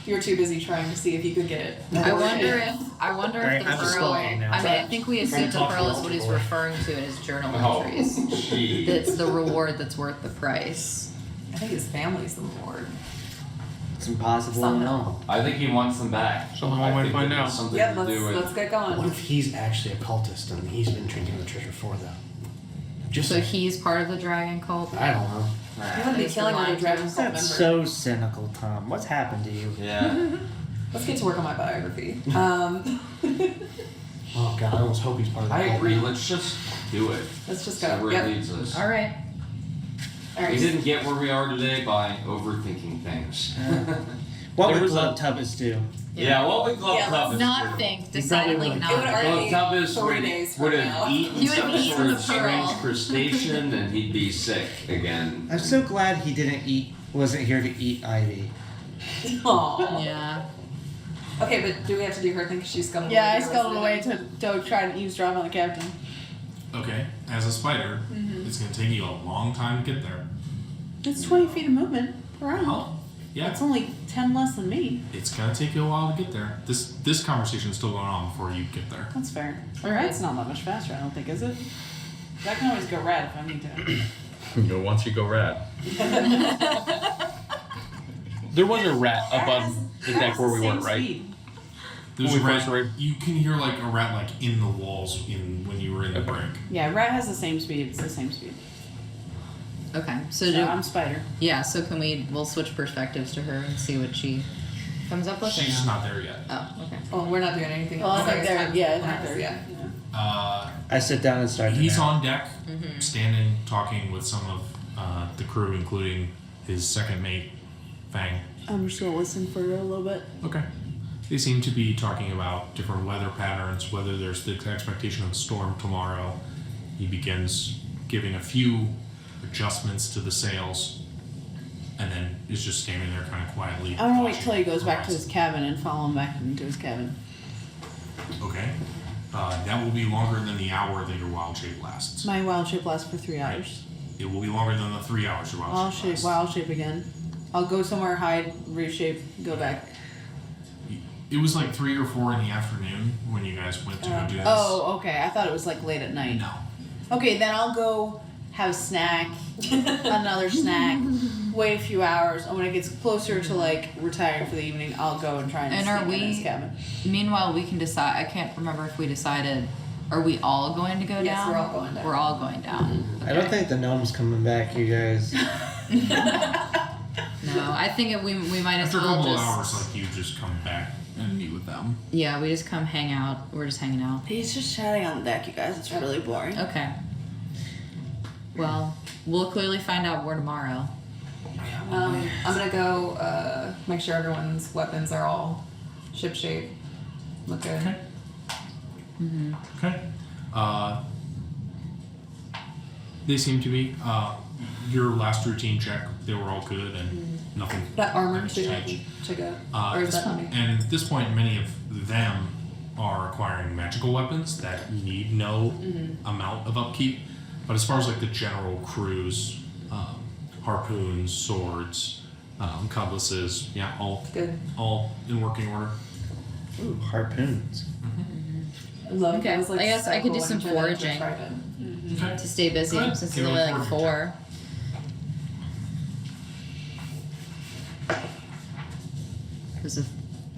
you were too busy trying to see if you could get it. I wonder if Alright, the I'm just pearl. looking now. I mean, I think we assume the talk to pearl the is what he's altar boy. referring to in his journal Oh, entries. gee. That's the reward that's worth the price. I think his family's the reward. It's impossible to know. I think he wants them back. So one I way to think find that out. has Something Yep, to do with. let's get going. What if he's actually a cultist and he's been drinking the treasure for them? Just So he's part of the dragon cult. I don't know. You wouldn't be He's killing all the lying. Dragon Cult members. That's so cynical, Tom. What's happened to you? Yeah. Let's get to work on my biography. Oh god, I almost hope he's part of the I cult. agree. Let's just do it. Let's just See go. where Yep. it leads us. All right. All We right. didn't get where we are today by overthinking things. What There would was a- Glove Tubbs do? Yeah, what would Glove Yeah, Tubbs Not do? think. Decidedly It would not. already Glove be Tubbs 3 would, days from would now. have eaten He would have some eaten sort the of strange pearl. crustacean and he'd be sick again. I'm so glad he wasn't here to eat Ivy. Aw. Yeah. Okay, but do we have to do her thing? 'Cause she's scuttled Yeah, I away. scuttled away to try to eavesdrop on the captain. Okay, as a spider, it's going to take you a long time to get there. It's 20 feet of movement around. Oh, yeah. That's only 10 less than me. It's going to take you a while to get there. This conversation is still going on before you get there. That's fair. Alright, it's not that much faster, I don't think, is it? I can always go rat if I need to. You know, once you go rat. There was a rat up on the deck where we were, Same right? speed. There's When a we rat. first arrived. You can hear like a rat like in the walls when you were in the break. Yeah, rat has the same speed. It's the same speed. Okay. So So do, I'm spider. yeah. So can we'll switch perspectives to her and see what she comes up with. or She's no? not there yet. Oh, okay. Oh, we're not doing anything. Well, I else. think they're, yeah, We're not there yet. I sit down and start. He's on deck, Mm-hmm. standing, talking with some of the crew, including his second mate, Fang. I'm just gonna listen for a little bit. Okay. They seem to be talking about different weather patterns, whether there's the expectation of a storm tomorrow. He begins giving a few adjustments to the sails, and then is just standing there kind of quietly. I'm gonna wait watching till he goes the back to horizon. his cabin and follow him back into his cabin. Okay. That will be longer than the hour that your wild shape lasts. My wild shape lasts for 3 hours. It will be longer than the 3 hours your I'll wild shape shape lasts. wild shape again. I'll go somewhere, hide, reshape, go back. It was like 3 or 4 in the afternoon when you guys went to go do this. Oh, okay. I thought it was like late at night. No. Okay, then I'll go have a snack, another snack, wait a few hours, and when it gets closer to like retiring for the evening, I'll go and try and And sneak are in his we? cabin. Meanwhile, we can decide. I can't remember if we decided. Are we all going to go Yes, down? we're all going down. We're all going down. I don't Okay. think the gnome's coming back, you guys. No, I think we might as After a well couple of just. hours, like you just come back and meet with them. Yeah, we just come hang out. We're just hanging out. He's just chatting on the deck, you guys. It's really boring. Okay. Well, we'll clearly find out more tomorrow. I'm gonna go make sure everyone's weapons are all ship shape. Look good. Okay. Okay. They seem to be. Your last routine check, they were all good and nothing. That armor nice to change. go. At Or is this that point- not me? and at this point, many of them are acquiring magical weapons that need no amount of upkeep. But as far as like the general crews, harpoons, swords, cutlasses, yeah, all in working order. Ooh, harpoons. I love Okay, those, like, I guess I could do circle some into the foraging. trident. Okay. to stay busy Go ahead. since Give it's me only a like foraging 4.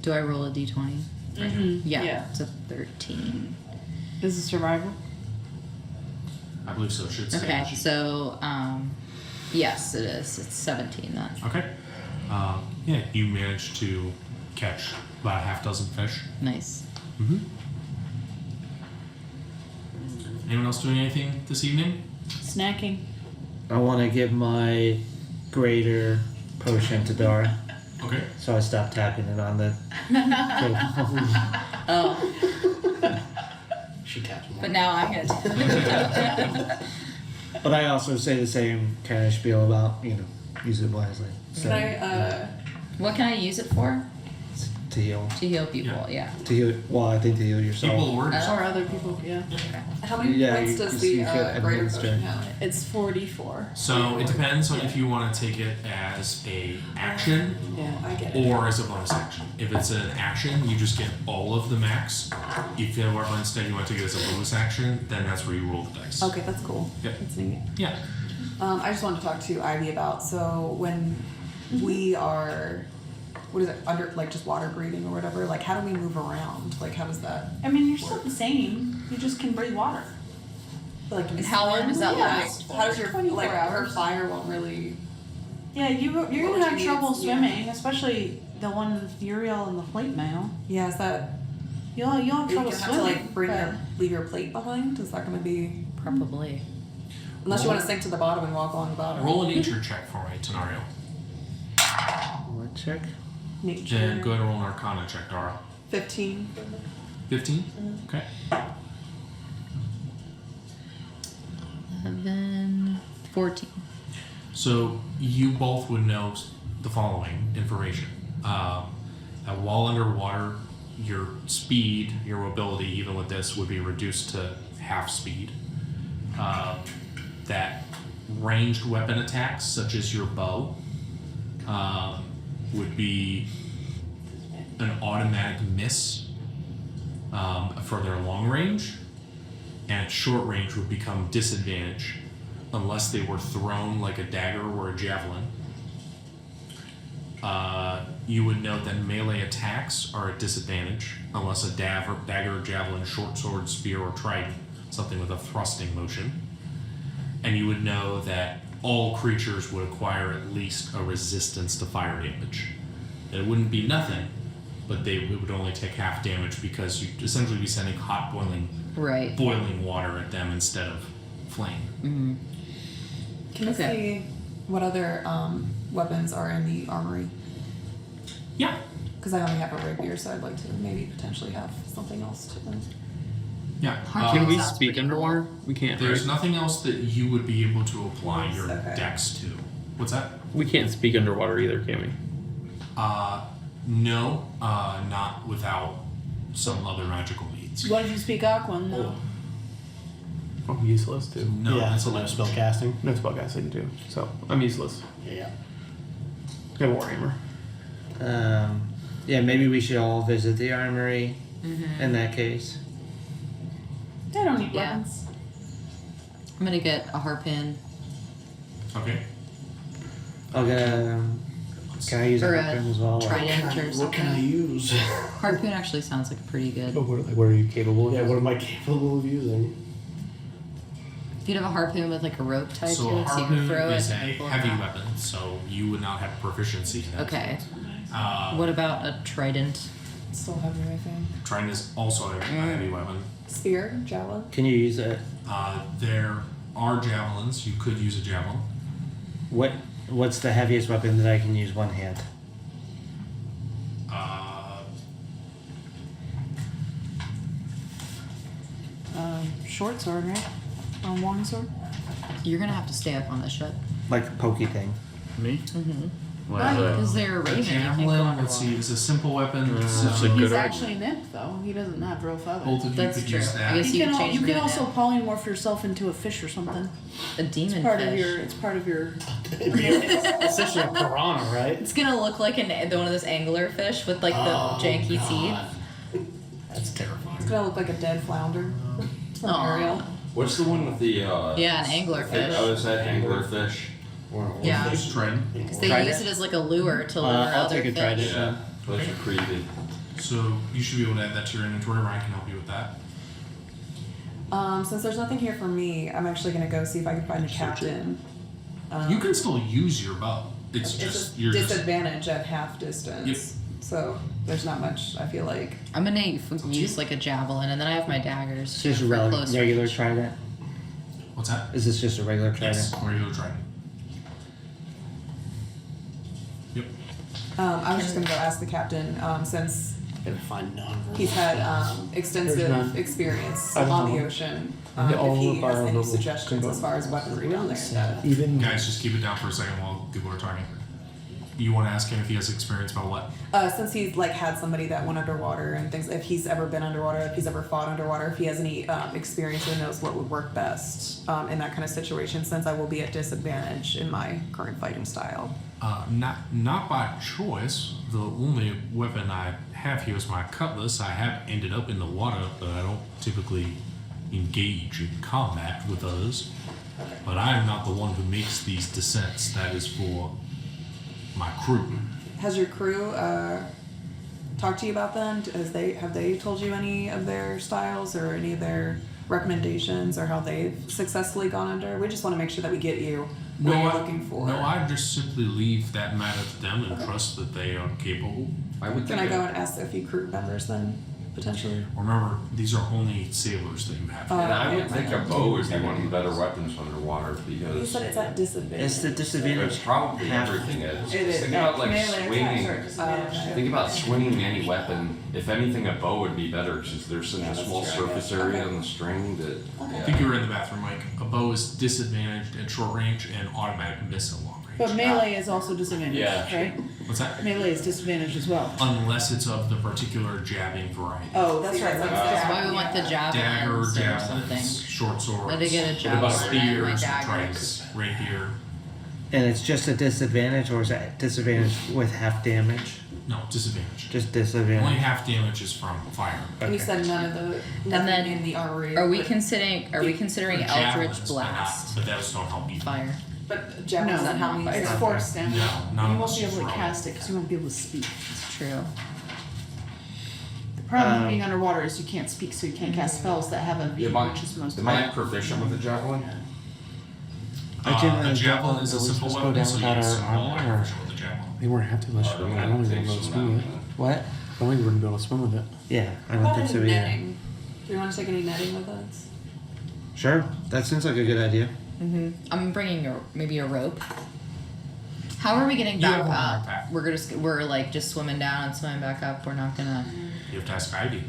Do I roll a d20? Yeah, it's a 13. Is it survival? I believe so. Should say. Okay, so yes, it is. It's 17 then. Okay. Yeah, you managed to catch about a half dozen fish. Nice. Mm-hmm. Anyone else doing anything this evening? Snacking. I want to give my greater potion to Dara. Okay. So I stopped tapping it on the table. Oh, She taps more. but now I'm gonna. But I also say the same kind of spiel about, use it wisely. So, Can I, What can I use it for? to heal. To heal people. Yeah. To heal, well, I think to heal yourself. People or Oh. Or other people, yeah. how many Yeah, points you- does you the could greater administer. potion have? It's 44. So it depends on if you want to take it as a action Yeah, I get it. or as a bonus action. If it's an action, you just get all of the max. If however instead you want to take it as a bonus action, then that's where you roll the dice. Okay, that's cool. Yep. That's neat. Yeah. I just wanted to talk to Ivy about, so when we are, what is it, under, like, just water breathing or whatever, like, how do we move around? Like, how does that, I mean, you're still the same. You just can breathe water. like, And how long does that yeah. last? How does your, 24 like, her hours. fire won't really, Yeah, you're What gonna would have you trouble use? Yeah. swimming, especially the one with Uriel and the plate mail. yeah, is that, You'll have you trouble have to, swimming. like, bring but- your, leave your plate behind? Is that gonna be, Probably. unless you wanna sink to the bottom and walk along the bottom? Roll a nature check for me, Tenario. What check? Nature. Then go ahead and roll an Arcana check, Dara. 15. 15? Okay. 11, 14. So you both would know the following information. That while underwater, your speed, your mobility, even with this, would be reduced to half speed. That ranged weapon attacks, such as your bow, would be an automatic miss for their long range, and short range would become disadvantage unless they were thrown like a dagger or a javelin. You would note that melee attacks are at disadvantage unless a dagger, javelin, short sword, spear, or trident, something with a thrusting motion. And you would know that all creatures would acquire at least a resistance to fire damage. It wouldn't be nothing, but they would only take half damage because you'd essentially be sending hot Right. boiling water at them instead of flame. Mm-hmm. Can we see what other weapons are in the armory? Yeah. Because I only have a rapier, so I'd like to maybe potentially have something else to them. Yeah. Can we speak underwater? We can't. There's right? nothing else that you would be able to apply your Okay. dex to. What's that? We can't speak underwater either, can we? No, not without some other magical means. What if you speak Aquan though? I'm useless too. No, yeah, that's so a no spell casting. No spellcasting too, so I'm useless. Yeah. I have a Warhammer. Yeah, maybe we should all visit the armory Mm-hmm. in that case. They don't need Yeah. weapons. I'm gonna get a harpoon Okay. I'll get can I use or a a harpoon as well? trident or What can I something. use? Harpoon actually sounds like pretty good. What are you capable of? Yeah, what am I capable of using? If you'd have a harpoon with like a rope tied So to a it, so you can harpoon throw is it. a and pull it heavy out. weapon, so you would not have proficiency in that. Okay. Uh, What about a trident? Still heavy, I think. Trident is also a heavy weapon. Spear, javelin. Can you use it? There are javelins. You could use a javelin. What What's the heaviest weapon that I can use one hand? Short sword, right? Or long sword? You're gonna have to stay up on the ship. Like a pokey thing. Me? Mm-hmm. Why? Is there a raven? You can't go Javelin, underwater. let's see, it's a simple weapon. That's a so good He's idea. actually nymph though. He doesn't have real feathers. both of you That's could true. use I that. guess You you can, change you can it also now. polymorph yourself into a fish or something. A demon It's part fish. of your. It's part of your. Essentially a piranha, right? It's gonna look like one of those angler fish with like the janky teeth. That's terrifying. It's gonna look like a dead flounder from Aw. Ariel. What's the one with the? Yeah, an angler fish. Oh, is that anglerfish? Yeah. Just trident. Because they Trident? use it as like a lure to lure I'll other take a fish. trident. Yeah, those are creepy. So you should be able to add that to your inventory. Ryan can help you with that. Since there's nothing here for me, I'm actually gonna go see if I can find the captain. You can still use your bow. It's It's just a you're just disadvantage at half distance. Yep. So there's not much, I feel like. I'm gonna use like a javelin, and then I have my daggers It's too just a for close regular range. trident. what's that? Is this just a regular trident? Yes, regular trident. Yep. I was just gonna go ask the captain, since Find none. he's had There's none. extensive experience I don't on the know. ocean. Yeah, all If he of our has any little suggestions combo- as far as weaponry down there. Even Guys, just keep it down for a second while people are talking. You want to ask him if he has experience about what? Since he's like had somebody that went underwater and things, if he's ever been underwater, if he's ever fought underwater, if he has any experience or knows what would work best in that kind of situation, since I will be at disadvantage in my current fighting style. Not by choice. The only weapon I have here is my cutlass. I have ended up in the water, but I don't typically engage in combat with others. But I am not the one who makes these descents. That is for my crew. Has your crew talked to you about them? Have they told you any of their styles or any of their recommendations or how they've successfully gone under? We just want to make sure that we get you what you're looking for. No, I just simply leave that matter to them and trust that they are capable. I would Can think. I go and ask a few crew members then, potentially? Remember, these are only sailors that you have. Oh, And I would yeah. think a bow would be one of the better weapons underwater You because said it's at disadvantage. it's the disadvantage. it's probably half. everything is. It is. Think about like Melee swinging. attacks are disadvantaged. Think about swinging any weapon. If anything, a bow would be better because there's such a small surface area on the string that. I think you were in the bathroom, Mike. A bow is disadvantaged at short range and automatic miss at long range. But melee is also disadvantaged, Yeah. right? What's that? Melee is disadvantaged as well. Unless it's of the particular jabbing variety. Oh, that's right. That's why we want the Dagger, javelins or something. javelins, short swords. Let it get a What about javelin and my spears, daggers. tridents, rapier? And it's just a disadvantage, or is that disadvantage with half damage? No, disadvantage. Just Only disadvantage. half damage is from fire. And you said none of the nothing then in the armory. Are we considering Javelins, Eldritch but not- Blast But those don't help you. fire? But javelins No, not how many? it's force damage. No, none You of won't us be able use to roll. cast it because you won't be able to speak. It's true. The problem with being underwater is you can't speak, so you can't cast spells that have a V, which is most. Am I proficient with the javelin? A javelin is a Are we simple supposed to go weapon, down so without yes, our all armor, are or- proficient with the javelin. We weren't have to unless I'm I gonna don't even take know to some swim of with that. it. What? I don't even be able to swim with it. Yeah, I What don't about think so any either. netting? Do you want to take any netting with us? Sure, that seems like a good idea. I'm bringing maybe a rope. How are we getting You have back one on up? your pack. We're like just swimming down and swimming back up. We're not gonna. You have to ask Ivy.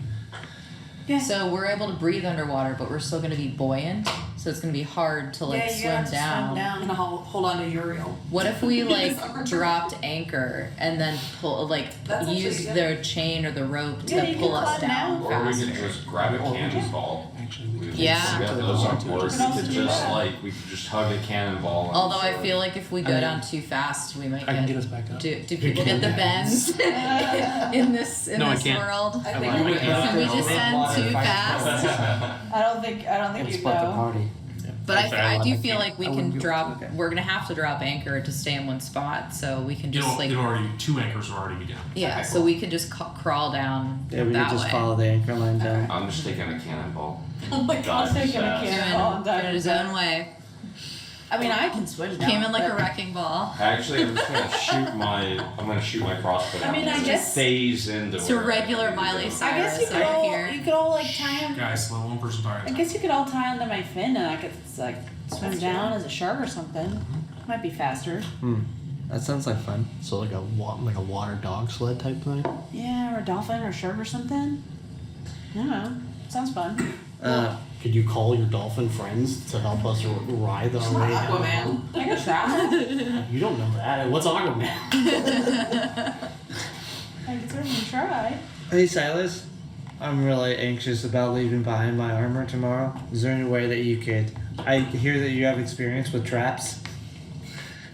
So we're able to breathe underwater, but we're still gonna be buoyant. So it's gonna be hard to like swim down. I'm gonna hold on to Uriel. What if we like dropped anchor and then pull That's actually use good. their chain or the rope Yeah, to you pull can us climb down Or we faster? could just grab a cannonball. Yeah. We got those on board. can also We could do just that. like we could just hug a cannonball. and Although I so- feel like if we go down too fast, we might I can get get. us back up. Do people get the bends in this No, I this can't. world? I I think like we it. Can we I'll descend too fast? I don't think Let's you'd split the know. party. But I do I feel can't- like we I can wouldn't be able to drop. do that. We're gonna have to drop anchor to stay in one spot, so we can just like It'll already, 2 anchors will already be down. yeah. So we could just crawl down Yeah, we that could just way. follow the anchor line down. I'm just taking a cannonball. Oh my God, gosh. taking a fast. can- Doing Oh, I'm it his own way. I mean, I can swim down. Came in like a but- wrecking ball. Actually, I'm just gonna shoot my crossbow. I mean, I Just guess- phase into. It's a where regular I Miley go. I guess you Cyrus could over all here. you could all like tie him. Guys, let one person die. I guess you could all tie onto my fin and I could like swim down as a shark or something. Might be faster. That sounds like fun. So like a water dog sled type thing. Yeah, or a dolphin or a shark or something. I don't know. Sounds fun. Could you call your dolphin friends to help us ride the way down? Aquaman. I could try. You don't know that. What's Aquaman? I could certainly try. Hey Silas, I'm really anxious about leaving behind my armor tomorrow. Is there any way that you could? I hear that you have experience with traps.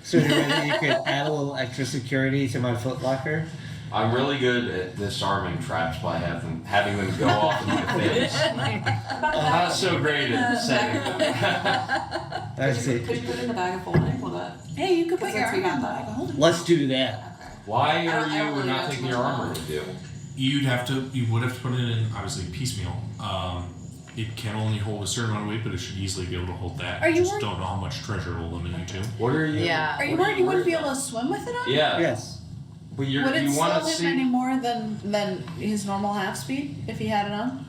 Is there any way that you could add a little extra security to my footlocker? I'm really good at disarming traps by having them go off in my face. Not so great at setting them. That's it. Could you put it in the bag of holding? Will that? Hey, you could put Since your we arm got on that. the hold. Let's do that. Why I are don't you really know not too taking much your about armor to do? You would have to put it in, obviously, piecemeal. It can only hold a certain amount of weight, but it should easily be able to hold that. Are you Just worried- don't know how much treasure it'll limit you to. What are you? Yeah. Are you what worried you wouldn't be about? able to swim with it on? Yeah. Yes. But Would you it slow want to him see. any more than his normal half speed if he had it on?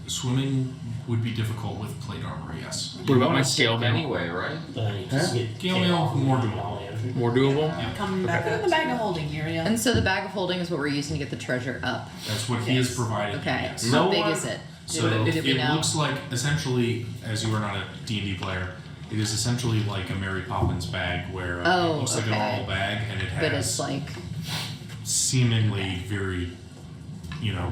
Swimming would be difficult with plate armor, yes. What about my wanna scale sink mail? anyway, right? Scale mail, more doable. More doable? Come back Put in up. the bag of holding here, yeah. And so the bag of holding is what we're using to get the treasure up. That's what he has provided. Okay. Yes. How No big one- is it? So Do we it know? looks like, essentially, as you are not a D&D player, it is essentially like a Mary Poppins bag where it Oh, looks like a okay. normal bag and it But it's has like seemingly very,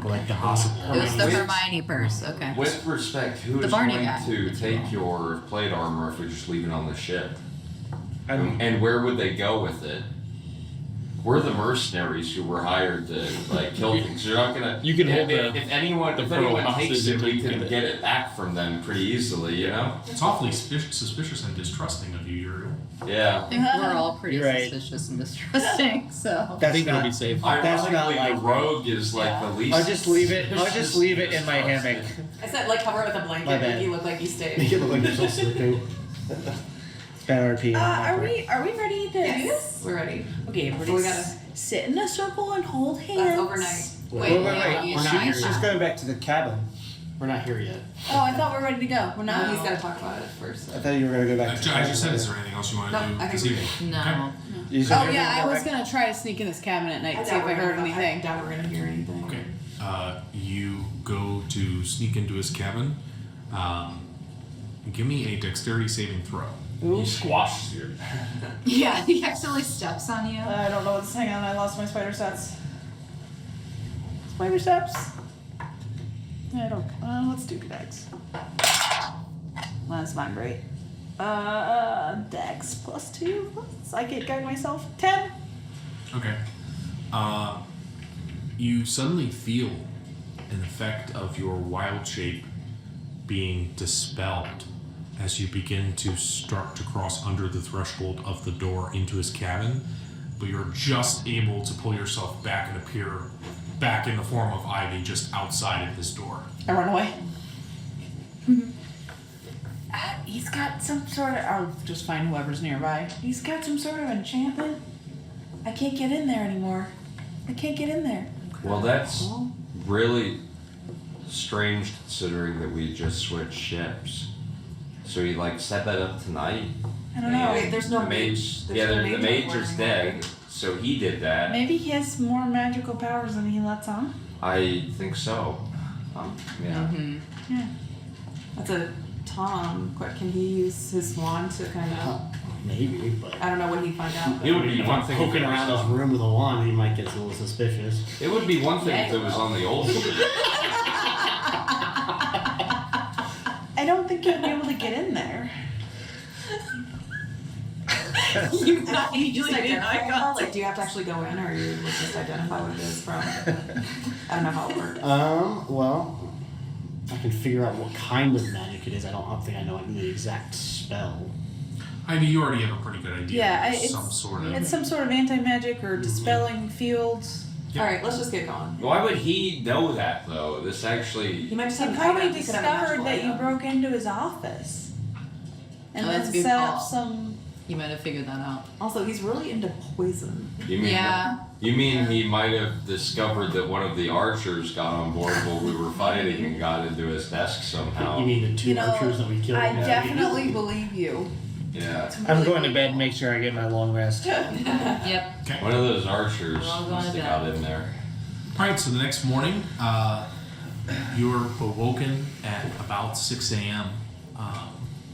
Like the possible. it was the With- Hermione purse. Okay. With respect, who The is Barney going guy. to take your plate armor if we just leave it on the ship? I'm- And where would they go with it? We're the mercenaries who were hired to kill things. You're not gonna. You can if, hold if anyone the if pearl anyone takes hostage it, we until you can get it. get it back from them pretty easily. You know. It's awfully suspicious and distrusting of you, Uriel. Yeah. I think we're all pretty You're right. suspicious and distrusting. So. I That's think it'll not. be safe. That's not Ironically, like the rogue is like the least. I'll just leave it. I'll just leave it in my suspicious. hammock. I said like cover it with a My blanket. bad. Make you look like you stayed. Make it look like you're so sleeping. It's been RP. Are we ready to do this? Yes, we're ready. Okay, So we everybody gotta. sit in a circle and hold hands. That's overnight. Wait, yeah, we're not here She's yet. going back to the cabin. We're not here yet. Oh, I thought we were ready to go. We're No, not. he's got to talk about it first. I thought you were gonna go I back to the just said, cabin. is there anything else you want to No, do I think this we're evening? No. You said Oh you're yeah, gonna I go was back- gonna try to sneak in this cabin at night, see if I heard I anything. doubt we're gonna hear anything. Okay. You go to sneak into his cabin. Give me a dexterity saving throw. He squashes you. Yeah, he accidentally steps on you. I don't know what's. Hang on, I lost my spider sets. Spider steps. I don't. Let's do dex. Well, that's not great. Dex +2. Psychic guide myself. 10. Okay. You suddenly feel an effect of your wild shape being dispelled as you begin to start to cross under the threshold of the door into his cabin, but you're just able to pull yourself back and appear back in the form of Ivy just outside of this door. I run away. He's got some sort of. I'll just find whoever's nearby. He's got some sort of enchantment. I can't get in there anymore. I can't get in there. Well, that's really strange considering that we just switched ships. So he set that up tonight. I don't know. Wait, there's no The mage. There's Yeah, no the mage mage anymore. is dead. So he did that. Maybe he has more magical powers than he lets on. I think so. Yeah. Yeah. That's a Tom. Can he use his wand to kind of? Maybe, but I don't know what he'd find out. It would be one thing if poking it was around his on- room with a wand, he might get a little suspicious. It would be one thing if it was on the old ship. I don't think he'd be able to get in there. You just identify. Like, do you have to actually go in, or you would just identify what it is from? I don't know how it works. Well, I can figure out what kind of magic it is. I don't think I know the exact spell. Ivy, you already have a pretty good idea. Yeah, It's some sort of. It's some sort of anti-magic or dispelling fields. All right, let's just get going. Why would he know that though? This actually. He might just He have an probably item. He could have a discovered magical that you item. broke into his office. and Oh, that's a then good set call. up some. You might have figured that out. Also, he's really into poison. You mean Yeah. You mean he might have discovered that one of the archers got on board while we were fighting and got into his desk somehow? You mean the two archers that we killed? I in the definitely believe you. Yeah. I'm going to bed and make sure I get my long rest. Yep. One of those archers We're all going must to have got bed. in there. All right, so the next morning, you're awoken at about 6 a.m.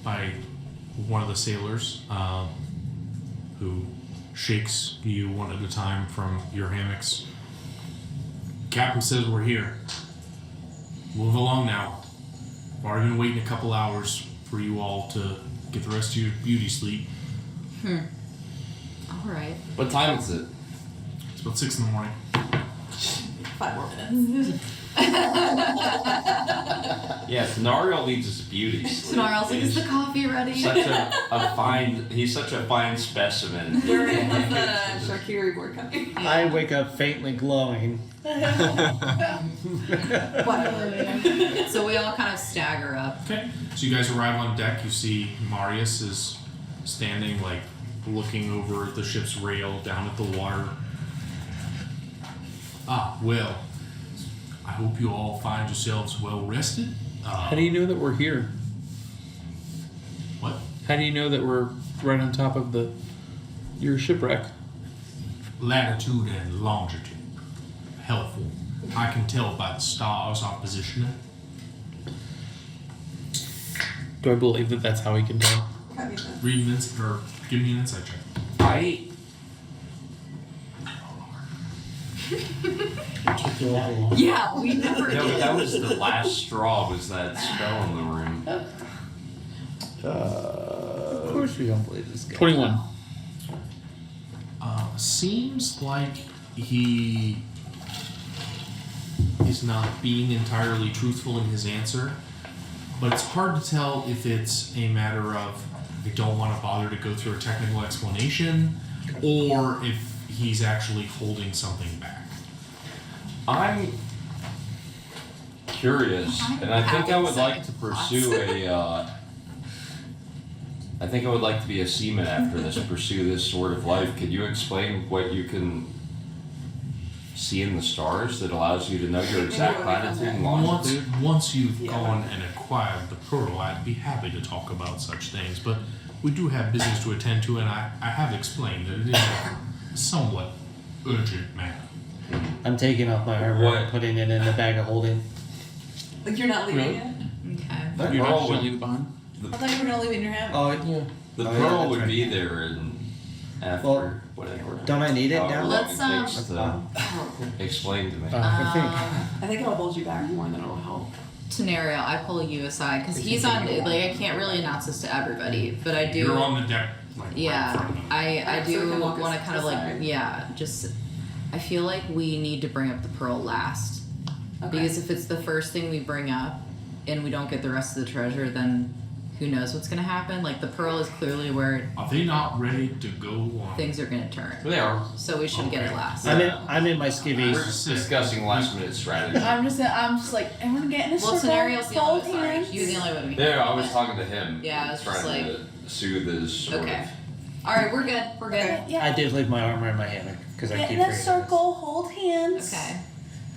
By one of the sailors who shakes you one at a time from your hammocks. Captain says we're here. Move along now. We've already been waiting a couple hours for you all to get the rest of your beauty sleep. All right. What time is it? It's about 6 in the morning. 5 more minutes. Yeah, Tenariel needs his beauty sleep. Snarls like, is the coffee ready? Such he's such a fine specimen. During what's that charcuterie board coming? I wake up faintly glowing. So we all kind of stagger up. Okay. So you guys arrive on deck. You see Marius is standing, like, looking over the ship's rail down at the water. Well, I hope you all find yourselves well rested. How do you know that we're here? What? How do you know that we're right on top of your shipwreck? Latitude and longitude. Helpful. I can tell by the stars our positioning. Do I believe that that's how we can tell? Read an or give me an insight check. Yeah, we never No, did. that was the last straw. Was that spell in the room? Of course we don't believe this guy. 21. Seems like he is not being entirely truthful in his answer, but it's hard to tell if it's a matter of I don't want to bother to go through a technical explanation, or if he's actually holding something back. I'm curious, and I think I would like to pursue I think I would like to be a seaman after this, pursue this sort of life. Could you explain what you can see in the stars that allows you to know your exact latitude and longitude? Once you've gone and acquired the pearl, I'd be happy to talk about such things, but we do have business to attend to, and I have explained that it is a somewhat urgent matter. I'm taking off my armor and putting it in the bag of holding. Like you're not leaving it? Okay. The You're pearl not gonna would, leave it behind? I thought you were gonna leave it in your hand. Oh, yeah. the Oh, yeah, pearl that's would right. be there and after Well, whatever. don't I need it however now? long Let's, it takes to explain to me. I think it'll hold you back more than it'll help. Tenario, I pull you aside because he's on. Like, I can't really announce this to everybody, but I do. You're on the deck. Like, right in Yeah, front of him. I So we do can walk want to us kind of like, aside. yeah, just. I feel like we need to bring up the pearl last, because if it's the first thing we bring up, and we don't get the rest of the treasure, then who knows what's gonna happen? Like the pearl is clearly where Are they not ready to go on? things are gonna turn. They are. So we should get it last. I'm in my We're skivvies. discussing last minute strategy. I'm just like, everyone get in a Well, circle, Tenario's the hold only one. hands. You're the only one. we can Yeah, I do was it. talking to him. Yeah, it's just trying to soothe his sort Okay. of. All right, we're good. We're good. Yeah. I did leave my armor in my hammock because I Get keep in a forgetting. circle, hold hands. Okay.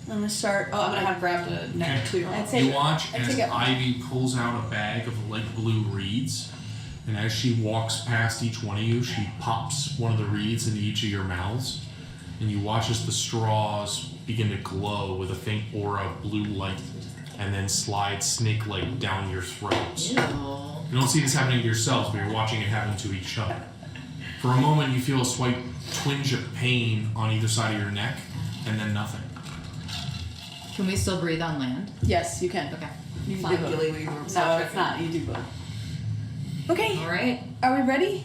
I'm gonna start. Oh, I'm gonna have grabbed a neck too. I'd You say watch I as take it- Ivy pulls out a bag of light blue reeds, and as she walks past each one of you, she pops one of the reeds into each of your mouths, and you watch as the straws begin to glow with a faint aura of blue light, and then slide snake-like down your throats. Ew. You don't see this happening to yourselves, but you're watching it happen to each other. For a moment, you feel a slight twinge of pain on either side of your neck, and then nothing. Can we still breathe on land? yes, you can. Okay. You can Fine, do both. Gilly, we were No, sound it's checking. not. You do both. Okay, All right. are we ready?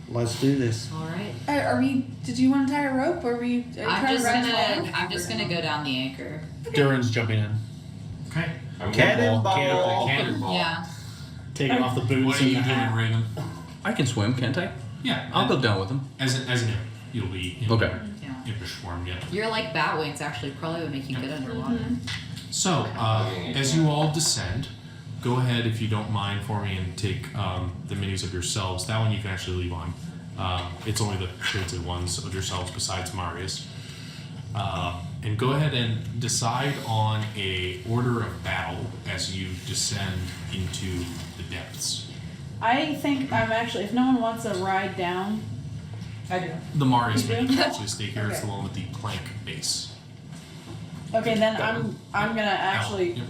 Let's do this. All right. Are we? Did you want to tie a rope, or are you trying I'm to ride I'm just gonna go down the anchor. Durin's jumping in. Okay. Cannonball! Cannonball. Yeah. Taking off the boots. What are you and the doing, hat. Raven? I can swim, can't I? Yeah. I'll go down with him. As an imp, you'll be in Okay. Yeah. impish form, yeah. You're like bat wings. Actually, probably would make you good underwater. So, as you all descend, go ahead if you don't mind for me and take the minis of yourselves. That one you can actually leave on. It's only the created ones of yourselves besides Marius. And go ahead and decide on a order of battle as you descend into the depths. I think I'm actually, if no one wants to ride down, I do. The Marius You do? mini can actually stay here. It's Okay. the one with the plank base. okay, then I'm gonna actually, Yep.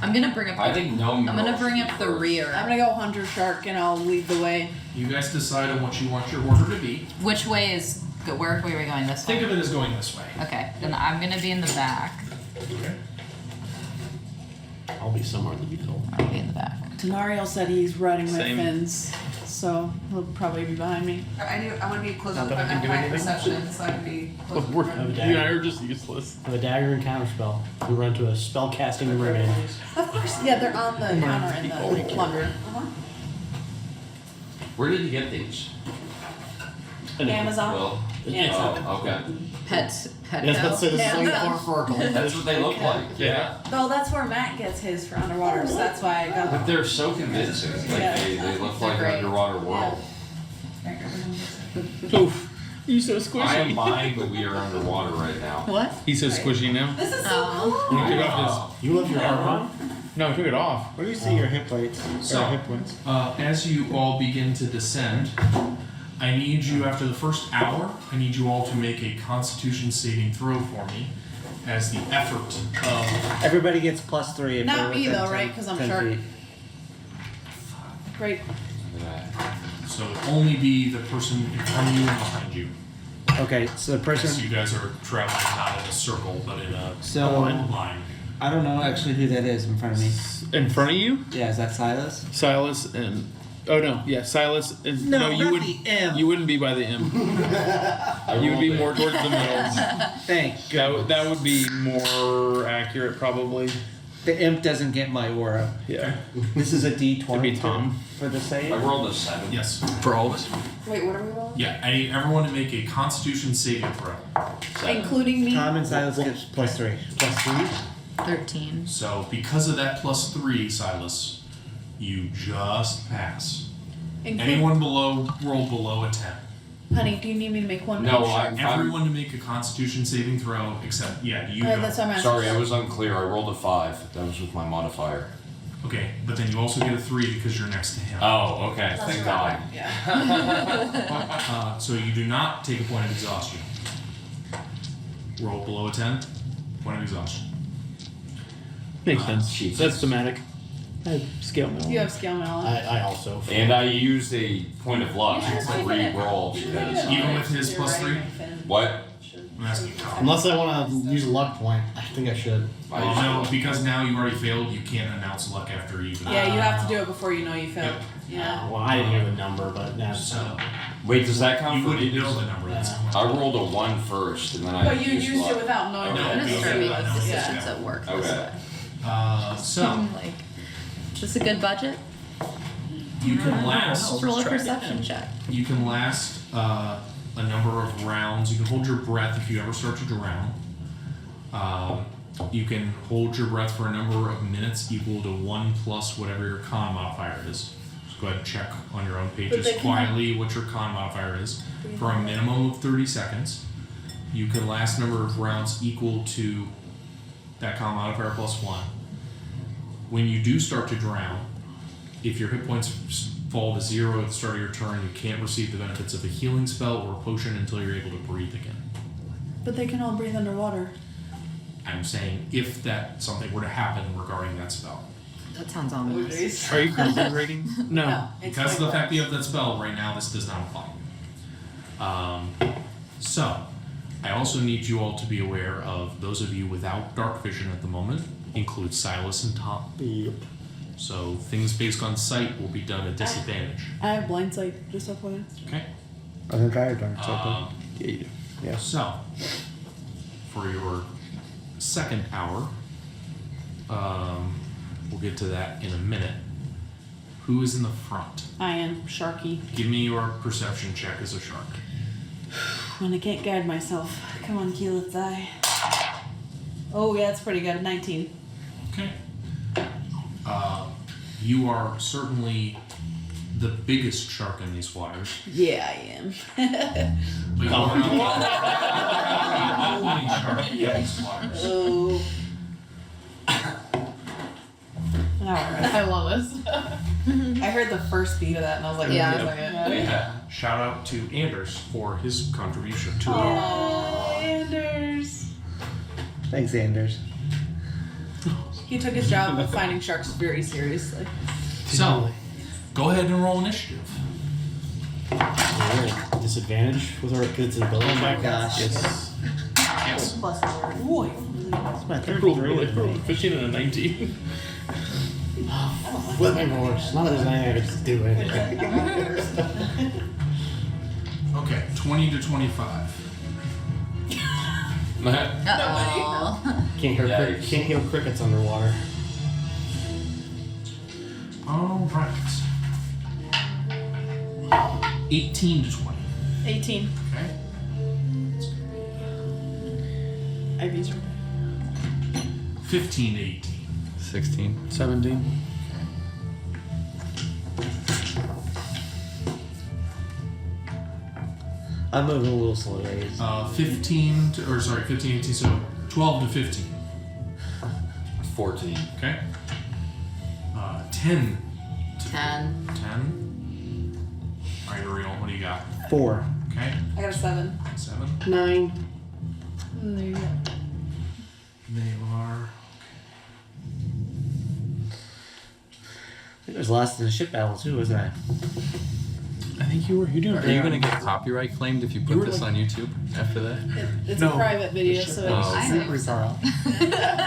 I'm gonna bring up. I think no. I'm gonna bring up the rear. I'm gonna go hunter shark and I'll lead the way. You guys decide on what you want your order to be. Which way is? Where are we going? This way. Think of it as going this way. Okay, then I'm gonna be in the back. Okay. I'll be somewhere in the middle. I'll be in the back. Tenariel said he's riding with Same. fins, so he'll probably be behind me. I want to be close Not up that I on can do my anything. perception, so I can be close We're, up. Have a you and I dagger. are just useless. I have a dagger and counterspell. We run to a spell casting ribbon. Of course, yeah, they're on the counter in the plunder. Where did you get these? Amazon. Well, Yeah. oh, okay. Pet Yes, let's say the same Yeah. for Oracle. That's what they look like. Yeah. Well, that's where Matt gets his for underwater, so that's why I got But them. they're so convincing. Like Yeah. they look They're like an great. underwater world. Oof. You're so I am squishy. mine, but we are underwater right now. What? He's so squishy now. This is so Oh. cool. He took off You love your armor? his. No, he took it off. Where do you see your hit points? So- hit points. As you all begin to descend, I need you, after the first hour, I need you all to make a Constitution saving throw for me as the effort of. Everybody gets +3 if Not they're me within though, 10 right? 'Cause I'm 10 sharp. feet. Great. So it would only be the person in front of you and behind you. Okay, so the Yes, person. you guys are traveling not in a circle, but in a So line. I don't know actually who that is in front of me. In front of you, Yeah, is that Silas? Silas and. Oh no, yeah, Silas. And, No, you not would. the M. You wouldn't be by the M. You would be more towards the middle. Thank That would be more accurate, probably. The imp doesn't get my aura. Yeah. This is a D20 It'd be Tom. for the save. I rolled a 7. Yes. For all of us. Wait, what are we rolling? Yeah, I need everyone to make a Constitution saving throw. 7. Including me. Tom and Silas gets +3. +3? 13. So because of that +3, Silas, you just pass. Anyone rolled below a 10. Honey, do you need me to make one? No, more? I'm Everyone to make a Constitution saving throw except you. That's what I'm asking. sorry, I was unclear. I rolled a 5. That was with my modifier. Okay, but then you also get a 3 because you're next to him. Oh, okay. Thank God. Yeah. So you do not take a point of exhaustion. Roll below a 10, point of exhaustion. Makes sense. Jesus. That's thematic. I have scale mill. You have scale mail. I also. And I used a point of luck to re-roll because Even with his +3? what? I'm asking Tom. Unless I want to use a luck point, I think I should. Well, no, because now you already failed, you can't announce luck after you. Yeah, you have to do it before you know you failed. Yep. Yeah. Well, I didn't hear the number, but that's. So Wait, does that count you for wouldn't me? know the number. That's I rolled a 1 first, and then I But you used used luck. it without knowing No, that I'm it gonna was start making Yeah. decisions at work this Okay. way. So Like, is this a good budget? you can last. Let's roll a perception check. You can last a number of rounds. You can hold your breath if you ever start to drown. You can hold your breath for a number of minutes equal to 1 plus whatever your con modifier is. Just go ahead and check on your own pages they can- quietly what your con modifier is. For a minimum of 30 seconds, you can last number of rounds equal to that con modifier plus 1. When you do start to drown, if your hit points fall to 0 at the start of your turn, you can't receive the benefits of a healing spell or a potion until you're able to breathe again. But they can all breathe underwater. I'm saying if that something were to happen regarding that spell. That sounds ominous. Are you concentrating? No. It's Because of the like fact that you have that spell right now, this does not apply. So, I also need you all to be aware of those of you without dark vision at the moment, include Silas and Tom. Yep. So things based on sight will be done at disadvantage. I have blind sight, just FYI. Okay. I think I have dark sight. Um, Yeah, you do. Yeah. So, for your second hour, we'll get to that in a minute. Who is in the front? I am Sharky. Give me your perception check as a shark. When I can't guide myself. Come on, Key, let's die. Oh, yeah, that's pretty good. 19. Okay. You are certainly the biggest shark in these waters. Yeah, I am. But you are not the only shark in these waters. Oh. Alright. I love this. I heard the first beat of that and I was like, Yeah. wait a second. Yeah. Shout out to Anders for his contribution to it. Oh, Anders. Thanks, Anders. He took his job of finding sharks very seriously. So, go ahead and roll initiative. Alright, disadvantage with our kids in ability. Oh my check? gosh. Yes. Yes. Plus 4. Boy. That's my third Rolled three. really, rolled a 15 and a 19. Flip my horse. Not that there's anything I could do it. Okay, 20 to 25. Uh-oh. Can't heal crickets underwater. All right. 18 to 20. 18. Okay. I've used 15 to 18. 16. 17. I'm moving a little slow, ladies. 15 to, or sorry, 15, 18, so 12 to 15. 14. Okay. 10 to 10. 10. All right, Ariel, what do you got? 4. Okay. I got a 7. 7. 9. There you go. They are. I think I was last in the ship battle too, wasn't I? I think you were. You're doing Are you gonna get copyright claimed if you put this on YouTube after that? It's No. a private video, so Oh. it's I super think far off.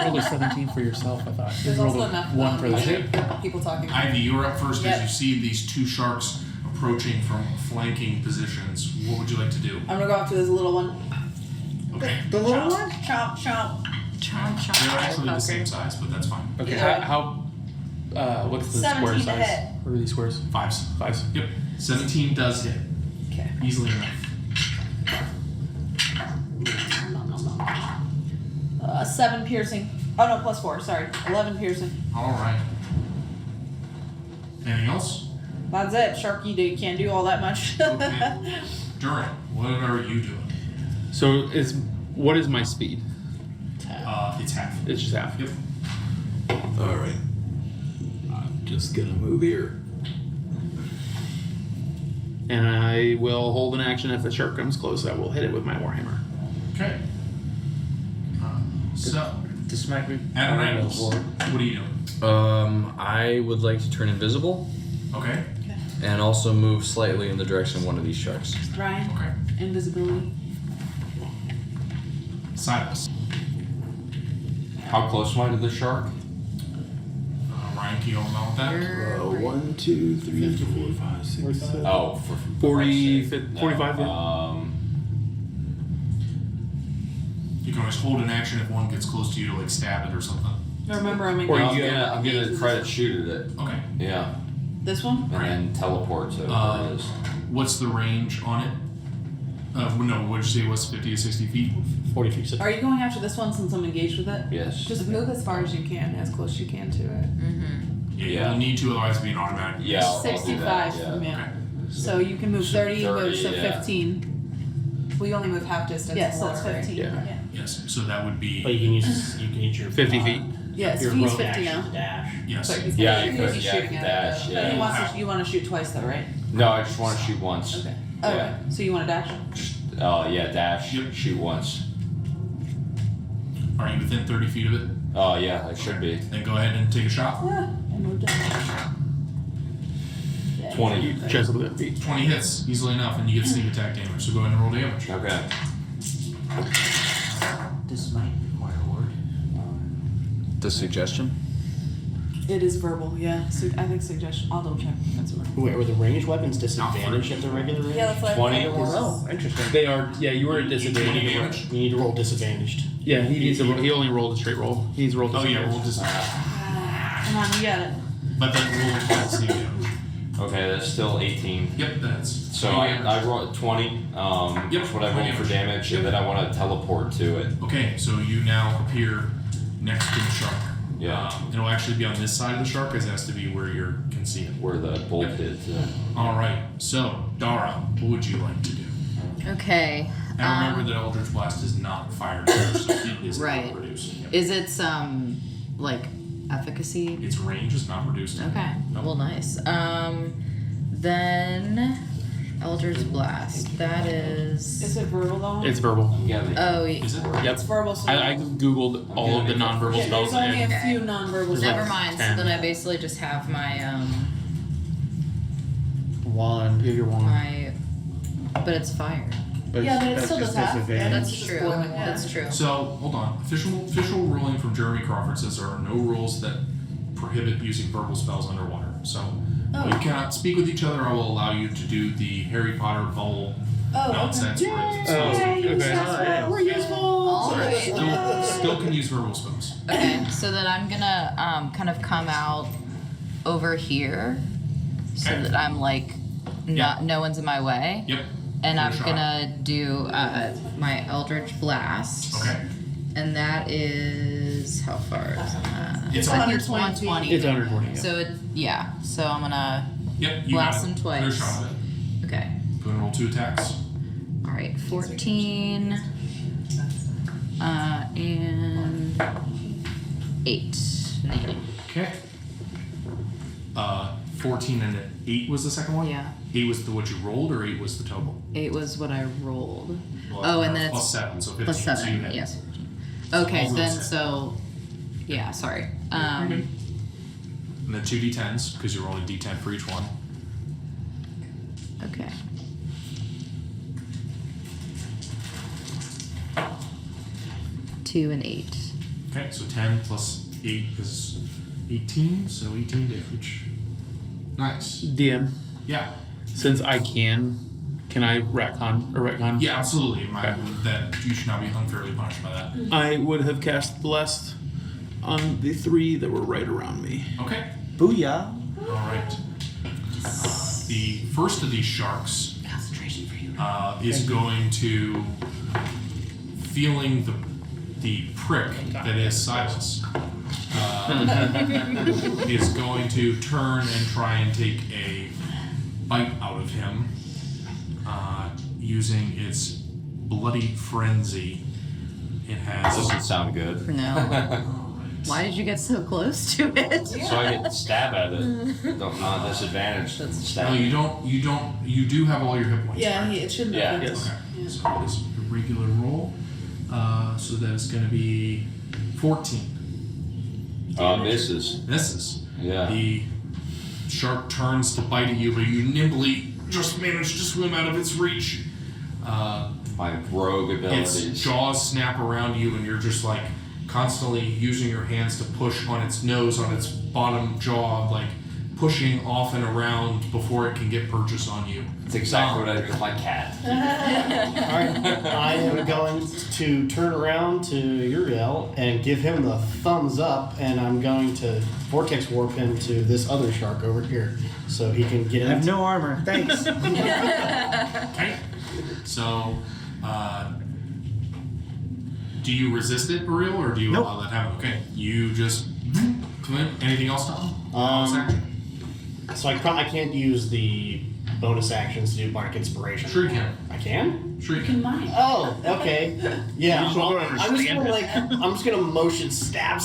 rolled a 17 for yourself, I thought. There's You rolled also a enough 1 for the Okay. ship. people talking. Ivy, you're up first Yep. as you see these two sharks approaching from flanking positions. What would you like to do? I'm gonna go after this little one. Okay. The little one? Chomp, chomp. Chomp, chomp. They're actually the same fucker. size, but that's fine. Okay, Yeah. how what's the 17 square to size? hit. What are these squares? 5s. 5s. Yep. 17 does hit. Okay. Easily enough. 7 piercing. Oh no, plus 4, sorry. 11 piercing. All right. Anything else? That's it. Sharky can't do all that much. Okay. Durin, what are you doing? So what is my speed? It's half. It's just half. Yep. Alright. I'm just gonna move here. And I will hold an action if the shark comes close. I will hit it with my warhammer. Okay. So, This might be. at an angle, what are you doing? I would like to turn invisible Okay. and also move slightly in the direction of one of these sharks. Ryan, Okay. invisibility. Silas. How close am I to the shark? Ryan, can you help me out with that? You're 1, 2, 3, 4, 5, 6, 7. Oh, for 40, Christ's sake. 45, yeah. You can always hold an action if one gets close to you to like stab it or something. Remember, I'm Or I'm you gonna try to shoot at it. Okay. Yeah, This one? and then teleport to where it is. What's the range on it? No, what'd you say it was 50 to 60 feet? 40 feet. Are you going after this one since I'm engaged with it? Yes. just move as far as you can, as close as you can to it. Yeah, Yeah. you'll need to, otherwise it'll be an automatic. Yeah, I'll do that, 65 yeah. from you. Okay. So you can move 30, you move, so 30, yeah. 15. We only move half distance. Yes, more, that's right? 15. Yeah. Yes, so that would be. But you can use your 50 feet. Yes, Your he's rogue 50 action now. to dash. Yes. But he's Yeah, gonna you be could. Yeah, shooting at dash. it, But Yeah. you want to shoot twice though, right? No, I just want to shoot once. Okay. Yeah. Okay. So you want to dash? Yeah, dash. Yep. Shoot once. Are you within 30 feet of it? Oh yeah, I should be. Then go ahead and take a shot. Yeah. And we're done. 20. Chisel with it. 20 hits, easily enough, and you get sneak attack damage. So go ahead and roll damage. Okay. This might require a word. The suggestion? It is verbal, yeah. So I think suggestion. I'll double check. That's what. Wait, were the ranged weapons disadvantaged at the regular range? Yeah, that's what 20 I or thought. Oh, interesting. They are. Yeah, you were at disadvantage. damage? You need to roll disadvantaged. Yeah, he needs to. He only rolled a straight roll. He's rolled. Oh yeah, disadvantage. roll disadvantage. Come on, you got it. But then roll sneak damage. Okay, that's still 18. Yep, that's. So I rolled 20. Yep, That's what I rolled for 20 damage, and then I want to teleport to it. Okay, so you now appear next to the shark. Yeah. And it'll actually be on this side of the shark, as it has to be where you can see it. Where the bolt hit. All right. So, Dara, what would you like to do? Okay. And remember that Eldritch Blast is not fire damage, so it is Right. not reduced. Yep. Is its like efficacy? Its range is not reduced. Okay. Well, nice. Then Eldritch Blast. That is. Is it verbal though? It's verbal. Oh, Is it? Yep. It's verbal. So I googled all of the nonverbal yeah, spells. there's only and a few non-verbal. Never spells. mind. So then I basically just have my wand. Yeah, your wand. but it's fire. Yeah, but it still does have. That's It's just true. boiling water. That's true. So, hold on. Official ruling from Jeremy Crawford says there are no rules that prohibit using verbal spells underwater. So, Oh. you cannot speak with each other. I will allow you to do the Harry Potter vowel nonsense. Okay. where it's We're useful. Sorry, still can use verbal spells. Okay. So then I'm gonna kind of come out over here, so Okay. that I'm like no one's in my way. Yep. And Good I'm shot. gonna do my Eldritch Blast. Okay. And that is how far is that? It's I think 120 feet. 120. It's 120. Yeah. So so I'm gonna Yep. You blast got him it. twice. Good shot of it. Okay. Go and roll 2 attacks. All right. 14. And 8. Okay. 14 and 8 was the second one? Yeah. 8 was what you rolled, or 8 was the total? 8 was what I rolled. Well, And then plus it's 7, so 15. plus So you 7. hit. Yes. Okay. all Then those hit. yeah. Sorry. And then 2 d10s, because you're rolling d10 for each one. Okay. Two and 8. Okay, so 10 plus 8 is 18, so 18 damage. Nice. DM. Yeah. Since I can I retcon? Yeah, absolutely. Okay. That you should not be unfairly punished by that. I would have cast Blessed on the 3 that were right around me. Okay. Booyah. All right. The first of these sharks is going to, feeling the prick that is Silas, is going to turn and try and take a bite out of him using its bloody frenzy. It has. Doesn't sound good. No. Why did you get so close to it? So I get to stab at it. Not disadvantaged. Stab. No, you don't. You do have all your hit points. Yeah, right? it shouldn't Yeah. have. Yes. Okay. So it is a regular roll. So that is going to be 14. Misses. Misses. Yeah. The shark turns to bite at you, but you nimbly just manage to swim out of its reach. My rogue Its abilities. jaws snap around you, and you're just like constantly using your hands to push on its nose, on its bottom jaw, like pushing off and around before it can get purchase on you. That's exactly what I do with my cat. Alright, I am going to turn around to Uriel and give him the thumbs up, and I'm going to vortex warp him to this other shark over here so he can get I have in. no armor. Thanks. Okay. So, do you resist it, Ariel, or do you Nope. allow that to happen? Okay. You just come in. Anything else, Tom? Bonus action? So I can't use the bonus actions to do Bardic Inspiration. Sure you can. I can? Sure you You can. can mine. Oh, okay. Yeah, just don't I'm just gonna understand I'm just gonna motion stab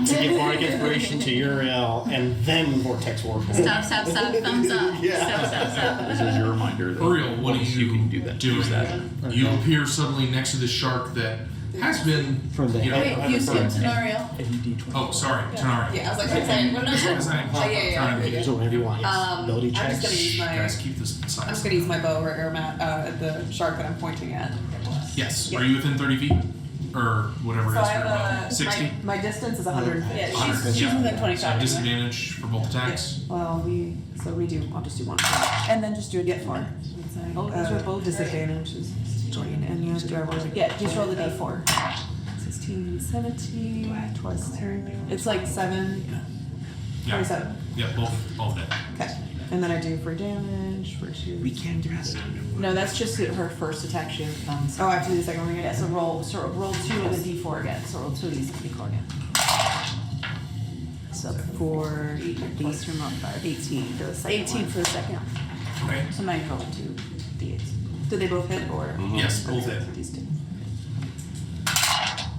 to give Bardic Inspiration to Uriel and then vortex warp him. Stop, thumbs up. Yeah. Stop. This is your reminder that Ariel, what are you can do that. doing? Use that. You appear suddenly next to the shark that has been, From the you know, Wait, you skip scenario. Oh, sorry, Tanari. Yeah, I was like, I'm saying, what What was I trying to do? So whatever you want. Ability I'm just checks. gonna use my. Guys, keep this inside. I'm just gonna use my bow or mat at the shark that I'm pointing at. Yes. Yeah. Are you within 30 feet? Or whatever So it is I for your bow? have 60? my distance is 150. Yeah, 100, she's yeah. within So 25. disadvantage for both attacks. Well, I'll just do one. And then just do a get four. Oh, these are both disadvantages. And you have to roll. Yeah, just roll the d4. 16, 17, plus 10. It's like 7, Yeah. 27. Yeah, both hit. Okay. And then I do for damage, for 2. We can't do that. No, that's just her first attack. She comes. Oh, I have to do the second one again? Yeah, so roll 2 of the d4 again. So roll 2 of these d4 again. So 4 plus your modifier. 18 for the second 18 for the second. Okay. So now you're rolling 2 d8s. Do they both hit or? Yes, both hit. These two.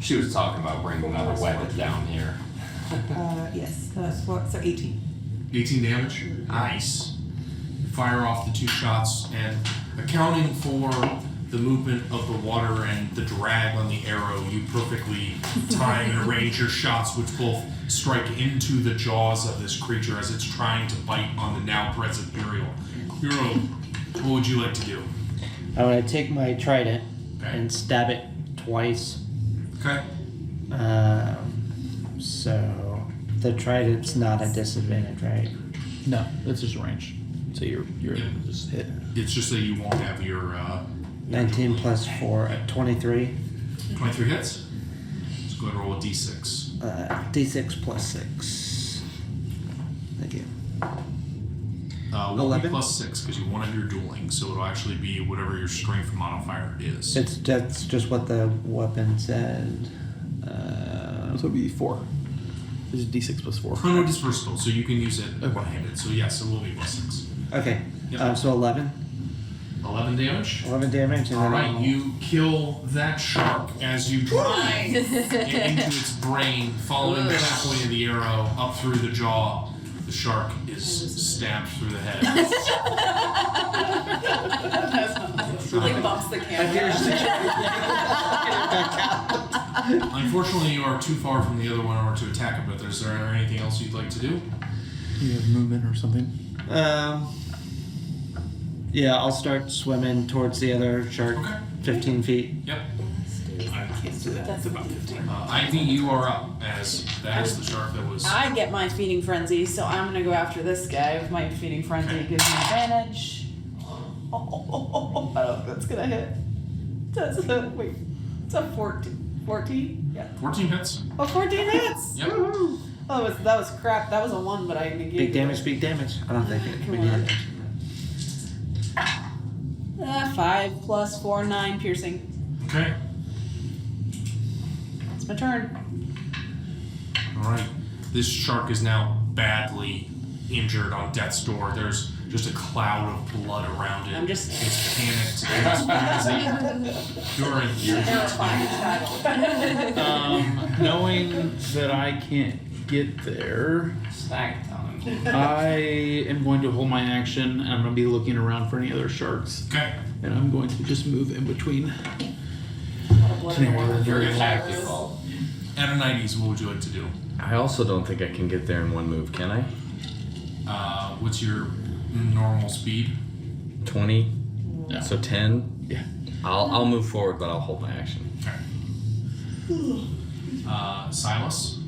She was talking about bringing another weapon down here. Yes. So 18. 18 damage. Nice. You fire off the 2 shots, and accounting for the movement of the water and the drag on the arrow, you perfectly time and arrange your shots, which both strike into the jaws of this creature as it's trying to bite on the now present Muriel. Muriel, what would you like to do? I want to take my trident Okay. and stab it twice. Okay. So the trident's not a disadvantage, right? No, that's just range. So you're able to just hit. It's just that you won't have your 19 plus 4, 23. 23 hits. Let's go ahead and roll a d6. D6 plus 6. Thank you. Will be 11? plus 6 because you wanted your dueling, so it'll actually be whatever your strength modifier is. That's just what the weapon said. So it'd be 4. This is D6 plus 4. Oh, no, it is versatile, so you can use it one-handed. So yes, it will be plus 6. Okay. Yep. So 11. 11 damage. 11 damage. And All then right, you kill that shark as you drive it into its brain, following the pathway of the arrow up through the jaw. The shark is stabbed through the head. Like bumps the camera. Unfortunately, you are too far from the other one in order to attack it, but is there anything else you'd like to do? You have movement or something? Yeah, I'll start swimming towards the other shark. Okay. 15 feet. Yep. I can't do that. It's about 15. Ivy, you are up as that is the shark that was. I get my feeding frenzy, so I'm gonna go after this guy with my feeding frenzy. Okay. It gives me advantage. I don't know if that's gonna hit. That's a, wait, it's a 14. 14? Yeah. 14 hits. Oh, 14 hits! Yep. Woohoo! Oh, that was crap. That was a 1, but I negated Big damage, it. big damage. I don't think it Come we on. need it. 5 plus 4, 9 piercing. Okay. It's my turn. All right. This shark is now badly injured on death's door. There's just a cloud of blood around it. I'm just- It's panicked. It's busy. You're in your Knowing that I can't get there, Snack time. I am going to hold my action and I'm going to be looking around for any other sharks. Okay. And I'm going to just move in between. Very tactical. Adonides, what would you like to do? I also don't think I can get there in one move, can I? What's your normal speed? 20. Yeah. So 10. Yeah. I'll move forward, but I'll hold my action. Okay. Silas?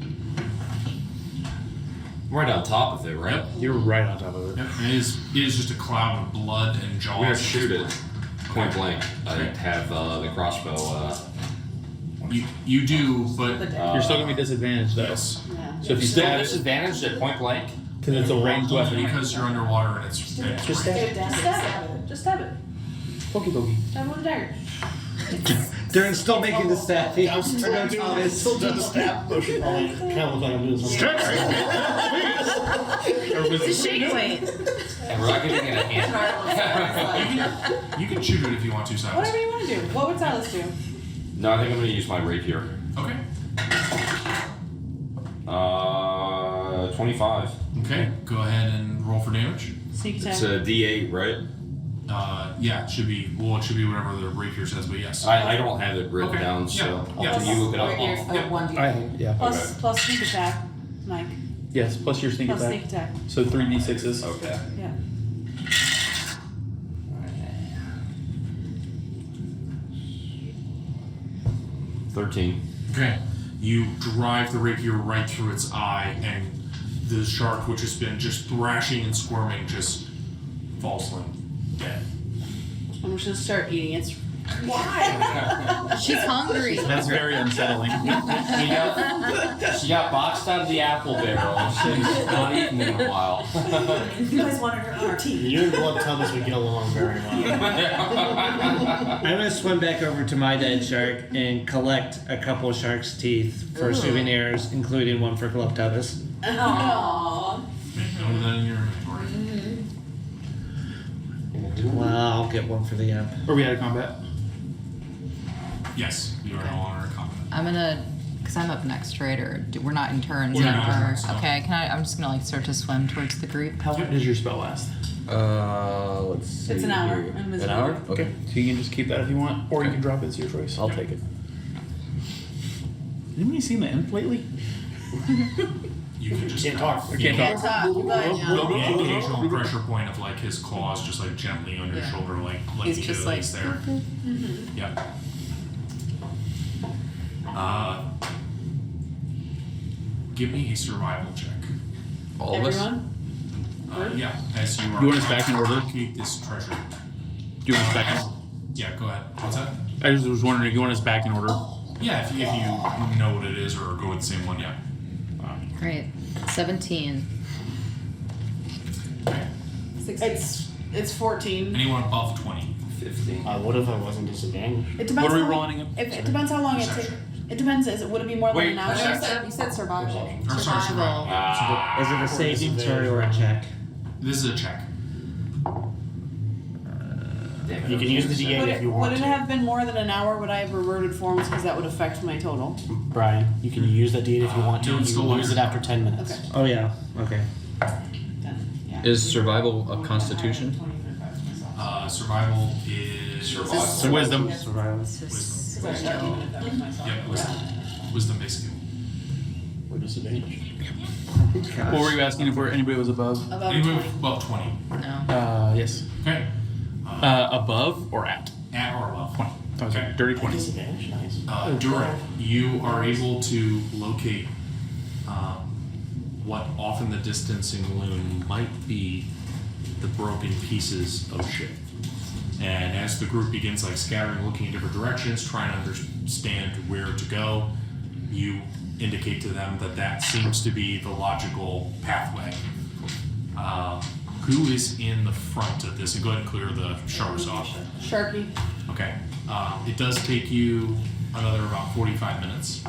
Right on top of it, right? Yep. You're right on top of it. Yep. It is just a cloud of blood and jaws. I'm gonna shoot it point blank. I have the crossbow. You do, but You're still going to be disadvantaged though. yes. Yeah. So if you Still stab it, disadvantaged at point blank. because it's a ranged Only weapon. because you're underwater and it's Just ranged. stab it. Just stab it. Just stab it. Pokey pokey. Stab it with a dagger. Durin's still making the stab. I was still doing the stab motion. Kind of look like I'm doing something. It's a shake weight. And we're not giving it a hand. You can shoot it if you want to, Silas. Whatever you want to do. What would Silas do? No, I think I'm gonna use my rapier. Okay. 25. Okay. Go ahead and roll for damage. Sneak attack. It's a D8, right? Yeah, it should be. Well, it should be whatever the rapier says, but yes. I don't have it written Okay. down, Yeah. so Yeah. can you look it up? Here's Yep. 1d. Yeah. Plus sneak attack, Mike. Yes, plus your sneak Plus attack. sneak attack. So 3d6s. Okay. Yeah. 13. Okay. You drive the rapier right through its eye, and the shark, which has been just thrashing and squirming, just falls limp, dead. I'm just gonna start eating it. She's hungry. That's very unsettling. She got boxed out of the apple barrel and she's not eaten in a while. You guys wanted her on our team. You and Blood Thomas would get along very well. I'm gonna swim back over to my dead shark and collect a couple shark's teeth for souvenirs, including one for Gluptubus. Aww. Know that in your inventory. Well, I'll get one for the imp. Are we out of combat? Yes, you are no longer in combat. I'm gonna, cause I'm up next, right? Or we're not in turns. We're not in anymore. turns, no. Okay, I'm just gonna like start to swim towards the group. How long does your spell last? Let's see. It's an hour. here. An Invisible. hour? Okay. So you can just keep that if you want, or you can drop it. It's your choice. I'll take it. Anybody seen the imp lately? You can just Can't talk. Can't Can't talk. talk, but The occasional pressure point of like his claws just like gently on your Yeah. shoulder, like He's you just know like, he's there. Yep. Give me a survival check. All of us? everyone? Yeah, as you are. You want us back in order? Locate this treasure. Do you want us back in? Yeah, go ahead. What's that? I just was wondering if you want us back in order. Yeah, if you know what it is or go with the same one, yeah. Great. 17. It's 14. Anyone above 20? 15. What if I wasn't disadvantaged? It depends. What are we how long- rolling? It depends how long it takes. Perception. It depends. Would it be more than Wait, an hour? perception. You said survival. Or sorry, survival. Yeah. Is it a saving throw or a check? This is a check. You can use the D8 if you Would want it to. have been more than an hour? Would I have reverted forms? Because that would affect my total. Brian, you can use that D8 if you want to. No, You it's still can lose longer. it after 10 minutes. Okay. Oh yeah. Okay. Then, yeah. Is survival a constitution? Survival is Survival. Wisdom. Survival. Yep, wisdom basically. We're disadvantaged. What were you asking if anybody was above? Above Anyone 20. above 20? No. Yes. Okay. Above or at? At or above 20. I was Okay. like, dirty 20. Disadvantage, nice. Durin, you are able to locate what off in the distance in gloom might be the broken pieces of ship. And as the group begins like scattering, looking in different directions, trying to understand where to go, you indicate to them that that seems to be the logical pathway. Who is in the front of this? And go ahead and clear the sharks off. Sharky. Okay. It does take you another about 45 minutes.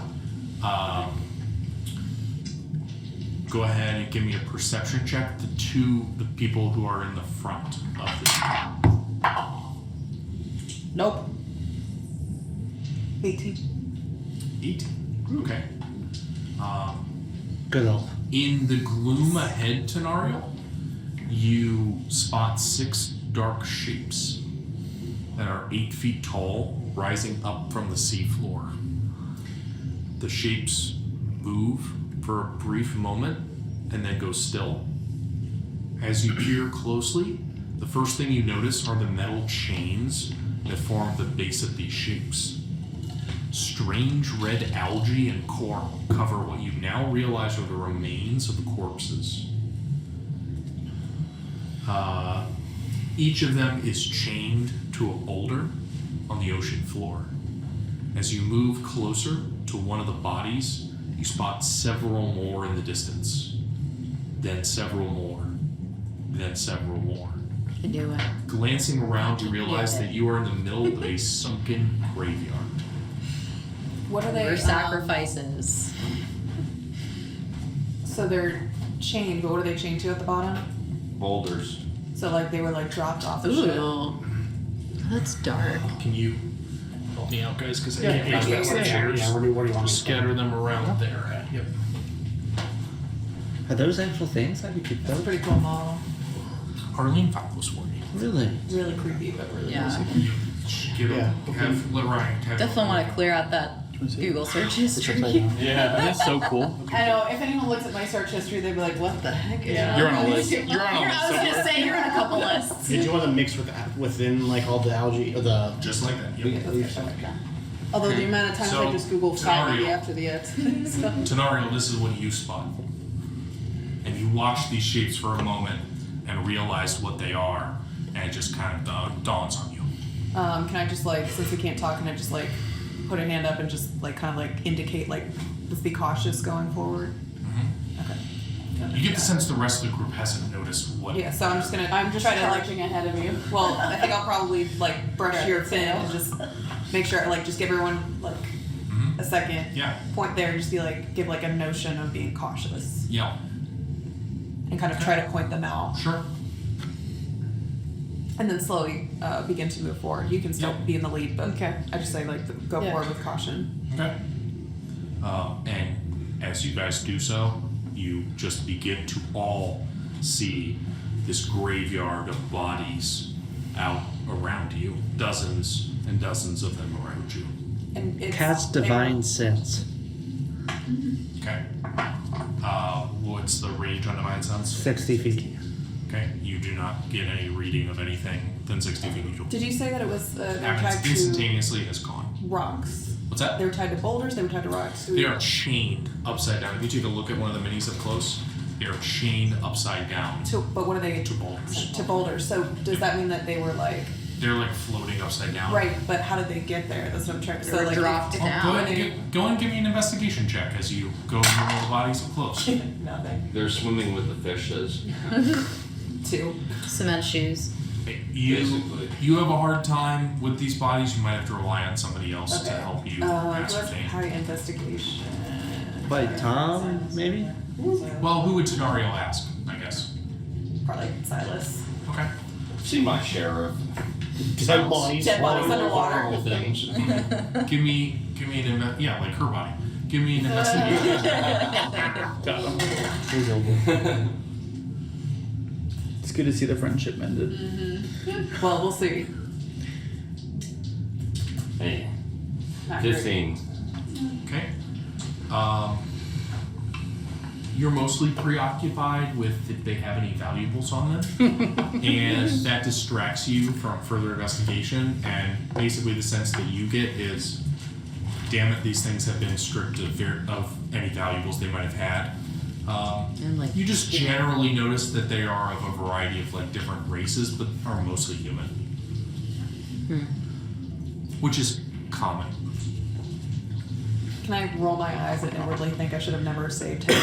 Go ahead and give me a perception check. The people who are in the front of the Nope. 18. 18. Okay. Good help. In the gloom ahead, Tenariel, you spot 6 dark shapes that are 8 feet tall, rising up from the seafloor. The shapes move for a brief moment and then go still. As you peer closely, the first thing you notice are the metal chains that form the base of these shapes. Strange red algae and coral cover what you now realize are the remains of the corpses. Each of them is chained to a boulder on the ocean floor. As you move closer to one of the bodies, you spot several more in the distance. Then several more. Then several more. I do it. Glancing around, you realize that you are in the middle of a sunken graveyard. What are they? We're sacrifices. So they're chained, but what are they chained to at the bottom? Boulders. So like they were like dropped off the ship. Ooh. That's dark. Can you help me out, guys? Because I Yeah, can't reach that chairs. what do you want me to Scatter them around there. Yep. Are those actual things? I could keep That's a those. pretty cool model. Arlene found those for me. Really? Really creepy, but really Yeah. You give Yeah. them, let Ryan have Definitely want to clear out that Google search history. Yeah, that's so cool. I know. If anyone looks at my search history, they'd be like, "What the heck is Yeah. You're on a list. You're on a I list was somewhere. gonna say you're on a couple lists. Did you want to mix within like all the algae or the? just like that. Yep. Although the amount of times So, I just Google Tenariel. Faggy after the it. Tenariel, this is what you spot. And you watch these shapes for a moment and realize what they are, and it just kind of dawns on you. Can I just like, since we can't talk, can I just like put a hand up and just like kind of like indicate like let's be cautious going forward? Okay. You get the sense the rest of the group hasn't noticed what. Yeah, so I'm just gonna I'm just try to like. charging ahead of you. Well, I think I'll probably like brush your fin and just make sure like just give everyone like a second. Yeah. Point there, just be like, give like a notion of being cautious Yeah. and kind of try to point them out. Sure. And then slowly begin to move forward. You can still be in the lead, but I just say like go Yeah. forward with caution. Okay. And as you guys do so, you just begin to all see this graveyard of bodies out around you. Dozens and dozens of them around you. And it's Cast divine sense. Okay. What's the range on divine sense? 60 feet. Okay. You do not get any reading of anything within 60 feet. Did you say that it was they were Happens tied to instantaneously has gone. rocks? What's that? They were tied to boulders. They were tied to rocks. They are chained upside down. If you take a look at one of the minis up close, they are chained upside down. But what are they to boulders? To boulders. So does that mean that they were like They're like floating upside down. right? But how did they get there? That's what I'm trying to. They So were like dropped if- down. Go ahead and give me an investigation check as you go over the bodies up close. Nothing. They're swimming with the fishes. 2. Cement shoes. You have a hard time with these bodies. You might have to rely on somebody else to Okay. help you What's ascertain. high investigation? By Tom, maybe? Well, who would Tenario ask? I guess. Probably Silas. Okay. I've seen my share of Dead bodies Dead bodies floating underwater. over things. give me yeah, like her body. Give me an investigation. Got him. It's good to see the friendship mended. Well, we'll see. Hey, Not great. 15. Okay. You're mostly preoccupied with if they have any valuables on them, and that distracts you from further investigation. And basically, the sense that you get is, damn it, these things have been stripped of any valuables they might have had. You just generally notice that they are of a variety of like different races, but are mostly human, which is common. Can I roll my eyes and inwardly think I should have never saved him?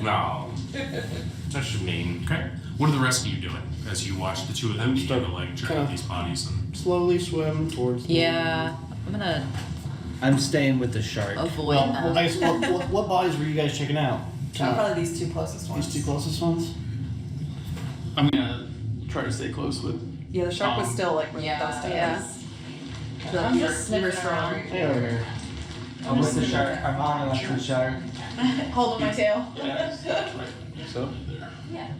No. That's what you mean. Okay. What are the rest of you doing as you watch the two of them begin to like check out these bodies and Slowly swim towards the Yeah, I'm gonna I'm staying with the shark. avoid Well, them. I guess, what bodies were you guys checking out? Probably these 2 closest ones. These 2 closest ones? I'm gonna try to stay close with. Yeah, the shark was still like really close to us. I feel like I'm you just were sniffing strong. around. Hey, over here. I'm with the shark. I'm on with the shark. Holding my tail. So? Yeah.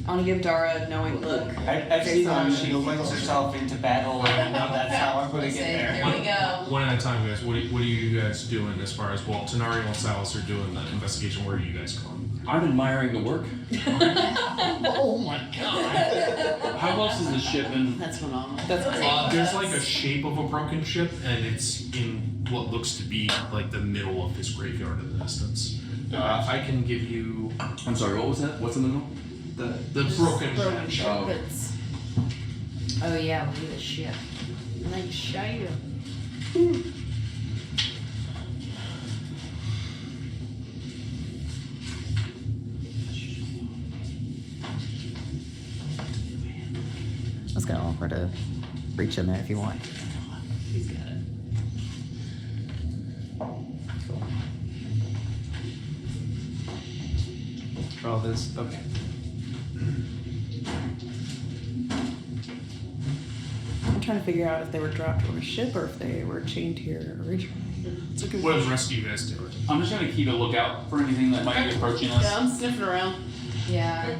I want to give Dara a knowing look. I've seen how she flings herself into battle, and I know that's how I'm gonna get there. Here we go. one at a time, guys. What are you guys doing as far as Tenario and Silas are doing the investigation? Where are you guys going? I'm admiring the work. Oh my god. How close is the ship and That's phenomenal. That's There's like a shape of a broken ship, and it's in what looks to be like the middle of this graveyard in the distance. I can give you I'm sorry, what was that? What's in the middle? the broken ship. Oh. Oh yeah, we need a ship. Like shire. That's kind of awkward to reach in there if you want. He's got it. Oh, this. Okay. I'm trying to figure out if they were dropped on a ship or if they were chained here originally. It's a good What are the question. rest of you guys doing? I'm just gonna keep a lookout for anything that might be approaching us. Yeah, I'm sniffing around. Yeah.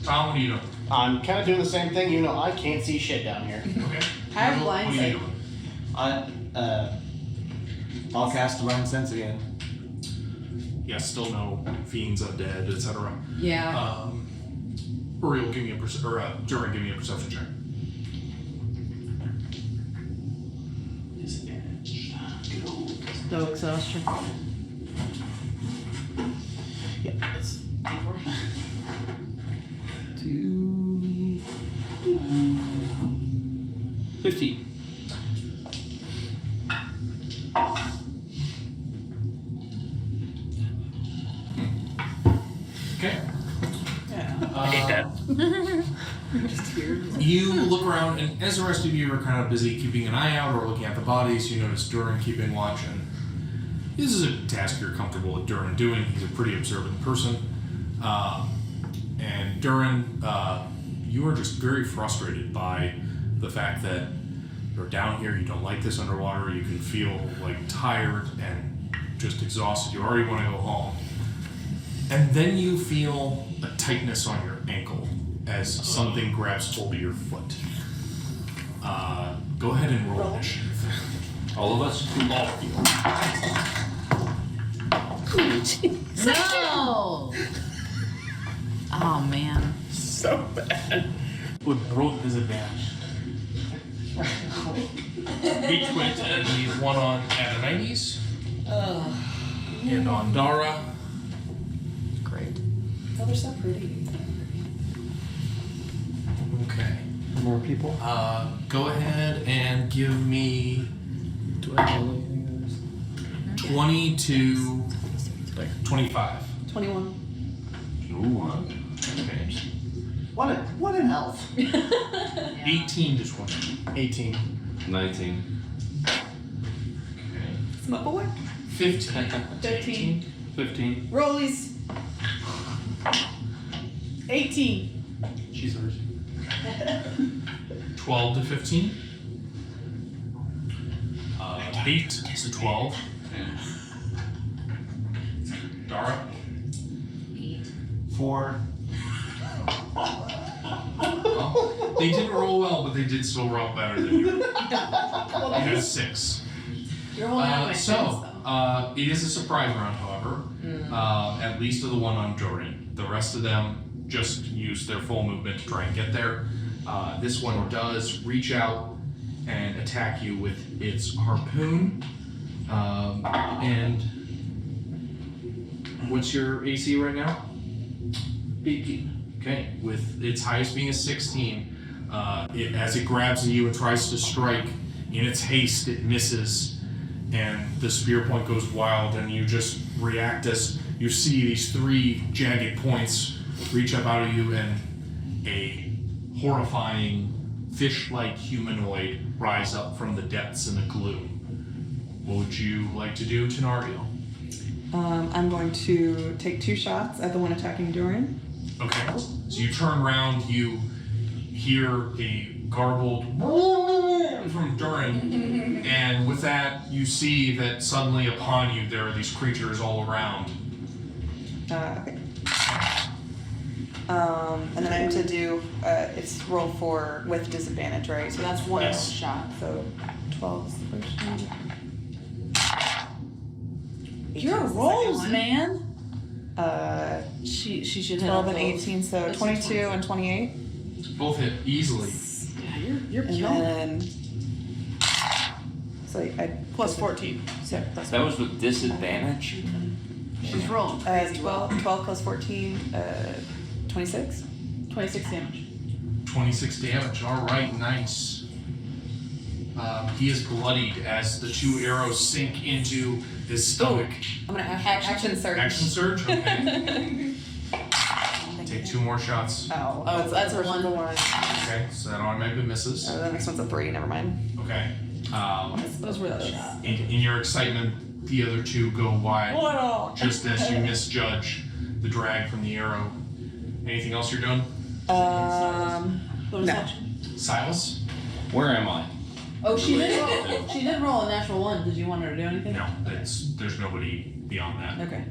Tom, what are you doing? I'm kind of doing the same thing. You know, I can't see shit down here. Okay. I have Neville, blind what are you sight. doing? I'll cast divine sense again. Yeah, still no fiends, undead, etc. Yeah. Uriel, give me a Durin, give me a perception check. No exhaustion. Yeah, that's 15. Okay. Yeah. I hate that bad. You look around, and as the rest of you are kind of busy keeping an eye out or looking at the bodies, you notice Durin keeping watch, and this is a task you're comfortable with Durin doing. He's a pretty observant person. And Durin, you are just very frustrated by the fact that you're down here, you don't like this underwater, you can feel like tired and just exhausted. You already want to go home. And then you feel a tightness on your ankle as something grabs hold of your foot. Go ahead and roll initiative. All of us? All of you. No! Oh man. So bad. With broad disadvantage. Beach went and leave one on Adonides. And on Dara. Great. Oh, they're so pretty. Okay. More people? Go ahead and give me 20 to 25. 21. Okay. What an elf. 18 to 20. 18. 19. It's my boy. 15. 13. 15. Rollies. 18. She's hers. 12 to 15. 8 to 12. Dara. 4. Well, they didn't roll well, but they did still roll better than you. You had 6. You're holding out my So, it is a surprise round, however. At least of the one on Jordan. The rest of them just used their full movement to try and get there. This one does reach out and attack you with its harpoon. And what's your AC right now? 18. Okay, with its highest being a 16, as it grabs at you and tries to strike, in its haste it misses, and the spear point goes wild, and you just react as you see these 3 jagged points reach up out of you, and a horrifying fish-like humanoid rise up from the depths in the gloom. What would you like to do, Tenario? I'm going to take 2 shots at the one attacking Durin. Okay, so you turn around, you hear a garbled from Durin, and with that, you see that suddenly upon you there are these creatures all around. Okay. And then I have to do, it's roll 4 with disadvantage, right? So that's 1 Yes. shot, so 12 is the first one. Your rolls, man. She should hit 12 all and those. 18, so Those are 22 and 28. Both hit easily. Yeah, you're And killing. then, so I Plus 14. So plus That was with disadvantage? She's rolling. 12 plus 14, 26. 26 damage. 26 damage. All right, nice. He is bloodied as the 2 arrows sink into his stomach. I'm gonna action surge. Action surge. Okay. Take 2 more shots. Oh, that's a one. Okay, so that automatically misses. Oh, the next one's a 3. Never mind. Okay. Those were the other shots. In your excitement, the other 2 go wide, Whoa. just as you misjudge the drag from the arrow. Anything else you're doing? No. Silas? Where am I? Oh, she did roll. She did roll a natural 1. Did you want her to do anything? No, there's nobody beyond that. Okay.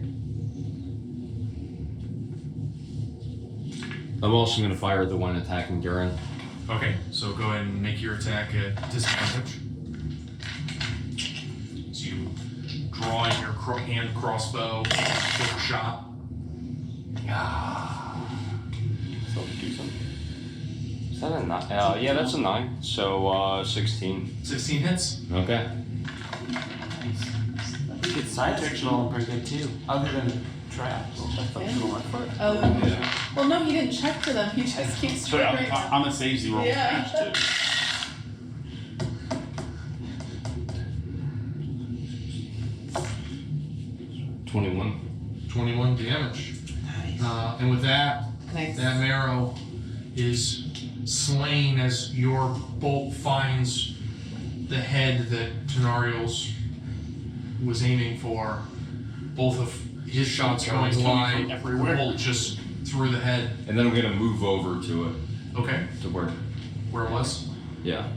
I'm also going to fire the one attacking Durin. Okay, so go ahead and make your attack at disadvantage. So you draw in your hand crossbow, take a shot. So do something. Is that a 9? Yeah, that's a 9. So 16. 16 hits. Okay. You get side direction all pretty good too, other than traps. Oh, well, no, he didn't check for them. He just keeps So I'm, straight. I'm a safety roll. Yeah. For each too. 21. 21 damage. And with that, That marrow is slain as your bolt finds the head that Tenarios was aiming for. Both of his shots going wide, the bolt just through the head. And then I'm gonna move over to it. Okay. To where it was? Yeah.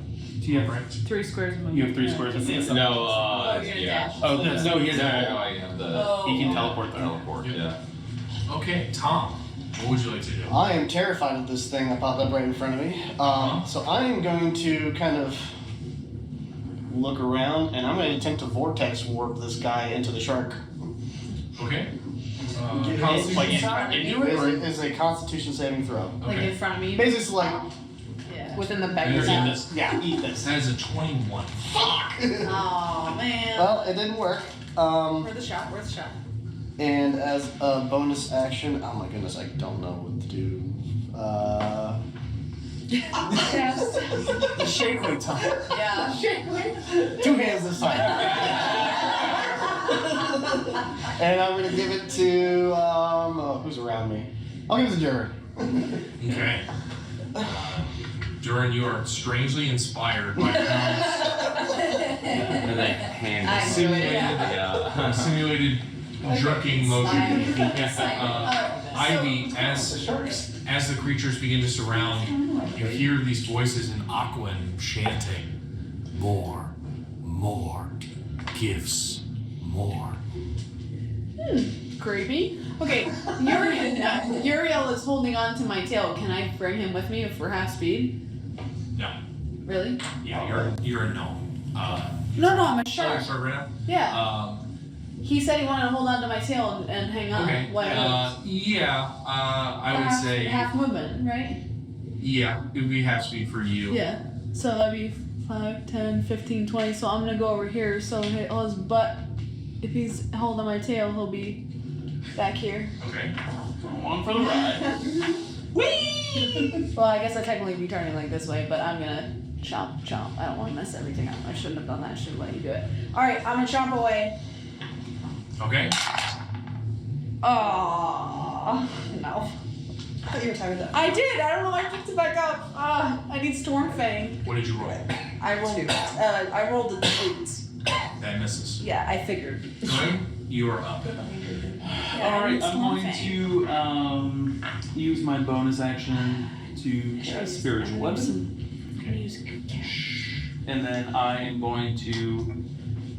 Do you have Right. 3 squares of movement. You have 3 squares of movement. No, you're gonna yeah. dash. Oh, no, he has No, a I have the Oh. He can teleport there. teleport, yeah. Okay, Tom, what would you like to do? I am terrified of this thing that popped up right in front of me. So I am going to kind of look around, and I'm going to attempt to vortex warp this guy into the shark. Okay. Like in front of you, or Is a Constitution saving throw. like in front of me? Basically, it's like Yeah. Within the back Eat of the this. yeah, eat this. That is a 21. Oh man. Well, it didn't work. Where's the shot? Where's the shot? And as a bonus action, oh my goodness, I don't know what to do. Yes. Shake weight time. Yeah. 2 hands this time. And I'm gonna give it to who's around me? I'll give it to Jared. Okay. Durin, you are strangely inspired by Tom's And then hand simulated jerking motion. So- Ivy, as the creatures begin to surround, you hear these voices in Aquan chanting, more, gifts, more. Creepy. Okay, Uriel is holding on to my tail. Can I bring him with me if we're half speed? No. Really? Yeah, you're a gnome. No, I'm a shark. Shark right now? Yeah. He said he wanted to hold on to my tail and hang on. Okay. While I would say half movement, right? yeah, it would be half speed for you. Yeah. So that'd be 5, 10, 15, 20. So I'm gonna go over here. So he'll his butt, if he's holding my tail, he'll be back here. Okay. Along for the ride. Whee! Well, I guess I technically be turning like this way, but I'm gonna chomp. I don't want to mess everything up. I shouldn't have done that. I should have let you do it. All right, I'm gonna chomp away. Okay. Oh no. I thought you were tired of that. I did. I don't know why I picked it back up. I need Stormfang. What did you roll? I rolled the 8. That misses. Yeah, I figured. Glenn, you are up. Yeah, Alright, I I'm going Stormfang. to use my bonus action to cast Spiritual Weapon. And then I am going to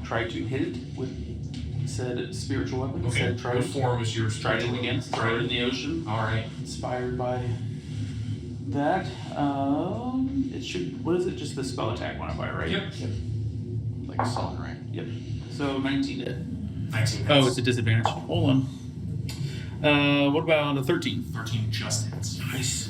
try to hit it with said spiritual weapon. Okay. Said What form is yours? Trident against Throw it in the ocean. Alright. Inspired by that. It should. What is it? Just the spell attack modifier, right? Yep. Like a solid rank. Yep. So 19 to hit. 19. Oh, it's a disadvantage. Hold on. What about a 13? 13 just hits. Nice.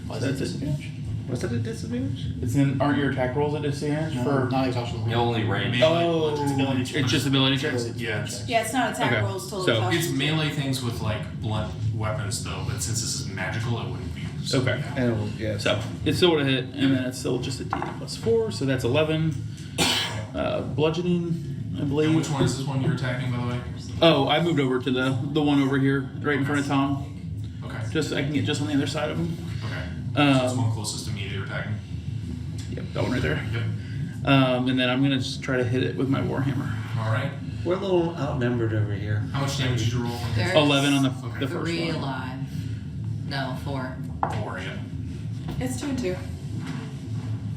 Why is that a disadvantage? Was that a disadvantage? It's in. Aren't your attack rolls a disadvantage for? Not exhaustion. The only range. Oh, it's just ability checks. Yeah, Yeah, it's not attack Okay. rolls till So- it's melee things with like blunt weapons though, but since this is magical, it wouldn't be. So, Okay. Yeah. So it still would have hit, and then it's still just a D plus 4, so that's 11. Bludgeoning, I believe. And which one is this one you're attacking, by the way? Oh, I moved over to the one over here, right in front of Tom. Okay. Just I can get just on the other side of him. Okay. So this one closest to me that you're attacking. Yep, that one right there. Yep. And then I'm gonna just try to hit it with my warhammer. All right. We're a little outnumbered over here. How much damage did you roll? There's 11 on the first 3 one. alive. No, 4. 4, yeah. It's 2 and 2.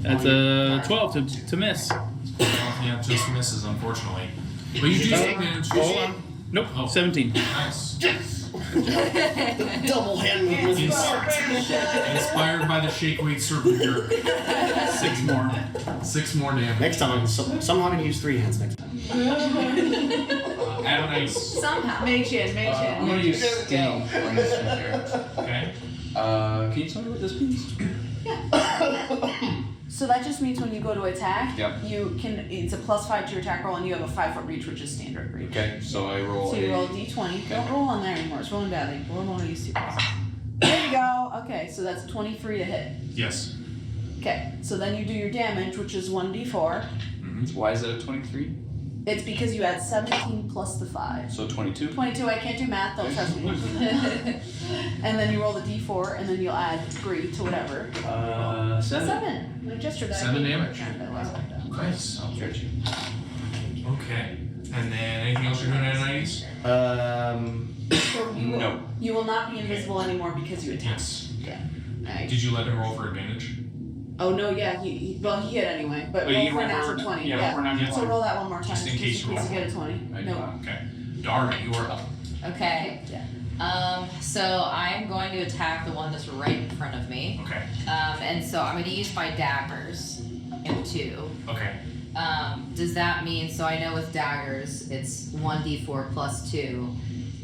That's a 12 to miss. Yeah, just misses, unfortunately. But you do take damage. Hold on. Nope. Oh. 17. Nice. Double hand movement. Inspired by the shake weight circle jerk. 6 more. 6 more damage. Next time, somehow I'm gonna use 3 hands next time. Adonice. Somehow. Mage hand. I'm gonna use skinny. Okay. Can you tell me what this means? So that just means when you go to attack, Yep. you can. It's a +5 to your attack roll, and you have a 5-foot reach, which is standard reach. Okay, so I roll So you roll a. D20. Don't roll on there anymore. It's rolling down. Roll one of these 2 dice. There you go. Okay, so that's 23 to hit. Yes. Okay, so then you do your damage, which is 1d4. Why is that a 23? It's because you add 17 plus the 5. So 22? 22, I can't do math, don't trust me. And then you roll the d4, and then you'll add 3 to whatever. 7. Like yesterday. 7 damage. Nice. Nice. I'll get you. Okay. And then anything else you're doing at 90s? No. You will not be invisible anymore because you attack. Yes. Yeah. Nice. Did you let him roll for advantage? Oh no, yeah, he hit anyway, but Oh, roll you for a roll natural for- 20. yeah, for a natural So 20. roll that one more time, Just in case you roll you get a one. 20. No. Okay. Darn, you are up. Okay. Yeah. So I'm going to attack the one that's right in front of me. Okay. And so I'm going to use my daggers in 2. Okay. Does that mean, so I know with daggers, it's 1d4 plus 2.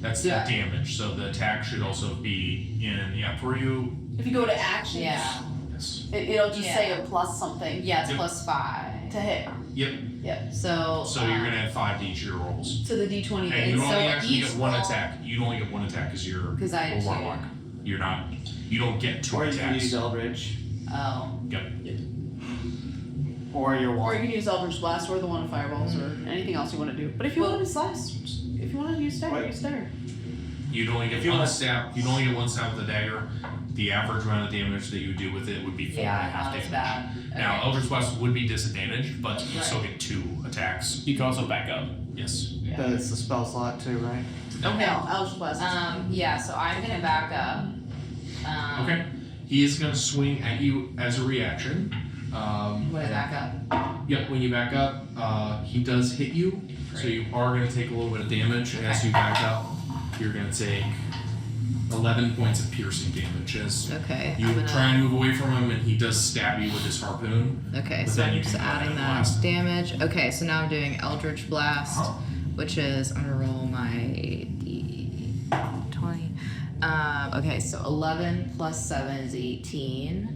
That's the Yeah. damage, so the attack should also be in, for you. If you go to actions, Yeah. Yes. it'll just Yeah. say a plus something Yeah, it's Yep. plus 5. to hit. Yep. Yep. So. So you're gonna add 5 to each of your rolls. To the d20. And you so only actually each get one roll- attack. You only get one attack because you're 'Cause I a had 2. warlock. You're not. You don't get 2 Or you can attacks. use Eldritch. Oh. Yep. Or your Or wall. you can use Eldritch Blast or the one of Fireballs or anything else you want to do. But if you want to use Blast, if you want to use Stagger, use Stagger. You'd only get If you one want- stab. You'd only get one stab with the dagger. The average amount of damage that you would do with it would be 4.5 Yeah, damage. not as bad. Now, Okay. Eldritch Blast would be disadvantaged, but you still Right. get 2 attacks. You can also back up. Yes. But it's the spell slot too, right? Okay. No, Eldritch Blast. Yeah, so I'm gonna back up. Okay. He is going to swing at you as a reaction. When I back up. Yep, when you back up, he does hit you, so you are going to take a little bit of damage as you back up. You're going to take 11 points of piercing damage as Okay. you I'm gonna, try and move away from him, and he does stab you with his harpoon. Okay, but so then I'm you just can go ahead adding and that blast. damage. Okay, so now I'm doing Eldritch Blast, which is I'm gonna roll my d20. Okay, so 11 plus 7 is 18.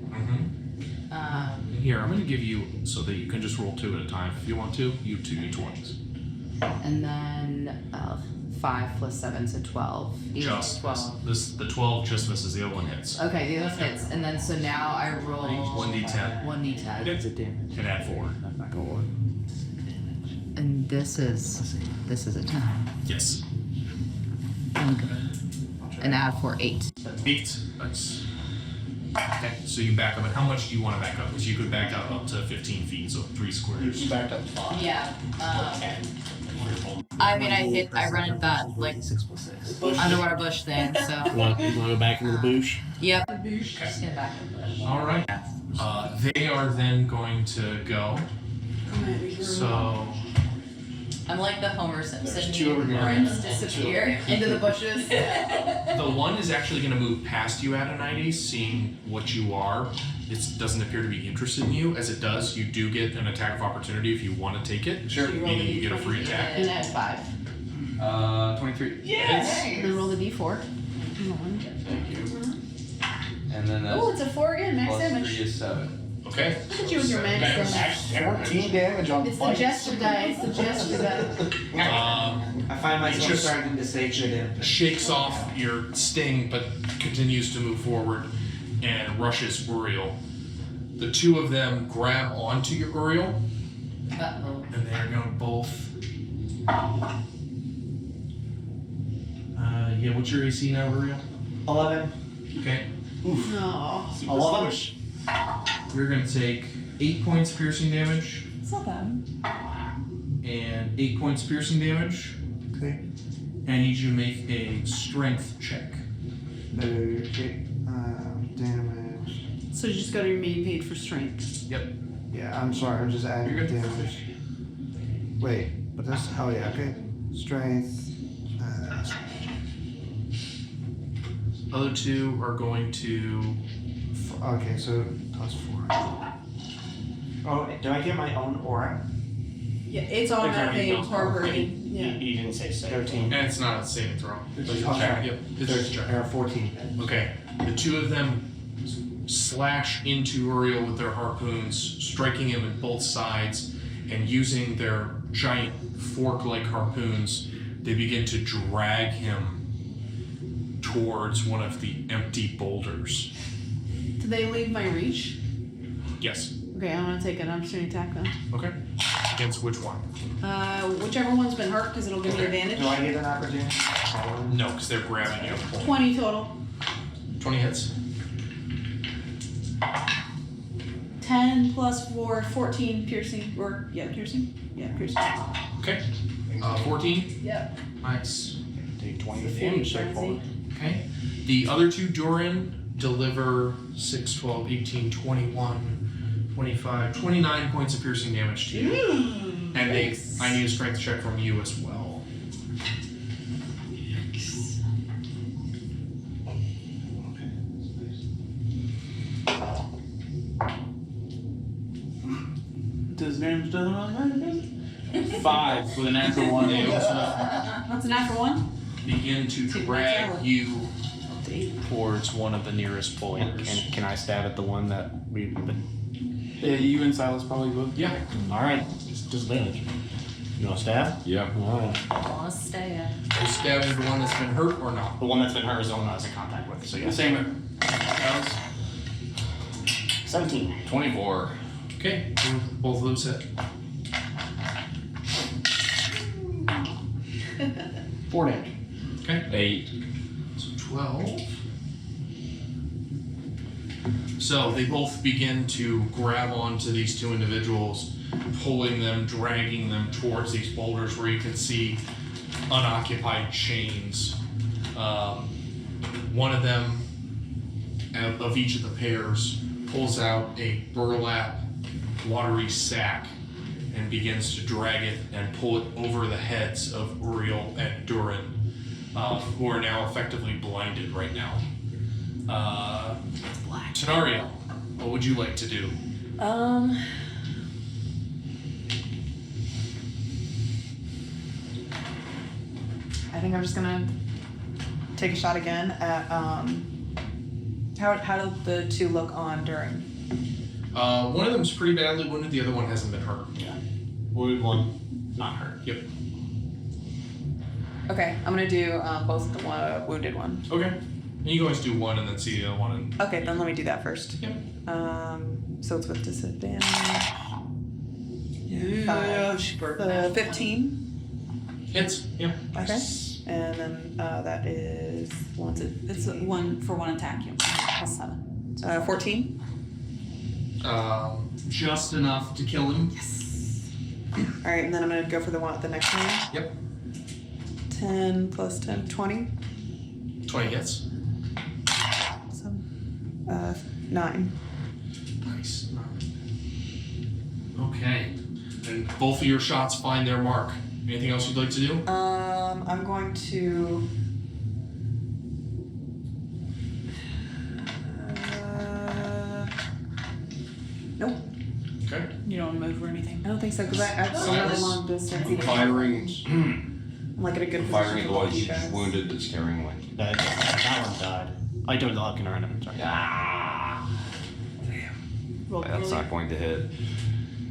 Here, I'm going to give you so that you can just roll 2 at a time if you want to. You 2 d20s. And then 5 plus 7, so 12. Even Just 12. the 12 just misses. The other one hits. Okay, the other hits. And then so now I roll 1d10. 1d10. It's a damage. And add 4. And this is a 10. Yes. And add for 8. 8. That's okay. So you back up, and how much do you want to back up? Because you could back up to 15 feet, so 3 squares. You backed up 5. Yeah. I mean, I run that like underwater bush thing, so. You want to go back into the bush? Yep. Just gonna back up. All right. They are then going to go. So I'm like the Homer Simpson two over meme here. where I just disappear into the bushes. the one is actually going to move past you at a 90, seeing what you are. It doesn't appear to be interested in you. As it does, you do get an attack of opportunity if you want to take it. Sure. Meaning you get a free attack. And add 5. 23. Yes! And then roll the d4. Thank you. And then Oh, that's it's a 4 again, max plus damage. 3 is 7. Okay. Look at you and your max damage. 14 damage on It's the fights. jester die, it's the jester die. I find myself just- starting to say good in. Shakes off your sting, but continues to move forward and rushes Uriel. The 2 of them grab onto your Uriel, Uh-oh. and they are going to both. Yeah, what's your AC now, Uriel? 11. Okay. No. 11. You're going to take 8 points piercing damage It's not bad. and 8 points piercing damage. Okay. And I need you to make a strength check. Okay. Damage. So you just go to your main page for strength. Yep. Yeah, I'm sorry. I'm just adding You're good. damage. Wait, but that's oh yeah. Okay. Strength. Other 2 are going to. Okay, so plus 4. Oh, do I get my own aura? Yeah, it's automatically incorporated. Yeah. You didn't say so. 13. And it's not a saving throw. Okay. Yep. It's just a check. 14. Okay. The 2 of them slash into Uriel with their harpoons, striking him at both sides, and using their giant fork-like harpoons, they begin to drag him towards one of the empty boulders. Do they leave my reach? Yes. Okay, I'm gonna take an opportunity attack then. Okay. against which one? Whichever one's been hurt, because it'll give me advantage. Do I get an opportunity? No, because they're grabbing you. 20 total. 20 hits. 10 plus 4, 14 piercing. Piercing? Yeah, piercing. Okay. 14. Yep. Nice. Take 20 damage so far. Okay. The other two Durin deliver 6, 12, 18, 21, 25, 29 points of piercing damage to you. And I need a strength check from you as well. Does damage doesn't really matter? 5 with a natural 1. What's a natural 1? Begin to drag you Towards one of the nearest pointers. And can I stab at the one that we've been? Yeah, you and Silas probably both. Yeah. Alright, disadvantage. You want to stab? Yeah. Alright. I'll stab. You stabbing the one that's been hurt or not? The one that's been hurt is the one I was in contact with. So yeah. Same. Alice? 17. 24. Okay. Both of those hit. 4 damage. Okay. 8. So 12. So they both begin to grab onto these two individuals, pulling them, dragging them towards these boulders where you can see unoccupied chains. One of them, of each of the pairs, pulls out a burlap watery sack and begins to drag it and pull it over the heads of Uriel and Durin, who are now effectively blinded right now. Tenario, what would you like to do? I think I'm just gonna take a shot again at how do the two look on Durin? One of them's pretty badly wounded, the other one hasn't been hurt. Yeah. Wounded one, not hurt. Yep. Okay, I'm gonna do both the wounded one. Okay. You can always do one and then see the other one. And... Okay, then let me do that first. Yep. So it's with disadvantage. Yeah, 15. Hits. Yep. Okay. And then that is It's a 1 for 1 attack. You plus 7. 14. Just enough to kill him. Yes. All right, and then I'm gonna go for the next one. Yep. 10 plus 10, 20. 20 hits. 9. Nice. Okay. And both of your shots find their mark. Anything else you'd like to do? I'm going to. Nope. Okay. You don't want to move or anything? I don't think so because I have a really long distance. Either. Firing. I'm like at a good Firing position the to one help you she's guys. wounded that's carrying away. That one died. I don't know looking around him. Sorry. Roll That's not going to hit.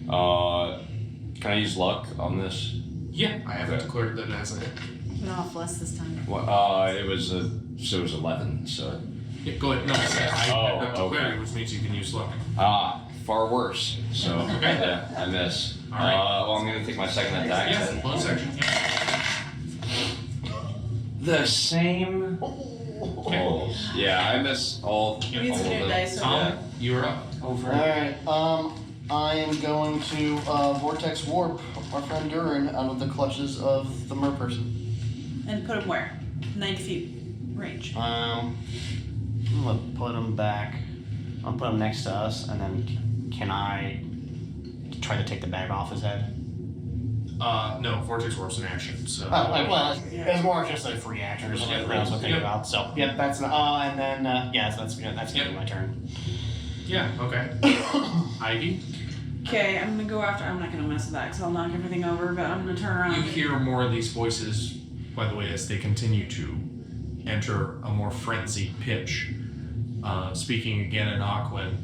Can I use luck on this? Yeah, I haven't declared that it has a hit. Went off less this time. Well, it was 11. So. Yeah, go ahead. No, I have okay. declared, which means you can use luck. Far worse. So Okay. yeah, I miss. All right. Well, I'm gonna take my second attack. Yeah, then. bonus action. The same. Okay. Yeah, I miss all. We need all some of new them. dice. Tom, you're up. Over. Alright, I am going to Vortex Warp our friend Durin out of the clutches of the mer person. And put him where? 90 feet range. I'm gonna put him back. I'll put him next to us, and then can I try to take the bag off his head? No, Vortex Warp's an action, so. Well, it's more just a free action or something I was thinking Yep. about. So, yep, that's and then yeah, so that's gonna be my turn. Yeah, okay. Ivy, Okay, I'm gonna go after. I'm not gonna mess with that because I'll knock everything over. But I'm gonna turn around. you hear more of these voices, by the way, as they continue to enter a more frenzied pitch. Speaking again in Aquan.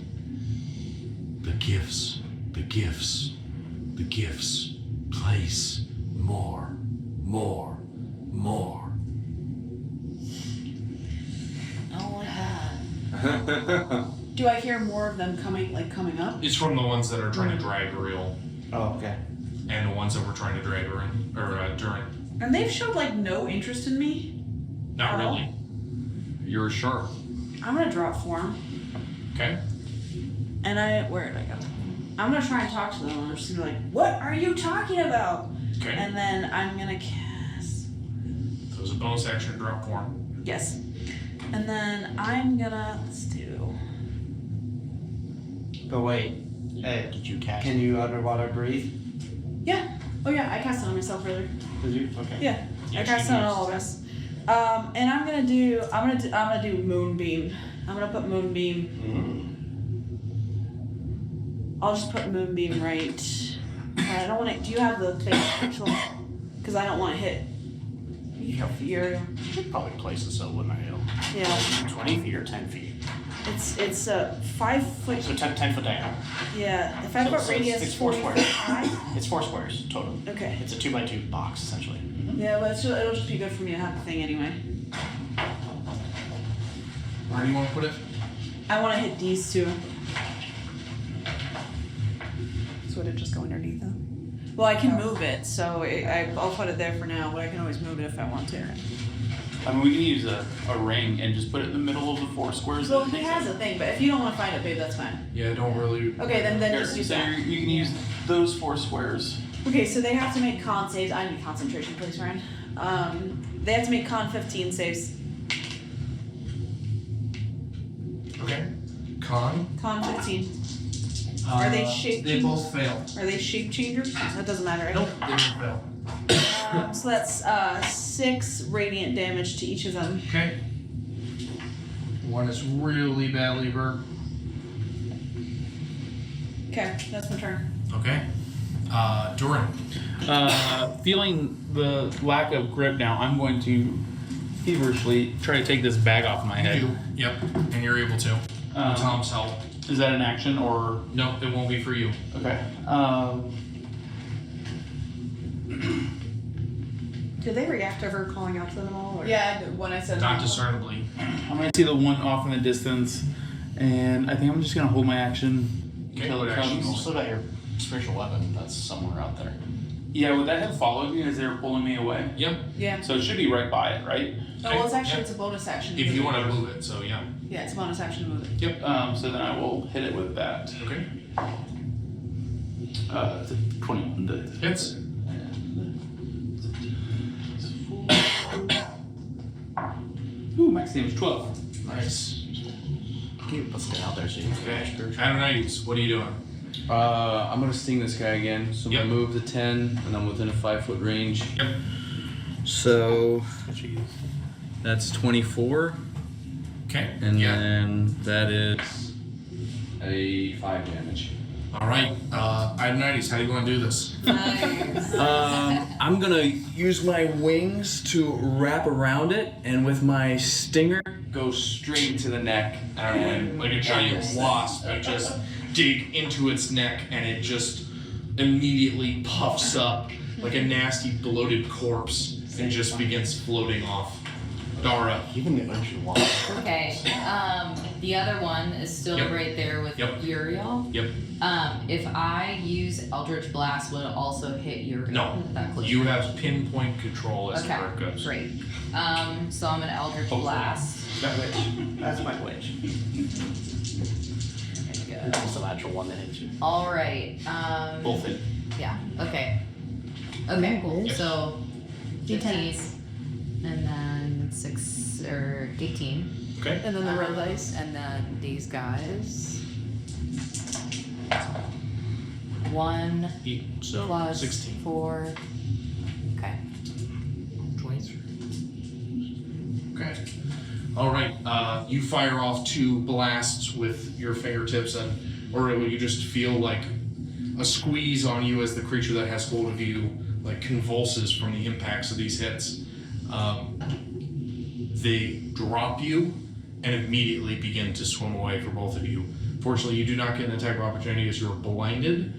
The gifts, the gifts, the gifts. Place more, more, more. I don't like that. Do I hear more of them coming up? It's from the ones that are trying to drag Uriel. Oh, okay. and the ones that we're trying to drag her in, or during. And they've showed like no interest in me. Not at all. really. You're sharp. I'm gonna drop form. Okay. And where did I go? I'm gonna try and talk to them. I'm just gonna be like, what are you talking about? Okay. And then I'm gonna cast. So it's a bonus action to drop form. Yes. And then I'm gonna, let's do. But wait, Did you cast? can you underwater breathe? Yeah. Oh yeah, I cast it on myself earlier. Did you? Okay. Yeah. I Yes, cast it you on used- all of us. And I'm gonna do Moonbeam. I'm gonna put Moonbeam. I'll just put Moonbeam right. I don't want to. Do you have the thing actual? Because I don't want to hit. Uriel. I'd probably place it so it wouldn't hail. Yeah. 20 feet or 10 feet. It's 5 foot. So 10 foot diameter. Yeah. If I So- put so radius it's 4 40 squares. high. It's 4 squares total. Okay. It's a 2x2 box essentially. Yeah, but it'll just be good for me to have the thing anyway. Where do you want to put it? I want to hit these two. So would it just go underneath them? Well, I can move it, so I'll put it there for now, but I can always move it if I want to. I mean, we can use a ring and just put it in the middle of the 4 squares. Well, that he makes has it. a thing, but if you don't want to find it, babe, that's fine. Yeah, I don't really. Okay, then Here, just use so that. you can use those 4 squares. Okay, so they have to make con saves. I need concentration, please, Ryan. They have to make con 15 saves. Okay. Con. Con 15. Are they shape They both fail. Are they shape changers? That doesn't matter, right? Nope, they both fail. So that's 6 radiant damage to each of them. Okay. One is really badly hurt. Okay, that's my turn. Okay. Durin. Feeling the lack of grip now, I'm going to feverishly try to take this bag off my head. Yep. And you're able to. With Tom's help. Is that an action or? No, it won't be for you. Okay. Did they react to her calling out to them at all? Or? Yeah, when I said Not discernibly. I'm gonna see the one off in the distance, and I think I'm just gonna hold my action Okay, until what it action? comes. You still got your spiritual weapon that's somewhere out there. Yeah, would that have followed me as they were pulling me away? Yep. Yeah. So it should be right by it, right? Oh, well, it's actually Yep. it's a bonus action. If you want to move it, so yeah. Yeah, it's a bonus action to move it. Yep. So then I will hit it with that. Okay. It's a 21 to Hits. Ooh, max damage 12. Nice. Let's get out there so you can Okay. finish. Adonides, what are you doing? I'm gonna sting this guy again. So I'm Yep. gonna move to 10, and I'm within a 5-foot range. Yep. So that's 24, Okay. and yeah. then that is a 5 damage. All right. Adonides, how do you want to do this? Nice. I'm gonna use my wings to wrap around it, and with my stinger, go straight to the neck. And like a giant wasp, I just dig into its neck, and it just immediately puffs up like a nasty bloated corpse and just begins floating off. Dara. You can eventually walk. Okay. The other one is still Yep. right there with Yep. Uriel. Yep. If I use Eldritch Blast, will it also hit Uriel? No. That close You range? have pinpoint control as Okay, far as it goes. great. So I'm gonna Eldritch Hopefully. Blast. That witch. That's my witch. That's the natural one that hits you. All right. Both hit. Yeah. Okay. Okay. Cool. Yes. So 15, and then 6 or 18. Okay. And then the roll dice. And then these guys. 1 So plus 16. 4. Okay. 23. Okay. All right. You fire off 2 blasts with your fingertips, or you just feel like a squeeze on you as the creature that has hold of you like convulses from the impacts of these hits. They drop you and immediately begin to swim away for both of you. Fortunately, you do not get an attack of opportunity as you're blinded,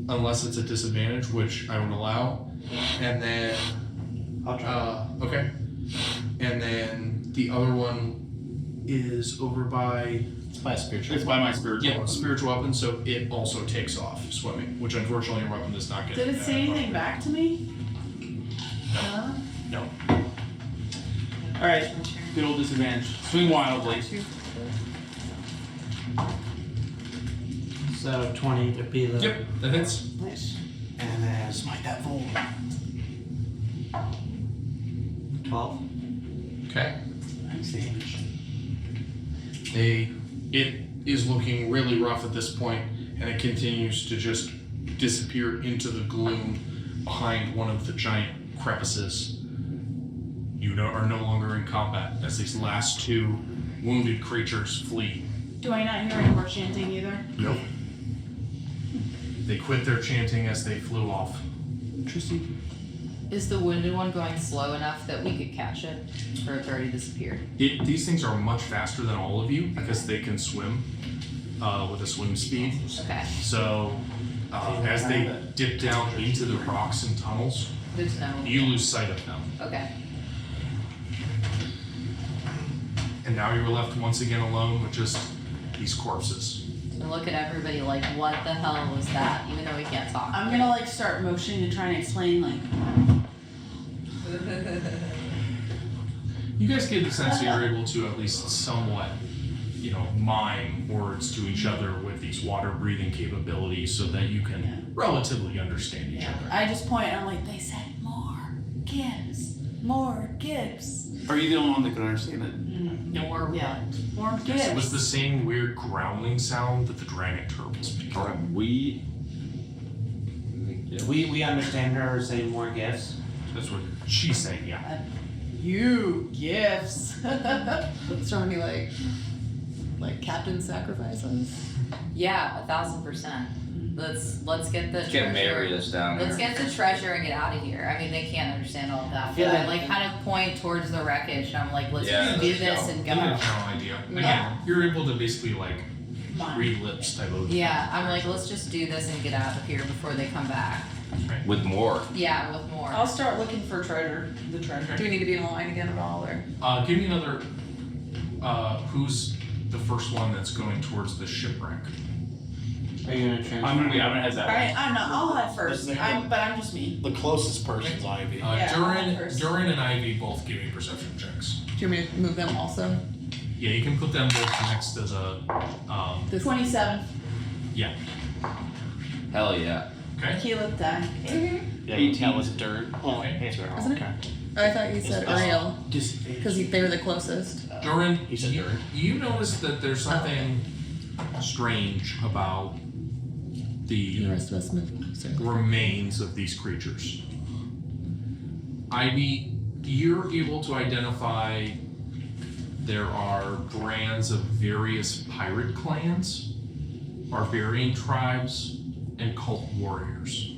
unless it's a disadvantage, which I would allow. And then, I'll try. okay. And then the other one is over by by a spiritual. It's by my spiritual Yeah, weapon. spiritual weapon, so it also takes off swimming, which unfortunately your weapon does not get. Did it say anything back to me? Huh? No. Alright, good old disadvantage. Swing wildly. So 20 to be the. Yep, that hits. Nice. And then smite that fool. 12. Okay. Nice damage. It is looking really rough at this point, and it continues to just disappear into the gloom behind one of the giant crevices. You are no longer in combat as these last two wounded creatures flee. Do I not hear any more chanting either? Nope. They quit their chanting as they flew off. Interesting. Is the wounded one going slow enough that we could catch it? Or it's already disappeared? These things are much faster than all of you because they can swim with a swim speed. Okay. So as they dip down into the rocks and tunnels, Good to know. you lose sight of them. Okay. And now you're left once again alone with just these corpses. And look at everybody like, what the hell was that? Even though we can't talk. I'm gonna like start motioning to try and explain like. You guys get the sense that you're able to at least somewhat, mime words to each other with these water-breathing capabilities so that you can relatively understand each other. I just point and I'm like, they said more gibbs, more gibbs. Are you the only one that can understand it? More Yeah, more Yes, it was gibbs. the same weird growling sound that the dragon turtles make. We We understand her saying more gifts. That's what she's saying, yeah. You gifts. It's trying to be like captain sacrifices. Yeah, 1,000%. Let's get the Let's get treasure. Marius down there. Let's get the treasure and get out of here. I mean, they can't understand all of that. Yeah. But I like kind of point towards the wreckage and I'm like, let's Yeah, just do let's this go. and You go. have no idea. Again, Yeah. you're able to basically read lips type of. Yeah, I'm like, let's just do this and get out of here before they come back. With more. Yeah, with more. I'll start looking for treasure. The treasure. Do we need to be in line again at all, or? Give me another. Who's the first one that's going towards the shipwreck? Are you gonna transfer? I'm gonna head that way. Alright, I'm not. I'll head first. But I'm just me. The closest person's Ivy. Yeah, Durin, first. Durin and Ivy both give me perception checks. Do you want me to move them also? Yeah, you can put them both next to the. 27. Yeah. Hell yeah. Okay. He looked die. Yeah, that was dirt. Oh, it's Isn't it? I thought you said Ariel, because they were the closest. Durin, He said Durin. you notice that there's something strange about The the rest of us move. Circle. remains of these creatures. Ivy, you're able to identify there are brands of various pirate clans, barbarian tribes, and cult warriors.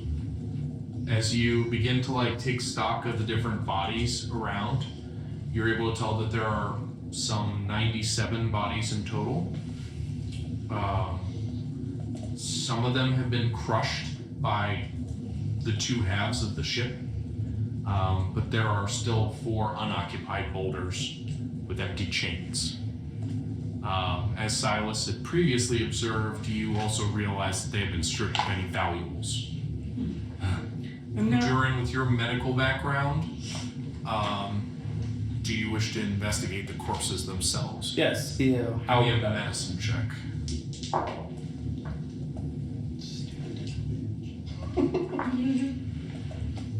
As you begin to take stock of the different bodies around, you're able to tell that there are some 97 bodies in total. Some of them have been crushed by the two halves of the ship, but there are still 4 unoccupied boulders with empty chains. As Silas had previously observed, you also realized that they had been stripped of any valuables. Durin, with your medical background, do you wish to investigate the corpses themselves? Yes. Yeah. How do you have a medicine check?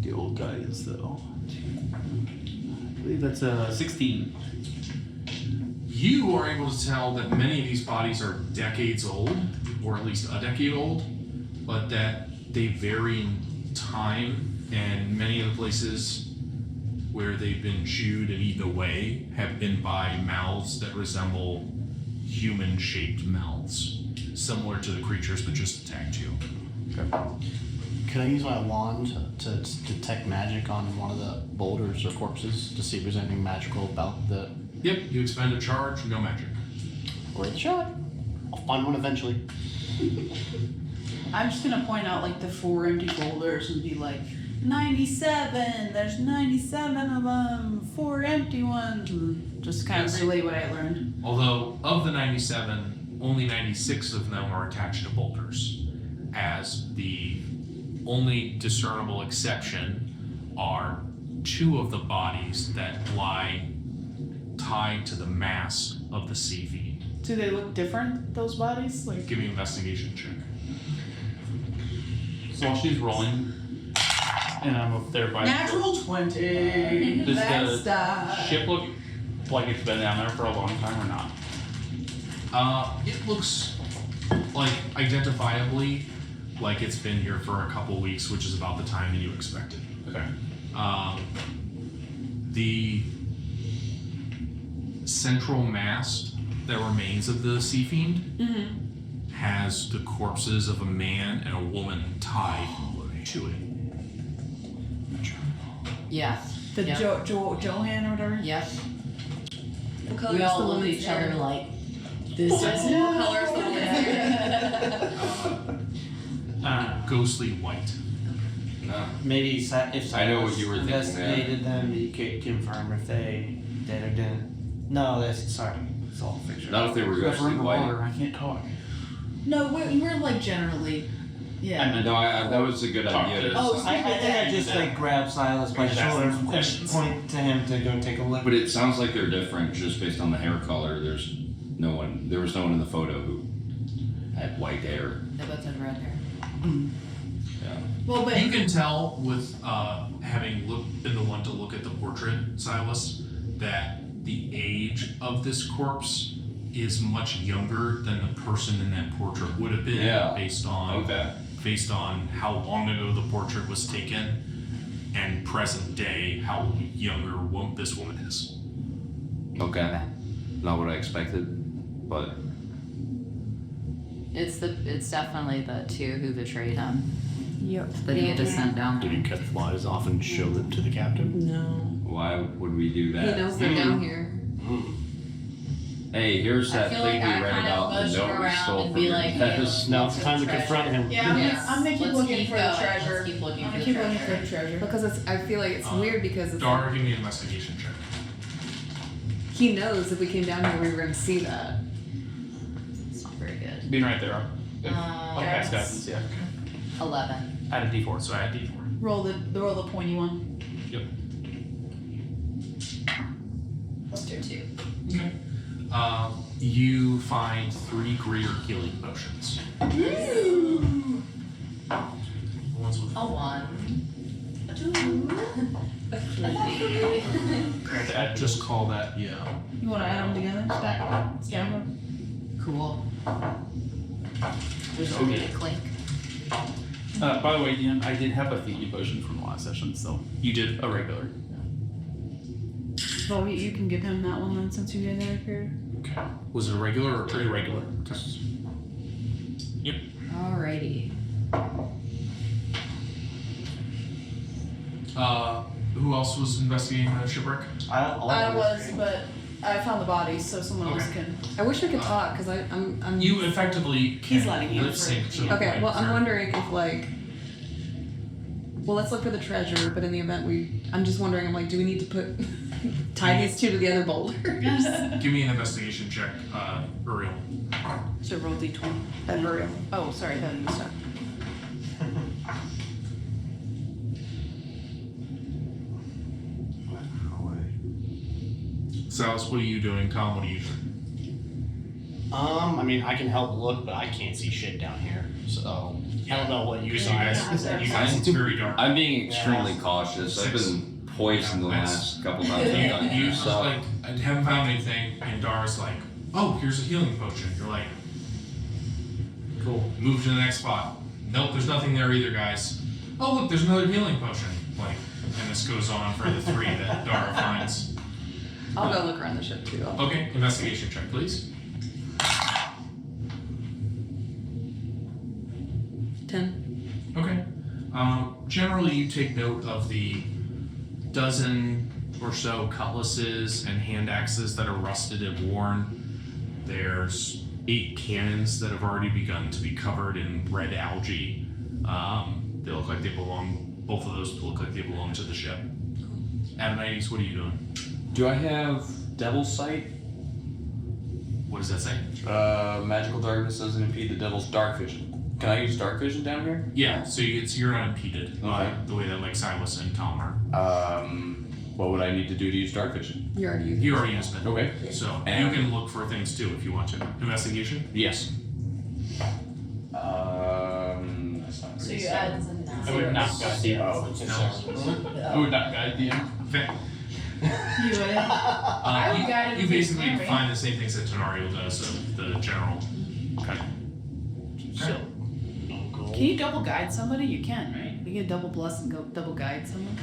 The old guy is though. I believe that's 16. You are able to tell that many of these bodies are decades old, or at least a decade old, but that they vary in time, and many of the places where they've been chewed and eaten away have been by mouths that resemble human-shaped mouths, similar to the creatures that just attacked you. Can I use my wand to detect magic on one of the boulders or corpses to see if there's anything magical about the? Yep, you expend a charge, no magic. Worth a shot. I'll find one eventually. I'm just gonna point out like the 4 empty boulders and be like, 97. There's 97 of them. 4 empty ones. And just kind of relay what I learned. Although, of the 97, only 96 of them are attached to boulders, as the only discernible exception are 2 of the bodies that lie tied to the mass of the sea feed. Do they look different, those bodies? Like, Give me an investigation check. while she's rolling, and I'm up there by Natural 20. Does That's the ship look like it's been down there for a long time or not? It looks like identifiably like it's been here for a couple weeks, which is about the time that you expected. Okay. The central mast that remains of the Sea Fiend has the corpses of a man and a woman tied to it. Yeah. The Yep. Johan or whatever? Yep. What color We is all the look at woman's each other hair? like, this is What color is the woman's hair? Ghostly white. Maybe if I know what you were thinking, investigated them, you could confirm if they did or didn't. No, that's sorry. It's all fiction. Not if they were If we're ghostly in the white. water, I can't talk. No, we're like generally. Yeah. No, that was a good idea. Oh, I think I just like grabbed Silas by the Just ask shoulder him some and questions. point to him to go take a look. But it sounds like they're different just based on the hair color. There was no one in the photo who had white hair. They both had red hair. Yeah. Well, but You can tell with having been the one to look at the portrait, Silas, that the age of this corpse is much younger than the person in that portrait would have been, Yeah. based on how long ago the portrait was taken, and present day how younger this woman is. Okay. Not what I expected, but It's definitely the 2 who betrayed him. Yep. That he had to send down Did there. he catch flies off and show them to the captain? No. why would we do He that? knows they're down here. Hey, here's I that feel thing like I we read kinda about the motion note we around stole and from be your like, desk. Now it's time to confront him. yeah, I'm gonna keep Let's looking keep for the going. treasure. Let's keep looking I'm for gonna the keep looking for treasure. the treasure. Because I feel like it's weird because it's Dara, give me an investigation check. he knows if we came down here we were going to see that. It's not very good. Being right there. Up past That's guidance, yeah. 11. Add a D4. So add D4. Roll the pointy one. Yep. Plus 2. You find 3 greater healing potions. The ones with A 1. A 2. A 3. just call that, yeah. You want to add them together? Stack them? Cool. There's Okay. a clink. By the way, Ian, I did have a Thieves potion from the last session, so You did. a regular. Well, you can give him that one then since you guys are here. Okay. Was it a regular or irregular? Yep. Alrighty. Who else was investigating the shipwreck? I was, but I found the bodies, so someone else can. I wish we could talk because I'm. You effectively He's can letting you lip sync to the Okay, point well, I'm where- wondering if like. Well, let's look for the treasure, but in the event I'm just wondering, I'm like, do we need to tie these 2 to the other boulders? Give me an investigation check, Uriel. So roll d20. Uriel. Oh, sorry, that was stuff. Silas, what are you doing? Tom, what are you doing? I mean, I can help look, but I can't see shit down here. So I don't know what you You guys, it's very dark. I'm being extremely cautious. I've been poisoned the last couple times I've done You this stuff. like, I haven't found anything, and Dara's like, oh, here's a healing potion. You're like, cool. Move to the next spot. Nope, there's nothing there either, guys. Oh, look, there's another healing potion. Like, and this goes on for the 3 that Dara finds. I'll go look around the ship too. Okay, investigation check, please. 10. Okay. Generally, you take note of the dozen or so cutlasses and hand axes that are rusted and worn. There's 8 cannons that have already begun to be covered in red algae. They look like they belong. Both of those look like they belong to the ship. Adonides, what are you doing? Do I have Devil Sight? What does that say? Magical darkness doesn't impede the devil's dark vision. Can I use dark vision down here? Yeah, so you're unimpeded. Okay. The way that like Silas and Tom are. What would I need to do to use dark vision? You already used You already used it. Okay. So And- you can look for things too if you want to. Investigation? Yes. So you add I would not guide the I would not guide the Okay. You would. I would guide him You to basically Mary. find the same things that Tenario does, so the general kind So, can you double guide somebody? You can, right? You get double bless and go double guide someone.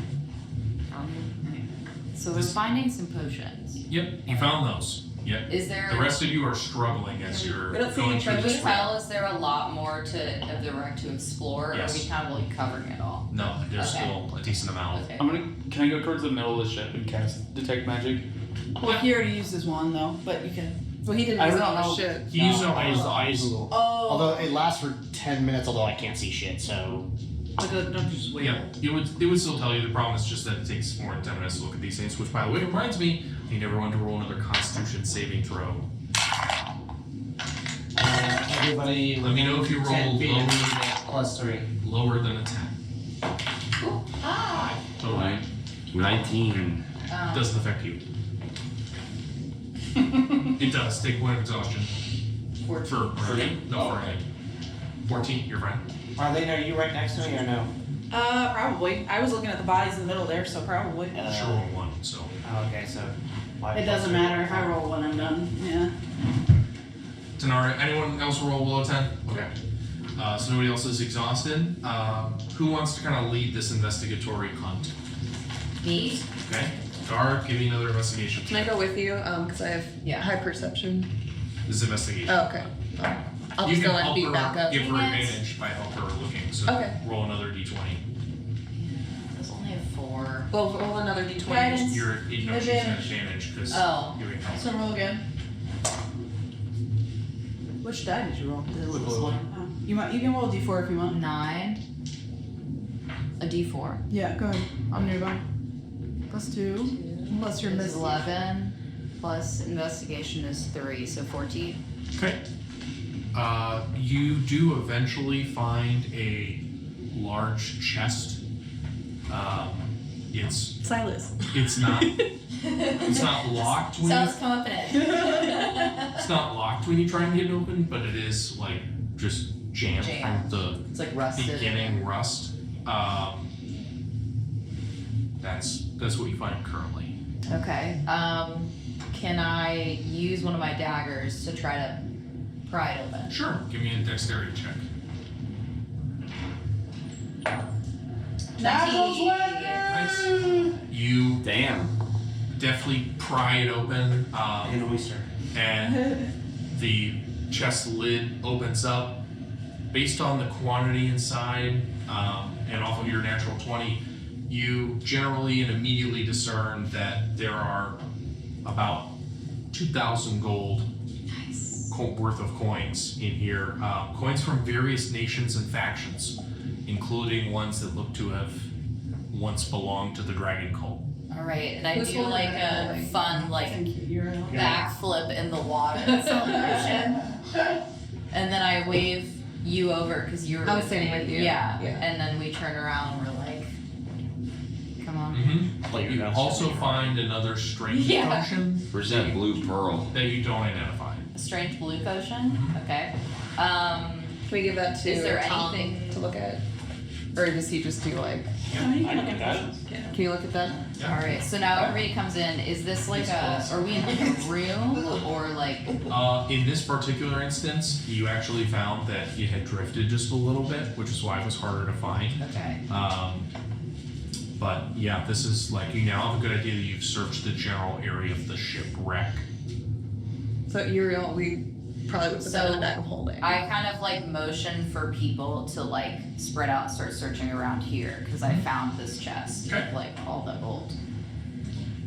So we're finding some potions. Yep, you found those. Yep. Is there? The rest of you are struggling as you're We don't see going any through Can this we tell, is there a lot more of the wreck to explore, or Yes. are we kind of like covering it all? No, there's Okay. still a decent amount. Okay. Can I go towards the middle of the ship and cast detect magic? Well, he already used his wand though, but you can. Well, he didn't I use it don't on know. the ship. He used it I used on the Oh. Although it lasts for 10 minutes, although I can't see shit, so. But don't just wait. Yeah, it would still tell you. The problem is just that it takes more than 10 minutes to look at these things, which, by the way, reminds me, I need everyone to roll another Constitution saving throw. Everybody. Let me know if you roll 10 feet low. of me get +3. Lower than a 10. Total. 19. Doesn't affect you. It does. Take point of exhaustion. 14. For Ernie. No, for Ernie. 14, your friend. Arlene, are you right next to me or no? Probably. I was looking at the bodies in the middle there, so probably. Sure roll 1, so. Okay, so. It doesn't matter if I roll when I'm done. Yeah. Tenari, anyone else roll below 10? Okay. So nobody else is exhausted. Who wants to kind of lead this investigatory hunt? Me? Okay. Gar, give me another investigation. Can I go with you? Because I have high perception. This is investigation. Oh, okay. I'll You just can go and help beat her, back up. give her Dang it. advantage by help her looking. So Okay. roll another d20. There's only a 4. Well, roll another d20. Guidance. You're she's at advantage because Oh. you can help. So roll again. Which die did you roll? The blue one. Oh. You can roll a d4 if you want. 9. A d4. Yeah, go ahead. I'm nearby. +2. Plus your Is miss. 11. Plus investigation is 3, so 14. Okay. You do eventually find a large chest. It's Silas. it's not locked when you, Sounds confident. it's not locked when you try and get it open, but it is like just jammed Jammed. from the It's like rusted. beginning rust. That's what you find currently. Okay. Can I use one of my daggers to try to pry it open? Sure. Give me a dexterity check. Nice. You definitely pry it open. An oyster. And the chest lid opens up. Based on the quantity inside and off of your natural 20, you generally and immediately discern that there are about 2,000 gold worth of coins in here. Coins from various nations and factions, including ones that look to have once belonged to the dragon cult. All right, and I Who's do holding like it? a fun like You're backflip in the water celebration, and then I wave you over because you were. I was standing with you. Yeah. Yeah. And then we turn around and we're like, "Come on." Mm-hmm. You also find another strange Yeah. potion Where's that blue pearl? that you don't identify. A strange blue potion. Okay. Can we give that to Is there Tom anything- to look at? Or does he just do like... I can look at it. Can you look at that? All right. So now everybody comes in. Is this like Are we in like a room or like? In this particular instance, you actually found that it had drifted just a little bit, which is why it was harder to find. Okay. But yeah, this is like, you now have a good idea that you've searched the general area of the shipwreck. So Uriel, we probably would put that in the bag of holding. I kind of like motion for people to like spread out and start searching around here because I found this chest with like all the gold.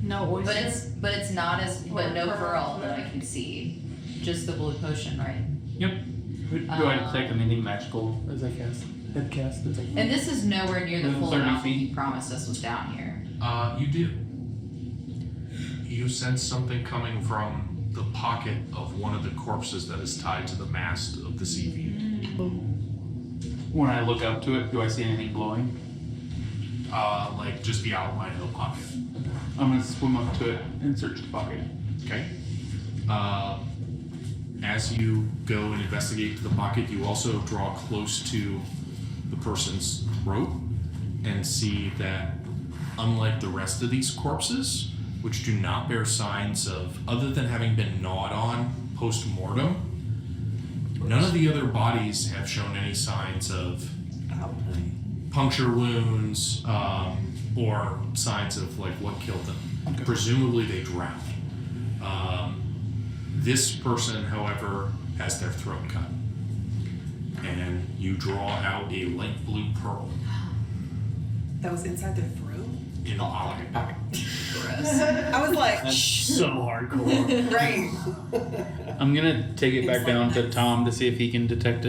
No oyster. But it's not as but no Or pearl that I can see. Just the blue potion, right? Yep. Do I detect anything magical as I cast? Head cast detect. And this is nowhere near the Within full 30 amount that feet? he promised us was down here. You do. You sense something coming from the pocket of one of the corpses that is tied to the mast of the CV. When I look up to it, do I see anything glowing? Like just the outline of the pocket. I'm gonna swim up to it and search the pocket. Okay. As you go and investigate the pocket, you also draw close to the person's throat and see that, unlike the rest of these corpses, which do not bear signs of, other than having been gnawed on post-mortem, none of the other bodies have shown any signs of puncture wounds or signs of like what killed them. Okay. Presumably they drowned. This person, however, has their throat cut. And you draw out a light blue pearl That was inside their throat? in the pocket. I was like, That's so hardcore. right. I'm gonna take it back down to Tom to see if he can detect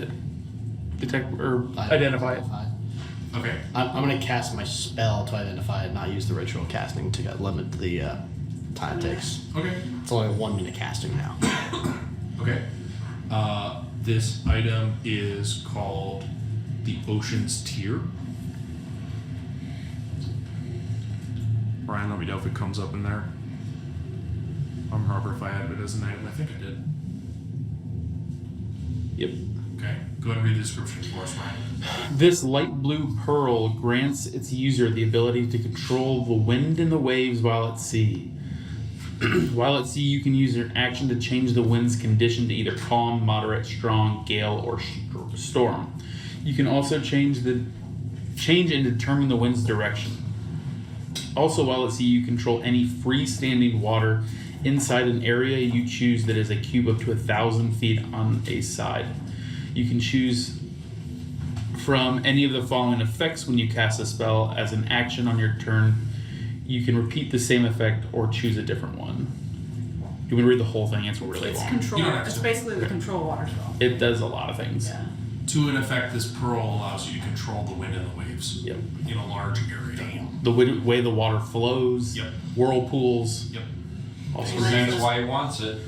or identify it. Okay. I'm gonna cast my spell to identify it, not use the ritual casting to limit the time it takes. Okay. It's only 1 minute casting now. Okay. This item is called the Ocean's Tear. Brian, let me know if it comes up in there. I'm Harper if I had it as an item. I think I did. Yep. Okay. Go ahead and read the description for us, Ryan. This light blue pearl grants its user the ability to control the wind and the waves while at sea. While at sea, you can use your action to change the wind's condition to either calm, moderate, strong, gale, or storm. You can also change and determine the wind's direction. Also, while at sea, you control any freestanding water inside an area you choose that is a cube up to 1,000 feet on a side. You can choose from any of the following effects when you cast a spell. As an action on your turn, you can repeat the same effect or choose a different one. You want to read the whole thing? It's really It's long. control. You don't have It's to. basically the control water spell. It does a lot of things. Yeah. To an effect, this pearl allows you to control the wind and the waves Yep. in a large area. The way the water flows. Yep. Whirlpools. Yep. Also, That's why he wants it.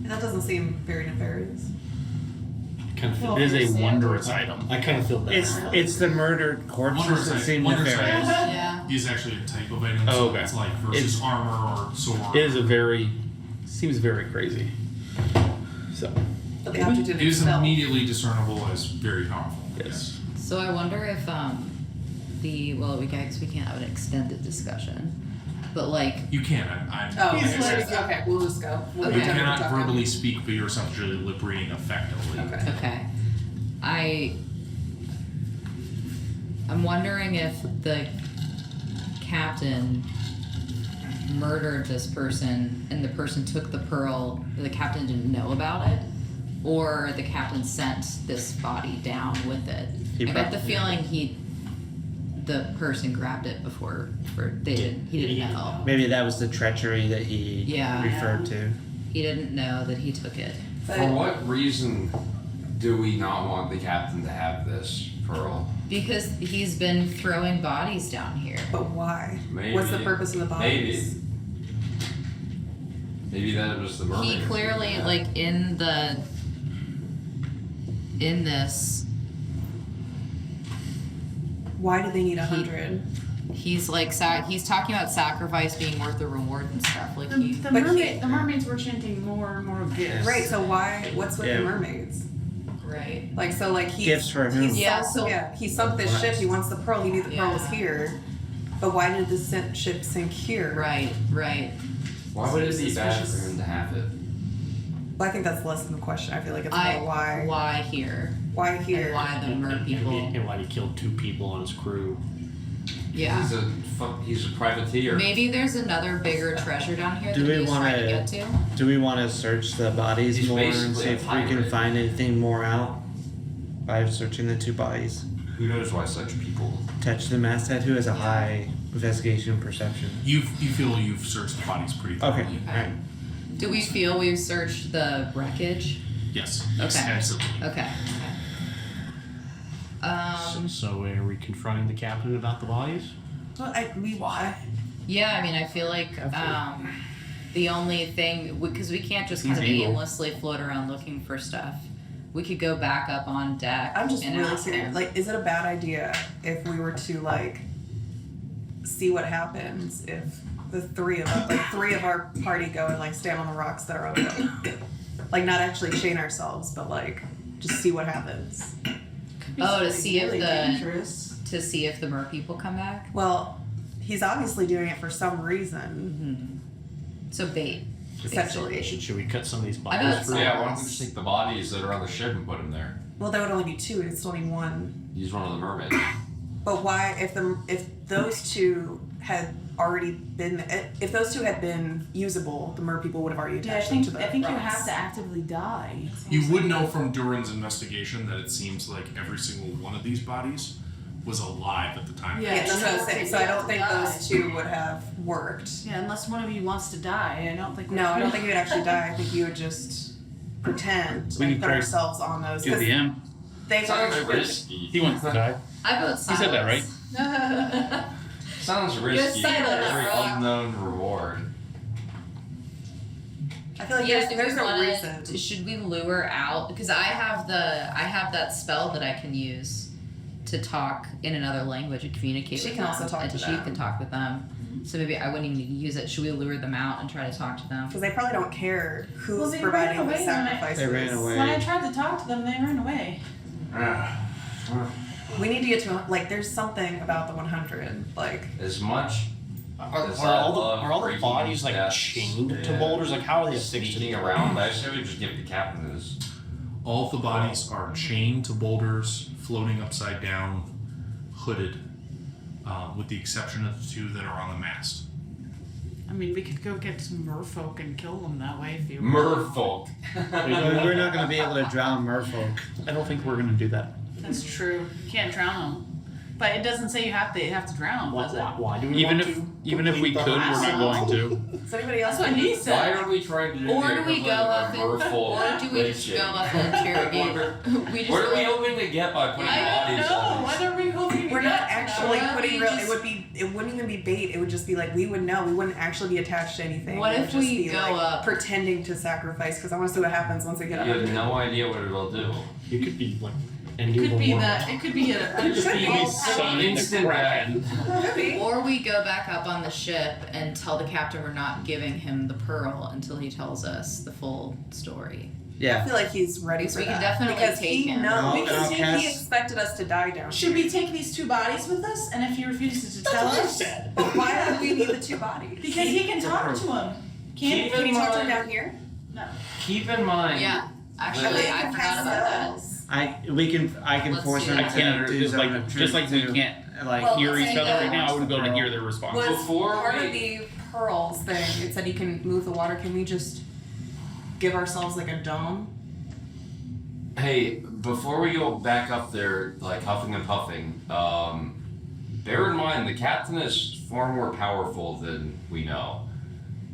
And that doesn't seem very nefarious. Kind of feel, it is a wondrous item. I kind of feel bad. It's the murdered corpses that seem Wondrous nefarious. item Yeah. is actually a type of item. Oh, So okay. it's like versus armor or sword. It is seems very crazy. So, But the object in It is itself. immediately discernible as very powerful. yes. So I wonder if we can't have an extended discussion, but like You can. Oh, like I said, okay, we'll just go. We'll Okay. you be done cannot talking. verbally speak, but you're essentially liberating effectively. Okay. I'm wondering if the captain murdered this person and the person took the pearl, the captain didn't know about it, or the captain sent this body down with it. I got the feeling the person grabbed it before, he didn't know. Maybe that was the treachery that he Yeah. referred to. He didn't know that he took it. For what reason do we not want the captain to have this pearl? Because he's been throwing bodies down here. But why? Maybe. What's the purpose of the bodies? Maybe that was the mermaid. He clearly, like, in this, Why do they need 100? he's like, he's talking about sacrifice being worth the reward and stuff. Like, he, The But mermaids were chanting more and more gifts. Right, so what's with Yeah. the mermaids? right. Like, so like he Gifts for whom? he sunk this ship, he wants the pearl, he knew the pearl was Yeah. here. But why did the ship sink here? Right. Why would it be bad for Suspicious. him to have it? Well, I think that's less than the question. I feel like it's more why. Why here? Why here? And why the mer people? And why he killed 2 people on his crew. Yeah. He's a privateer. Maybe there's another bigger treasure down here Do that we he's trying to wanna- get to. Do we want to search the bodies He's more and basically see a if we can pirate. find anything more out by searching the 2 bodies? Who knows why such people? Touch the masthead, who has a high investigation perception. You feel you've searched the bodies pretty Okay, thoroughly. alright. Do we feel we've searched the wreckage? Yes. Okay. Absolutely. Okay. So are we confronting the captain about the bodies? Well, why? Yeah, I mean, I feel like, The only thing, because we can't just kind of He's evil. aimlessly float around looking for stuff. We could go back up on deck. I'm just and really ask serious. him. Like, is it a bad idea if we were to like see what happens if the three of us, like three of our party, go and like stand on the rocks that are on the, like not actually chain ourselves, but like just see what happens. Oh, to see if really the dangerous. to see if the mer people come back. Well, he's obviously doing it for some reason. So bait. Essentially. Should we cut some of these I know bodies? it's for Yeah, why don't we just take the bodies that are on the ship and put them there? Well, there would only be two. It's only one. Use one of the mermaids. But why, if those two had already been, if those two had been usable, the mer people would have already Yeah, I attached them think to the I think you rocks. have to actively die. You would know from Durin's investigation that it seems like every single one of these bodies was alive at the time. Yeah, that's what I was saying. So I don't think those two would have worked. Yeah, unless one of you wants to die. I don't think. No, I don't think you would actually die. I think you would just pretend We and can put try ourselves on those. Do 'cause the M. They Sounds were risky. He wants to die. I vote He said that, right? right? Sounds risky. silent, Very Rock. unknown reward. I feel like Yeah, there's no reason. Should we lure out? Because I have that spell that I can use to talk in another language and communicate She with can them. also talk and to she them. can talk with them. So maybe I wouldn't even need to use it. Should we lure them out and try to talk to them? Because they probably don't care who's Well, they providing ran the away when I- sacrifices. They ran away. When I tried to talk to them, they ran away. We need to get to like. There's something about the 100. Like As much Are as all the freaking bodies like death, chained to yeah, boulders? Like how are they affixed to sneaking the around? I say we just give it to Captain this. All of the bodies are chained to boulders, floating upside down, hooded, with the exception of the two that are on the mast. I mean, we could go get some merfolk and kill them that way if you. Merfolk. We're not going to be able to drown merfolk. I don't think we're gonna do that. That's true. You can't drown them. But it doesn't say you have to drown, does it? Why do we Even want if to even if we complete could, the we're not going to. does anybody else? That's what he Why said. are we trying to do Or the do we go equivalent up of and, merfolk or do we just lynching? go up and interrogate? We just What are we go- hoping to get by putting I bodies don't know. on What are we hoping to We're not get? actually Why don't putting we real. just- It wouldn't even be bait. It would just be like we would know. We wouldn't actually be attached to anything. What It would if just we be go like up- pretending to sacrifice? Because I want to see what happens once we get up. You have no idea what it'll do. It could be like It could be that. It could be a. Could just be a- some Instant death. Could be. Or we go back up on the ship and tell the captain we're not giving him the pearl until he tells us the full story. I Yeah. feel like he's ready Because for we that. can definitely because take he him. knows. No, Because no, he Cass- expected us to die down. Should here. we take these two bodies with us? And if he refuses to That's tell what I us, said. But why would we need the two bodies? because he can talk to him. Keep Can in he talk to him mind- down here? No. Keep in mind. Yeah, actually, Really? I Can forgot pass about that. those. I can Let's force do them that. to I can't do just like something just like we to, can't like Well, hear let's each say other that right now. I wouldn't be able to hear their response. Was Before part we- of the pearls thing, it said you can move the water. Can we just give ourselves like a dome? Hey, before we go back up there, like huffing and puffing, bear in mind the captain is far more powerful than we know.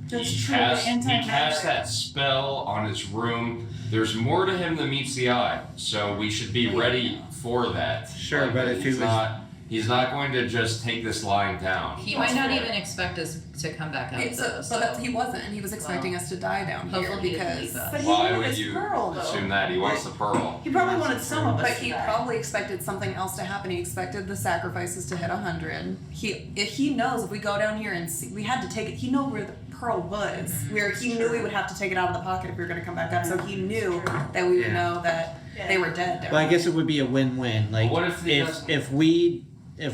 That's he true, Cast, the he anti-magic. cast that spell on his room. There's more to him than meets the eye, so we should be ready for that. Sure, Like, but if he he's was- not, he's not going to just take this lying down. He might not even expect us to come back up though. But he wasn't, and he was expecting us to die down here Hopefully he didn't because. leave us. But he Why wanted would his you pearl, though. assume that? He wants the pearl. He probably wanted some of us. But to he die. probably expected something else to happen. He expected the sacrifices to hit 100. If he knows if we go down here and see, we had to take it. He knew where the pearl was. Where he knew we would have to take it out of the pocket if we were going to come back up. So he knew that we would Yeah. know that they were dead. Down Well, I guess it would be a win-win. Like What if he doesn't- if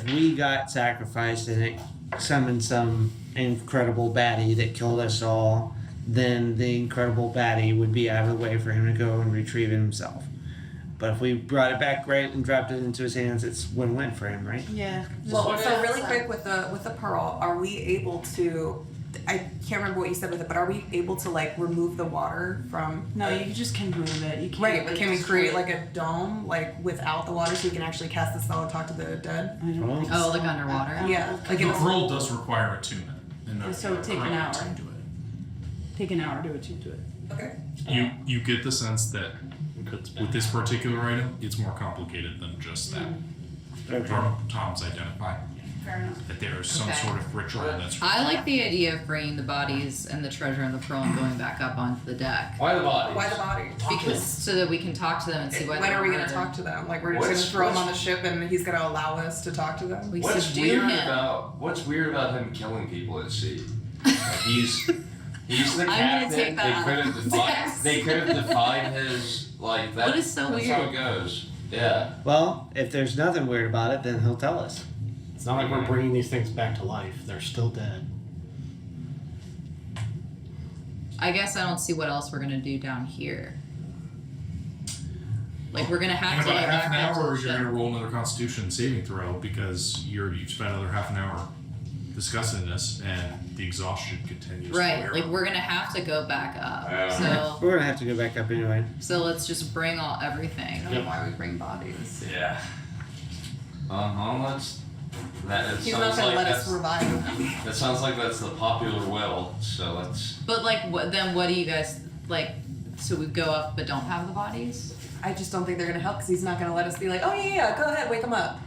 we got sacrificed and it summoned some incredible baddie that killed us all, then the incredible baddie would be out of the way for him to go and retrieve it himself. But if we brought it back right and dropped it into his hands, it's win-win for him, right? Yeah. Well, so really quick with the pearl, are we able to? I can't remember what you said with it, but are we able to like remove the water from? No, you just can move it. You can't. Right, but can we destroy create it. like a dome like without the water so we can actually cast the spell and talk to the dead? I don't think Oh, so. like underwater? Yeah, like The it was. pearl does require attunement. And So take an hour. to it. Take an hour to attune to it. Okay. You get the sense that with this particular item, it's more complicated than just that. Okay. Tom's identified. Fair enough. that there is some Okay. sort of ritual that's. I like the idea of bringing the bodies and the treasure and the pearl and going back up onto the deck. Why the bodies? Why the body? Because so that we can talk to them and see why. When they are we were going to murdered. talk to them? Like, we're just What's- going to throw him what's- on the ship and he's going to allow us to talk to them? We What's subdue weird him. about him killing people at sea? Like, he's the I'm gonna captain. take that. They could have defied his like that. What is so that's weird? how it goes. Yeah. Well, if there's nothing weird about it, then he'll tell us. It's not like we're bringing these things back to life. They're still dead. I guess I don't see what else we're gonna do down here. Like we're gonna In have to about get half an back up to hour, the you're ship. going to roll another Constitution saving throw because you've spent another half an hour discussing this, and the exhaustion continues. to Right, wear like on. we're gonna have to go back up. Yeah. We're gonna have to go back up anyway. So let's just bring all everything. I don't know why we bring bodies. Yeah. Let's. That it He's not sounds going to like let us that's. revive. That sounds like that's the popular will. So let's. But like, what do you guys like? So we go up but don't have the bodies? I just don't think they're going to help because he's not going to let us be like, oh, yeah, go ahead, wake them up.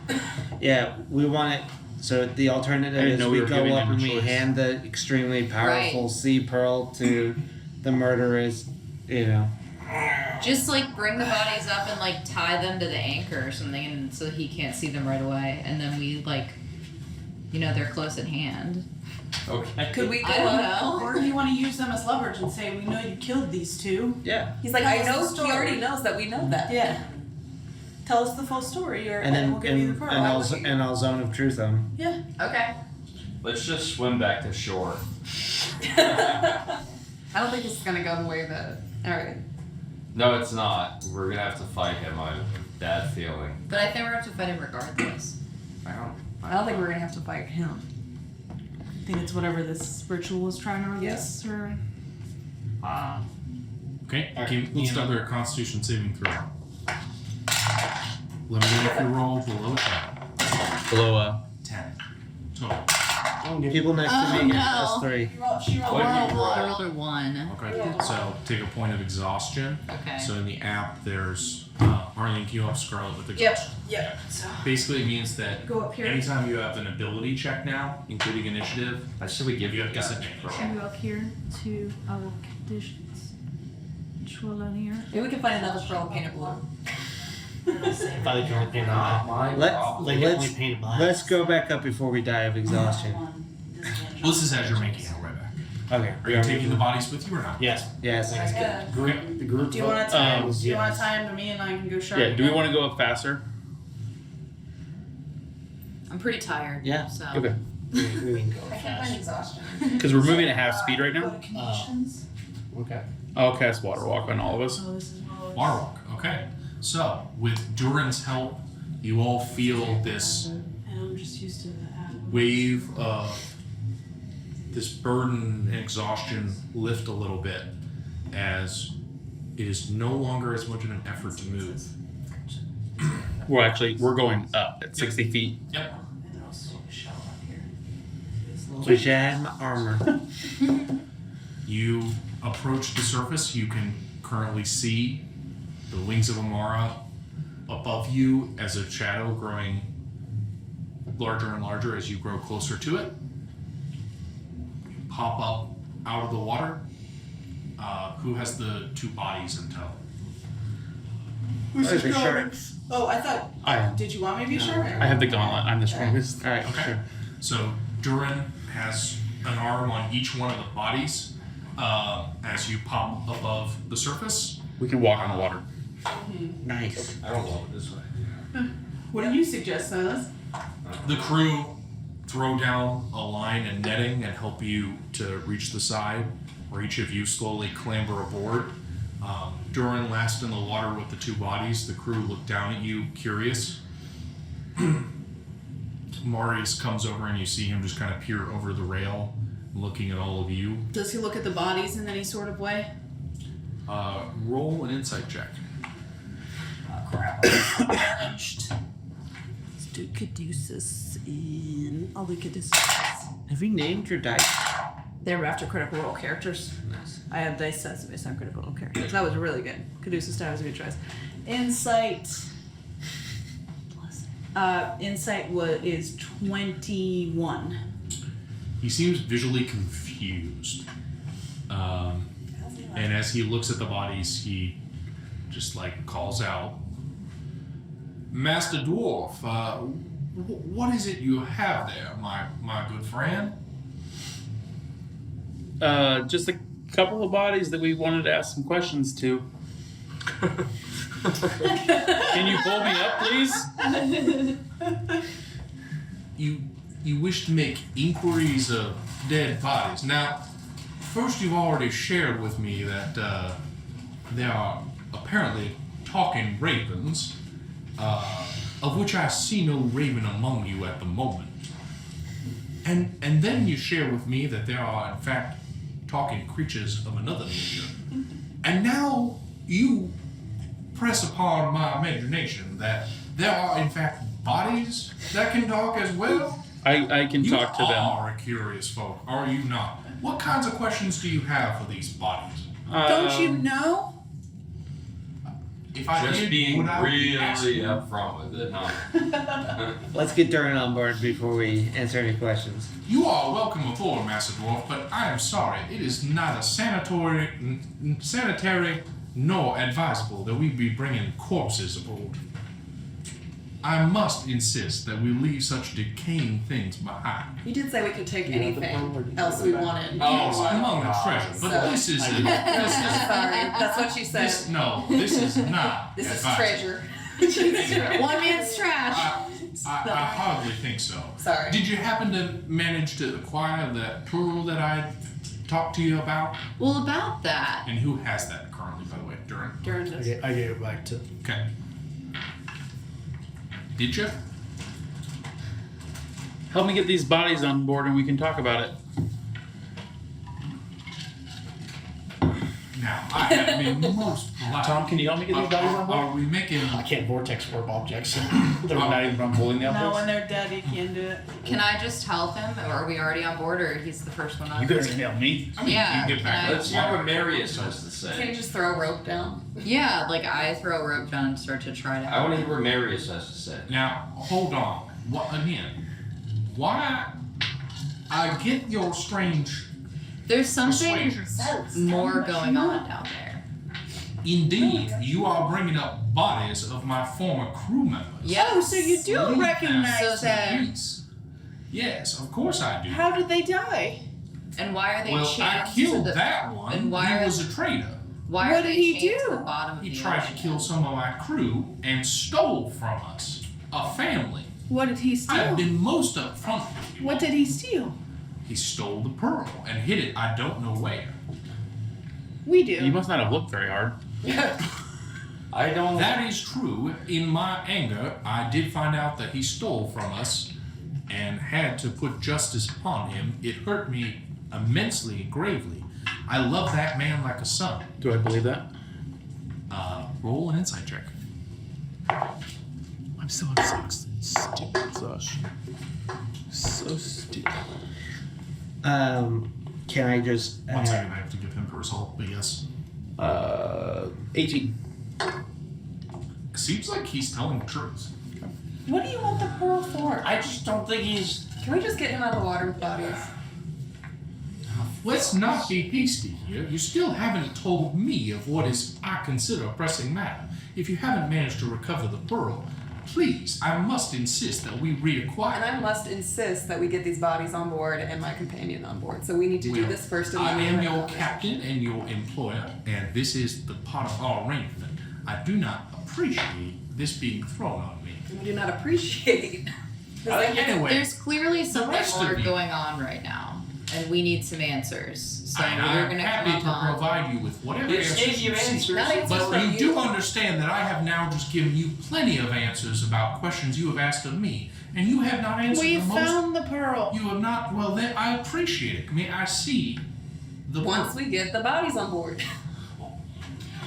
Yeah, we want it. So the alternative I didn't is know we we were go giving up them a and we choice. hand the extremely powerful Right. sea pearl to the murderers. You know. Just like bring the bodies up and like tie them to the anchor or something, and so he can't see them right away. And then we like, they're close at hand. Okay. Could we go I don't up? know. Or do you want to use them as leverage and say, we know you killed these two? Yeah. He's like, Tell I us know, the story. he already knows that we know that. Yeah. Tell us the full story, And then we'll give you the pearl. and I'll zone of truth them. Yeah. Okay. Let's just swim back to shore. I don't think this is going to go the way that. All right. No, it's not. We're gonna have to fight him. I have a bad feeling. But I think we're gonna have to fight him regardless. I don't think we're going to have to fight him. I think it's whatever this ritual was trying to release, or Okay, let's start their Constitution saving throw. Let me know if you roll below 10. Below 10. Total. People next to me get plus 3. She rolled I rolled a 1. Okay, so take a point of exhaustion. Okay. So in the app, there's Arlene, can you help Scarlet with exhaustion? Yep. So Basically, it means that Go up here. anytime you have an ability check now, including initiative, I said we give you you have a disadvantage. Go up here to our conditions. Control on here. maybe we can find another pearl and paint it blue. If I can only paint it black. Let's go back up before we die of exhaustion. Well, this is as you're making your way back. Okay. Are you taking the bodies with you or not? Yes. Yes. The group. Do you want to tie? vote do you want to yes. tie him to me and I can go sharp? Yeah, do we want to go up faster? I'm pretty tired. Yeah. So. Okay. We can go I can't find fast. exhaustion. Because we're moving at half speed right Go now. to conditions. Okay. I'll cast Water Walk on all of us. Oh, this is what Water walk. Okay. So with Durin's help, you all feel this And I'm just used to that. wave of this burden and exhaustion lift a little bit as it is no longer as much of an effort to move. We're going up at 60 feet. Yep. Wish I had my armor. You approach the surface. You can currently see the wings of Amara above you as a shadow growing larger and larger as you grow closer to it. You pop up out of the water. Who has the 2 bodies in tow? Who's the going? sharks. Oh, I thought. I am. Did you want me to be sharp? I have the gauntlet. I'm the strongest. All right. Okay. Sure. So Durin has an arm on each one of the bodies as you pop above the surface. We can walk on the water. Nice. I don't love it this way. What do you suggest, Silas? The crew throw down a line and netting and help you to reach the side, where each of you slowly clamber aboard. Durin last in the water with the 2 bodies. The crew look down at you, curious. Marius comes over and you see him just kind of peer over the rail, looking at all of you. Does he look at the bodies in any sort of way? Roll an insight check. Let's do Caduceus in. I'll do Caduceus. Have you named your dice? They're after critical role characters. I have dice sets based on critical role characters. That was really good. Caduceus die was a good choice. Insight. Insight is 21. He seems visually confused. And as he looks at the bodies, he just like calls out, Master Dwarf, what is it you have there, my good friend? Just a couple of bodies that we wanted to ask some questions to. Can you pull me up, please? You wish to make inquiries of dead bodies. Now, first you've already shared with me that there are apparently talking ravens, of which I see no raven among you at the moment. And then you share with me that there are in fact talking creatures of another nature. And now you press upon my imagination that there are in fact bodies that can talk as well. I can talk to them. You are a curious folk, are you not? What kinds of questions do you have for these bodies? Don't you know? If I Just did, being would I be really asking? upfront with it, huh? Let's get Durin on board before we answer any questions. You are welcome aboard, Master Dwarf, but I am sorry, it is neither sanitary nor advisable that we be bringing corpses aboard. I must insist that we leave such decaying things behind. You did say we could take anything else we wanted. Oh, among the treasure, but So- this is Sorry, that's what you said. this is not This is advisable. treasure. One man's trash. I hardly think so. Sorry. Did you happen to manage to acquire that pearl that I talked to you about? Well, about that. And who has that currently, by the way? Durin? Durin does. I gave it back to. Okay. Did you? Help me get these bodies on board and we can talk about it. Now, I have been most polite. Tom, can you help me get these bodies on board? Are we making... I can't vortex warp objects. They're not even from pulling the No, objects? when they're dead, you can't do it. Can I just help him, or are we already on board, or he's the first one on? You guys can help me. I mean, Yeah, you get back. can I- Let's hear what Marius has to Can say. you just throw a rope down? Yeah, like I throw a rope down and start to try to. I want to hear what Marius has to say. Now, hold on. What again? Why? I get your strange... There's something persuasion. more going on down there. Indeed, you are bringing up bodies of my former crew members. Yes. Oh, so you do Leave them recognize in that. peace. Yes, of course I do. How did they die? And why are they Well, chained I to killed the, that one. And why he are was a traitor. why What are they did he chained do? to the bottom of He the tried to ocean? kill some of my crew and stole from us. A family. What did he I have steal? been most upfront with you. What did he steal? He stole the pearl and hid it I don't know where. We do. You must not have looked very hard. I don't. That is true. In my anger, I did find out that he stole from us and had to put justice upon him. It hurt me immensely and gravely. I love that man like a son. Do I believe that? Roll an insight check. I'm so stupid, Josh. So stupid. Can I just? 1 second, I have to give him a result, but yes. 18. Seems like he's telling the truth. What do you want the pearl for? I just don't think he's. Can we just get him out of the water with bodies? Let's not be hasty here. You still haven't told me of what is I consider a pressing matter. If you haven't managed to recover the pearl, please, I must insist that we reacquire. And I must insist that we get these bodies on board and my companion on board. So we need to do Well, this first. And I then am we your can- captain and your employer, and this is the part of our arrangement. I do not appreciate this being thrown on me. We do not appreciate. Anyway, There's clearly something rest of more you- going on right now, and we need some answers. So and we're I'm gonna happy come to up on. provide you with whatever It's answers gave you seek. answers. Not answers But from you do understand that I have now just given you plenty of answers about questions you have asked of me, and you have not answered We the most. found the pearl. You have not. Well, then I appreciate it. I mean, I see the Once we get the bodies on board.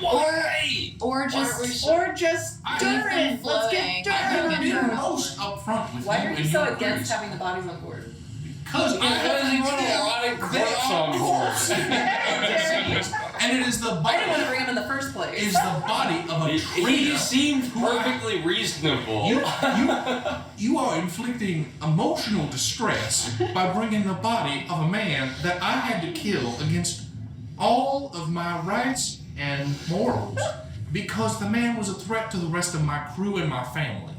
Or just Or just I- Durin. Let's flowing. get I have Durin. been Durin. most upfront with Why you are you and so your against queries. having the bodies on board? Because I Because he put a lot of corpse on board. And it is the I body. didn't want to bring him in the first place. Is the body of a He traitor. seemed perfectly reasonable. You are inflicting emotional distress by bringing the body of a man that I had to kill against all of my rights and morals because the man was a threat to the rest of my crew and my family.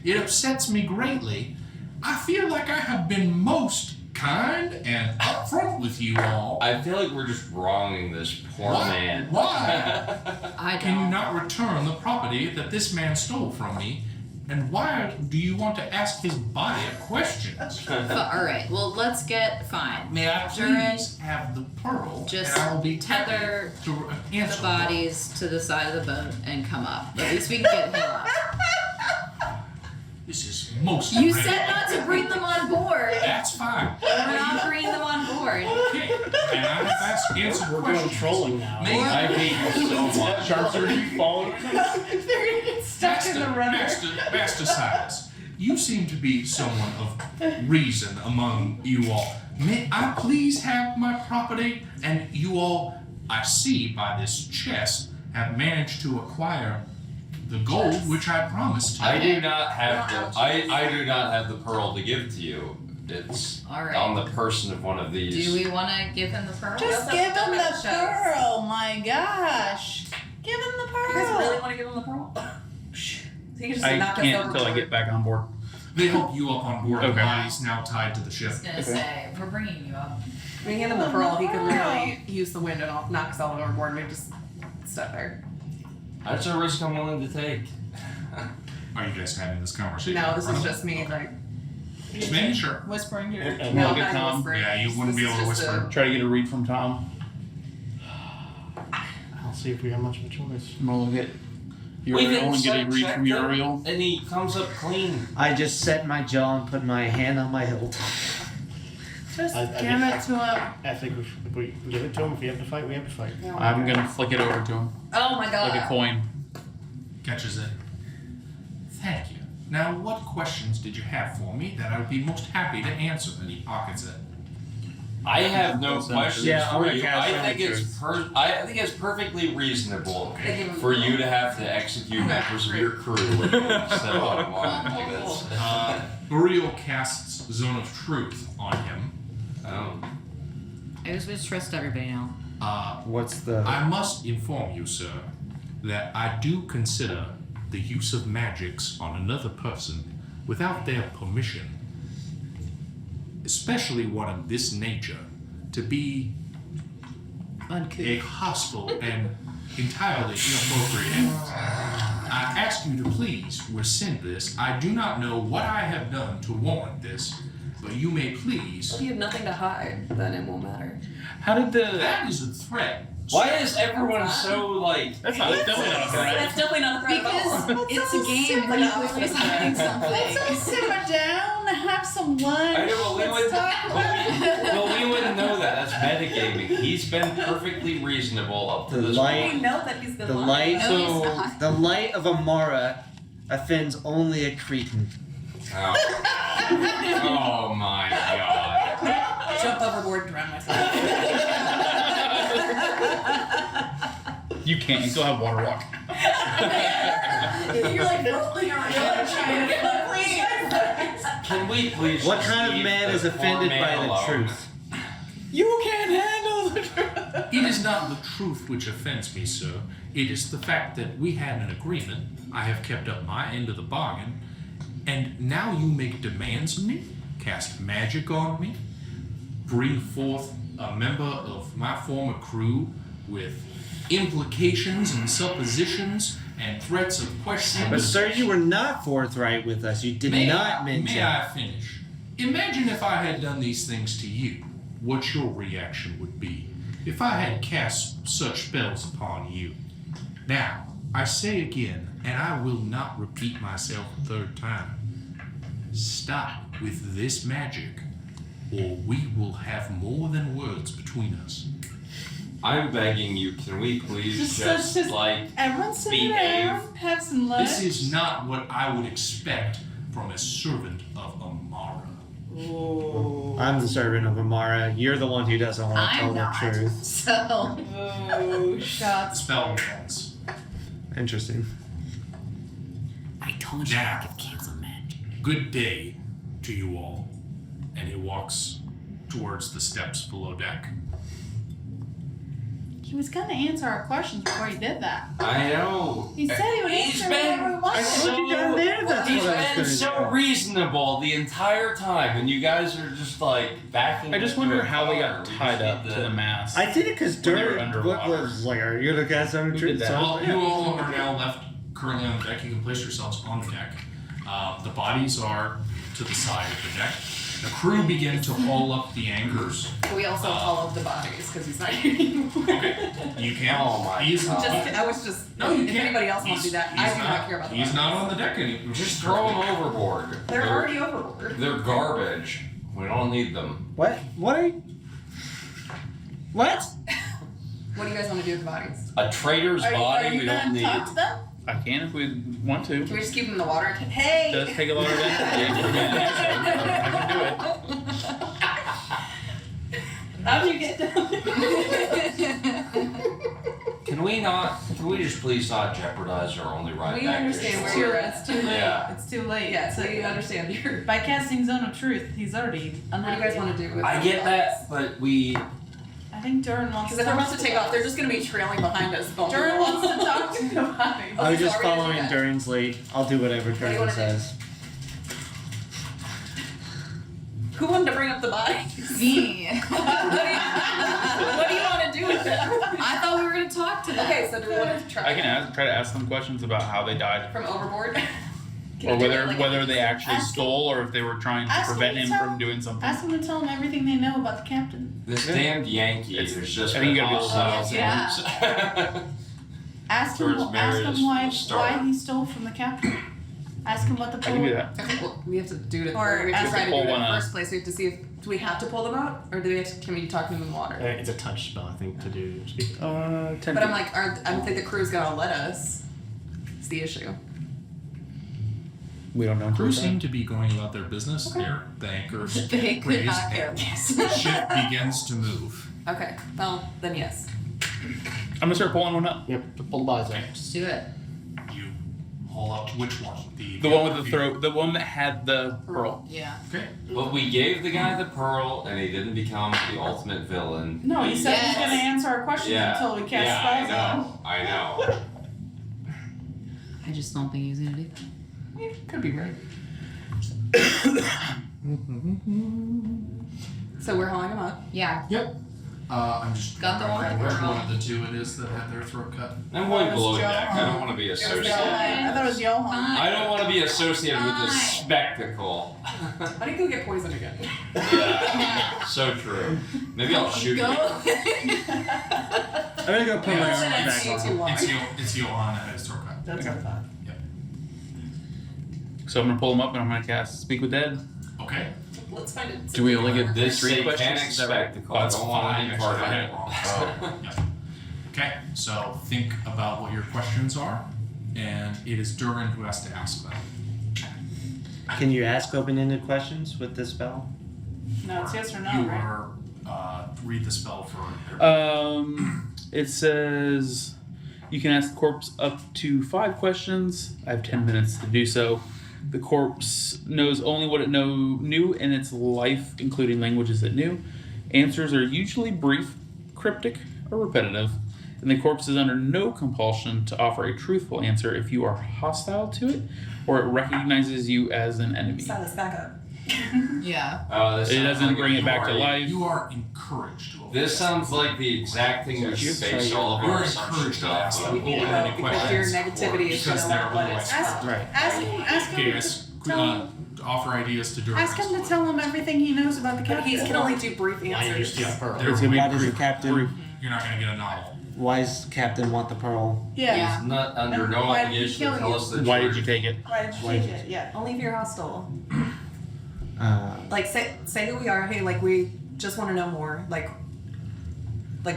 It upsets me greatly. I feel like I have been most kind and upfront with you all. I feel like we're just wronging this poor man. Why can you not return the property that this man stole from me? And why do you want to ask his body questions? Alright, well, let's get fine. May I please have the pearl? Just and I will be tether happy to answer the bodies to the side of the boat and come up. At least we can get him up. This is most You red. said not to bring them on board. That's fine. We're not bringing them on board. Okay. And I have answered We're questions. going trolling now. May I hate you so much. Sharks are following us. They're gonna get stuck in the rudder. Master Silas, you seem to be someone of reason among you all. May I please have my property? And you all, I see by this chest, have managed to acquire the gold which I promised you. I do not have the I do not have the pearl to give to you. It's Alright. on the person of one of these. Do we want to give him the pearl? Just give him the pearl. My gosh. Give him the pearl. You guys really want to give him the pearl? So you can just I knock us can't overboard. until I get back on board. They help you up on board. Okay. The body's now tied to the ship. I was gonna say, we're bringing you up. We hand him the pearl, he could literally use the wind and knock us all overboard and we just stuck there. That's a risk I'm willing to take. Are you guys having this conversation? No, this is just me, like, Just making sure. Whispering here. And no, look at not Tom. whispering. Yeah, you wouldn't be This able to is just whisper. Try to get a read from Tom. I'll see if we have much of a choice. I'm gonna look at Uriel and get a read from Uriel. And he comes up clean. I just set my jaw and put my hand on my hilt. Just I give think- it to him. I think if we give it to him, if we have to fight, we have to fight. I'm gonna flick it over to him Oh my god. like a coin. Catches it. Thank you. Now, what questions did you have for me that I would be most happy to answer? And he pockets it. I have no That's questions Yeah, I'm for gonna you. cast I think Senators. I think it's perfectly reasonable They give him for the you to have to execute members of your crew instead of mine. Like this. Uriel casts Zone of Truth on him. I just trust everybody now. What's the? I must inform you, sir, that I do consider the use of magics on another person without their permission, especially one of this nature, to be a hostile and entirely inappropriate act. I ask you to please rescind this. I do not know what I have done to warrant this, but you may please. If you have nothing to hide, then it won't matter. How did the? That is a threat. Why is everyone so like? That's not definitely not a threat. That's definitely not a threat at all. Because it's a game. We're not always hiding something. Let's all simmer down, have some lunch. I know, but we Let's wouldn't. talk about Well, we wouldn't know that. That's metagaming. He's been perfectly reasonable up to The this light- We know that he's been The lying. light, No, he's the light of Amara offends only a cretin. point. Oh my god. Jump overboard and drown myself. You can't. You still have water walk. You're like rolling around trying to get clean. Can we please? What just kind of leave man the is poor offended man by the alone? truth? You can't handle the truth. It is not the truth which offends me, sir. It is the fact that we had an agreement. I have kept up my end of the bargain, and now you make demands of me, cast magic on me, bring forth a member of my former crew with implications and suppositions and threats of questions. But sir, you were not forthright with us. You did not mention. May I finish? Imagine if I had done these things to you, what your reaction would be. If I had cast such spells upon you. Now, I say again, and I will not repeat myself a third time. Stop with this magic, or we will have more than words between us. I'm begging you. Can we please just like everyone sit behave? down, have some lunch. This is not what I would expect from a servant of Amara. Ooh. I'm the servant of Amara. You're the one who doesn't want to tell I'm not. the truth. So. Ooh, shots. Spell ends. Interesting. I told you I Now, could cancel magic. good day to you all. And he walks towards the steps below deck. He was gonna answer our questions before he did that. I know. He said he would He's answer been whatever we wanted. so, he's been so reasonable the entire time, and you guys are just like backing. I just into wonder a how we corner. got tied up to the mast. I did it because When they were Dirt underwater. was like, "Are you gonna cast on the Who truth?" did that? So, Well, you all are now left currently on the deck. You can place yourselves on the deck. The bodies are to the side of the deck. The crew begin to haul up the anchors. We also haul up the bodies because he's not here anymore. Okay, you can. Oh my He's, God. I was just. No, you if can't. anybody else wants to do that, I He's do not care about the He's bodies. not on the deck anymore. Just throw them overboard. They're already overboard. They're garbage. We don't need them. what? What are you? What? What do you guys want to do with the bodies? A traitor's Are body you we don't gonna need. talk to them? I can if we want to. Can we just keep them in the water? Hey! It does take a lot of energy. I can do it. How'd you get down? Can we just please not jeopardize our only right We back understand to where shore? you're It's at. too late. Yeah. It's too late. Yeah, so you understand. You're, By casting Zone of Truth, he's already. what do you guys want to do with I get that, but we. I think Durin wants Because to if we're talk about to take off, they're just going to be trailing behind us. Durin wants to talk to the bodies. I'm just sorry, I did following that. Durin's lead. I'll do whatever do you Durin wanna do? says. Who wanted to bring up the bodies? Me. What do you want to do with them? I thought we were gonna talk to them. Okay, so do we want to try? I can try to ask them questions about how they died, From overboard? Can or you do whether it like- whether they actually Ask stole, or if they were trying to ask prevent them him to tell- from doing something. Ask them to tell them everything they know about the captain. This damned Yankee It's- is just I think you been gotta be hostile yeah. towards- Ask Towards him Marius why from the start. he stole from the captain. Ask him what the I can do that. Okay, well, we have to do it. Or we have to ask try to them do to it in pull the one first place. We have to see if do we have to pull them out, or do we have to, can we talk to them in the water? It's a touch spell, I think, to do. 10 But I'm like, I don't think the crew's gonna let us. It's the issue. we don't know. Crew until we seem to be going about their business. There, the anchors They could raised not care and less. the ship begins to move. Okay, well then yes. I'm gonna start pulling one up. Yep, to pull the bodies out. Just do it. You haul up which one? The one with the throat, the one that had the pearl. Yeah. Okay. But we gave the guy the pearl, and he didn't become the ultimate villain. No, he said he's Yes. gonna answer our questions Yeah, until we cast yeah, I spells on him. know, I know. I just don't think he's gonna do that. Could be right. So we're hauling them up. Yeah. Yep. I'm just Got the one with the where pearl. one of the two it is that had their throat cut. I'm going It was below Joe. deck. I don't want to be I associated. thought it was Johan. I don't want to be associated with this Fine. spectacle. How do you go get poisoned again? Yeah, so true. Maybe I'll shoot you. I'm gonna go put my Yeah, armor it's back you on. two are. It's Johan that had his throat cut. That's what I thought. So I'm gonna pull them up and I'm gonna cast Speak with Dead. Okay. Let's find it. Do we only get This three satanic questions? Is that right? spectacle. I don't want any part of it. Yeah. Okay, so think about what your questions are, and it is Durin who has to ask them. Can you ask open-ended questions with this spell? No, it's yes or no, You right? are read the spell for It says you can ask the corpse up to 5 questions. I have 10 minutes to do so. The corpse knows only what it knew in its life, including languages it knew. Answers are usually brief, cryptic, or repetitive, and the corpse is under no compulsion to offer a truthful answer if you are hostile to it or it recognizes you as an enemy. Silas, back up. Yeah. This It sounds doesn't like bring a it back to party. life. You are encouraged to This sounds like the exact thing we should base all of You're our assumptions encouraged to ask off them of. open-ended Because your questions. negativity is Because gonna they're let otherwise us. Ask, Right. ask him Okay, to guys, tell offer ideas to Durin. ask him to tell him everything he knows about the But captain. he can only do brief Yeah, you answers. just do a pearl. There So will be why does the brief- captain? You're not going to get a novel. Why does the captain want the pearl? Yeah. He's not under no Why did he obligation kill to tell you? us the Why did truth. you take it? Why did you Why take did it? Yeah. Only if you're hostile. Uh, Like say who we are. Hey, like we just want to know more. Like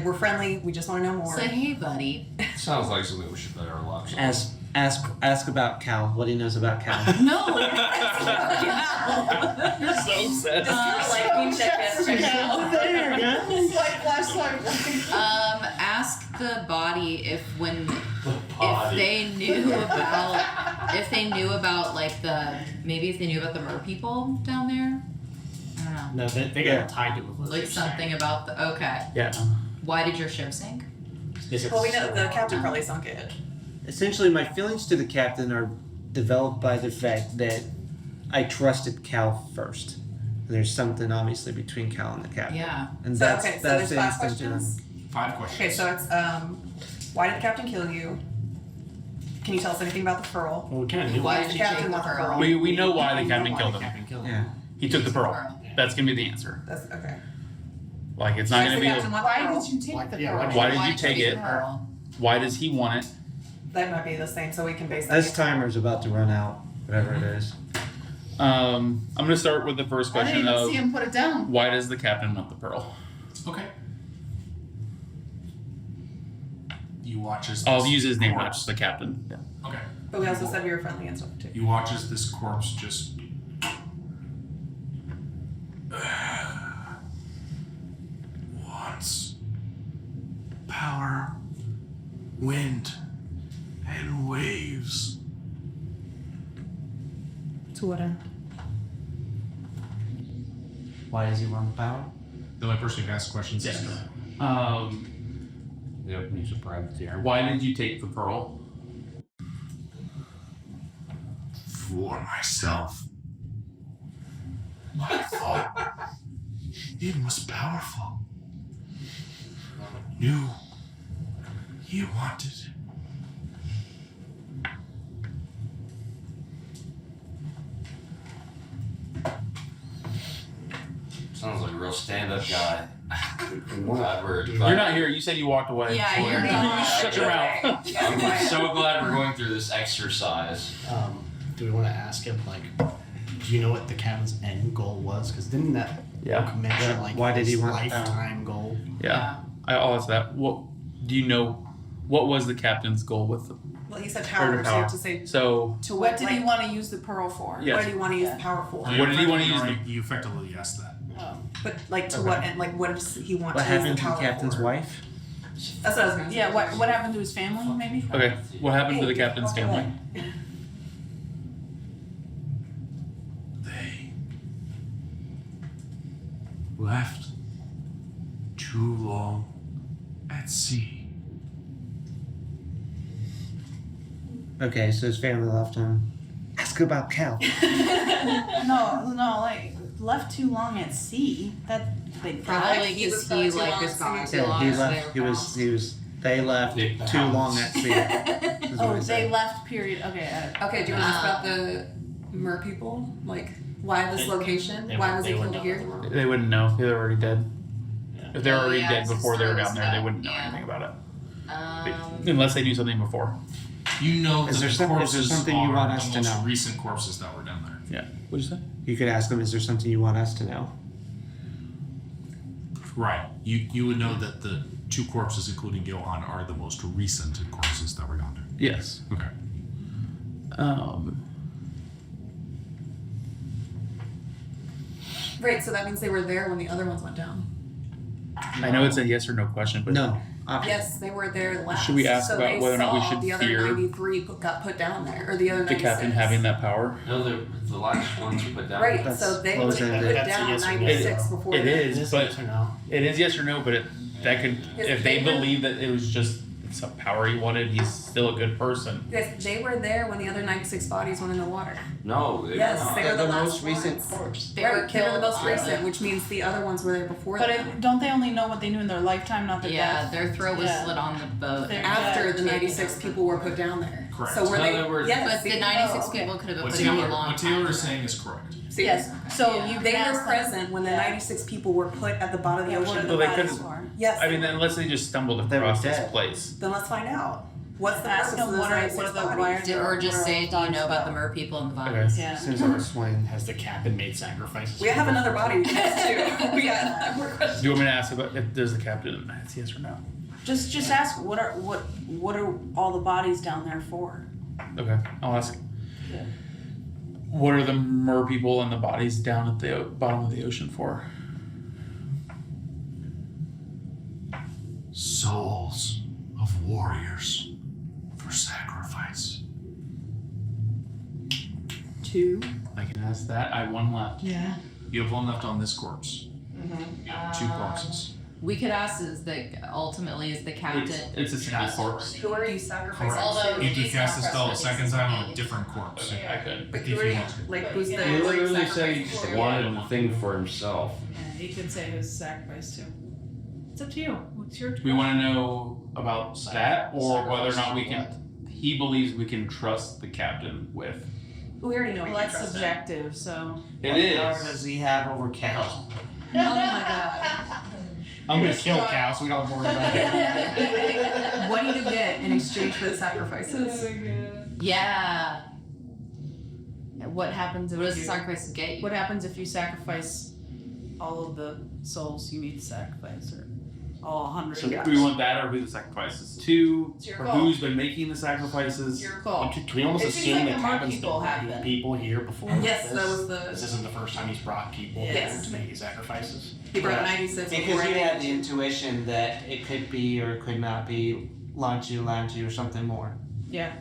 we're friendly. We just want to know more. Say, hey, buddy. Sounds like something we should better our lives on. as Ask about Cal. What he knows about Cal. No. You're so upset. Ask the body if they knew about like if they knew about the mer people down there. I don't know. No, they got tied to it. Like something about the Yeah. Why did your ship sink? Well, we know the captain probably sunk it. Essentially, my feelings to the captain are developed by the fact that I trusted Cal first. There's something obviously between Cal and the captain. Yeah. And So, that's okay, so that's there's 5 the instant. questions. 5 questions. Okay, so it's why did the captain kill you? Can you tell us anything about the pearl? Well, we kind of knew Why Why did did the you captain take the want the pearl? pearl? We know why the captain why killed the him. captain killed him. Yeah. He took the pearl. That's gonna be the answer. That's okay. Like it's not Why gonna does be. the captain want the Why pearl? did you take the yeah, pearl? Why did you take it? Pearl? Why does he want it? That might be the same, so we can base that. This timer's about to run out, whatever it is. I'm gonna start with the first I didn't question even of see him put it down. why does the captain want the pearl? Okay. You watch as I'll this use his name, not corpse- just the captain. Yeah. Okay. But we also said we were friendly and stuff too. You watch as this corpse just wants power, wind, and waves. To what end? Why does he want power? The only person who can ask questions is Yes. Yep, he's a privateer. Why did you take the pearl? for myself. I thought it was powerful. Knew you wanted it. Sounds like a real stand-up guy. Glad we're. You're not here. You said you walked away. Yeah, you're not. Shut your mouth. I'm so glad we're going through this exercise. Do we want to ask him, like, do you know what the captain's end goal was? Because didn't that book mention, like, Why did he his want lifetime goal? Yeah. I'll ask that. What do you know? What was the captain's goal with the Well, he said power, so you have to say So to What did he like, want to use the pearl for? Yes. what do you want to use the power for? What did he want to use You effectively asked that. But like to what end? Like what does he want What to use happened the to the power captain's for? wife? That's what I was gonna say. Yeah, what happened to his family, maybe? Okay. What happened to the captain's family? They left too long at sea. Okay, so his family left him. Ask about Cal. No, like left too long at sea. That they Probably died. because he like was gone too long. He so left. they were He was. They left They too long at sea. is what Oh, he they said. left. Period. Okay. Okay, do you want to ask about the mer people? Like why this location? Why was he killed here? They wouldn't know. They're already dead. If they're Oh, already yeah, dead it's before they were down disclosed there, they that, wouldn't know yeah. anything about it. Um, Unless they knew something before. You know Is that there the some- is there corpses something you are want us the to most know? recent corpses that were down there. Yeah. What'd you say? You could ask him. Is there something you want us to know? Right. You would know that the 2 corpses, including Johan, are the most recent corpses that were down there. Yes. Okay. Right, so that means they were there when the other ones went down. I know it's a yes or no question, but No. Yes, they were there last. Should we ask so about they whether or not we saw should the other fear 93 got put down there, or the other the 96. captain having that power. No, the last ones you put down. Right, That's so they close-ended. put That's a down yes or no. 96 before It they- is, but Yes or no? it is yes or no. But that could, if they they were- believe that it was just some power he wanted, he's still a good person. Yes, they were there when the other 96 bodies went in the water. No, they Yes, were not. they were the last most recent ones. corpse. They were Right, they were the killed most on recent, the- which means the other ones were there before But them. don't they only know what they knew in their lifetime, not their Yeah, death? their throat was Yeah. slit on the boat. They're After dead. the 96 people were put down there. Correct. So were No, they? they were- Yes, But the see- 96 oh, okay. people could have been What put down a Taylor, long what time Taylor is ago. saying is correct. See, Yes. So Yeah. you they can were ask them- present when the Yeah. 96 people were put at the bottom of the Yeah, what ocean. are and the Well, they bodies couldn't- for? Yes. I mean, unless they just stumbled They were across this dead. place. Then let's find out. What's the Ask purpose them of those what are 96 the bodies? wires Or just say, do you know about the mer people and the bodies? Yeah. Susan Swain. Has the captain made sacrifices? We have another body we can ask too. We got more questions. Do you want me to ask about if there's the captain? It's yes or no. Just ask what are all the bodies down there for? Okay, I'll ask. What are the mer people and the bodies down at the bottom of the ocean for? Souls of warriors for sacrifice. 2. I can ask that. I have one left. Yeah. You have one left on this corpse. You have 2 corpses. We could ask ultimately is the captain. It's a single corpse. Who are you sacrificing? Although You could he's cast not the spell a present, second he's time on a not. different corpse. Okay, I could. But If who you are you, want to. like, who's the He literally said he sacrificing just to? wanted a thing for himself. Yeah, he could say it was sacrifice too. It's up to you. What's your We want to know about that, or whether or not we can. He believes we can trust the captain with. We already know we Well, can that's trust him. subjective, so. It What is. power does he have over Cal? Oh my god. I'm gonna kill Cal, so we don't have to worry about it. What do you get in exchange for the sacrifices? Yeah. What happens if What does the the sacrifice get you? What happens if you sacrifice all of the souls you need to sacrifice, or all 100? So do we want that, or who the sacrifices to, It's your or call. who's been making the sacrifices? Your call. Can we almost It seems assume like that the more Kevin's people been have bringing been. people here before? Yes, that was This the. isn't the first time he's brought people Yes. here to make sacrifices. He brought 96 Because before you I had the intuition that it could be or it could not be Lanchi or something more. Yeah.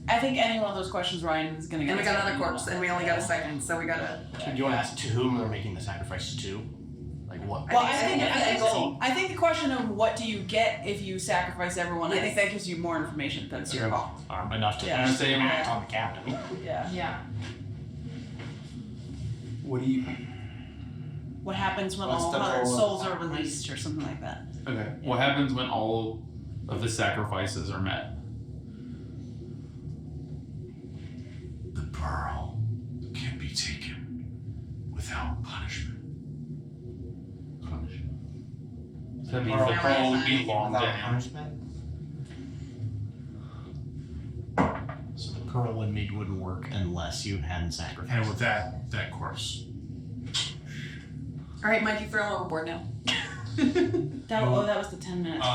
I think any one of those questions Ryan is gonna get. And we got another corpse, and we only got a second, so we gotta. So do you want to ask to whom they're making the sacrifices to? Like what? Well, I think goal. I think the question of what do you get if you sacrifice everyone, I think that gives you more information. That's your call. Enough to Yeah. say act on the captain. Yeah. Yeah. What do you? What happens when What's all the 100 goal of souls the are sacrifice? released or something like that? Okay. What happens when all of the sacrifices are met? The pearl can be taken without punishment. So that means the pearl would be long Without dead. punishment? So the pearl wouldn't work unless you hadn't sacrificed. And with that corpse. Alright, Mike, you throw him overboard now. That was the 10 minutes.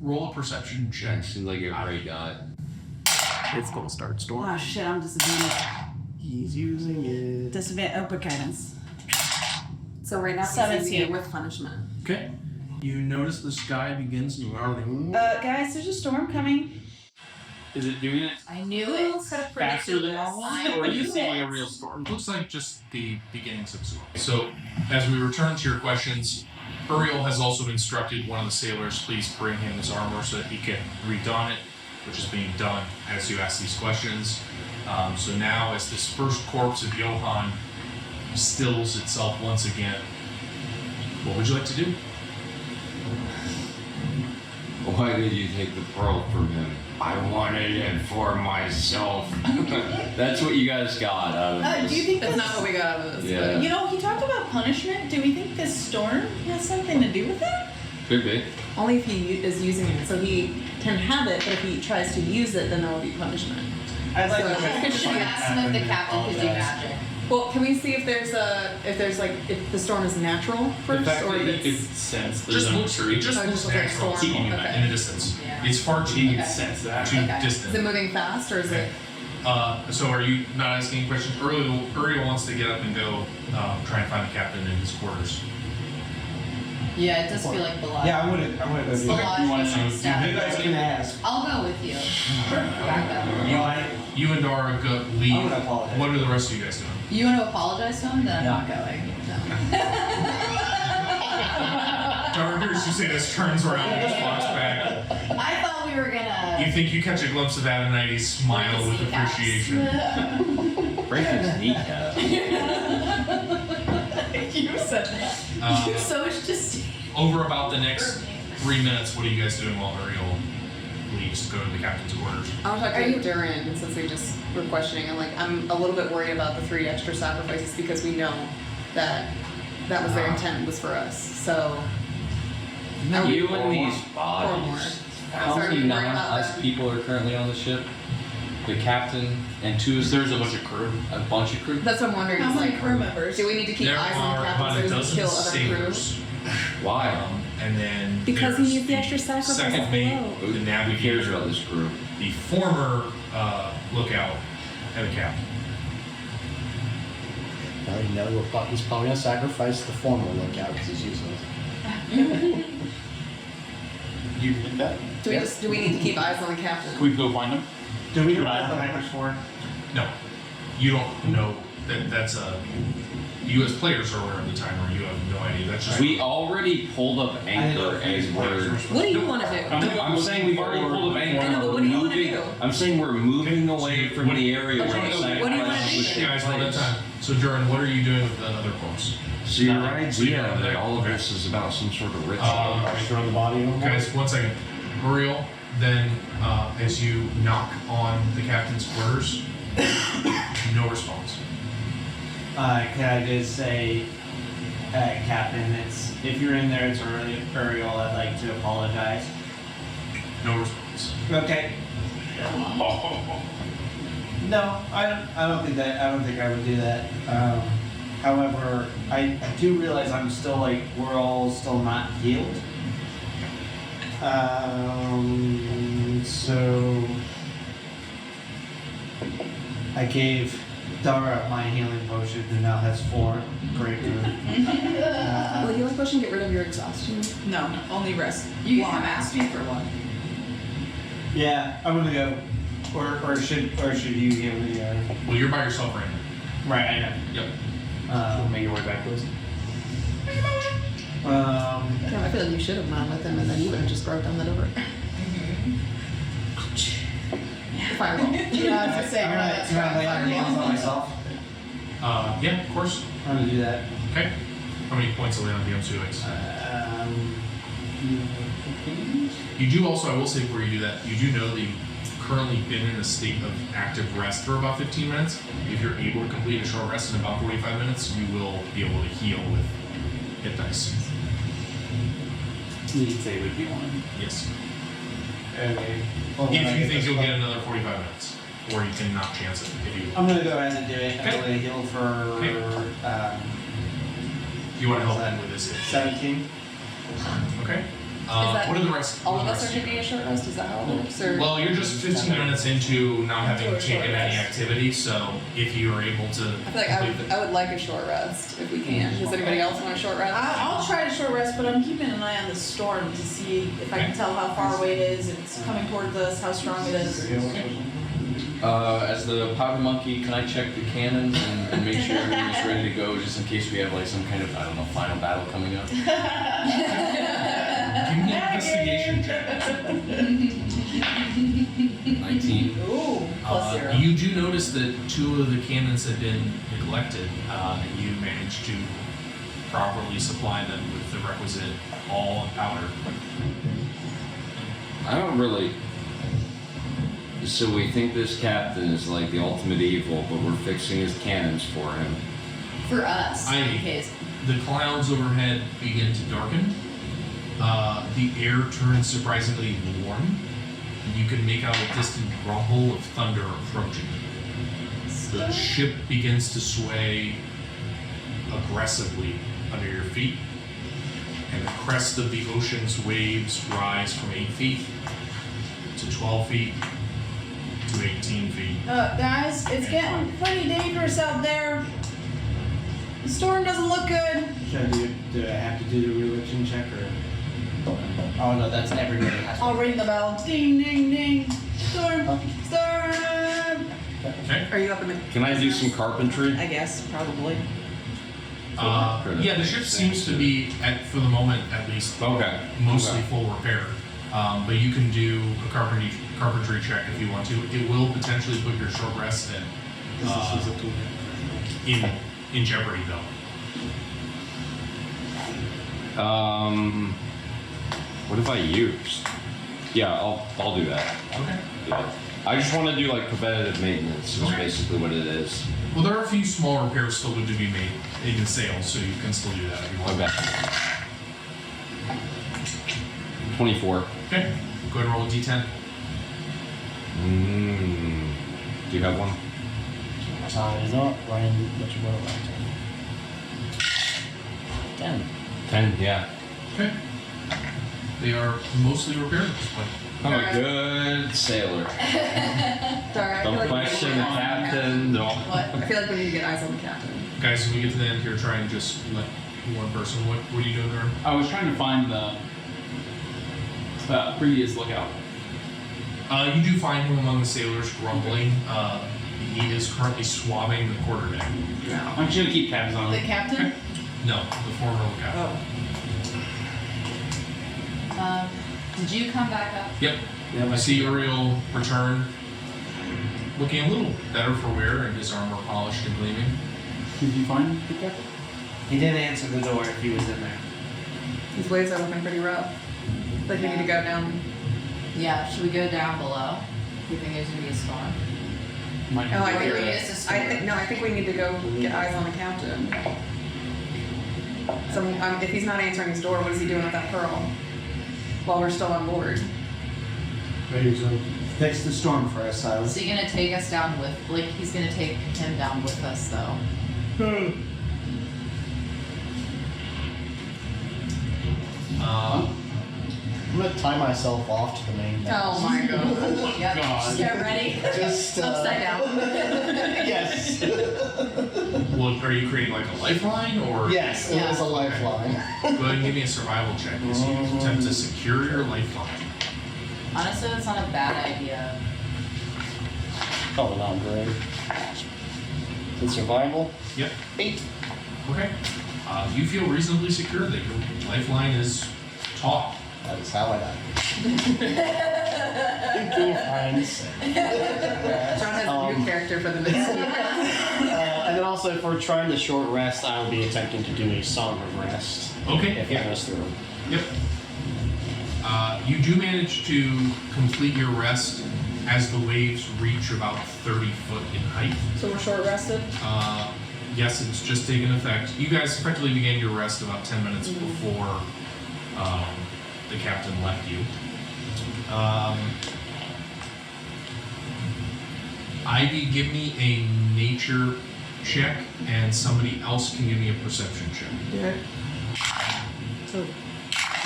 Roll a perception Yeah, check. it seems like you already got. It's gonna start storm. Oh shit, I'm disadvantaged. He's using it. Oh, but guidance. So right now he's 17. using it with punishment. Okay. You notice the sky begins to already. Guys, there's a storm coming. Is it doing it I knew it. faster than normal, or are you seeing a real storm? Looks like just the beginnings of storm. So, as we return to your questions, Uriel has also instructed one of the sailors, please bring him his armor so that he can redon it, which is being done as you ask these questions. So now, as this first corpse of Johann stills itself once again, what would you like to do? Why did you take the pearl from him? I wanted it for myself. That's what you guys got out of this. Do you think That's this, not what we got out of this. Yeah. You know, he talked about punishment. Do we think this storm has something to do with that? Could be. Only if he is using it. So he can have it, but if he tries to use it, then there will be punishment. I'd like So- to Could you ask him if the captain could do magic? Well, can we see if there's if the storm is natural The first, fact or that if he could it's sense the Just zone looks, it just Oh, looks just looks like natural storm. in Okay. the distance. Yeah. It's far too, he can sense that. too is distant. it moving fast, or is it? So are you not asking questions? Uriel wants to get up and go try and find the captain in his quarters. Yeah, it does feel like the lodge. Yeah, I wanna go It's do the that. lodge You wanna needs see- to You guys step. can ask. I'll go with you. Back up. You know, I, You and Dara go leave. I'm gonna apologize. What are the rest of you guys doing? You want to apologize to him? Then I'm not going. No. Dara hears you say this, turns around and just walks back. I thought we were gonna. You think you catch a glimpse of Adonai's smile with appreciation. Break his kneecap. You said that. So it's just. Over about the next 3 minutes, what are you guys doing while Uriel leaves to go to the captain's quarters? I was talking to Durin since we just were questioning. I'm a little bit worried about the 3 extra sacrifices because we know that was their intent was for us. So. Are we- You and these Or more. bodies. I'm How sorry, many we're worried about non-us them. people are currently on the ship? The captain and two. There's a bunch of crew. A bunch of crew. That's what I'm wondering. How is, many like, crew members? do we need to keep There eyes on are the about captain a so he doesn't dozen kill other crew? sailors. Why? And then Because he there's needs the extra sacrifice second below. mate, the Who cares navigator, about this crew? the former lookout and the captain. Well, you know, he's probably gonna sacrifice the former lookout because he's useless. You did that? Do we need to keep eyes on the captain? Can we go find him? Do we know Right. what the hyper score? No, you don't know that's a. You as players are aware of the timer. You have no idea. That's just. We already pulled up anchor as we're. What do you want to do? I'm saying we've already pulled up anchor. I know, but what do you want to do? I'm saying we're moving away from the area where Okay, the what do you wanna sacrifice do? was Guys, all that time. So, Durin, what are you doing with the other corpse? So your idea that all of this is about some sort of ritual. Throw the body overboard. Guys, 1 second. Muriel, then as you knock on the captain's quarters, no response. Can I just say, Captain, if you're in there, it's Uriel. I'd like to apologize. No response. Okay. No, I don't think I would do that. However, I do realize we're all still not healed. So I gave Dara my healing potion, who now has 4. Great move. Will the healing potion get rid of your exhaustion? No, only rest. You have asked me for one. Yeah, I'm gonna go. Or should you heal me? Well, you're by yourself right now. Right, I know. Yep. Make your way back to us. Yeah, I feel like you should have gone with him, and then you would have just broke down the door. Fireball. Yeah, I was gonna say, I'm gonna lay on myself. Yeah, of course. I'm gonna do that. Okay. How many points are we on DM2X? You do also, I will say before you do that, you do know that you've currently been in a state of active rest for about 15 minutes. If you're able to complete a short rest in about 45 minutes, you will be able to heal with hit dice. You could say it would be one. Yes. Okay. If you think you'll get another 45 minutes, or you can not chance it if you. I'm gonna go ahead and do it. I'm gonna heal for You want to help him with this hit. 17. Okay. that What are the rest? All what of are us the are rest? taking a short rest. Is that how it works? Or Well, you're just 15 minutes into not having To a short taken any rest. activity, so if you are able to. I feel like I would like a short rest if we can. Does anybody else want a short rest? I'll try a short rest, but I'm keeping an eye on the storm to see if I can tell how far away it is, if it's coming towards us, how strong it is. As the powder monkey, can I check the cannons and make sure everything's ready to go, just in case we have like some kind of, I don't know, final battle coming up? Give me an investigation check. 19. Ooh, plus 0. You do notice that 2 of the cannons have been neglected, and you managed to properly supply them with the requisite ball and powder. I don't really. So we think this captain is like the ultimate evil, but we're fixing his cannons for him. For us, in I- case. The clouds overhead begin to darken. The air turns surprisingly warm. And you can make out a distant rumble of thunder approaching. The ship begins to sway aggressively under your feet, and the crest of the ocean's waves rise from 8 feet to 12 feet to 18 feet. Guys, it's getting pretty dangerous out there. The storm doesn't look good. Do I have to do the religion check or? Oh no, that's everybody has to. I'll ring the bell. Ding, ding, ding. Storm, storm. Okay. Are you up in the? Can I do some carpentry? I guess, probably. Yeah, the ship seems to be, for the moment at least, mostly full repair. But you can do a carpentry check if you want to. It will potentially put your short rest in jeopardy, though. What have I used? Yeah, I'll do that. Okay. Yeah. I just want to do like preventative maintenance. Is basically what it is. Well, there are a few small repairs still to be made in sales, so you can still do that if you want. Okay. 24. Okay. Go ahead and roll a d10. Do you have one? No, Ryan, what you want? 10. 10, yeah. Okay. They are mostly repaired at this point. I'm a good sailor. Sorry, Don't question the captain. Don't. I feel like we need to get eyes on the captain. Guys, when we get to the end here, try and just let one person. What are you doing, Darn? I was trying to find the previous lookout. You do find him among the sailors grumbling. He is currently swabbing the quarterdeck. I'm just gonna keep tabs on The him. captain? No, the former lookout. Did you come back up? Yep. I see Uriel return, looking a little better for wear and his armor polished and gleaming. Did you find the captain? He didn't answer the door if he was in there. These waves are looking pretty rough. Like we need to go down. Yeah, should we go down below? Do you think there's gonna be a storm? Oh, I think we It's a storm. I think we need to go get eyes on the captain. So if he's not answering his door, what is he doing with that pearl? While we're still on board. Maybe to fix the storm for us, Silas. Is he gonna take us down with, like, he's gonna take him down with us, though? I'm gonna tie myself off to the main mast. Oh my god. Yep, God. just get ready. Just Upside down. Yes. Well, are you creating like a lifeline or? Yes, it was a lifeline. Go ahead and give me a survival check as you attempt to secure your lifeline. Honestly, that's not a bad idea. Oh, not great. In survival? Yep. 8. Okay. You feel reasonably secure that your lifeline is taut. That is how I die. Thinking of hindsight. John has a new character for the next scene. And then also, if we're trying to short rest, I will be attempting to do a song of rest. Okay. If it goes through. Yep. You do manage to complete your rest as the waves reach about 30 foot in height. So we're short rested? Yes, it's just taken effect. You guys effectively began your rest about 10 minutes before the captain left you. Ivy, give me a nature check, and somebody else can give me a perception check. Yeah. So,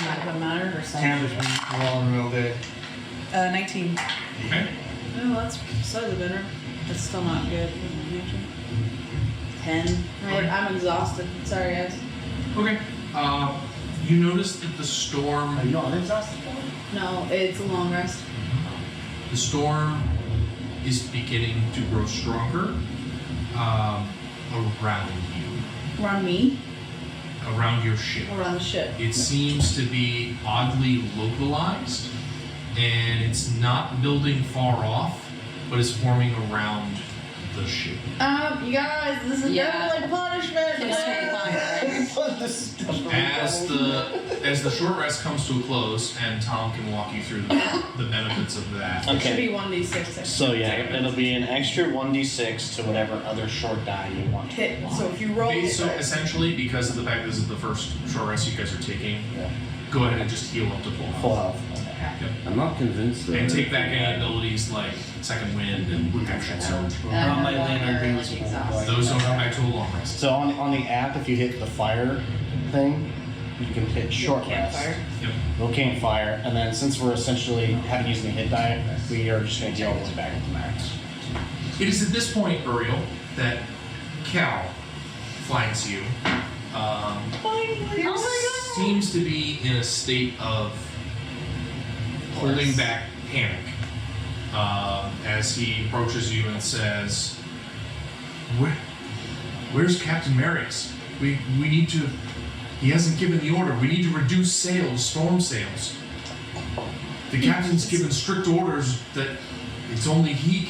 not gonna matter. We're all real good. 19. Okay. No, that's slightly better. That's still not good. 10. I'm exhausted. Sorry, guys. Okay. You notice that the storm. Are you not exhausted? No, it's a long rest. The storm is beginning to grow stronger around you, Around me? around your ship. Around the ship. It seems to be oddly localized, and it's not building far off, but is forming around the ship. You guys, this is definitely punishment. As the short rest comes to a close, and Tom can walk you through the benefits of that. It should be 1d6. So yeah, it'll be an extra 1d6 to whatever other short die you want to Hit. roll. So if you roll Okay, it, so essentially, because of the fact this is the first short rest you guys are taking, go ahead and just heal up to full health. Yep. I'm not convinced that. And take back any abilities like Second Wind and Action Surge. Those don't come back to a long rest. So on the app, if you hit the fire thing, you can hit short rest. Yep. We'll campfire, and then since we're essentially having using a hit die, we are just going to deal with it back at the max. It is at this point, Uriel, that Cal finds you. Seems to be in a state of holding back panic as he approaches you and says, "Where's Captain Marius? We need to. He hasn't given the order. We need to reduce sails, storm sails. The captain's given strict orders that it's only who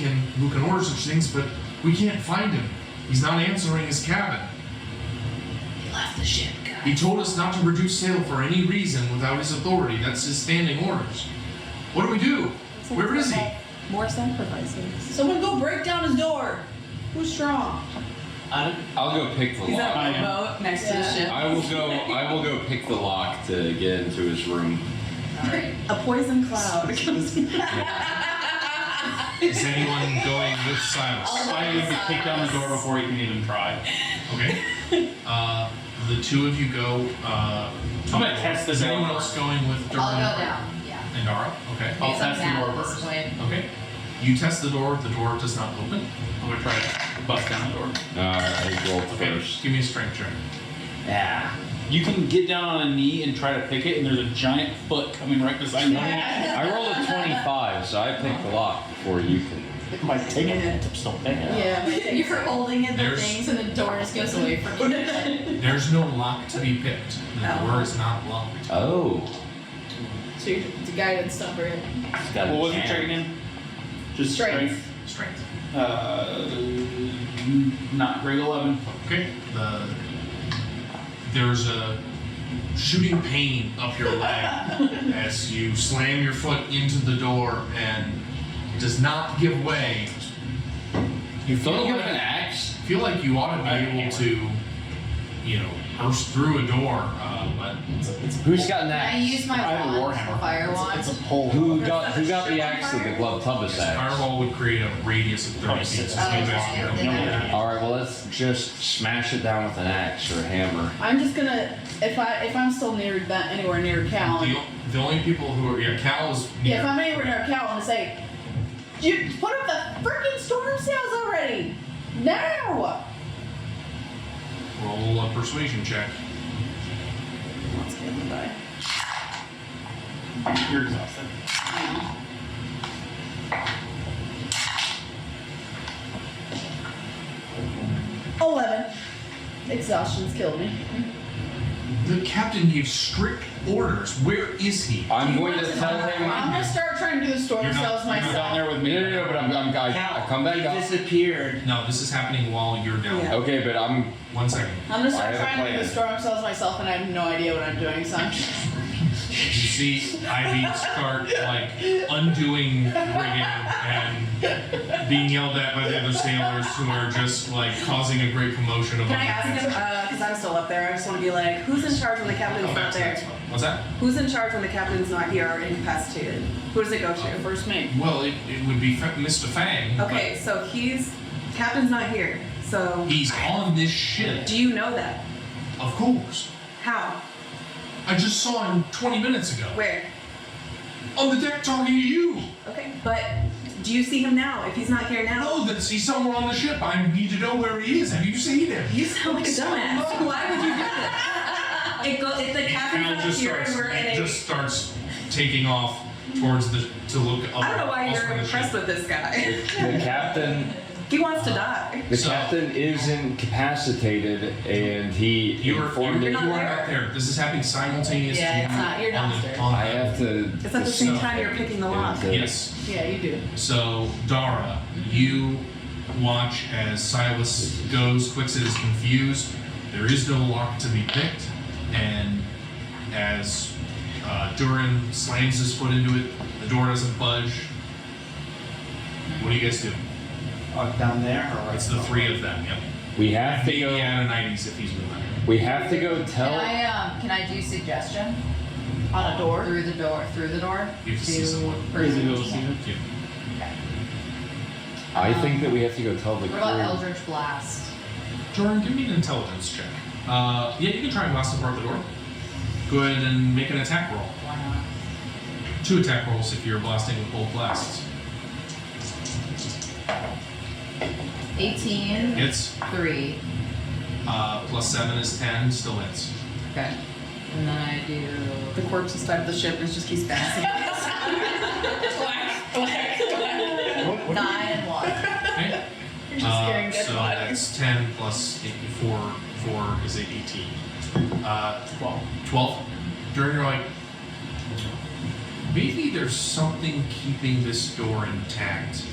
can order such things, but we can't find him. He's not answering his cabin. He left the ship, guys. He told us not to reduce sail for any reason without his authority. That's his standing orders. What do we do? Where is he?" More sacrifices. someone go break down his door. Who's strong? I'll go pick the He's lock. on a boat next to the ship. I will go pick the lock to get into his room. Alright. A poison cloud. Is anyone going with Silas? I need to kick down the door before he can even try. Okay. The two of you go. I'm gonna test this Is anyone out. else going with Durban? I'll go down, yeah. And Dara? Okay. I'll Because I'm test the mad door at this first. point. Okay. You test the door does not open. I'm gonna try to bust down the door. I rolled Okay. first. Give me a strength check. Yeah. You can get down on a knee and try to pick it, and there's a giant foot coming right beside me. I rolled a 25, so I picked the lock before you could. It might take it to still pick it up. Yeah, You're holding in the There's- things and the door just goes away from you. There's no lock to be picked. The door is not locked. Oh. So you're the guidance number. What was the check again? Just Strength. Strength. Not grade 11. Okay. There's a shooting pain up your leg as you slam your foot into the door and it does not give way. You feel Don't you like have an axe? feel like you ought to be able to, burst through a door, but Who's got an I axe? use my I have a wand, warhammer. fire wand. It's a pole. Who got the axe that the glove Tubbas axe? firewall would create a radius of 30 feet. So Oh, you guys okay. can Then go. I- All right, well let's just smash it down with an axe or a hammer. I'm just gonna if I'm still near that anywhere near Cal. The only people who are Cal is Yeah, if near. I'm anywhere near Cal, I'm gonna say, you put up the freaking storm sails already. Now. Roll a persuasion check. Let's get the die. You're exhausted. 11. Exhaustion's killed me. The captain gave strict orders. Where is he? I'm going to tell him. I'm gonna start trying to do the storm You're not- sails you're not Down myself. there with me. No, but I come back He up. disappeared. No, this is happening while you're down. Yeah. Okay, but I'm. 1 second. I'm gonna I start have a trying to do the plan. storm sails myself, and I have no idea what I'm doing. So I'm just You see Ivy start like undoing rigging and being yelled at by the other sailors who are just like causing a great commotion among Can I ask him, because I'm still up there, I just want to be like, who's in charge when the captain's not there? What's that? Who's in charge when the captain's not here or incapacitated? Who does it go to? first mate. Well, it would be Mr. Fang. but Okay, so captain's not here, so He's on this ship. do you know that? Of course. How? I just saw him 20 minutes ago. Where? On the deck talking to you. Okay, but do you see him now? If he's not here now? No, he's somewhere on the ship. I need to know where he is. Have you seen him? You sound like a dumbass. Why would you do this? If the captain's Cal not just here starts, and we're in a... just starts taking off towards to look up. I don't know why you're elsewhere in the impressed ship. with this guy. The captain. He wants to die. The So- captain is incapacitated, and he You were informed me. not not there. This is happening simultaneously. Yeah, it's not. You're on downstairs. I have to. It's at the same time you're picking the lock. Yes. Yeah, you do. So, Dara, you watch as Silas goes. Quixit is confused. There is no lock to be picked. And as Durin slams his foot into it, the door doesn't budge. What do you guys do? Down there, or It's the three of them, yep. We have to Maybe go. Ananides if he's moving. We have to go tell. Can I do suggestion? On a door. Through the door? You have to see someone. Is it go see him? Yeah. I think that we have to go tell the What about crew. Eldritch Blast? Jordan, give me an intelligence check. Yeah, you can try and blast apart the door. Go ahead and make an attack roll. Why not? 2 attack rolls if you're blasting with both blasts. 18. Hits. 3. Plus 7 is 10, still hits. Okay. And then I do. The corpse inside of the ship is just keeps bouncing. 9 and 1. Okay. You're just scaring dead So bodies. that's 10 plus 4 is 18. 12. During you're like, maybe there's something keeping this door intact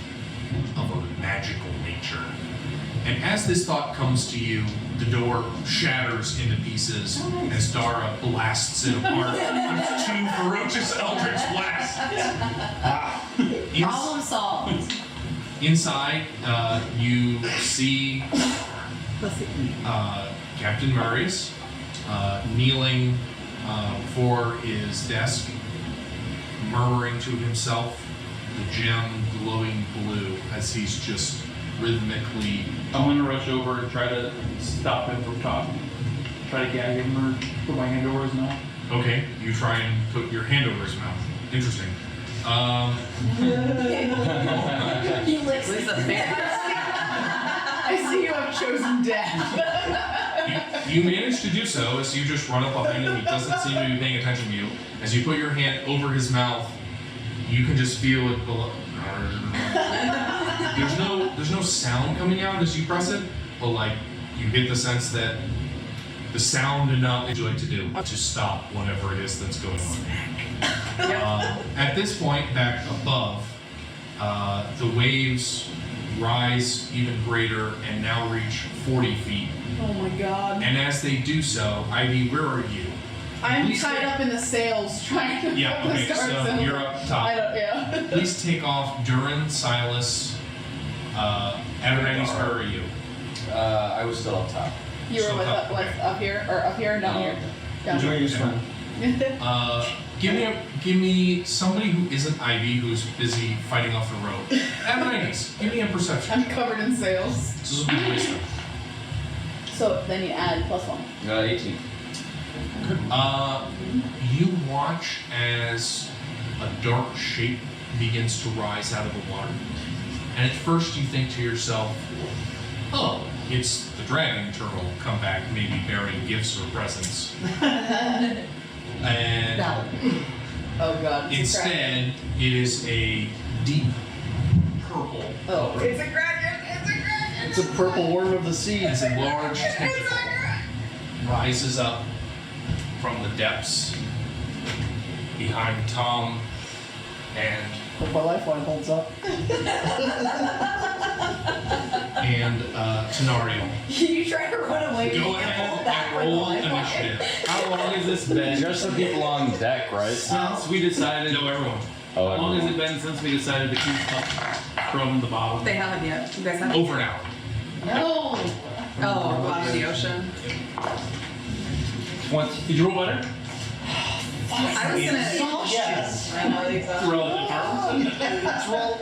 of a magical nature. And as this thought comes to you, the door shatters into pieces as Dara blasts it apart with 2 ferocious eldritch blasts. Problem solved. Inside, you see Captain Murray's kneeling before his desk, murmuring to himself, the gem glowing blue as he's just rhythmically. I'm gonna rush over and try to stop him from talking. Try to gag him or put my hand over his mouth. Okay, you try and put your hand over his mouth. Interesting. He licks Lose a finger. I see you have chosen death. You manage to do so as you just run up behind him. He doesn't seem to be paying attention to you. As you put your hand over his mouth, you can just feel it below. There's no sound coming out as you press it, but like you get the sense that the sound enough that you like to do to stop whatever it is that's going on. At this point, back above, the waves rise even greater and now reach 40 feet. Oh my god. And as they do so, Ivy, where are you? I'm Please tied up in the sails trying to Yeah, put okay, the stars so in. you're up top. Yeah. Please take off Durin, Silas, Adonides, where are you? I was still up top. You were So with up, okay. up here or up here? Down here. Down Enjoy here. your swim. Give me somebody who isn't Ivy who's busy fighting off the road. Adonides, give me a perception. I'm covered in sails. This will be wisdom. So then you add +1. 18. You watch as a dark shape begins to rise out of the water. And at first you think to yourself, oh, it's the dragon turtle come back, maybe bearing gifts or presents. And Oh god. It's a kraken. instead, it is a deep purple. Oh, it's a kraken! It's a kraken! It's a purple worm of the sea. As a large tentacle rises up from the depths behind Tom and Hope my lifeline holds up. Tenariel. You try to run away. Go ahead and roll initiative. How long has this been? Just the people on deck, right? Since we decided. No, everyone. Oh, How long has it been since we decided to keep probing the bottom? They haven't yet. You guys haven't? Over an hour. No! Oh, bottom of the ocean. Did you roll better? I was gonna. Yes.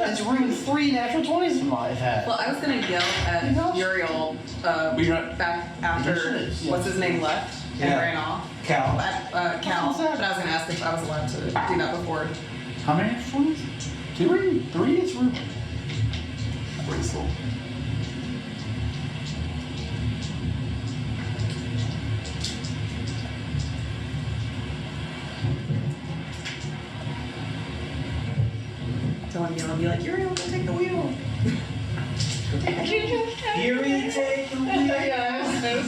It's room 3 natural 20s in my head. Well, I was gonna yell at Uriel back after what's his name left and ran off. Cal. Cal. But I was gonna ask if I was allowed to do that before. How many natural 20s? 3 is room. Graceful. So I'm gonna be like, Uriel, go take the wheel. Uriel, take the wheel.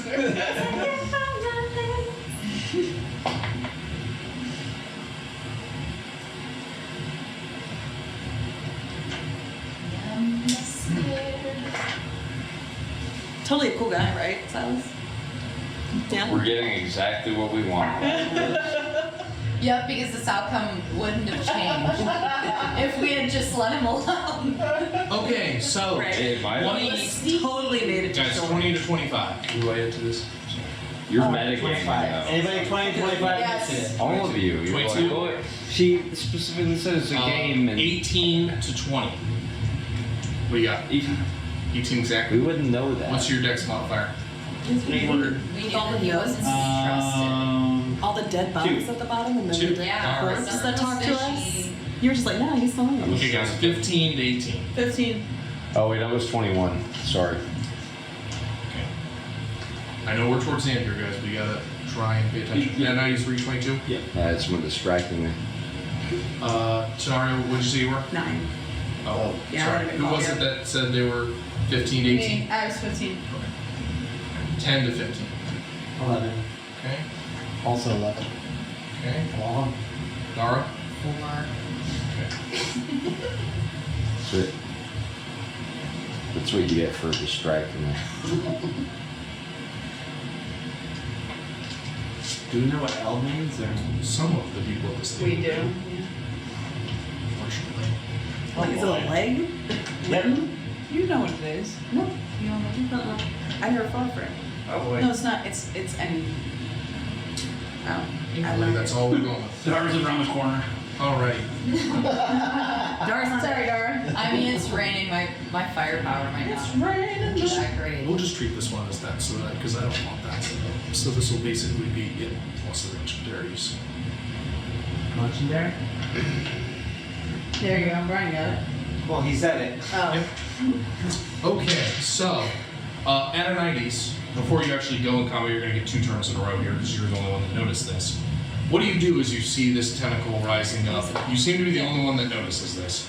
Totally a cool guy, right, Silas? Yeah. We're getting exactly what we want. Yep, because this outcome wouldn't have changed if we had just let him alone. Okay, so Hey, my 20, Totally made it to guys, shore. 20 to 25. Who do I add to this? You're medicating 25. now. Anybody 20, 25 Yes. minutes? All of you. You're 22. like, She specifically says it's a game and 18 to 20. What do you got? 18. 18 exactly. we wouldn't know that. What's your dex modifier? We knew that he wasn't to be trusted. All the dead bodies at the bottom and then Two. the Yeah, corpses that talk to us. fishy. You were just like, no, he's fine. Okay, guys, 15 to 18. 15. Oh wait, that was 21. Sorry. Okay. I know we're towards the end here, guys. We gotta try and pay attention. Yeah, now he's 22. Yeah. That's what distracting me. Tenario, what'd you say you were? 9. Oh, Yeah, I sorry. would've been Who was called, it that said they were 15 to 18? Me, I was 15. 10 to 15. 11. Okay. Also 11. Okay. Wow. Dara? 4. So that's what you get for distracting me. Do we know what L means or? Some of the people at this We table do. unfortunately. Like, is it a leg? Yep. You know what it is. No. You don't know. I never thought for it. Oh boy. No, it's not. It's any. Oh. I believe that's all we're going with. Dara's around the corner. Alrighty. Dara's not Sorry, Dara. I mean, it's raining. My firepower might not raining. be that great. We'll just treat this one as that, so that because I don't want that. So this will basically be it plus the legendaries. Legendary? There you go, Brian got it. Well, he said it. Oh. Okay, so at a 90s, before you actually go in combat, you're going to get 2 turns in a row here because you're the only one that noticed this. What do you do as you see this tentacle rising up? You seem to be the only one that notices this.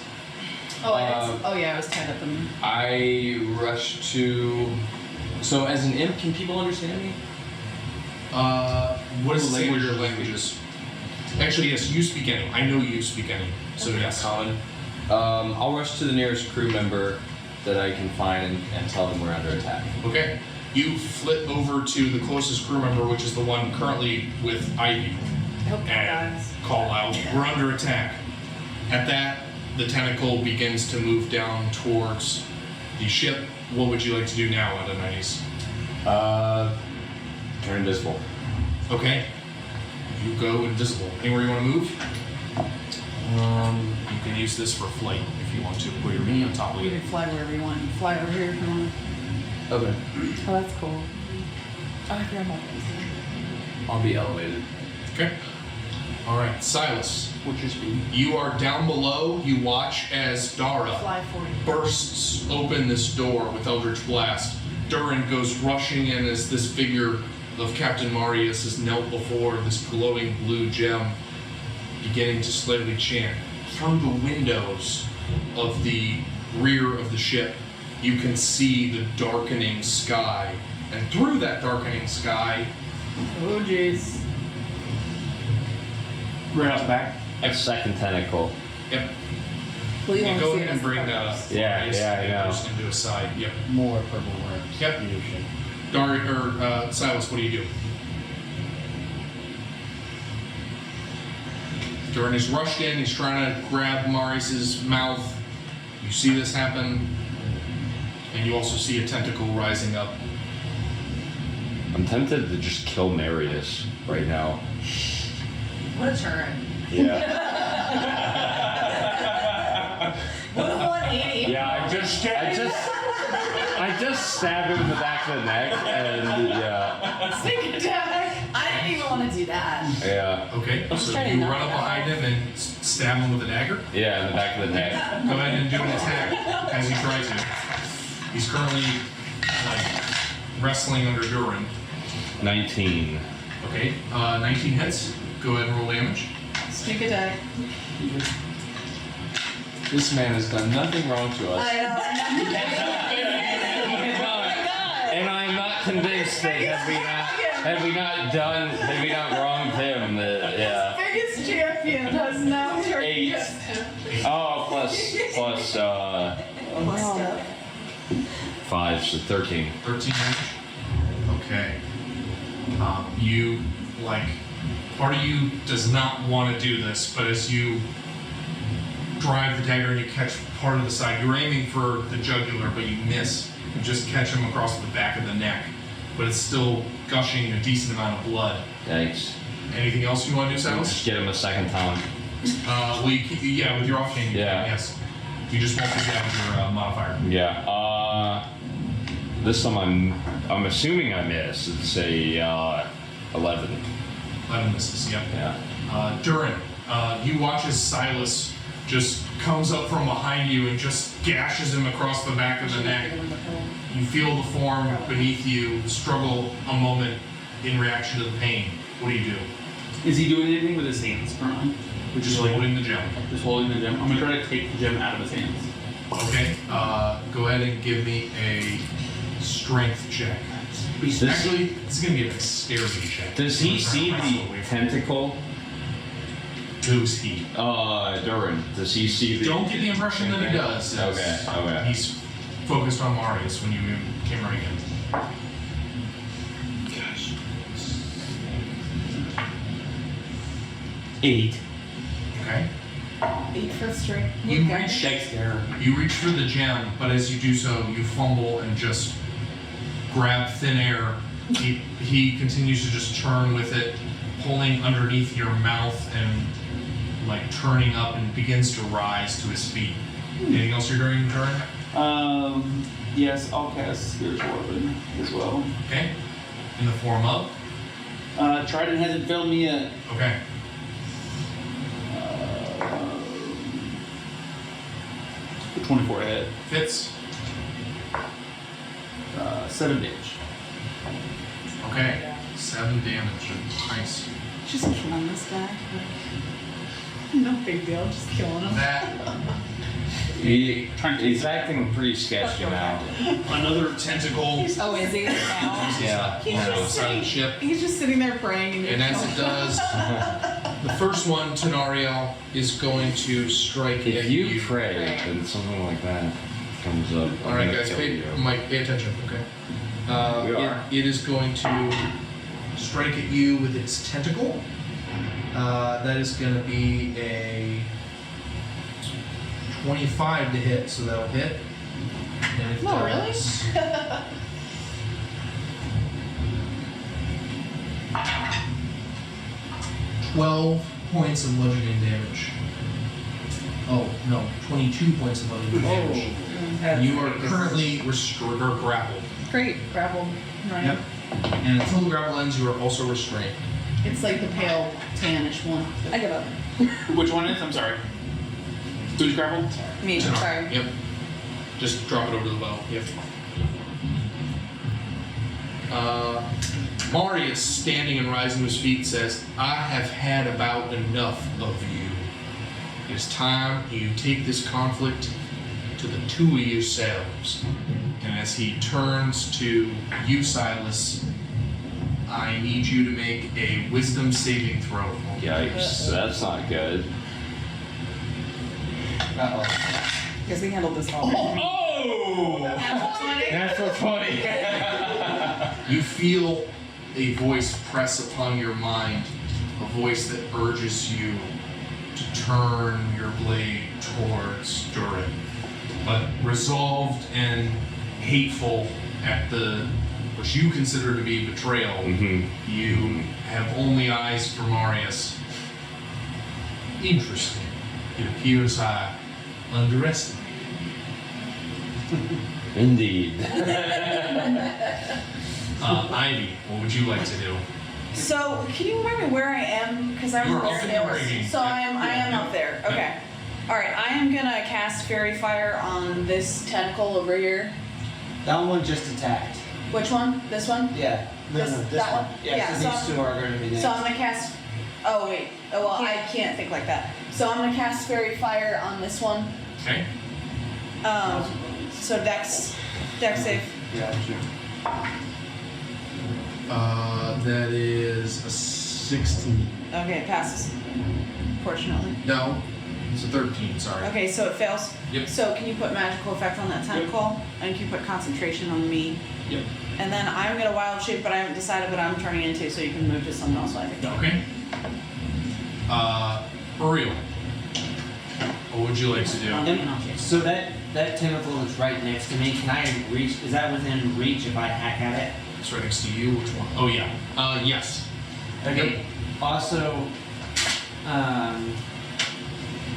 Oh, I was tied up in. I rush to. So, as an imp, can people understand me? What is the same with your languages? Actually, yes, you speak any. I know you speak any. So yes. Common. I'll rush to the nearest crew member that I can find and tell them we're under attack. Okay. You flit over to the closest crew member, which is the one currently with Ivy, and call out, "We're under attack." At that, the tentacle begins to move down towards the ship. What would you like to do now at a 90s? Turn invisible. Okay. You go invisible. Anywhere you want to move? You can use this for flight if you want to. Put your knee on top of You it. can fly wherever you want. You fly over here if you want. Okay. Oh, that's cool. I forgot about this. I'll be elevated. Okay. All right, Silas. What's your speed? You are down below. You watch as Dara Fly 40. bursts open this door with Eldritch Blast. Durin goes rushing in as this figure of Captain Marius is knelt before this glowing blue gem, beginning to slightly chant. From the windows of the rear of the ship, you can see the darkening sky. And through that darkening sky, Oh, jeez. Right out the back. A second tentacle. yep. Well, you Yeah, want go to see ahead and it bring as the Yeah, I know. just into a side. Yep. More purple worms. Yep. Usually. Silas, what do you do? Durin is rushed in, he's trying to grab Marius's mouth. You see this happen, and you also see a tentacle rising up. I'm tempted to just kill Marius right now. What a turn. Yeah. What a 180. Yeah, I just stabbed him in the back of the neck, and yeah. Sneak attack. I didn't even want to do that. Yeah. Okay, so you run up behind him and stab him with a dagger. Yeah, in the back of the neck. Go ahead and do an attack as he tries to. He's currently wrestling under Durin. 19. Okay, 19 hits. Go ahead and roll damage. Sneak attack. This man has done nothing wrong to us. And I'm not convinced that had we not wronged him, that, yeah. Biggest champion has now turned 8. Oh, plus 5, so 13. 13 damage. Okay. Part of you does not want to do this, but as you drive the dagger and you catch part of the side, you're aiming for the jugular, but you miss. You just catch him across the back of the neck, but it's still gushing a decent amount of blood. Yikes. Anything else you want to do, Silas? Just get him a second time. Well, you keep, with your offhand, you Yeah. can, yes. You just won't do that with your modifier. Yeah. This time I'm assuming I miss. It's a 11. 11 misses, yep. Yeah. Durin, you watch as Silas just comes up from behind you and just gashes him across the back of the neck. You feel the form beneath you struggle a moment in reaction to the pain. What do you do? Is he doing anything with his hands currently? Which is holding the gem. Just holding the gem. I'm gonna try to take the gem out of his hands. Okay, go ahead and give me a strength check. Actually, it's gonna be a dexterity check. Does he see the tentacle? Who's he? Durin. Does he see the... Don't get the impression that he does. Okay. He's focused on Marius when you came running in. Gosh. 8. Okay. 8 for strength. You Okay. reach for the gem, but as you do so, you fumble and just grab thin air. He continues to just turn with it, pulling underneath your mouth and turning up, and begins to rise to his feet. Anything else you're doing, Durin? Yes, I'll cast Spiritual Weapon as well. Okay. In the form of? Trident hasn't filled me yet. Okay. 24 hit. Fits. 7 damage. Okay. 7 damage. Nice. Just killing this guy. No big deal, just killing him. That He's acting pretty sketchy now. another tentacle. Oh, is he? Now? Yeah. He's on the just side of the sitting. ship. He's just sitting there praying. And as it does, the first one, Tenariel, is going to strike If at you pray, then something like that comes up. All right, guys, Mike, pay attention, okay? We are. It is going to strike at you with its tentacle. That is going to be a 25 to hit, so that'll hit. And it No, does- really? 12 points of bludgeoning damage. Oh, no, 22 points of bludgeoning damage. You are currently restrained or grappled. Great, grapple. Right. Yep. And until the grapple ends, you are also restrained. It's like the pale tannish one. I give up. Which one is? I'm sorry. Who's grappled? Me, Tenor. sorry. Yep. Just drop it over the bow. Yep. Marius, standing and rising to his feet, says, I have had about enough of you. It is time you take this conflict to the two of yourselves. And as he turns to you, Silas, I need you to make a wisdom saving throw. Yikes, that's not good. Uh-oh. Because we handled this all. Oh! That's so funny. You feel a voice press upon your mind, a voice that urges you to turn your blade towards Durin. But resolved and hateful at the, what you consider to be betrayal, you have only eyes for Marius. Interesting. It appears I underestimated. Indeed. Ivy, what would you like to do? So, can you remind me where I am? Because I was You're in up the in the stairs. ravine. So I am up there. Yep. Okay. All right. I am gonna cast Fairy Fire on this tentacle over here. That one just attacked. Which one? This one? Yeah. No, This- no, this that one. one? Yeah, Yeah, so so these I'm- two are going to be next. So I'm gonna cast. Oh wait. Oh well, I can't think like that. So I'm gonna cast Fairy Fire on this one. Okay. So Dex save. Yeah, sure. That is a 16. Okay, it passes. Fortunately. No, it's a 13, sorry. Okay, so it fails. Yep. So can you put magical effect on that tentacle? And can you put concentration on me? Yep. And then I'm gonna wild shape, but I haven't decided what I'm turning into, so you can move to something else. I think. Okay. Uriel, what would you like to do? So that tentacle that's right next to me, can I reach? Is that within reach if I hack at it? It's right next to you. Which one? Oh yeah. Yes. Okay. Also,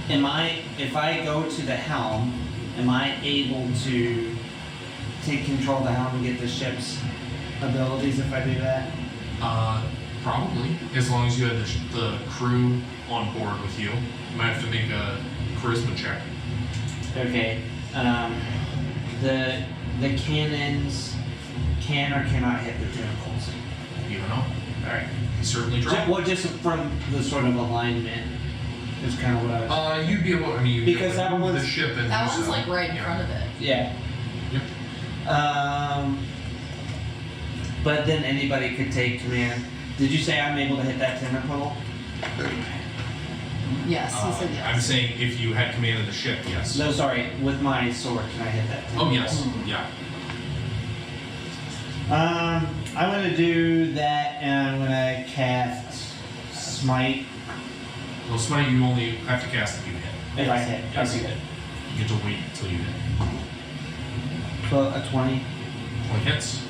if I go to the helm, am I able to take control of the helm and get the ship's abilities if I do that? Probably, as long as you had the crew on board with you. You might have to make a charisma check. Okay. The cannons can or cannot hit the tentacles. You don't know. All right. You certainly try. Well, just from the sort of alignment is kind of what I was. You'd be able. I mean, you'd Because be able to that move one's- the ship and That do one's so. like right in Yeah. front of it. Yeah. Yep. But then anybody could take command. Did you say I'm able to hit that tentacle? Yes, he said yes. I'm saying if you had command of the ship, yes. No, sorry. With my sword, can I hit that tentacle? Oh yes. Yeah. I'm gonna do that, and I'm gonna cast Smite. Well, smite you only have to cast if you hit. If I hit, Yes. okay, good. You get to wait until you hit. So a 20. 20 hits.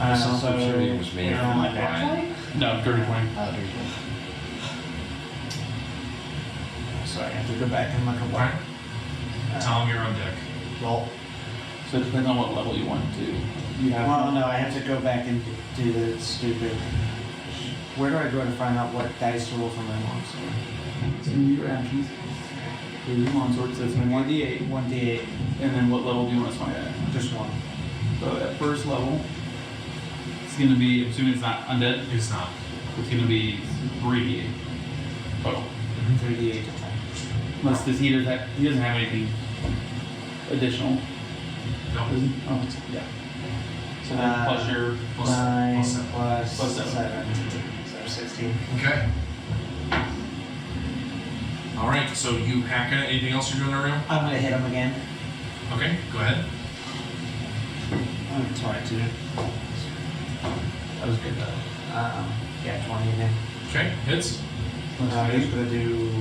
Opportunity was made for my No, dirty 20. Oh, there you go. Sorry, I have to go back and look at Alright. Tom, you're on deck. Well, So it depends on what level you want to do. You have well, no, I have to go back and do the stupid. Where do I go to find out what dice to roll for my long sword? in your actions. His longsword, so it's gonna be 1d8. 1d8. And then what level do you want to smite at? Just one. So at first level, it's gonna be, I'm assuming it's not undead, It's not. it's gonna be 3d8 total. 3d8 total. Unless this he doesn't have anything additional. No. Does he? Oh, it's, yeah. So then plus your Plus 9 7. plus Plus 7. seven. So 16. Okay. All right. So you hack it. Anything else you're doing, Ariel? I'm gonna hit him again. Okay. Go ahead. I'm gonna try to. That was good though. Yeah, 20 again. Okay. Hits. He's gonna do.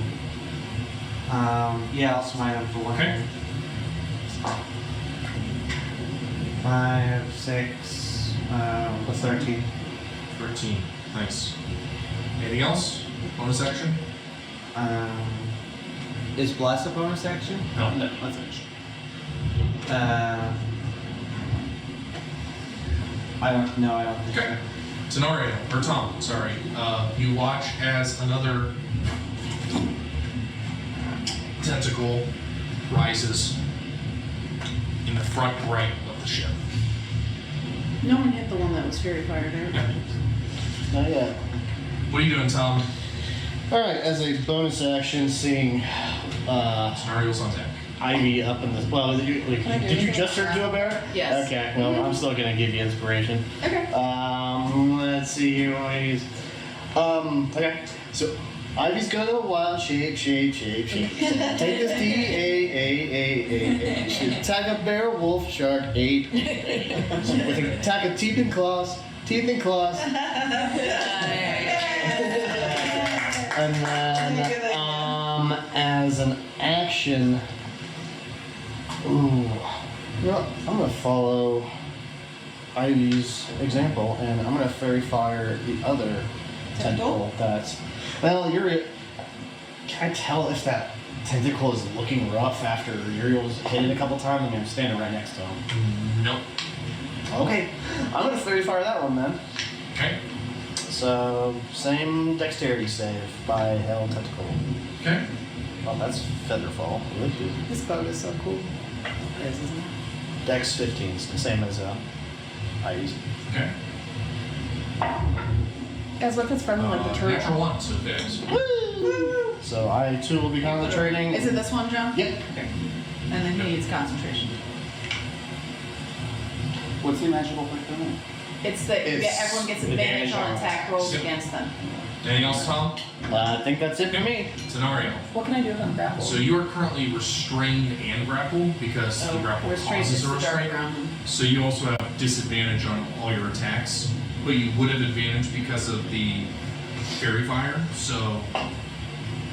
Yeah, I'll smite him for one. Okay. 5, 6, plus 13. 13. Nice. Anything else? Bonus action? Is bless a bonus action? No. No, that's it. I don't know. I don't think Okay. Tenorio, or Tom, sorry. You watch as another tentacle rises in the front right of the ship. No one hit the one that was fairy fire there. Yeah. Not yet. What are you doing, Tom? Alright, as a bonus action, seeing Tenorio's on deck. Ivy up in the. Well, did you just start to do a bear? Yes. Okay, well, I'm still gonna give you inspiration. Okay. Let's see here what I use. Okay, so Ivy's got a wild shape. Take this D-A-A-A-A. Attack a bear, wolf, shark, 8. Attack a teeth and claws. And then, as an action, I'm gonna follow Ivy's example, and I'm gonna fairy fire the other tentacle that's. Well, can I tell if that tentacle is looking rough after Uriel's hit it a couple times? I mean, I'm standing right next to him. Nope. Okay, I'm gonna fairy fire that one then. Okay. So, same dexterity save by Hell Tentacle. Okay. Well, that's Featherfall. Really good. This boat is so cool. It is, isn't it? Dex 15 is the same as Ivy's. Okay. As what if it's friendly like the turtle? Natural 1, so it is. So I too will be concentrating. Is it this one, John? Yep. Okay. And then he needs concentration. What's the magical effect on it? It's everyone gets advantage on attack rolls against them. Anything else, Tom? I think that's it for me. Tenario. What can I do if I'm grappled? So you are currently restrained and grappled because the grapple restraint causes is a the dark restraint. ground. So you also have disadvantage on all your attacks, but you would have advantage because of the fairy fire. So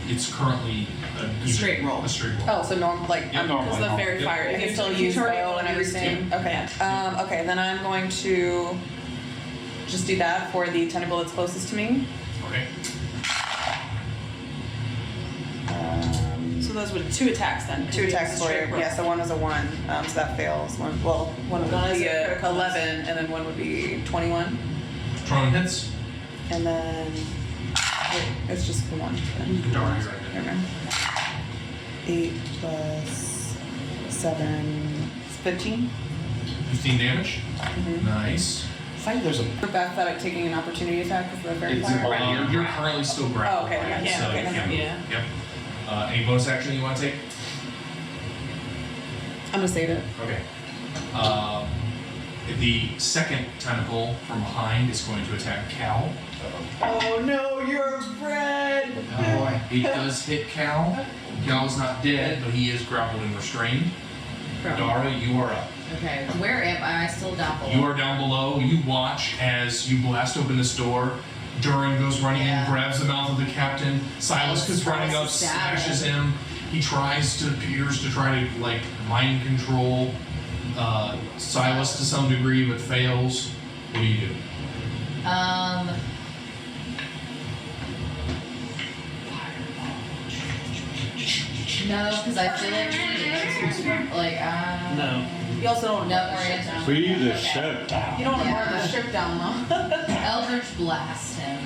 it's currently a Straight roll. A straight roll. Oh, so normal, like, Yeah, normal. Because the fairy Yep. fire, I you can can still still use use bow and everything. Okay. Okay, then I'm going to just do that for the tentacle that's closest to me. Okay. So those were 2 attacks then. 2 attacks for you. Yeah, so one was a 1, so that fails. One would be a 11, and then one would be 21. Tron hits. And then it's just the 1. Darn, you're right there. Okay. 8 plus 7, 15. 15 damage. Mm-hmm. Nice. I think there's a. For Backstatic taking an opportunity attack with the fairy fire. You're currently still grappled. Oh, okay, right? yeah, So okay, you can't move. yeah. Yep. Any bonus action you want to take? I'm gonna save it. Okay. The second tentacle from behind is going to attack Cal. Oh no, you're a friend! It does hit Cal. Cal's not dead, but he is grappled and restrained. Dara, you are up. Okay, where am I? Still down below. You are down below. You watch as you blast open this door. Durin goes running in, grabs the mouth of the captain. Silas comes running up, smashes him. He appears to try to mind control Silas to some degree, but fails. What do you do? No, because I feel like No. You also don't no, down. Free the ship down. You don't want to burn the ship down though. Eldritch blast him.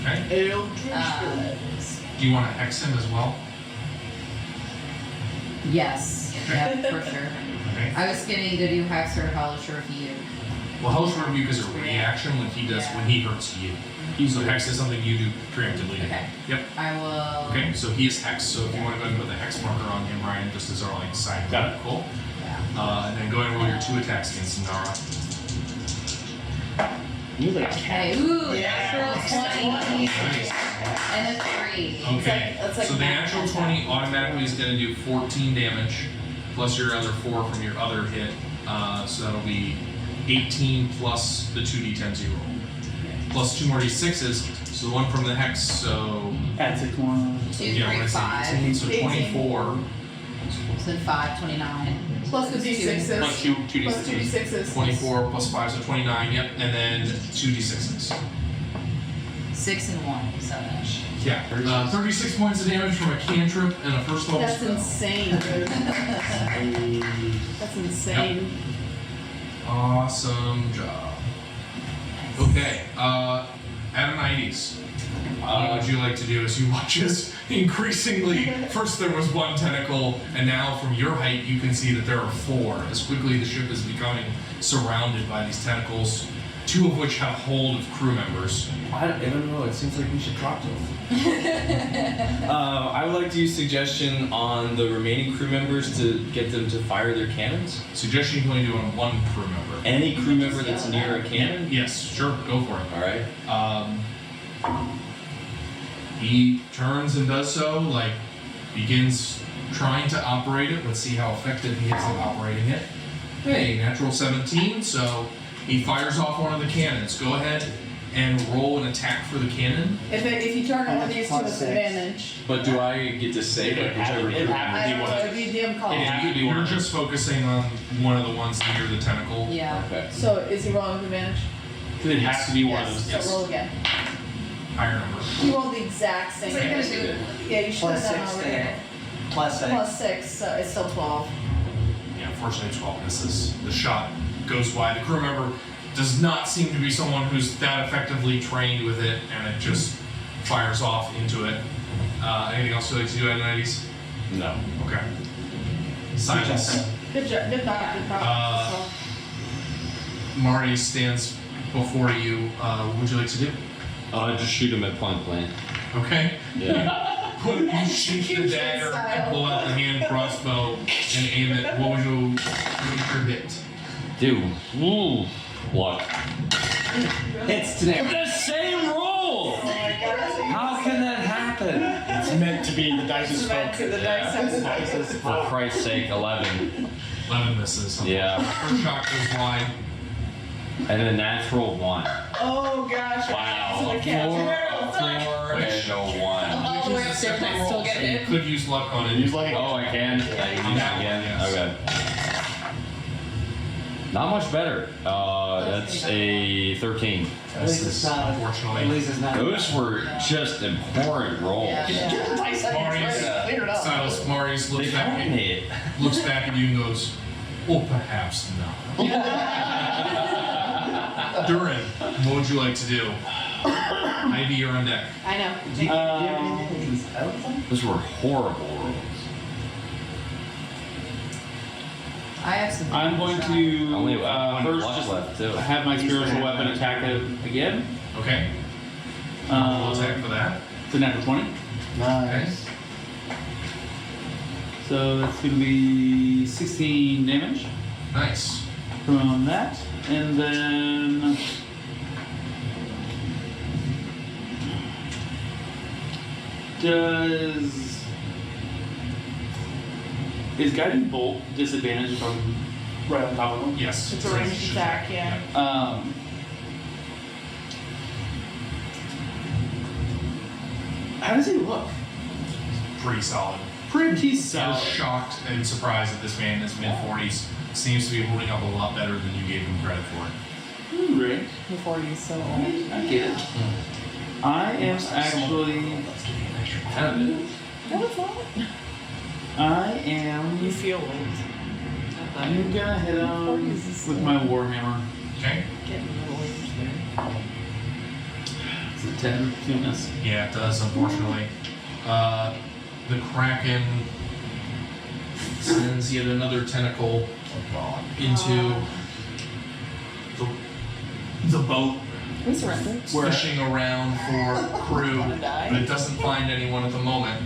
Okay. Do Do you want to hex him as well? Yes. Yeah, for sure. Okay. I was getting to do Hex or Hellish Review. Well, Hellish Rebuke is a reaction when he hurts you. So Hex is something you do preemptively. Okay. Yep. I will. Okay, so he is Hex, so if you want to go ahead and put the Hex marker on him, Ryan, just as our like side. Got it. Cool. And then go ahead and roll your 2 attacks against Nara. Okay. Ooh, natural 20 Nice. and a 3. Okay, so the natural 20 automatically is going to do 14 damage, plus your other 4 from your other hit. So that'll be 18 plus the 2d10s you roll. Plus 2 more d6s, so the one from the Hex, so... Add 6 more. 2, Yeah, 3, what is it? 5. 18, so 24. So 5, 29. Plus the d6s. Plus 2 Plus 2 d6s. 24 plus 5, so 29, yep, and then 2 d6s. 6 and 1, 7. Yeah, 36 points of damage from a cantrip and a first level That's spell. insane, dude. That's insane. Awesome job. Okay, Adonides. What would you like to do as you watch as increasingly, first there was 1 tentacle, and now from your height you can see that there are 4. As quickly the ship is becoming surrounded by these tentacles, 2 of which have hold of crew members. I don't know, it seems like we should talk to him. I would like to use suggestion on the remaining crew members to get them to fire their cannons. Suggestion you can only do on 1 crew member. Any crew member that's near a cannon? Yes, sure, go for it. Alright. He turns and does so, like, begins trying to operate it. Let's see how effective he is at operating it. Hey, natural 17, so he fires off one of the cannons. Go ahead and roll an attack for the cannon. If you turn one of these to its advantage. But do I get to say like whichever crew member? I don't know, it'd be DM call. You're just focusing on one of the ones near the tentacle. Yeah. Okay. So is he rolling with advantage? It has to be one of Yes. those. Yes. So roll again. Higher number. He rolled the exact same. Yeah, you should have done already. Plus 6. Plus 6, so it's still 12. Yeah, unfortunately 12 misses. The shot goes wide. The crew member does not seem to be someone who's that effectively trained with it, and it just fires off into it. Anything else you'd like to do, Adonides? No. Okay. Silence. Good job. Good knock. Good knock. Marty stands before you. What would you like to do? Just shoot him at point blank. Okay. Yeah. You shoot the dagger and pull out the hand crossbow and aim it. What would you hit? Dude. Ooh. Luck. It's today. The same roll! How can that happen? It's meant to be. The dice is Back to the dice. For Christ's sake, 11. 11 misses. Yeah. First shot goes wide. And a natural 1. Oh gosh. Wow. So the cat. 4 and a 1. Oh, we're upstairs. I still get You it. could use luck on it. Use like Oh, I can? I can use it again? Yes. Okay. Not much better. That's a 13. At least it's not. Unfortunately. At least it's not. Those were just abhorrent rolls. Get the dice out. Marius, Clear it up. Silas Marius They looks back at you and goes, well, perhaps not. Durin, what would you like to do? Ivy, you're on deck. I know. Those were horrible rolls. I have some. I'm going to Only one first luck just left, too. have my spiritual weapon attack it again. Okay. Roll attack for that. It's a natural 20. Nice. So that's going to be 16 damage Nice. from that. And then is guiding bolt disadvantage if I'm right on top of him? Yes. It's a ranged attack, yeah. How does he look? Pretty solid. Pretty You're solid. shocked and surprised that this man in his mid-40s seems to be holding up a lot better than you gave him credit for. Right. Before he's so old. I get it. I am actually. No, it's not. I am. You feel old. I'm gonna hit him with my warhammer. Okay. Getting a little age there. It's a 10. Two miss. Yeah, it does, unfortunately. The Kraken sends yet another tentacle into the boat, We surrender. fishing around for crew, but it doesn't find anyone at the moment.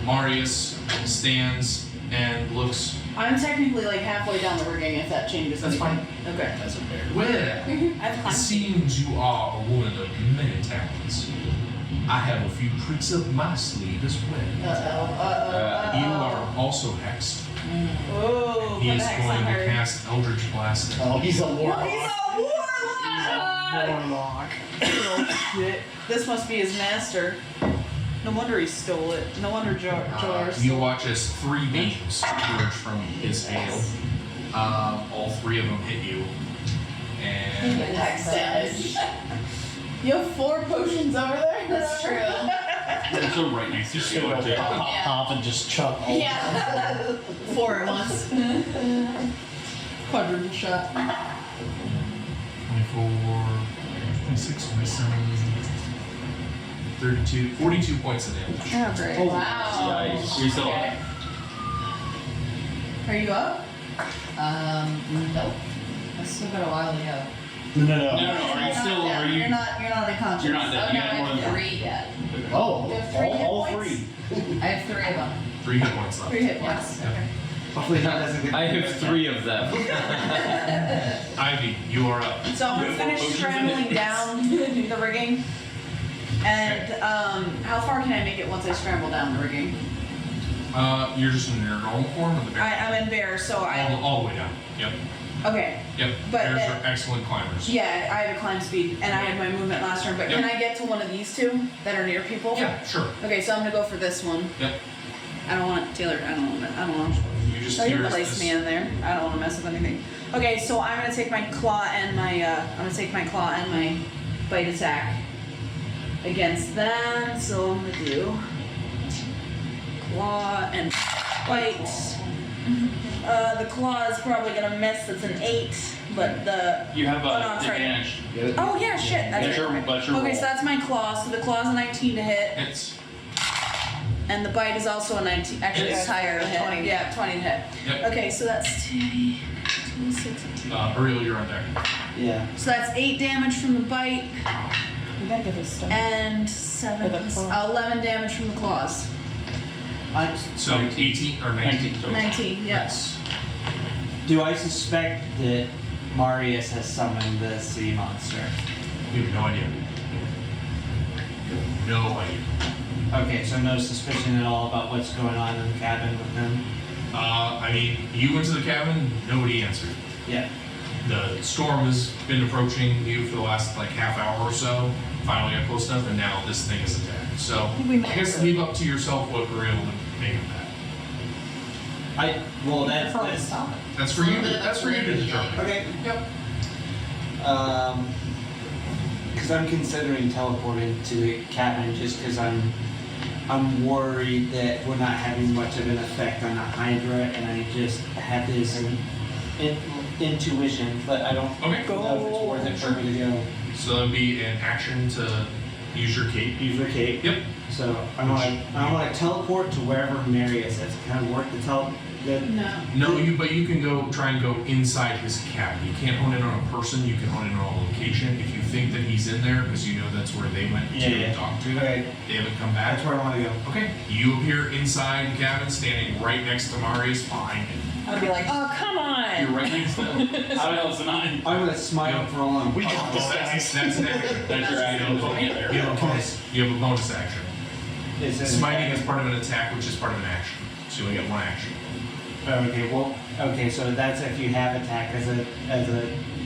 Marius stands and looks. I'm technically like halfway down the rigging if that changes That's anything. Okay. That's a bear. Well, I've it climbed. seems you are a woman of many talents. I have a few tricks up my sleeve as well. You are also hexed. Oh, He put is the hex going on to her. cast Eldritch Blast. Oh, he's a He's warlock. a warlock! Oh shit. This must be his master. No wonder he stole it. No wonder Jar You stole watch as 3 beams emerge from his hail. All 3 of them hit you. And hex damage. You have 4 potions over there? That's true. It's so right next to Just you. gonna aren't go you? pop and just chuck all Yeah. 4 at once. Quadruple shot. 24, 26, 27, 32, 42 points of damage. Oh, great. Wow. Yikes. You're still up. Are you up? Nope. I still got a while to go. No. Are you still? Are you? You're not unconscious. You're not dead. Oh, You no, got more I than have 3. 3 yet. Oh, You have 3 hit all points? 3. I have 3 of them. 3 hit points left. 3 hit points. Yep. Okay. Hopefully that doesn't get. I have 3 of them. Ivy, you are up. So I'm gonna finish scrambling down the rigging. And how far can I make it once I scramble down the rigging? You're just in your normal form or the bear? I'm in bear, so all the way down. Yep. Okay. Yep. But Bears then- are excellent climbers. Yeah, I have a climb speed, and I have my movement last turn. But Yep. can I get to one of these 2 that are near people? Yeah, sure. Okay, so I'm gonna go for this one. Yep. I don't want Taylor. I don't want. You just Oh, you hear place this. me in there. I don't want to mess with anything. Okay, so I'm gonna take my claw and my bite attack against them. So I'm gonna do claw and bite. The claw is probably gonna miss. That's an 8, but the You have oh, no, I'm sorry. advantage. Oh yeah, shit. That's That's your right. roll. Okay, so that's my claw. So the claw's a 19 to hit. It's And the bite is also a 19. Actually, it's higher to hit. 20. Yeah, 20 to hit. Yep. Okay, so that's 26. Ariel, you're on deck. Yeah. So that's 8 damage from the bite We gotta get this stuff. and 7, For the claw. 11 damage from the claws. So 18 or 19 total. 19, Yes. yes. Do I suspect that Marius has summoned the sea monster? You have no idea. No idea. Okay, so no suspicion at all about what's going on in the cabin with them? I mean, you went to the cabin, nobody answered. Yeah. The storm has been approaching you for the last like half hour or so. Finally got close enough, and now this thing is attacked. So We I guess leave up to yourself what Ariel would make of that. That's stop it. That's for you. That's for you to determine. okay. Yep. Because I'm considering teleporting to the cabin just because I'm worried that we're not having much of an effect on the Hydra, and I just have this intuition, but I don't Okay. know if it's worth it for me to go. So that'd be an action to use your cape. Use your cape. Yep. So I want to teleport to wherever Marius is. Can I work the No. No, you can go try and go inside his cabin. You can't hone in on a person. You can hone in on a location. If you think that he's in there, because you know that's where they went to talk to. Okay. They haven't come back. That's where I want to go. Okay. You appear inside the cabin, standing right next to Marius behind him. I'd be like, oh, come on! You're right next to them. So else than I. I'm gonna smile for a long. We got this, guys. That's an action. That's your action. You have a bonus. You have a bonus action. Smiting is part of an attack, which is part of an action. So you only get one action. Okay, so that's if you have attack as a.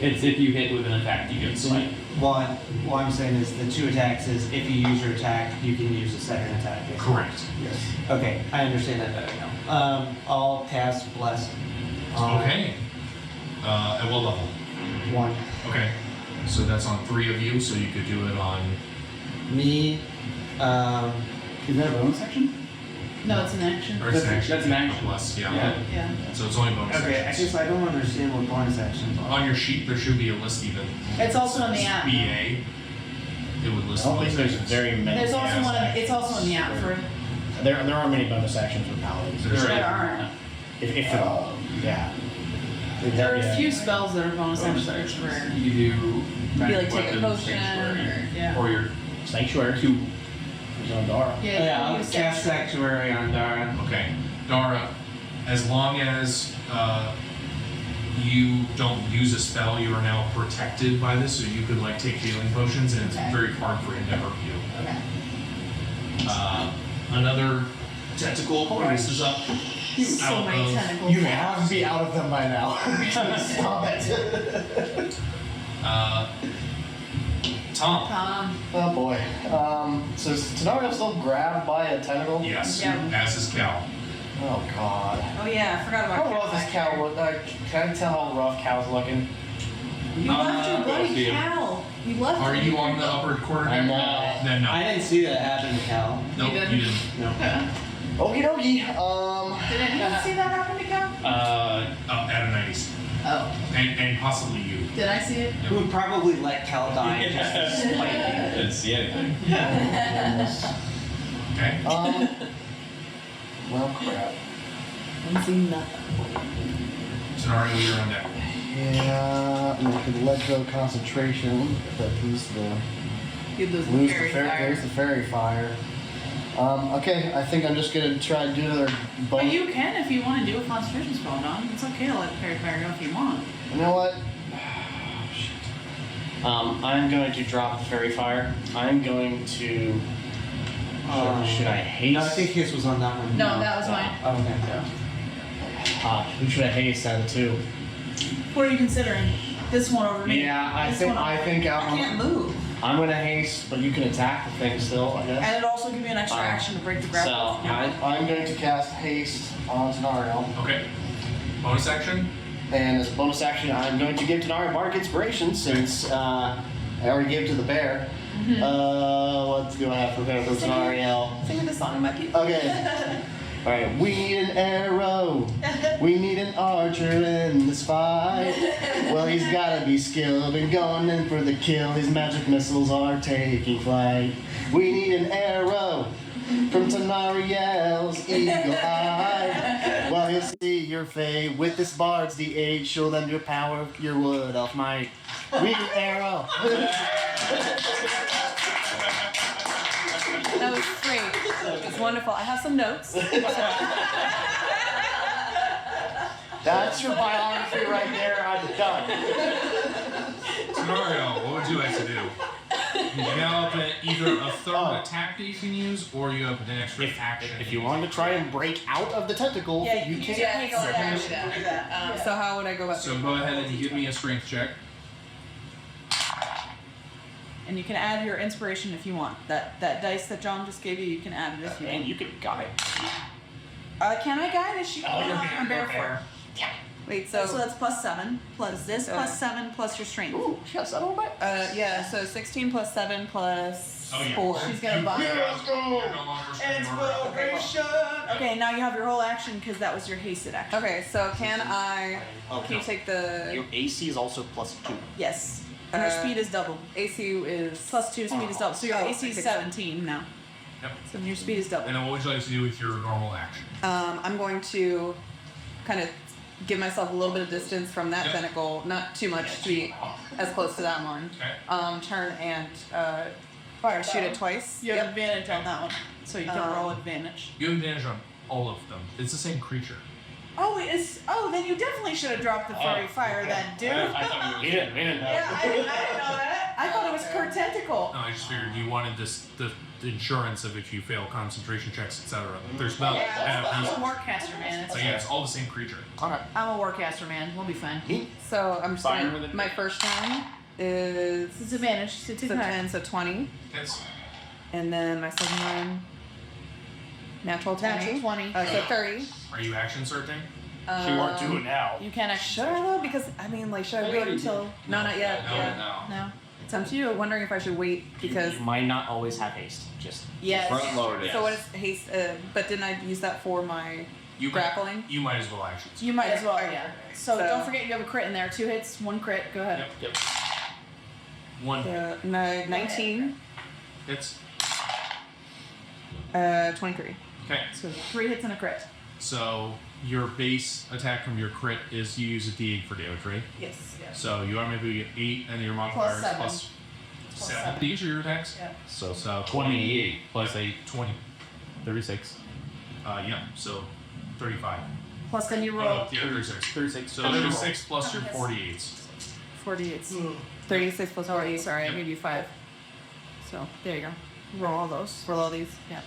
It's if you hit with an attack, you get smite. What I'm saying is the 2 attacks is if you use your attack, you can use a second attack. Correct. Yes. Okay, I understand that better now. I'll cast Bless. Okay. At what level? 1. Okay. So that's on 3 of you, so you could do it on. Me. Is that a bonus action? No, it's an action. Or it's an action. That's an action. Plus, yeah. Yeah. So it's only bonus Okay, I actions. guess I don't understand what bonus actions are. On your sheet, there should be a list even. It's also in the app. BA. It would I list don't bonus think there's actions. very many. There's also bonus one. actions It's also in the app for. There aren't many bonus actions for paladins. There's There right. aren't. If at all. Yeah. There are Yeah. a few spells that are bonus actions that are rare. You do Be magic like take a weapons, potion sanctuary, yeah. or your Sanctuary. two. There's on Dara. Yeah, I'll use cast Sanctuary on Dara. Okay, Dara, as long as you don't use a spell, you are now protected by this, so you could like take healing potions, and it's Okay. very hard for him to hurt you. Okay. Another tentacle rises up So out many of tentacles. You have to be out of them by now. Stop it. Tom. Tom. Oh boy. So is Tenario still grabbed by a tentacle? Yes, Yep. as is Cal. Oh god. Oh yeah, I forgot about How rough is Cal look? Can I tell how rough Cal's looking? You left your go bloody see him. cow. You left Are him. you on the upper quarter? I'm Then no. I didn't see that happen, Cal. Nope, You you didn't? didn't. No. Okie dokie. Did anyone see that happen to Cal? Adonites. Oh. And possibly you. Did I see it? Who would probably let Cal die just to spite me? Didn't see anything. Okay. Well, crap. I see nothing. Scenario, you're on deck. Yeah, and I could let go concentration if that lose the Give those lose the fairy fairy, fire. there's the fairy fire. Okay, I think I'm just gonna try to do another But bonus. you can if you want to do a concentration spell, Don. It's okay to let fairy fire go if you want. You know what? I'm going to drop the fairy fire. I'm going to. Should I haste? No, I think his was on that one. No, that was mine. Oh, okay. Who should I haste out of the two? What are you considering? This one over me. Yeah, I This think one I over think me. I can't move. I'm gonna haste, but you can attack the thing still, I guess. And it also gives you an extra Alright. action to break the So grapple. I'm going to cast haste on Tenario, Okay. Bonus action? and as a bonus action, I'm going to give Tenario Bardic Inspiration since I already gave it to the bear. What do I have prepared for Tenario? Sing the song, Mikey. Okay. All right. We need an arrow. We need an archer in this fight. Well, he's gotta be skilled and going in for the kill. His magic missiles are taking flight. We need an arrow from Tenariel's eagle eye. Well, he'll see your fate with this bard's D8. Show them your power, your wood elf might. We need an arrow. That was great. It was wonderful. I have some notes. That's your biography right there. I'm done. Scenario, what would you like to do? You have either a third attack that you can use, or you have an extra action. If you want to try and break out of the tentacle, you can. So how would I go about So go ahead and give me a strength check. And you can add your inspiration if you want. That dice that John just gave you, you can add it if you want. And you can guide. Can I guide? Is she? I'm barefoot. Yeah. Wait, so that's +7 plus this +7 plus your strength. Ooh, she got 7 on back. Yeah. So 16 plus 7 plus Oh, yeah. 4. She's got a buff. Let's go. Okay, now you have your whole action because that was your hasted action. Okay, so can you take the? Your AC is also +2. Yes. And your speed is double. AC is +2. Speed is double. So your AC is 17 now. Yep. So your speed is double. And then what would you like to do with your normal action? I'm going to kind of give myself a little bit of distance from that tentacle, not too much to be as close to that one. Okay. Turn and fire. Shoot it twice. You have advantage on that one, so you can roll advantage. You have advantage on all of them. It's the same creature. Oh, then you definitely should have dropped the fairy fire then, dude. We didn't know. Yeah, I didn't know that. I thought it was Kurt Tentacle. No, I just figured you wanted the insurance of if you fail concentration checks, etc. There's about I'm a warcaster, man. So yeah, it's all the same creature. Alright. I'm a warcaster, man. We'll be fine. So I'm just Fire gonna, with it. my first turn is It's advantage. So so 10, so 20, That's and then my second one, natural 20. Natural 20. So 30. Are you action searching? She won't do it now. You can actually. Should I though? Because I mean, like, should I wait until? No, not yet. No, Yeah. no. No. It's up to you. Wondering if I should wait because. You might not always have haste. Just Yes. Front load it. So what is haste? But didn't I use that for my You grappling? You might as well actions. You might as well, Okay. yeah. So don't forget you have a crit in there. 2 hits, 1 crit. Go ahead. Yep. One. No, 19. Hits. 23. Okay. So 3 hits and a crit. So your base attack from your crit is you use a D8 for damage, right? Yes. Yeah. So you automatically get 8, and your modifier is seven. plus Plus 7. seven. These are your attacks? Yeah. So 28 plus 8. 20. 36. Yeah, so 35. Plus, then you Oh, roll no, yeah, 36. 36. So 36 plus your 48s. 48. 36 plus 48. Sorry, I gave you 5. So, there you go. Roll all those. Roll all these. Yeah.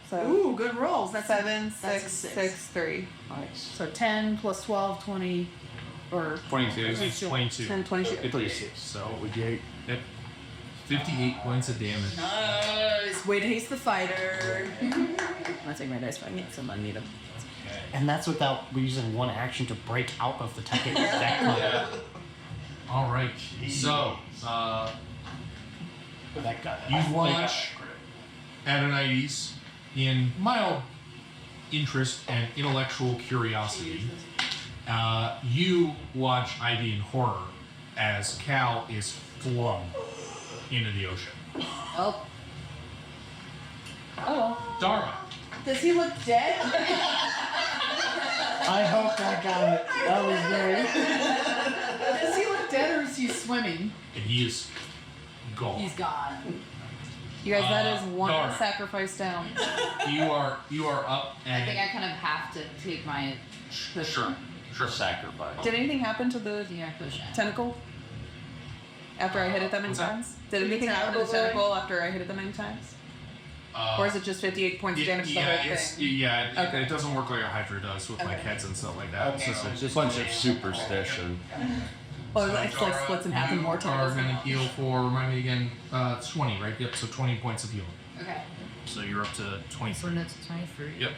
So, Ooh, good rolls. That's 7, that's 6, a 6, 3. Nice. So 10 plus 12, 20, or 22. It's 22. 10, 22. 26. So we get 58 points of damage. Nice. Way to haste the fighter. I'm gonna take my dice back since I need them. And that's without using one action to break out of the technical deck. All right. So That guy. you watch Adonides in mild interest and intellectual curiosity. You watch Ivy in horror as Cal is flung into the ocean. Oh. Oh. Dara. Does he look dead? I hope I got it. That was great. Does he look dead or is he swimming? And he is gone. He's gone. You guys, that is one Dara. sacrifice down. You are up I and think I kind of have to take my sure. Sacrifice. Did anything happen to the cushion. tentacle? After I hit it that many What's that? times? Did anything happen to the tentacle after I hit it that many times? Or is it just 58 points of damage to the whole thing? It doesn't work like a Hydra does with like heads and stuff like that. It's just a bunch of superstition. Well, it's like splits in half and more You are tentacles. going to heal for, remind me again, 20, right? Yep, so 20 points of healing. Okay. So you're up to 23. So it's 23. Yep.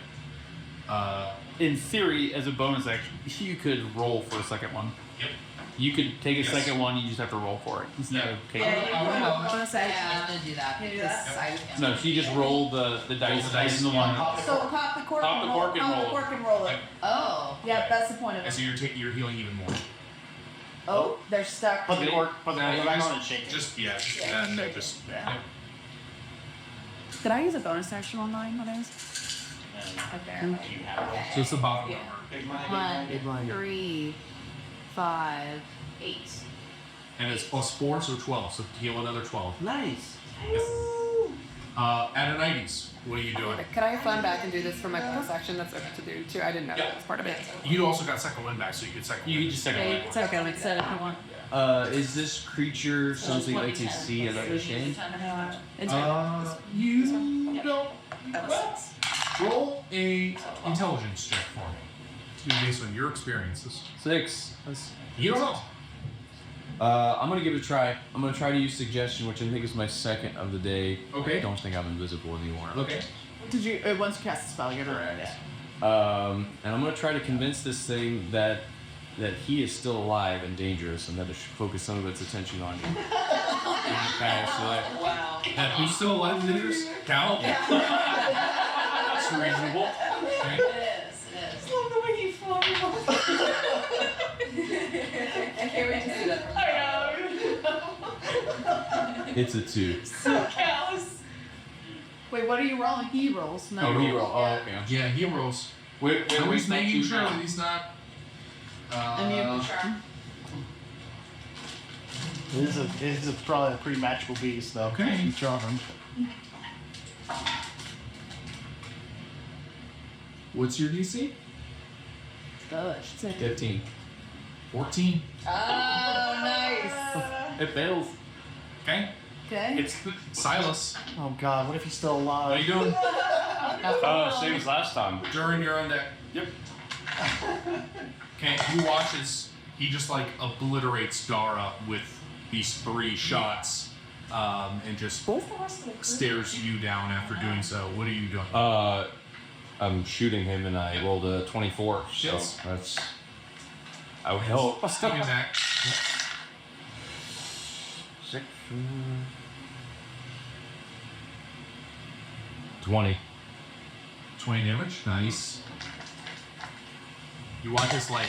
In theory, as a bonus action, you could roll for a second one. Yep. You could take a second one, you just have to roll for it. Isn't that okay? Bonus action. Yeah, I'm gonna do that. Can you do because that? No, so you just roll the dice in the one. So pop the cork Pop and the roll cork and pop roll the it. cork and roll it. Oh. Yeah, that's the point of And so it. you're healing even more. Oh, they're stuck. Put the cork back on and shake it. Just Yeah. Did I use a bonus action on mine when I was? Okay. So it's the bottom Yeah. number. 1, 3, 5, 8. And it's plus 4, so 12. So heal another 12. Nice. Adonides, what are you doing? Can I have fun back and do this for my bonus action? That's okay to do too. I didn't know that was part of it. You also got second wind back, so you could second You wind. can just second Okay, one. it's okay. Let's set it if you want. Is this creature something I can see as I change? It's You don't. Roll a intelligence check for me. Based on your experiences. 6. You don't know. I'm gonna give it a try. I'm gonna try to use suggestion, which I think is my second of the day. Okay. I don't think I'm invisible anymore. Okay. Did you once you cast the spell, you're And I'm gonna try to convince this thing that he is still alive and dangerous, and that it should focus some of its attention on you. Wow. And who's still alive and dangerous? Cal? That's reasonable. Okay. It is. I love the way he flung him off. I can't wait to see that. It's a 2. So callous. Wait, what are you rolling? He rolls. No. Oh, he roll. Oh, okay. Yeah, he rolls. Wait, So wait, he's making you sure now. that he's not. And you have the charm. It is probably a pretty magical beast, though. Okay. You charmed. What's your DC? 15. 14. Oh, nice. It fails. Okay. Okay. It's Silas. Oh God, what if he's still What are alive? you doing? Same as last time. During your own deck. Yep. Okay, he watches. He just like obliterates Dara with these 3 shots, and just stares you down after doing so. What are you doing? I'm shooting him and I rolled a 24. So Yes. that's. I would help. Stepping back. 6. 20. 20 damage. Nice. You watch this like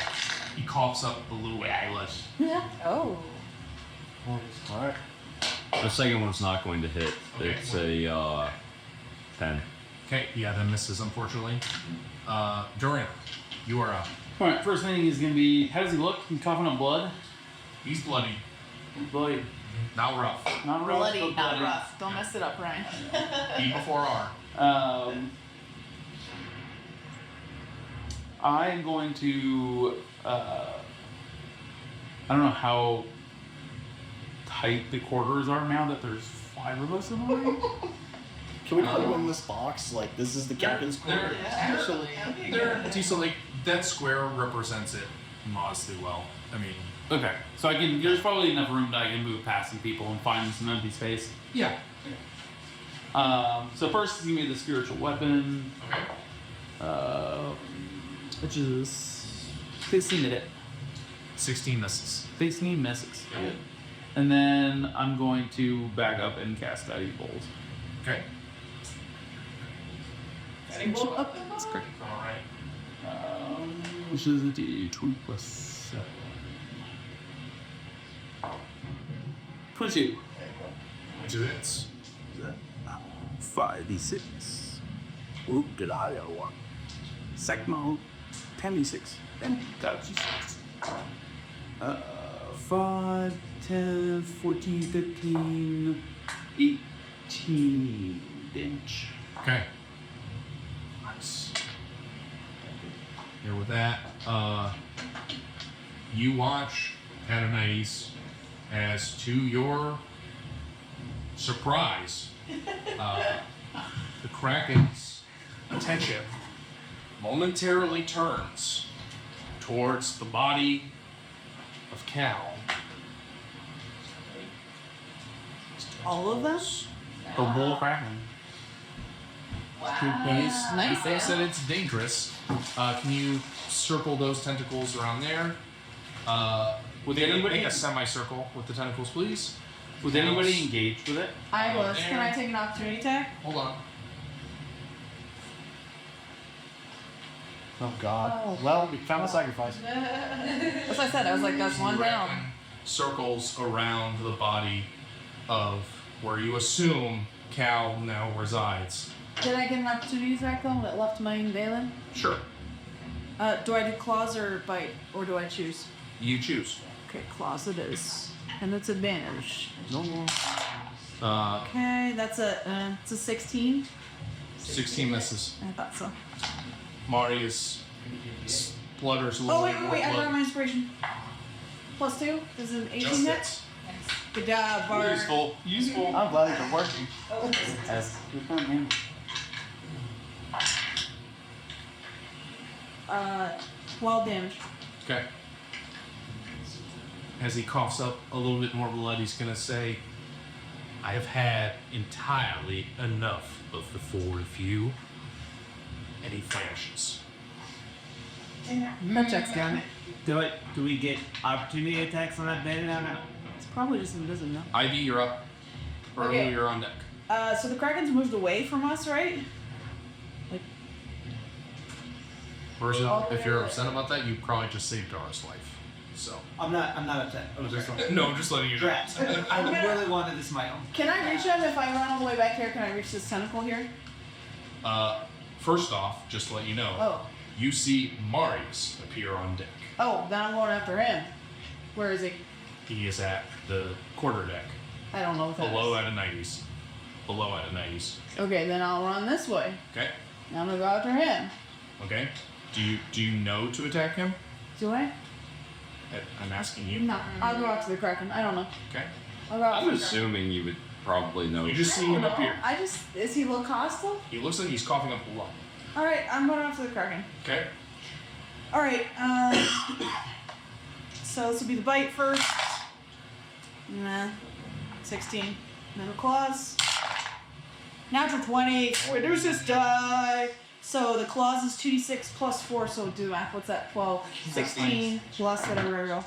he coughs up a little bit. Oh. The second one's not going to hit. Okay. It's a 10. Okay, yeah, that misses, unfortunately. Dorian, you are up. Alright, first thing is gonna be, how does he look? He's coughing up blood? He's bloody. Bloody. Not rough. Not rough, Bloody, but not bloody. rough. Don't mess it up, Ryan. E before R. I am going to, I don't know how tight the quarters are now that there's 5 of us in the room. Can we put him in this box? Like, this is the captain's quarters? They're decent, like, that square represents it modestly well. I mean, Okay, so there's probably enough room that I can move past some people and find some empty space. yeah. So first, give me the spiritual weapon, Okay. which is 16 to hit. 16 misses. 16 misses. And then I'm going to back up and cast Guiding Bolt. Okay. That's great. Alright. Which is a D2 plus 7. 22. Which it is. 5d6. Oop, did I get one? Secmo, 10d6. Then that's 5, 10, 14, 15, 18 inch. Okay. Nice. Here with that, you watch Adonais as, to your surprise, the Kraken's attention momentarily turns towards the body of Cal. All of them? The bull Kraken. He thinks that it's dangerous. Can you circle those tentacles around there? Would anybody make a semicircle with the tentacles, please? Would anybody engage with it? I was. Can I take an opportunity attack? Hold on. Oh god. Well, we found the sacrifice. That's what I said. I was like, that's one down. Circles around the body of where you assume Cal now resides. Did I get an opportunity attack though that left my Valen? Sure. Do I do claws or bite, or do I choose? You choose. Okay, claws it is, and it's advantage. No more. Okay, that's it's a 16. 16 misses. I thought so. Marius splutters a little Oh bit more wait, I blood. got my inspiration. +2 is an 18 Just hit. hits. Good job, Bart. Useful. I'm glad it's working. As good fun, man. 12 damage. Okay. As he coughs up a little bit more blood, he's gonna say, I have had entirely enough of the four of you. And he vanishes. That checks down. Do we get opportunity attacks on that bandit? I don't know. It's probably just invisible. Ivy, you're up. Earl, Okay. you're on deck. So the Kraken's moved away from us, right? Virgil, if you're upset about that, you probably just saved Dara's life. So. I'm not upset. I was just No, I'm just letting you know. Traps. I really wanted this my own. Can I reach him if I run all the way back here? Can I reach this tentacle here? First off, just to let you know, Oh. you see Marius appear on deck. Oh, then I'm going after him. Where is he? He is at the quarter deck. I don't know what that Below is. Adonais. Below Adonais. Okay, then I'll run this way. Okay? Now I'm gonna go after him. Okay? Do you know to attack him? Do I? I'm asking you. No, I'll go after the Kraken. I don't know. Okay. I'll go after I'm the Kraken. assuming you would probably know. You just see him appear. Is he look hostile? He looks like he's coughing up blood. Alright, I'm going after the Kraken. Okay? Alright, so this will be the bite first. Nah. 16. Then the claws. Natural 20. Reduce this die. So the claws is 2d6 plus 4, so do math. What's that? 12. 16 plus whatever I go.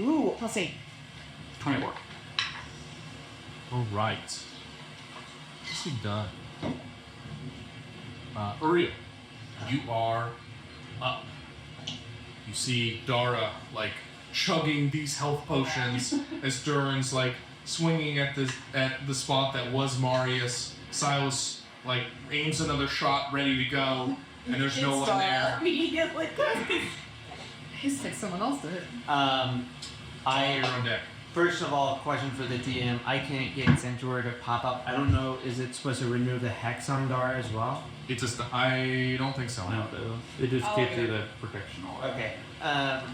Ooh, plus 8. 24. Alright. Nicely done. Uriel, you are up. You see Dara, like, chugging these health potions as Durin's, like, swinging at the spot that was Marius. Silas like aims another shot, ready to go, and there's no one there. Immediately. He's like someone else did it. You're on deck. First of all, question for the DM. I can't get Sanctuary to pop up. I don't know. Is it supposed to remove the Hex on Dar as well? It just, I don't think so. No, it just Oh, gives okay. you the protection. Okay.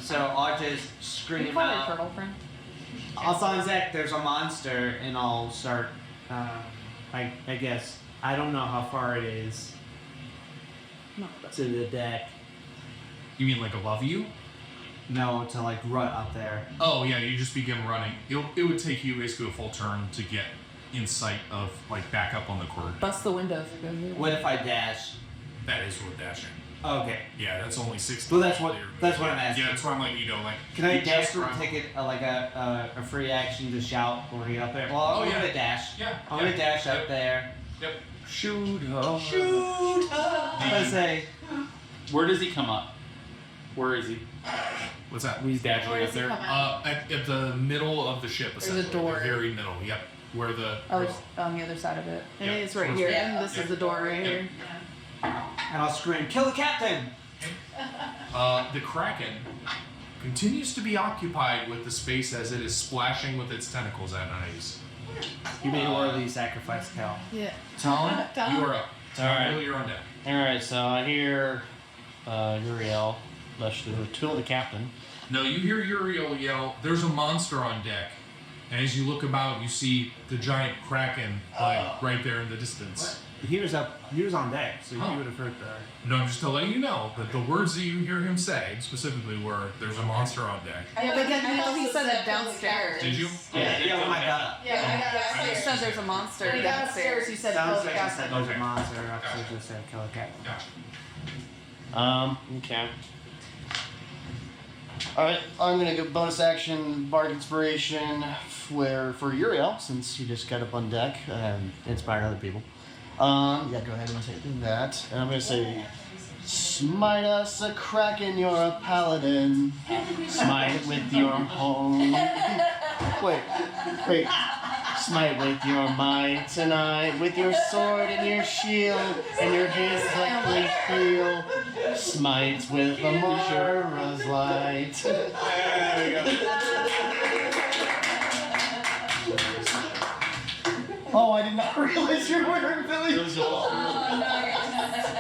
So I'll just Can you scream call her out. turtle friend? Alphonse, there's a monster, and I'll start. I guess I don't know how far it is to the deck. You mean like above you? No, to like run up there. Oh yeah, you just begin running. It would take you basically a full turn to get in sight of, like, back up on the quarter. Bust the windows. What if I dash? That is what dashing. Okay. Yeah, that's only 60. Well, that's what I'm asking. Yeah, that's why I'm letting you know. Like, Can I you dash just or run. take it like a free action to shout or he up there? Well, I'm gonna dash. Yeah. I'm gonna dash up there. Yep. Shoot her. Shoot her. Let's say. Where does he come up? Where is he? What's that? He's dashing Where up does he there. come out? At the middle of the ship, There's a essentially. door. The very middle. Yep. Where the. Oh, it's on the other side of it. And Yep. it's right Towards here. the- And this is the door right here. And I'll scream, "Kill the captain!" The Kraken continues to be occupied with the space as it is splashing with its tentacles at eyes. You made a worthy sacrifice, Cal. Yeah. Talon? You are up. Alright. You're on deck. Alright, so I hear Uriel, let's do kill the captain. No, you hear Uriel yell, "There's a monster on deck." And as you look about, you see the giant Kraken, like, right there in the distance. He was on deck, so Oh. he would have heard the. No, I'm just to let you know that the words that you hear him say specifically were, "There's a monster on deck." Yeah, but then I thought he said it downstairs. Did you? Yeah, oh my god. He said there's a monster When he got upstairs, downstairs. he said, Sounds "Kill the like I said captain." there's a monster. I should just said kill the captain. Okay. Alright, I'm gonna go bonus action bardic inspiration for Uriel, since he just got up on deck and inspired other people. Yeah, go ahead and say that. And I'm gonna say, smite us a Kraken, you're a paladin. Smite with your home. Wait. Smite with your might tonight, with your sword and your shield, and your hands tightly feel. Smite with Amara's light. There we go. Oh, I did not realize you were wearing Billy Joel.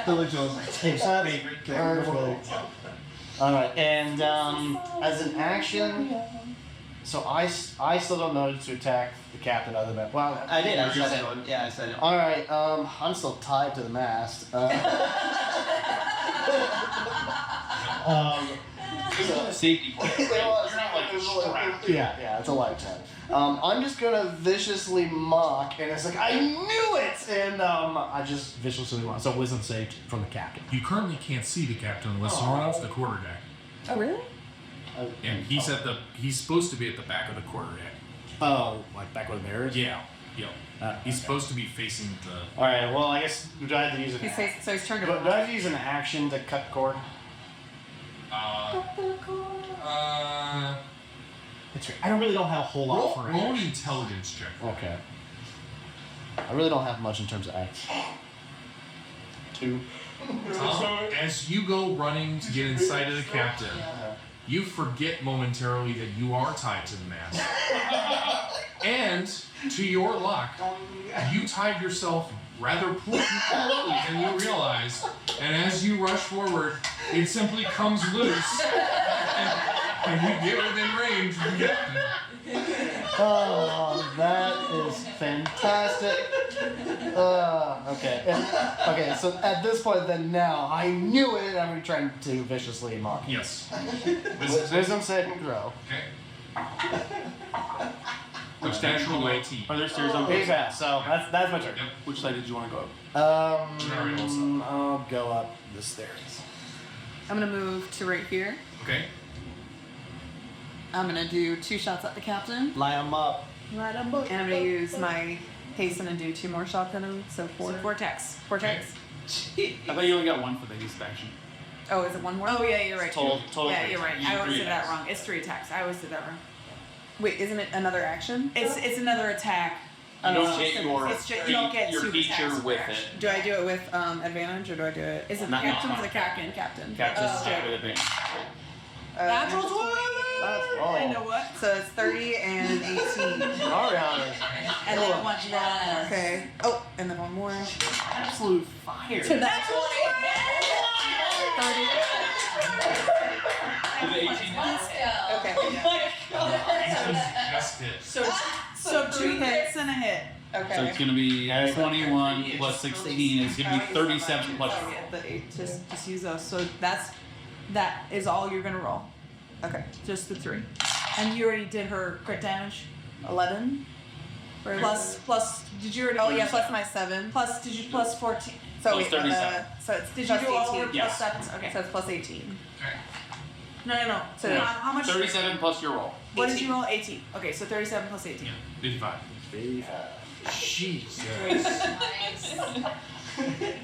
Billy Joel's perfect. Alright, and as an action, so I still don't know to attack the captain other than, well, I did. I you said said it. Yeah, I said it. Alright, I'm still tied to the mast. Safety point. Yeah, it's a lifetime. I'm just gonna viciously mock, and it's like, I knew it! And I just viciously mock. So wisdom saved from the captain. You currently can't see the captain unless you're off the quarterdeck. Oh, really? And he's supposed to be at the back of the quarterdeck. Oh, like back where the bear is? Yeah. He's supposed to be facing the. Alright, well, I guess, do I have to use an So he's turned do around. I have to use an action to cut cord? It's, I really don't have a whole lot for roll an action. intelligence check. Okay. I really don't have much in terms of X. 2. As you go running to get in sight of the captain, you forget momentarily that you are tied to the mast. And to your luck, you tied yourself rather poorly than you realized. And as you rush forward, it simply comes loose, and you get within range of the captain. Oh, that is fantastic. Okay, so at this point, then now, I knew it, and I'm trying to viciously mock. Yes. Wisdom saving throw. Okay. Natural 19. Are there stairs on both Yeah, sides? so that's my turn. Which side did you want to go up? I'll go up the stairs. I'm gonna move to right here. Okay. I'm gonna do 2 shots at the captain. Lie him up. And I'm gonna use my hasten and do 2 more shots at him. So 4. So vortex. Vortex. I thought you only got one for the haste action. Oh, is it 1 more? Oh yeah, you're right. Total Yeah, three. you're right. You I always three did that attacks. wrong. It's 3 attacks. I always did that wrong. Wait, isn't it another action? It's another attack. You don't get your it's just, you don't get your two feature attacks with per it. action. Do I do it with advantage or do I do it? Is it Not captain modified. for the captain? Captain. Captain's Oh. attack with advantage. Natural 20! Let's roll. I know what? So it's 30 and 18. Ariana. And then one more. Okay. Oh, and then one more. Absolute fire. So that's 30. With the 18. Okay. Just hit. So 2 hits and a hit. Okay. So it's gonna be 21 plus 16 is gonna be 37 plus. The 8. Just use those. So that is all you're gonna roll. Okay. Just the 3. And you already did her crit damage. 11. Plus. Did you already? Oh yeah. Plus my 7. Plus, did you plus 14? So Plus 37. so it's Did you plus do all 18. her Yes. plus 7s? Okay. So it's plus 18. No. So How much? 37 plus your roll. What did you roll? 18. Okay, so 37 plus 18. 55. Jesus.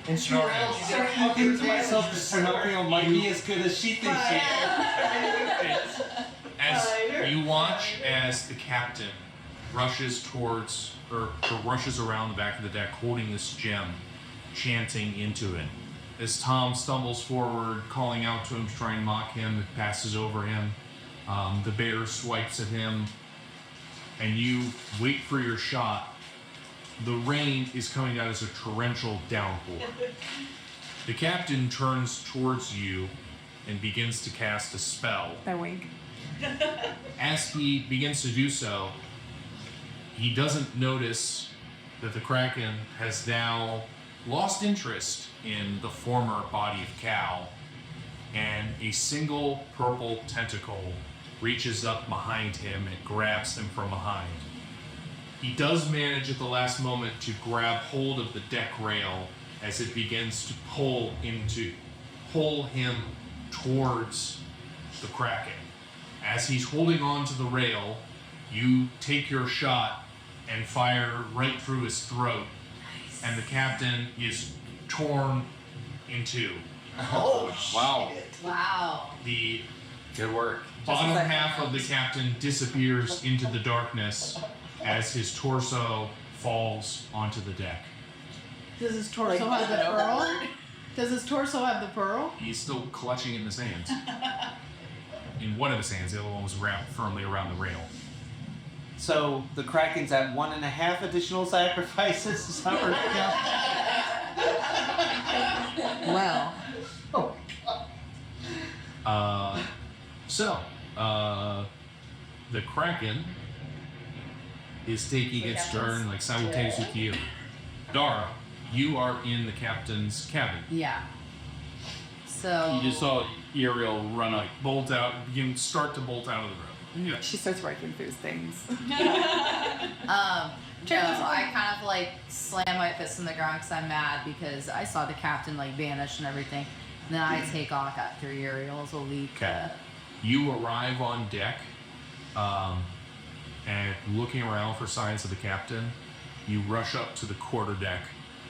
And she talking to myself that Pinocchio might be as good as she thinks she is. As you watch as the captain rushes rushes around the back of the deck holding this gem, chanting into it. As Tom stumbles forward, calling out to him to try and mock him, it passes over him. The bear swipes at him, and you wait for your shot. The rain is coming out as a torrential downpour. The captain turns towards you and begins to cast a spell. I wink. As he begins to do so, he doesn't notice that the Kraken has now lost interest in the former body of Cal, and a single purple tentacle reaches up behind him and grabs him from behind. He does manage at the last moment to grab hold of the deck rail as it begins to pull him towards the Kraken. As he's holding on to the rail, you take your shot and fire right through his throat, and the captain is torn in two. Oh, Wow. Wow. The Good work. bottom half of the captain disappears into the darkness as his torso falls onto the deck. Does his torso have the pearl? Does his torso have the pearl? He's still clutching it in his hands. In one of his hands, the other one was wrapped firmly around the rail. So the Kraken's at 1.5 additional sacrifices. Is that right? Well. The Kraken is taking its turn like simultaneously with you. Dara, you are in the captain's cabin. Yeah. So. You just saw Uriel run up. Bolt out, start to bolt out of the room. Yeah. She starts writing through things. No, I kind of like slam my fist in the ground because I'm mad because I saw the captain like vanish and everything. And then I take off after Uriel's a leak. Okay. You arrive on deck, and looking around for signs of the captain, you rush up to the quarterdeck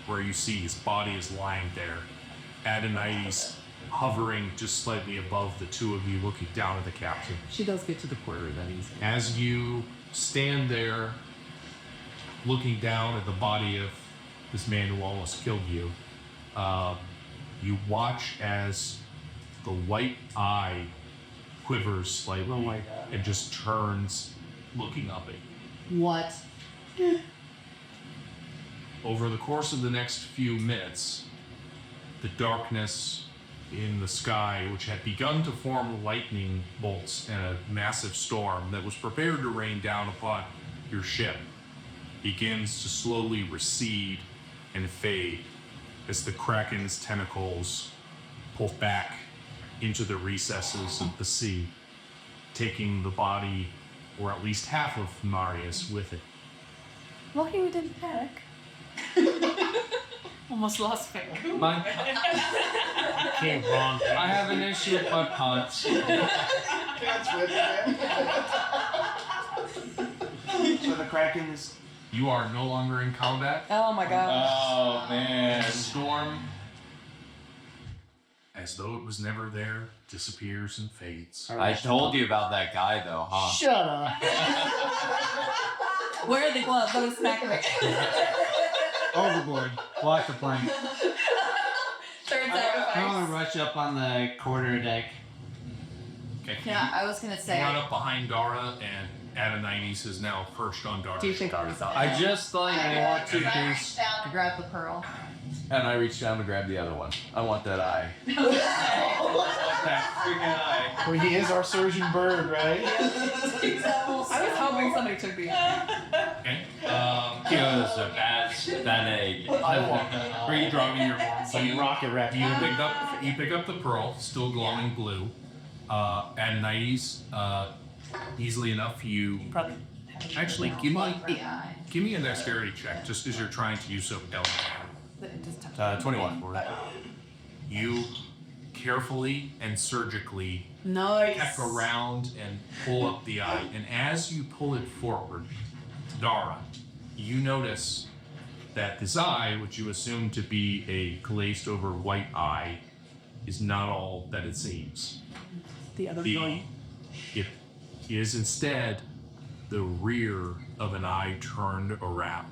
where you see his body is lying there. Adonides hovering just slightly above the two of you looking down at the captain. She does get to the quarter that easy. As you stand there looking down at the body of this man who almost killed you, you watch as the white eye quivers slightly and just turns looking up at you. What? Over the course of the next few minutes, the darkness in the sky, which had begun to form lightning bolts in a massive storm that was prepared to rain down upon your ship, begins to slowly recede and fade as the Kraken's tentacles pull back into the recesses of the sea, taking the body, or at least half of Marius, with it. Lucky we didn't panic. Almost lost faith. Came wrong. I have an issue with my punch. So the Kraken is. You are no longer in combat. Oh my god. Oh man. The storm, as though it was never there, disappears and fades. I told you about that guy though, huh? Shut up. Where are the gloves? That was smack me. Overboard. Watch the plank. Third I want sacrifice. to rush up on the quarter deck. Okay. Yeah, I was gonna say. Run up behind Dara, and Adonides is now perched on Dara. Do you think Dara's up? I just like want to I do. reached down to grab the pearl. And I reach down to grab the other one. I want that eye. That freaking eye. Well, he is our surgeon bird, right? I was hoping somebody took the Okay. Kills that egg. I want that. Are you dropping your bomb? Some rocket rap. You pick up the pearl, still glowing blue. Adonides, easily enough, you Probably. actually The eye. give me a dexterity check, just as you're trying to use so element. 21. You carefully and surgically Nice. peck around and pull up the eye, and as you pull it forward, Dara, you notice that this eye, which you assume to be a glazed over white eye, is not all that it seems. The other It is instead the rear of an eye turned around.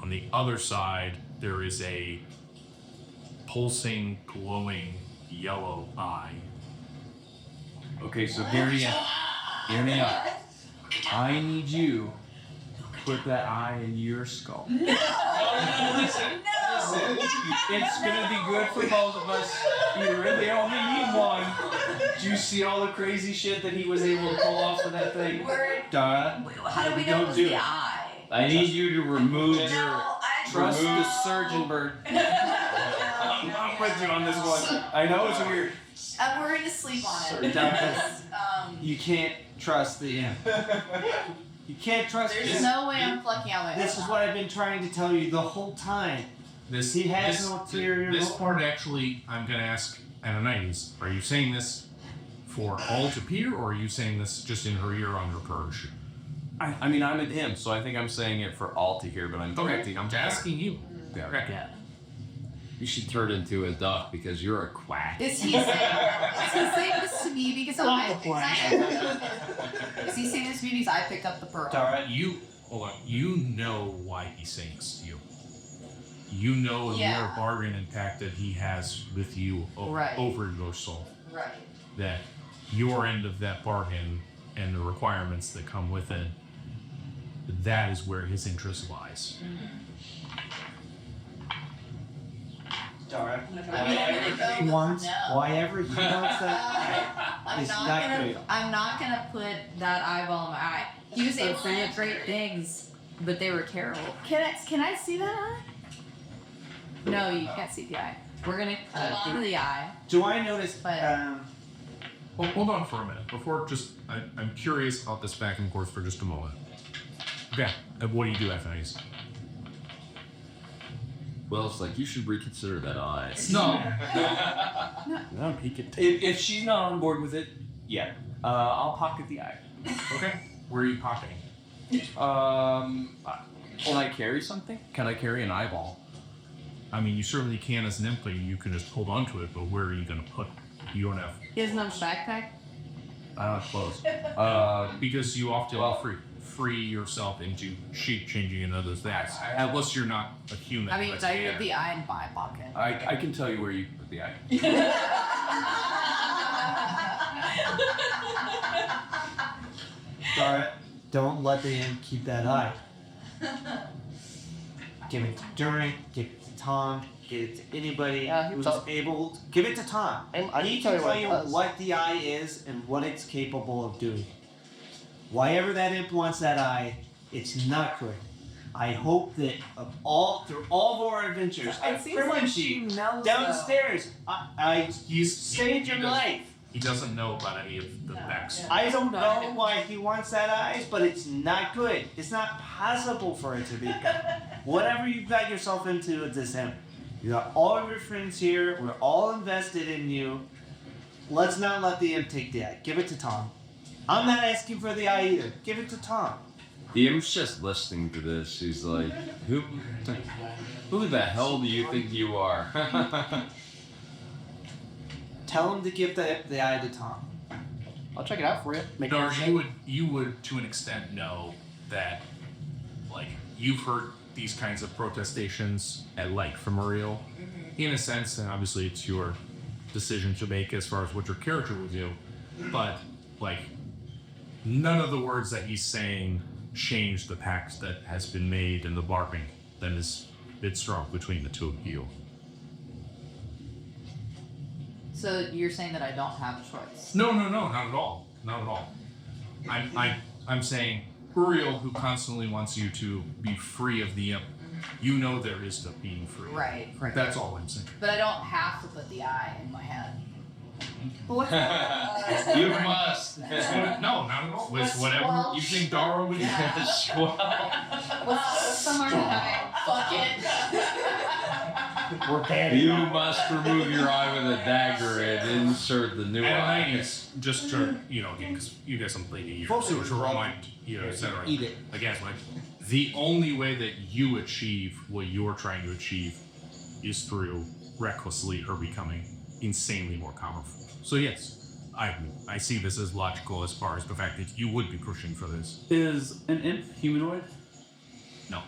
On the other side, there is a pulsing, glowing yellow eye. Okay, so hear me out. Hear me out. I need you to put that eye in your skull. Listen. It's gonna be good for both of us. You really only need one. Do you see all the crazy shit that he was able to pull off with that thing? Dara, How do we know it was the eye? I need you to remove your Trust remove the surgeon bird. I'm with you on this one. I know it's weird. We're gonna sleep on it. You can't trust the imp. You can't trust There's this. no way I'm plucking out my This is what I've been trying to tell you the whole time. He has no ulterior This motive. part actually, I'm going to ask Adonides, are you saying this for all to hear, or are you saying this just in her ear on her perch? I mean, I'm an imp, so I think I'm saying it for all to hear, but I'm Okay, I'm asking you. Yeah. Okay. You should turn into a duck because you're a quack. Is he saying this to me because I Is he saying this to me because I picked up the pearl? Dara, hold on. You know why he's saying this to you. You know the Yeah. bargain and pact that he has with you Right. over your soul. Right. That your end of that bargain and the requirements that come with it, that is where his interest lies. Dara, Once, whatever he wants that I'm is not not gonna. good. I'm not gonna put that eyeball in my eye. He was able to say great things, but they were terrible. Can I see that eye? No, you can't see the eye. We're gonna do the eye. Do I notice? But Well, hold on for a minute. Before, I'm curious about this back and forth for just a moment. Okay, what do you do, Athanase? Well, it's like you should reconsider that eye. No. No, he could if she's not on board with it, yeah. I'll pocket the eye. Okay. Where are you pocketing? Can I carry something? Can I carry an eyeball? I mean, you certainly can as an imp, but you can just hold on to it, but where are you going to put it? You don't have... he doesn't have a backpack. Close. Because you often free yourself into shape changing and other things. Unless you're not a human. I mean, let's I say. have the eye in my pocket. I can tell you where you put the eye. Dara, don't let the imp keep that eye. Give it to Durin, give it to Tom, give it to anybody who's able to. Give it to Tom. And I He can can tell tell you you what it does. what the eye is and what it's capable of doing. Why ever that imp wants that eye, it's not good. I hope that through all of our adventures, I It seems like privilege she you knows, downstairs. I saved your life. He doesn't know about any of the facts. I don't know why he wants that eyes, but it's not good. It's not possible for it to be good. Whatever you got yourself into with this imp, you got all of your friends here. We're all invested in you. Let's not let the imp take the eye. Give it to Tom. I'm not asking for the eye either. Give it to Tom. The imp's just listening to this. He's like, who the hell do you think you are? Tell him to give the eye to Tom. I'll check it out for you. Make Dar, sure. you would to an extent know that you've heard these kinds of protestations at length from Uriel, in a sense, and obviously it's your decision to make as far as what your character will do, but like none of the words that he's saying change the pact that has been made and the bargain that is been struck between the two of you. So you're saying that I don't have a choice? No, not at all. Not at all. I'm saying Uriel, who constantly wants you to be free of the imp, you know there is to being free. Right. That's all I'm saying. But I don't have to put the eye in my head. You must. No, not at all. With whatever you think Dara would do. What's somewhere behind? Fuck it. We're panning. You must remove your eye with a dagger and insert the new eye. And just to, again, because you guys I'm thinking you're so to remind, etc. Eat it. Again, like, the only way that you achieve what you're trying to achieve is through recklessly or becoming insanely more powerful. So yes, I see this as logical as far as the fact that you would be pushing for this. Is an imp humanoid? No.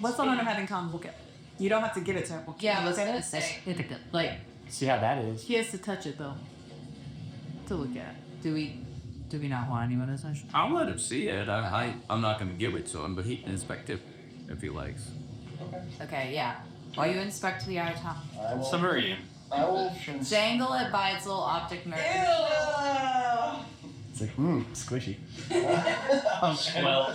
Let's not have in common. Look at. You don't have to give it to him. Yeah, I was gonna say, like, See how that is. He has to touch it though. To look at. do we not want anyone to touch? I'll let him see it. I'm not going to give it to him, but he can inspect it if he likes. Okay, yeah. While you inspect the eye top, Sumerian. I will. dangle it by its little optic nerve. It's like, squishy. Well,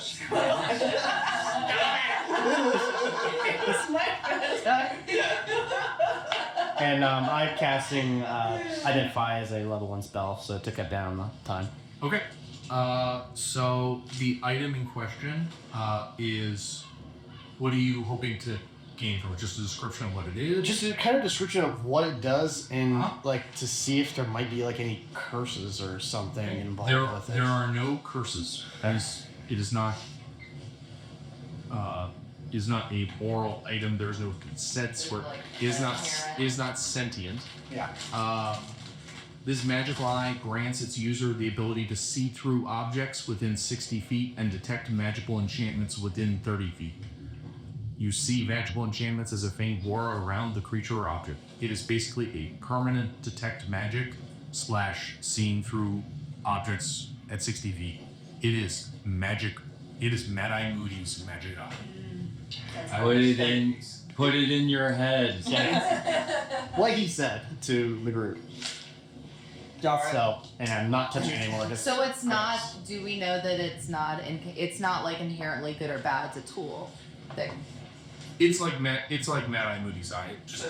And I'm casting Identify as a level 1 spell, so to cut down the time. Okay. So the item in question is, what are you hoping to gain from it? Just a description of what it is? Just a kind of description of what it does, and like to see if there might be like any curses or something involved with it. There are no curses. It is not a moral item. There's no consents for it. It is not sentient. Yeah. This magical eye grants its user the ability to see through objects within 60 feet and detect magical enchantments within 30 feet. You see magical enchantments as a faint aura around the creature or object. It is basically a permanent detect magic / seeing through objects at 60 feet. It is magic. It is Mad Eye Moody's magic eye. Put it in your head. Like he said to the group. So, and I'm not touching it anymore. Just So it's not. Do we know that it's not? It's not like inherently good or bad. It's a tool. That, It's like Mad Eye Moody's eye. It just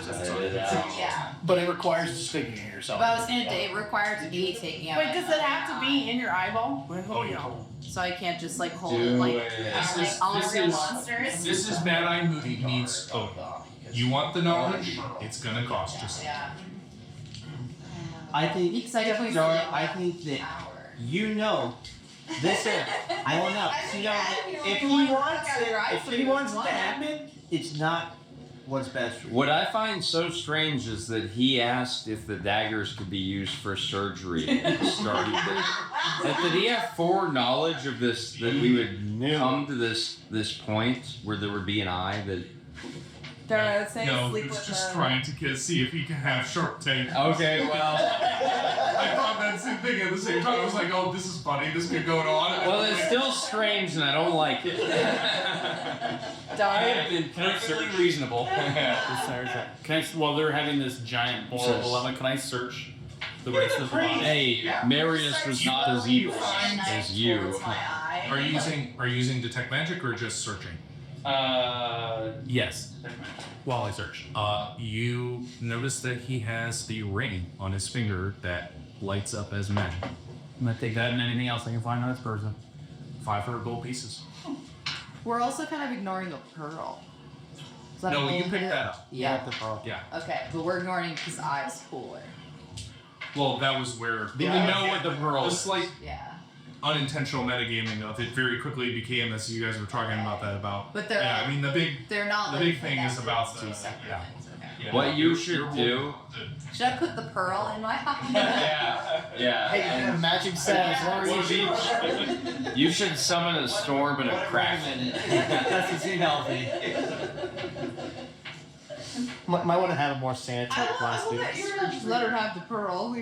yeah. But it requires just sticking it yourself. But I was saying it required to be taking out. Wait, does it have to be in your eyeball? Oh yeah. So I can't just like hold Do it like it. all the real monsters. This is Mad Eye Moody meets Odin. You want the knowledge? It's gonna cost you something. Yeah. I think, Because I definitely Dara, feel I like think that power. you know this is. I don't know. You know, if he wants it to happen, it's not what's best for you. What I find so strange is that he asked if the daggers could be used for surgery at the start of this. Did he have foreknowledge of this, that we would come to this point where there would be an eye that... Dara, say No, sleep he was with just trying to see if he can have sharp tape. Okay, well... I thought that same thing at the same time. I was like, oh, this is funny. This could go on. Well, it's still strange and I don't like it. Dara. Can I search reasonable? Can I, while they're having this giant moral dilemma, can I search the rest of the body? Hey, Marius was not as evil as you. Are you using detect magic or just searching? Yes. While I search, you notice that he has the ring on his finger that lights up as magic. I'm gonna take that and anything else I can find on this person. 500 gold pieces. We're also kind of ignoring the pearl. Is that No, a you little pick bit? that up. Yeah. Yeah. Okay, but we're ignoring his eyes cooler. Well, that was where The we eye- know what the pearl. The slight Yeah. unintentional metagaming of it very quickly became, as you guys were talking about that about. But they're yeah, I mean the big they're not the like big thing is connected, about it's the two separate yeah. things. Okay. What you should do. Should I put the pearl in my pocket? Yeah. Hey, you have a matching set as long as you You should summon a storm and a crack. Doesn't seem healthy. might want to have a more sanitary plastic. Just let her have the pearl. Look,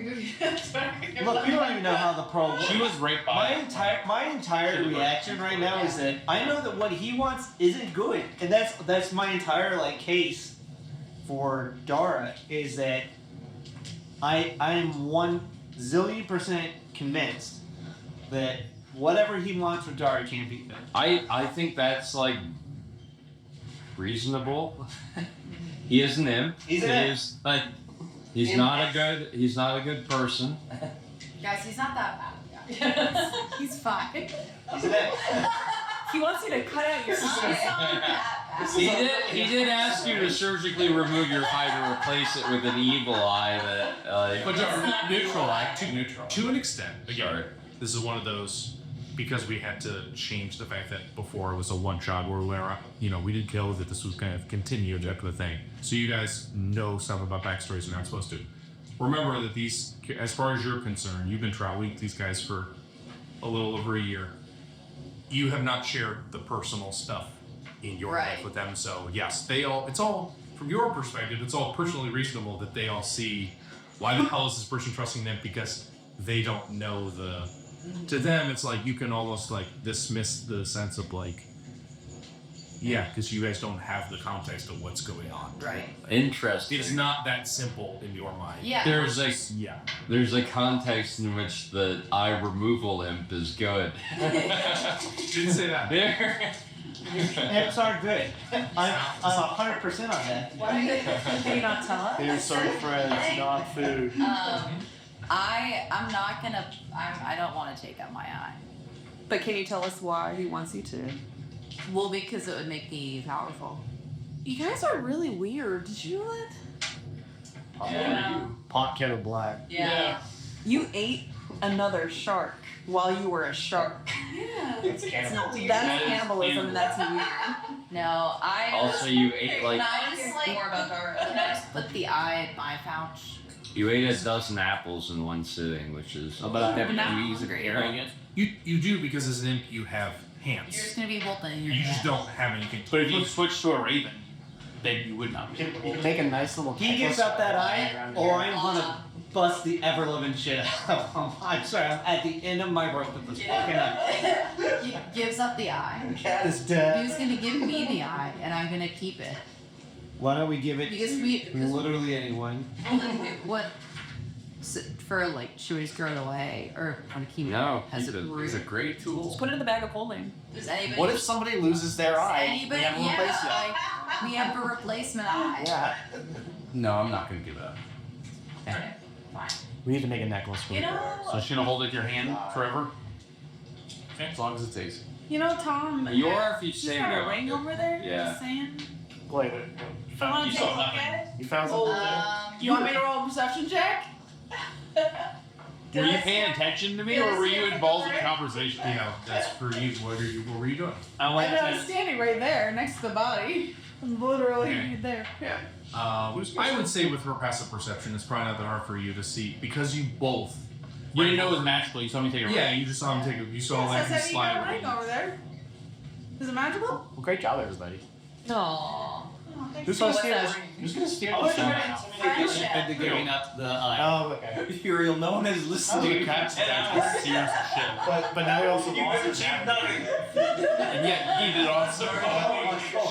you don't even know how the pearl works. She was right by. My entire reaction right now is that I know that what he wants isn't good, and that's my entire like case for Dara is that I am 1,000,000,000% convinced that whatever he wants with Dara can't be good. I think that's like reasonable. He is an imp. He's an imp. Like he's not a good person. Guys, he's not that bad. He's fine. He's an imp. He wants you to cut out your He did ask you to surgically remove your eye to replace it with an evil eye that But neutral eye, to an extent. Again, this is one of those, because we had to change the fact that before it was a one shot where we did kill, that this was kind of continued after the thing. So you guys know stuff about backstories you're not supposed to. Remember that these, as far as you're concerned, you've been traveling with these guys for a little over a year. You have not shared the personal stuff in your life with them. So yes, it's all, from your perspective, it's all personally reasonable that they all see, why the hell is this person trusting them? Because they don't know to them, it's like you can almost like dismiss the sense of like, yeah, because you guys don't have the context of what's going on. Right. Interesting. It's not that simple in your mind. Yeah. There's a context in which the eye removal imp is good. Didn't say that. Imps are good. I'm 100% on that. Can you not tell us? Here's some friends, not food. I'm not gonna. I don't want to take out my eye. But can you tell us why he wants you to? Well, because it would make me powerful. You guys are really weird. Did you know that? Pot kettle black. Yeah. You ate another shark while you were a shark. Yeah. That's cannibalism, and that's weird. No, I. Also, you ate like Can I just like more about Can I just put the eye in my pouch? you ate a dozen apples in one sitting, which is About that No. is carrying it. You do, because as an imp you have You're hands. just gonna be holding your. You just don't have anything. But if you switch to a raven, then you would not be. You can make a nice little. He gives up that eye, or I'm gonna bust the ever living shit out of him. I'm sorry, I'm at the end of my rope with this fucking eye. He gives up the eye. Cat is dead. He's gonna give me the eye, and I'm gonna keep it. Why don't we give it Because literally anyone? What? For like, should we just throw it away, or want to keep it? no. Has He's it a great tool. Just put it in the bag of holding. Does anybody? What if somebody loses their eye? Anybody? We have a replacement. Like, we have a replacement eye. Yeah. No, I'm not gonna give it up. Okay, fine. We need to make a necklace for You it. know. So she's gonna hold it in your hand forever. As long as it takes. You know, Tom. You're if you You say got no. a ring over there? Yeah. Just saying. Wait, I want to take a look at it. you found something? You want me to roll a perception check? Were you paying attention to me, or were you involved in conversation? Yeah, that's for you. What were you doing? I I went know, I'm to. standing right there next to the body. I'm literally Okay. there. Yeah. I would say with her passive perception, it's probably not that hard for you to see, because you both. You didn't know it was magical. You saw me take a ring. Yeah, you just saw him take you saw like him Says you got a slide. ring over there. Is it magical? Well, great job, everybody. No. Who's gonna steal this? Who's gonna steal this? Into giving up the eye. Oh, okay. Imperial, no one has listened to you. Serious shit. But now he also lost it. And yet he did awesome.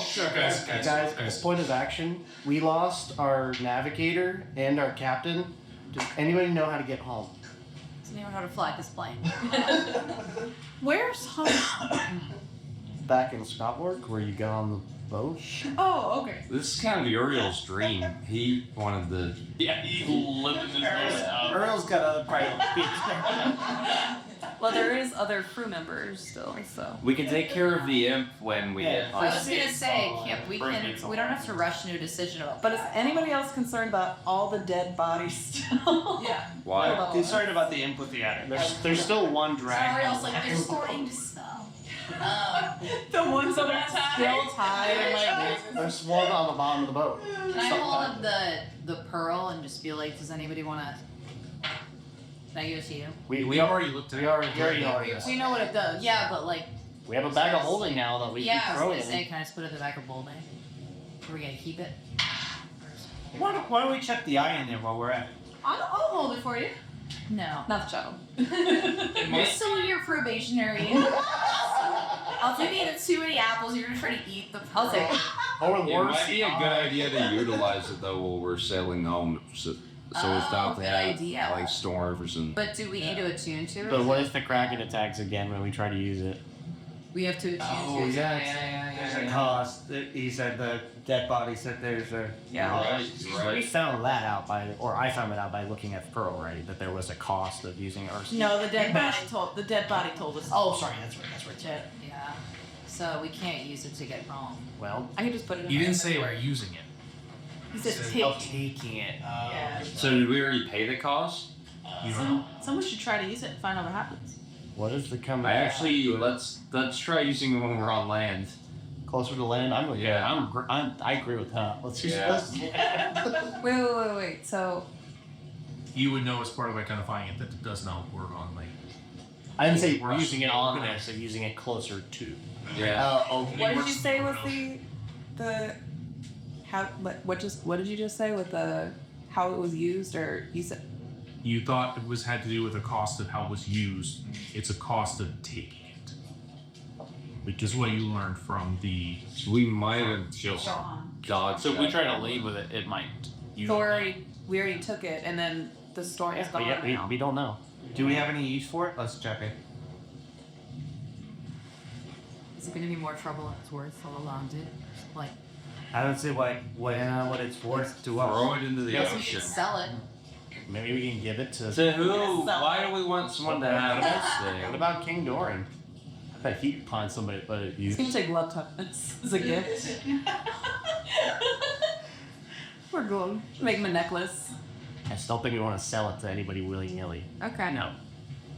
Sure, guys. As point of action, we lost our navigator and our captain. Does anybody know how to get home? Doesn't even know how to fly this plane. Where's home? Back in Scotland, where you got on the boat. Oh, okay. This is kind of Uriel's dream. He wanted the. Yeah, he lived in this house. Earl's got other private Well, there is other crew members still, so. We can take care of the imp when we get I home. was gonna say, we don't have to rush into a decision about. But is anybody else concerned about all the dead bodies still? Yeah. Why? Concerned about the imp with the attic. There's still one Sorry, drag. I was like, they're starting to smell. The ones that are still tied and like. There's one on the bottom of the boat. Can I hold up the pearl and just be like, does anybody want to? Can I give it to you? We already looked at it. We know what it does. Yeah, but like. We have a bag of holding now that we Yeah, can I throw was it gonna say, in. can I just put it in the back of holding? Are we gonna keep it? Why don't we check the eye in there while we're at it? I'll hold it for you. No. Not the child. You're still in your probationary. I'll take you too many apples. You're gonna try to eat the. I'll take it. Or It might be a good idea to utilize it though while we're sailing home, so as not to good have idea. like storms and. But do we need to attune to it? But what if the Kraken attacks again when we try to use it? We have to attune to it. There's a cost. He said the dead body said there's a. Yeah. We found that out or I found it out by looking at Pearl, right? That there was a cost of using Ursa. No, the dead body told us. Oh, sorry, that's right. Yeah. So we can't use it to get home. Well, I can just put it in. You my didn't say inventory. we're using it. He said taking it. Yeah. So did we already pay the cost? Someone should try to use it and find out what happens. What is the coming? I actually let's try using it when we're on land. Closer to land. I agree with that. Let's use Yeah. Wait. So You would know as part of identifying it that it does not work on like. I didn't say we're using it on there, so using it closer to. Yeah. what did you say was the how what did you just say with the how it was used, or you said You thought it had to do with the cost of how it was used. It's a cost of taking it, which is what you learned from the. We might have just dodged. So if we that. try to leave with it, it might. so we already took it and then the storm is gone now. We don't know. Do we have any use for it? Let's check it. Is it gonna be more trouble than it's worth all along, dude? Like, I don't see what it's worth to us. Throw it into the we ocean. could sell it. Maybe we can give it to. To who? Why do we want someone to have this What thing? about King Doran? I bet he'd find somebody, but It's gonna take love tuppence as a gift. We're going to make him a necklace. I still think we want to sell it to anybody willy nilly. Okay. No.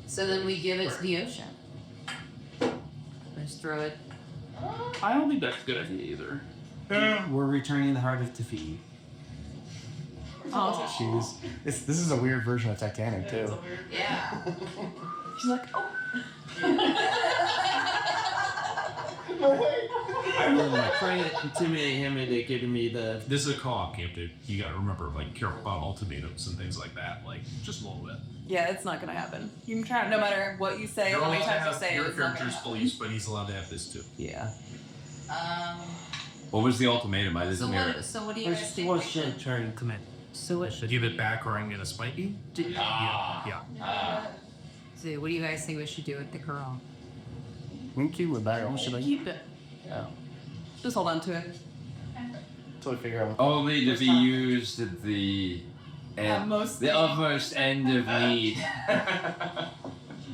So then we give it to the ocean. Just throw it. I don't think that's a good idea either. We're returning the heart of Tefiti. Oh, She's. This is a weird version of Titanic too. Yeah. she's like, oh. I really want to try to intimidate him into giving me the. This is a co-op camp, dude. You gotta remember, like, careful about ultimatums and things like that. Like, just a little bit. Yeah, it's not gonna happen. You can try no matter what you say, You're how many allowed to times you have say it, your it's not gonna character's happen. beliefs, but he's allowed to have this too. Yeah. What was the ultimatum? I So didn't hear it. what do you guys think? What should turn commit? So what? Should give it back, or I'm gonna spite you. Yeah. So what do you guys think we should do with the girl? We can keep it back. What should I? Keep it. Yeah. Just hold on to it. Until we figure out. Only to be used at the end, the utmost end of need.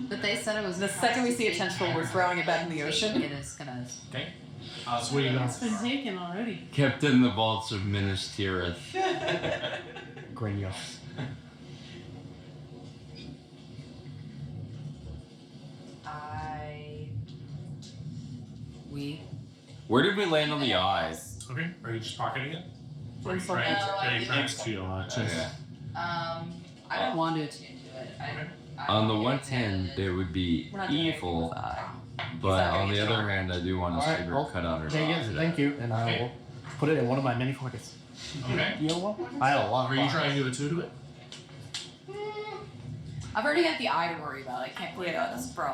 But they said it was The second we see a tentacle, we're throwing it back in the ocean. It is gonna. Okay. So what are you going? It's been taken already. Kept in the vaults of Minas Tirith. Granios. Where did we land on the eyes? Okay. Are you just pocketing it? Or are you Just like- trying No, I to think- I don't want to attune to it. I On the don't one get to hand, the- it would be We're not doing anything evil, with the eye. but on the other hand, I do want a Alright, cigarette well, cut out her. Thank you, and I will put it in one of my many pockets. Okay. You know what? I have a lot. Are you trying to attune to it? I've already got the eye to worry about. I can't worry about this bro.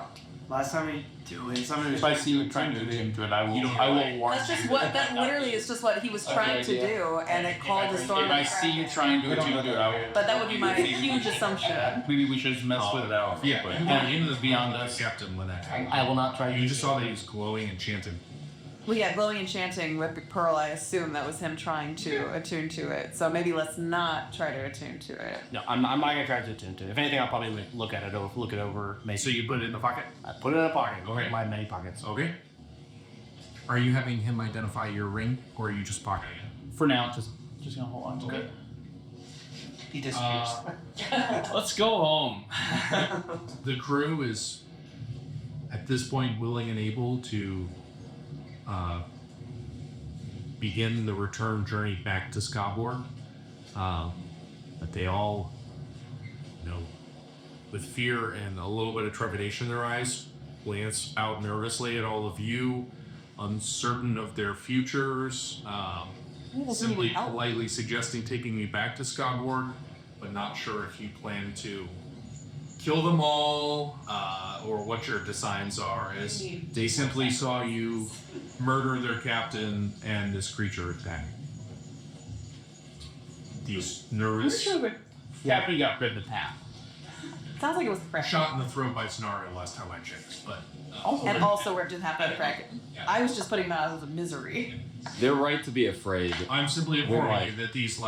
Last time we do it, somebody was If I see you trying to attune to it, I will warn That's just you. what, that literally is just what he was trying to do, and it called the storm. If I see you trying to attune to it, I will. But that would be my huge assumption. Maybe we should just mess with it out. Yeah, but into the beyond us, Captain, when that happened. I will not try to. You just saw that he was glowing and chanting. Well, yeah, glowing and chanting with Pearl, I assume that was him trying to attune to it. So maybe let's not try to attune to it. No, I'm not gonna try to attend to it. If anything, I'll probably look it over. Maybe. So you put it in the pocket? I put it in a pocket. Go Okay. in my many pockets. Okay. Are you having him identify your ring, or are you just pocketing it? For now, just gonna hold on to Okay. it. he disappears. Let's go home. The crew at this point willing and able to begin the return journey back to Skabor. But they all, with fear and a little bit of trepidation in their eyes, glance out nervously at all of you, uncertain of their futures, simply politely suggesting taking you back to Skabor, but not sure if you plan to kill them all or what your designs are, as they simply saw you murder their captain and this creature attack. These nervous... Captain got rid of the tap. Sounds like it was fresh. Shot in the throat by Scenario last time I checked, but... And also where it didn't happen to crack. I was just putting that out as a misery. They're right to be afraid. I'm simply informing you that these,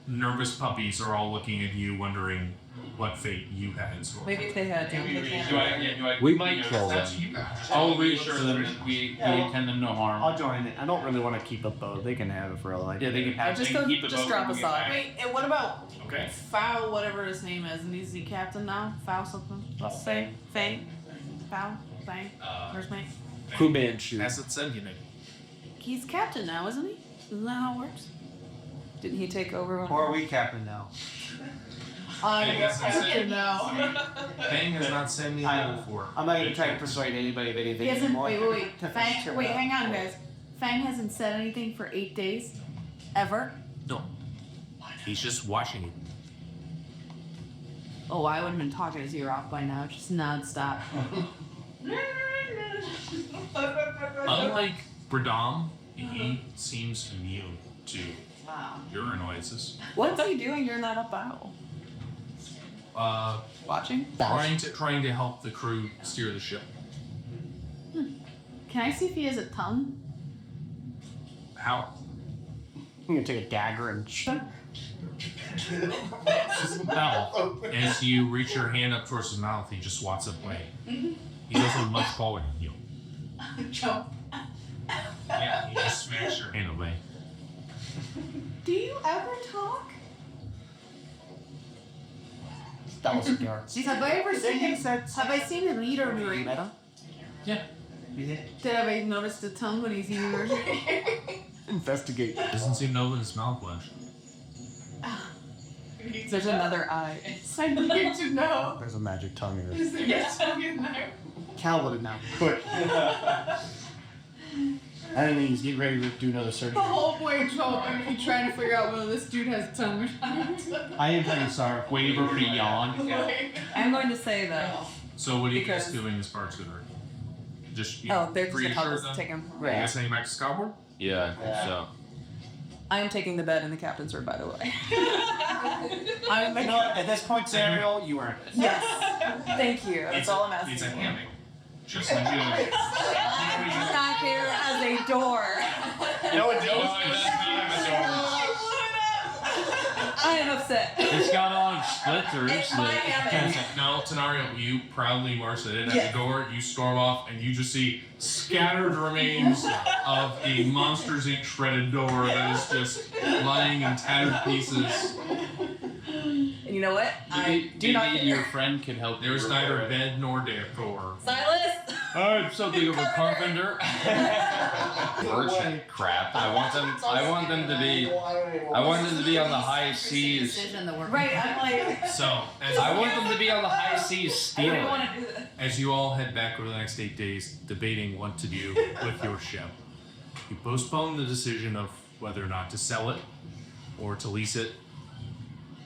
nervous puppies are all looking at you, wondering what fate you had in store. Maybe if they had We might kill them. I'll reassure them we intend them no harm. I'll join it. I don't really want to keep a bow. They can have it for a life. Yeah, they can have Just they can keep the just boat drop when us we get off. back. Wait, and what about Okay. Foul, whatever his name is, and he's the captain now? Foul something? Fang? Foul? Fang? Where's my... Fu Manchu. As it said, He's captain now, isn't he? Isn't that how it works? Didn't he take over? Or are we captain now? I'm captain now. Fang has not sent me that before. I'm not going to try to persuade anybody of He anything hasn't... anymore. Wait. Fang... Wait, hang on, guys. Fang hasn't said anything for 8 days? Ever? No. He's just watching it. Oh, I would have been talking his ear off by now, just non-stop. Unlike Bradam, he seems immune to Wow. your annoyances. What's he doing during that up battle? Watching? Trying to help the crew steer the ship. Can I see if he has a tongue? How? I'm gonna take a dagger and Well, as you reach your hand up towards his mouth, he just swats it away. He's also much taller than you. Yeah, he just smacks your hand away. Do you ever talk? that was a yard. Have I ever seen him? Have I seen him eat or drink? Yeah. Did I notice the tongue when he's eating or Investigate. Doesn't seem to open his mouth much. There's another eye. I need to know. There's a magic tongue in Is it. there a tongue in there? Cal would have now. Quick. I don't think he's getting ready to do another surgery. The whole voyage home, I'm trying to figure out whether this dude has a tongue or not. I am pretty sorry. Waver beyond. I'm going to say that. So what are you guys Because- doing as far as good? Just Oh, they're just gonna reassure help us them? take him. You guys heading back to Skyward? Yeah, so. I am taking the bed in the captain's room, by the way. You know what? At this point, Samuel, you earned it. Yes. Thank you. That's all I'm asking. It's a hammock. Just like you. Not there as a door. No, it I am upset. It's got on splitters. It's my hammock. No, Tenario, you proudly march it in at Yes. the door, you storm off, and you just see scattered remains of a Monsters Inc. shredded door that is just lying in tattered pieces. And you know what? I do not Maybe care. your friend can help you. There's neither bed nor door. Silas! I'm something of a carpenter. Merchant crap. I want them to be on the high seas. Decision that we're Right, I'm like, So, I want them to be on the high seas I stealing. don't want to do this. as you all head back over the next 8 days, debating what to do with your ship, you postpone the decision of whether or not to sell it, or to lease it,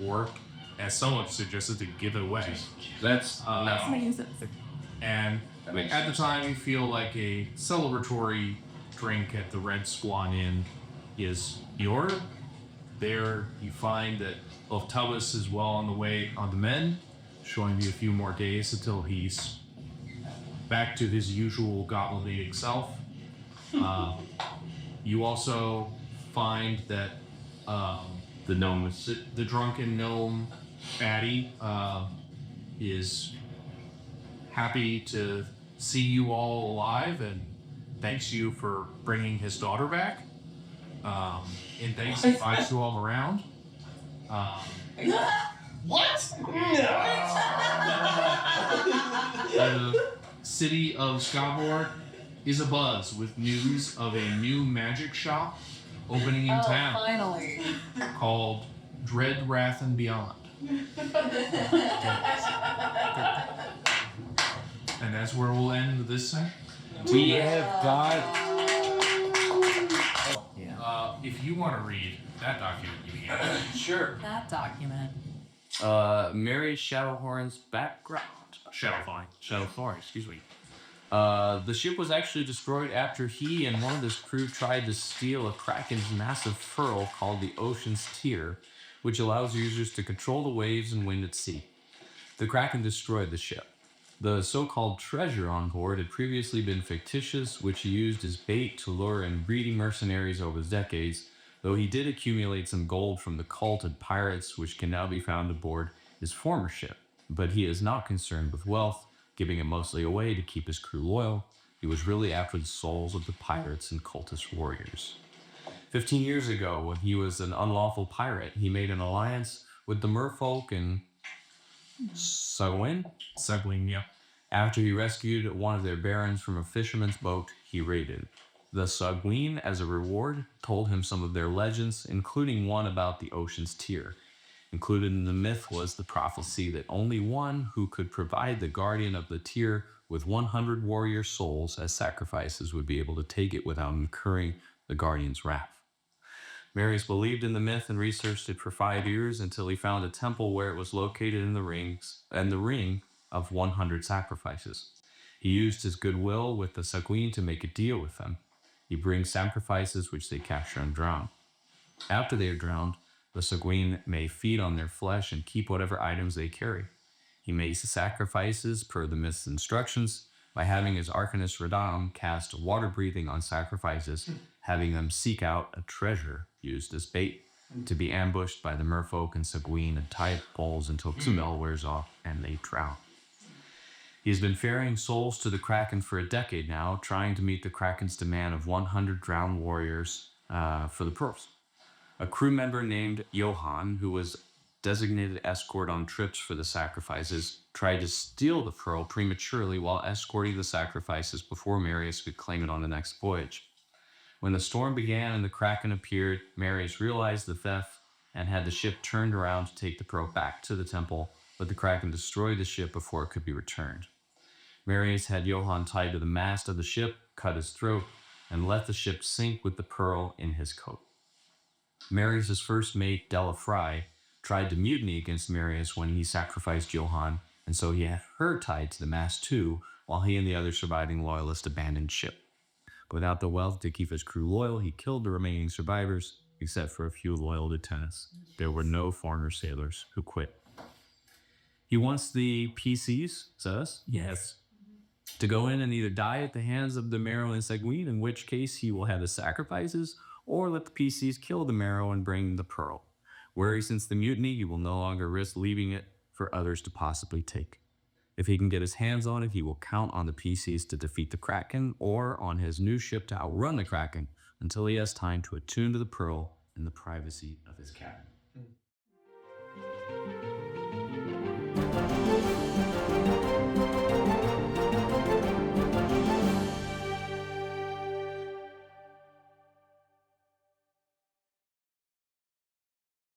or, as someone suggested, to give it away. That's That's making sense. And That makes at the time, you feel like a celebratory drink at the Red Swan Inn is in order. There, you find that Oftubus is well on the way on the mend, showing you a few more days until he's back to his usual gobble-eating self. You also find that the gnome. the drunken gnome Fatty is happy to see you all alive and thanks you for bringing his daughter back. And thanks invites you all around. What? city of Scarborough is abuzz with news of a new magic shop opening in town Finally. called Dread Wrath and Beyond. And that's where we'll end this thing. We have got. If you want to read that document, you can. Sure. That document. Mary Shadowhorn's background. Shadowthorn, excuse me. The ship was actually destroyed after he and one of his crew tried to steal a Kraken's massive pearl called the Ocean's Tear, which allows users to control the waves and wind at sea. The Kraken destroyed the ship. The so-called treasure on board had previously been fictitious, which he used as bait to lure in greedy mercenaries over the decades, though he did accumulate some gold from the cult and pirates, which can now be found aboard his former ship. But he is not concerned with wealth, giving it mostly away to keep his crew loyal. He was really after the souls of the pirates and cultist warriors. 15 years ago, when he was an unlawful pirate, he made an alliance with the merfolk and Sagwin? Yeah. After he rescued one of their barons from a fisherman's boat, he raided. The Sagwin, as a reward, told him some of their legends, including one about the Ocean's Tear. Included in the myth was the prophecy that only one who could provide the guardian of the tear with 100 warrior souls as sacrifices would be able to take it without incurring the guardian's wrath. Marius believed in the myth and researched it for 5 years until he found a temple where it was located in the ring of 100 sacrifices. He used his goodwill with the Sagwin to make a deal with them. He brings sacrifices which they capture and drown. After they are drowned, the Sagwin may feed on their flesh and keep whatever items they carry. He makes the sacrifices per the myth's instructions by having his Arcanist Radam cast water breathing on sacrifices, having them seek out a treasure used as bait to be ambushed by the merfolk and Sagwin and tie at poles until the smell wears off and they drown. He has been ferrying souls to the Kraken for a decade now, trying to meet the Kraken's demand of 100 drowned warriors for the pearls. A crew member named Johann, who was designated escort on trips for the sacrifices, tried to steal the pearl prematurely while escorting the sacrifices before Marius could claim it on the next voyage. When the storm began and the Kraken appeared, Marius realized the theft and had the ship turned around to take the pearl back to the temple, but the Kraken destroyed the ship before it could be returned. Marius had Johann tied to the mast of the ship, cut his throat, and let the ship sink with the pearl in his coat. Marius' first mate, Della Fry, tried to mutiny against Marius when he sacrificed Johann, and so he had her tied to the mast too, while he and the other surviving loyalists abandoned ship. Without the wealth to keep his crew loyal, he killed the remaining survivors, except for a few loyal lieutenants. There were no foreigner sailors who quit. He wants the PCs, says, Yes. to go in and either die at the hands of the Marrow and Sagwin, in which case he will have the sacrifices, or let the PCs kill the Marrow and bring the pearl. Where since the mutiny, he will no longer risk leaving it for others to possibly take. If he can get his hands on it, he will count on the PCs to defeat the Kraken, or on his new ship to outrun the Kraken, until he has time to attune to the pearl in the privacy of his cabin.